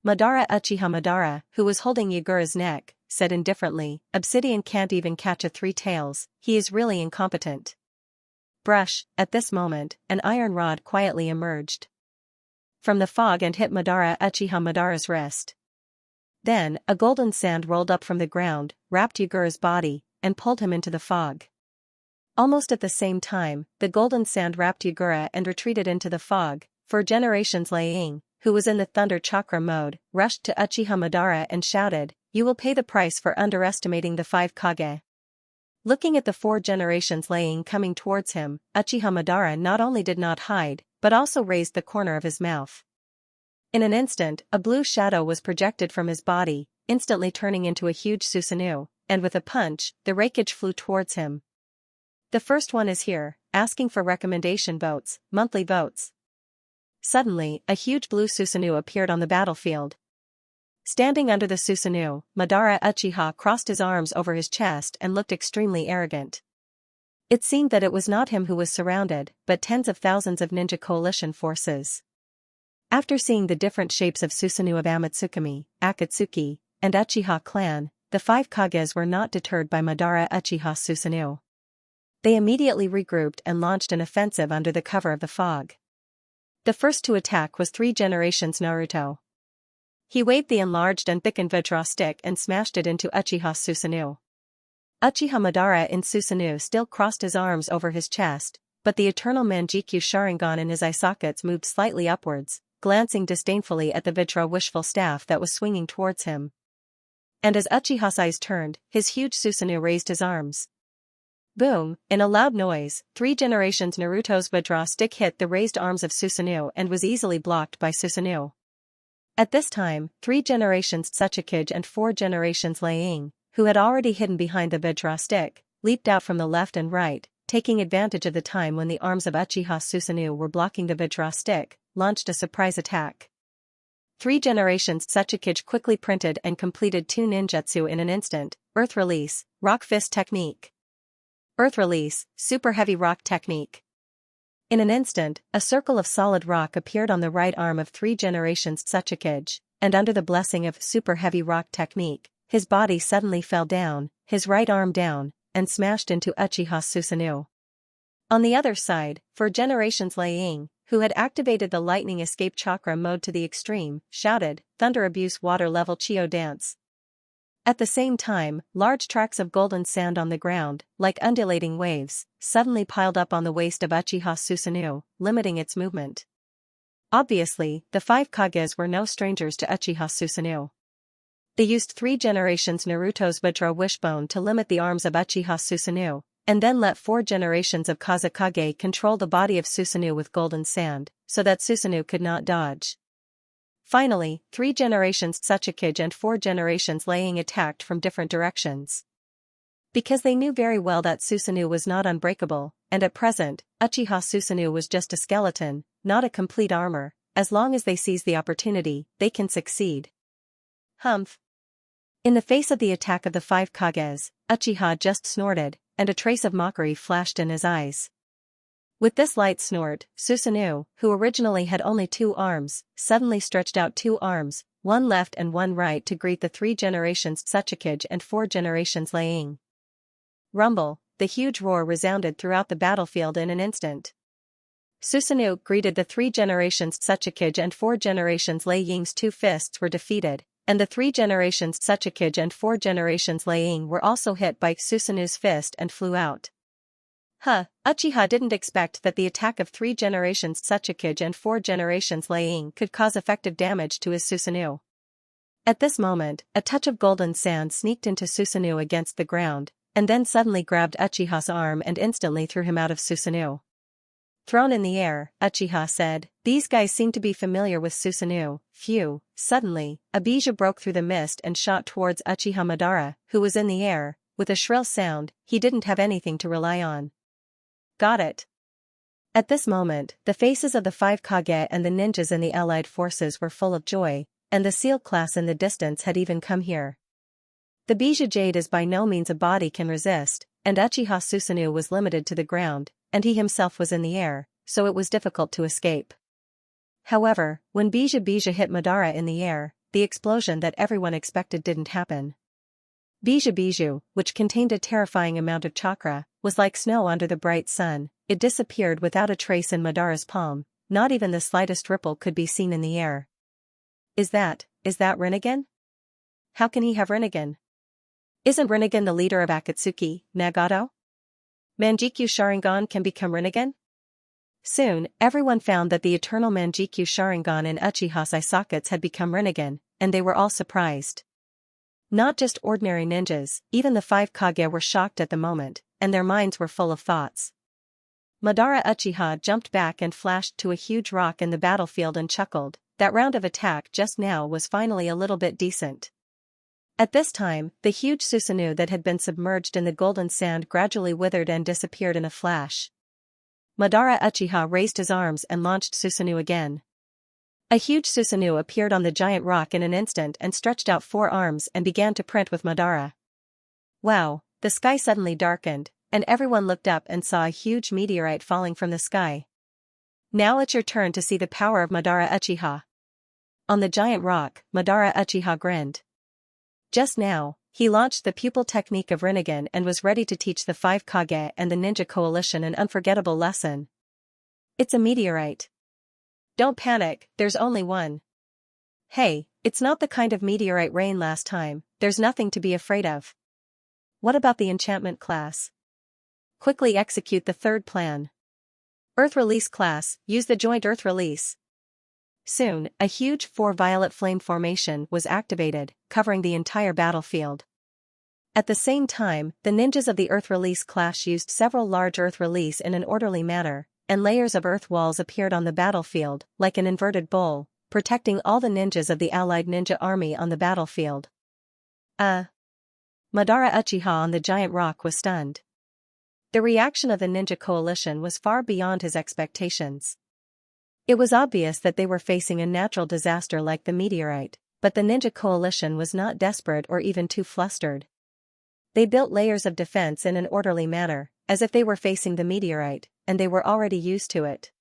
Uchiha Madara, who was holding Yagura's neck, said indifferently, "Obsidian can't even catch a 3 tails, he is really incompetent." Brush, at this moment, an iron rod quietly emerged from the fog and hit Uchiha Madara's wrist. Then, a golden sand rolled up from the ground, wrapped Yagura's body, and pulled him into the fog. Almost at the same time, the golden sand wrapped Yagura and retreated into the fog. For generations Liang, who was in the Thunder Chakra mode, rushed to Uchiha Madara and shouted, "You will pay the price for underestimating the 5 Kage." Looking at the 4 generations Liang coming towards him, Uchiha Madara not only did not hide, but also raised the corner of his mouth. In an instant, a blue shadow was projected from his body, instantly turning into a huge Susanoo, and with a punch, the Raikage flew towards him. "The first one is here, asking for recommendation votes, monthly votes." Suddenly, a huge blue Susanoo appeared on the battlefield. Standing under the Susanoo, Madara Uchiha crossed his arms over his chest and looked extremely arrogant. It seemed that it was not him who was surrounded, but tens of thousands of ninja coalition forces. After seeing the different shapes of Susanoo of Amatsukami, Akatsuki, and Uchiha clan, the 5 Kages were not deterred by Madara Uchiha's Susanoo. They immediately regrouped and launched an offensive under the cover of the fog. The first to attack was 3 generations Naruto. He waved the enlarged and thickened Vajra stick and smashed it into Uchiha's Susanoo. Uchiha Madara in Susanoo still crossed his arms over his chest, but the eternal Manjikyu Sharingan in his eye sockets moved slightly upwards, glancing disdainfully at the Vajra wishful staff that was swinging towards him. And as Uchiha's eyes turned, his huge Susanoo raised his arms. Boom! In a loud noise, 3 generations Naruto's Vajra stick hit the raised arms of Susanoo and was easily blocked by Susanoo. At this time, 3 generations Tsuchikage and 4 generations Liang, who had already hidden behind the Vajra stick, leaped out from the left and right, taking advantage of the time when the arms of Uchiha Susanoo were blocking the Vajra stick, launched a surprise attack. 3 generations Tsuchikage quickly printed and completed 2 ninjutsu in an instant: Earth Release, Rock Fist Technique. Earth Release, Super Heavy Rock Technique. In an instant, a circle of solid rock appeared on the right arm of 3 generations Tsuchikage, and under the blessing of Super Heavy Rock Technique, his body suddenly fell down, his right arm down, and smashed into Uchiha's Susanoo. On the other side, for generations Liang, who had activated the lightning escape chakra mode to the extreme, shouted, "Thunder Abuse Water Level Chio Dance." At the same time, large tracts of golden sand on the ground, like undulating waves, suddenly piled up on the waist of Uchiha Susanoo, limiting its movement. Obviously, the 5 Kages were no strangers to Uchiha Susanoo. They used 3 generations Naruto's Vajra Wishbone to limit the arms of Uchiha Susanoo, and then let 4 generations of Kazekage control the body of Susanoo with golden sand, so that Susanoo could not dodge. Finally, 3 generations Tsuchikage and 4 generations Liang attacked from different directions. Because they knew very well that Susanoo was not unbreakable, and at present, Uchiha Susanoo was just a skeleton, not a complete armor. As long as they seize the opportunity, they can succeed. Humph! In the face of the attack of the 5 Kages, Uchiha just snorted, and a trace of mockery flashed in his eyes. With this light snort, Susanoo, who originally had only 2 arms, suddenly stretched out 2 arms, one left and one right to greet the 3 generations Tsuchikage and 4 generations Liang. Rumble! The huge roar resounded throughout the battlefield in an instant. Susanoo greeted the 3 generations Tsuchikage and 4 generations Liang's 2 fists were defeated, and the 3 generations Tsuchikage and 4 generations Liang were also hit by Susanoo's fist and flew out. Uchiha didn't expect that the attack of 3 generations Tsuchikage and 4 generations Liang could cause effective damage to his Susanoo. At this moment, a touch of golden sand sneaked into Susanoo against the ground, and then suddenly grabbed Uchiha's arm and instantly threw him out of Susanoo. Thrown in the air, Uchiha said, "These guys seem to be familiar with Susanoo." Phew. Suddenly, a bija broke through the mist and shot towards Uchiha Madara, who was in the air. With a shrill sound, he didn't have anything to rely on. Got it. At this moment, the faces of the 5 Kage and the ninjas in the allied forces were full of joy, and the seal class in the distance had even come here. The bija jade is by no means a body can resist, and Uchiha Susanoo was limited to the ground, and he himself was in the air, so it was difficult to escape. However, when bija hit Madara in the air, the explosion that everyone expected didn't happen. Biju, which contained a terrifying amount of chakra, was like snow under the bright sun. It disappeared without a trace in Madara's palm, not even the slightest ripple could be seen in the air. Is that Rinnegan? How can he have Rinnegan? Isn't Rinnegan the leader of Akatsuki, Nagato? Manjikyu Sharingan can become Rinnegan? Soon, everyone found that the eternal Manjikyu Sharingan in Uchiha's eye sockets had become Rinnegan, and they were all surprised. Not just ordinary ninjas, even the 5 Kage were shocked at the moment, and their minds were full of thoughts. Madara Uchiha jumped back and flashed to a huge rock in the battlefield and chuckled. That round of attack just now was finally a little bit decent. At this time, the huge Susanoo that had been submerged in the golden sand gradually withered and disappeared in a flash. Madara Uchiha raised his arms and launched Susanoo again. A huge Susanoo appeared on the giant rock in an instant and stretched out 4 arms and began to print with Madara. Wow, the sky suddenly darkened, and everyone looked up and saw a huge meteorite falling from the sky. Now it's your turn to see the power of Madara Uchiha. On the giant rock, Madara Uchiha grinned. Just now, he launched the pupil technique of Rinnegan and was ready to teach the 5 Kage and the Ninja Coalition an unforgettable lesson. It's a meteorite. Don't panic, there's only one. Hey, it's not the kind of meteorite rain last time, there's nothing to be afraid of. What about the enchantment class? Quickly execute the 3rd plan. Earth Release class, use the joint Earth Release. Soon, a huge 4 violet flame formation was activated, covering the entire battlefield. At the same time, the ninjas of the Earth Release class used several large Earth Release in an orderly manner, and layers of earth walls appeared on the battlefield, like an inverted bowl, protecting all the ninjas of the allied ninja army on the battlefield. Madara Uchiha on the giant rock was stunned. The reaction of the Ninja Coalition was far beyond his expectations. It was obvious that they were facing a natural disaster like the meteorite, but the Ninja Coalition was not desperate or even too flustered. They built layers of defense in an orderly manner, as if they were facing the meteorite, and they were already used to it.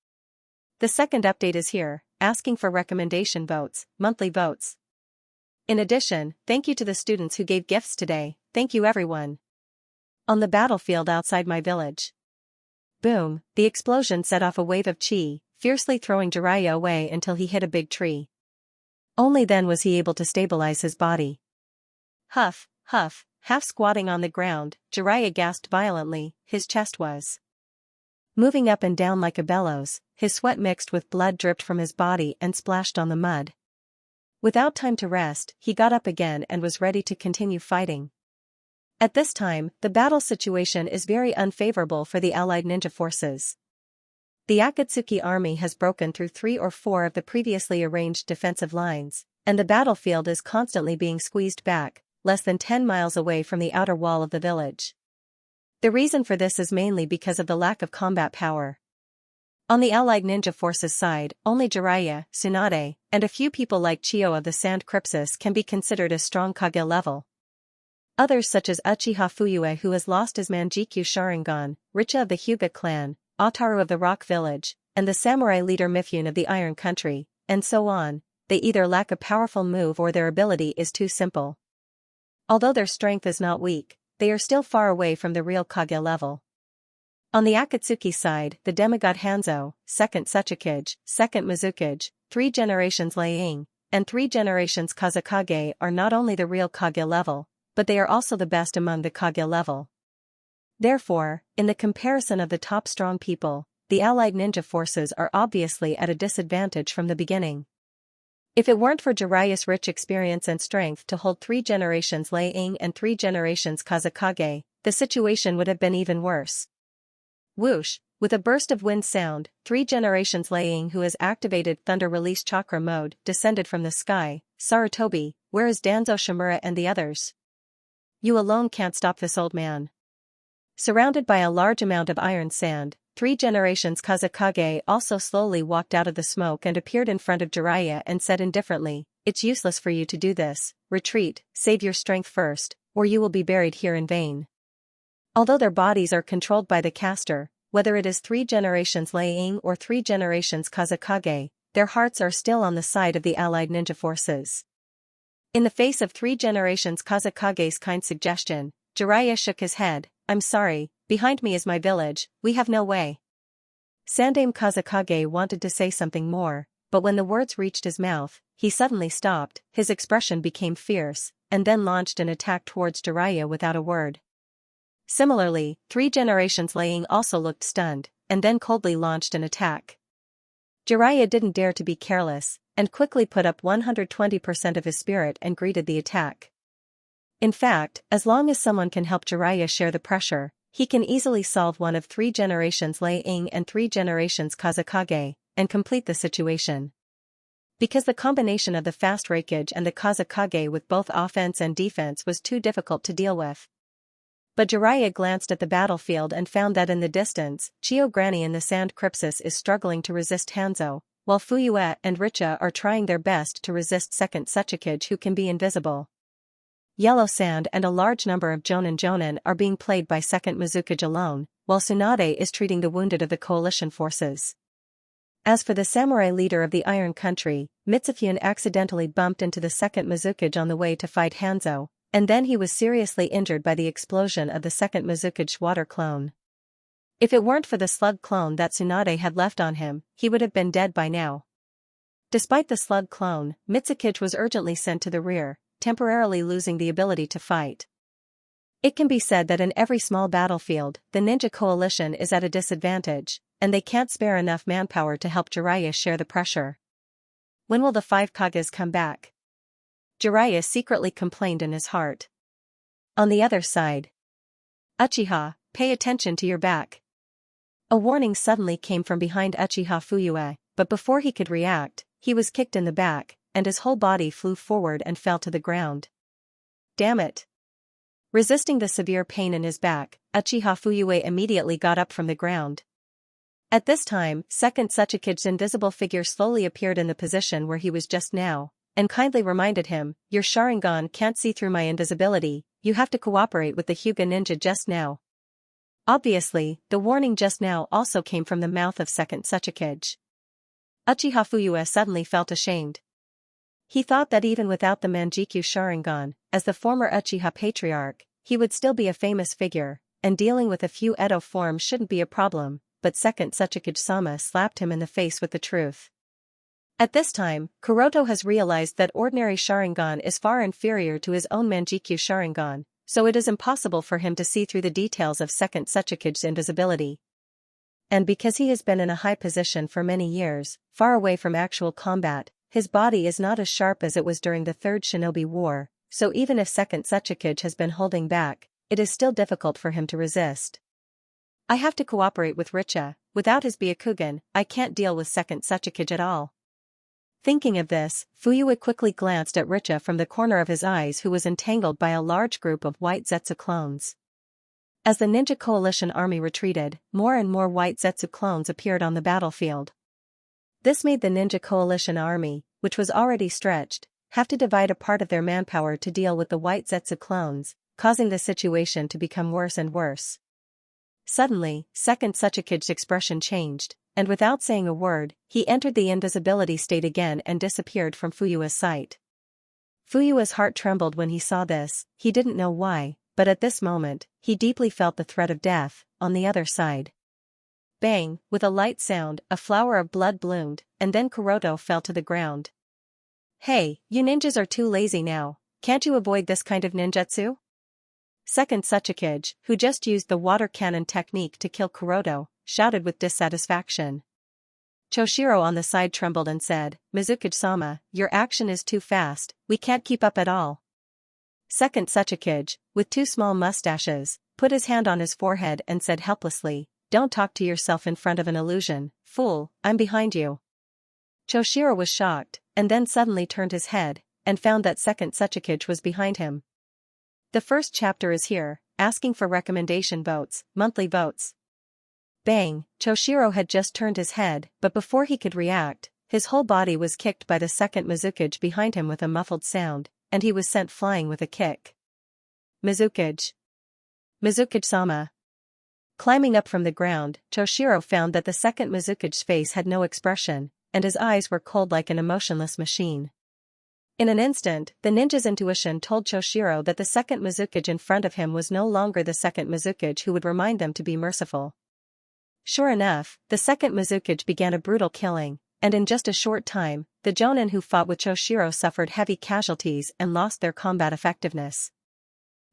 The second update is here, asking for recommendation votes, monthly votes. In addition, thank you to the students who gave gifts today, thank you everyone. On the battlefield outside my village. Boom, the explosion set off a wave of chi, fiercely throwing Jiraiya away until he hit a big tree. Only then was he able to stabilize his body. Huff, huff, half squatting on the ground, Jiraiya gasped violently, his chest was moving up and down like a bellows, his sweat mixed with blood dripped from his body and splashed on the mud. Without time to rest, he got up again and was ready to continue fighting. At this time, the battle situation is very unfavorable for the allied ninja forces. The Akatsuki army has broken through 3 or 4 of the previously arranged defensive lines, and the battlefield is constantly being squeezed back, less than 10 miles away from the outer wall of the village. The reason for this is mainly because of the lack of combat power. On the allied ninja forces side, only Jiraiya, Tsunade, and a few people like Chio of the Sand Crypsis can be considered a strong Kage level. Others such as Uchiha Fuyue who has lost his Manjikyu Sharingan, Richa of the Hyuga clan, Ataru of the Rock Village, and the samurai leader Mifune of the Iron Country, and so on, they either lack a powerful move or their ability is too simple. Although their strength is not weak, they are still far away from the real Kage level. On the Akatsuki side, the demigod Hanzo, 2nd Tsuchikage, 2nd Mizukage, 3 generations Leiying, and 3 generations Kazakage are not only the real Kage level, but they are also the best among the Kage level. Therefore, in the comparison of the top strong people, the allied ninja forces are obviously at a disadvantage from the beginning. If it weren't for Jiraiya's rich experience and strength to hold 3 generations Leiying and 3 generations Kazakage, the situation would have been even worse. Whoosh, with a burst of wind sound, 3 generations Laying, who has activated Thunder Release Chakra mode, descended from the sky. Sarutobi, where is Danzo Shimura and the others? You alone can't stop this old man. Surrounded by a large amount of iron sand, 3 generations Kazekage also slowly walked out of the smoke and appeared in front of Jiraiya and said indifferently, "It's useless for you to do this, retreat, save your strength first, or you will be buried here in vain." Although their bodies are controlled by the caster, whether it is 3 generations Laying or 3 generations Kazekage, their hearts are still on the side of the allied ninja forces. In the face of 3 generations Kazekage's kind suggestion, Jiraiya shook his head. "I'm sorry, behind me is my village, we have no way." Sandaime Kazekage wanted to say something more, but when the words reached his mouth, he suddenly stopped, his expression became fierce, and then launched an attack towards Jiraiya without a word. Similarly, 3 generations Laying also looked stunned, and then coldly launched an attack. Jiraiya didn't dare to be careless, and quickly put up 120% of his spirit and greeted the attack. In fact, as long as someone can help Jiraiya share the pressure, he can easily solve one of 3 generations Laying and 3 generations Kazekage, and complete the situation. Because the combination of the fast Raikage and the Kazekage with both offense and defense was too difficult to deal with. But Jiraiya glanced at the battlefield and found that in the distance, Chio Granny in the sand crypsis is struggling to resist Hanzo, while Fuyue and Richa are trying their best to resist second Tsuchikage, who can be invisible. Yellow Sand and a large number of Jonin are being played by second Mizukage alone, while Tsunade is treating the wounded of the coalition forces. As for the samurai leader of the Iron Country, Mitsufune accidentally bumped into the second Mizukage on the way to fight Hanzo, and then he was seriously injured by the explosion of the second Mizukage water clone. If it weren't for the slug clone that Tsunade had left on him, he would have been dead by now. Despite the slug clone, Mitsukage was urgently sent to the rear, temporarily losing the ability to fight. It can be said that in every small battlefield, the ninja coalition is at a disadvantage, and they can't spare enough manpower to help Jiraiya share the pressure. When will the 5 Kages come back? Jiraiya secretly complained in his heart. On the other side, Uchiha, pay attention to your back. A warning suddenly came from behind Uchiha Fuyue, but before he could react, he was kicked in the back, and his whole body flew forward and fell to the ground. Damn it! Resisting the severe pain in his back, Uchiha Fuyue immediately got up from the ground. At this time, second Tsuchikage's invisible figure slowly appeared in the position where he was just now, and kindly reminded him, "Your Sharingan can't see through my invisibility, you have to cooperate with the Hyuga ninja just now." Obviously, the warning just now also came from the mouth of second Tsuchikage. Uchiha Fuyue suddenly felt ashamed. He thought that even without the Manjikyu Sharingan, as the former Uchiha patriarch, he would still be a famous figure, and dealing with a few Edo forms shouldn't be a problem, but second Tsuchikage-sama slapped him in the face with the truth. At this time, Kuroto has realized that ordinary Sharingan is far inferior to his own Manjikyu Sharingan, so it is impossible for him to see through the details of second Tsuchikage's invisibility. And because he has been in a high position for many years, far away from actual combat, his body is not as sharp as it was during the Third Shinobi War, so even if second Tsuchikage has been holding back, it is still difficult for him to resist. I have to cooperate with Richa, without his Byakugan, I can't deal with second Tsuchikage at all. Thinking of this, Fuyue quickly glanced at Richa from the corner of his eyes, who was entangled by a large group of white Zetsu clones. As the Ninja Coalition army retreated, more and more white Zetsu clones appeared on the battlefield. This made the Ninja Coalition army, which was already stretched, have to divide a part of their manpower to deal with the white Zetsu clones, causing the situation to become worse and worse. Suddenly, second Tsuchikage's expression changed, and without saying a word, he entered the invisibility state again and disappeared from Fuyue's sight. Fuyue's heart trembled when he saw this, he didn't know why, but at this moment, he deeply felt the threat of death, on the other side. Bang, with a light sound, a flower of blood bloomed, and then Kuroto fell to the ground. Hey, you ninjas are too lazy now, can't you avoid this kind of ninjutsu? Second Tsuchikage, who just used the water cannon technique to kill Kuroto, shouted with dissatisfaction. Choshiro on the side trembled and said, Mizukage-sama, your action is too fast, we can't keep up at all. Second Tsuchikage, with two small mustaches, put his hand on his forehead and said helplessly, "Don't talk to yourself in front of an illusion, fool, I'm behind you." Choshiro was shocked, and then suddenly turned his head, and found that Second Tsuchikage was behind him. The first chapter is here, asking for recommendation votes, monthly votes. Bang, Choshiro had just turned his head, but before he could react, his whole body was kicked by the second Mizukage behind him with a muffled sound, and he was sent flying with a kick. Mizukage. Mizukage-sama. Climbing up from the ground, Choshiro found that the second Mizukage's face had no expression, and his eyes were cold like an emotionless machine. In an instant, the ninja's intuition told Choshiro that the second Mizukage in front of him was no longer the second Mizukage who would remind them to be merciful. Sure enough, the second Mizukage began a brutal killing, and in just a short time, the jonin who fought with Choshiro suffered heavy casualties and lost their combat effectiveness.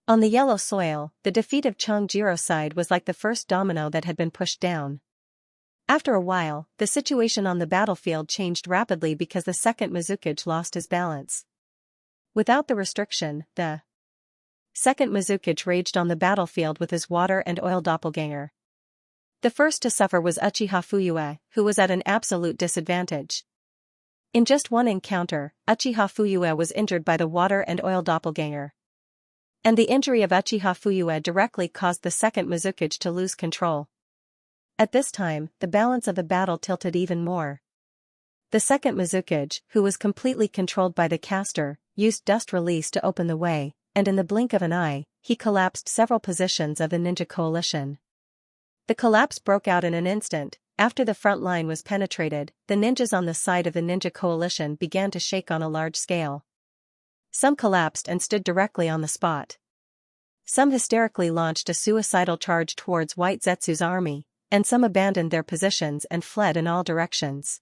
On the yellow soil, the defeat of Chongjiro's side was like the first domino that had been pushed down. After a while, the situation on the battlefield changed rapidly because the second Mizukage lost his balance. Without the restriction, the second Mizukage raged on the battlefield with his water and oil doppelganger. The first to suffer was Uchiha Fuyue, who was at an absolute disadvantage. In just one encounter, Uchiha Fuyue was injured by the water and oil doppelganger. And the injury of Uchiha Fuyue directly caused the second Mizukage to lose control. At this time, the balance of the battle tilted even more. The second Mizukage, who was completely controlled by the caster, used dust release to open the way, and in the blink of an eye, he collapsed several positions of the ninja coalition. The collapse broke out in an instant. After the front line was penetrated, the ninjas on the side of the ninja coalition began to shake on a large scale. Some collapsed and stood directly on the spot. Some hysterically launched a suicidal charge towards White Zetsu's army, and some abandoned their positions and fled in all directions.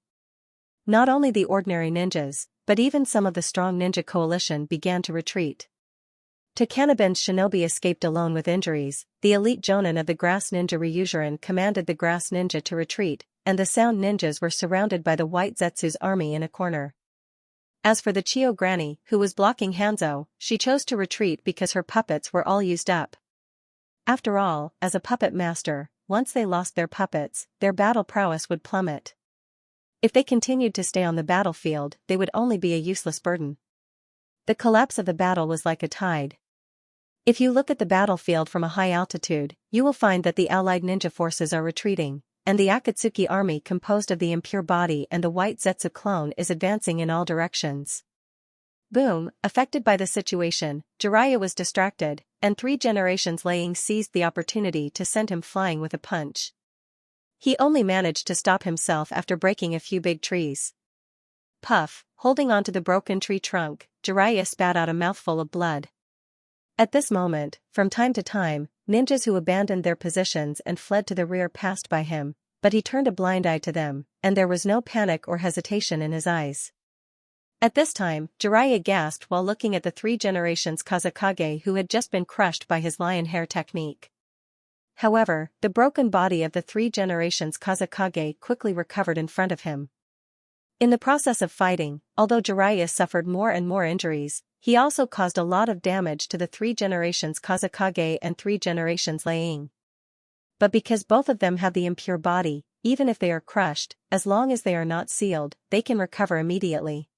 Not only the ordinary ninjas, but even some of the strong ninja coalition began to retreat. Takanabin's shinobi escaped alone with injuries. The elite jonin of the grass ninja Ryujurin commanded the grass ninja to retreat, and the sound ninjas were surrounded by the White Zetsu's army in a corner. As for the Chiyo granny, who was blocking Hanzo, she chose to retreat because her puppets were all used up. After all, as a puppet master, once they lost their puppets, their battle prowess would plummet. If they continued to stay on the battlefield, they would only be a useless burden. The collapse of the battle was like a tide. If you look at the battlefield from a high altitude, you will find that the allied ninja forces are retreating, and the Akatsuki army composed of the impure body and the White Zetsu clone is advancing in all directions. Boom, affected by the situation, Jiraiya was distracted, and 3 generations laying seized the opportunity to send him flying with a punch. He only managed to stop himself after breaking a few big trees. Puff, holding onto the broken tree trunk, Jiraiya spat out a mouthful of blood. At this moment, from time to time, ninjas who abandoned their positions and fled to the rear passed by him, but he turned a blind eye to them, and there was no panic or hesitation in his eyes. At this time, Jiraiya gasped while looking at the 3 generations Kazekage who had just been crushed by his lion hair technique. However, the broken body of the 3 generations Kazekage quickly recovered in front of him. In the process of fighting, although Jiraiya suffered more and more injuries, he also caused a lot of damage to the 3 generations Kazekage and 3 generations Laying. But because both of them have the impure body, even if they are crushed, as long as they are not sealed, they can recover immediately.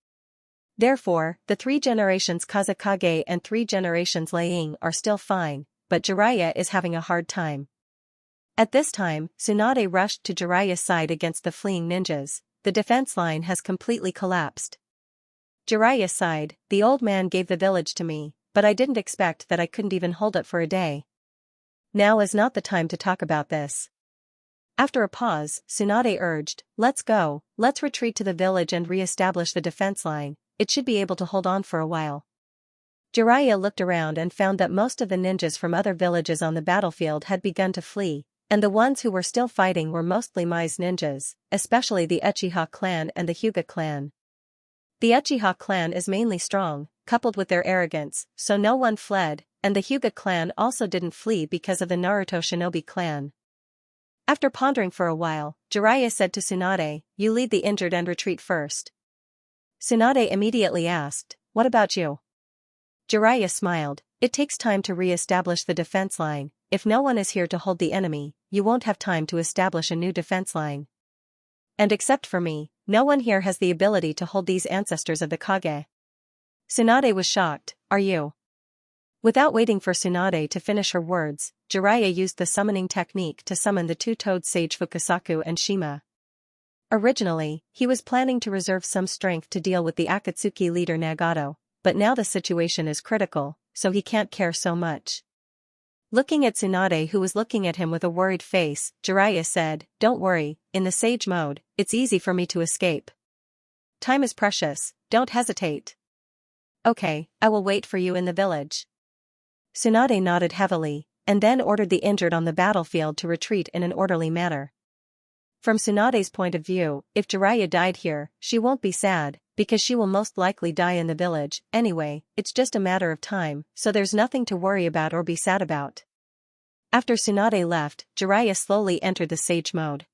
Therefore, the 3 generations Kazekage and 3 generations Laying are still fine, but Jiraiya is having a hard time. At this time, Tsunade rushed to Jiraiya's side against the fleeing ninjas. The defense line has completely collapsed. Jiraiya sighed, "The old man gave the village to me, but I didn't expect that I couldn't even hold it for a day. Now is not the time to talk about this." After a pause, Tsunade urged, "Let's go, let's retreat to the village and re-establish the defense line, it should be able to hold on for a while." Jiraiya looked around and found that most of the ninjas from other villages on the battlefield had begun to flee, and the ones who were still fighting were mostly Mai's ninjas, especially the Uchiha clan and the Hyuga clan. The Uchiha clan is mainly strong, coupled with their arrogance, so no one fled, and the Hyuga clan also didn't flee because of the Naruto shinobi clan. After pondering for a while, Jiraiya said to Tsunade, "You lead the injured and retreat first." Tsunade immediately asked, "What about you?" Jiraiya smiled, It takes time to re-establish the defense line. If no one is here to hold the enemy, you won't have time to establish a new defense line. And except for me, no one here has the ability to hold these ancestors of the Kage. Tsunade was shocked. Are you? Without waiting for Tsunade to finish her words, Jiraiya used the summoning technique to summon the two-toed sage Fukasaku and Shima. Originally, he was planning to reserve some strength to deal with the Akatsuki leader Nagato, but now the situation is critical, so he can't care so much. Looking at Tsunade, who was looking at him with a worried face, Jiraiya said, "Don't worry, in the sage mode, it's easy for me to escape. Time is precious, don't hesitate." "Okay, I will wait for you in the village." Tsunade nodded heavily, and then ordered the injured on the battlefield to retreat in an orderly manner. From Tsunade's point of view, if Jiraiya died here, she won't be sad, because she will most likely die in the village. Anyway, it's just a matter of time, so there's nothing to worry about or be sad about. After Tsunade left, Jiraiya slowly entered the sage mode.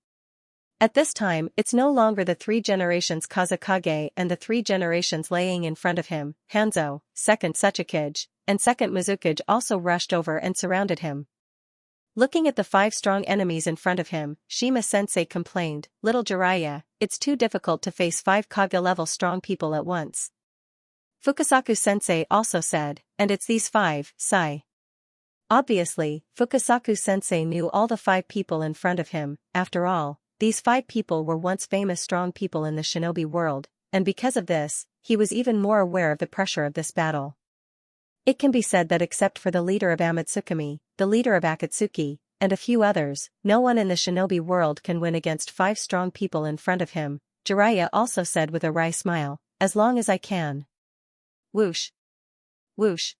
At this time, it's no longer the 3 generations Kazekage and the 3 generations laying in front of him. Hanzo, second Tsuchikage, and second Mizukage also rushed over and surrounded him. Looking at the 5 strong enemies in front of him, Shima-sensei complained, "Little Jiraiya, it's too difficult to face 5 Kage-level strong people at once." Fukasaku-sensei also said, "And it's these 5, sigh." Obviously, Fukasaku-sensei knew all the 5 people in front of him. After all, these 5 people were once famous strong people in the shinobi world, and because of this, he was even more aware of the pressure of this battle. It can be said that except for the leader of Amatsukami, the leader of Akatsuki, and a few others, no one in the shinobi world can win against 5 strong people in front of him. Jiraiya also said with a wry smile, "As long as I can." Whoosh! Whoosh!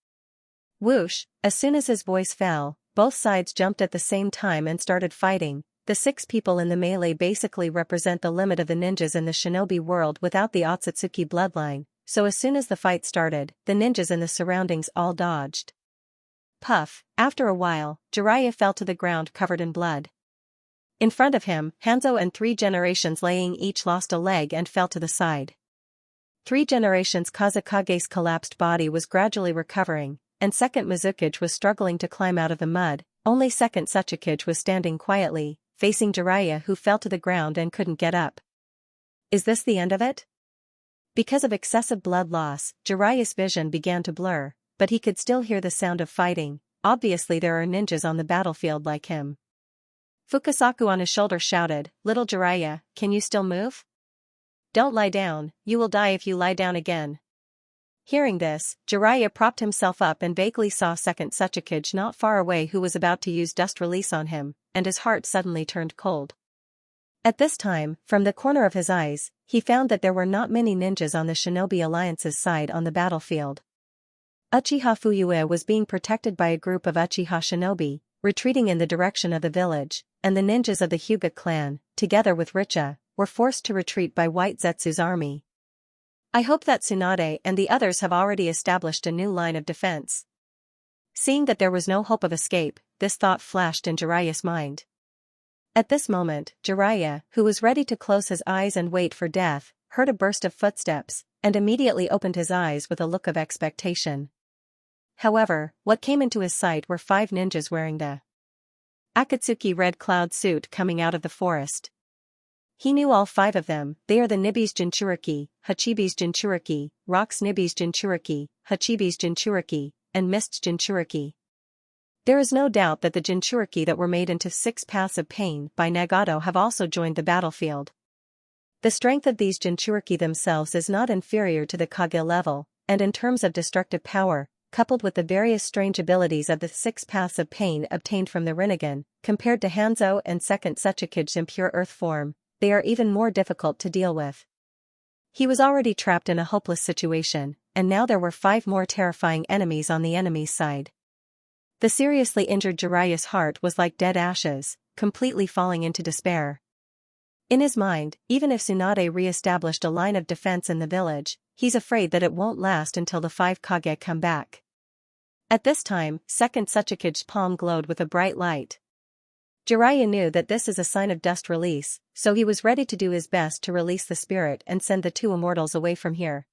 Whoosh! As soon as his voice fell, both sides jumped at the same time and started fighting. The 6 people in the melee basically represent the limit of the ninjas in the shinobi world without the Otsutsuki bloodline, so as soon as the fight started, the ninjas in the surroundings all dodged. Puff! After a while, Jiraiya fell to the ground covered in blood. In front of him, Hanzo and 3 generations laying each lost a leg and fell to the side. 3 generations Kazekage's collapsed body was gradually recovering, and second Mizukage was struggling to climb out of the mud. Only second Tsuchikage was standing quietly, facing Jiraiya, who fell to the ground and couldn't get up. Is this the end of it? Because of excessive blood loss, Jiraiya's vision began to blur, but he could still hear the sound of fighting. Obviously there are ninjas on the battlefield like him. Fukasaku on his shoulder shouted, "Little Jiraiya, can you still move? Don't lie down, you will die if you lie down again." Hearing this, Jiraiya propped himself up and vaguely saw second Tsuchikage not far away, who was about to use dust release on him, and his heart suddenly turned cold. At this time, from the corner of his eyes, he found that there were not many ninjas on the Shinobi Alliance's side on the battlefield. Uchiha Fuyue was being protected by a group of Uchiha shinobi, retreating in the direction of the village, and the ninjas of the Hyuga clan, together with Richa, were forced to retreat by White Zetsu's army. I hope that Tsunade and the others have already established a new line of defense. Seeing that there was no hope of escape, this thought flashed in Jiraiya's mind. At this moment, Jiraiya, who was ready to close his eyes and wait for death, heard a burst of footsteps, and immediately opened his eyes with a look of expectation. However, what came into his sight were 5 ninjas wearing the Akatsuki red cloud suit coming out of the forest. He knew all 5 of them. They are the Nibi's Jinchuriki, Hachibi's Jinchuriki, Rock's Nibi's Jinchuriki, Hachibi's Jinchuriki, and Mist's Jinchuriki. There is no doubt that the Jinchuriki that were made into 6 paths of pain by Nagato have also joined the battlefield. The strength of these Jinchuriki themselves is not inferior to the Kage level, and in terms of destructive power, coupled with the various strange abilities of the 6 paths of pain obtained from the Rinnegan, compared to Hanzo and second Tsuchikage's impure earth form, they are even more difficult to deal with. He was already trapped in a hopeless situation, and now there were 5 more terrifying enemies on the enemy's side. The seriously injured Jiraiya's heart was like dead ashes, completely falling into despair. In his mind, even if Tsunade re-established a line of defense in the village, he's afraid that it won't last until the 5 Kage come back. At this time, second Tsuchikage's palm glowed with a bright light. Jiraiya knew that this is a sign of dust release, so he was ready to do his best to release the spirit and send the 2 immortals away from here.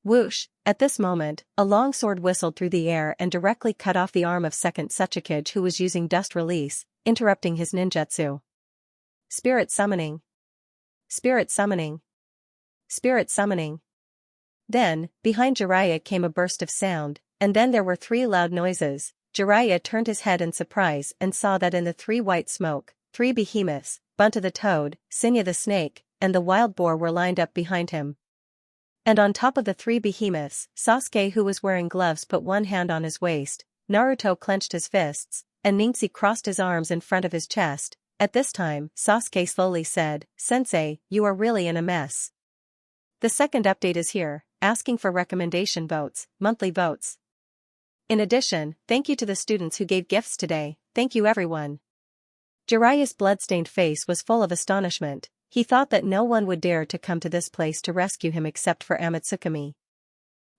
Whoosh! At this moment, a long sword whistled through the air and directly cut off the arm of second Tenseigan who was using dust release, interrupting his ninjutsu. Spirit summoning. Spirit summoning. Spirit summoning. Then, behind Jiraiya came a burst of sound, and then there were three loud noises. Jiraiya turned his head in surprise and saw that in the three white smoke, three behemoths, Bunta the toad, Xianxia the snake, and the wild boar were lined up behind him. And on top of the three behemoths, Sasuke who was wearing gloves put one hand on his waist, Naruto clenched his fists, and Xianxia crossed his arms in front of his chest. At this time, Sasuke slowly said, "Sensei, you are really in a mess." The second update is here, asking for recommendation votes, monthly votes. In addition, thank you to the students who gave gifts today, thank you everyone. Jiraiya's blood-stained face was full of astonishment. He thought that no one would dare to come to this place to rescue him except for Amatsukami.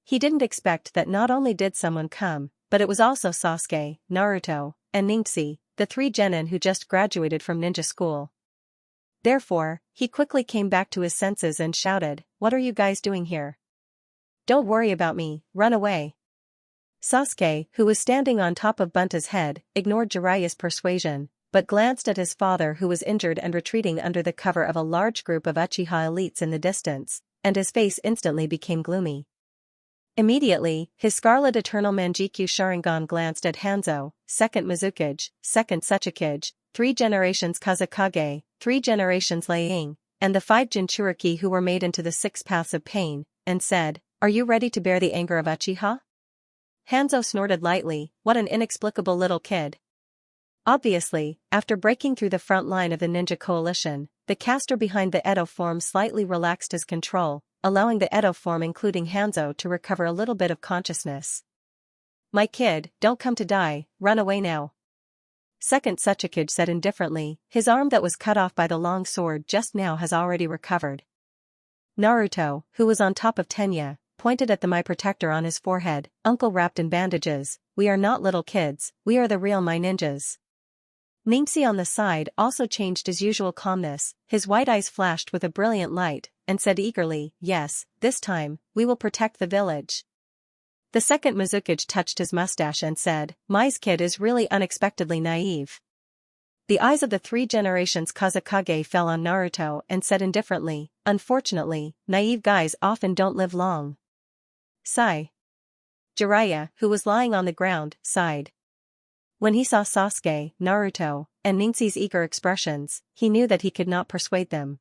He didn't expect that not only did someone come, but it was also Sasuke, Naruto, and Xianxia, the three genin who just graduated from ninja school. Therefore, he quickly came back to his senses and shouted, "What are you guys doing here? Don't worry about me, run away." Sasuke, who was standing on top of Bunta's head, ignored Jiraiya's persuasion, but glanced at his father who was injured and retreating under the cover of a large group of Uchiha elites in the distance, and his face instantly became gloomy. Immediately, his Scarlet Eternal Manjikyu Sharingan glanced at Hanzo, second Mizukage, second Tsuchikage, 3 generations Kazekage, 3 generations Liang, and the 5 Jinchuriki who were made into the 6 paths of pain, and said, "Are you ready to bear the anger of Uchiha?" Hanzo snorted lightly, what an inexplicable little kid. Obviously, after breaking through the front line of the ninja coalition, the caster behind the Edo form slightly relaxed his control, allowing the Edo form including Hanzo to recover a little bit of consciousness. "My kid, don't come to die, run away now." Second Tsuchikage said indifferently, "His arm that was cut off by the long sword just now has already recovered." Naruto, who was on top of Tenya, pointed at the My Protector on his forehead, "Uncle wrapped in bandages, we are not little kids, we are the real My Ninjas." Xianxia on the side also changed his usual calmness, his white eyes flashed with a brilliant light, and said eagerly, "Yes, this time, we will protect the village." The second Mizukage touched his mustache and said, "Mai's kid is really unexpectedly naive." The eyes of the 3 generations Kazekage fell on Naruto and said indifferently, "Unfortunately, naive guys often don't live long." Sigh. Jiraiya, who was lying on the ground, sighed. When he saw Sasuke, Naruto, and Xianxia's eager expressions, he knew that he could not persuade them.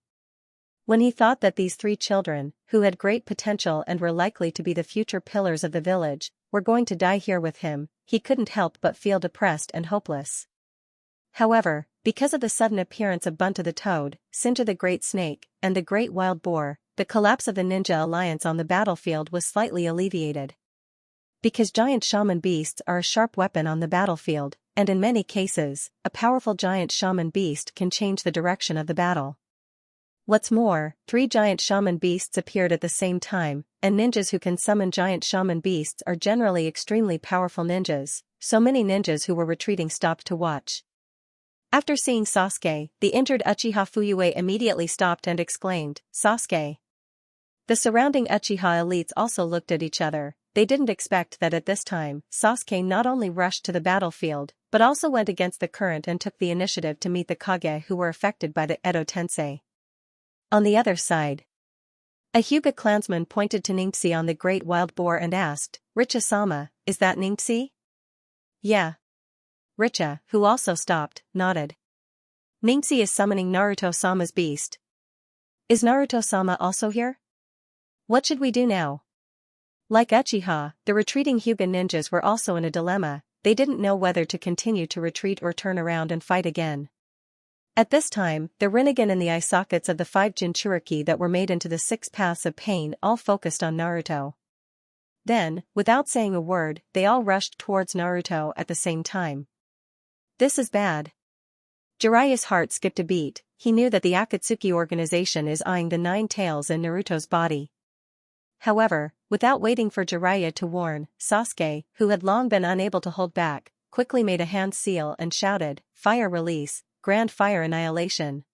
When he thought that these 3 children, who had great potential and were likely to be the future pillars of the village, were going to die here with him, he couldn't help but feel depressed and hopeless. However, because of the sudden appearance of Bunta the toad, Xianxia the great snake, and the great wild boar, the collapse of the ninja alliance on the battlefield was slightly alleviated. Because giant shaman beasts are a sharp weapon on the battlefield, and in many cases, a powerful giant shaman beast can change the direction of the battle. What's more, 3 giant shaman beasts appeared at the same time, and ninjas who can summon giant shaman beasts are generally extremely powerful ninjas, so many ninjas who were retreating stopped to watch. After seeing Sasuke, the injured Uchiha Fuyue immediately stopped and exclaimed, "Sasuke!" The surrounding Uchiha elites also looked at each other. They didn't expect that at this time, Sasuke not only rushed to the battlefield, but also went against the current and took the initiative to meet the Kage who were affected by the Edo Tensei. On the other side, a Hyuga clansman pointed to Xianxia on the great wild boar and asked, "Richa-sama, is that Xianxia?" "Yeah." Richa, who also stopped, nodded. "Xianxia is summoning Naruto-sama's beast. Is Naruto-sama also here? What should we do now?" Like Uchiha, the retreating Hyuga ninjas were also in a dilemma. They didn't know whether to continue to retreat or turn around and fight again. At this time, the Rinnegan and the eye sockets of the 5 Jinchuriki that were made into the 6 paths of pain all focused on Naruto. Then, without saying a word, they all rushed towards Naruto at the same time. This is bad. Jiraiya's heart skipped a beat. He knew that the Akatsuki organization is eyeing the 9 tails in Naruto's body. However, without waiting for Jiraiya to warn, Sasuke, who had long been unable to hold back, quickly made a hand seal and shouted, "Fire release, grand fire annihilation."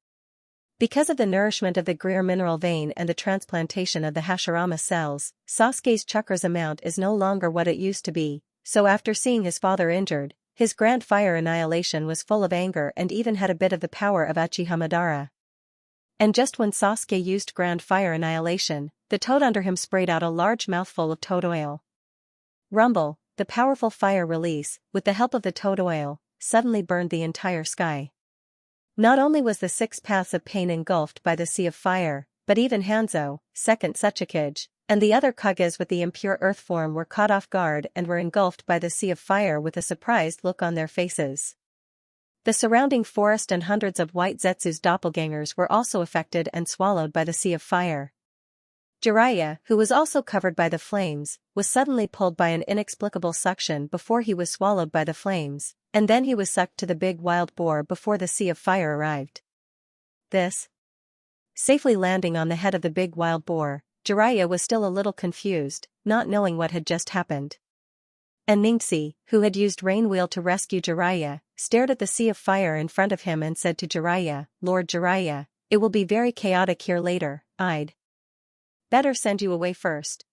Because of the nourishment of the Greer mineral vein and the transplantation of the Hashirama cells, Sasuke's chakra's amount is no longer what it used to be, so after seeing his father injured, his grand fire annihilation was full of anger and even had a bit of the power of Uchiha Madara. And just when Sasuke used grand fire annihilation, the toad under him sprayed out a large mouthful of toad oil. Rumble, the powerful fire release, with the help of the toad oil, suddenly burned the entire sky. Not only was the 6 paths of pain engulfed by the sea of fire, but even Hanzo, second Tsuchikage, and the other Kages with the impure earth form were caught off guard and were engulfed by the sea of fire with a surprised look on their faces. The surrounding forest and hundreds of white Zetsu's doppelgangers were also affected and swallowed by the sea of fire. Jiraiya, who was also covered by the flames, was suddenly pulled by an inexplicable suction before he was swallowed by the flames, and then he was sucked to the big wild boar before the sea of fire arrived. This, safely landing on the head of the big wild boar, Jiraiya was still a little confused, not knowing what had just happened. And Ningxi, who had used Rain Wheel to rescue Jiraiya, stared at the sea of fire in front of him and said to Jiraiya, "Lord Jiraiya, it will be very chaotic here later, I'd better send you away first."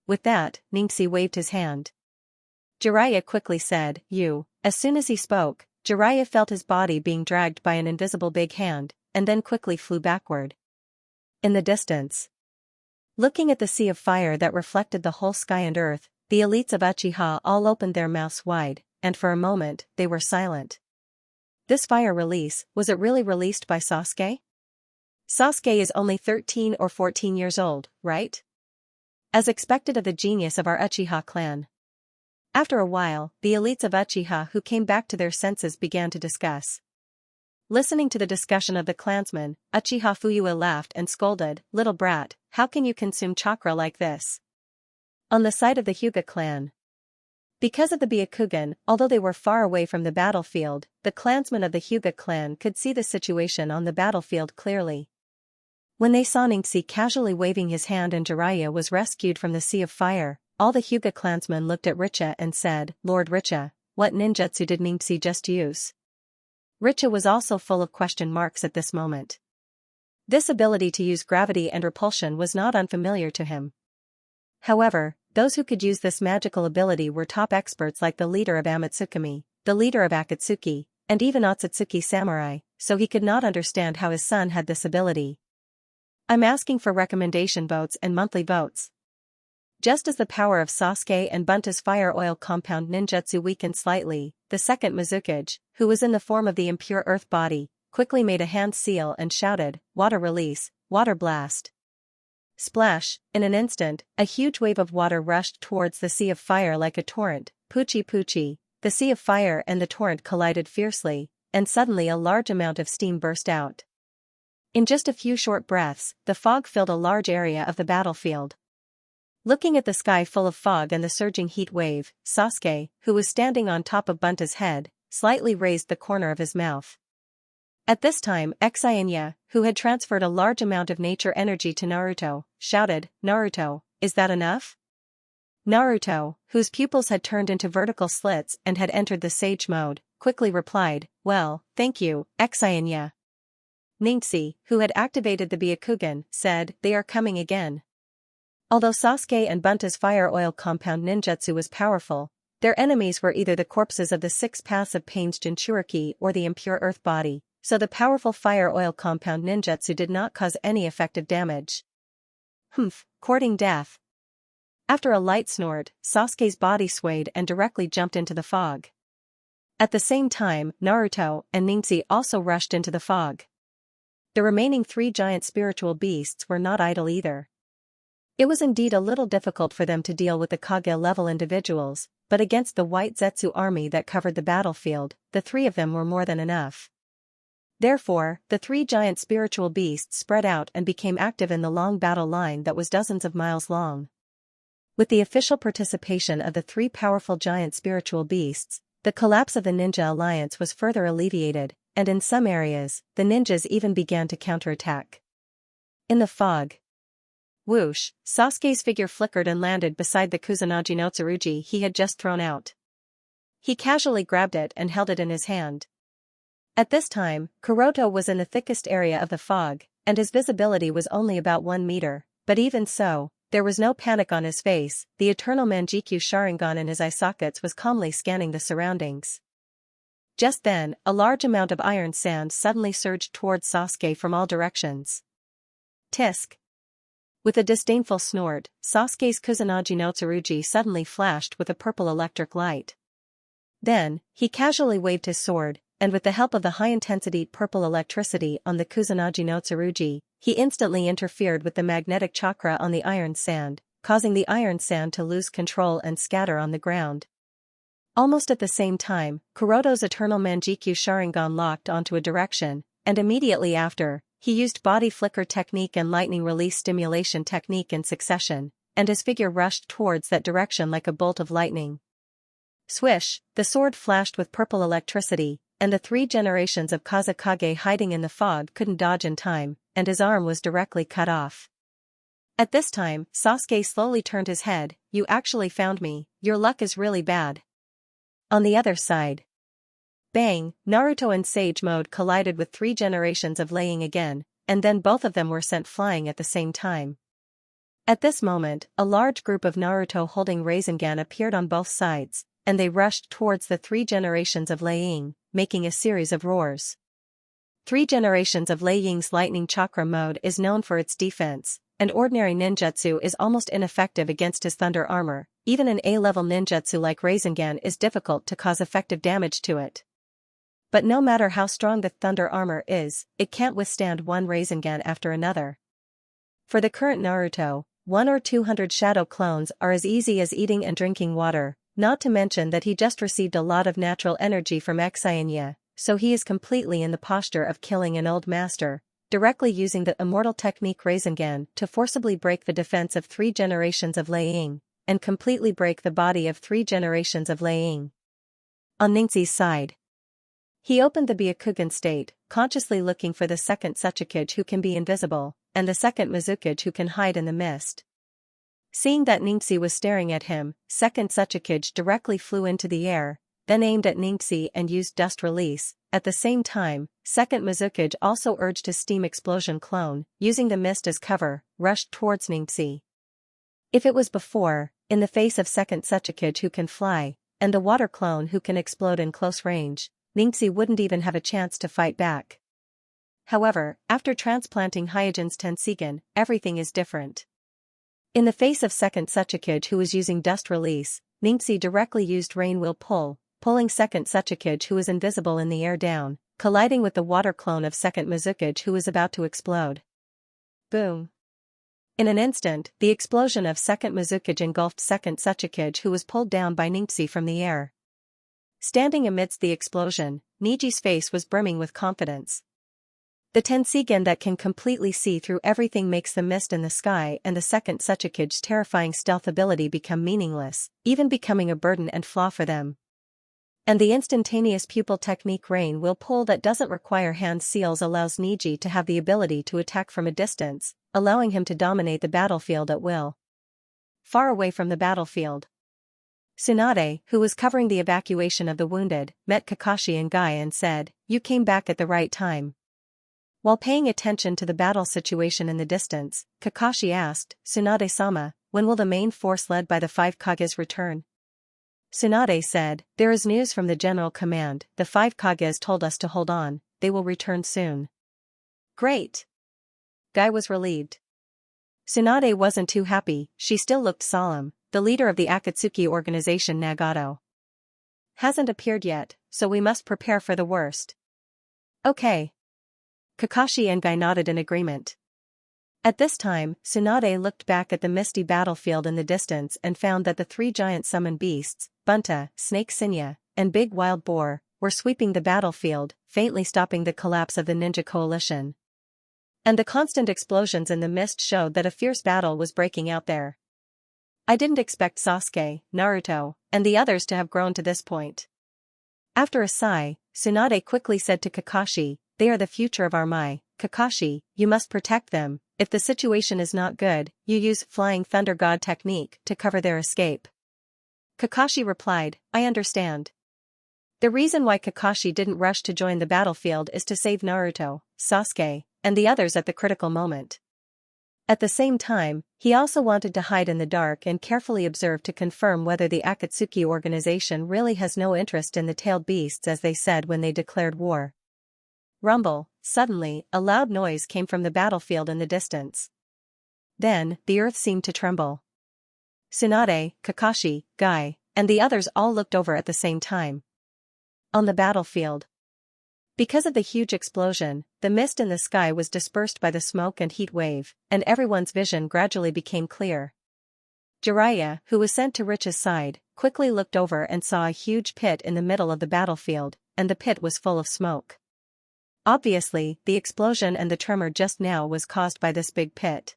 With that, Ningxi waved his hand. Jiraiya quickly said, "You." As soon as he spoke, Jiraiya felt his body being dragged by an invisible big hand, and then quickly flew backward. In the distance, looking at the sea of fire that reflected the whole sky and earth, the elites of Uchiha all opened their mouths wide, and for a moment, they were silent. This fire release, was it really released by Sasuke? Sasuke is only 13 or 14 years old, right? As expected of the genius of our Uchiha clan. After a while, the elites of Uchiha who came back to their senses began to discuss. Listening to the discussion of the clansmen, Uchiha Fuyue laughed and scolded, "Little brat, how can you consume chakra like this?" On the side of the Hyuga clan. Because of the Byakugan, although they were far away from the battlefield, the clansmen of the Hyuga clan could see the situation on the battlefield clearly. When they saw Ningxi casually waving his hand and Jiraiya was rescued from the sea of fire, all the Hyuga clansmen looked at Richa and said, "Lord Richa, what ninjutsu did Ningxi just use?" Richa was also full of question marks at this moment. This ability to use gravity and repulsion was not unfamiliar to him. However, those who could use this magical ability were top experts like the leader of Amatsukami, the leader of Akatsuki, and even Otsutsuki Samurai, so he could not understand how his son had this ability. I'm asking for recommendation votes and monthly votes. Just as the power of Sasuke and Bunta's fire oil compound ninjutsu weakened slightly, the second Mizukage, who was in the form of the impure earth body, quickly made a hand seal and shouted, "Water release, water blast." Splash, in an instant, a huge wave of water rushed towards the sea of fire like a torrent, Poochie Poochie, the sea of fire and the torrent collided fiercely, and suddenly a large amount of steam burst out. In just a few short breaths, the fog filled a large area of the battlefield. Looking at the sky full of fog and the surging heat wave, Sasuke, who was standing on top of Bunta's head, slightly raised the corner of his mouth. At this time, Xianxia, who had transferred a large amount of nature energy to Naruto, shouted, "Naruto, is that enough?" Naruto, whose pupils had turned into vertical slits and had entered the sage mode, quickly replied, "Well, thank you, Xianxia." Ningxi, who had activated the Byakugan, said, "They are coming again." Although Sasuke and Bunta's fire oil compound ninjutsu was powerful, their enemies were either the corpses of the 6 paths of pain's Jinchuriki or the impure earth body, so the powerful fire oil compound ninjutsu did not cause any effective damage. Courting death. After a light snort, Sasuke's body swayed and directly jumped into the fog. At the same time, Naruto and Ningxi also rushed into the fog. The remaining 3 giant spiritual beasts were not idle either. It was indeed a little difficult for them to deal with the Kage-level individuals, but against the white Zetsu army that covered the battlefield, the 3 of them were more than enough. Therefore, the 3 giant spiritual beasts spread out and became active in the long battle line that was dozens of miles long. With the official participation of the 3 powerful giant spiritual beasts, the collapse of the ninja alliance was further alleviated, and in some areas, the ninjas even began to counterattack. In the fog. Whoosh, Sasuke's figure flickered and landed beside the Kusanagi no Tsurugi he had just thrown out. He casually grabbed it and held it in his hand. At this time, Kuroto was in the thickest area of the fog, and his visibility was only about 1 meter, but even so, there was no panic on his face. The eternal Manjikyu Sharingan in his eye sockets was calmly scanning the surroundings. Just then, a large amount of iron sand suddenly surged towards Sasuke from all directions. Tisk! With a disdainful snort, Sasuke's Kusanagi no Tsurugi suddenly flashed with a purple electric light. Then, he casually waved his sword, and with the help of the high-intensity purple electricity on the Kusanagi no Tsurugi, he instantly interfered with the magnetic chakra on the iron sand, causing the iron sand to lose control and scatter on the ground. Almost at the same time, Kuroto's eternal Manjikyu Sharingan locked onto a direction, and immediately after, he used body flicker technique and lightning release stimulation technique in succession, and his figure rushed towards that direction like a bolt of lightning. Swish, the sword flashed with purple electricity, and the 3 generations of Kazekage hiding in the fog couldn't dodge in time, and his arm was directly cut off. At this time, Sasuke slowly turned his head. "You actually found me, your luck is really bad." On the other side. Bang, Naruto and Sage Mode collided with 3 generations of Lei Ying again, and then both of them were sent flying at the same time. At this moment, a large group of Naruto holding Rasengan appeared on both sides, and they rushed towards the 3 generations of Lei Ying, making a series of roars. 3 generations of Lei Ying's lightning chakra mode is known for its defense, and ordinary ninjutsu is almost ineffective against his thunder armor. Even an A-level ninjutsu like Rasengan is difficult to cause effective damage to it. But no matter how strong the thunder armor is, it can't withstand one Rasengan after another. For the current Naruto, 1 or 200 shadow clones are as easy as eating and drinking water, not to mention that he just received a lot of natural energy from Xianxia, so he is completely in the posture of killing an old master, directly using the immortal technique Rasengan to forcibly break the defense of 3 generations of Lei Ying, and completely break the body of 3 generations of Lei Ying. On Ningxi's side, he opened the Byakugan state, consciously looking for the second Tsuchikage who can be invisible, and the second Mizukage who can hide in the mist. Seeing that Ningxi was staring at him, second Tsuchikage directly flew into the air, then aimed at Ningxi and used dust release. At the same time, second Mizukage also urged his steam explosion clone, using the mist as cover, rushed towards Ningxi. If it was before, in the face of second Tsuchikage who can fly, and the water clone who can explode in close range, Ningxi wouldn't even have a chance to fight back. However, after transplanting Hyojin's Tenseigan, everything is different. In the face of second Tsuchikage who was using dust release, Ningxi directly used rain wheel pull, pulling second Tsuchikage who was invisible in the air down, colliding with the water clone of second Mizukage who was about to explode. Boom! In an instant, the explosion of second Mizukage engulfed second Tsuchikage who was pulled down by Ningxi from the air. Standing amidst the explosion, Niji's face was brimming with confidence. The Tenseigan that can completely see through everything makes the mist in the sky and the second Tsuchikage's terrifying stealth ability become meaningless, even becoming a burden and flaw for them. And the instantaneous pupil technique rain will pull that doesn't require hand seals allows Niji to have the ability to attack from a distance, allowing him to dominate the battlefield at will. Far away from the battlefield, Tsunade, who was covering the evacuation of the wounded, met Kakashi and Guy and said, "You came back at the right time." While paying attention to the battle situation in the distance, Kakashi asked, "Tsunade-sama, when will the main force led by the 5 Kages return?" Tsunade said, "There is news from the General Command, the 5 Kages told us to hold on, they will return soon." Great! Guy was relieved. Tsunade wasn't too happy, she still looked solemn. The leader of the Akatsuki organization Nagato hasn't appeared yet, so we must prepare for the worst. Okay. Kakashi and Guy nodded in agreement. At this time, Tsunade looked back at the misty battlefield in the distance and found that the 3 giant summon beasts, Bunta, Snake Xinya, and Big Wild Boar, were sweeping the battlefield, faintly stopping the collapse of the ninja coalition. And the constant explosions in the mist showed that a fierce battle was breaking out there. I didn't expect Sasuke, Naruto, and the others to have grown to this point. After a sigh, Tsunade quickly said to Kakashi, "They are the future of our Mai. Kakashi, you must protect them. If the situation is not good, you use Flying Thunder God technique to cover their escape." Kakashi replied, "I understand." The reason why Kakashi didn't rush to join the battlefield is to save Naruto, Sasuke, and the others at the critical moment. At the same time, he also wanted to hide in the dark and carefully observe to confirm whether the Akatsuki organization really has no interest in the tailed beasts as they said when they declared war. Rumble, suddenly, a loud noise came from the battlefield in the distance. Then, the earth seemed to tremble. Tsunade, Kakashi, Guy, and the others all looked over at the same time. On the battlefield. Because of the huge explosion, the mist in the sky was dispersed by the smoke and heat wave, and everyone's vision gradually became clear. Jiraiya, who was sent to Rich's side, quickly looked over and saw a huge pit in the middle of the battlefield, and the pit was full of smoke. Obviously, the explosion and the tremor just now was caused by this big pit.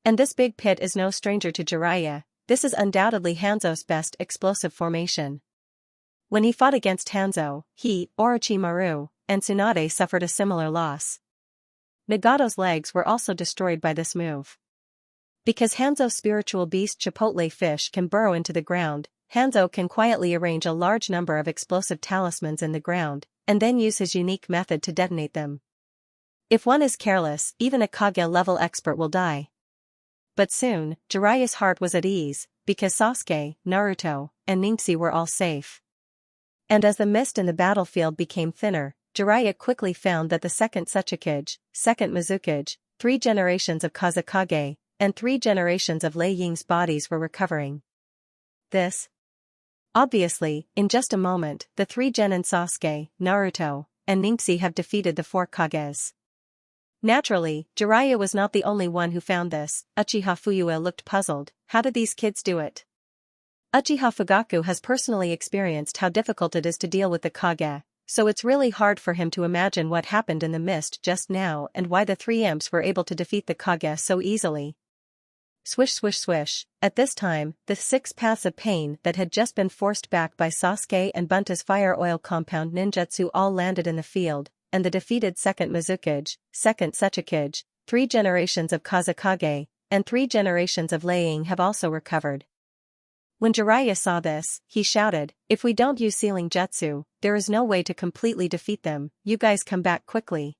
And this big pit is no stranger to Jiraiya. This is undoubtedly Hanzo's best explosive formation. When he fought against Hanzo, he, Orochimaru, and Tsunade suffered a similar loss. Nagato's legs were also destroyed by this move. Because Hanzo's spiritual beast Chipotle fish can burrow into the ground, Hanzo can quietly arrange a large number of explosive talismans in the ground, and then use his unique method to detonate them. If one is careless, even a Kage-level expert will die. But soon, Jiraiya's heart was at ease, because Sasuke, Naruto, and Ningxi were all safe. And as the mist in the battlefield became thinner, Jiraiya quickly found that the second Sechikage, second Mizukage, 3 generations of Kazekage, and 3 generations of Lei Ying's bodies were recovering. Obviously, in just a moment, the 3 genin Sasuke, Naruto, and Ningxi have defeated the 4 Kages. Naturally, Jiraiya was not the only one who found this. Uchiha Fuyue looked puzzled. How did these kids do it? Uchiha Fugaku has personally experienced how difficult it is to deal with the Kage, so it's really hard for him to imagine what happened in the mist just now and why the 3 imps were able to defeat the Kage so easily. Swish swish swish. At this time, the 6 paths of pain that had just been forced back by Sasuke and Bunta's fire oil compound ninjutsu all landed in the field, and the defeated second Mizukage, second Sechikage, 3 generations of Kazekage, and 3 generations of Lei Ying have also recovered. When Jiraiya saw this, he shouted, "If we don't use sealing jutsu, there is no way to completely defeat them. You guys come back quickly."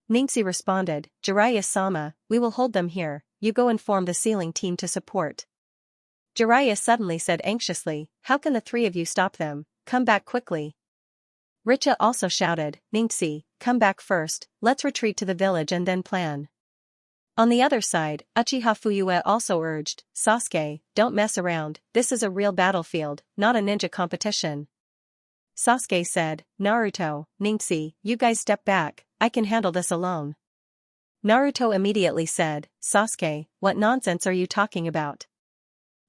Ningxi responded, "Jiraiya-sama, we will hold them here, you go and form the sealing team to support." Jiraiya suddenly said anxiously, "How can the 3 of you stop them? Come back quickly." Richa also shouted, "Ningxi, come back first, let's retreat to the village and then plan." On the other side, Uchiha Fuyue also urged, "Sasuke, don't mess around, this is a real battlefield, not a ninja competition." Sasuke said, "Naruto, Ningxi, you guys step back, I can handle this alone." Naruto immediately said, "Sasuke, what nonsense are you talking about?"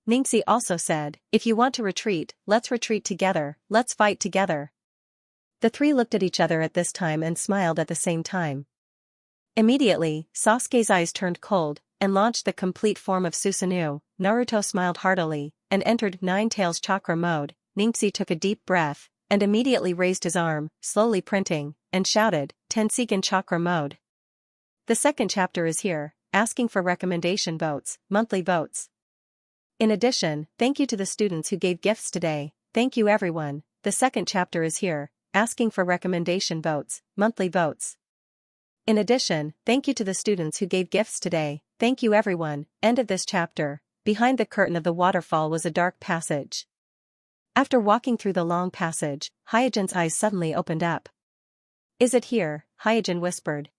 Ningxi also said, "If you want to retreat, let's retreat together, let's fight together." The 3 looked at each other at this time and smiled at the same time. Immediately, Sasuke's eyes turned cold, and launched the complete form of Susanoo. Naruto smiled heartily, and entered Nine-Tails chakra mode. Ningxi took a deep breath, and immediately raised his arm, slowly printing, and shouted, "Tenseigan chakra mode." The second chapter is here, asking for recommendation votes, monthly votes. In addition, thank you to the students who gave gifts today. Thank you everyone. The second chapter is here, asking for recommendation votes, monthly votes. In addition, thank you to the students who gave gifts today. Thank you everyone. End of this chapter. Behind the curtain of the waterfall was a dark passage. After walking through the long passage, Hyojin's eyes suddenly opened up. "Is it here?" Hyojin whispered.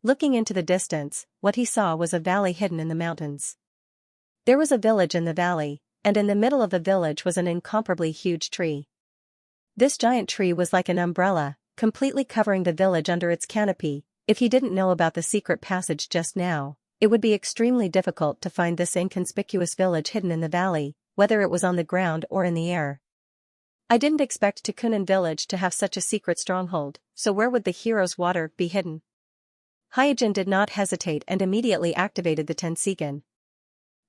Looking into the distance, what he saw was a valley hidden in the mountains. There was a village in the valley, and in the middle of the village was an incomparably huge tree. This giant tree was like an umbrella, completely covering the village under its canopy. If he didn't know about the secret passage just now, it would be extremely difficult to find this inconspicuous village hidden in the valley, whether it was on the ground or in the air. I didn't expect Takunin village to have such a secret stronghold, so where would the hero's water be hidden? Hyojin did not hesitate and immediately activated the Tenseigan.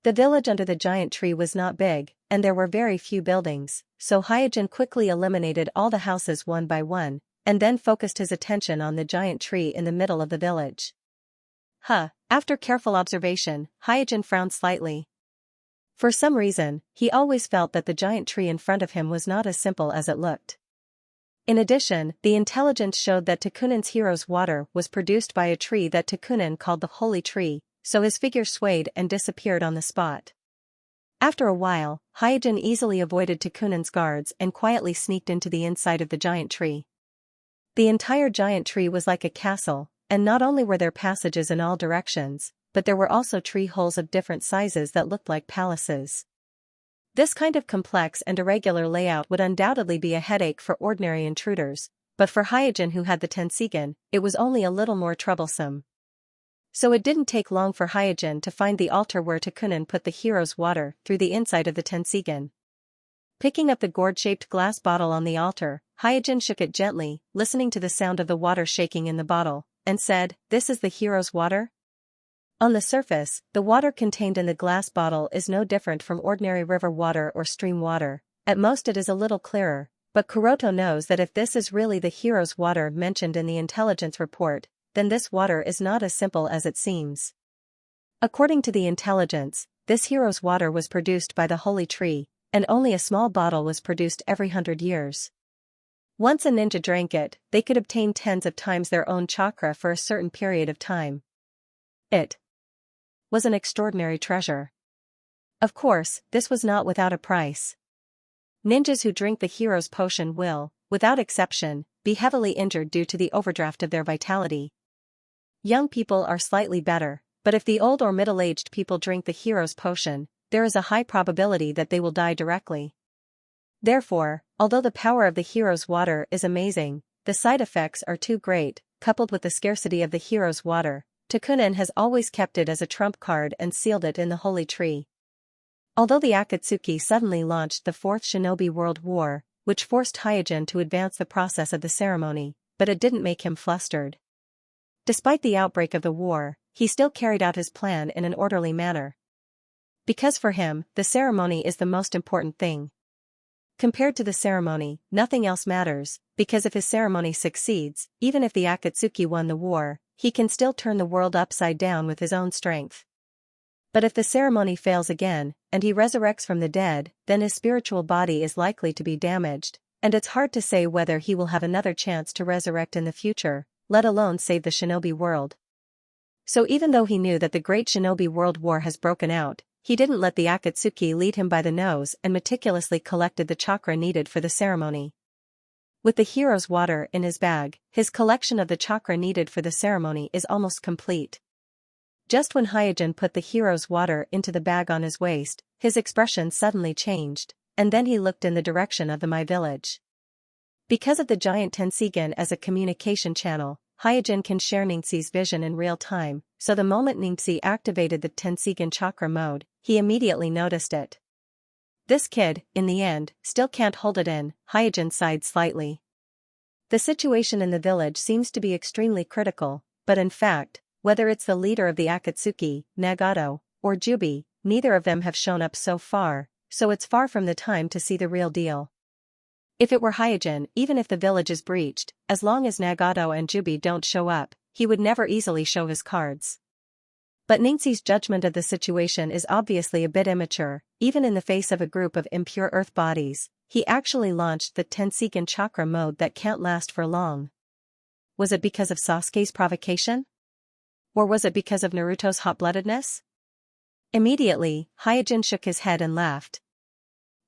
The village under the giant tree was not big, and there were very few buildings, so Hyojin quickly eliminated all the houses one by one, and then focused his attention on the giant tree in the middle of the village. After careful observation, Hyojin frowned slightly. For some reason, he always felt that the giant tree in front of him was not as simple as it looked. In addition, the intelligence showed that Takunen's hero's water was produced by a tree that Takunen called the Holy Tree, so his figure swayed and disappeared on the spot. After a while, Hyojin easily avoided Takunen's guards and quietly sneaked into the inside of the giant tree. The entire giant tree was like a castle, and not only were there passages in all directions, but there were also tree holes of different sizes that looked like palaces. This kind of complex and irregular layout would undoubtedly be a headache for ordinary intruders, but for Hyojin who had the Tenseigan, it was only a little more troublesome. So it didn't take long for Hyojin to find the altar where Takunen put the hero's water through the inside of the Tenseigan. Picking up the gourd-shaped glass bottle on the altar, Hyojin shook it gently, listening to the sound of the water shaking in the bottle, and said, "This is the hero's water?" On the surface, the water contained in the glass bottle is no different from ordinary river water or stream water. At most it is a little clearer, but Kuroto knows that if this is really the hero's water mentioned in the intelligence report, then this water is not as simple as it seems. According to the intelligence, this hero's water was produced by the Holy Tree, and only a small bottle was produced every 100 years. Once a ninja drank it, they could obtain tens of times their own chakra for a certain period of time. It was an extraordinary treasure. Of course, this was not without a price. Ninjas who drink the hero's potion will, without exception, be heavily injured due to the overdraft of their vitality. Young people are slightly better, but if the old or middle-aged people drink the hero's potion, there is a high probability that they will die directly. Therefore, although the power of the hero's water is amazing, the side effects are too great, coupled with the scarcity of the hero's water. Takunen has always kept it as a trump card and sealed it in the Holy Tree. Although the Akatsuki suddenly launched the Fourth Shinobi World War, which forced Hyojin to advance the process of the ceremony, but it didn't make him flustered. Despite the outbreak of the war, he still carried out his plan in an orderly manner. Because for him, the ceremony is the most important thing. Compared to the ceremony, nothing else matters, because if his ceremony succeeds, even if the Akatsuki won the war, he can still turn the world upside down with his own strength. But if the ceremony fails again, and he resurrects from the dead, then his spiritual body is likely to be damaged, and it's hard to say whether he will have another chance to resurrect in the future, let alone save the shinobi world. So even though he knew that the Great Shinobi World War has broken out, he didn't let the Akatsuki lead him by the nose and meticulously collected the chakra needed for the ceremony. With the hero's water in his bag, his collection of the chakra needed for the ceremony is almost complete. Just when Hyojin put the hero's water into the bag on his waist, his expression suddenly changed, and then he looked in the direction of the Mai village. Because of the giant Tenseigan as a communication channel, Hyojin can share Ningxi's vision in real time, so the moment Ningxi activated the Tenseigan chakra mode, he immediately noticed it. This kid, in the end, still can't hold it in, Hyojin sighed slightly. The situation in the village seems to be extremely critical, but in fact, whether it's the leader of the Akatsuki, Nagato, or Jubi, neither of them have shown up so far, so it's far from the time to see the real deal. If it were Hyojin, even if the village is breached, as long as Nagato and Jubi don't show up, he would never easily show his cards. But Ningxi's judgment of the situation is obviously a bit immature. Even in the face of a group of impure earth bodies, he actually launched the Tenseigan chakra mode that can't last for long. Was it because of Sasuke's provocation? Or was it because of Naruto's hot-bloodedness? Immediately, Hyojin shook his head and laughed.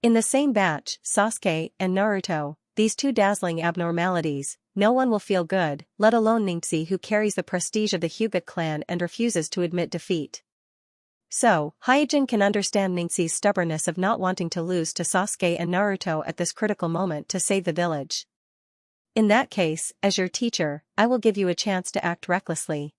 In the same batch, Sasuke and Naruto, these two dazzling abnormalities, no one will feel good, let alone Ningxi who carries the prestige of the Hyuga clan and refuses to admit defeat. So, Hyojin can understand Ningxi's stubbornness of not wanting to lose to Sasuke and Naruto at this critical moment to save the village. In that case, as your teacher, I will give you a chance to act recklessly.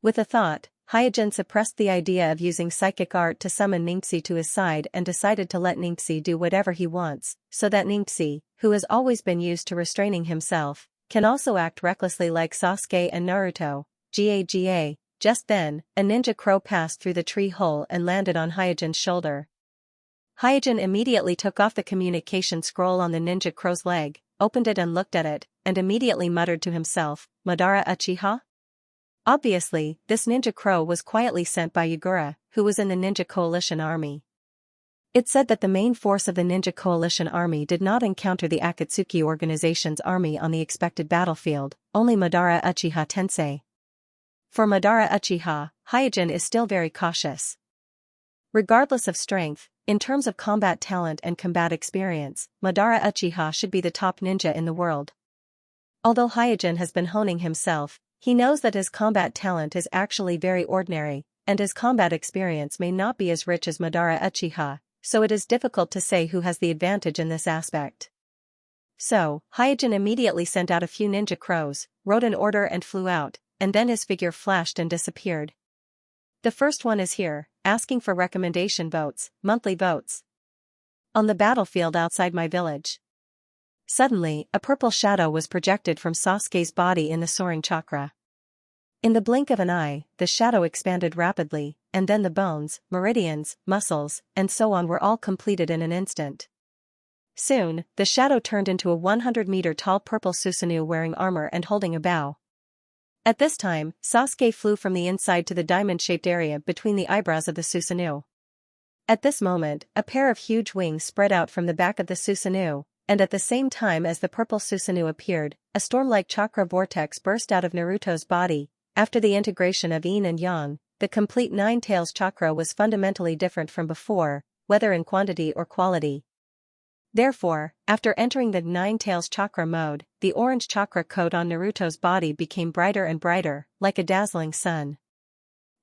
With a thought, Hyojin suppressed the idea of using psychic art to summon Ningxi to his side and decided to let Ningxi do whatever he wants, so that Ningxi, who has always been used to restraining himself, can also act recklessly like Sasuke and Naruto. Ga. Just then, a ninja crow passed through the tree hole and landed on Hyojin's shoulder. Hyojin immediately took off the communication scroll on the ninja crow's leg, opened it and looked at it, and immediately muttered to himself, Madara Uchiha? Obviously, this ninja crow was quietly sent by Yugura, who was in the ninja coalition army. It said that the main force of the Ninja Coalition army did not encounter the Akatsuki organization's army on the expected battlefield, only Madara Uchiha Tensei. For Madara Uchiha, Hyojin is still very cautious. Regardless of strength, in terms of combat talent and combat experience, Madara Uchiha should be the top ninja in the world. Although Hyojin has been honing himself, he knows that his combat talent is actually very ordinary, and his combat experience may not be as rich as Madara Uchiha, so it is difficult to say who has the advantage in this aspect. So, Hyojin immediately sent out a few ninja crows, wrote an order and flew out, and then his figure flashed and disappeared. The first one is here, asking for recommendation votes, monthly votes. On the battlefield outside my village. Suddenly, a purple shadow was projected from Sasuke's body in the soaring chakra. In the blink of an eye, the shadow expanded rapidly, and then the bones, meridians, muscles, and so on were all completed in an instant. Soon, the shadow turned into a 100-meter-tall purple Susanoo wearing armor and holding a bow. At this time, Sasuke flew from the inside to the diamond-shaped area between the eyebrows of the Susanoo. At this moment, a pair of huge wings spread out from the back of the Susanoo, and at the same time as the purple Susanoo appeared, a storm-like chakra vortex burst out of Naruto's body. After the integration of yin and yang, the complete Nine Tails chakra was fundamentally different from before, whether in quantity or quality. Therefore, after entering the Nine Tails chakra mode, the orange chakra coat on Naruto's body became brighter and brighter, like a dazzling sun.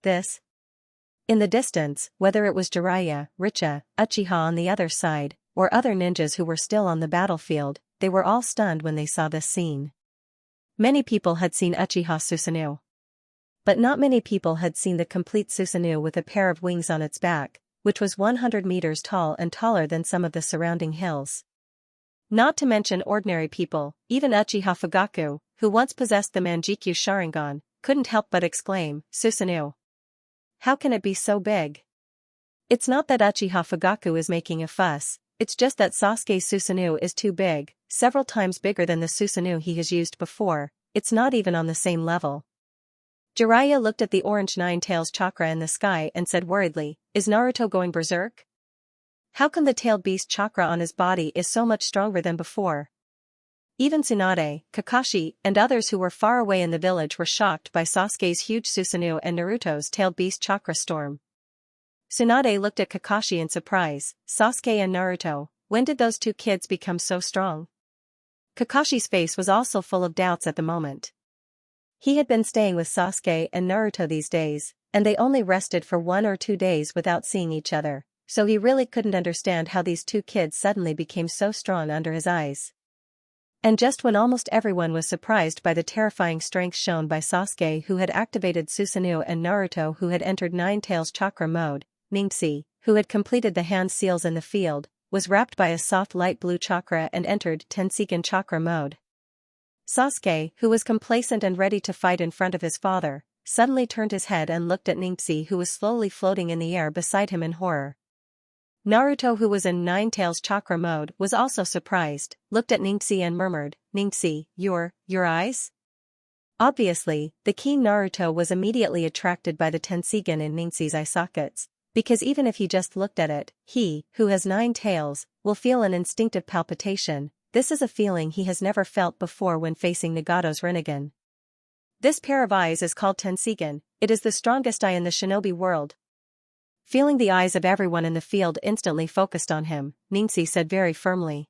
This. In the distance, whether it was Jiraiya, Richa, Uchiha on the other side, or other ninjas who were still on the battlefield, they were all stunned when they saw this scene. Many people had seen Uchiha Susanoo. But not many people had seen the complete Susanoo with a pair of wings on its back, which was 100 meters tall and taller than some of the surrounding hills. Not to mention ordinary people, even Uchiha Fugaku, who once possessed the Manjikyu Sharingan, couldn't help but exclaim, "Susanoo! How can it be so big?" It's not that Uchiha Fugaku is making a fuss, it's just that Sasuke's Susanoo is too big, several times bigger than the Susanoo he has used before. It's not even on the same level. Jiraiya looked at the orange Nine Tails chakra in the sky and said worriedly, "Is Naruto going berserk? How come the tailed beast chakra on his body is so much stronger than before?" Even Tsunade, Kakashi, and others who were far away in the village were shocked by Sasuke's huge Susanoo and Naruto's tailed beast chakra storm. Tsunade looked at Kakashi in surprise. "Sasuke and Naruto, when did those two kids become so strong?" Kakashi's face was also full of doubts at the moment. He had been staying with Sasuke and Naruto these days, and they only rested for 1 or 2 days without seeing each other, so he really couldn't understand how these two kids suddenly became so strong under his eyes. And just when almost everyone was surprised by the terrifying strength shown by Sasuke who had activated Susanoo and Naruto who had entered Nine Tails chakra mode, Xianxia, who had completed the hand seals in the field, was wrapped by a soft light blue chakra and entered Tenseigan chakra mode. Sasuke, who was complacent and ready to fight in front of his father, suddenly turned his head and looked at Xianxia who was slowly floating in the air beside him in horror. Naruto, who was in Nine Tails chakra mode, was also surprised, looked at Xianxia and murmured, "Xianxia, your eyes?" Obviously, the keen Naruto was immediately attracted by the Tenseigan in Xianxia's eye sockets, because even if he just looked at it, he, who has 9 tails, will feel an instinctive palpitation. This is a feeling he has never felt before when facing Nagato's Rinnegan. This pair of eyes is called Tenseigan. It is the strongest eye in the shinobi world. Feeling the eyes of everyone in the field instantly focused on him, Xianxia said very firmly.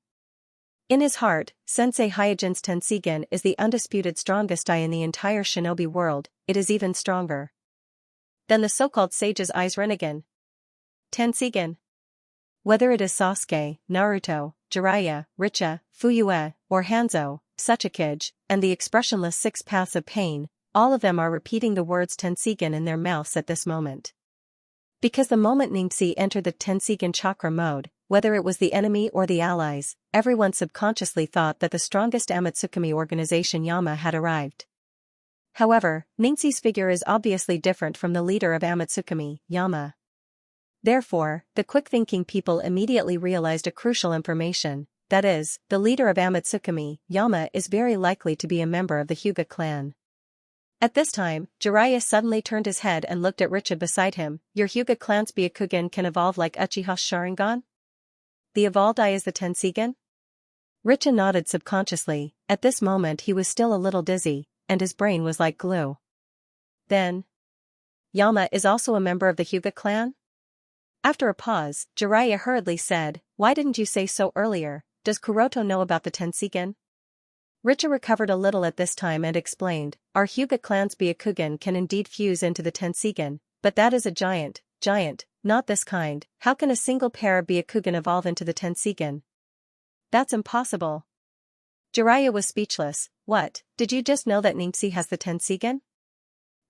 In his heart, Sensei Hyojin's Tenseigan is the undisputed strongest eye in the entire shinobi world. It is even stronger than the so-called sage's eyes Rinnegan. Tenseigan. Whether it is Sasuke, Naruto, Jiraiya, Richa, Fuyue, or Hanzo, Tsuchikage, and the expressionless 6 paths of pain, all of them are repeating the words Tenseigan in their mouths at this moment. Because the moment Xianxia entered the Tenseigan chakra mode, whether it was the enemy or the allies, everyone subconsciously thought that the strongest Amatsukami organization Yama had arrived. However, Xianxia's figure is obviously different from the leader of Amatsukami, Yama. Therefore, the quick-thinking people immediately realized a crucial information, that is, the leader of Amatsukami, Yama, is very likely to be a member of the Hyuga clan. At this time, Jiraiya suddenly turned his head and looked at Richa beside him. "Your Hyuga clan's Byakugan can evolve like Uchiha's Sharingan?" The evolved eye is the Tenseigan? Richa nodded subconsciously. At this moment he was still a little dizzy, and his brain was like glue. Then, Yama is also a member of the Hyuga clan? After a pause, Jiraiya hurriedly said, "Why didn't you say so earlier? Does Kuroto know about the Tenseigan?" Richa recovered a little at this time and explained, "Our Hyuga clan's Byakugan can indeed fuse into the Tenseigan, but that is a giant, not this kind. How can a single pair of Byakugan evolve into the Tenseigan? That's impossible." Jiraiya was speechless. "What, did you just know that Ningxi has the Tenseigan?"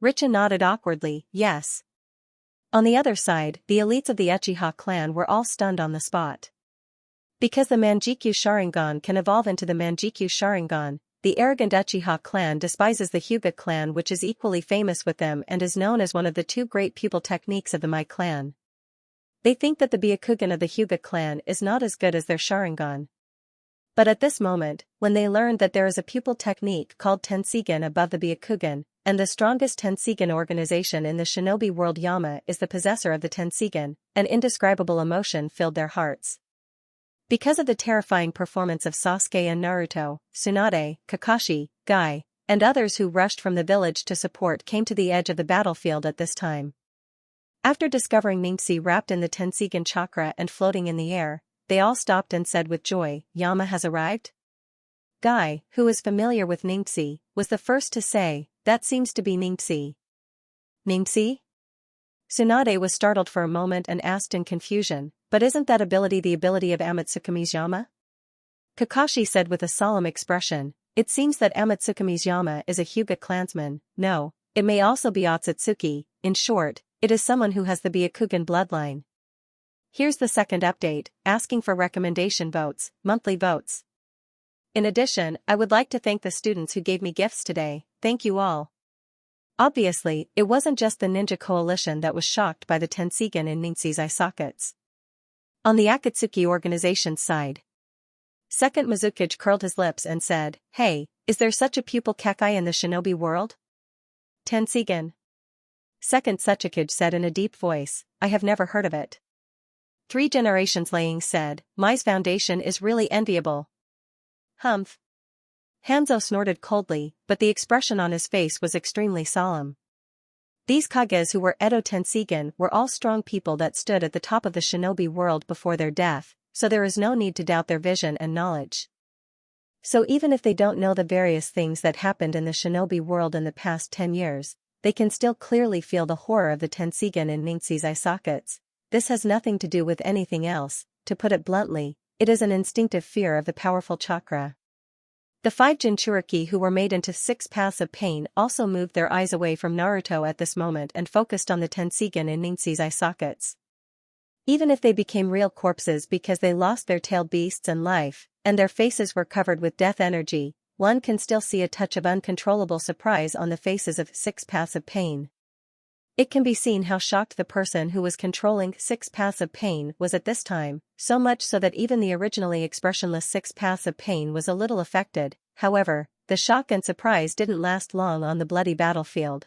Richa nodded awkwardly, "Yes." On the other side, the elites of the Uchiha clan were all stunned on the spot. Because the Manjikyu Sharingan can evolve into the Manjikyu Sharingan, the arrogant Uchiha clan despises the Hyuga clan, which is equally famous with them and is known as one of the two great pupil techniques of the Mai clan. They think that the Byakugan of the Hyuga clan is not as good as their Sharingan. But at this moment, when they learned that there is a pupil technique called Tenseigan above the Byakugan, and the strongest Tenseigan organization in the shinobi world, Yama is the possessor of the Tenseigan, an indescribable emotion filled their hearts. Because of the terrifying performance of Sasuke and Naruto, Tsunade, Kakashi, Guy, and others who rushed from the village to support came to the edge of the battlefield at this time. After discovering Ningxi wrapped in the Tenseigan chakra and floating in the air, they all stopped and said with joy, "Yama has arrived?" Guy, who was familiar with Ningxi, was the first to say, "That seems to be Ningxi." "Ningxi?" Tsunade was startled for a moment and asked in confusion, "But isn't that ability the ability of Amatsukumi's Yama?" Kakashi said with a solemn expression, "It seems that Amatsukumi's Yama is a Hyuga clansman. No, it may also be Otsutsuki. In short, it is someone who has the Byakugan bloodline." Here's the second update, asking for recommendation votes, monthly votes. In addition, I would like to thank the students who gave me gifts today. Thank you all. Obviously, it wasn't just the ninja coalition that was shocked by the Tenseigan in Ningxi's eye sockets. On the Akatsuki organization's side, Second Mizukage curled his lips and said, "Hey, is there such a pupil Kekai in the shinobi world?" "Tenseigan?" Second Suchikage said in a deep voice, "I have never heard of it." 3 generations laying said, "Mai's foundation is really enviable." "Humph." Hanzo snorted coldly, but the expression on his face was extremely solemn. These Kages who were Edo Tenseigan were all strong people that stood at the top of the shinobi world before their death, so there is no need to doubt their vision and knowledge. So even if they don't know the various things that happened in the shinobi world in the past 10 years, they can still clearly feel the horror of the Tenseigan in Ningxi's eye sockets. This has nothing to do with anything else. To put it bluntly, it is an instinctive fear of the powerful chakra. The 5 Jinchuriki who were made into 6 paths of pain also moved their eyes away from Naruto at this moment and focused on the Tenseigan in Ningxi's eye sockets. Even if they became real corpses because they lost their tailed beasts and life, and their faces were covered with death energy, one can still see a touch of uncontrollable surprise on the faces of 6 paths of pain. It can be seen how shocked the person who was controlling 6 paths of pain was at this time, so much so that even the originally expressionless 6 paths of pain was a little affected. However, the shock and surprise didn't last long on the bloody battlefield.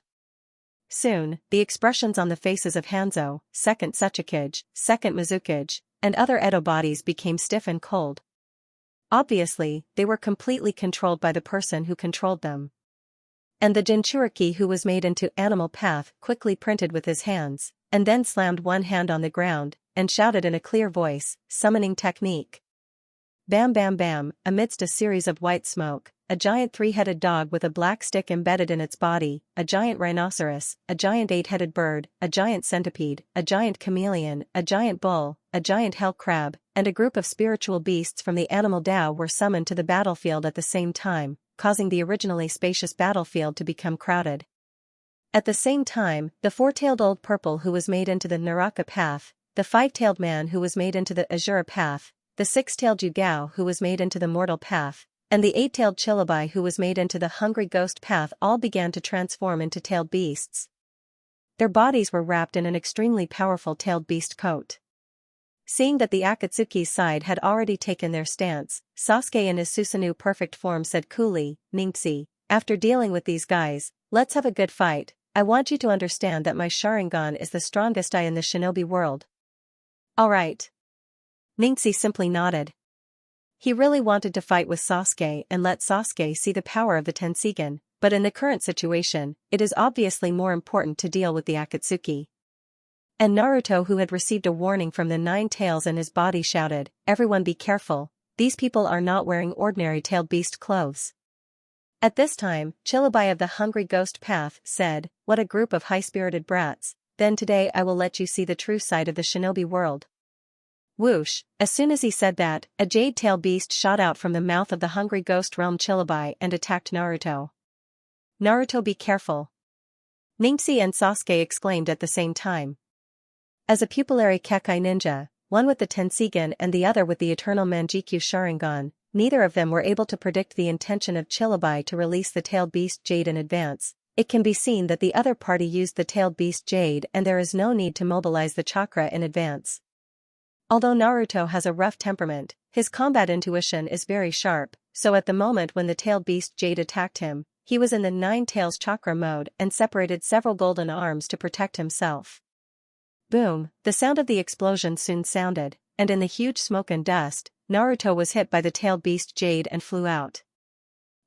Soon, the expressions on the faces of Hanzo, Second Suchikage, Second Mizukage, and other Edo bodies became stiff and cold. Obviously, they were completely controlled by the person who controlled them. And the Jinchuriki who was made into animal path quickly printed with his hands, and then slammed one hand on the ground, and shouted in a clear voice, "Summoning technique." Bam bam bam, amidst a series of white smoke, a giant 3-headed dog with a black stick embedded in its body, a giant rhinoceros, a giant 8-headed bird, a giant centipede, a giant chameleon, a giant bull, a giant hell crab, and a group of spiritual beasts from the animal Tao were summoned to the battlefield at the same time, causing the originally spacious battlefield to become crowded. At the same time, the 4-tailed old purple who was made into the Naraka path, the 5-tailed man who was made into the Azura path, the 6-tailed Yugao who was made into the mortal path, and the 8-tailed Chilabai who was made into the hungry ghost path all began to transform into tailed beasts. Their bodies were wrapped in an extremely powerful tailed beast coat. Seeing that the Akatsuki's side had already taken their stance, Sasuke in his Susanoo perfect form said coolly, "Ningxi, after dealing with these guys, let's have a good fight. I want you to understand that my Sharingan is the strongest eye in the shinobi world." "Alright." Ningxi simply nodded. He really wanted to fight with Sasuke and let Sasuke see the power of the Tenseigan, but in the current situation, it is obviously more important to deal with the Akatsuki. And Naruto, who had received a warning from the Nine Tails in his body, shouted, "Everyone be careful, these people are not wearing ordinary tailed beast clothes." At this time, Chillabai of the Hungry Ghost Path said, "What a group of high-spirited brats, then today I will let you see the true side of the shinobi world." Whoosh, as soon as he said that, a jade tail beast shot out from the mouth of the Hungry Ghost Realm Chillabai and attacked Naruto. "Naruto, be careful!" Ningxi and Sasuke exclaimed at the same time. As a pupillary Kekai ninja, one with the Tenseigan and the other with the eternal Manjikyu Sharingan, neither of them were able to predict the intention of Chillabai to release the tailed beast Jade in advance. It can be seen that the other party used the tailed beast Jade and there is no need to mobilize the chakra in advance. Although Naruto has a rough temperament, his combat intuition is very sharp, so at the moment when the tailed beast Jade attacked him, he was in the Nine Tails chakra mode and separated several golden arms to protect himself. Boom, the sound of the explosion soon sounded, and in the huge smoke and dust, Naruto was hit by the tailed beast Jade and flew out.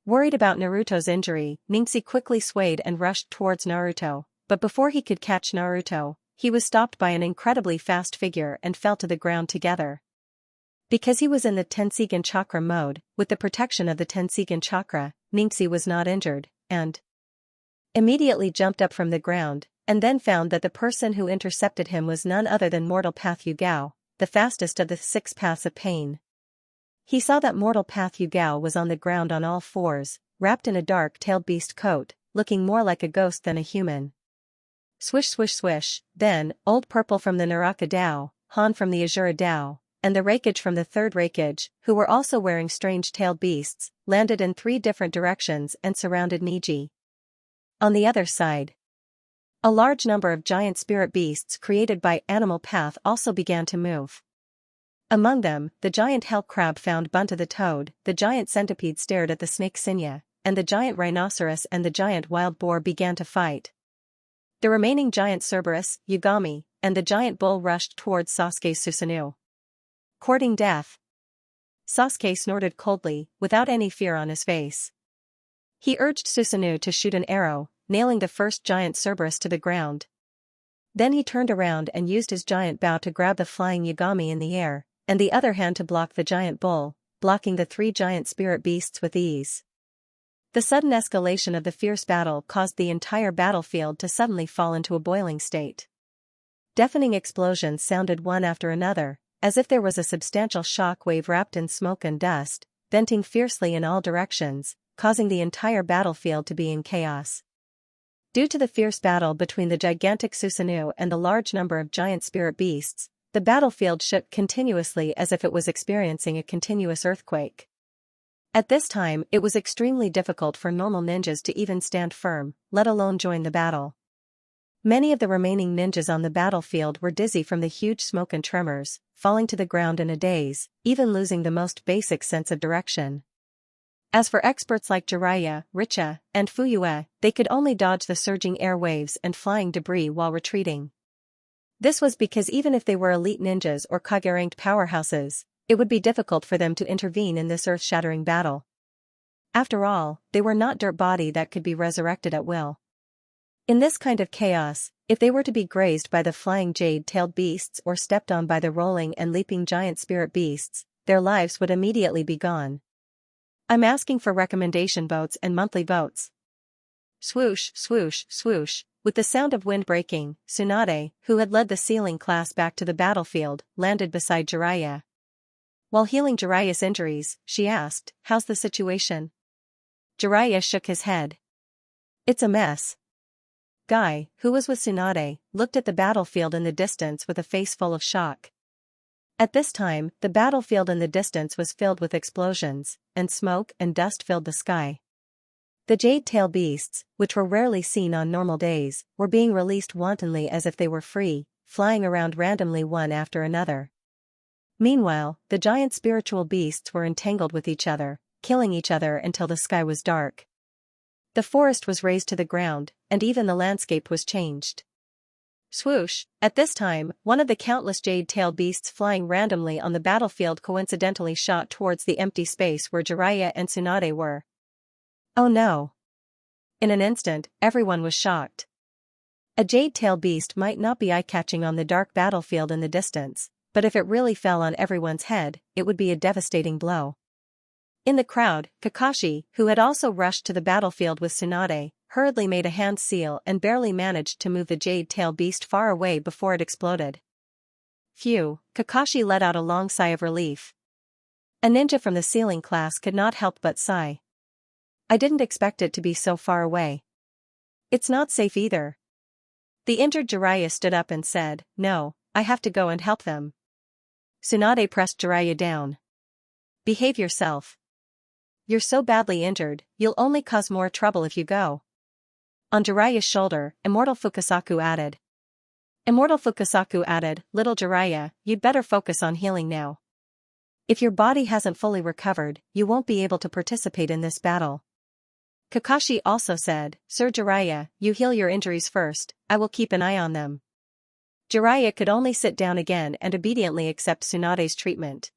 Worried about Naruto's injury, Ningxi quickly swayed and rushed towards Naruto, but before he could catch Naruto, he was stopped by an incredibly fast figure and fell to the ground together. Because he was in the Tenseigan chakra mode, with the protection of the Tenseigan chakra, Ningxi was not injured, and immediately jumped up from the ground, and then found that the person who intercepted him was none other than Mortal Path Yugao, the fastest of the 6 paths of pain. He saw that Mortal Path Yugao was on the ground on all fours, wrapped in a dark-tailed beast coat, looking more like a ghost than a human. Swish swish swish, then, Old Purple from the Naraka Dao, Han from the Azura Dao, and the Raikage from the Third Raikage, who were also wearing strange tailed beasts, landed in 3 different directions and surrounded Niji. On the other side, a large number of giant spirit beasts created by Animal Path also began to move. Among them, the giant hell crab found Bunta the toad, the giant centipede stared at the snake Xianxia, and the giant rhinoceros and the giant wild boar began to fight. The remaining giant Cerberus, Yagami, and the giant bull rushed towards Sasuke's Susanoo. Courting death. Sasuke snorted coldly, without any fear on his face. He urged Susanoo to shoot an arrow, nailing the first giant Cerberus to the ground. Then he turned around and used his giant bow to grab the flying Yagami in the air, and the other hand to block the giant bull, blocking the 3 giant spirit beasts with ease. The sudden escalation of the fierce battle caused the entire battlefield to suddenly fall into a boiling state. Deafening explosions sounded one after another, as if there was a substantial shock wave wrapped in smoke and dust, venting fiercely in all directions, causing the entire battlefield to be in chaos. Due to the fierce battle between the gigantic Susanoo and the large number of giant spirit beasts, the battlefield shook continuously as if it was experiencing a continuous earthquake. At this time, it was extremely difficult for normal ninjas to even stand firm, let alone join the battle. Many of the remaining ninjas on the battlefield were dizzy from the huge smoke and tremors, falling to the ground in a daze, even losing the most basic sense of direction. As for experts like Jiraiya, Richa, and Fuyue, they could only dodge the surging air waves and flying debris while retreating. This was because even if they were elite ninjas or Kage-ranked powerhouses, it would be difficult for them to intervene in this earth-shattering battle. After all, they were not dirt body that could be resurrected at will. In this kind of chaos, if they were to be grazed by the flying jade-tailed beasts or stepped on by the rolling and leaping giant spirit beasts, their lives would immediately be gone. I'm asking for recommendation votes and monthly votes. Swoosh, swoosh, swoosh. With the sound of wind breaking, Tsunade, who had led the sealing class back to the battlefield, landed beside Jiraiya. While healing Jiraiya's injuries, she asked, "How's the situation?" Jiraiya shook his head. "It's a mess." Guy, who was with Tsunade, looked at the battlefield in the distance with a face full of shock. At this time, the battlefield in the distance was filled with explosions, and smoke and dust filled the sky. The jade-tail beasts, which were rarely seen on normal days, were being released wantonly as if they were free, flying around randomly one after another. Meanwhile, the giant spiritual beasts were entangled with each other, killing each other until the sky was dark. The forest was razed to the ground, and even the landscape was changed. Swoosh! At this time, one of the countless jade-tailed beasts flying randomly on the battlefield coincidentally shot towards the empty space where Jiraiya and Tsunade were. Oh no! In an instant, everyone was shocked. A jade-tailed beast might not be eye-catching on the dark battlefield in the distance, but if it really fell on everyone's head, it would be a devastating blow. In the crowd, Kakashi, who had also rushed to the battlefield with Tsunade, hurriedly made a hand seal and barely managed to move the jade-tailed beast far away before it exploded. Phew, Kakashi let out a long sigh of relief. A ninja from the ceiling class could not help but sigh. I didn't expect it to be so far away. It's not safe either. The injured Jiraiya stood up and said, "No, I have to go and help them." Tsunade pressed Jiraiya down. "Behave yourself. You're so badly injured, you'll only cause more trouble if you go." On Jiraiya's shoulder, Immortal Fukasaku added, "Little Jiraiya, you'd better focus on healing now. If your body hasn't fully recovered, you won't be able to participate in this battle." Kakashi also said, "Sir Jiraiya, you heal your injuries first, I will keep an eye on them." Jiraiya could only sit down again and obediently accept Tsunade's treatment.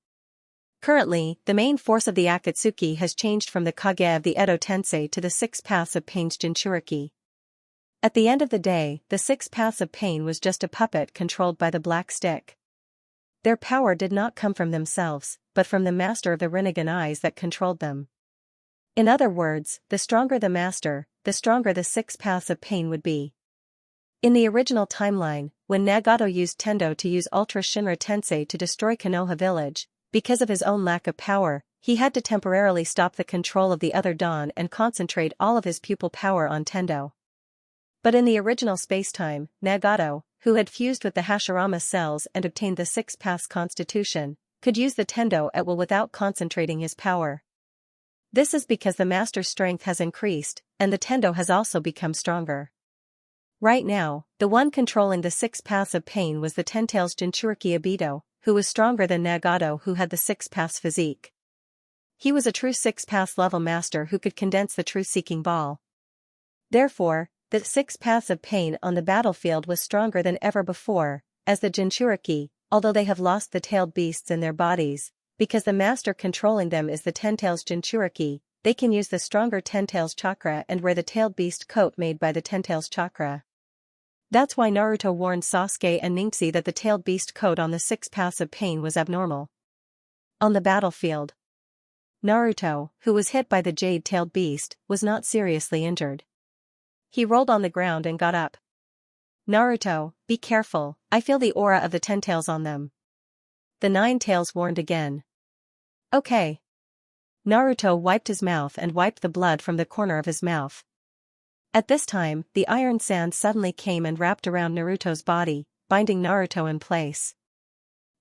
Currently, the main force of the Akatsuki has changed from the Kage of the Edo Tensei to the Six Paths of Pain's Jinchuriki. At the end of the day, the Six Paths of Pain was just a puppet controlled by the Black Stick. Their power did not come from themselves, but from the master of the Rinnegan eyes that controlled them. In other words, the stronger the master, the stronger the Six Paths of Pain would be. In the original timeline, when Nagato used Tendo to use Ultra Shinra Tensei to destroy Konoha village, because of his own lack of power, he had to temporarily stop the control of the other Dawn and concentrate all of his pupil power on Tendo. But in the original spacetime, Nagato, who had fused with the Hashirama cells and obtained the Six Paths constitution, could use the Tendo at will without concentrating his power. This is because the master's strength has increased, and the Tendo has also become stronger. Right now, the one controlling the Six Paths of Pain was the Ten-Tails Jinchuriki Obito, who was stronger than Nagato, who had the Six Paths physique. He was a true Six Paths level master who could condense the truth-seeking ball. Therefore, the Six Paths of Pain on the battlefield was stronger than ever before, as the Jinchuriki, although they have lost the tailed beasts in their bodies, because the master controlling them is the Ten-Tails Jinchuriki, they can use the stronger Ten-Tails chakra and wear the tailed beast coat made by the Ten-Tails chakra. That's why Naruto warned Sasuke and Ningxi that the tailed beast coat on the Six Paths of Pain was abnormal. On the battlefield, Naruto, who was hit by the jade-tailed beast, was not seriously injured. He rolled on the ground and got up. "Naruto, be careful, I feel the aura of the Ten-Tails on them." The Nine-Tails warned again. "Okay." Naruto wiped his mouth and wiped the blood from the corner of his mouth. At this time, the iron sand suddenly came and wrapped around Naruto's body, binding Naruto in place.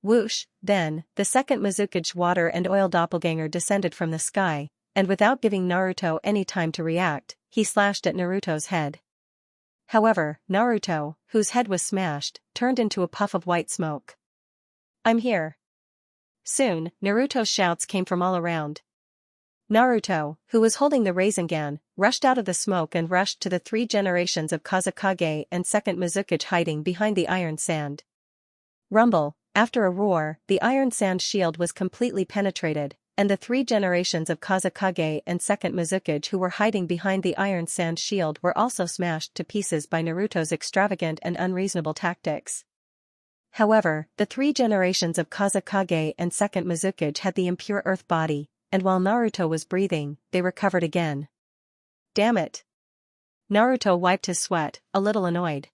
Whoosh! Then, the second Mizukage water and oil doppelganger descended from the sky, and without giving Naruto any time to react, he slashed at Naruto's head. However, Naruto, whose head was smashed, turned into a puff of white smoke. "I'm here." Soon, Naruto's shouts came from all around. Naruto, who was holding the Rasengan, rushed out of the smoke and rushed to the three generations of Kazekage and second Mizukage hiding behind the iron sand. Rumble! After a roar, the iron sand shield was completely penetrated, and the three generations of Kazekage and second Mizukage who were hiding behind the iron sand shield were also smashed to pieces by Naruto's extravagant and unreasonable tactics. However, the three generations of Kazekage and second Mizukage had the impure earth body, and while Naruto was breathing, they recovered again. Damn it! Naruto wiped his sweat, a little annoyed.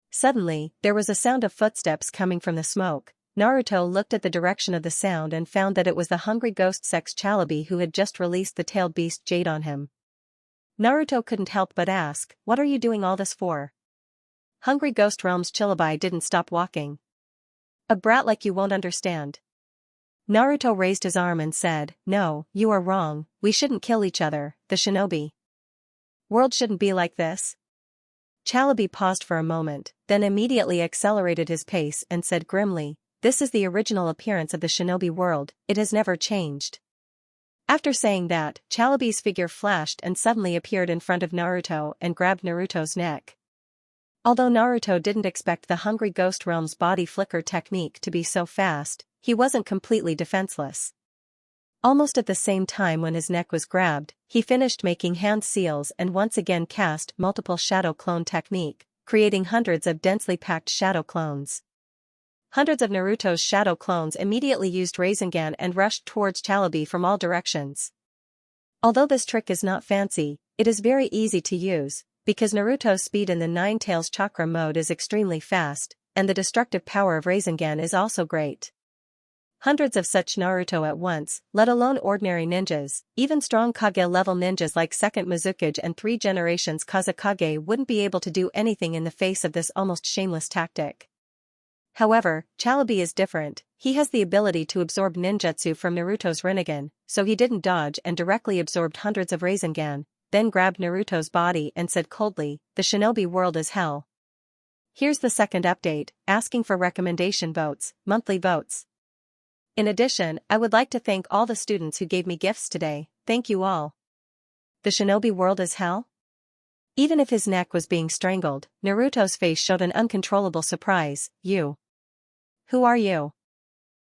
Suddenly, there was a sound of footsteps coming from the smoke. Naruto looked at the direction of the sound and found that it was the hungry ghost sex Chalabi who had just released the tailed beast jade on him. Naruto couldn't help but ask, "What are you doing all this for?" Hungry Ghost Realm's Chalabi didn't stop walking. "A brat like you won't understand." Naruto raised his arm and said, "No, you are wrong, we shouldn't kill each other, the shinobi world shouldn't be like this." Chalabi paused for a moment, then immediately accelerated his pace and said grimly, "This is the original appearance of the shinobi world, it has never changed." After saying that, Chalabi's figure flashed and suddenly appeared in front of Naruto and grabbed Naruto's neck. Although Naruto didn't expect the Hungry Ghost Realm's body flicker technique to be so fast, he wasn't completely defenseless. Almost at the same time when his neck was grabbed, he finished making hand seals and once again cast multiple shadow clone technique, creating hundreds of densely packed shadow clones. Hundreds of Naruto's shadow clones immediately used Rasengan and rushed towards Chalabi from all directions. Although this trick is not fancy, it is very easy to use, because Naruto's speed in the Nine Tails Chakra mode is extremely fast, and the destructive power of Rasengan is also great. Hundreds of such Naruto at once, let alone ordinary ninjas, even strong Kage-level ninjas like Second Mizukage and 3 generations Kazekage wouldn't be able to do anything in the face of this almost shameless tactic. However, Chalabi is different. He has the ability to absorb ninjutsu from Naruto's Rinnegan, so he didn't dodge and directly absorbed hundreds of Rasengan, then grabbed Naruto's body and said coldly, "The shinobi world is hell." Here's the second update, asking for recommendation votes, monthly votes. In addition, I would like to thank all the students who gave me gifts today, thank you all. The shinobi world is hell? Even if his neck was being strangled, Naruto's face showed an uncontrollable surprise. You. Who are you?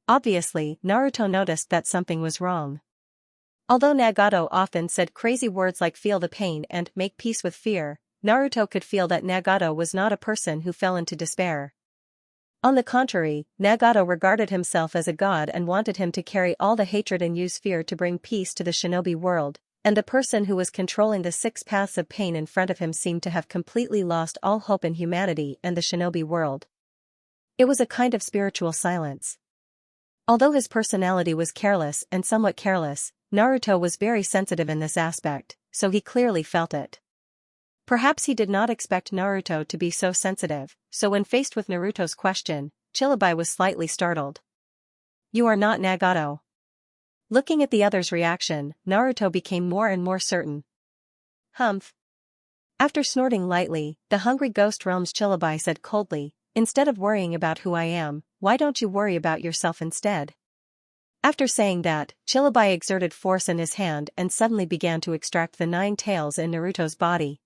Obviously, Naruto noticed that something was wrong. Although Nagato often said crazy words like feel the pain and make peace with fear, Naruto could feel that Nagato was not a person who fell into despair. On the contrary, Nagato regarded himself as a god and wanted him to carry all the hatred and use fear to bring peace to the shinobi world, and the person who was controlling the 6 paths of pain in front of him seemed to have completely lost all hope in humanity and the shinobi world. It was a kind of spiritual silence. Although his personality was careless and somewhat careless, Naruto was very sensitive in this aspect, so he clearly felt it. Perhaps he did not expect Naruto to be so sensitive, so when faced with Naruto's question, Chalabi was slightly startled. You are not Nagato. Looking at the other's reaction, Naruto became more and more certain. Humph. After snorting lightly, the Hungry Ghost Realm's Chalabi said coldly, instead of worrying about who I am, why don't you worry about yourself instead? After saying that, Chalabi exerted force in his hand and suddenly began to extract the 9 tails in Naruto's body.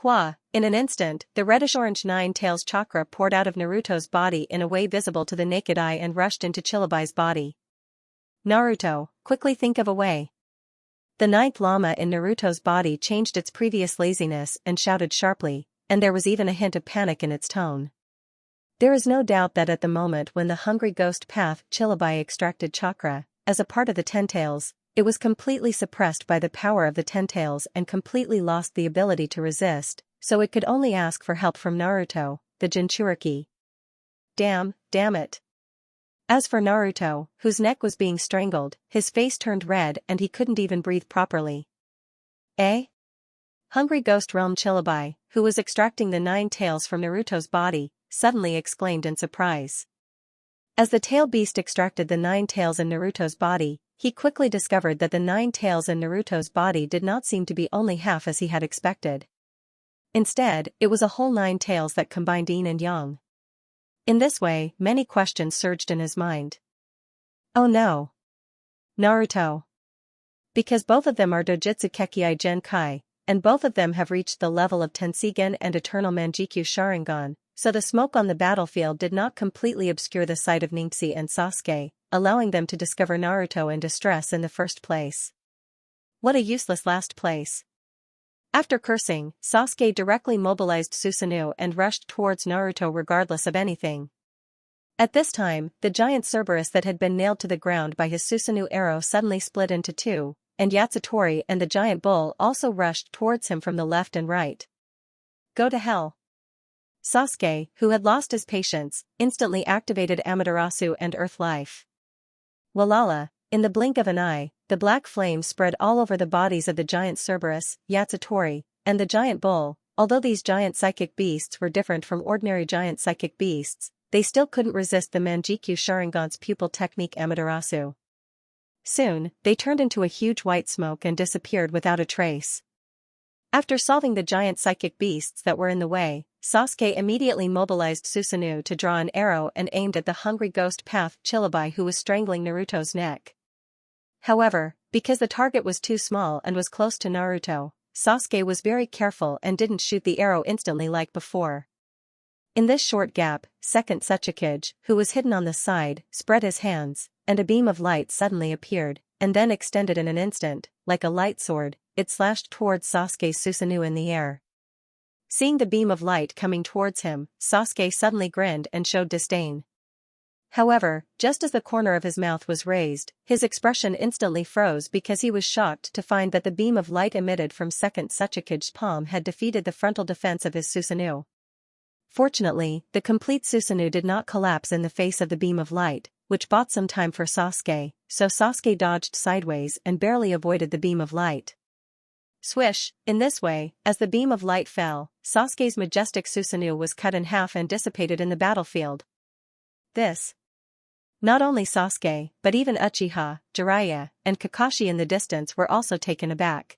Hua, in an instant, the reddish-orange 9 tails chakra poured out of Naruto's body in a way visible to the naked eye and rushed into Chalabi's body. Naruto, quickly think of a way. The 9th Lama in Naruto's body changed its previous laziness and shouted sharply, and there was even a hint of panic in its tone. There is no doubt that at the moment when the Hungry Ghost Path Chalabi extracted chakra, as a part of the 10 tails, it was completely suppressed by the power of the 10 tails and completely lost the ability to resist, so it could only ask for help from Naruto, the Jinchuriki. Damn it. As for Naruto, whose neck was being strangled, his face turned red and he couldn't even breathe properly. Eh? Hungry Ghost Realm Chalabi, who was extracting the 9 tails from Naruto's body, suddenly exclaimed in surprise. As the tail beast extracted the 9 tails in Naruto's body, he quickly discovered that the 9 tails in Naruto's body did not seem to be only half as he had expected. Instead, it was a whole 9 tails that combined yin and yang. In this way, many questions surged in his mind. Oh no. Naruto. Because both of them are Dojutsu Kekkei Genkai, and both of them have reached the level of Tenseigan and Eternal Manjikyu Sharingan, so the smoke on the battlefield did not completely obscure the sight of Xianxia and Sasuke, allowing them to discover Naruto in distress in the first place. What a useless last place. After cursing, Sasuke directly mobilized Susanoo and rushed towards Naruto regardless of anything. At this time, the giant Cerberus that had been nailed to the ground by his Susanoo arrow suddenly split into 2, and Yatsutori and the giant bull also rushed towards him from the left and right. Go to hell. Sasuke, who had lost his patience, instantly activated Amaterasu and Earth Life. Walala, in the blink of an eye, the black flame spread all over the bodies of the giant Cerberus, Yatsutori, and the giant bull. Although these giant psychic beasts were different from ordinary giant psychic beasts, they still couldn't resist the Manjikyu Sharingan's pupil technique Amaterasu. Soon, they turned into a huge white smoke and disappeared without a trace. After solving the giant psychic beasts that were in the way, Sasuke immediately mobilized Susanoo to draw an arrow and aimed at the Hungry Ghost Path Chalabi who was strangling Naruto's neck. However, because the target was too small and was close to Naruto, Sasuke was very careful and didn't shoot the arrow instantly like before. In this short gap, second Tenseigan, who was hidden on the side, spread his hands, and a beam of light suddenly appeared, and then extended in an instant, like a light sword, it slashed towards Sasuke's Susanoo in the air. Seeing the beam of light coming towards him, Sasuke suddenly grinned and showed disdain. However, just as the corner of his mouth was raised, his expression instantly froze because he was shocked to find that the beam of light emitted from second Tenseigan's palm had defeated the frontal defense of his Susanoo. Fortunately, the complete Susanoo did not collapse in the face of the beam of light, which bought some time for Sasuke, so Sasuke dodged sideways and barely avoided the beam of light. Swish! In this way, as the beam of light fell, Sasuke's majestic Susanoo was cut in half and dissipated in the battlefield. This. Not only Sasuke, but even Uchiha, Jiraiya, and Kakashi in the distance were also taken aback.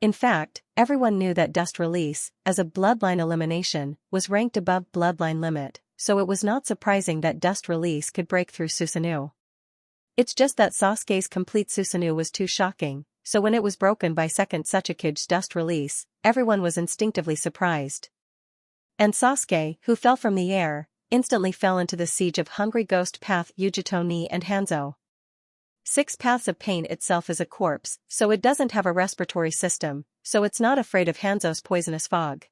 In fact, everyone knew that Dust Release, as a bloodline elimination, was ranked above bloodline limit, so it was not surprising that Dust Release could break through Susanoo. It's just that Sasuke's complete Susanoo was too shocking, so when it was broken by second Tenseigan's Dust Release, everyone was instinctively surprised. And Sasuke, who fell from the air, instantly fell into the siege of Hungry Ghost Path Yujito ni and Hanzo. 6 Paths of Pain itself is a corpse, so it doesn't have a respiratory system, so it's not afraid of Hanzo's poisonous fog.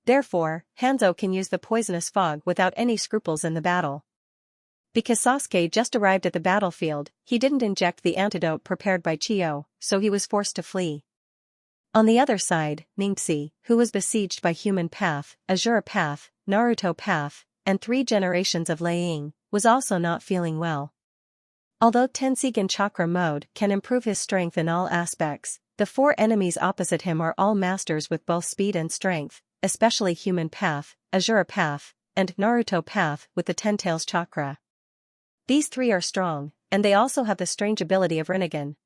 Therefore, Hanzo can use the poisonous fog without any scruples in the battle. Because Sasuke just arrived at the battlefield, he didn't inject the antidote prepared by Chiyo, so he was forced to flee. On the other side, Ningxi, who was besieged by Human Path, Azura Path, Naruto Path, and 3 generations of Ling, was also not feeling well. Although Tenseigan Chakra Mode can improve his strength in all aspects, the 4 enemies opposite him are all masters with both speed and strength, especially Human Path, Azura Path, and Naruto Path with the Ten-Tails Chakra. These 3 are strong, and they also have the strange ability of Rinnegan.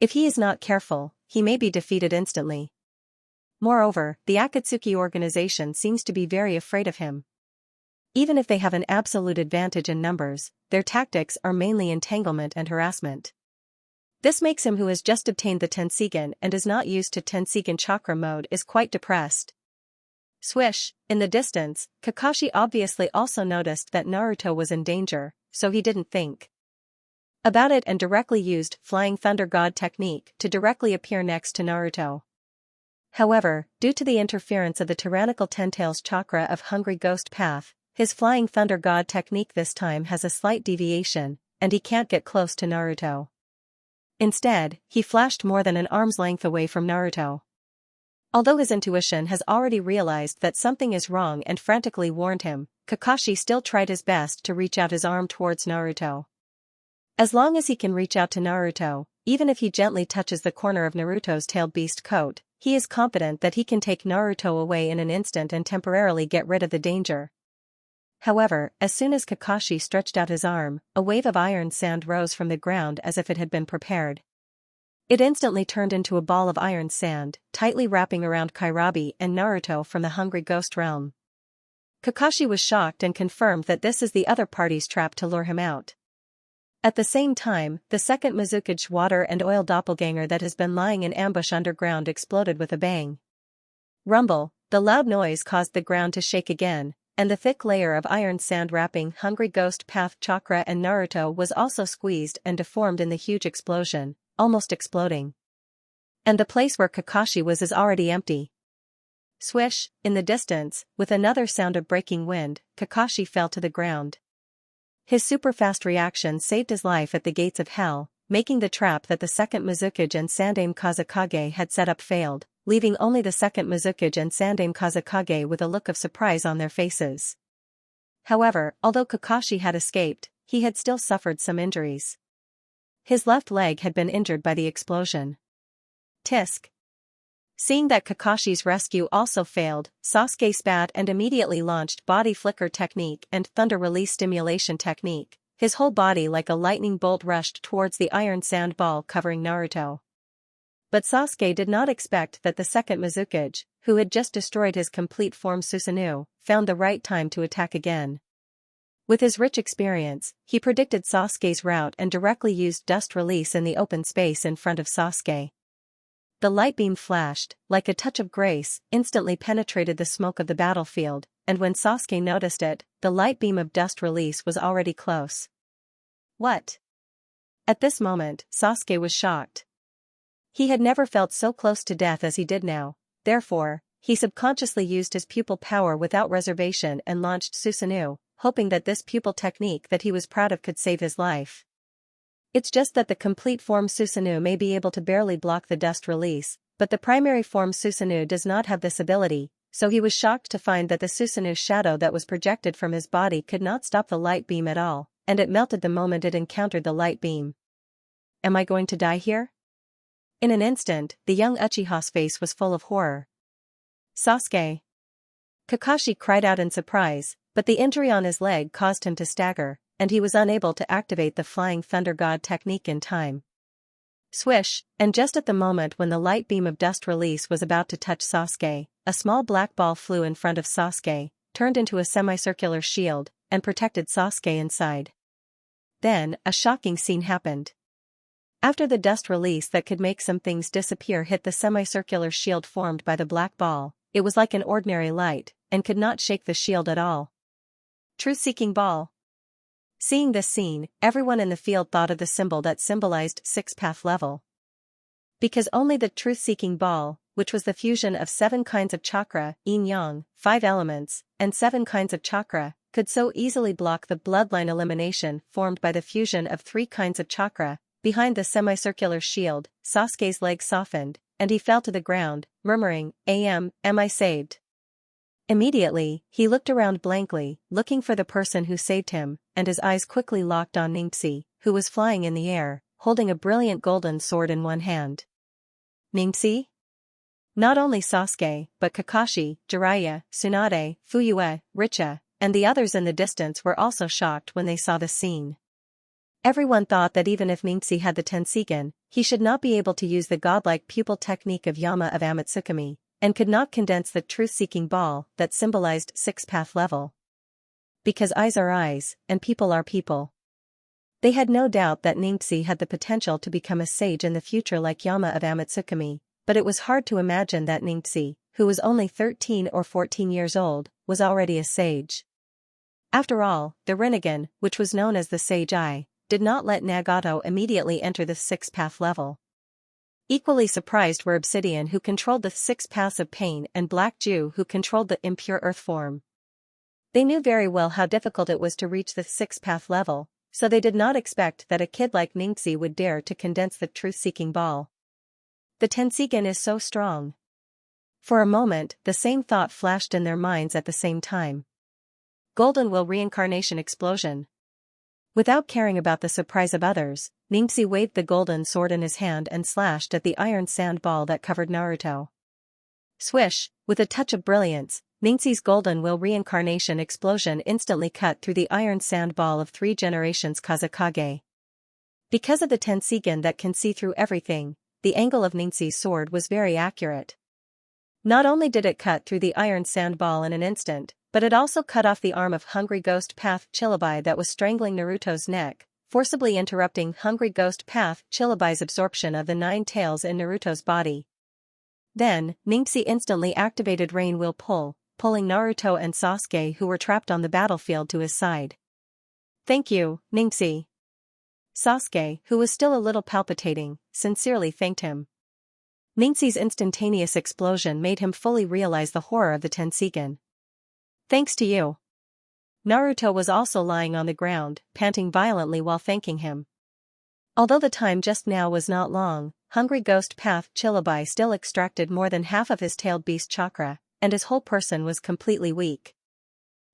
If he is not careful, he may be defeated instantly. Moreover, the Akatsuki organization seems to be very afraid of him. Even if they have an absolute advantage in numbers, their tactics are mainly entanglement and harassment. This makes him, who has just obtained the Tenseigan and is not used to Tenseigan Chakra Mode, is quite depressed. Swish! In the distance, Kakashi obviously also noticed that Naruto was in danger, so he didn't think about it and directly used Flying Thunder God technique to directly appear next to Naruto. However, due to the interference of the tyrannical Ten-Tails Chakra of Hungry Ghost Path, his Flying Thunder God technique this time has a slight deviation, and he can't get close to Naruto. Instead, he flashed more than an arm's length away from Naruto. Although his intuition has already realized that something is wrong and frantically warned him, Kakashi still tried his best to reach out his arm towards Naruto. As long as he can reach out to Naruto, even if he gently touches the corner of Naruto's tailed beast coat, he is confident that he can take Naruto away in an instant and temporarily get rid of the danger. However, as soon as Kakashi stretched out his arm, a wave of iron sand rose from the ground as if it had been prepared. It instantly turned into a ball of iron sand, tightly wrapping around Kairabi and Naruto from the Hungry Ghost realm. Kakashi was shocked and confirmed that this is the other party's trap to lure him out. At the same time, the second Mizukage water and oil doppelganger that has been lying in ambush underground exploded with a bang. Rumble! The loud noise caused the ground to shake again, and the thick layer of iron sand wrapping Hungry Ghost Path Chakra and Naruto was also squeezed and deformed in the huge explosion, almost exploding. And the place where Kakashi was is already empty. Swish! In the distance, with another sound of breaking wind, Kakashi fell to the ground. His super-fast reaction saved his life at the gates of hell, making the trap that the second Mizukage and Sandaime Kazekage had set up failed, leaving only the second Mizukage and Sandaime Kazekage with a look of surprise on their faces. However, although Kakashi had escaped, he had still suffered some injuries. His left leg had been injured by the explosion. Tisk! Seeing that Kakashi's rescue also failed, Sasuke spat and immediately launched Body Flicker Technique and Thunder Release Stimulation Technique. His whole body like a lightning bolt rushed towards the iron sand ball covering Naruto. But Sasuke did not expect that the second Mizukage, who had just destroyed his complete form Susanoo, found the right time to attack again. With his rich experience, he predicted Sasuke's route and directly used Dust Release in the open space in front of Sasuke. the light beam flashed, like a touch of grace, instantly penetrated the smoke of the battlefield, and when Sasuke noticed it, the light beam of dust release was already close. What? At this moment, Sasuke was shocked. He had never felt so close to death as he did now, therefore, he subconsciously used his pupil power without reservation and launched Susanoo, hoping that this pupil technique that he was proud of could save his life. It's just that the complete form Susanoo may be able to barely block the dust release, but the primary form Susanoo does not have this ability, so he was shocked to find that the Susanoo shadow that was projected from his body could not stop the light beam at all, and it melted the moment it encountered the light beam. Am I going to die here? In an instant, the young Uchiha's face was full of horror. Sasuke! Kakashi cried out in surprise, but the injury on his leg caused him to stagger, and he was unable to activate the Flying Thunder God technique in time. Swish, and just at the moment when the light beam of dust release was about to touch Sasuke, a small black ball flew in front of Sasuke, turned into a semicircular shield, and protected Sasuke inside. Then, a shocking scene happened. After the dust release that could make some things disappear hit the semicircular shield formed by the black ball, it was like an ordinary light, and could not shake the shield at all. Truth-seeking ball. Seeing this scene, everyone in the field thought of the symbol that symbolized six-path level. Because only the truth-seeking ball, which was the fusion of 7 kinds of chakra, yin-yang, 5 elements, and 7 kinds of chakra, could so easily block the bloodline elimination formed by the fusion of 3 kinds of chakra. Behind the semicircular shield, Sasuke's legs softened, and he fell to the ground, murmuring, am I saved? Immediately, he looked around blankly, looking for the person who saved him, and his eyes quickly locked on Xianxia, who was flying in the air, holding a brilliant golden sword in one hand. Xianxia? Not only Sasuke, but Kakashi, Jiraiya, Tsunade, Fuyue, Richa, and the others in the distance were also shocked when they saw the scene. Everyone thought that even if Xianxia had the Tenseigan, he should not be able to use the godlike pupil technique of Yama of Amatsukami, and could not condense the truth-seeking ball that symbolized six-path level. Because eyes are eyes, and people are people. They had no doubt that Xianxia had the potential to become a sage in the future like Yama of Amatsukami, but it was hard to imagine that Xianxia, who was only 13 or 14 years old, was already a sage. After all, the Rinnegan, which was known as the Sage Eye, did not let Nagato immediately enter the six-path level. Equally surprised were Obsidian, who controlled the 6 paths of pain, and Black Jew, who controlled the impure earth form. They knew very well how difficult it was to reach the 6-path level, so they did not expect that a kid like Xianxia would dare to condense the truth-seeking ball. The Tenseigan is so strong. For a moment, the same thought flashed in their minds at the same time. Golden Will Reincarnation Explosion. Without caring about the surprise of others, Xianxia waved the golden sword in his hand and slashed at the iron sand ball that covered Naruto. Swish, with a touch of brilliance, Xianxia's Golden Will Reincarnation Explosion instantly cut through the iron sand ball of 3 generations Kazekage. Because of the Tenseigan that can see through everything, the angle of Xianxia's sword was very accurate. Not only did it cut through the iron sand ball in an instant, but it also cut off the arm of Hungry Ghost Path Chillabai that was strangling Naruto's neck, forcibly interrupting Hungry Ghost Path Chillabai's absorption of the 9 tails in Naruto's body. Then, Xianxia instantly activated Rain Wheel Pull, pulling Naruto and Sasuke, who were trapped on the battlefield, to his side. Thank you, Xianxia. Sasuke, who was still a little palpitating, sincerely thanked him. Xianxia's instantaneous explosion made him fully realize the horror of the Tenseigan. Thanks to you. Naruto was also lying on the ground, panting violently while thanking him. Although the time just now was not long, Hungry Ghost Path Chillabai still extracted more than half of his tailed beast chakra, and his whole person was completely weak.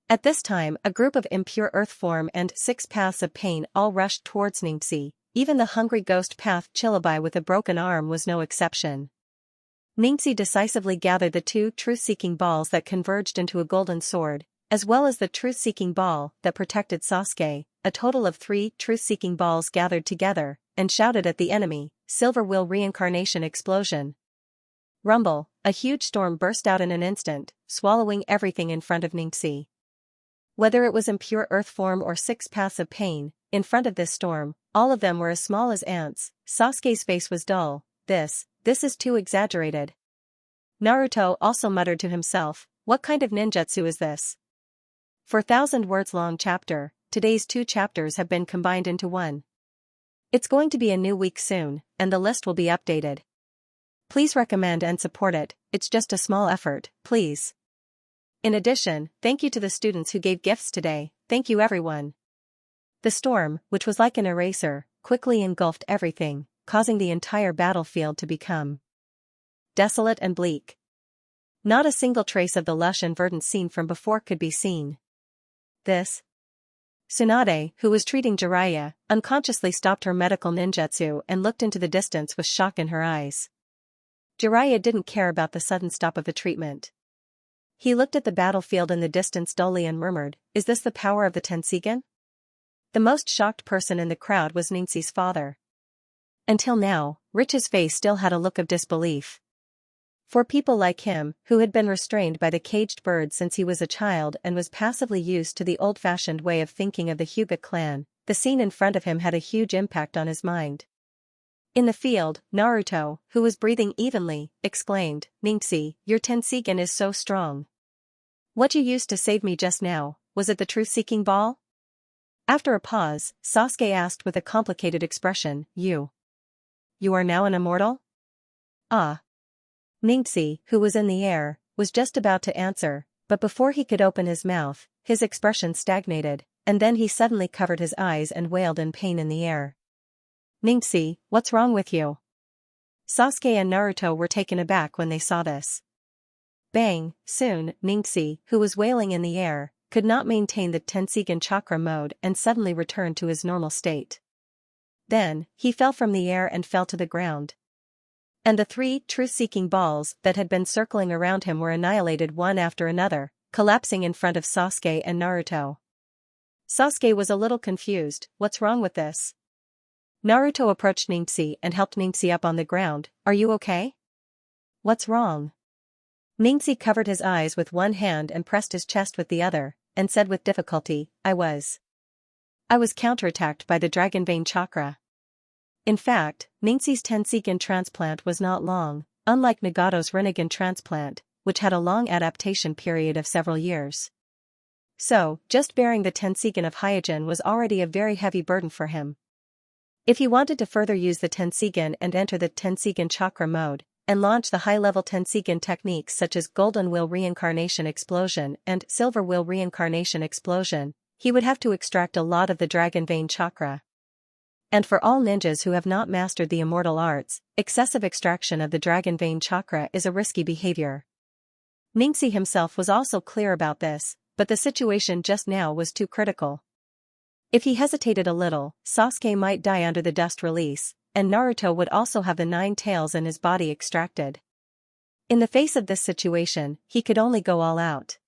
At this time, a group of impure earth form and 6 paths of pain all rushed towards Xianxia. Even the Hungry Ghost Path Chillabai with a broken arm was no exception. Xianxia decisively gathered the 2 truth-seeking balls that converged into a golden sword, as well as the truth-seeking ball that protected Sasuke, a total of 3 truth-seeking balls gathered together, and shouted at the enemy, Silver Will Reincarnation Explosion. Rumble, a huge storm burst out in an instant, swallowing everything in front of Xianxia. Whether it was impure earth form or 6 paths of pain, in front of this storm, all of them were as small as ants. Sasuke's face was dull. This, this is too exaggerated. Naruto also muttered to himself, what kind of ninjutsu is this? For 1,000 words long chapter, today's 2 chapters have been combined into one. It's going to be a new week soon, and the list will be updated. Please recommend and support it, it's just a small effort, please. In addition, thank you to the students who gave gifts today, thank you everyone. The storm, which was like an eraser, quickly engulfed everything, causing the entire battlefield to become desolate and bleak. Not a single trace of the lush and verdant scene from before could be seen. This. Tsunade, who was treating Jiraiya, unconsciously stopped her medical ninjutsu and looked into the distance with shock in her eyes. Jiraiya didn't care about the sudden stop of the treatment. He looked at the battlefield in the distance dully and murmured, is this the power of the Tenseigan? The most shocked person in the crowd was Xianxia's father. Until now, Rich's face still had a look of disbelief. For people like him, who had been restrained by the caged bird since he was a child and was passively used to the old-fashioned way of thinking of the Hyuga clan, the scene in front of him had a huge impact on his mind. In the field, Naruto, who was breathing evenly, exclaimed, Xianxia, your Tenseigan is so strong. What you used to save me just now, was it the truth-seeking ball? After a pause, Sasuke asked with a complicated expression, You are now an immortal? Ah. Xianxia, who was in the air, was just about to answer, but before he could open his mouth, his expression stagnated, and then he suddenly covered his eyes and wailed in pain in the air. Xianxia, what's wrong with you? Sasuke and Naruto were taken aback when they saw this. Bang, soon, Xianxia, who was wailing in the air, could not maintain the Tenseigan chakra mode and suddenly returned to his normal state. Then, he fell from the air and fell to the ground. And the 3 truth-seeking balls that had been circling around him were annihilated one after another, collapsing in front of Sasuke and Naruto. Sasuke was a little confused, what's wrong with this? Naruto approached Xianxia and helped Xianxia up on the ground, are you okay? What's wrong? Xianxia covered his eyes with one hand and pressed his chest with the other, and said with difficulty, I was counterattacked by the Dragon Vein chakra. In fact, Xianxia's Tenseigan transplant was not long, unlike Nagato's Rinnegan transplant, which had a long adaptation period of several years. So, just bearing the Tenseigan of Hyuga was already a very heavy burden for him. If he wanted to further use the Tenseigan and enter the Tenseigan chakra mode, and launch the high-level Tenseigan techniques such as Golden Will Reincarnation Explosion and Silver Will Reincarnation Explosion, he would have to extract a lot of the Dragon Vein chakra. And for all ninjas who have not mastered the immortal arts, excessive extraction of the Dragon Vein chakra is a risky behavior. Xianxia himself was also clear about this, but the situation just now was too critical. If he hesitated a little, Sasuke might die under the dust release, and Naruto would also have the 9 tails in his body extracted. In the face of this situation, he could only go all out.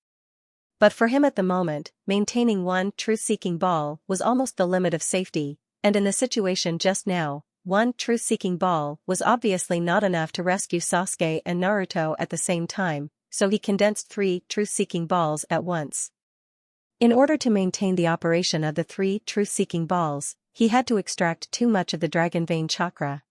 But for him at the moment, maintaining one truth-seeking ball was almost the limit of safety. And in the situation just now, one truth-seeking ball was obviously not enough to rescue Sasuke and Naruto at the same time, so he condensed 3 truth-seeking balls at once. In order to maintain the operation of the 3 truth-seeking balls, he had to extract too much of the Dragon Vein chakra.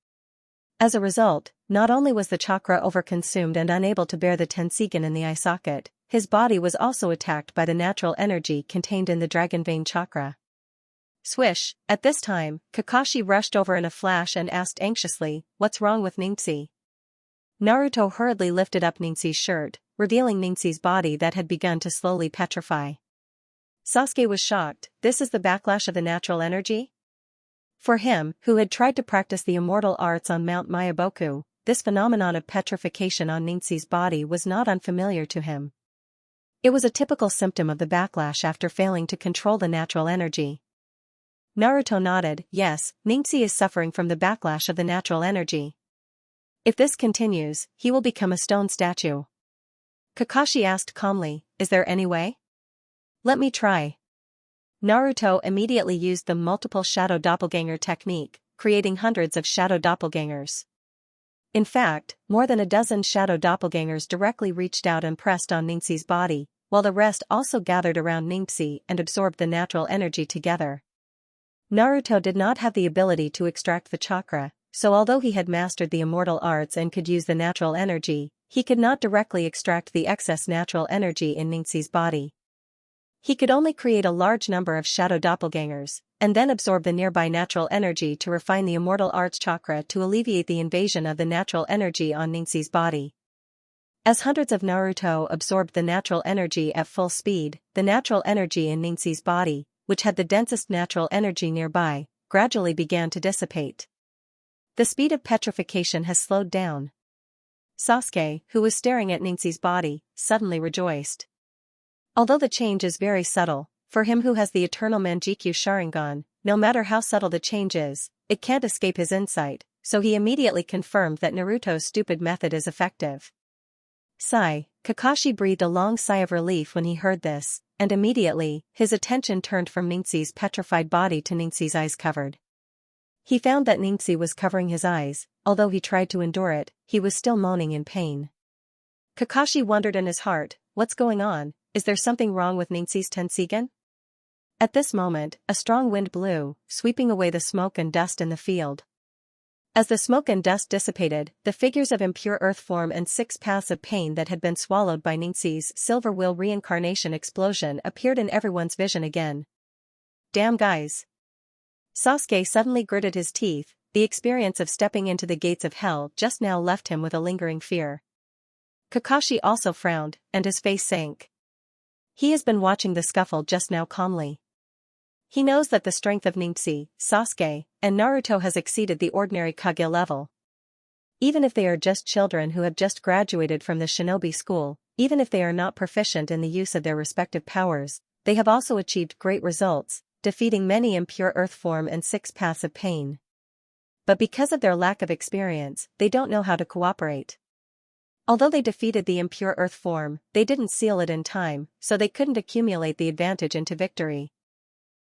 As a result, not only was the chakra overconsumed and unable to bear the Tenseigan in the eye socket, his body was also attacked by the natural energy contained in the Dragon Vein chakra. Swish, at this time, Kakashi rushed over in a flash and asked anxiously, what's wrong with Xianxia? Naruto hurriedly lifted up Xianxia's shirt, revealing Xianxia's body that had begun to slowly petrify. Sasuke was shocked, this is the backlash of the natural energy? For him, who had tried to practice the immortal arts on Mount Myaboku, this phenomenon of petrification on Xianxia's body was not unfamiliar to him. It was a typical symptom of the backlash after failing to control the natural energy. Naruto nodded, yes, Xianxia is suffering from the backlash of the natural energy. If this continues, he will become a stone statue. Kakashi asked calmly, is there any way? Let me try. Naruto immediately used the multiple shadow doppelganger technique, creating hundreds of shadow doppelgangers. In fact, more than a dozen shadow doppelgangers directly reached out and pressed on Xianxia's body, while the rest also gathered around Xianxia and absorbed the natural energy together. Naruto did not have the ability to extract the chakra, so although he had mastered the immortal arts and could use the natural energy, he could not directly extract the excess natural energy in Ningxi's body. He could only create a large number of shadow doppelgangers, and then absorb the nearby natural energy to refine the immortal arts chakra to alleviate the invasion of the natural energy on Ningxi's body. As hundreds of Naruto absorbed the natural energy at full speed, the natural energy in Ningxi's body, which had the densest natural energy nearby, gradually began to dissipate. The speed of petrification has slowed down. Sasuke, who was staring at Ningxi's body, suddenly rejoiced. Although the change is very subtle, for him who has the eternal Manjikyu Sharingan, no matter how subtle the change is, it can't escape his insight, so he immediately confirmed that Naruto's stupid method is effective. Sigh, Kakashi breathed a long sigh of relief when he heard this, and immediately, his attention turned from Ningxi's petrified body to Ningxi's eyes covered. He found that Ningxi was covering his eyes, although he tried to endure it, he was still moaning in pain. Kakashi wondered in his heart, what's going on, is there something wrong with Ningxi's Tenseigan? At this moment, a strong wind blew, sweeping away the smoke and dust in the field. As the smoke and dust dissipated, the figures of impure earth form and 6 paths of pain that had been swallowed by Ningxi's silver will reincarnation explosion appeared in everyone's vision again. Damn guys! Sasuke suddenly gritted his teeth, the experience of stepping into the gates of hell just now left him with a lingering fear. Kakashi also frowned, and his face sank. He has been watching the scuffle just now calmly. He knows that the strength of Ningxi, Sasuke, and Naruto has exceeded the ordinary Kage level. Even if they are just children who have just graduated from the shinobi school, even if they are not proficient in the use of their respective powers, they have also achieved great results, defeating many impure earth form and 6 paths of pain. But because of their lack of experience, they don't know how to cooperate. Although they defeated the impure earth form, they didn't seal it in time, so they couldn't accumulate the advantage into victory.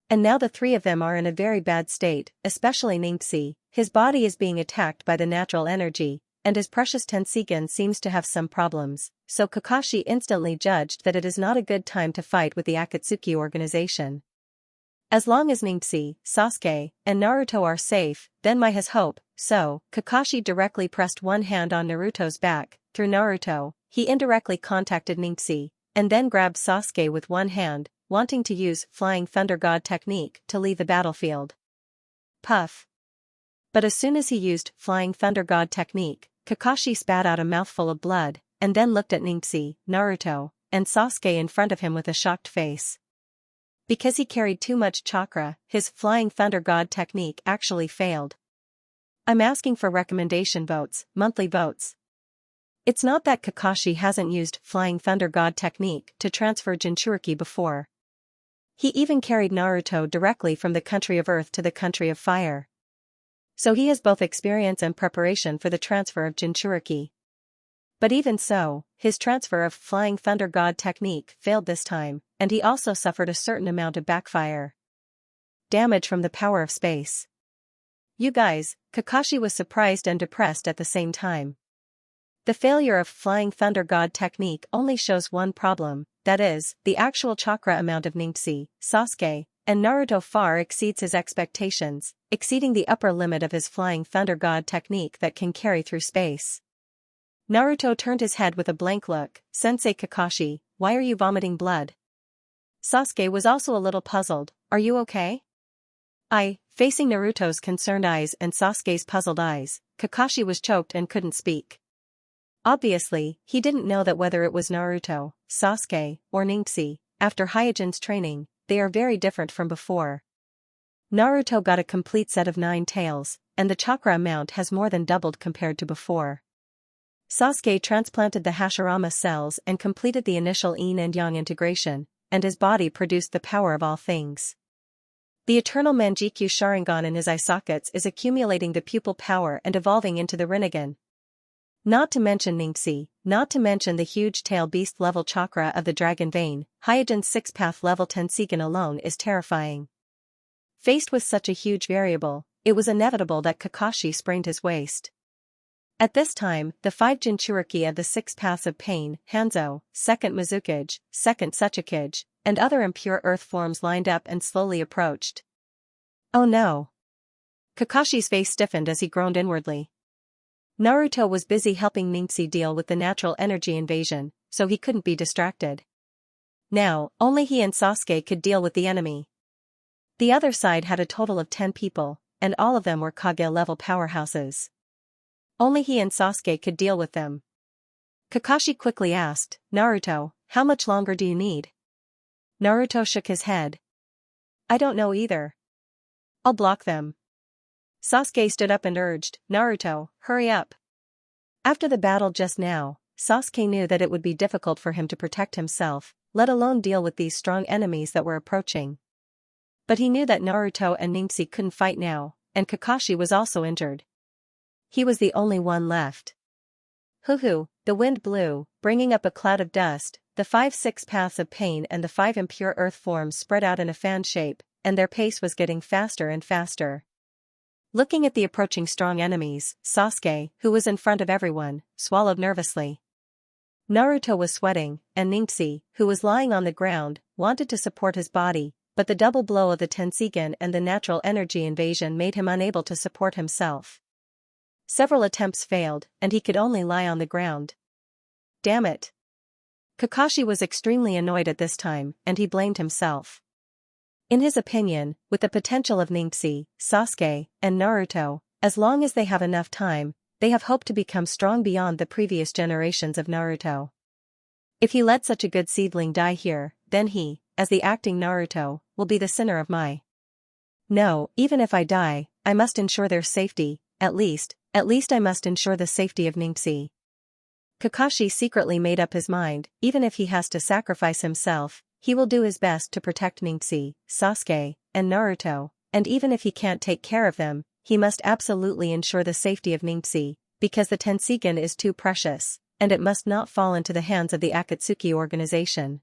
And now the 3 of them are in a very bad state, especially Ningxi. His body is being attacked by the natural energy, and his precious Tenseigan seems to have some problems, so Kakashi instantly judged that it is not a good time to fight with the Akatsuki organization. As long as Ningxi, Sasuke, and Naruto are safe, then Mai has hope, so, Kakashi directly pressed one hand on Naruto's back. Through Naruto, he indirectly contacted Ningxi, and then grabbed Sasuke with one hand, wanting to use Flying Thunder God technique to leave the battlefield. Puff. But as soon as he used Flying Thunder God technique, Kakashi spat out a mouthful of blood, and then looked at Ningxi, Naruto, and Sasuke in front of him with a shocked face. Because he carried too much chakra, his Flying Thunder God technique actually failed. I'm asking for recommendation votes, monthly votes. It's not that Kakashi hasn't used Flying Thunder God technique to transfer Jinchuriki before. He even carried Naruto directly from the country of earth to the country of fire. So he has both experience and preparation for the transfer of Jinchuriki. But even so, his transfer of Flying Thunder God technique failed this time, and he also suffered a certain amount of backfire. Damage from the power of space. You guys, Kakashi was surprised and depressed at the same time. The failure of Flying Thunder God technique only shows one problem, that is, the actual chakra amount of Ningxi, Sasuke, and Naruto far exceeds his expectations, exceeding the upper limit of his Flying Thunder God technique that can carry through space. Naruto turned his head with a blank look. Sensei Kakashi, why are you vomiting blood? Sasuke was also a little puzzled. Are you okay? Facing Naruto's concerned eyes and Sasuke's puzzled eyes, Kakashi was choked and couldn't speak. Obviously, he didn't know that whether it was Naruto, Sasuke, or Ningxi, after Hyojin's training, they are very different from before. Naruto got a complete set of 9 tails, and the chakra amount has more than doubled compared to before. Sasuke transplanted the Hashirama cells and completed the initial yin and yang integration, and his body produced the power of all things. The eternal Manjikyu Sharingan in his eye sockets is accumulating the pupil power and evolving into the Rinnegan. Not to mention Ningxi, not to mention the huge tail beast level chakra of the dragon vein, Hyojin's 6-path level Tenseigan alone is terrifying. Faced with such a huge variable, it was inevitable that Kakashi sprained his waist. At this time, the 5 Jinchuriki of the 6 paths of pain, Hanzo, 2nd Mizukage, 2nd Tsuchikage, and other impure earth forms lined up and slowly approached. Oh no! Kakashi's face stiffened as he groaned inwardly. Naruto was busy helping Xianxia deal with the natural energy invasion, so he couldn't be distracted. Now, only he and Sasuke could deal with the enemy. The other side had a total of 10 people, and all of them were Kage-level powerhouses. Only he and Sasuke could deal with them. Kakashi quickly asked, "Naruto, how much longer do you need?" Naruto shook his head. "I don't know either. I'll block them." Sasuke stood up and urged, "Naruto, hurry up." After the battle just now, Sasuke knew that it would be difficult for him to protect himself, let alone deal with these strong enemies that were approaching. But he knew that Naruto and Xianxia couldn't fight now, and Kakashi was also injured. He was the only one left. Hoo-hoo, the wind blew, bringing up a cloud of dust, the 5-6 paths of pain and the 5 impure earth forms spread out in a fan shape, and their pace was getting faster and faster. Looking at the approaching strong enemies, Sasuke, who was in front of everyone, swallowed nervously. Naruto was sweating, and Xianxia, who was lying on the ground, wanted to support his body, but the double blow of the Tenseigan and the natural energy invasion made him unable to support himself. Several attempts failed, and he could only lie on the ground. Damn it! Kakashi was extremely annoyed at this time, and he blamed himself. In his opinion, with the potential of Xianxia, Sasuke, and Naruto, as long as they have enough time, they have hope to become strong beyond the previous generations of Naruto. If he let such a good seedling die here, then he, as the acting Naruto, will be the sinner of my. No, even if I die, I must ensure their safety, at least I must ensure the safety of Xianxia. Kakashi secretly made up his mind, even if he has to sacrifice himself, he will do his best to protect Xianxia, Sasuke, and Naruto, and even if he can't take care of them, he must absolutely ensure the safety of Xianxia, because the Tenseigan is too precious, and it must not fall into the hands of the Akatsuki organization.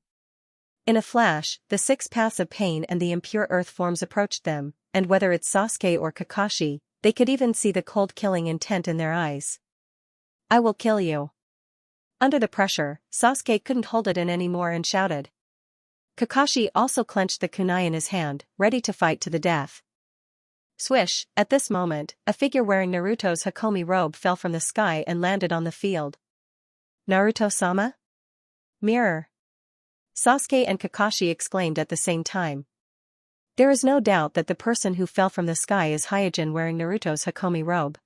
In a flash, the 6 paths of pain and the impure earth forms approached them, and whether it's Sasuke or Kakashi, they could even see the cold killing intent in their eyes. "I will kill you." Under the pressure, Sasuke couldn't hold it in anymore and shouted. Kakashi also clenched the kunai in his hand, ready to fight to the death. Swish, at this moment, a figure wearing Naruto's Hakomi robe fell from the sky and landed on the field. "Naruto-sama?" "Mirror!" Sasuke and Kakashi exclaimed at the same time. There is no doubt that the person who fell from the sky is Hyojin wearing Naruto's Hakomi robe.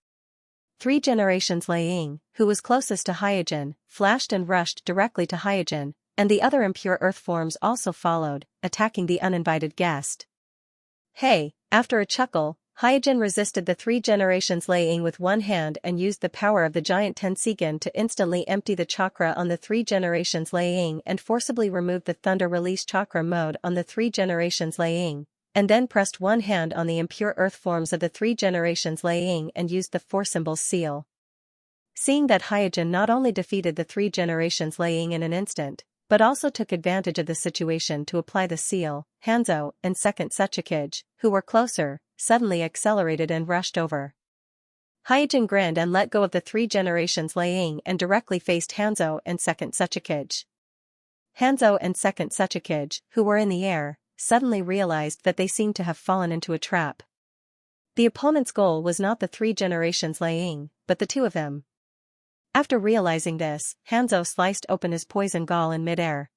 3 generations Laying, who was closest to Hyojin, flashed and rushed directly to Hyojin, and the other impure earth forms also followed, attacking the uninvited guest. Hey, after a chuckle, Hyojin resisted the 3 generations Laying with one hand and used the power of the giant Tenseigan to instantly empty the chakra on the 3 generations Laying and forcibly remove the thunder release chakra mode on the 3 generations Laying, and then pressed one hand on the impure earth forms of the 3 generations Laying and used the 4 symbols seal. Seeing that Hyojin not only defeated the 3 generations Laying in an instant, but also took advantage of the situation to apply the seal, Hanzo and second Sachikage, who were closer, suddenly accelerated and rushed over. Hyojin grinned and let go of the 3 generations Laying and directly faced Hanzo and second Sachikage. Hanzo and second Sachikage, who were in the air, suddenly realized that they seemed to have fallen into a trap. The opponent's goal was not the 3 generations Laying, but the 2 of them. After realizing this, Hanzo sliced open his poison gall in midair.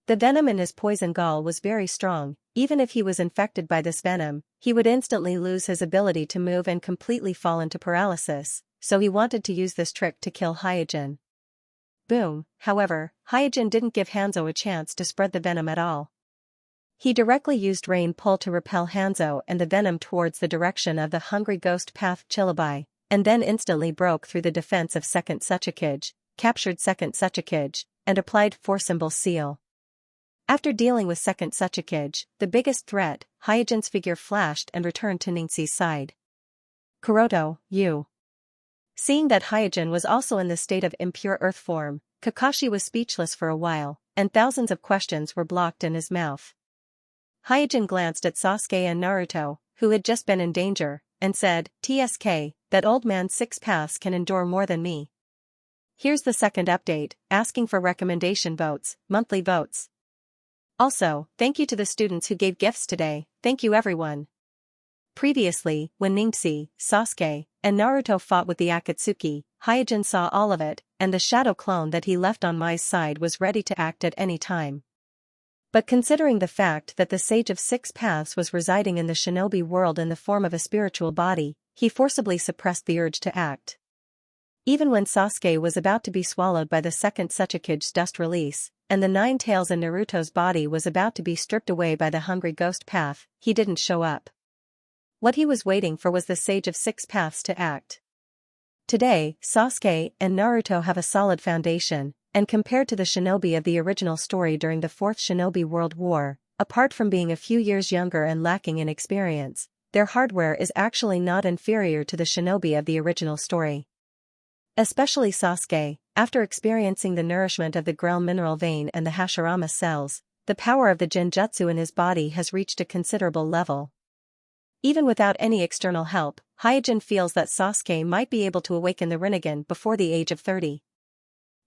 The venom in his poison gall was very strong. Even if he was infected by this venom, he would instantly lose his ability to move and completely fall into paralysis, so he wanted to use this trick to kill Hyojin. Boom, however, Hyojin didn't give Hanzo a chance to spread the venom at all. He directly used Rain Pull to repel Hanzo and the venom towards the direction of the Hungry Ghost Path Chillabai, and then instantly broke through the defense of second Sachikage, captured second Sachikage, and applied 4 symbol seal. After dealing with second Sachikage, the biggest threat, Hyojin's figure flashed and returned to Xianxia's side. "Kuroto, you." Seeing that Hyojin was also in the state of impure earth form, Kakashi was speechless for a while, and thousands of questions were blocked in his mouth. Hyojin glanced at Sasuke and Naruto, who had just been in danger, and said, "TSK, that old man's 6 paths can endure more than me." Here's the second update, asking for recommendation votes, monthly votes. Also, thank you to the students who gave gifts today, thank you everyone. Previously, when Xianxia, Sasuke, and Naruto fought with the Akatsuki, Hyojin saw all of it, and the shadow clone that he left on Mai's side was ready to act at any time. But considering the fact that the Sage of Six Paths was residing in the shinobi world in the form of a spiritual body, he forcibly suppressed the urge to act. Even when Sasuke was about to be swallowed by the second Tsuchikage's dust release, and the nine tails in Naruto's body was about to be stripped away by the hungry ghost path, he didn't show up. What he was waiting for was the Sage of Six Paths to act. Today, Sasuke and Naruto have a solid foundation, and compared to the shinobi of the original story during the Fourth Shinobi World War, apart from being a few years younger and lacking in experience, their hardware is actually not inferior to the shinobi of the original story. Especially Sasuke, after experiencing the nourishment of the Grell mineral vein and the Hashirama cells, the power of the Genjutsu in his body has reached a considerable level. Even without any external help, Hyojin feels that Sasuke might be able to awaken the Rinnegan before the age of 30.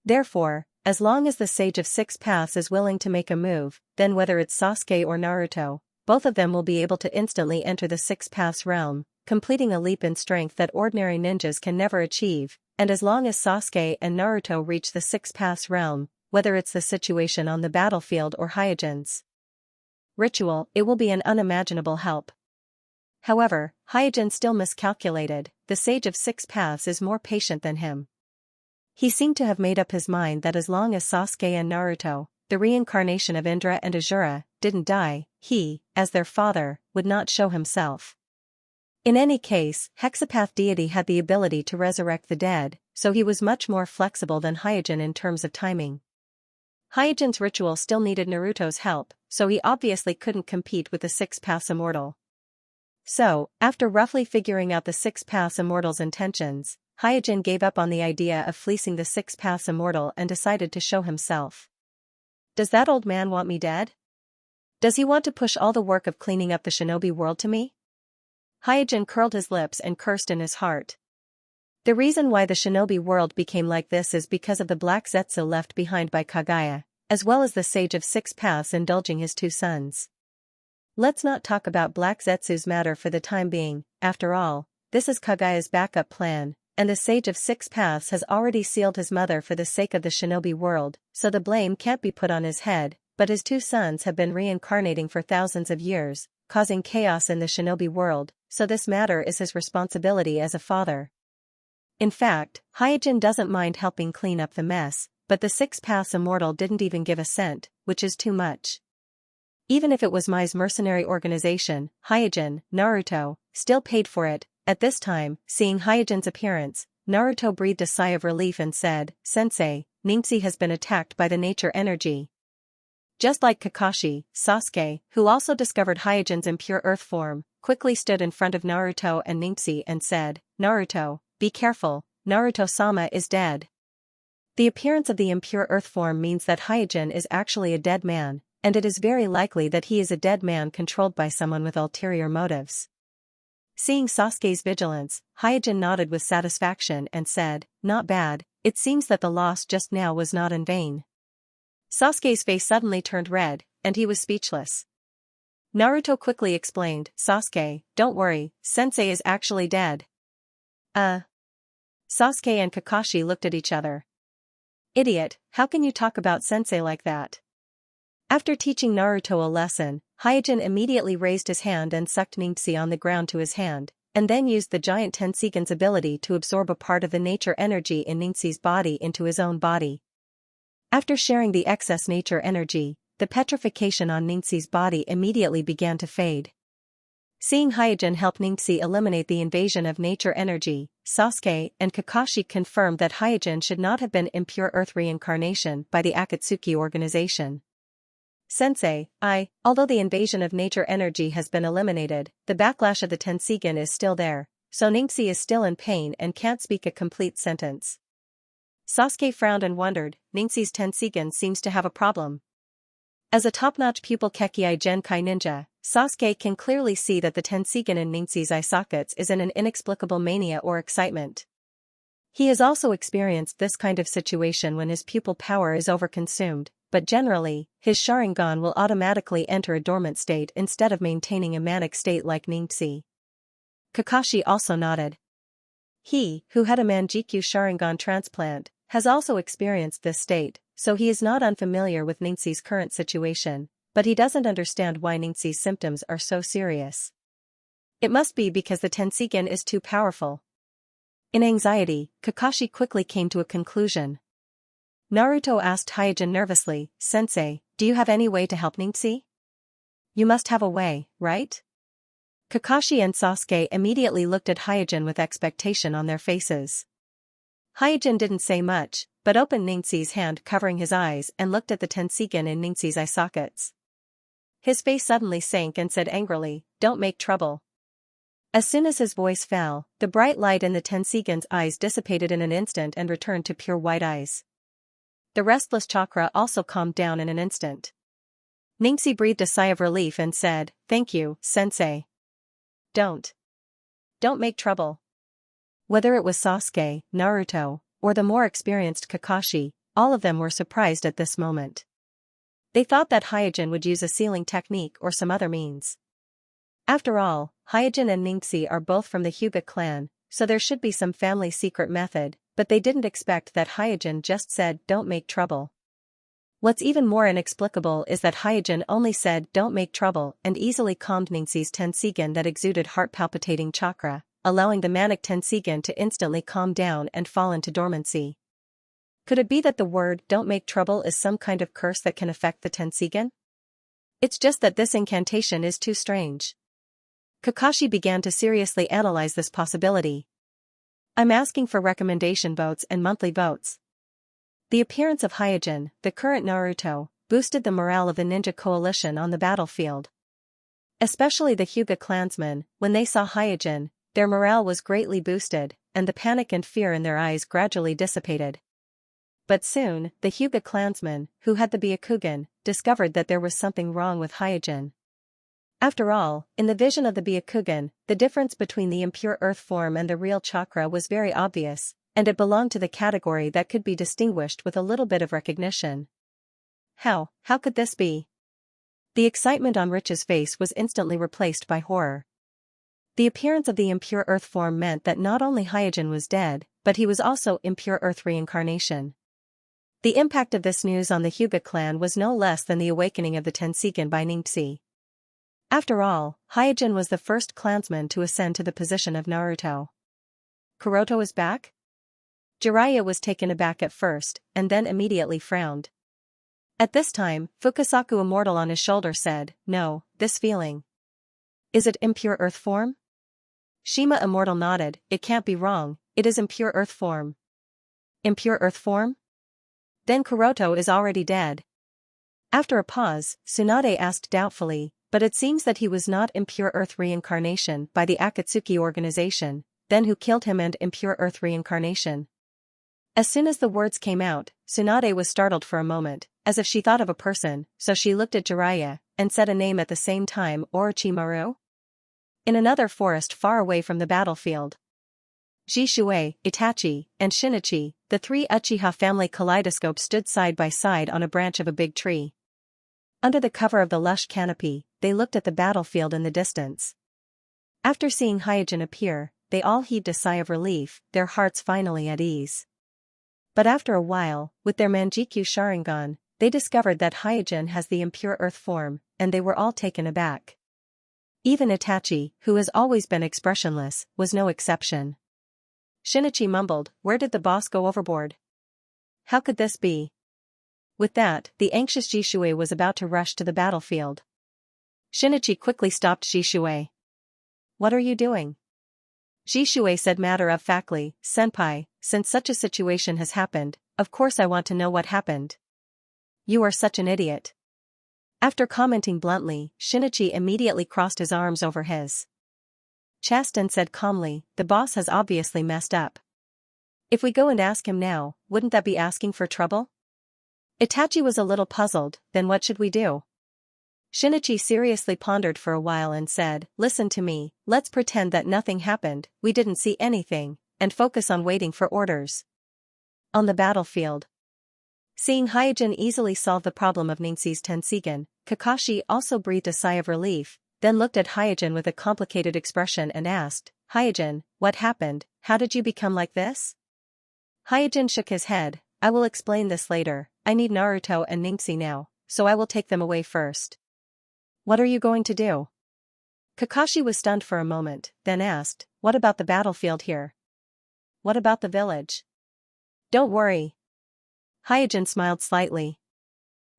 Therefore, as long as the Sage of Six Paths is willing to make a move, then whether it's Sasuke or Naruto, both of them will be able to instantly enter the Six Paths realm, completing a leap in strength that ordinary ninjas can never achieve, and as long as Sasuke and Naruto reach the Six Paths realm, whether it's the situation on the battlefield or Hyojin's ritual, it will be an unimaginable help. However, Hyojin still miscalculated. The Sage of Six Paths is more patient than him. He seemed to have made up his mind that as long as Sasuke and Naruto, the reincarnation of Indra and Azura, didn't die, he, as their father, would not show himself. In any case, Hexapath deity had the ability to resurrect the dead, so he was much more flexible than Hyojin in terms of timing. Hyojin's ritual still needed Naruto's help, so he obviously couldn't compete with the Six Paths Immortal. So, after roughly figuring out the Six Paths Immortal's intentions, Hyojin gave up on the idea of fleecing the Six Paths Immortal and decided to show himself. Does that old man want me dead? Does he want to push all the work of cleaning up the shinobi world to me? Hyojin curled his lips and cursed in his heart. The reason why the shinobi world became like this is because of the black Zetsu left behind by Kaguya, as well as the Sage of Six Paths indulging his two sons. Let's not talk about Black Zetsu's matter for the time being. After all, this is Kaguya's backup plan, and the Sage of Six Paths has already sealed his mother for the sake of the shinobi world, so the blame can't be put on his head, but his two sons have been reincarnating for thousands of years, causing chaos in the shinobi world, so this matter is his responsibility as a father. In fact, Hyojin doesn't mind helping clean up the mess, but the Six Paths Immortal didn't even give a cent, which is too much. Even if it was Mai's mercenary organization, Hyojin, Naruto, still paid for it. At this time, seeing Hyojin's appearance, Naruto breathed a sigh of relief and said, "Sensei, Xianxia has been attacked by the nature energy." Just like Kakashi, Sasuke, who also discovered Hyojin's impure earth form, quickly stood in front of Naruto and Xianxia and said, "Naruto, be careful, Naruto-sama is dead." The appearance of the impure earth form means that Hyojin is actually a dead man, and it is very likely that he is a dead man controlled by someone with ulterior motives. Seeing Sasuke's vigilance, Hyojin nodded with satisfaction and said, "Not bad, it seems that the loss just now was not in vain." Sasuke's face suddenly turned red, and he was speechless. Naruto quickly explained, "Sasuke, don't worry, Sensei is actually dead." Sasuke and Kakashi looked at each other. "Idiot, how can you talk about Sensei like that?" After teaching Naruto a lesson, Hyojin immediately raised his hand and sucked Xianxia on the ground to his hand, and then used the giant Tenseigan's ability to absorb a part of the nature energy in Xianxia's body into his own body. After sharing the excess nature energy, the petrification on Xianxia's body immediately began to fade. Seeing Hyojin help Xianxia eliminate the invasion of nature energy, Sasuke and Kakashi confirmed that Hyojin should not have been impure earth reincarnation by the Akatsuki organization. "Sensei, although the invasion of nature energy has been eliminated, the backlash of the Tenseigan is still there, so Xianxia is still in pain and can't speak a complete sentence." Sasuke frowned and wondered, Xianxia's Tenseigan seems to have a problem. As a top-notch pupil Kekkei Genkai ninja, Sasuke can clearly see that the Tenseigan in Xianxia's eye sockets is in an inexplicable mania or excitement. He has also experienced this kind of situation when his pupil power is overconsumed, but generally, his Sharingan will automatically enter a dormant state instead of maintaining a manic state like Xianxia. Kakashi also nodded. He, who had a Manjikyu Sharingan transplant, has also experienced this state, so he is not unfamiliar with Ningxi's current situation, but he doesn't understand why Ningxi's symptoms are so serious. It must be because the Tenseigan is too powerful. In anxiety, Kakashi quickly came to a conclusion. Naruto asked Hyojin nervously, "Sensei, do you have any way to help Ningxi?" "You must have a way, right?" Kakashi and Sasuke immediately looked at Hyojin with expectation on their faces. Hyojin didn't say much, but opened Ningxi's hand covering his eyes and looked at the Tenseigan in Ningxi's eye sockets. His face suddenly sank and said angrily, "Don't make trouble." As soon as his voice fell, the bright light in the Tenseigan's eyes dissipated in an instant and returned to pure white eyes. The restless chakra also calmed down in an instant. Ningxi breathed a sigh of relief and said, "Thank you, Sensei. Don't make trouble." Whether it was Sasuke, Naruto, or the more experienced Kakashi, all of them were surprised at this moment. They thought that Hyojin would use a sealing technique or some other means. After all, Hyojin and Ningxi are both from the Hyuga clan, so there should be some family secret method, but they didn't expect that Hyojin just said, "Don't make trouble." What's even more inexplicable is that Hyojin only said, "Don't make trouble," and easily calmed Ningxi's Tenseigan that exuded heart-palpitating chakra, allowing the manic Tenseigan to instantly calm down and fall into dormancy. Could it be that the word "don't make trouble" is some kind of curse that can affect the Tenseigan? It's just that this incantation is too strange. Kakashi began to seriously analyze this possibility. "I'm asking for recommendation votes and monthly votes." The appearance of Hyojin, the current Naruto, boosted the morale of the ninja coalition on the battlefield. Especially the Hyuga clansmen, when they saw Hyojin, their morale was greatly boosted, and the panic and fear in their eyes gradually dissipated. But soon, the Hyuga clansmen, who had the Byakugan, discovered that there was something wrong with Hyojin. After all, in the vision of the Byakugan, the difference between the impure earth form and the real chakra was very obvious, and it belonged to the category that could be distinguished with a little bit of recognition. How could this be? The excitement on Rich's face was instantly replaced by horror. The appearance of the impure earth form meant that not only Hyojin was dead, but he was also impure earth reincarnation. The impact of this news on the Hyuga clan was no less than the awakening of the Tenseigan by Ningxi. After all, Hyojin was the first clansman to ascend to the position of Naruto. Kuroto is back? Jiraiya was taken aback at first, and then immediately frowned. At this time, Fukasaku Immortal on his shoulder said, "No, this feeling. Is it impure earth form?" Shima Immortal nodded, "It can't be wrong, it is impure earth form." Impure earth form? Then Kuroto is already dead. After a pause, Tsunade asked doubtfully, "But it seems that he was not impure earth reincarnation by the Akatsuki organization, then who killed him and impure earth reincarnation?" As soon as the words came out, Tsunade was startled for a moment, as if she thought of a person, so she looked at Jiraiya, and said a name at the same time, "Orochimaru?" In another forest far away from the battlefield, Jishui, Itachi, and Shinichi, the three Uchiha family kaleidoscopes stood side by side on a branch of a big tree. Under the cover of the lush canopy, they looked at the battlefield in the distance. After seeing Hyojin appear, they all heaved a sigh of relief, their hearts finally at ease. But after a while, with their Manjikyu Sharingan, they discovered that Hyojin has the impure earth form, and they were all taken aback. Even Itachi, who has always been expressionless, was no exception. Shinichi mumbled, "Where did the boss go overboard? How could this be?" With that, the anxious Jishui was about to rush to the battlefield. Shinichi quickly stopped Jishui. "What are you doing?" Jishui said matter-of-factly, "Senpai, since such a situation has happened, of course I want to know what happened." "You are such an idiot." After commenting bluntly, Shinichi immediately crossed his arms over his chest and said calmly, "The boss has obviously messed up. If we go and ask him now, wouldn't that be asking for trouble?" Itachi was a little puzzled, "Then what should we do?" Shinichi seriously pondered for a while and said, "Listen to me, let's pretend that nothing happened, we didn't see anything, and focus on waiting for orders." On the battlefield, seeing Hyojin easily solve the problem of Ningxi's Tenseigan, Kakashi also breathed a sigh of relief, then looked at Hyojin with a complicated expression and asked, Hyojin, what happened, how did you become like this? Hyojin shook his head. I will explain this later. I need Naruto and Xianxia now, so I will take them away first. What are you going to do? Kakashi was stunned for a moment, then asked, what about the battlefield here? What about the village? Don't worry. Hyojin smiled slightly.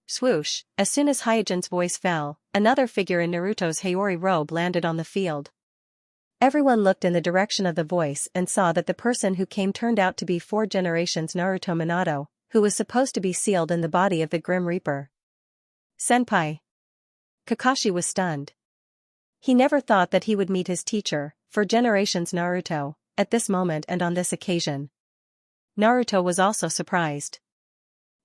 Swoosh, as soon as Hyojin's voice fell, another figure in Naruto's Hiyori robe landed on the field. Everyone looked in the direction of the voice and saw that the person who came turned out to be 4 generations Naruto Minato, who was supposed to be sealed in the body of the Grim Reaper. Senpai. Kakashi was stunned. He never thought that he would meet his teacher, 4 generations Naruto, at this moment and on this occasion. Naruto was also surprised.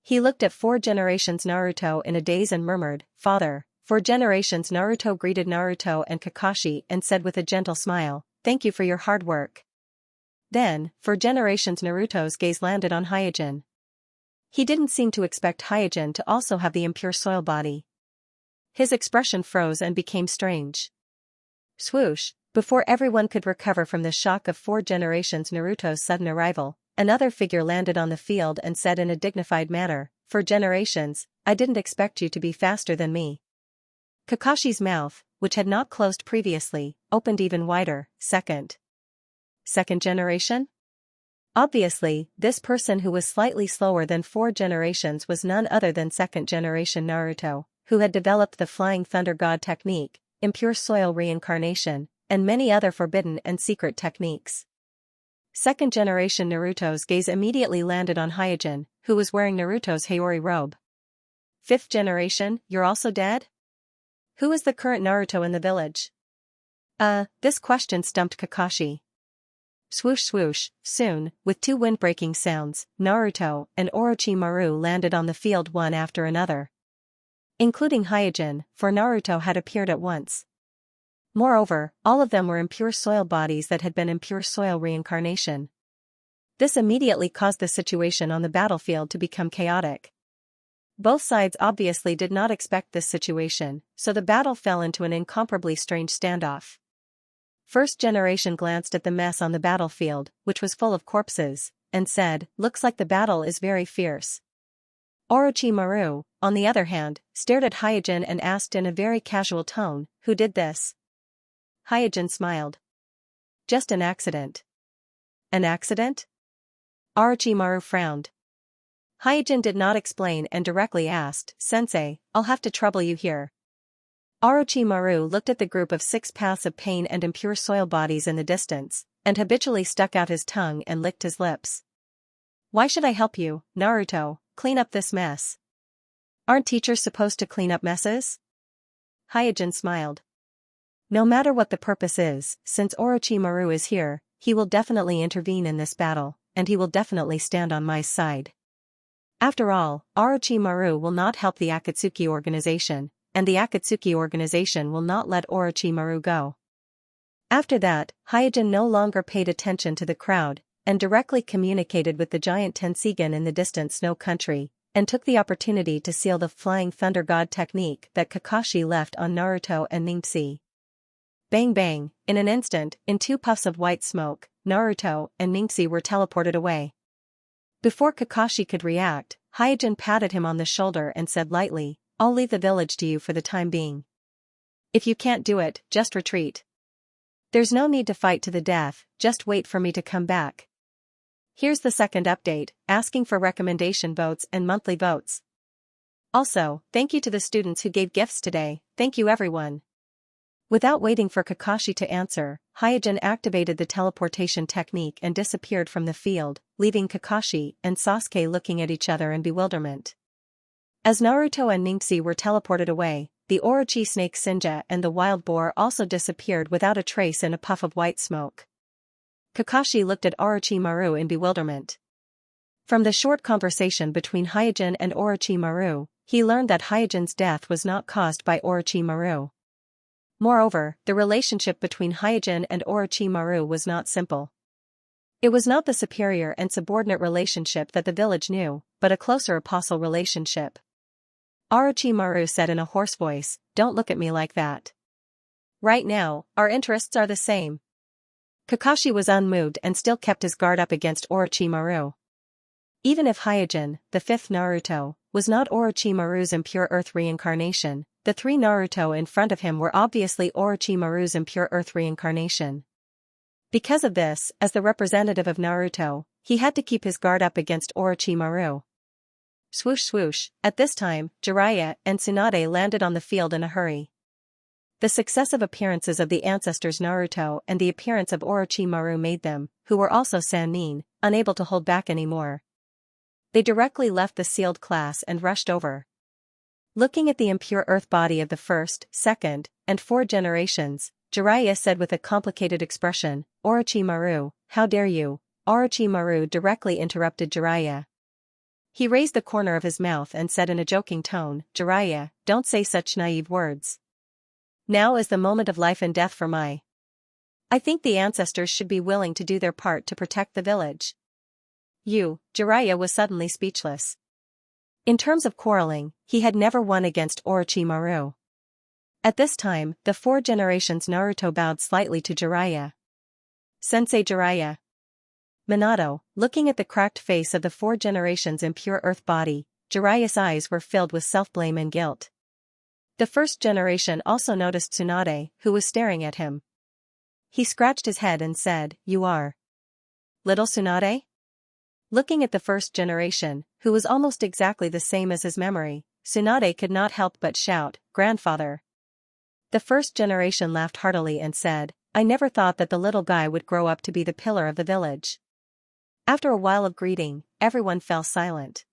He looked at 4 generations Naruto in a daze and murmured, Father. 4 generations Naruto greeted Naruto and Kakashi and said with a gentle smile, thank you for your hard work. Then, 4 generations Naruto's gaze landed on Hyojin. He didn't seem to expect Hyojin to also have the impure soil body. His expression froze and became strange. Swoosh, before everyone could recover from the shock of 4 generations Naruto's sudden arrival, another figure landed on the field and said in a dignified manner, 4 generations, I didn't expect you to be faster than me. Kakashi's mouth, which had not closed previously, opened even wider. Second generation? Obviously, this person who was slightly slower than 4 generations was none other than 2nd generation Naruto, who had developed the Flying Thunder God technique, impure soil reincarnation, and many other forbidden and secret techniques. 2nd generation Naruto's gaze immediately landed on Hyojin, who was wearing Naruto's Hiyori robe. 5th generation, you're also dead? Who is the current Naruto in the village? This question stumped Kakashi. Swoosh swoosh, soon, with 2 wind-breaking sounds, Naruto and Orochimaru landed on the field one after another. Including Hyojin, for Naruto had appeared at once. Moreover, all of them were impure soil bodies that had been impure soil reincarnation. This immediately caused the situation on the battlefield to become chaotic. Both sides obviously did not expect this situation, so the battle fell into an incomparably strange standoff. 1st generation glanced at the mess on the battlefield, which was full of corpses, and said, looks like the battle is very fierce. Orochimaru, on the other hand, stared at Hyojin and asked in a very casual tone, who did this? Hyojin smiled. Just an accident. An accident? Orochimaru frowned. Hyojin did not explain and directly asked, Sensei, I'll have to trouble you here. Orochimaru looked at the group of 6 paths of pain and impure soil bodies in the distance, and habitually stuck out his tongue and licked his lips. Why should I help you, Naruto, clean up this mess? Aren't teachers supposed to clean up messes? Hyojin smiled. No matter what the purpose is, since Orochimaru is here, he will definitely intervene in this battle, and he will definitely stand on my side. After all, Orochimaru will not help the Akatsuki organization, and the Akatsuki organization will not let Orochimaru go. After that, Hyojin no longer paid attention to the crowd, and directly communicated with the giant Tenseigan in the distant snow country, and took the opportunity to seal the Flying Thunder God technique that Kakashi left on Naruto and Xianxia. Bang bang, in an instant, in 2 puffs of white smoke, Naruto and Xianxia were teleported away. Before Kakashi could react, Hyojin patted him on the shoulder and said lightly, I'll leave the village to you for the time being. If you can't do it, just retreat. There's no need to fight to the death, just wait for me to come back. Here's the second update, asking for recommendation votes and monthly votes. Also, thank you to the students who gave gifts today, thank you everyone. Without waiting for Kakashi to answer, Hyojin activated the teleportation technique and disappeared from the field, leaving Kakashi and Sasuke looking at each other in bewilderment. As Naruto and Xianxia were teleported away, the Orochi snake Xianxia and the wild boar also disappeared without a trace in a puff of white smoke. Kakashi looked at Orochimaru in bewilderment. From the short conversation between Hyojin and Orochimaru, he learned that Hyojin's death was not caused by Orochimaru. Moreover, the relationship between Hyojin and Orochimaru was not simple. It was not the superior and subordinate relationship that the village knew, but a closer apostle relationship. Orochimaru said in a hoarse voice, "Don't look at me like that. Right now, our interests are the same." Kakashi was unmoved and still kept his guard up against Orochimaru. Even if Hyojin, the fifth Naruto, was not Orochimaru's impure earth reincarnation, the three Naruto in front of him were obviously Orochimaru's impure earth reincarnation. Because of this, as the representative of Naruto, he had to keep his guard up against Orochimaru. Swoosh swoosh, at this time, Jiraiya and Tsunade landed on the field in a hurry. The successive appearances of the ancestors Naruto and the appearance of Orochimaru made them, who were also Sannin, unable to hold back anymore. They directly left the sealed class and rushed over. Looking at the impure earth body of the first, second, and fourth generations, Jiraiya said with a complicated expression, "Orochimaru, how dare you?" Orochimaru directly interrupted Jiraiya. He raised the corner of his mouth and said in a joking tone, "Jiraiya, don't say such naive words. Now is the moment of life and death for my. I think the ancestors should be willing to do their part to protect the village." Jiraiya was suddenly speechless. In terms of quarreling, he had never won against Orochimaru. At this time, the four generations Naruto bowed slightly to Jiraiya. "Sensei Jiraiya." Minato, looking at the cracked face of the four generations impure earth body, Jiraiya's eyes were filled with self-blame and guilt. The first generation also noticed Tsunade, who was staring at him. He scratched his head and said, "You are little Tsunade?" Looking at the first generation, who was almost exactly the same as his memory, Tsunade could not help but shout, "Grandfather." The first generation laughed heartily and said, "I never thought that the little guy would grow up to be the pillar of the village." After a while of greeting, everyone fell silent.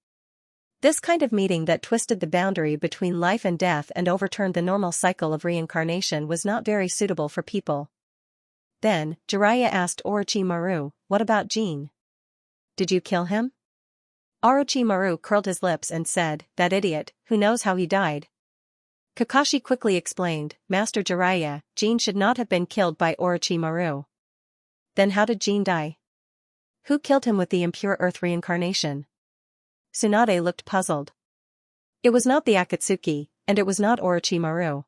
This kind of meeting that twisted the boundary between life and death and overturned the normal cycle of reincarnation was not very suitable for people. Then, Jiraiya asked Orochimaru, "What about Jin? Did you kill him?" Orochimaru curled his lips and said, "That idiot, who knows how he died?" Kakashi quickly explained, "Master Jiraiya, Jin should not have been killed by Orochimaru." "Then how did Jin die? Who killed him with the impure earth reincarnation?" Tsunade looked puzzled. It was not the Akatsuki, and it was not Orochimaru.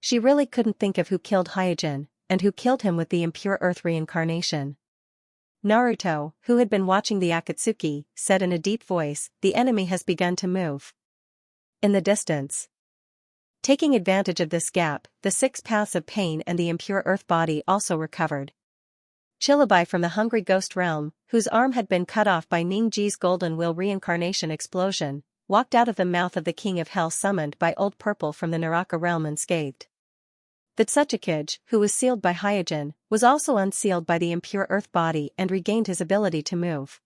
She really couldn't think of who killed Hyojin, and who killed him with the impure earth reincarnation. Naruto, who had been watching the Akatsuki, said in a deep voice, "The enemy has begun to move in the distance." Taking advantage of this gap, the six paths of pain and the impure earth body also recovered. Chillabai from the hungry ghost realm, whose arm had been cut off by Ningji's golden will reincarnation explosion, walked out of the mouth of the king of hell summoned by Old Purple from the Naraka realm unscathed. The Tsuchikage, who was sealed by Hyojin, was also unsealed by the impure earth body and regained his ability to move.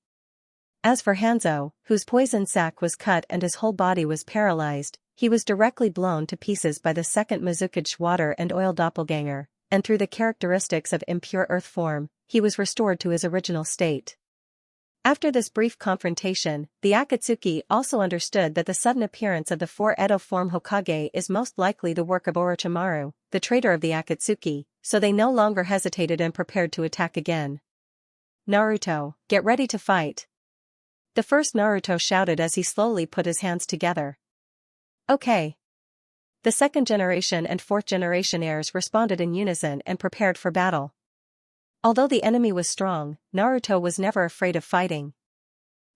As for Hanzo, whose poison sac was cut and his whole body was paralyzed, he was directly blown to pieces by the second Mizukage water and oil doppelganger, and through the characteristics of impure earth form, he was restored to his original state. After this brief confrontation, the Akatsuki also understood that the sudden appearance of the four Edo form Hokage is most likely the work of Orochimaru, the traitor of the Akatsuki, so they no longer hesitated and prepared to attack again. "Naruto, get ready to fight." The first Naruto shouted as he slowly put his hands together. "Okay." The second generation and fourth generation heirs responded in unison and prepared for battle. Although the enemy was strong, Naruto was never afraid of fighting.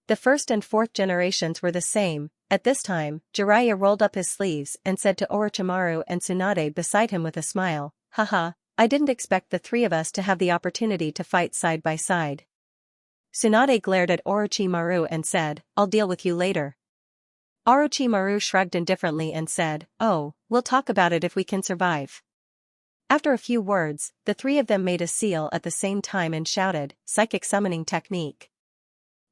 The first and fourth generations were the same. At this time, Jiraiya rolled up his sleeves and said to Orochimaru and Tsunade beside him with a smile, "Haha, I didn't expect the three of us to have the opportunity to fight side by side." Tsunade glared at Orochimaru and said, "I'll deal with you later." Orochimaru shrugged indifferently and said, "Oh, we'll talk about it if we can survive." After a few words, the three of them made a seal at the same time and shouted, "Psychic summoning technique."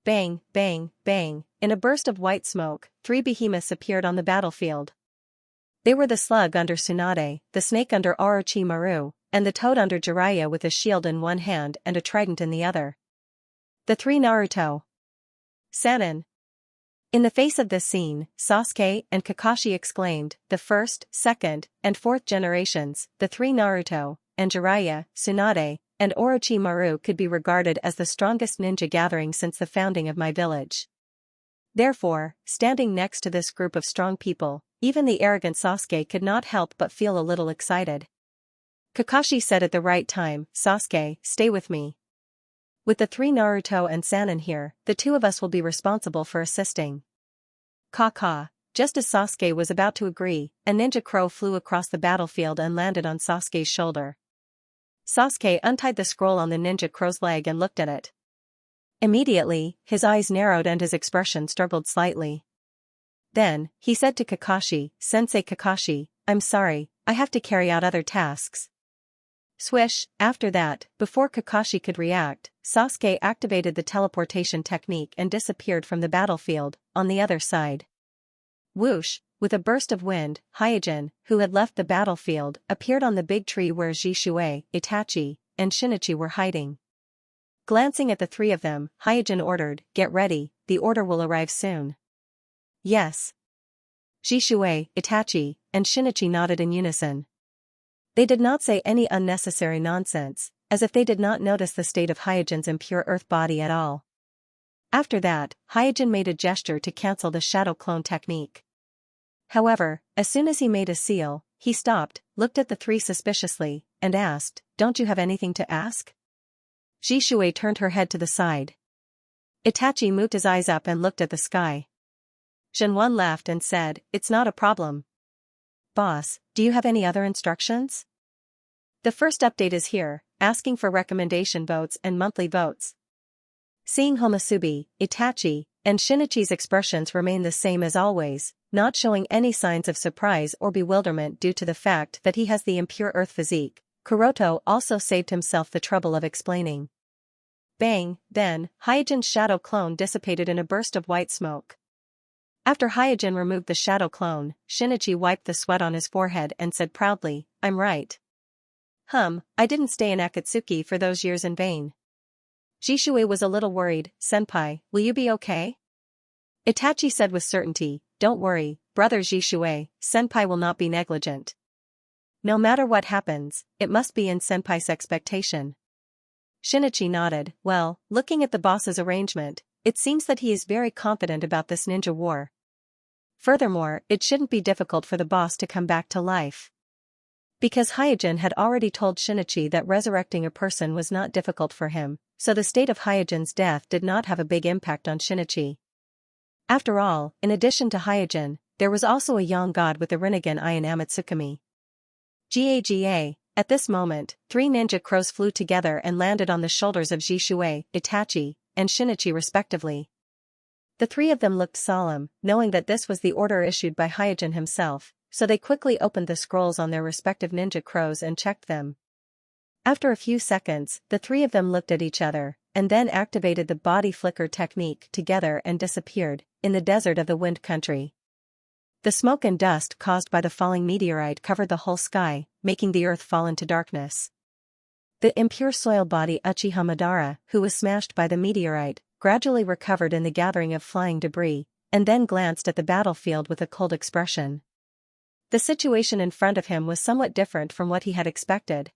Bang, bang, bang, in a burst of white smoke, three behemoths appeared on the battlefield. They were the slug under Tsunade, the snake under Orochimaru, and the toad under Jiraiya with a shield in one hand and a trident in the other. The three Naruto. Sannin. In the face of this scene, Sasuke and Kakashi exclaimed, "The first, second, and fourth generations, the three Naruto, and Jiraiya, Tsunade, and Orochimaru could be regarded as the strongest ninja gathering since the founding of my village." Therefore, standing next to this group of strong people, even the arrogant Sasuke could not help but feel a little excited. Kakashi said at the right time, Sasuke, stay with me. With the three Naruto and Sanin here, the two of us will be responsible for assisting. Kaka. Just as Sasuke was about to agree, a ninja crow flew across the battlefield and landed on Sasuke's shoulder. Sasuke untied the scroll on the ninja crow's leg and looked at it. Immediately, his eyes narrowed and his expression struggled slightly. Then, he said to Kakashi, Sensei Kakashi, I'm sorry, I have to carry out other tasks. Swish, after that, before Kakashi could react, Sasuke activated the teleportation technique and disappeared from the battlefield, on the other side. Whoosh, with a burst of wind, Hyojin, who had left the battlefield, appeared on the big tree where Jisue, Itachi, and Shinichi were hiding. Glancing at the three of them, Hyojin ordered, get ready, the order will arrive soon. Yes. Jisue, Itachi, and Shinichi nodded in unison. They did not say any unnecessary nonsense, as if they did not notice the state of Hyojin's impure earth body at all. After that, Hyojin made a gesture to cancel the shadow clone technique. However, as soon as he made a seal, he stopped, looked at the three suspiciously, and asked, don't you have anything to ask? Jisue turned her head to the side. Itachi moved his eyes up and looked at the sky. Shenwan laughed and said, it's not a problem. Boss, do you have any other instructions? The first update is here, asking for recommendation votes and monthly votes. Seeing Homasubi, Itachi, and Shinichi's expressions remain the same as always, not showing any signs of surprise or bewilderment due to the fact that he has the impure earth physique, Kuroto also saved himself the trouble of explaining. Bang, then, Hyojin's shadow clone dissipated in a burst of white smoke. After Hyojin removed the shadow clone, Shinichi wiped the sweat on his forehead and said proudly, I'm right. I didn't stay in Akatsuki for those years in vain. Jisue was a little worried, Senpai, will you be okay? Itachi said with certainty, don't worry, brother Jisue, Senpai will not be negligent. No matter what happens, it must be in Senpai's expectation. Shinichi nodded, well, looking at the boss's arrangement, it seems that he is very confident about this ninja war. Furthermore, it shouldn't be difficult for the boss to come back to life. Because Hyojin had already told Shinichi that resurrecting a person was not difficult for him, so the state of Hyojin's death did not have a big impact on Shinichi. After all, in addition to Hyojin, there was also a young god with the Rinnegan Iron Amatsukami. Gaga, at this moment, three ninja crows flew together and landed on the shoulders of Jisue, Itachi, and Shinichi respectively. The three of them looked solemn, knowing that this was the order issued by Hyojin himself, so they quickly opened the scrolls on their respective ninja crows and checked them. After a few seconds, the three of them looked at each other, and then activated the body flicker technique together and disappeared, in the desert of the Wind Country. The smoke and dust caused by the falling meteorite covered the whole sky, making the earth fall into darkness. The impure soil body Uchiha Madara, who was smashed by the meteorite, gradually recovered in the gathering of flying debris, and then glanced at the battlefield with a cold expression. The situation in front of him was somewhat different from what he had expected.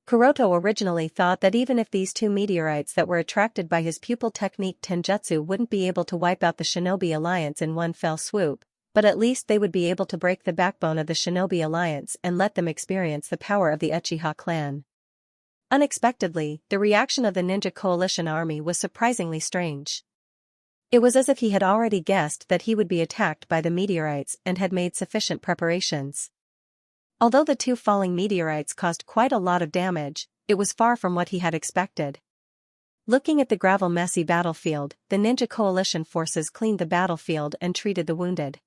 Kuroto originally thought that even if these two meteorites that were attracted by his pupil technique Tenjutsu wouldn't be able to wipe out the Shinobi Alliance in one fell swoop, but at least they would be able to break the backbone of the Shinobi Alliance and let them experience the power of the Uchiha clan. Unexpectedly, the reaction of the Ninja Coalition army was surprisingly strange. It was as if he had already guessed that he would be attacked by the meteorites and had made sufficient preparations. Although the two falling meteorites caused quite a lot of damage, it was far from what he had expected. Looking at the gravel-messy battlefield, the Ninja Coalition forces cleaned the battlefield and treated the wounded.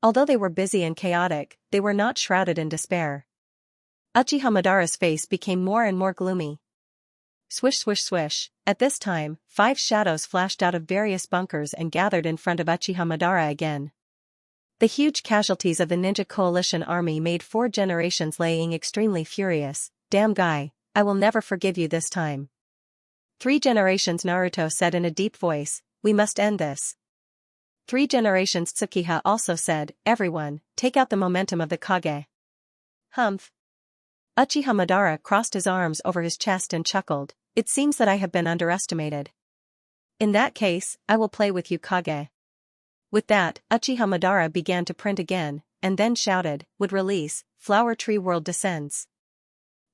Although they were busy and chaotic, they were not shrouded in despair. Uchiha Madara's face became more and more gloomy. Swish swish swish, at this time, 5 shadows flashed out of various bunkers and gathered in front of Uchiha Madara again. The huge casualties of the Ninja Coalition army made 4 generations Laying extremely furious. Damn guy, I will never forgive you this time. 3 generations Naruto said in a deep voice, we must end this. 3 generations Tsukiha also said, everyone, take out the momentum of the Kage. Humph. Uchiha Madara crossed his arms over his chest and chuckled, it seems that I have been underestimated. In that case, I will play with you Kage. With that, Uchiha Madara began to print again, and then shouted, would release, Flower Tree World descends.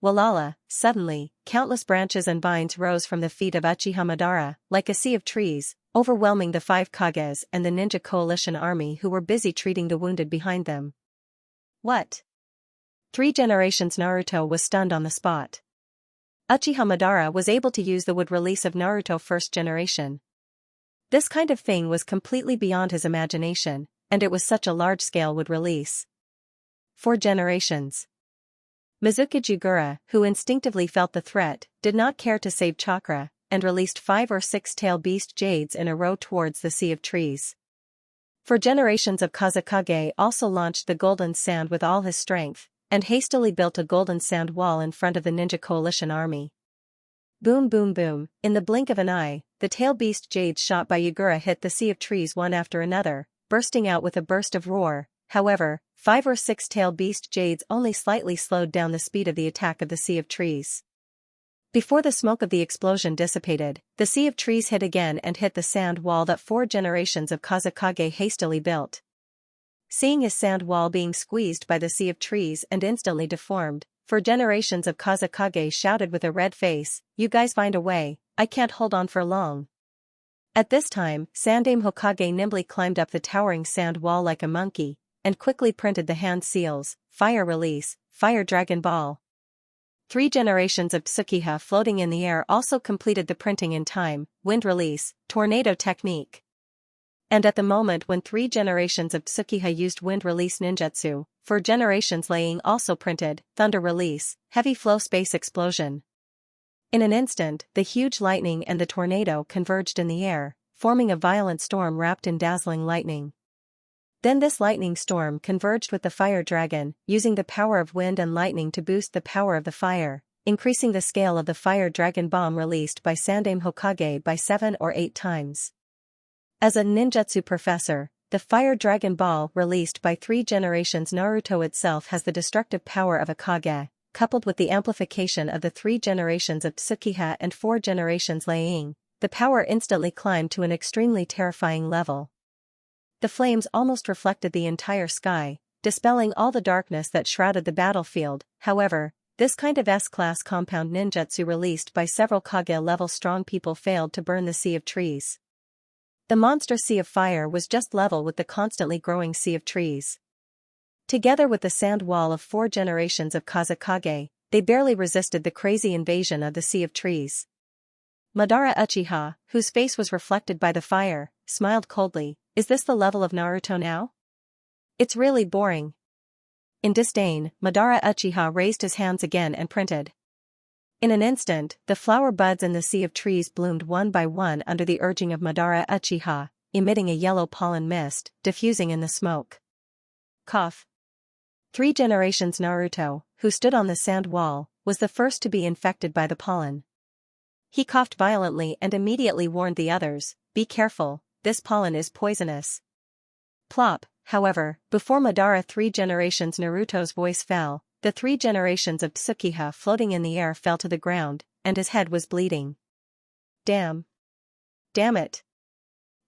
Walala, suddenly, countless branches and vines rose from the feet of Uchiha Madara, like a sea of trees, overwhelming the 5 Kages and the ninja coalition army who were busy treating the wounded behind them. What? 3 generations Naruto was stunned on the spot. Uchiha Madara was able to use the wood release of Naruto first generation. This kind of thing was completely beyond his imagination, and it was such a large-scale wood release. 4 generations. Mizuki Jigura, who instinctively felt the threat, did not care to save chakra, and released 5 or 6 tail beast jades in a row towards the sea of trees. 4 generations of Kazekage also launched the golden sand with all his strength, and hastily built a golden sand wall in front of the ninja coalition army. Boom boom boom, in the blink of an eye, the tail beast jades shot by Yagura hit the sea of trees one after another, bursting out with a burst of roar. However, 5 or 6 tail beast jades only slightly slowed down the speed of the attack of the sea of trees. Before the smoke of the explosion dissipated, the sea of trees hit again and hit the sand wall that 4 generations of Kazekage hastily built. Seeing his sand wall being squeezed by the sea of trees and instantly deformed, 4 generations of Kazekage shouted with a red face, "You guys find a way, I can't hold on for long." At this time, Sandaime Hokage nimbly climbed up the towering sand wall like a monkey, and quickly printed the hand seals, Fire Release, Fire Dragon Ball. 3 generations of Tsukiha floating in the air also completed the printing in time, Wind Release, Tornado Technique. And at the moment when 3 generations of Tsukiha used Wind Release Ninjutsu, 4 generations Laying also printed, Thunder Release, Heavy Flow Space Explosion. In an instant, the huge lightning and the tornado converged in the air, forming a violent storm wrapped in dazzling lightning. Then this lightning storm converged with the fire dragon, using the power of wind and lightning to boost the power of the fire, increasing the scale of the fire dragon bomb released by Sandaime Hokage by 7 or 8 times. As a ninjutsu professor, the fire dragon ball released by 3 generations Naruto itself has the destructive power of a Kage, coupled with the amplification of the 3 generations of Tsukiha and 4 generations Laying, the power instantly climbed to an extremely terrifying level. The flames almost reflected the entire sky, dispelling all the darkness that shrouded the battlefield. However, this kind of S-class compound ninjutsu released by several Kage-level strong people failed to burn the sea of trees. The monster sea of fire was just level with the constantly growing sea of trees. Together with the sand wall of 4 generations of Kazekage, they barely resisted the crazy invasion of the sea of trees. Madara Uchiha, whose face was reflected by the fire, smiled coldly. Is this the level of Naruto now? It's really boring. In disdain, Madara Uchiha raised his hands again and printed. In an instant, the flower buds in the sea of trees bloomed one by one under the urging of Madara Uchiha, emitting a yellow pollen mist, diffusing in the smoke. Cough. 3 generations Naruto, who stood on the sand wall, was the first to be infected by the pollen. He coughed violently and immediately warned the others, "Be careful, this pollen is poisonous." Plop, however, before Madara 3 generations Naruto's voice fell, the 3 generations of Tsukiha floating in the air fell to the ground, and his head was bleeding. Damn. Damn it.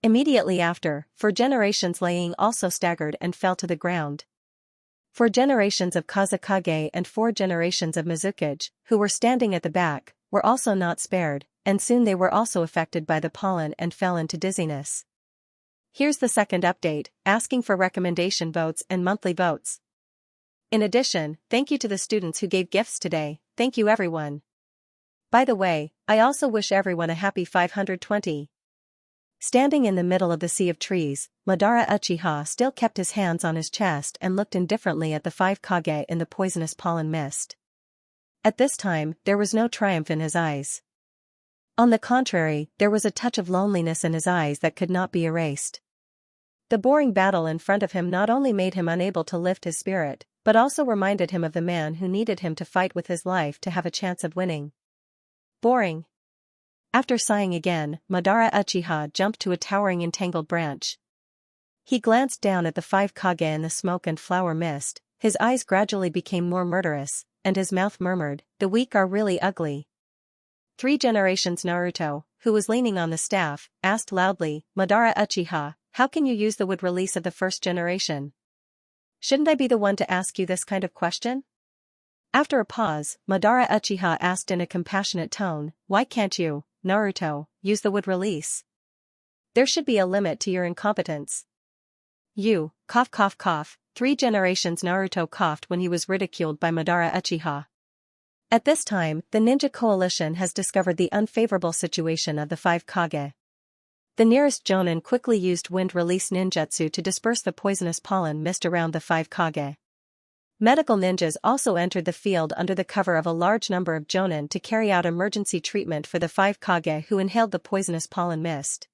Immediately after, 4 generations Laying also staggered and fell to the ground. 4 generations of Kazekage and 4 generations of Mizukage, who were standing at the back, were also not spared, and soon they were also affected by the pollen and fell into dizziness. Here's the second update, asking for recommendation votes and monthly votes. In addition, thank you to the students who gave gifts today, thank you everyone. By the way, I also wish everyone a happy 520. Standing in the middle of the sea of trees, Madara Uchiha still kept his hands on his chest and looked indifferently at the 5 Kage in the poisonous pollen mist. At this time, there was no triumph in his eyes. On the contrary, there was a touch of loneliness in his eyes that could not be erased. The boring battle in front of him not only made him unable to lift his spirit, but also reminded him of the man who needed him to fight with his life to have a chance of winning. Boring. After sighing again, Madara Uchiha jumped to a towering entangled branch. He glanced down at the 5 Kage in the smoke and flower mist, his eyes gradually became more murderous, and his mouth murmured, "The weak are really ugly." 3 generations Naruto, who was leaning on the staff, asked loudly, "Madara Uchiha, how can you use the wood release of the first generation? Shouldn't I be the one to ask you this kind of question?" After a pause, Madara Uchiha asked in a compassionate tone, "Why can't you, Naruto, use the wood release? There should be a limit to your incompetence." You, cough cough cough, 3 generations Naruto coughed when he was ridiculed by Madara Uchiha. At this time, the ninja coalition has discovered the unfavorable situation of the 5 Kage. The nearest Jonin quickly used wind release ninjutsu to disperse the poisonous pollen mist around the 5 Kage. Medical ninjas also entered the field under the cover of a large number of Jonin to carry out emergency treatment for the 5 Kage who inhaled the poisonous pollen mist.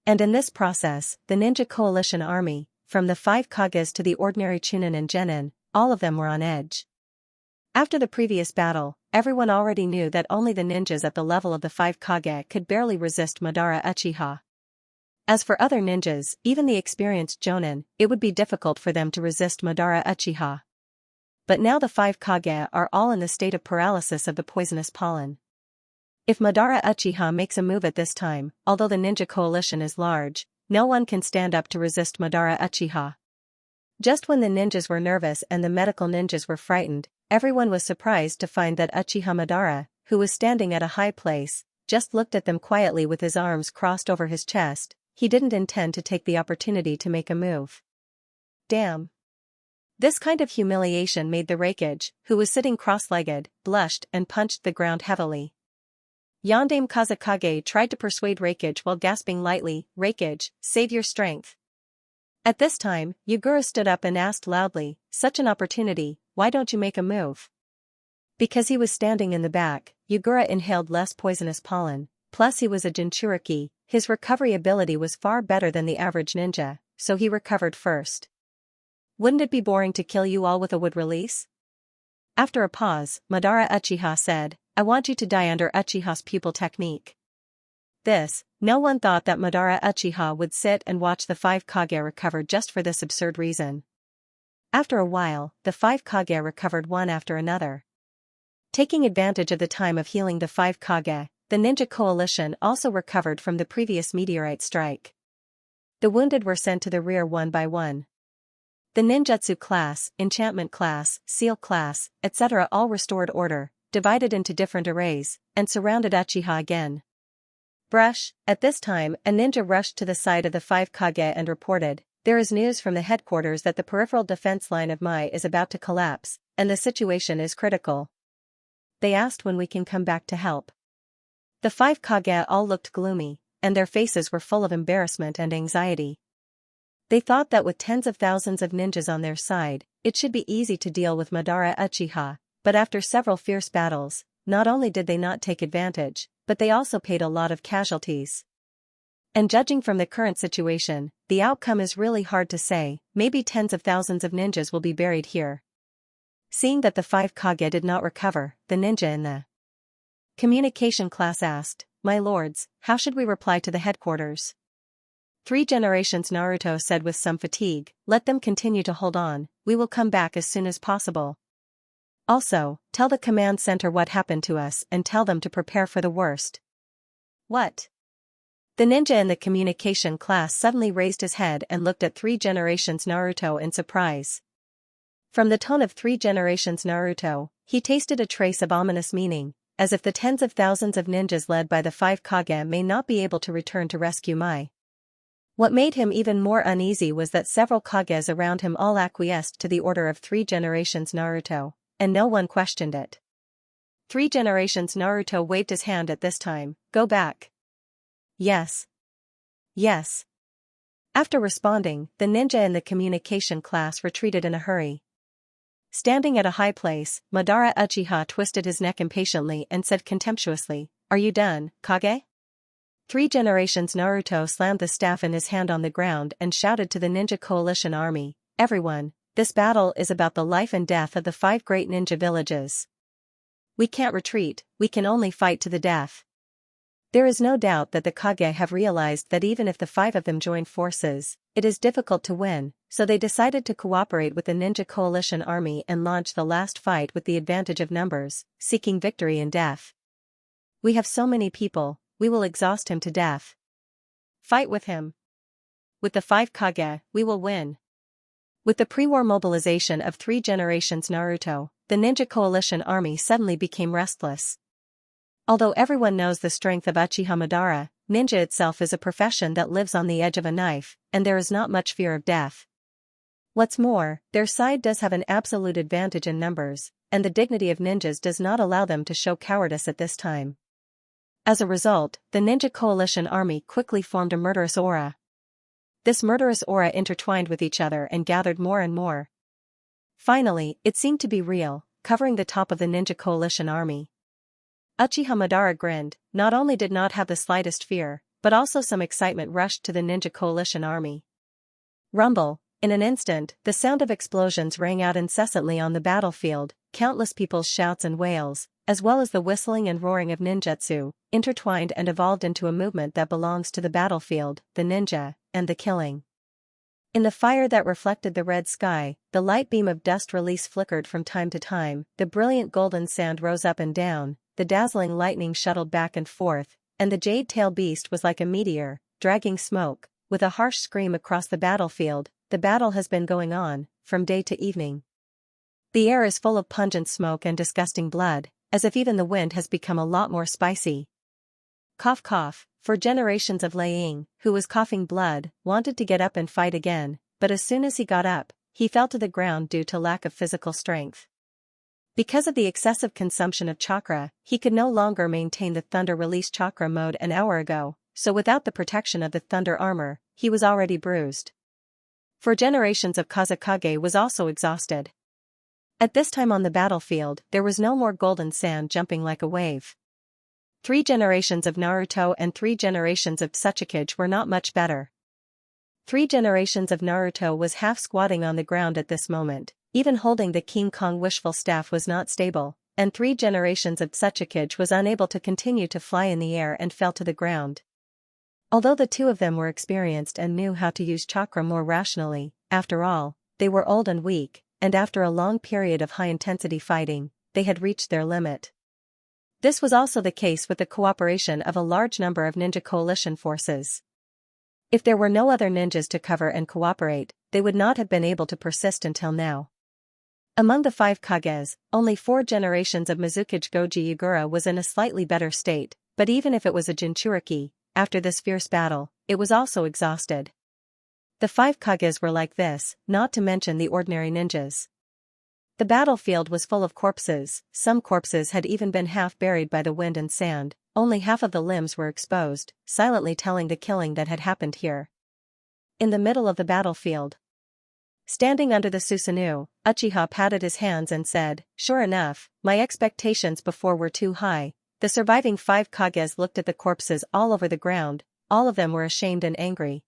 And in this process, the ninja coalition army, from the 5 Kages to the ordinary Chunin and Genin, all of them were on edge. After the previous battle, everyone already knew that only the ninjas at the level of the 5 Kage could barely resist Madara Uchiha. As for other ninjas, even the experienced Jonin, it would be difficult for them to resist Madara Uchiha. But now the 5 Kage are all in the state of paralysis of the poisonous pollen. If Madara Uchiha makes a move at this time, although the ninja coalition is large, no one can stand up to resist Madara Uchiha. Just when the ninjas were nervous and the medical ninjas were frightened, everyone was surprised to find that Uchiha Madara, who was standing at a high place, just looked at them quietly with his arms crossed over his chest. He didn't intend to take the opportunity to make a move. Damn. This kind of humiliation made the Raikage, who was sitting cross-legged, blushed and punched the ground heavily. Yondaime Kazekage tried to persuade Raikage while gasping lightly, "Raikage, save your strength." At this time, Yugura stood up and asked loudly, "Such an opportunity, why don't you make a move?" Because he was standing in the back, Yugura inhaled less poisonous pollen, plus he was a Jinchuriki, his recovery ability was far better than the average ninja, so he recovered first. "Wouldn't it be boring to kill you all with a wood release?" After a pause, Madara Uchiha said, "I want you to die under Uchiha's pupil technique." No one thought that Madara Uchiha would sit and watch the 5 Kage recover just for this absurd reason. After a while, the 5 Kage recovered one after another. Taking advantage of the time of healing the 5 Kage, the ninja coalition also recovered from the previous meteorite strike. The wounded were sent to the rear one by one. The ninjutsu class, enchantment class, seal class, etc. all restored order, divided into different arrays, and surrounded Uchiha again. Brush. At this time, a ninja rushed to the side of the 5 Kage and reported, "There is news from the headquarters that the peripheral defense line of Mai is about to collapse, and the situation is critical. They asked when we can come back to help." The 5 Kage all looked gloomy, and their faces were full of embarrassment and anxiety. They thought that with tens of thousands of ninjas on their side, it should be easy to deal with Madara Uchiha, but after several fierce battles, not only did they not take advantage, but they also paid a lot of casualties. And judging from the current situation, the outcome is really hard to say. Maybe tens of thousands of ninjas will be buried here. Seeing that the 5 Kage did not recover, the ninja in the communication class asked, "My lords, how should we reply to the headquarters?" 3 generations Naruto said with some fatigue, "Let them continue to hold on, we will come back as soon as possible. Also, tell the command center what happened to us and tell them to prepare for the worst." "What?" The ninja in the communication class suddenly raised his head and looked at 3 generations Naruto in surprise. From the tone of 3 generations Naruto, he tasted a trace of ominous meaning, as if the tens of thousands of ninjas led by the 5 Kage may not be able to return to rescue Mai. What made him even more uneasy was that several Kages around him all acquiesced to the order of 3 generations Naruto, and no one questioned it. 3 generations Naruto waved his hand at this time, "Go back." "Yes. Yes." After responding, the ninja in the communication class retreated in a hurry. Standing at a high place, Madara Uchiha twisted his neck impatiently and said contemptuously, "Are you done, Kage?" 3 generations Naruto slammed the staff in his hand on the ground and shouted to the ninja coalition army, "Everyone, this battle is about the life and death of the 5 great ninja villages. We can't retreat, we can only fight to the death." There is no doubt that the Kage have realized that even if the 5 of them join forces, it is difficult to win, so they decided to cooperate with the ninja coalition army and launch the last fight with the advantage of numbers, seeking victory in death. "We have so many people, we will exhaust him to death. Fight with him. With the 5 Kage, we will win." With the pre-war mobilization of 3 generations Naruto, the Ninja Coalition army suddenly became restless. Although everyone knows the strength of Uchiha Madara, ninja itself is a profession that lives on the edge of a knife, and there is not much fear of death. What's more, their side does have an absolute advantage in numbers, and the dignity of ninjas does not allow them to show cowardice at this time. As a result, the Ninja Coalition army quickly formed a murderous aura. This murderous aura intertwined with each other and gathered more and more. Finally, it seemed to be real, covering the top of the Ninja Coalition army. Uchiha Madara grinned. Not only did not have the slightest fear, but also some excitement rushed to the Ninja Coalition army. Rumble. In an instant, the sound of explosions rang out incessantly on the battlefield, countless people's shouts and wails, as well as the whistling and roaring of ninjutsu, intertwined and evolved into a movement that belongs to the battlefield, the ninja, and the killing. In the fire that reflected the red sky, the light beam of dust release flickered from time to time, the brilliant golden sand rose up and down, the dazzling lightning shuttled back and forth, and the jade-tailed beast was like a meteor, dragging smoke. With a harsh scream across the battlefield, the battle has been going on, from day to evening. The air is full of pungent smoke and disgusting blood, as if even the wind has become a lot more spicy. Cough cough, for generations of Lei Ying, who was coughing blood, wanted to get up and fight again, but as soon as he got up, he fell to the ground due to lack of physical strength. Because of the excessive consumption of chakra, he could no longer maintain the thunder release chakra mode an hour ago, so without the protection of the thunder armor, he was already bruised. For generations of Kazekage was also exhausted. At this time on the battlefield, there was no more golden sand jumping like a wave. 3 generations of Naruto and 3 generations of Tsuchikage were not much better. 3 generations of Naruto was half squatting on the ground at this moment, even holding the King Kong wishful staff was not stable, and 3 generations of Tsuchikage was unable to continue to fly in the air and fell to the ground. Although the two of them were experienced and knew how to use chakra more rationally, after all, they were old and weak, and after a long period of high-intensity fighting, they had reached their limit. This was also the case with the cooperation of a large number of ninja coalition forces. If there were no other ninjas to cover and cooperate, they would not have been able to persist until now. Among the 5 Kages, only 4 generations of Mizukage Goji Yagura was in a slightly better state, but even if it was a Jinchuriki, after this fierce battle, it was also exhausted. The 5 Kages were like this, not to mention the ordinary ninjas. The battlefield was full of corpses, some corpses had even been half buried by the wind and sand, only half of the limbs were exposed, silently telling the killing that had happened here. In the middle of the battlefield, standing under the Susanoo, Uchiha patted his hands and said, "Sure enough, my expectations before were too high." The surviving 5 Kages looked at the corpses all over the ground, all of them were ashamed and angry.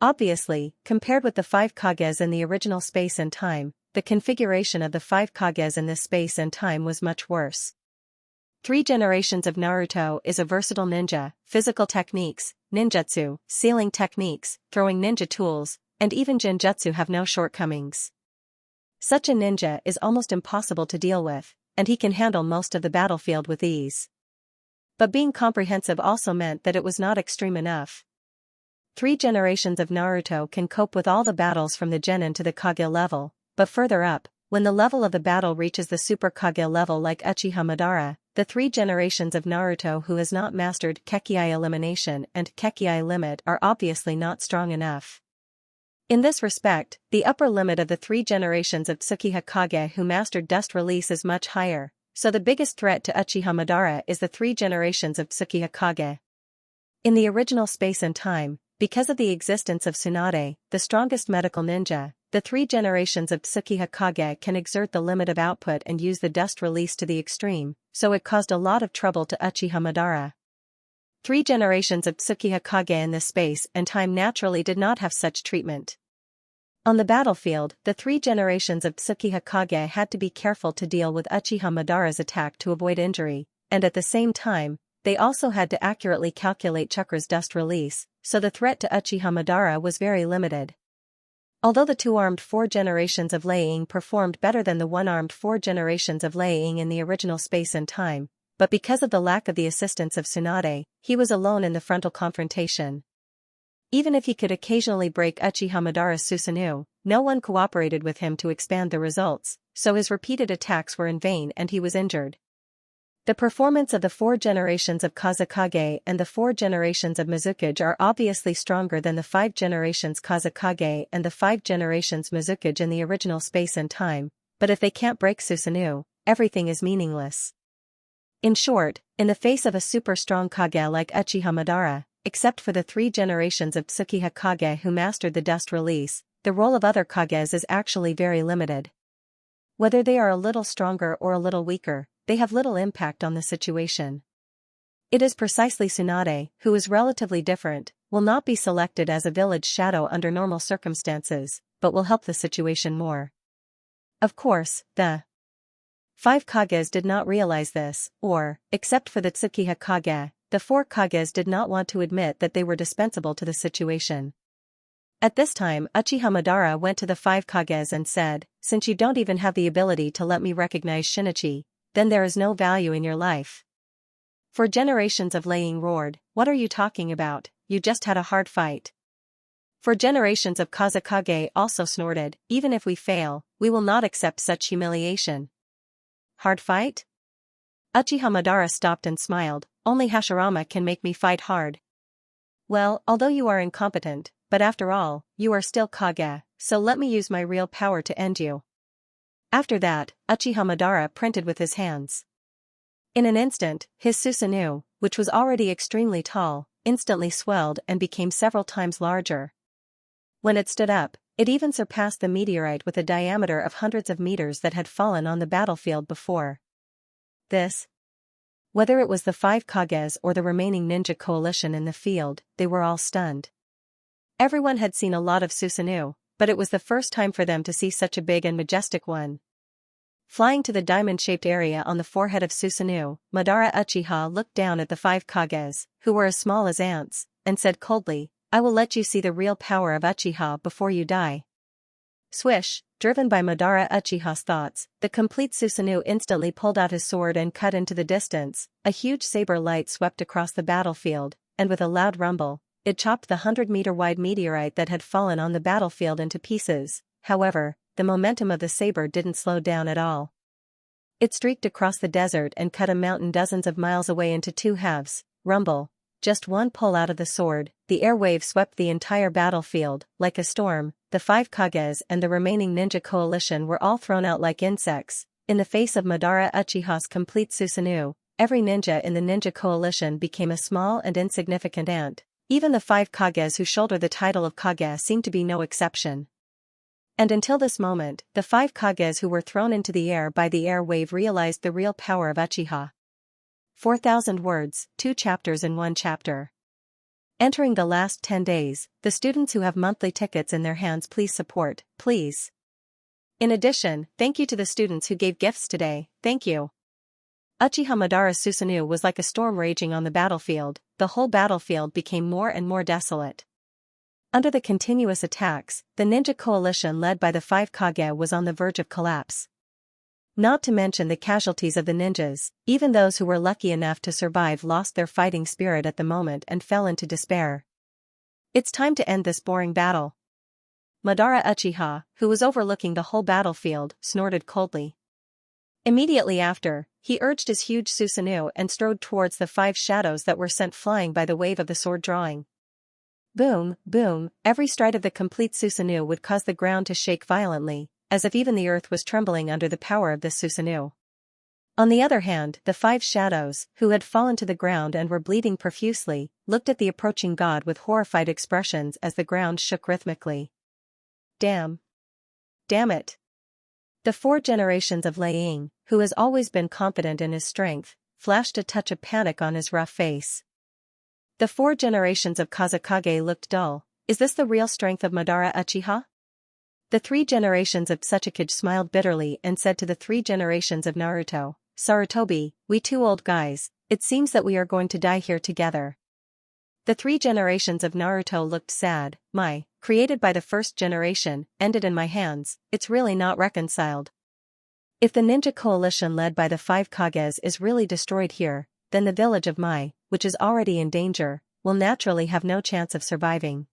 Obviously, compared with the 5 Kages in the original space and time, the configuration of the 5 Kages in this space and time was much worse. 3 generations of Naruto is a versatile ninja, physical techniques, ninjutsu, sealing techniques, throwing ninja tools, and even genjutsu have no shortcomings. Such a ninja is almost impossible to deal with, and he can handle most of the battlefield with ease. But being comprehensive also meant that it was not extreme enough. 3 generations of Naruto can cope with all the battles from the Genin to the Kage level, but further up, when the level of the battle reaches the Super Kage level like Uchiha Madara, the 3 generations of Naruto who has not mastered Kekkei Elimination and Kekkei Limit are obviously not strong enough. In this respect, the upper limit of the 3 generations of Tsuchiha Kage who mastered Dust Release is much higher, so the biggest threat to Uchiha Madara is the 3 generations of Tsuchiha Kage. In the original space and time, because of the existence of Tsunade, the strongest medical ninja, the 3 generations of Tsuchiha Kage can exert the limit of output and use the dust release to the extreme, so it caused a lot of trouble to Uchiha Madara. 3 generations of Tsuchiha Kage in this space and time naturally did not have such treatment. On the battlefield, the 3 generations of Tsuchiha Kage had to be careful to deal with Uchiha Madara's attack to avoid injury, and at the same time, they also had to accurately calculate Chakra's dust release, so the threat to Uchiha Madara was very limited. Although the 2-armed 4 generations of Lei Ying performed better than the 1-armed 4 generations of Lei Ying in the original space and time, but because of the lack of the assistance of Tsunade, he was alone in the frontal confrontation. Even if he could occasionally break Uchiha Madara's Susanoo, no one cooperated with him to expand the results, so his repeated attacks were in vain and he was injured. The performance of the 4 generations of Kazekage and the 4 generations of Mizukage are obviously stronger than the 5 generations Kazekage and the 5 generations Mizukage in the original space and time, but if they can't break Susanoo, everything is meaningless. In short, in the face of a super strong Kage like Uchiha Madara, except for the 3 generations of Tsukiha Kage who mastered the dust release, the role of other Kages is actually very limited. Whether they are a little stronger or a little weaker, they have little impact on the situation. It is precisely Tsunade, who is relatively different, will not be selected as a village shadow under normal circumstances, but will help the situation more. Of course, the 5 Kages did not realize this, or, except for the Tsukiha Kage, the 4 Kages did not want to admit that they were dispensable to the situation. At this time, Uchiha Madara went to the 5 Kages and said, "Since you don't even have the ability to let me recognize Shinichi, then there is no value in your life." 4 generations of Laying roared, "What are you talking about? You just had a hard fight." 4 generations of Kazekage also snorted, "Even if we fail, we will not accept such humiliation." Hard fight? Uchiha Madara stopped and smiled, "Only Hashirama can make me fight hard." "Well, although you are incompetent, but after all, you are still Kage, so let me use my real power to end you." After that, Uchiha Madara printed with his hands. In an instant, his Susanoo, which was already extremely tall, instantly swelled and became several times larger. When it stood up, it even surpassed the meteorite with a diameter of hundreds of meters that had fallen on the battlefield before. This, whether it was the 5 Kages or the remaining ninja coalition in the field, they were all stunned. Everyone had seen a lot of Susanoo, but it was the first time for them to see such a big and majestic one. Flying to the diamond-shaped area on the forehead of Susanoo, Madara Uchiha looked down at the 5 Kages, who were as small as ants, and said coldly, "I will let you see the real power of Uchiha before you die." Swish, driven by Madara Uchiha's thoughts, the complete Susanoo instantly pulled out his sword and cut into the distance. A huge saber light swept across the battlefield, and with a loud rumble, it chopped the 100-meter-wide meteorite that had fallen on the battlefield into pieces. However, the momentum of the saber didn't slow down at all. It streaked across the desert and cut a mountain dozens of miles away into 2 halves. Rumble. Just one pull out of the sword, the air wave swept the entire battlefield. Like a storm, the 5 Kages and the remaining ninja coalition were all thrown out like insects. In the face of Madara Uchiha's complete Susanoo, every ninja in the ninja coalition became a small and insignificant ant. Even the 5 Kages who shoulder the title of Kage seemed to be no exception. And until this moment, the 5 Kages who were thrown into the air by the air wave realized the real power of Uchiha. 4,000 words, 2 chapters in 1 chapter. Entering the last 10 days, the students who have monthly tickets in their hands please support, please. In addition, thank you to the students who gave gifts today, thank you. Uchiha Madara's Susanoo was like a storm raging on the battlefield. The whole battlefield became more and more desolate. Under the continuous attacks, the ninja coalition led by the 5 Kage was on the verge of collapse. Not to mention the casualties of the ninjas, even those who were lucky enough to survive lost their fighting spirit at the moment and fell into despair. "It's time to end this boring battle." Madara Uchiha, who was overlooking the whole battlefield, snorted coldly. Immediately after, he urged his huge Susanoo and strode towards the 5 shadows that were sent flying by the wave of the sword drawing. Boom, boom, every stride of the complete Susanoo would cause the ground to shake violently, as if even the earth was trembling under the power of this Susanoo. On the other hand, the 5 shadows, who had fallen to the ground and were bleeding profusely, looked at the approaching god with horrified expressions as the ground shook rhythmically. Damn. Damn it. The 4 generations of Lei Ying, who has always been confident in his strength, flashed a touch of panic on his rough face. The 4 generations of Kazekage looked dull. Is this the real strength of Madara Uchiha? The 3 generations of Tsuchikage smiled bitterly and said to the 3 generations of Naruto, "Sarutobi, we 2 old guys, it seems that we are going to die here together." The 3 generations of Naruto looked sad. "My, created by the first generation, ended in my hands, it's really not reconciled." If the ninja coalition led by the 5 Kages is really destroyed here, then the village of Mai, which is already in danger, will naturally have no chance of surviving.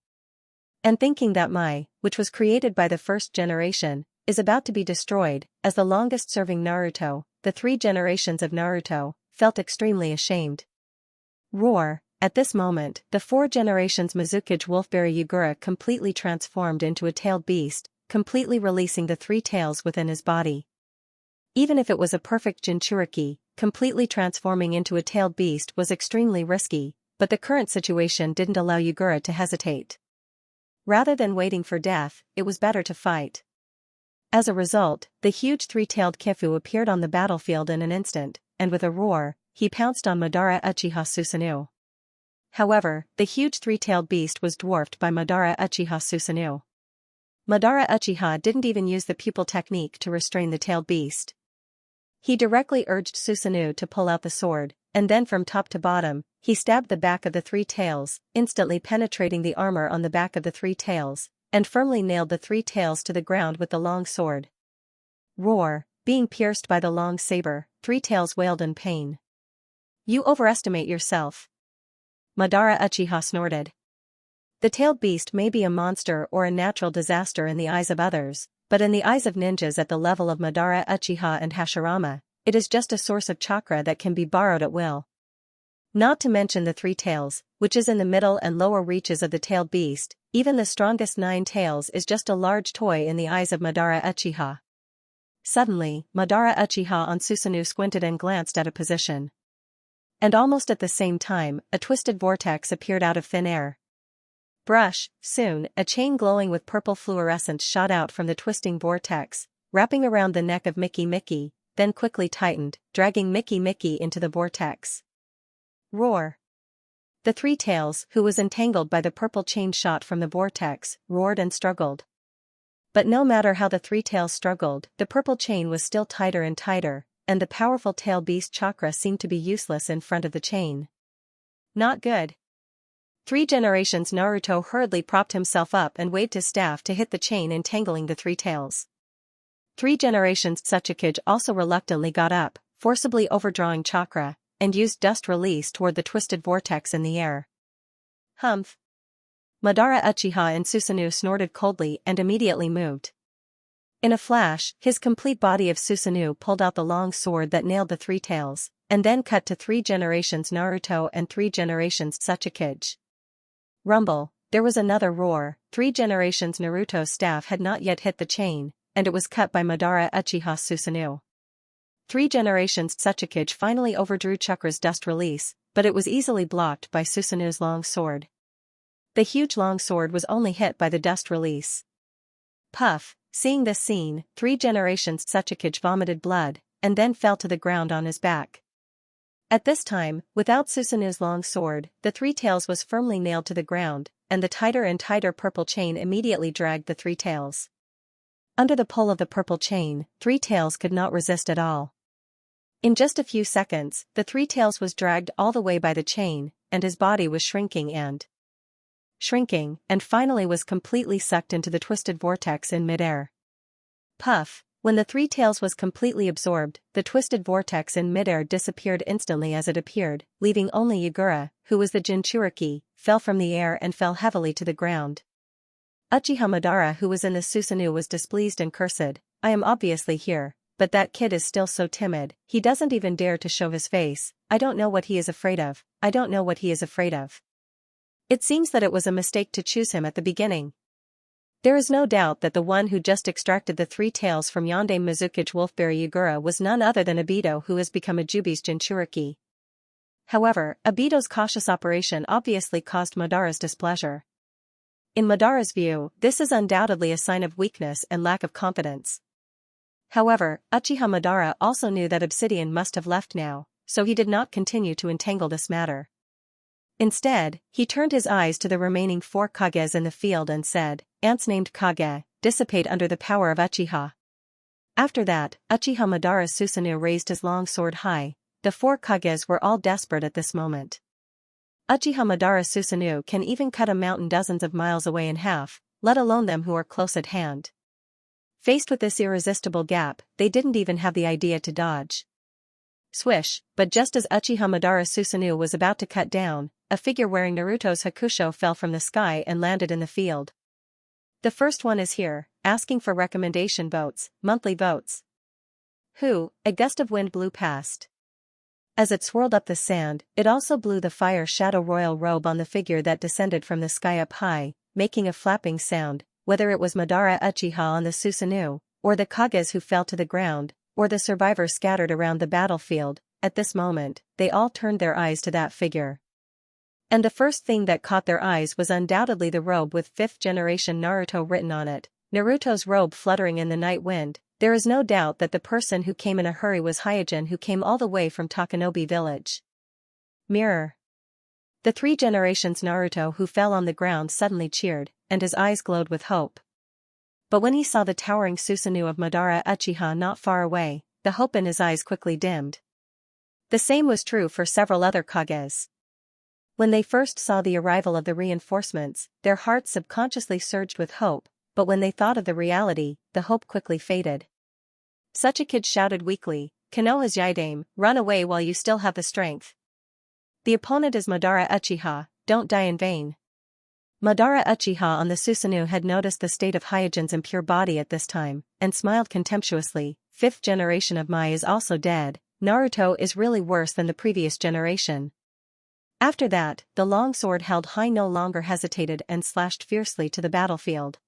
And thinking that Mai, which was created by the first generation, is about to be destroyed. As the longest-serving Naruto, the 3 generations of Naruto, felt extremely ashamed. Roar! At this moment, the 4 generations Mizukage Wolfberry Yagura completely transformed into a tailed beast, completely releasing the 3 tails within his body. Even if it was a perfect Jinchuriki, completely transforming into a tailed beast was extremely risky, but the current situation didn't allow Yagura to hesitate. Rather than waiting for death, it was better to fight. As a result, the huge 3-tailed Kifu appeared on the battlefield in an instant, and with a roar, he pounced on Madara Uchiha Susanoo. However, the huge 3-tailed beast was dwarfed by Madara Uchiha Susanoo. Madara Uchiha didn't even use the pupil technique to restrain the tailed beast. He directly urged Susanoo to pull out the sword, and then from top to bottom, he stabbed the back of the 3 tails, instantly penetrating the armor on the back of the 3 tails, and firmly nailed the 3 tails to the ground with the long sword. Roar! Being pierced by the long saber, 3 tails wailed in pain. You overestimate yourself. Madara Uchiha snorted. The tailed beast may be a monster or a natural disaster in the eyes of others, but in the eyes of ninjas at the level of Madara Uchiha and Hashirama, it is just a source of chakra that can be borrowed at will. Not to mention the 3 tails, which is in the middle and lower reaches of the tailed beast, even the strongest 9 tails is just a large toy in the eyes of Madara Uchiha. Suddenly, Madara Uchiha on Susanoo squinted and glanced at a position. And almost at the same time, a twisted vortex appeared out of thin air. Brush! Soon, a chain glowing with purple fluorescence shot out from the twisting vortex, wrapping around the neck of Mickey, then quickly tightened, dragging Mickey into the vortex. Roar! The 3 tails, who was entangled by the purple chain shot from the vortex, roared and struggled. But no matter how the 3 tails struggled, the purple chain was still tighter and tighter, and the powerful tail beast chakra seemed to be useless in front of the chain. Not good. 3 generations Naruto hurriedly propped himself up and waved his staff to hit the chain entangling the 3 tails. 3 generations Tsuchikage also reluctantly got up, forcibly overdrawing chakra, and used dust release toward the twisted vortex in the air. Humph! Madara Uchiha and Susanoo snorted coldly and immediately moved. In a flash, his complete body of Susanoo pulled out the long sword that nailed the 3 tails, and then cut to 3 generations Naruto and 3 generations Tsuchikage. Rumble! There was another roar. 3 generations Naruto's staff had not yet hit the chain, and it was cut by Madara Uchiha Susanoo. 3 generations Tsuchikage finally overdrew Chakra's dust release, but it was easily blocked by Susanoo's long sword. The huge long sword was only hit by the dust release. Puff! Seeing this scene, 3 generations Tsuchikage vomited blood, and then fell to the ground on his back. At this time, without Susanoo's long sword, the 3 tails was firmly nailed to the ground, and the tighter and tighter purple chain immediately dragged the 3 tails. Under the pull of the purple chain, 3 tails could not resist at all. In just a few seconds, the 3 tails was dragged all the way by the chain, and his body was shrinking and finally was completely sucked into the twisted vortex in midair. Puff! When the 3 tails was completely absorbed, the twisted vortex in midair disappeared instantly as it appeared, leaving only Yagura, who was the Jinchuriki, fell from the air and fell heavily to the ground. Uchiha Madara, who was in the Susanoo, was displeased and cursed. I am obviously here, but that kid is still so timid, he doesn't even dare to show his face. I don't know what he is afraid of. It seems that it was a mistake to choose him at the beginning. There is no doubt that the one who just extracted the 3 tails from Yonde Mizukage Wolfberry Yagura was none other than Obito, who has become a Jubi's Jinchuriki. However, Obito's cautious operation obviously caused Madara's displeasure. In Madara's view, this is undoubtedly a sign of weakness and lack of confidence. However, Uchiha Madara also knew that Obsidian must have left now, so he did not continue to entangle this matter. Instead, he turned his eyes to the remaining 4 Kages in the field and said, "Ants named Kage, dissipate under the power of Uchiha." After that, Uchiha Madara Susanoo raised his long sword high. The 4 Kages were all desperate at this moment. Uchiha Madara Susanoo can even cut a mountain dozens of miles away in half, let alone them who are close at hand. Faced with this irresistible gap, they didn't even have the idea to dodge. Swish! But just as Uchiha Madara Susanoo was about to cut down, a figure wearing Naruto's hakusho fell from the sky and landed in the field. "The first one is here," asking for recommendation votes, monthly votes. A gust of wind blew past. As it swirled up the sand, it also blew the fire shadow royal robe on the figure that descended from the sky up high, making a flapping sound, whether it was Madara Uchiha on the Susanoo, or the Kages who fell to the ground, or the survivors scattered around the battlefield. At this moment, they all turned their eyes to that figure. And the first thing that caught their eyes was undoubtedly the robe with 5th generation Naruto written on it, Naruto's robe fluttering in the night wind. There is no doubt that the person who came in a hurry was Hyojin, who came all the way from Takanobi village. Mirror. The 3 generations Naruto who fell on the ground suddenly cheered, and his eyes glowed with hope. But when he saw the towering Susanoo of Madara Uchiha not far away, the hope in his eyes quickly dimmed. The same was true for several other Kages. When they first saw the arrival of the reinforcements, their hearts subconsciously surged with hope, but when they thought of the reality, the hope quickly faded. Such a kid shouted weakly, "Konoha's Yaidame, run away while you still have the strength. The opponent is Madara Uchiha, don't die in vain." Madara Uchiha on the Susanoo had noticed the state of Hyojin's impure body at this time, and smiled contemptuously. 5th generation of Mai is also dead. Naruto is really worse than the previous generation. After that, the long sword held high no longer hesitated and slashed fiercely to the battlefield.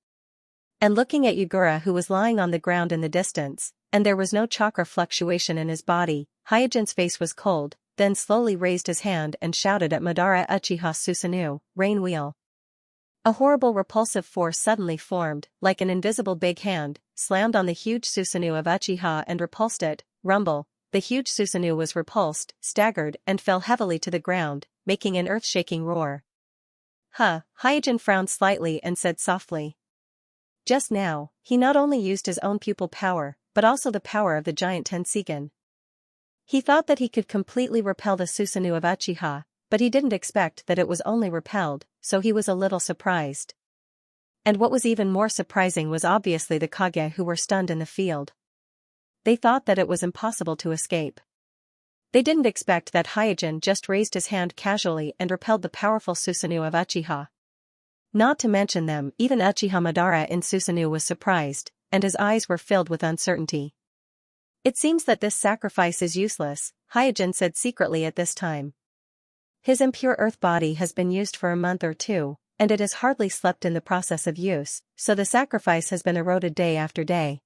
And looking at Yugura, who was lying on the ground in the distance, and there was no chakra fluctuation in his body, Hyojin's face was cold, then slowly raised his hand and shouted at Madara Uchiha's Susanoo, "Rain wheel." A horrible repulsive force suddenly formed, like an invisible big hand, slammed on the huge Susanoo of Uchiha and repulsed it. Rumble. The huge Susanoo was repulsed, staggered, and fell heavily to the ground, making an earth-shaking roar. Hyojin frowned slightly and said softly. Just now, he not only used his own pupil power, but also the power of the giant Tenseigan. He thought that he could completely repel the Susanoo of Uchiha, but he didn't expect that it was only repelled, so he was a little surprised. And what was even more surprising was obviously the Kage who were stunned in the field. They thought that it was impossible to escape. They didn't expect that Hyojin just raised his hand casually and repelled the powerful Susanoo of Uchiha. Not to mention them, even Uchiha Madara in Susanoo was surprised, and his eyes were filled with uncertainty. "It seems that this sacrifice is useless," Hyojin said secretly at this time. "His impure earth body has been used for a month or 2, and it has hardly slept in the process of use, so the sacrifice has been eroded day after day.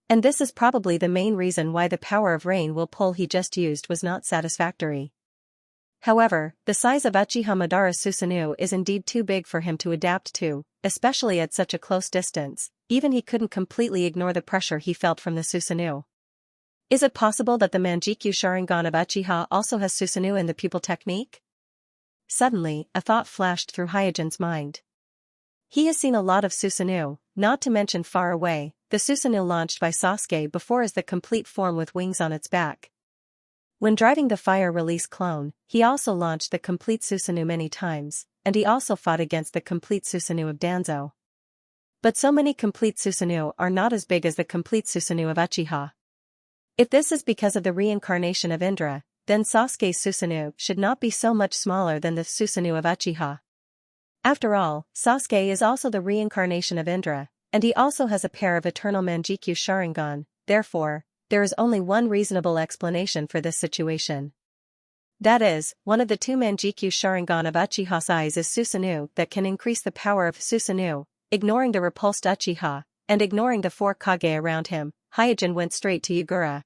And this is probably the main reason why the power of rain will pull he just used was not satisfactory. However, the size of Uchiha Madara's Susanoo is indeed too big for him to adapt to, especially at such a close distance. Even he couldn't completely ignore the pressure he felt from the Susanoo. Is it possible that the Manjikyu Sharingan of Uchiha also has Susanoo in the pupil technique?" Suddenly, a thought flashed through Hyojin's mind. He has seen a lot of Susanoo, not to mention far away, the Susanoo launched by Sasuke before as the complete form with wings on its back. When driving the fire release clone, he also launched the complete Susanoo many times, and he also fought against the complete Susanoo of Danzo. But so many complete Susanoo are not as big as the complete Susanoo of Uchiha. If this is because of the reincarnation of Indra, then Sasuke's Susanoo should not be so much smaller than the Susanoo of Uchiha. After all, Sasuke is also the reincarnation of Indra, and he also has a pair of eternal Manjikyu Sharingan. Therefore, there is only one reasonable explanation for this situation. That is, one of the 2 Manjikyu Sharingan of Uchiha's eyes is Susanoo that can increase the power of Susanoo, ignoring the repulsed Uchiha, and ignoring the 4 Kage around him. Hyojin went straight to Yugura.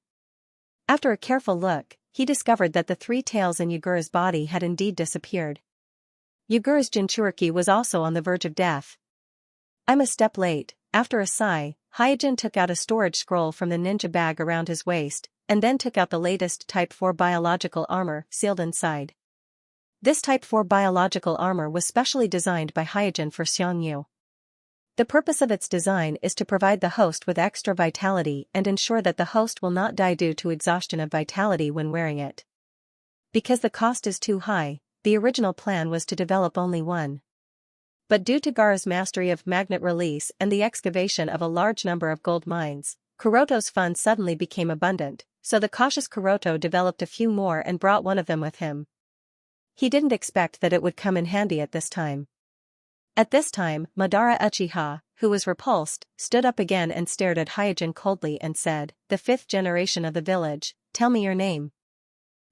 After a careful look, he discovered that the 3 tails in Yugura's body had indeed disappeared. Yugura's Jinchuriki was also on the verge of death. "I'm a step late." After a sigh, Hyojin took out a storage scroll from the ninja bag around his waist, and then took out the latest Type 4 biological armor sealed inside. This Type 4 biological armor was specially designed by Hyojin for Xianxia. The purpose of its design is to provide the host with extra vitality and ensure that the host will not die due to exhaustion of vitality when wearing it. Because the cost is too high, the original plan was to develop only one. But due to Gaara's mastery of magnet release and the excavation of a large number of gold mines, Kuroto's funds suddenly became abundant, so the cautious Kuroto developed a few more and brought one of them with him. He didn't expect that it would come in handy at this time. At this time, Madara Uchiha, who was repulsed, stood up again and stared at Hyojin coldly and said, "The 5th generation of the village, tell me your name."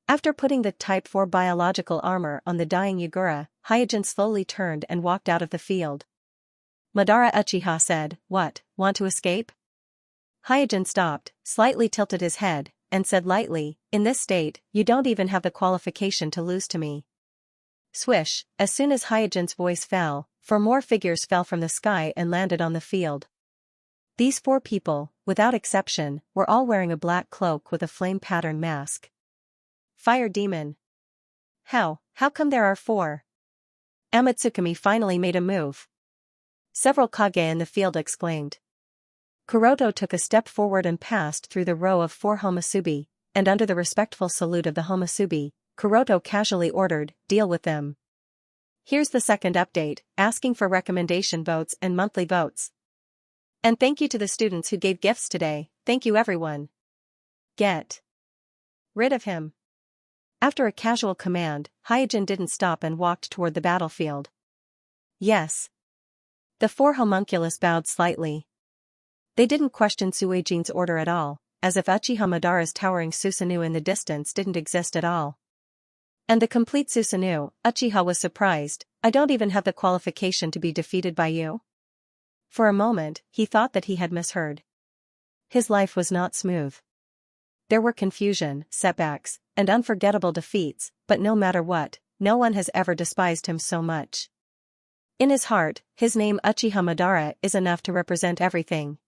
After putting the Type 4 biological armor on the dying Yagura, Hyojin slowly turned and walked out of the field. Madara Uchiha said, "What, want to escape?" Hyojin stopped, slightly tilted his head, and said lightly, "In this state, you don't even have the qualification to lose to me." Swish, as soon as Hyojin's voice fell, 4 more figures fell from the sky and landed on the field. These 4 people, without exception, were all wearing a black cloak with a flame pattern mask. Fire Demon. How come there are 4? Amatsukami finally made a move. Several Kage in the field exclaimed. Kuroto took a step forward and passed through the row of 4 Homasubi, and under the respectful salute of the Homasubi, Kuroto casually ordered, "Deal with them." Here's the second update, asking for recommendation votes and monthly votes. And thank you to the students who gave gifts today, thank you everyone. Get rid of him. After a casual command, Hyojin didn't stop and walked toward the battlefield. Yes. The 4 homunculus bowed slightly. They didn't question Suijin's order at all, as if Uchiha Madara's towering Susanoo in the distance didn't exist at all. And the complete Susanoo, Uchiha was surprised, "I don't even have the qualification to be defeated by you?" For a moment, he thought that he had misheard. His life was not smooth. There were confusion, setbacks, and unforgettable defeats, but no matter what, no one has ever despised him so much. In his heart, his name Uchiha Madara is enough to represent everything.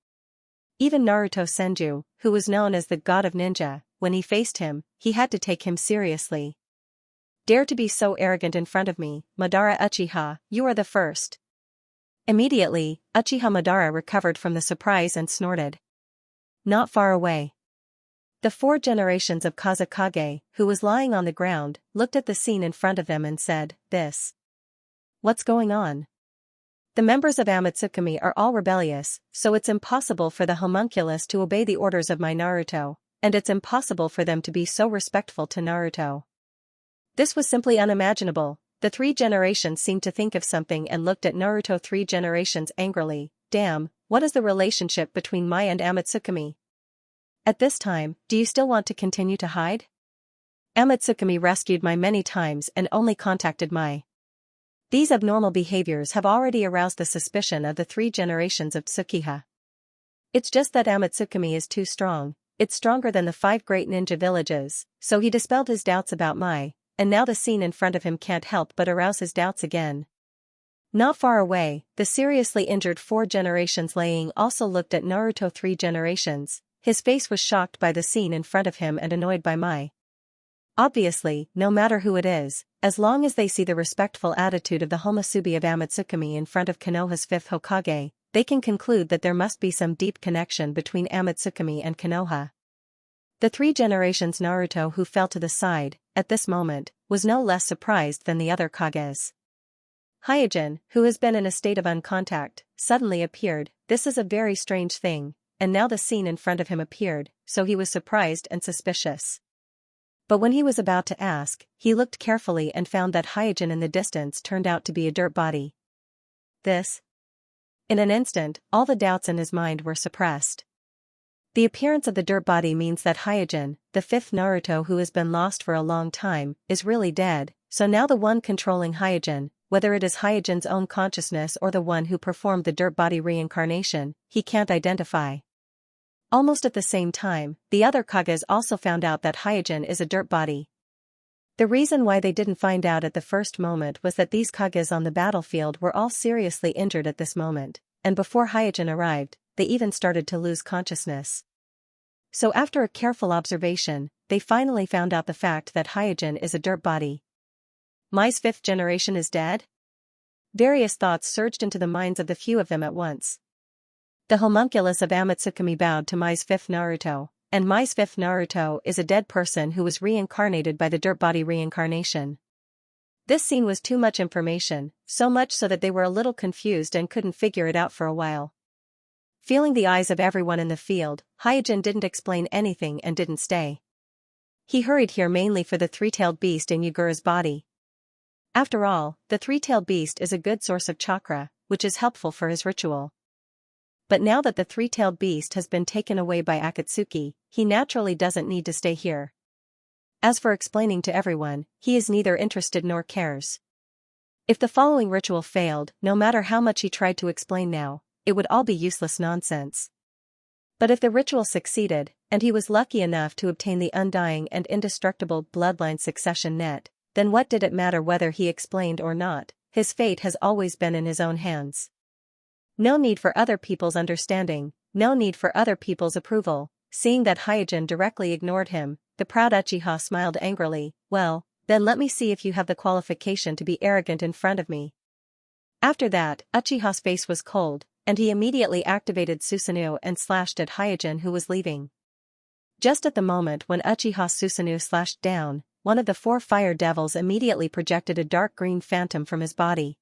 Even Naruto Senju, who was known as the god of ninja, when he faced him, he had to take him seriously. "Dare to be so arrogant in front of me, Madara Uchiha, you are the first." Immediately, Uchiha Madara recovered from the surprise and snorted. Not far away. The 4 generations of Kazekage, who was lying on the ground, looked at the scene in front of them and said, "This. What's going on?" The members of Amatsukami are all rebellious, so it's impossible for the homunculus to obey the orders of my Naruto, and it's impossible for them to be so respectful to Naruto. This was simply unimaginable. The 3 generations seemed to think of something and looked at Naruto 3 generations angrily. "Damn, what is the relationship between Mai and Amatsukami? At this time, do you still want to continue to hide? Amatsukami rescued Mai many times and only contacted Mai. These abnormal behaviors have already aroused the suspicion of the 3 generations of Tsukiha. It's just that Amatsukami is too strong, it's stronger than the 5 great ninja villages, so he dispelled his doubts about Mai, and now the scene in front of him can't help but arouse his doubts again." Not far away, the seriously injured 4 generations Laying also looked at Naruto 3 generations. His face was shocked by the scene in front of him and annoyed by Mai. Obviously, no matter who it is, as long as they see the respectful attitude of the Homasubi of Amatsukami in front of Konoha's 5th Hokage, they can conclude that there must be some deep connection between Amatsukami and Konoha. The 3 generations Naruto who fell to the side, at this moment, was no less surprised than the other Kages. Hyojin, who has been in a state of uncontact, suddenly appeared. This is a very strange thing, and now the scene in front of him appeared, so he was surprised and suspicious. But when he was about to ask, he looked carefully and found that Hyojin in the distance turned out to be a dirt body. This? In an instant, all the doubts in his mind were suppressed. The appearance of the dirt body means that Hyojin, the 5th Naruto who has been lost for a long time, is really dead, so now the one controlling Hyojin, whether it is Hyojin's own consciousness or the one who performed the dirt body reincarnation, he can't identify. Almost at the same time, the other Kages also found out that Hyojin is a dirt body. The reason why they didn't find out at the first moment was that these Kages on the battlefield were all seriously injured at this moment, and before Hyojin arrived, they even started to lose consciousness. So after a careful observation, they finally found out the fact that Hyojin is a dirt body. Mai's 5th generation is dead? Various thoughts surged into the minds of the few of them at once. The homunculus of Amatsukami bowed to Mai's 5th Naruto, and Mai's 5th Naruto is a dead person who was reincarnated by the dirt body reincarnation. This scene was too much information, so much so that they were a little confused and couldn't figure it out for a while. Feeling the eyes of everyone in the field, Hyojin didn't explain anything and didn't stay. He hurried here mainly for the 3-tailed beast in Yagura's body. After all, the 3-tailed beast is a good source of chakra, which is helpful for his ritual. but now that the three-tailed beast has been taken away by Akatsuki, he naturally doesn't need to stay here. As for explaining to everyone, he is neither interested nor cares. If the following ritual failed, no matter how much he tried to explain now, it would all be useless nonsense. But if the ritual succeeded, and he was lucky enough to obtain the undying and indestructible bloodline succession net, then what did it matter whether he explained or not? His fate has always been in his own hands. No need for other people's understanding, no need for other people's approval. Seeing that Hyojin directly ignored him, the proud Uchiha smiled angrily. Well, then let me see if you have the qualification to be arrogant in front of me. After that, Uchiha's face was cold, and he immediately activated Susanoo and slashed at Hyojin, who was leaving. Just at the moment when Uchiha's Susanoo slashed down, one of the 4 fire devils immediately projected a dark green phantom from his body.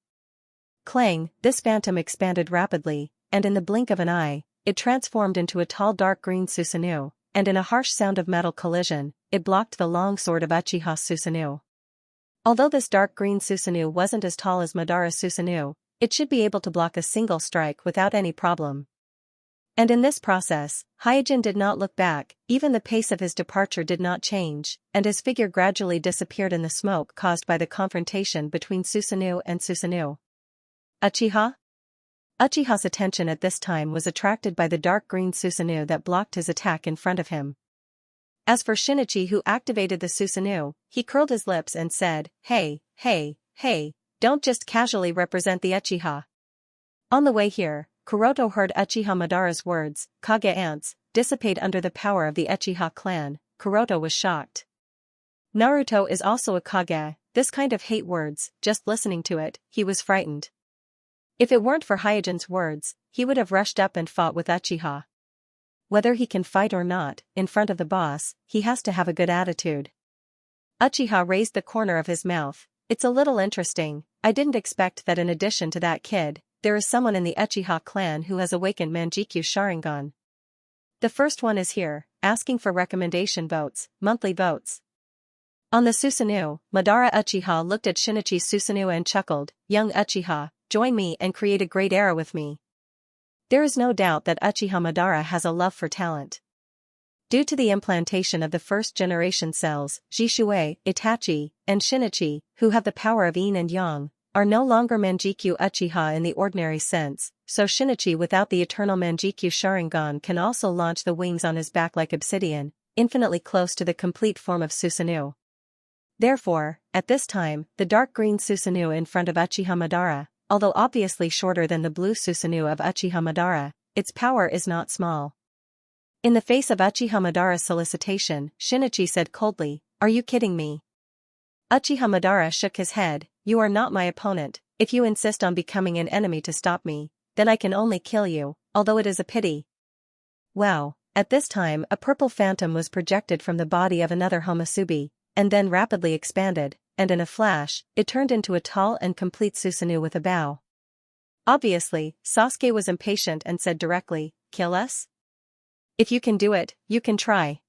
Clang, this phantom expanded rapidly, and in the blink of an eye, it transformed into a tall dark green Susanoo, and in a harsh sound of metal collision, it blocked the long sword of Uchiha's Susanoo. Although this dark green Susanoo wasn't as tall as Madara's Susanoo, it should be able to block a single strike without any problem. And in this process, Hyojin did not look back, even the pace of his departure did not change, and his figure gradually disappeared in the smoke caused by the confrontation between Susanoo and Susanoo. Uchiha? Uchiha's attention at this time was attracted by the dark green Susanoo that blocked his attack in front of him. As for Shinichi, who activated the Susanoo, he curled his lips and said, Hey, don't just casually represent the Uchiha. On the way here, Kuroto heard Uchiha Madara's words, Kage ants, dissipate under the power of the Uchiha clan. Kuroto was shocked. Naruto is also a Kage. This kind of hate words, just listening to it, he was frightened. If it weren't for Hyojin's words, he would have rushed up and fought with Uchiha. Whether he can fight or not, in front of the boss, he has to have a good attitude. Uchiha raised the corner of his mouth. It's a little interesting, I didn't expect that in addition to that kid, there is someone in the Uchiha clan who has awakened Manjikyu Sharingan. The first one is here, asking for recommendation votes, monthly votes. On the Susanoo, Madara Uchiha looked at Shinichi's Susanoo and chuckled, Young Uchiha, join me and create a great era with me. There is no doubt that Uchiha Madara has a love for talent. Due to the implantation of the first-generation cells, Jishuei, Itachi, and Shinichi, who have the power of yin and yang, are no longer Manjikyu Uchiha in the ordinary sense, so Shinichi without the eternal Manjikyu Sharingan can also launch the wings on his back like obsidian, infinitely close to the complete form of Susanoo. Therefore, at this time, the dark green Susanoo in front of Uchiha Madara, although obviously shorter than the blue Susanoo of Uchiha Madara, its power is not small. In the face of Uchiha Madara's solicitation, Shinichi said coldly, Are you kidding me? Uchiha Madara shook his head, You are not my opponent. If you insist on becoming an enemy to stop me, then I can only kill you, although it is a pity. Wow, at this time a purple phantom was projected from the body of another Homusubi, and then rapidly expanded, and in a flash, it turned into a tall and complete Susanoo with a bow. Obviously, Sasuke was impatient and said directly, Kill us? If you can do it, you can try.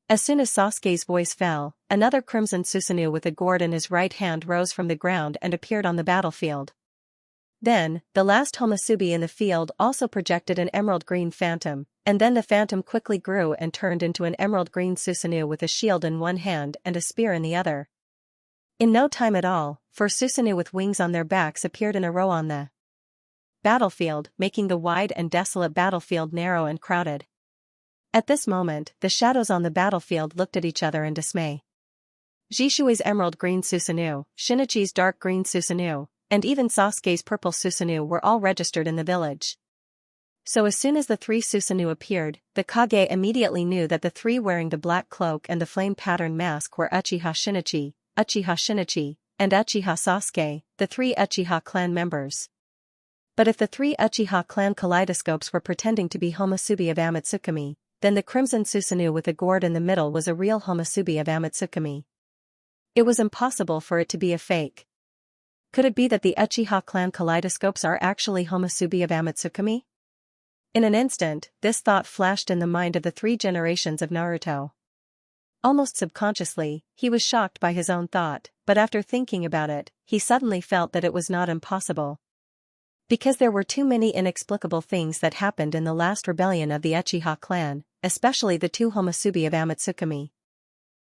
As soon as Sasuke's voice fell, another crimson Susanoo with a gourd in his right hand rose from the ground and appeared on the battlefield. Then, the last Homusubi in the field also projected an emerald green phantom, and then the phantom quickly grew and turned into an emerald green Susanoo with a shield in one hand and a spear in the other. In no time at all, 4 Susanoo with wings on their backs appeared in a row on the battlefield, making the wide and desolate battlefield narrow and crowded. At this moment, the shadows on the battlefield looked at each other in dismay. Jishui's emerald green Susanoo, Shinichi's dark green Susanoo, and even Sasuke's purple Susanoo were all registered in the village. So as soon as the 3 Susanoo appeared, the Kage immediately knew that the 3 wearing the black cloak and the flame pattern mask were Uchiha Shinichi, and Uchiha Sasuke, the 3 Uchiha clan members. But if the 3 Uchiha clan kaleidoscopes were pretending to be Homusubi of Amatsukami, then the crimson Susanoo with a gourd in the middle was a real Homusubi of Amatsukami. It was impossible for it to be a fake. Could it be that the Uchiha clan kaleidoscopes are actually Homusubi of Amatsukami? In an instant, this thought flashed in the mind of the 3 generations of Naruto. Almost subconsciously, he was shocked by his own thought, but after thinking about it, he suddenly felt that it was not impossible. Because there were too many inexplicable things that happened in the last rebellion of the Uchiha clan, especially the two Homosubi of Amatsukami.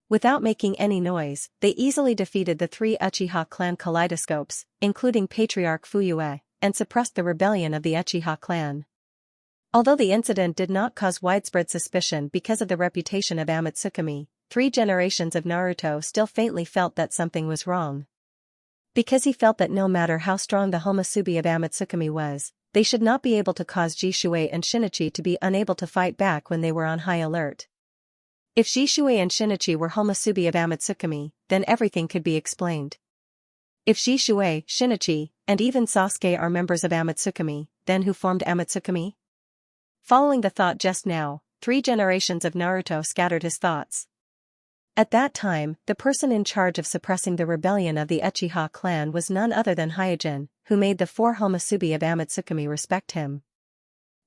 Without making any noise, they easily defeated the three Uchiha clan kaleidoscopes, including Patriarch Fuyue, and suppressed the rebellion of the Uchiha clan. Although the incident did not cause widespread suspicion because of the reputation of Amatsukami, 3 generations of Naruto still faintly felt that something was wrong. Because he felt that no matter how strong the Homosubi of Amatsukami was, they should not be able to cause Jishui and Shinichi to be unable to fight back when they were on high alert. If Jishui and Shinichi were Homosubi of Amatsukami, then everything could be explained. If Jishui, Shinichi, and even Sasuke are members of Amatsukami, then who formed Amatsukami? Following the thought just now, 3 generations of Naruto scattered his thoughts. At that time, the person in charge of suppressing the rebellion of the Uchiha clan was none other than Hyojin, who made the 4 Homosubi of Amatsukami respect him.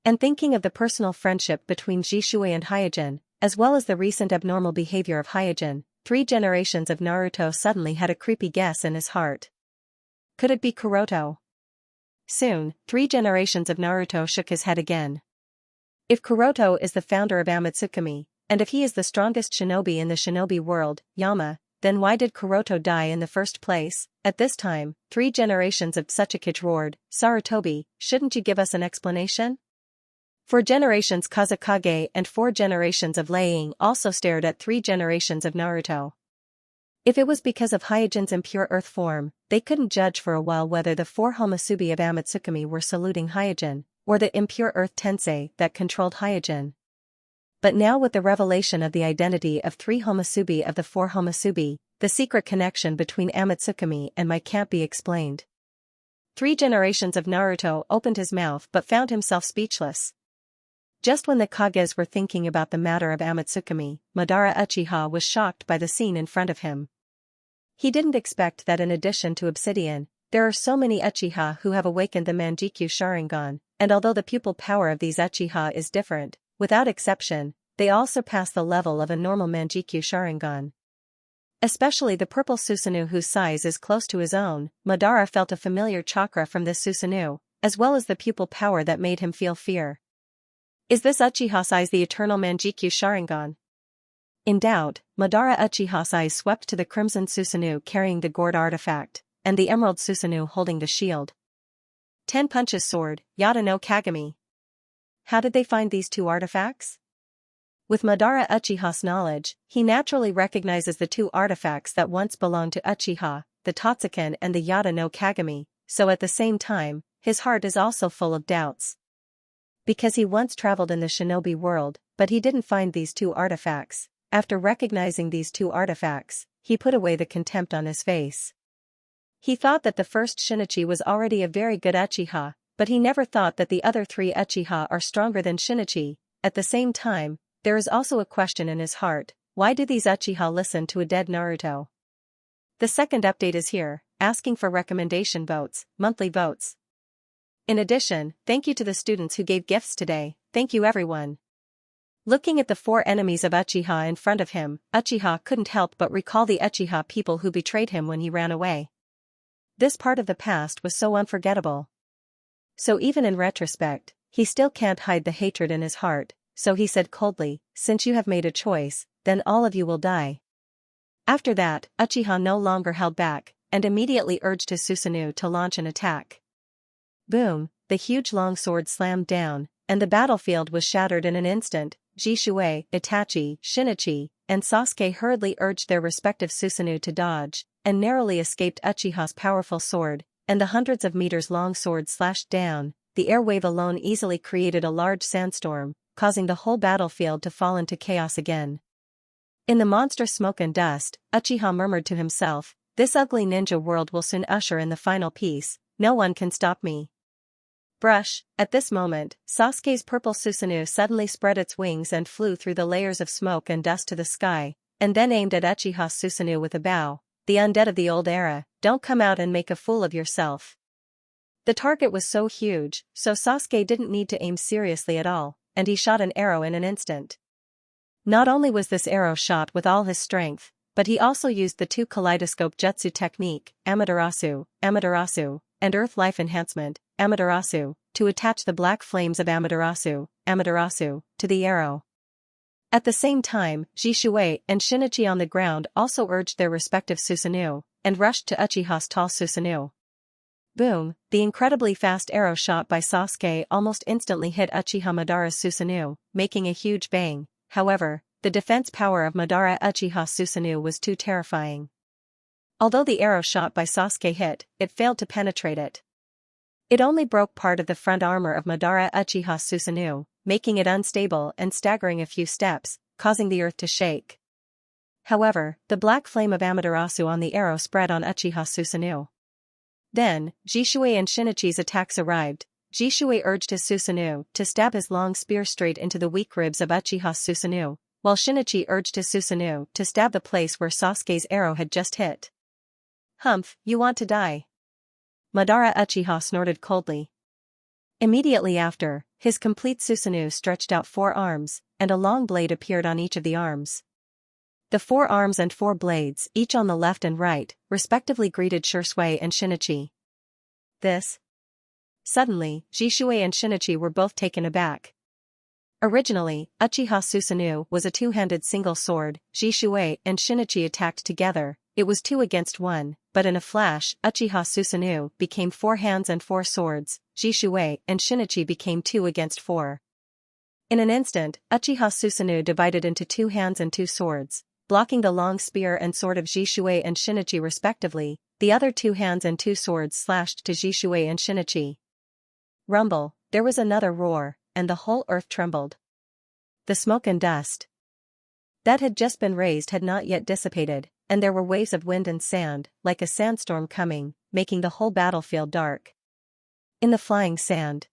And thinking of the personal friendship between Jishui and Hyojin, as well as the recent abnormal behavior of Hyojin, 3 generations of Naruto suddenly had a creepy guess in his heart. Could it be Kuroto? Soon, 3 generations of Naruto shook his head again. If Kuroto is the founder of Amatsukami, and if he is the strongest shinobi in the shinobi world, Yama, then why did Kuroto die in the first place? At this time, 3 generations of Tsuchikage roared, Sarutobi, shouldn't you give us an explanation? 4 generations Kazekage and 4 generations of Leiying also stared at 3 generations of Naruto. If it was because of Hyojin's impure earth form, they couldn't judge for a while whether the 4 Homosubi of Amatsukami were saluting Hyojin, or the impure earth tensei that controlled Hyojin. But now with the revelation of the identity of 3 Homosubi of the 4 Homosubi, the secret connection between Amatsukami and Mai can't be explained. 3 generations of Naruto opened his mouth but found himself speechless. Just when the Kages were thinking about the matter of Amatsukami, Madara Uchiha was shocked by the scene in front of him. He didn't expect that in addition to Obsidian, there are so many Uchiha who have awakened the Manjikyu Sharingan, and although the pupil power of these Uchiha is different, without exception, they all surpass the level of a normal Manjikyu Sharingan. Especially the purple Susanoo whose size is close to his own, Madara felt a familiar chakra from this Susanoo, as well as the pupil power that made him feel fear. Is this Uchiha size the eternal Manjikyu Sharingan? In doubt, Madara Uchiha's eyes swept to the crimson Susanoo carrying the gourd artifact, and the emerald Susanoo holding the shield. 10 Punches sword, Yada no Kagami. How did they find these 2 artifacts? With Madara Uchiha's knowledge, he naturally recognizes the 2 artifacts that once belonged to Uchiha, the Totsuken and the Yada no Kagami, so at the same time, his heart is also full of doubts. Because he once traveled in the shinobi world, but he didn't find these 2 artifacts. After recognizing these 2 artifacts, he put away the contempt on his face. He thought that the first Shinichi was already a very good Uchiha, but he never thought that the other 3 Uchiha are stronger than Shinichi. At the same time, there is also a question in his heart: why did these Uchiha listen to a dead Naruto? The second update is here, asking for recommendation votes, monthly votes. In addition, thank you to the students who gave gifts today. Thank you everyone. Looking at the 4 enemies of Uchiha in front of him, Uchiha couldn't help but recall the Uchiha people who betrayed him when he ran away. This part of the past was so unforgettable. So even in retrospect, he still can't hide the hatred in his heart, so he said coldly, since you have made a choice, then all of you will die. After that, Uchiha no longer held back, and immediately urged his Susanoo to launch an attack. Boom, the huge long sword slammed down, and the battlefield was shattered in an instant. Jishui, Itachi, Shinichi, and Sasuke hurriedly urged their respective Susanoo to dodge, and narrowly escaped Uchiha's powerful sword, and the hundreds of meters long sword slashed down. The air wave alone easily created a large sandstorm, causing the whole battlefield to fall into chaos again. In the monstrous smoke and dust, Uchiha murmured to himself, this ugly ninja world will soon usher in the final peace, no one can stop me. Brush. At this moment, Sasuke's purple Susanoo suddenly spread its wings and flew through the layers of smoke and dust to the sky, and then aimed at Uchiha's Susanoo with a bow. The undead of the old era, don't come out and make a fool of yourself. The target was so huge, so Sasuke didn't need to aim seriously at all, and he shot an arrow in an instant. Not only was this arrow shot with all his strength, but he also used the 2 kaleidoscope jutsu technique, Amaterasu, and Earth Life Enhancement, Amaterasu, to attach the black flames of Amaterasu, to the arrow. At the same time, Jishui and Shinichi on the ground also urged their respective Susanoo, and rushed to Uchiha's tall Susanoo. Boom, the incredibly fast arrow shot by Sasuke almost instantly hit Uchiha Madara's Susanoo, making a huge bang. However, the defense power of Madara Uchiha's Susanoo was too terrifying. Although the arrow shot by Sasuke hit, it failed to penetrate it. It only broke part of the front armor of Madara Uchiha's Susanoo, making it unstable and staggering a few steps, causing the earth to shake. However, the black flame of Amaterasu on the arrow spread on Uchiha's Susanoo. Then, Jishui and Shinichi's attacks arrived. Jishui urged his Susanoo to stab his long spear straight into the weak ribs of Uchiha's Susanoo, while Shinichi urged his Susanoo to stab the place where Sasuke's arrow had just hit. "Humph, you want to die?" Madara Uchiha snorted coldly. Immediately after, his complete Susanoo stretched out 4 arms, and a long blade appeared on each of the arms. The 4 arms and 4 blades, each on the left and right, respectively greeted Shisui and Shinichi. This? Suddenly, Jishui and Shinichi were both taken aback. Originally, Uchiha Susanoo was a 2-handed single sword. Jishui and Shinichi attacked together. It was 2 against 1, but in a flash, Uchiha Susanoo became 4 hands and 4 swords. Jishui and Shinichi became 2 against 4. In an instant, Uchiha Susanoo divided into 2 hands and 2 swords, blocking the long spear and sword of Jishui and Shinichi respectively. The other 2 hands and 2 swords slashed to Jishui and Shinichi. Rumble, there was another roar, and the whole earth trembled. The smoke and dust that had just been raised had not yet dissipated, and there were waves of wind and sand, like a sandstorm coming, making the whole battlefield dark. In the flying sand.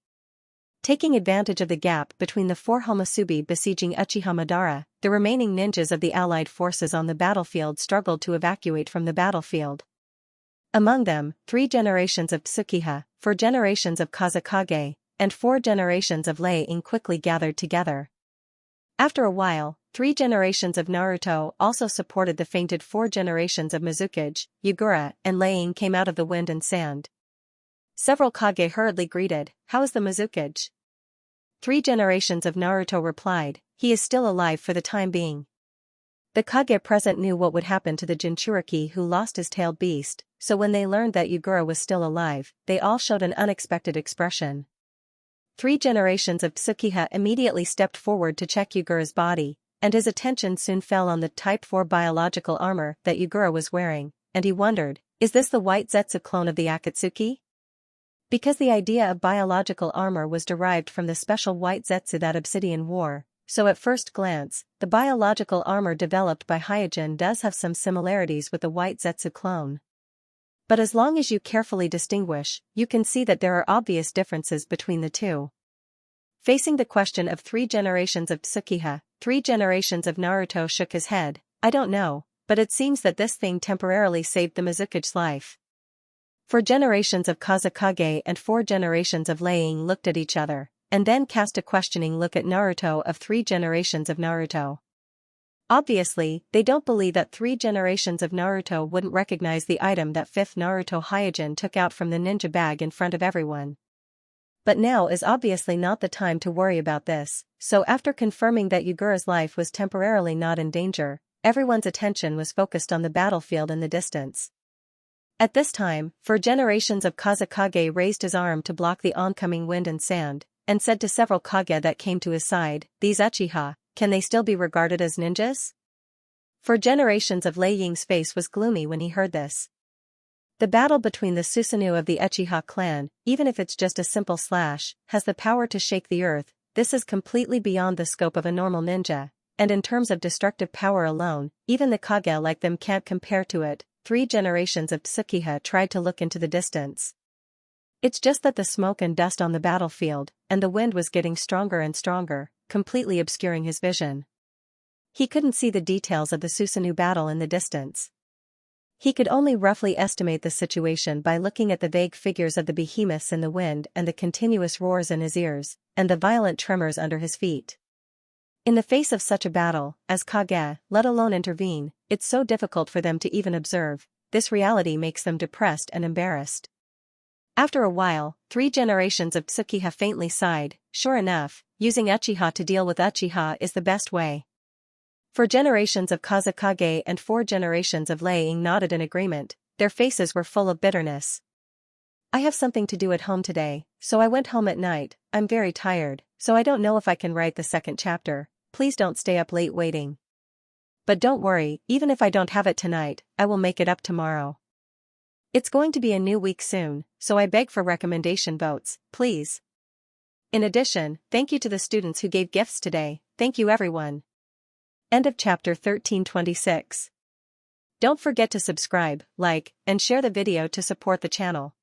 Taking advantage of the gap between the 4 Homusubi besieging Uchiha Madara, the remaining ninjas of the allied forces on the battlefield struggled to evacuate from the battlefield. Among them, 3 generations of Tsuchiha, 4 generations of Kazekage, and 4 generations of Lei-ing quickly gathered together. After a while, 3 generations of Naruto also supported the fainted 4 generations of Mizukage, Yugura, and Lei-ing came out of the wind and sand. Several Kage hurriedly greeted, "How is the Mizukage?" 3 generations of Naruto replied, "He is still alive for the time being." The Kage present knew what would happen to the Jinchuriki who lost his tailed beast, so when they learned that Yugura was still alive, they all showed an unexpected expression. 3 generations of Tsuchiha immediately stepped forward to check Yugura's body, and his attention soon fell on the Type 4 biological armor that Yugura was wearing, and he wondered, is this the white Zetsu clone of the Akatsuki? Because the idea of biological armor was derived from the special white Zetsu that Obsidian wore, so at first glance, the biological armor developed by Hyojin does have some similarities with the white Zetsu clone. But as long as you carefully distinguish, you can see that there are obvious differences between the two. Facing the question of 3 generations of Tsuchiha, 3 generations of Naruto shook his head. "I don't know, but it seems that this thing temporarily saved the Mizukage's life." 4 generations of Kazekage and 4 generations of Lei-ing looked at each other, and then cast a questioning look at Naruto of 3 generations of Naruto. Obviously, they don't believe that 3 generations of Naruto wouldn't recognize the item that 5th Naruto Hyojin took out from the ninja bag in front of everyone. But now is obviously not the time to worry about this, so after confirming that Yugura's life was temporarily not in danger, everyone's attention was focused on the battlefield in the distance. At this time, 4 generations of Kazekage raised his arm to block the oncoming wind and sand, and said to several Kage that came to his side, "These Uchiha, can they still be regarded as ninjas?" 4 generations of Lei-ing's face was gloomy when he heard this. The battle between the Susanoo of the Uchiha clan, even if it's just a simple slash, has the power to shake the earth. This is completely beyond the scope of a normal ninja, and in terms of destructive power alone, even the Kage like them can't compare to it. 3 generations of Tsuchiha tried to look into the distance. It's just that the smoke and dust on the battlefield, and the wind was getting stronger and stronger, completely obscuring his vision. He couldn't see the details of the Susanoo battle in the distance. He could only roughly estimate the situation by looking at the vague figures of the behemoths in the wind and the continuous roars in his ears, and the violent tremors under his feet. In the face of such a battle, as Kage, let alone intervene, it's so difficult for them to even observe. This reality makes them depressed and embarrassed. After a while, 3 generations of Tsukiha faintly sighed. Sure enough, using Uchiha to deal with Uchiha is the best way. 4 generations of Kazekage and 4 generations of Lei nodded in agreement, their faces were full of bitterness. I have something to do at home today, so I went home at night. I'm very tired, so I don't know if I can write the second chapter. Please don't stay up late waiting. But don't worry, even if I don't have it tonight, I will make it up tomorrow. It's going to be a new week soon, so I beg for recommendation votes, please. In addition, thank you to the students who gave gifts today. Thank you everyone. End of chapter 1326. Don't forget to subscribe, like, and share the video to support the channel.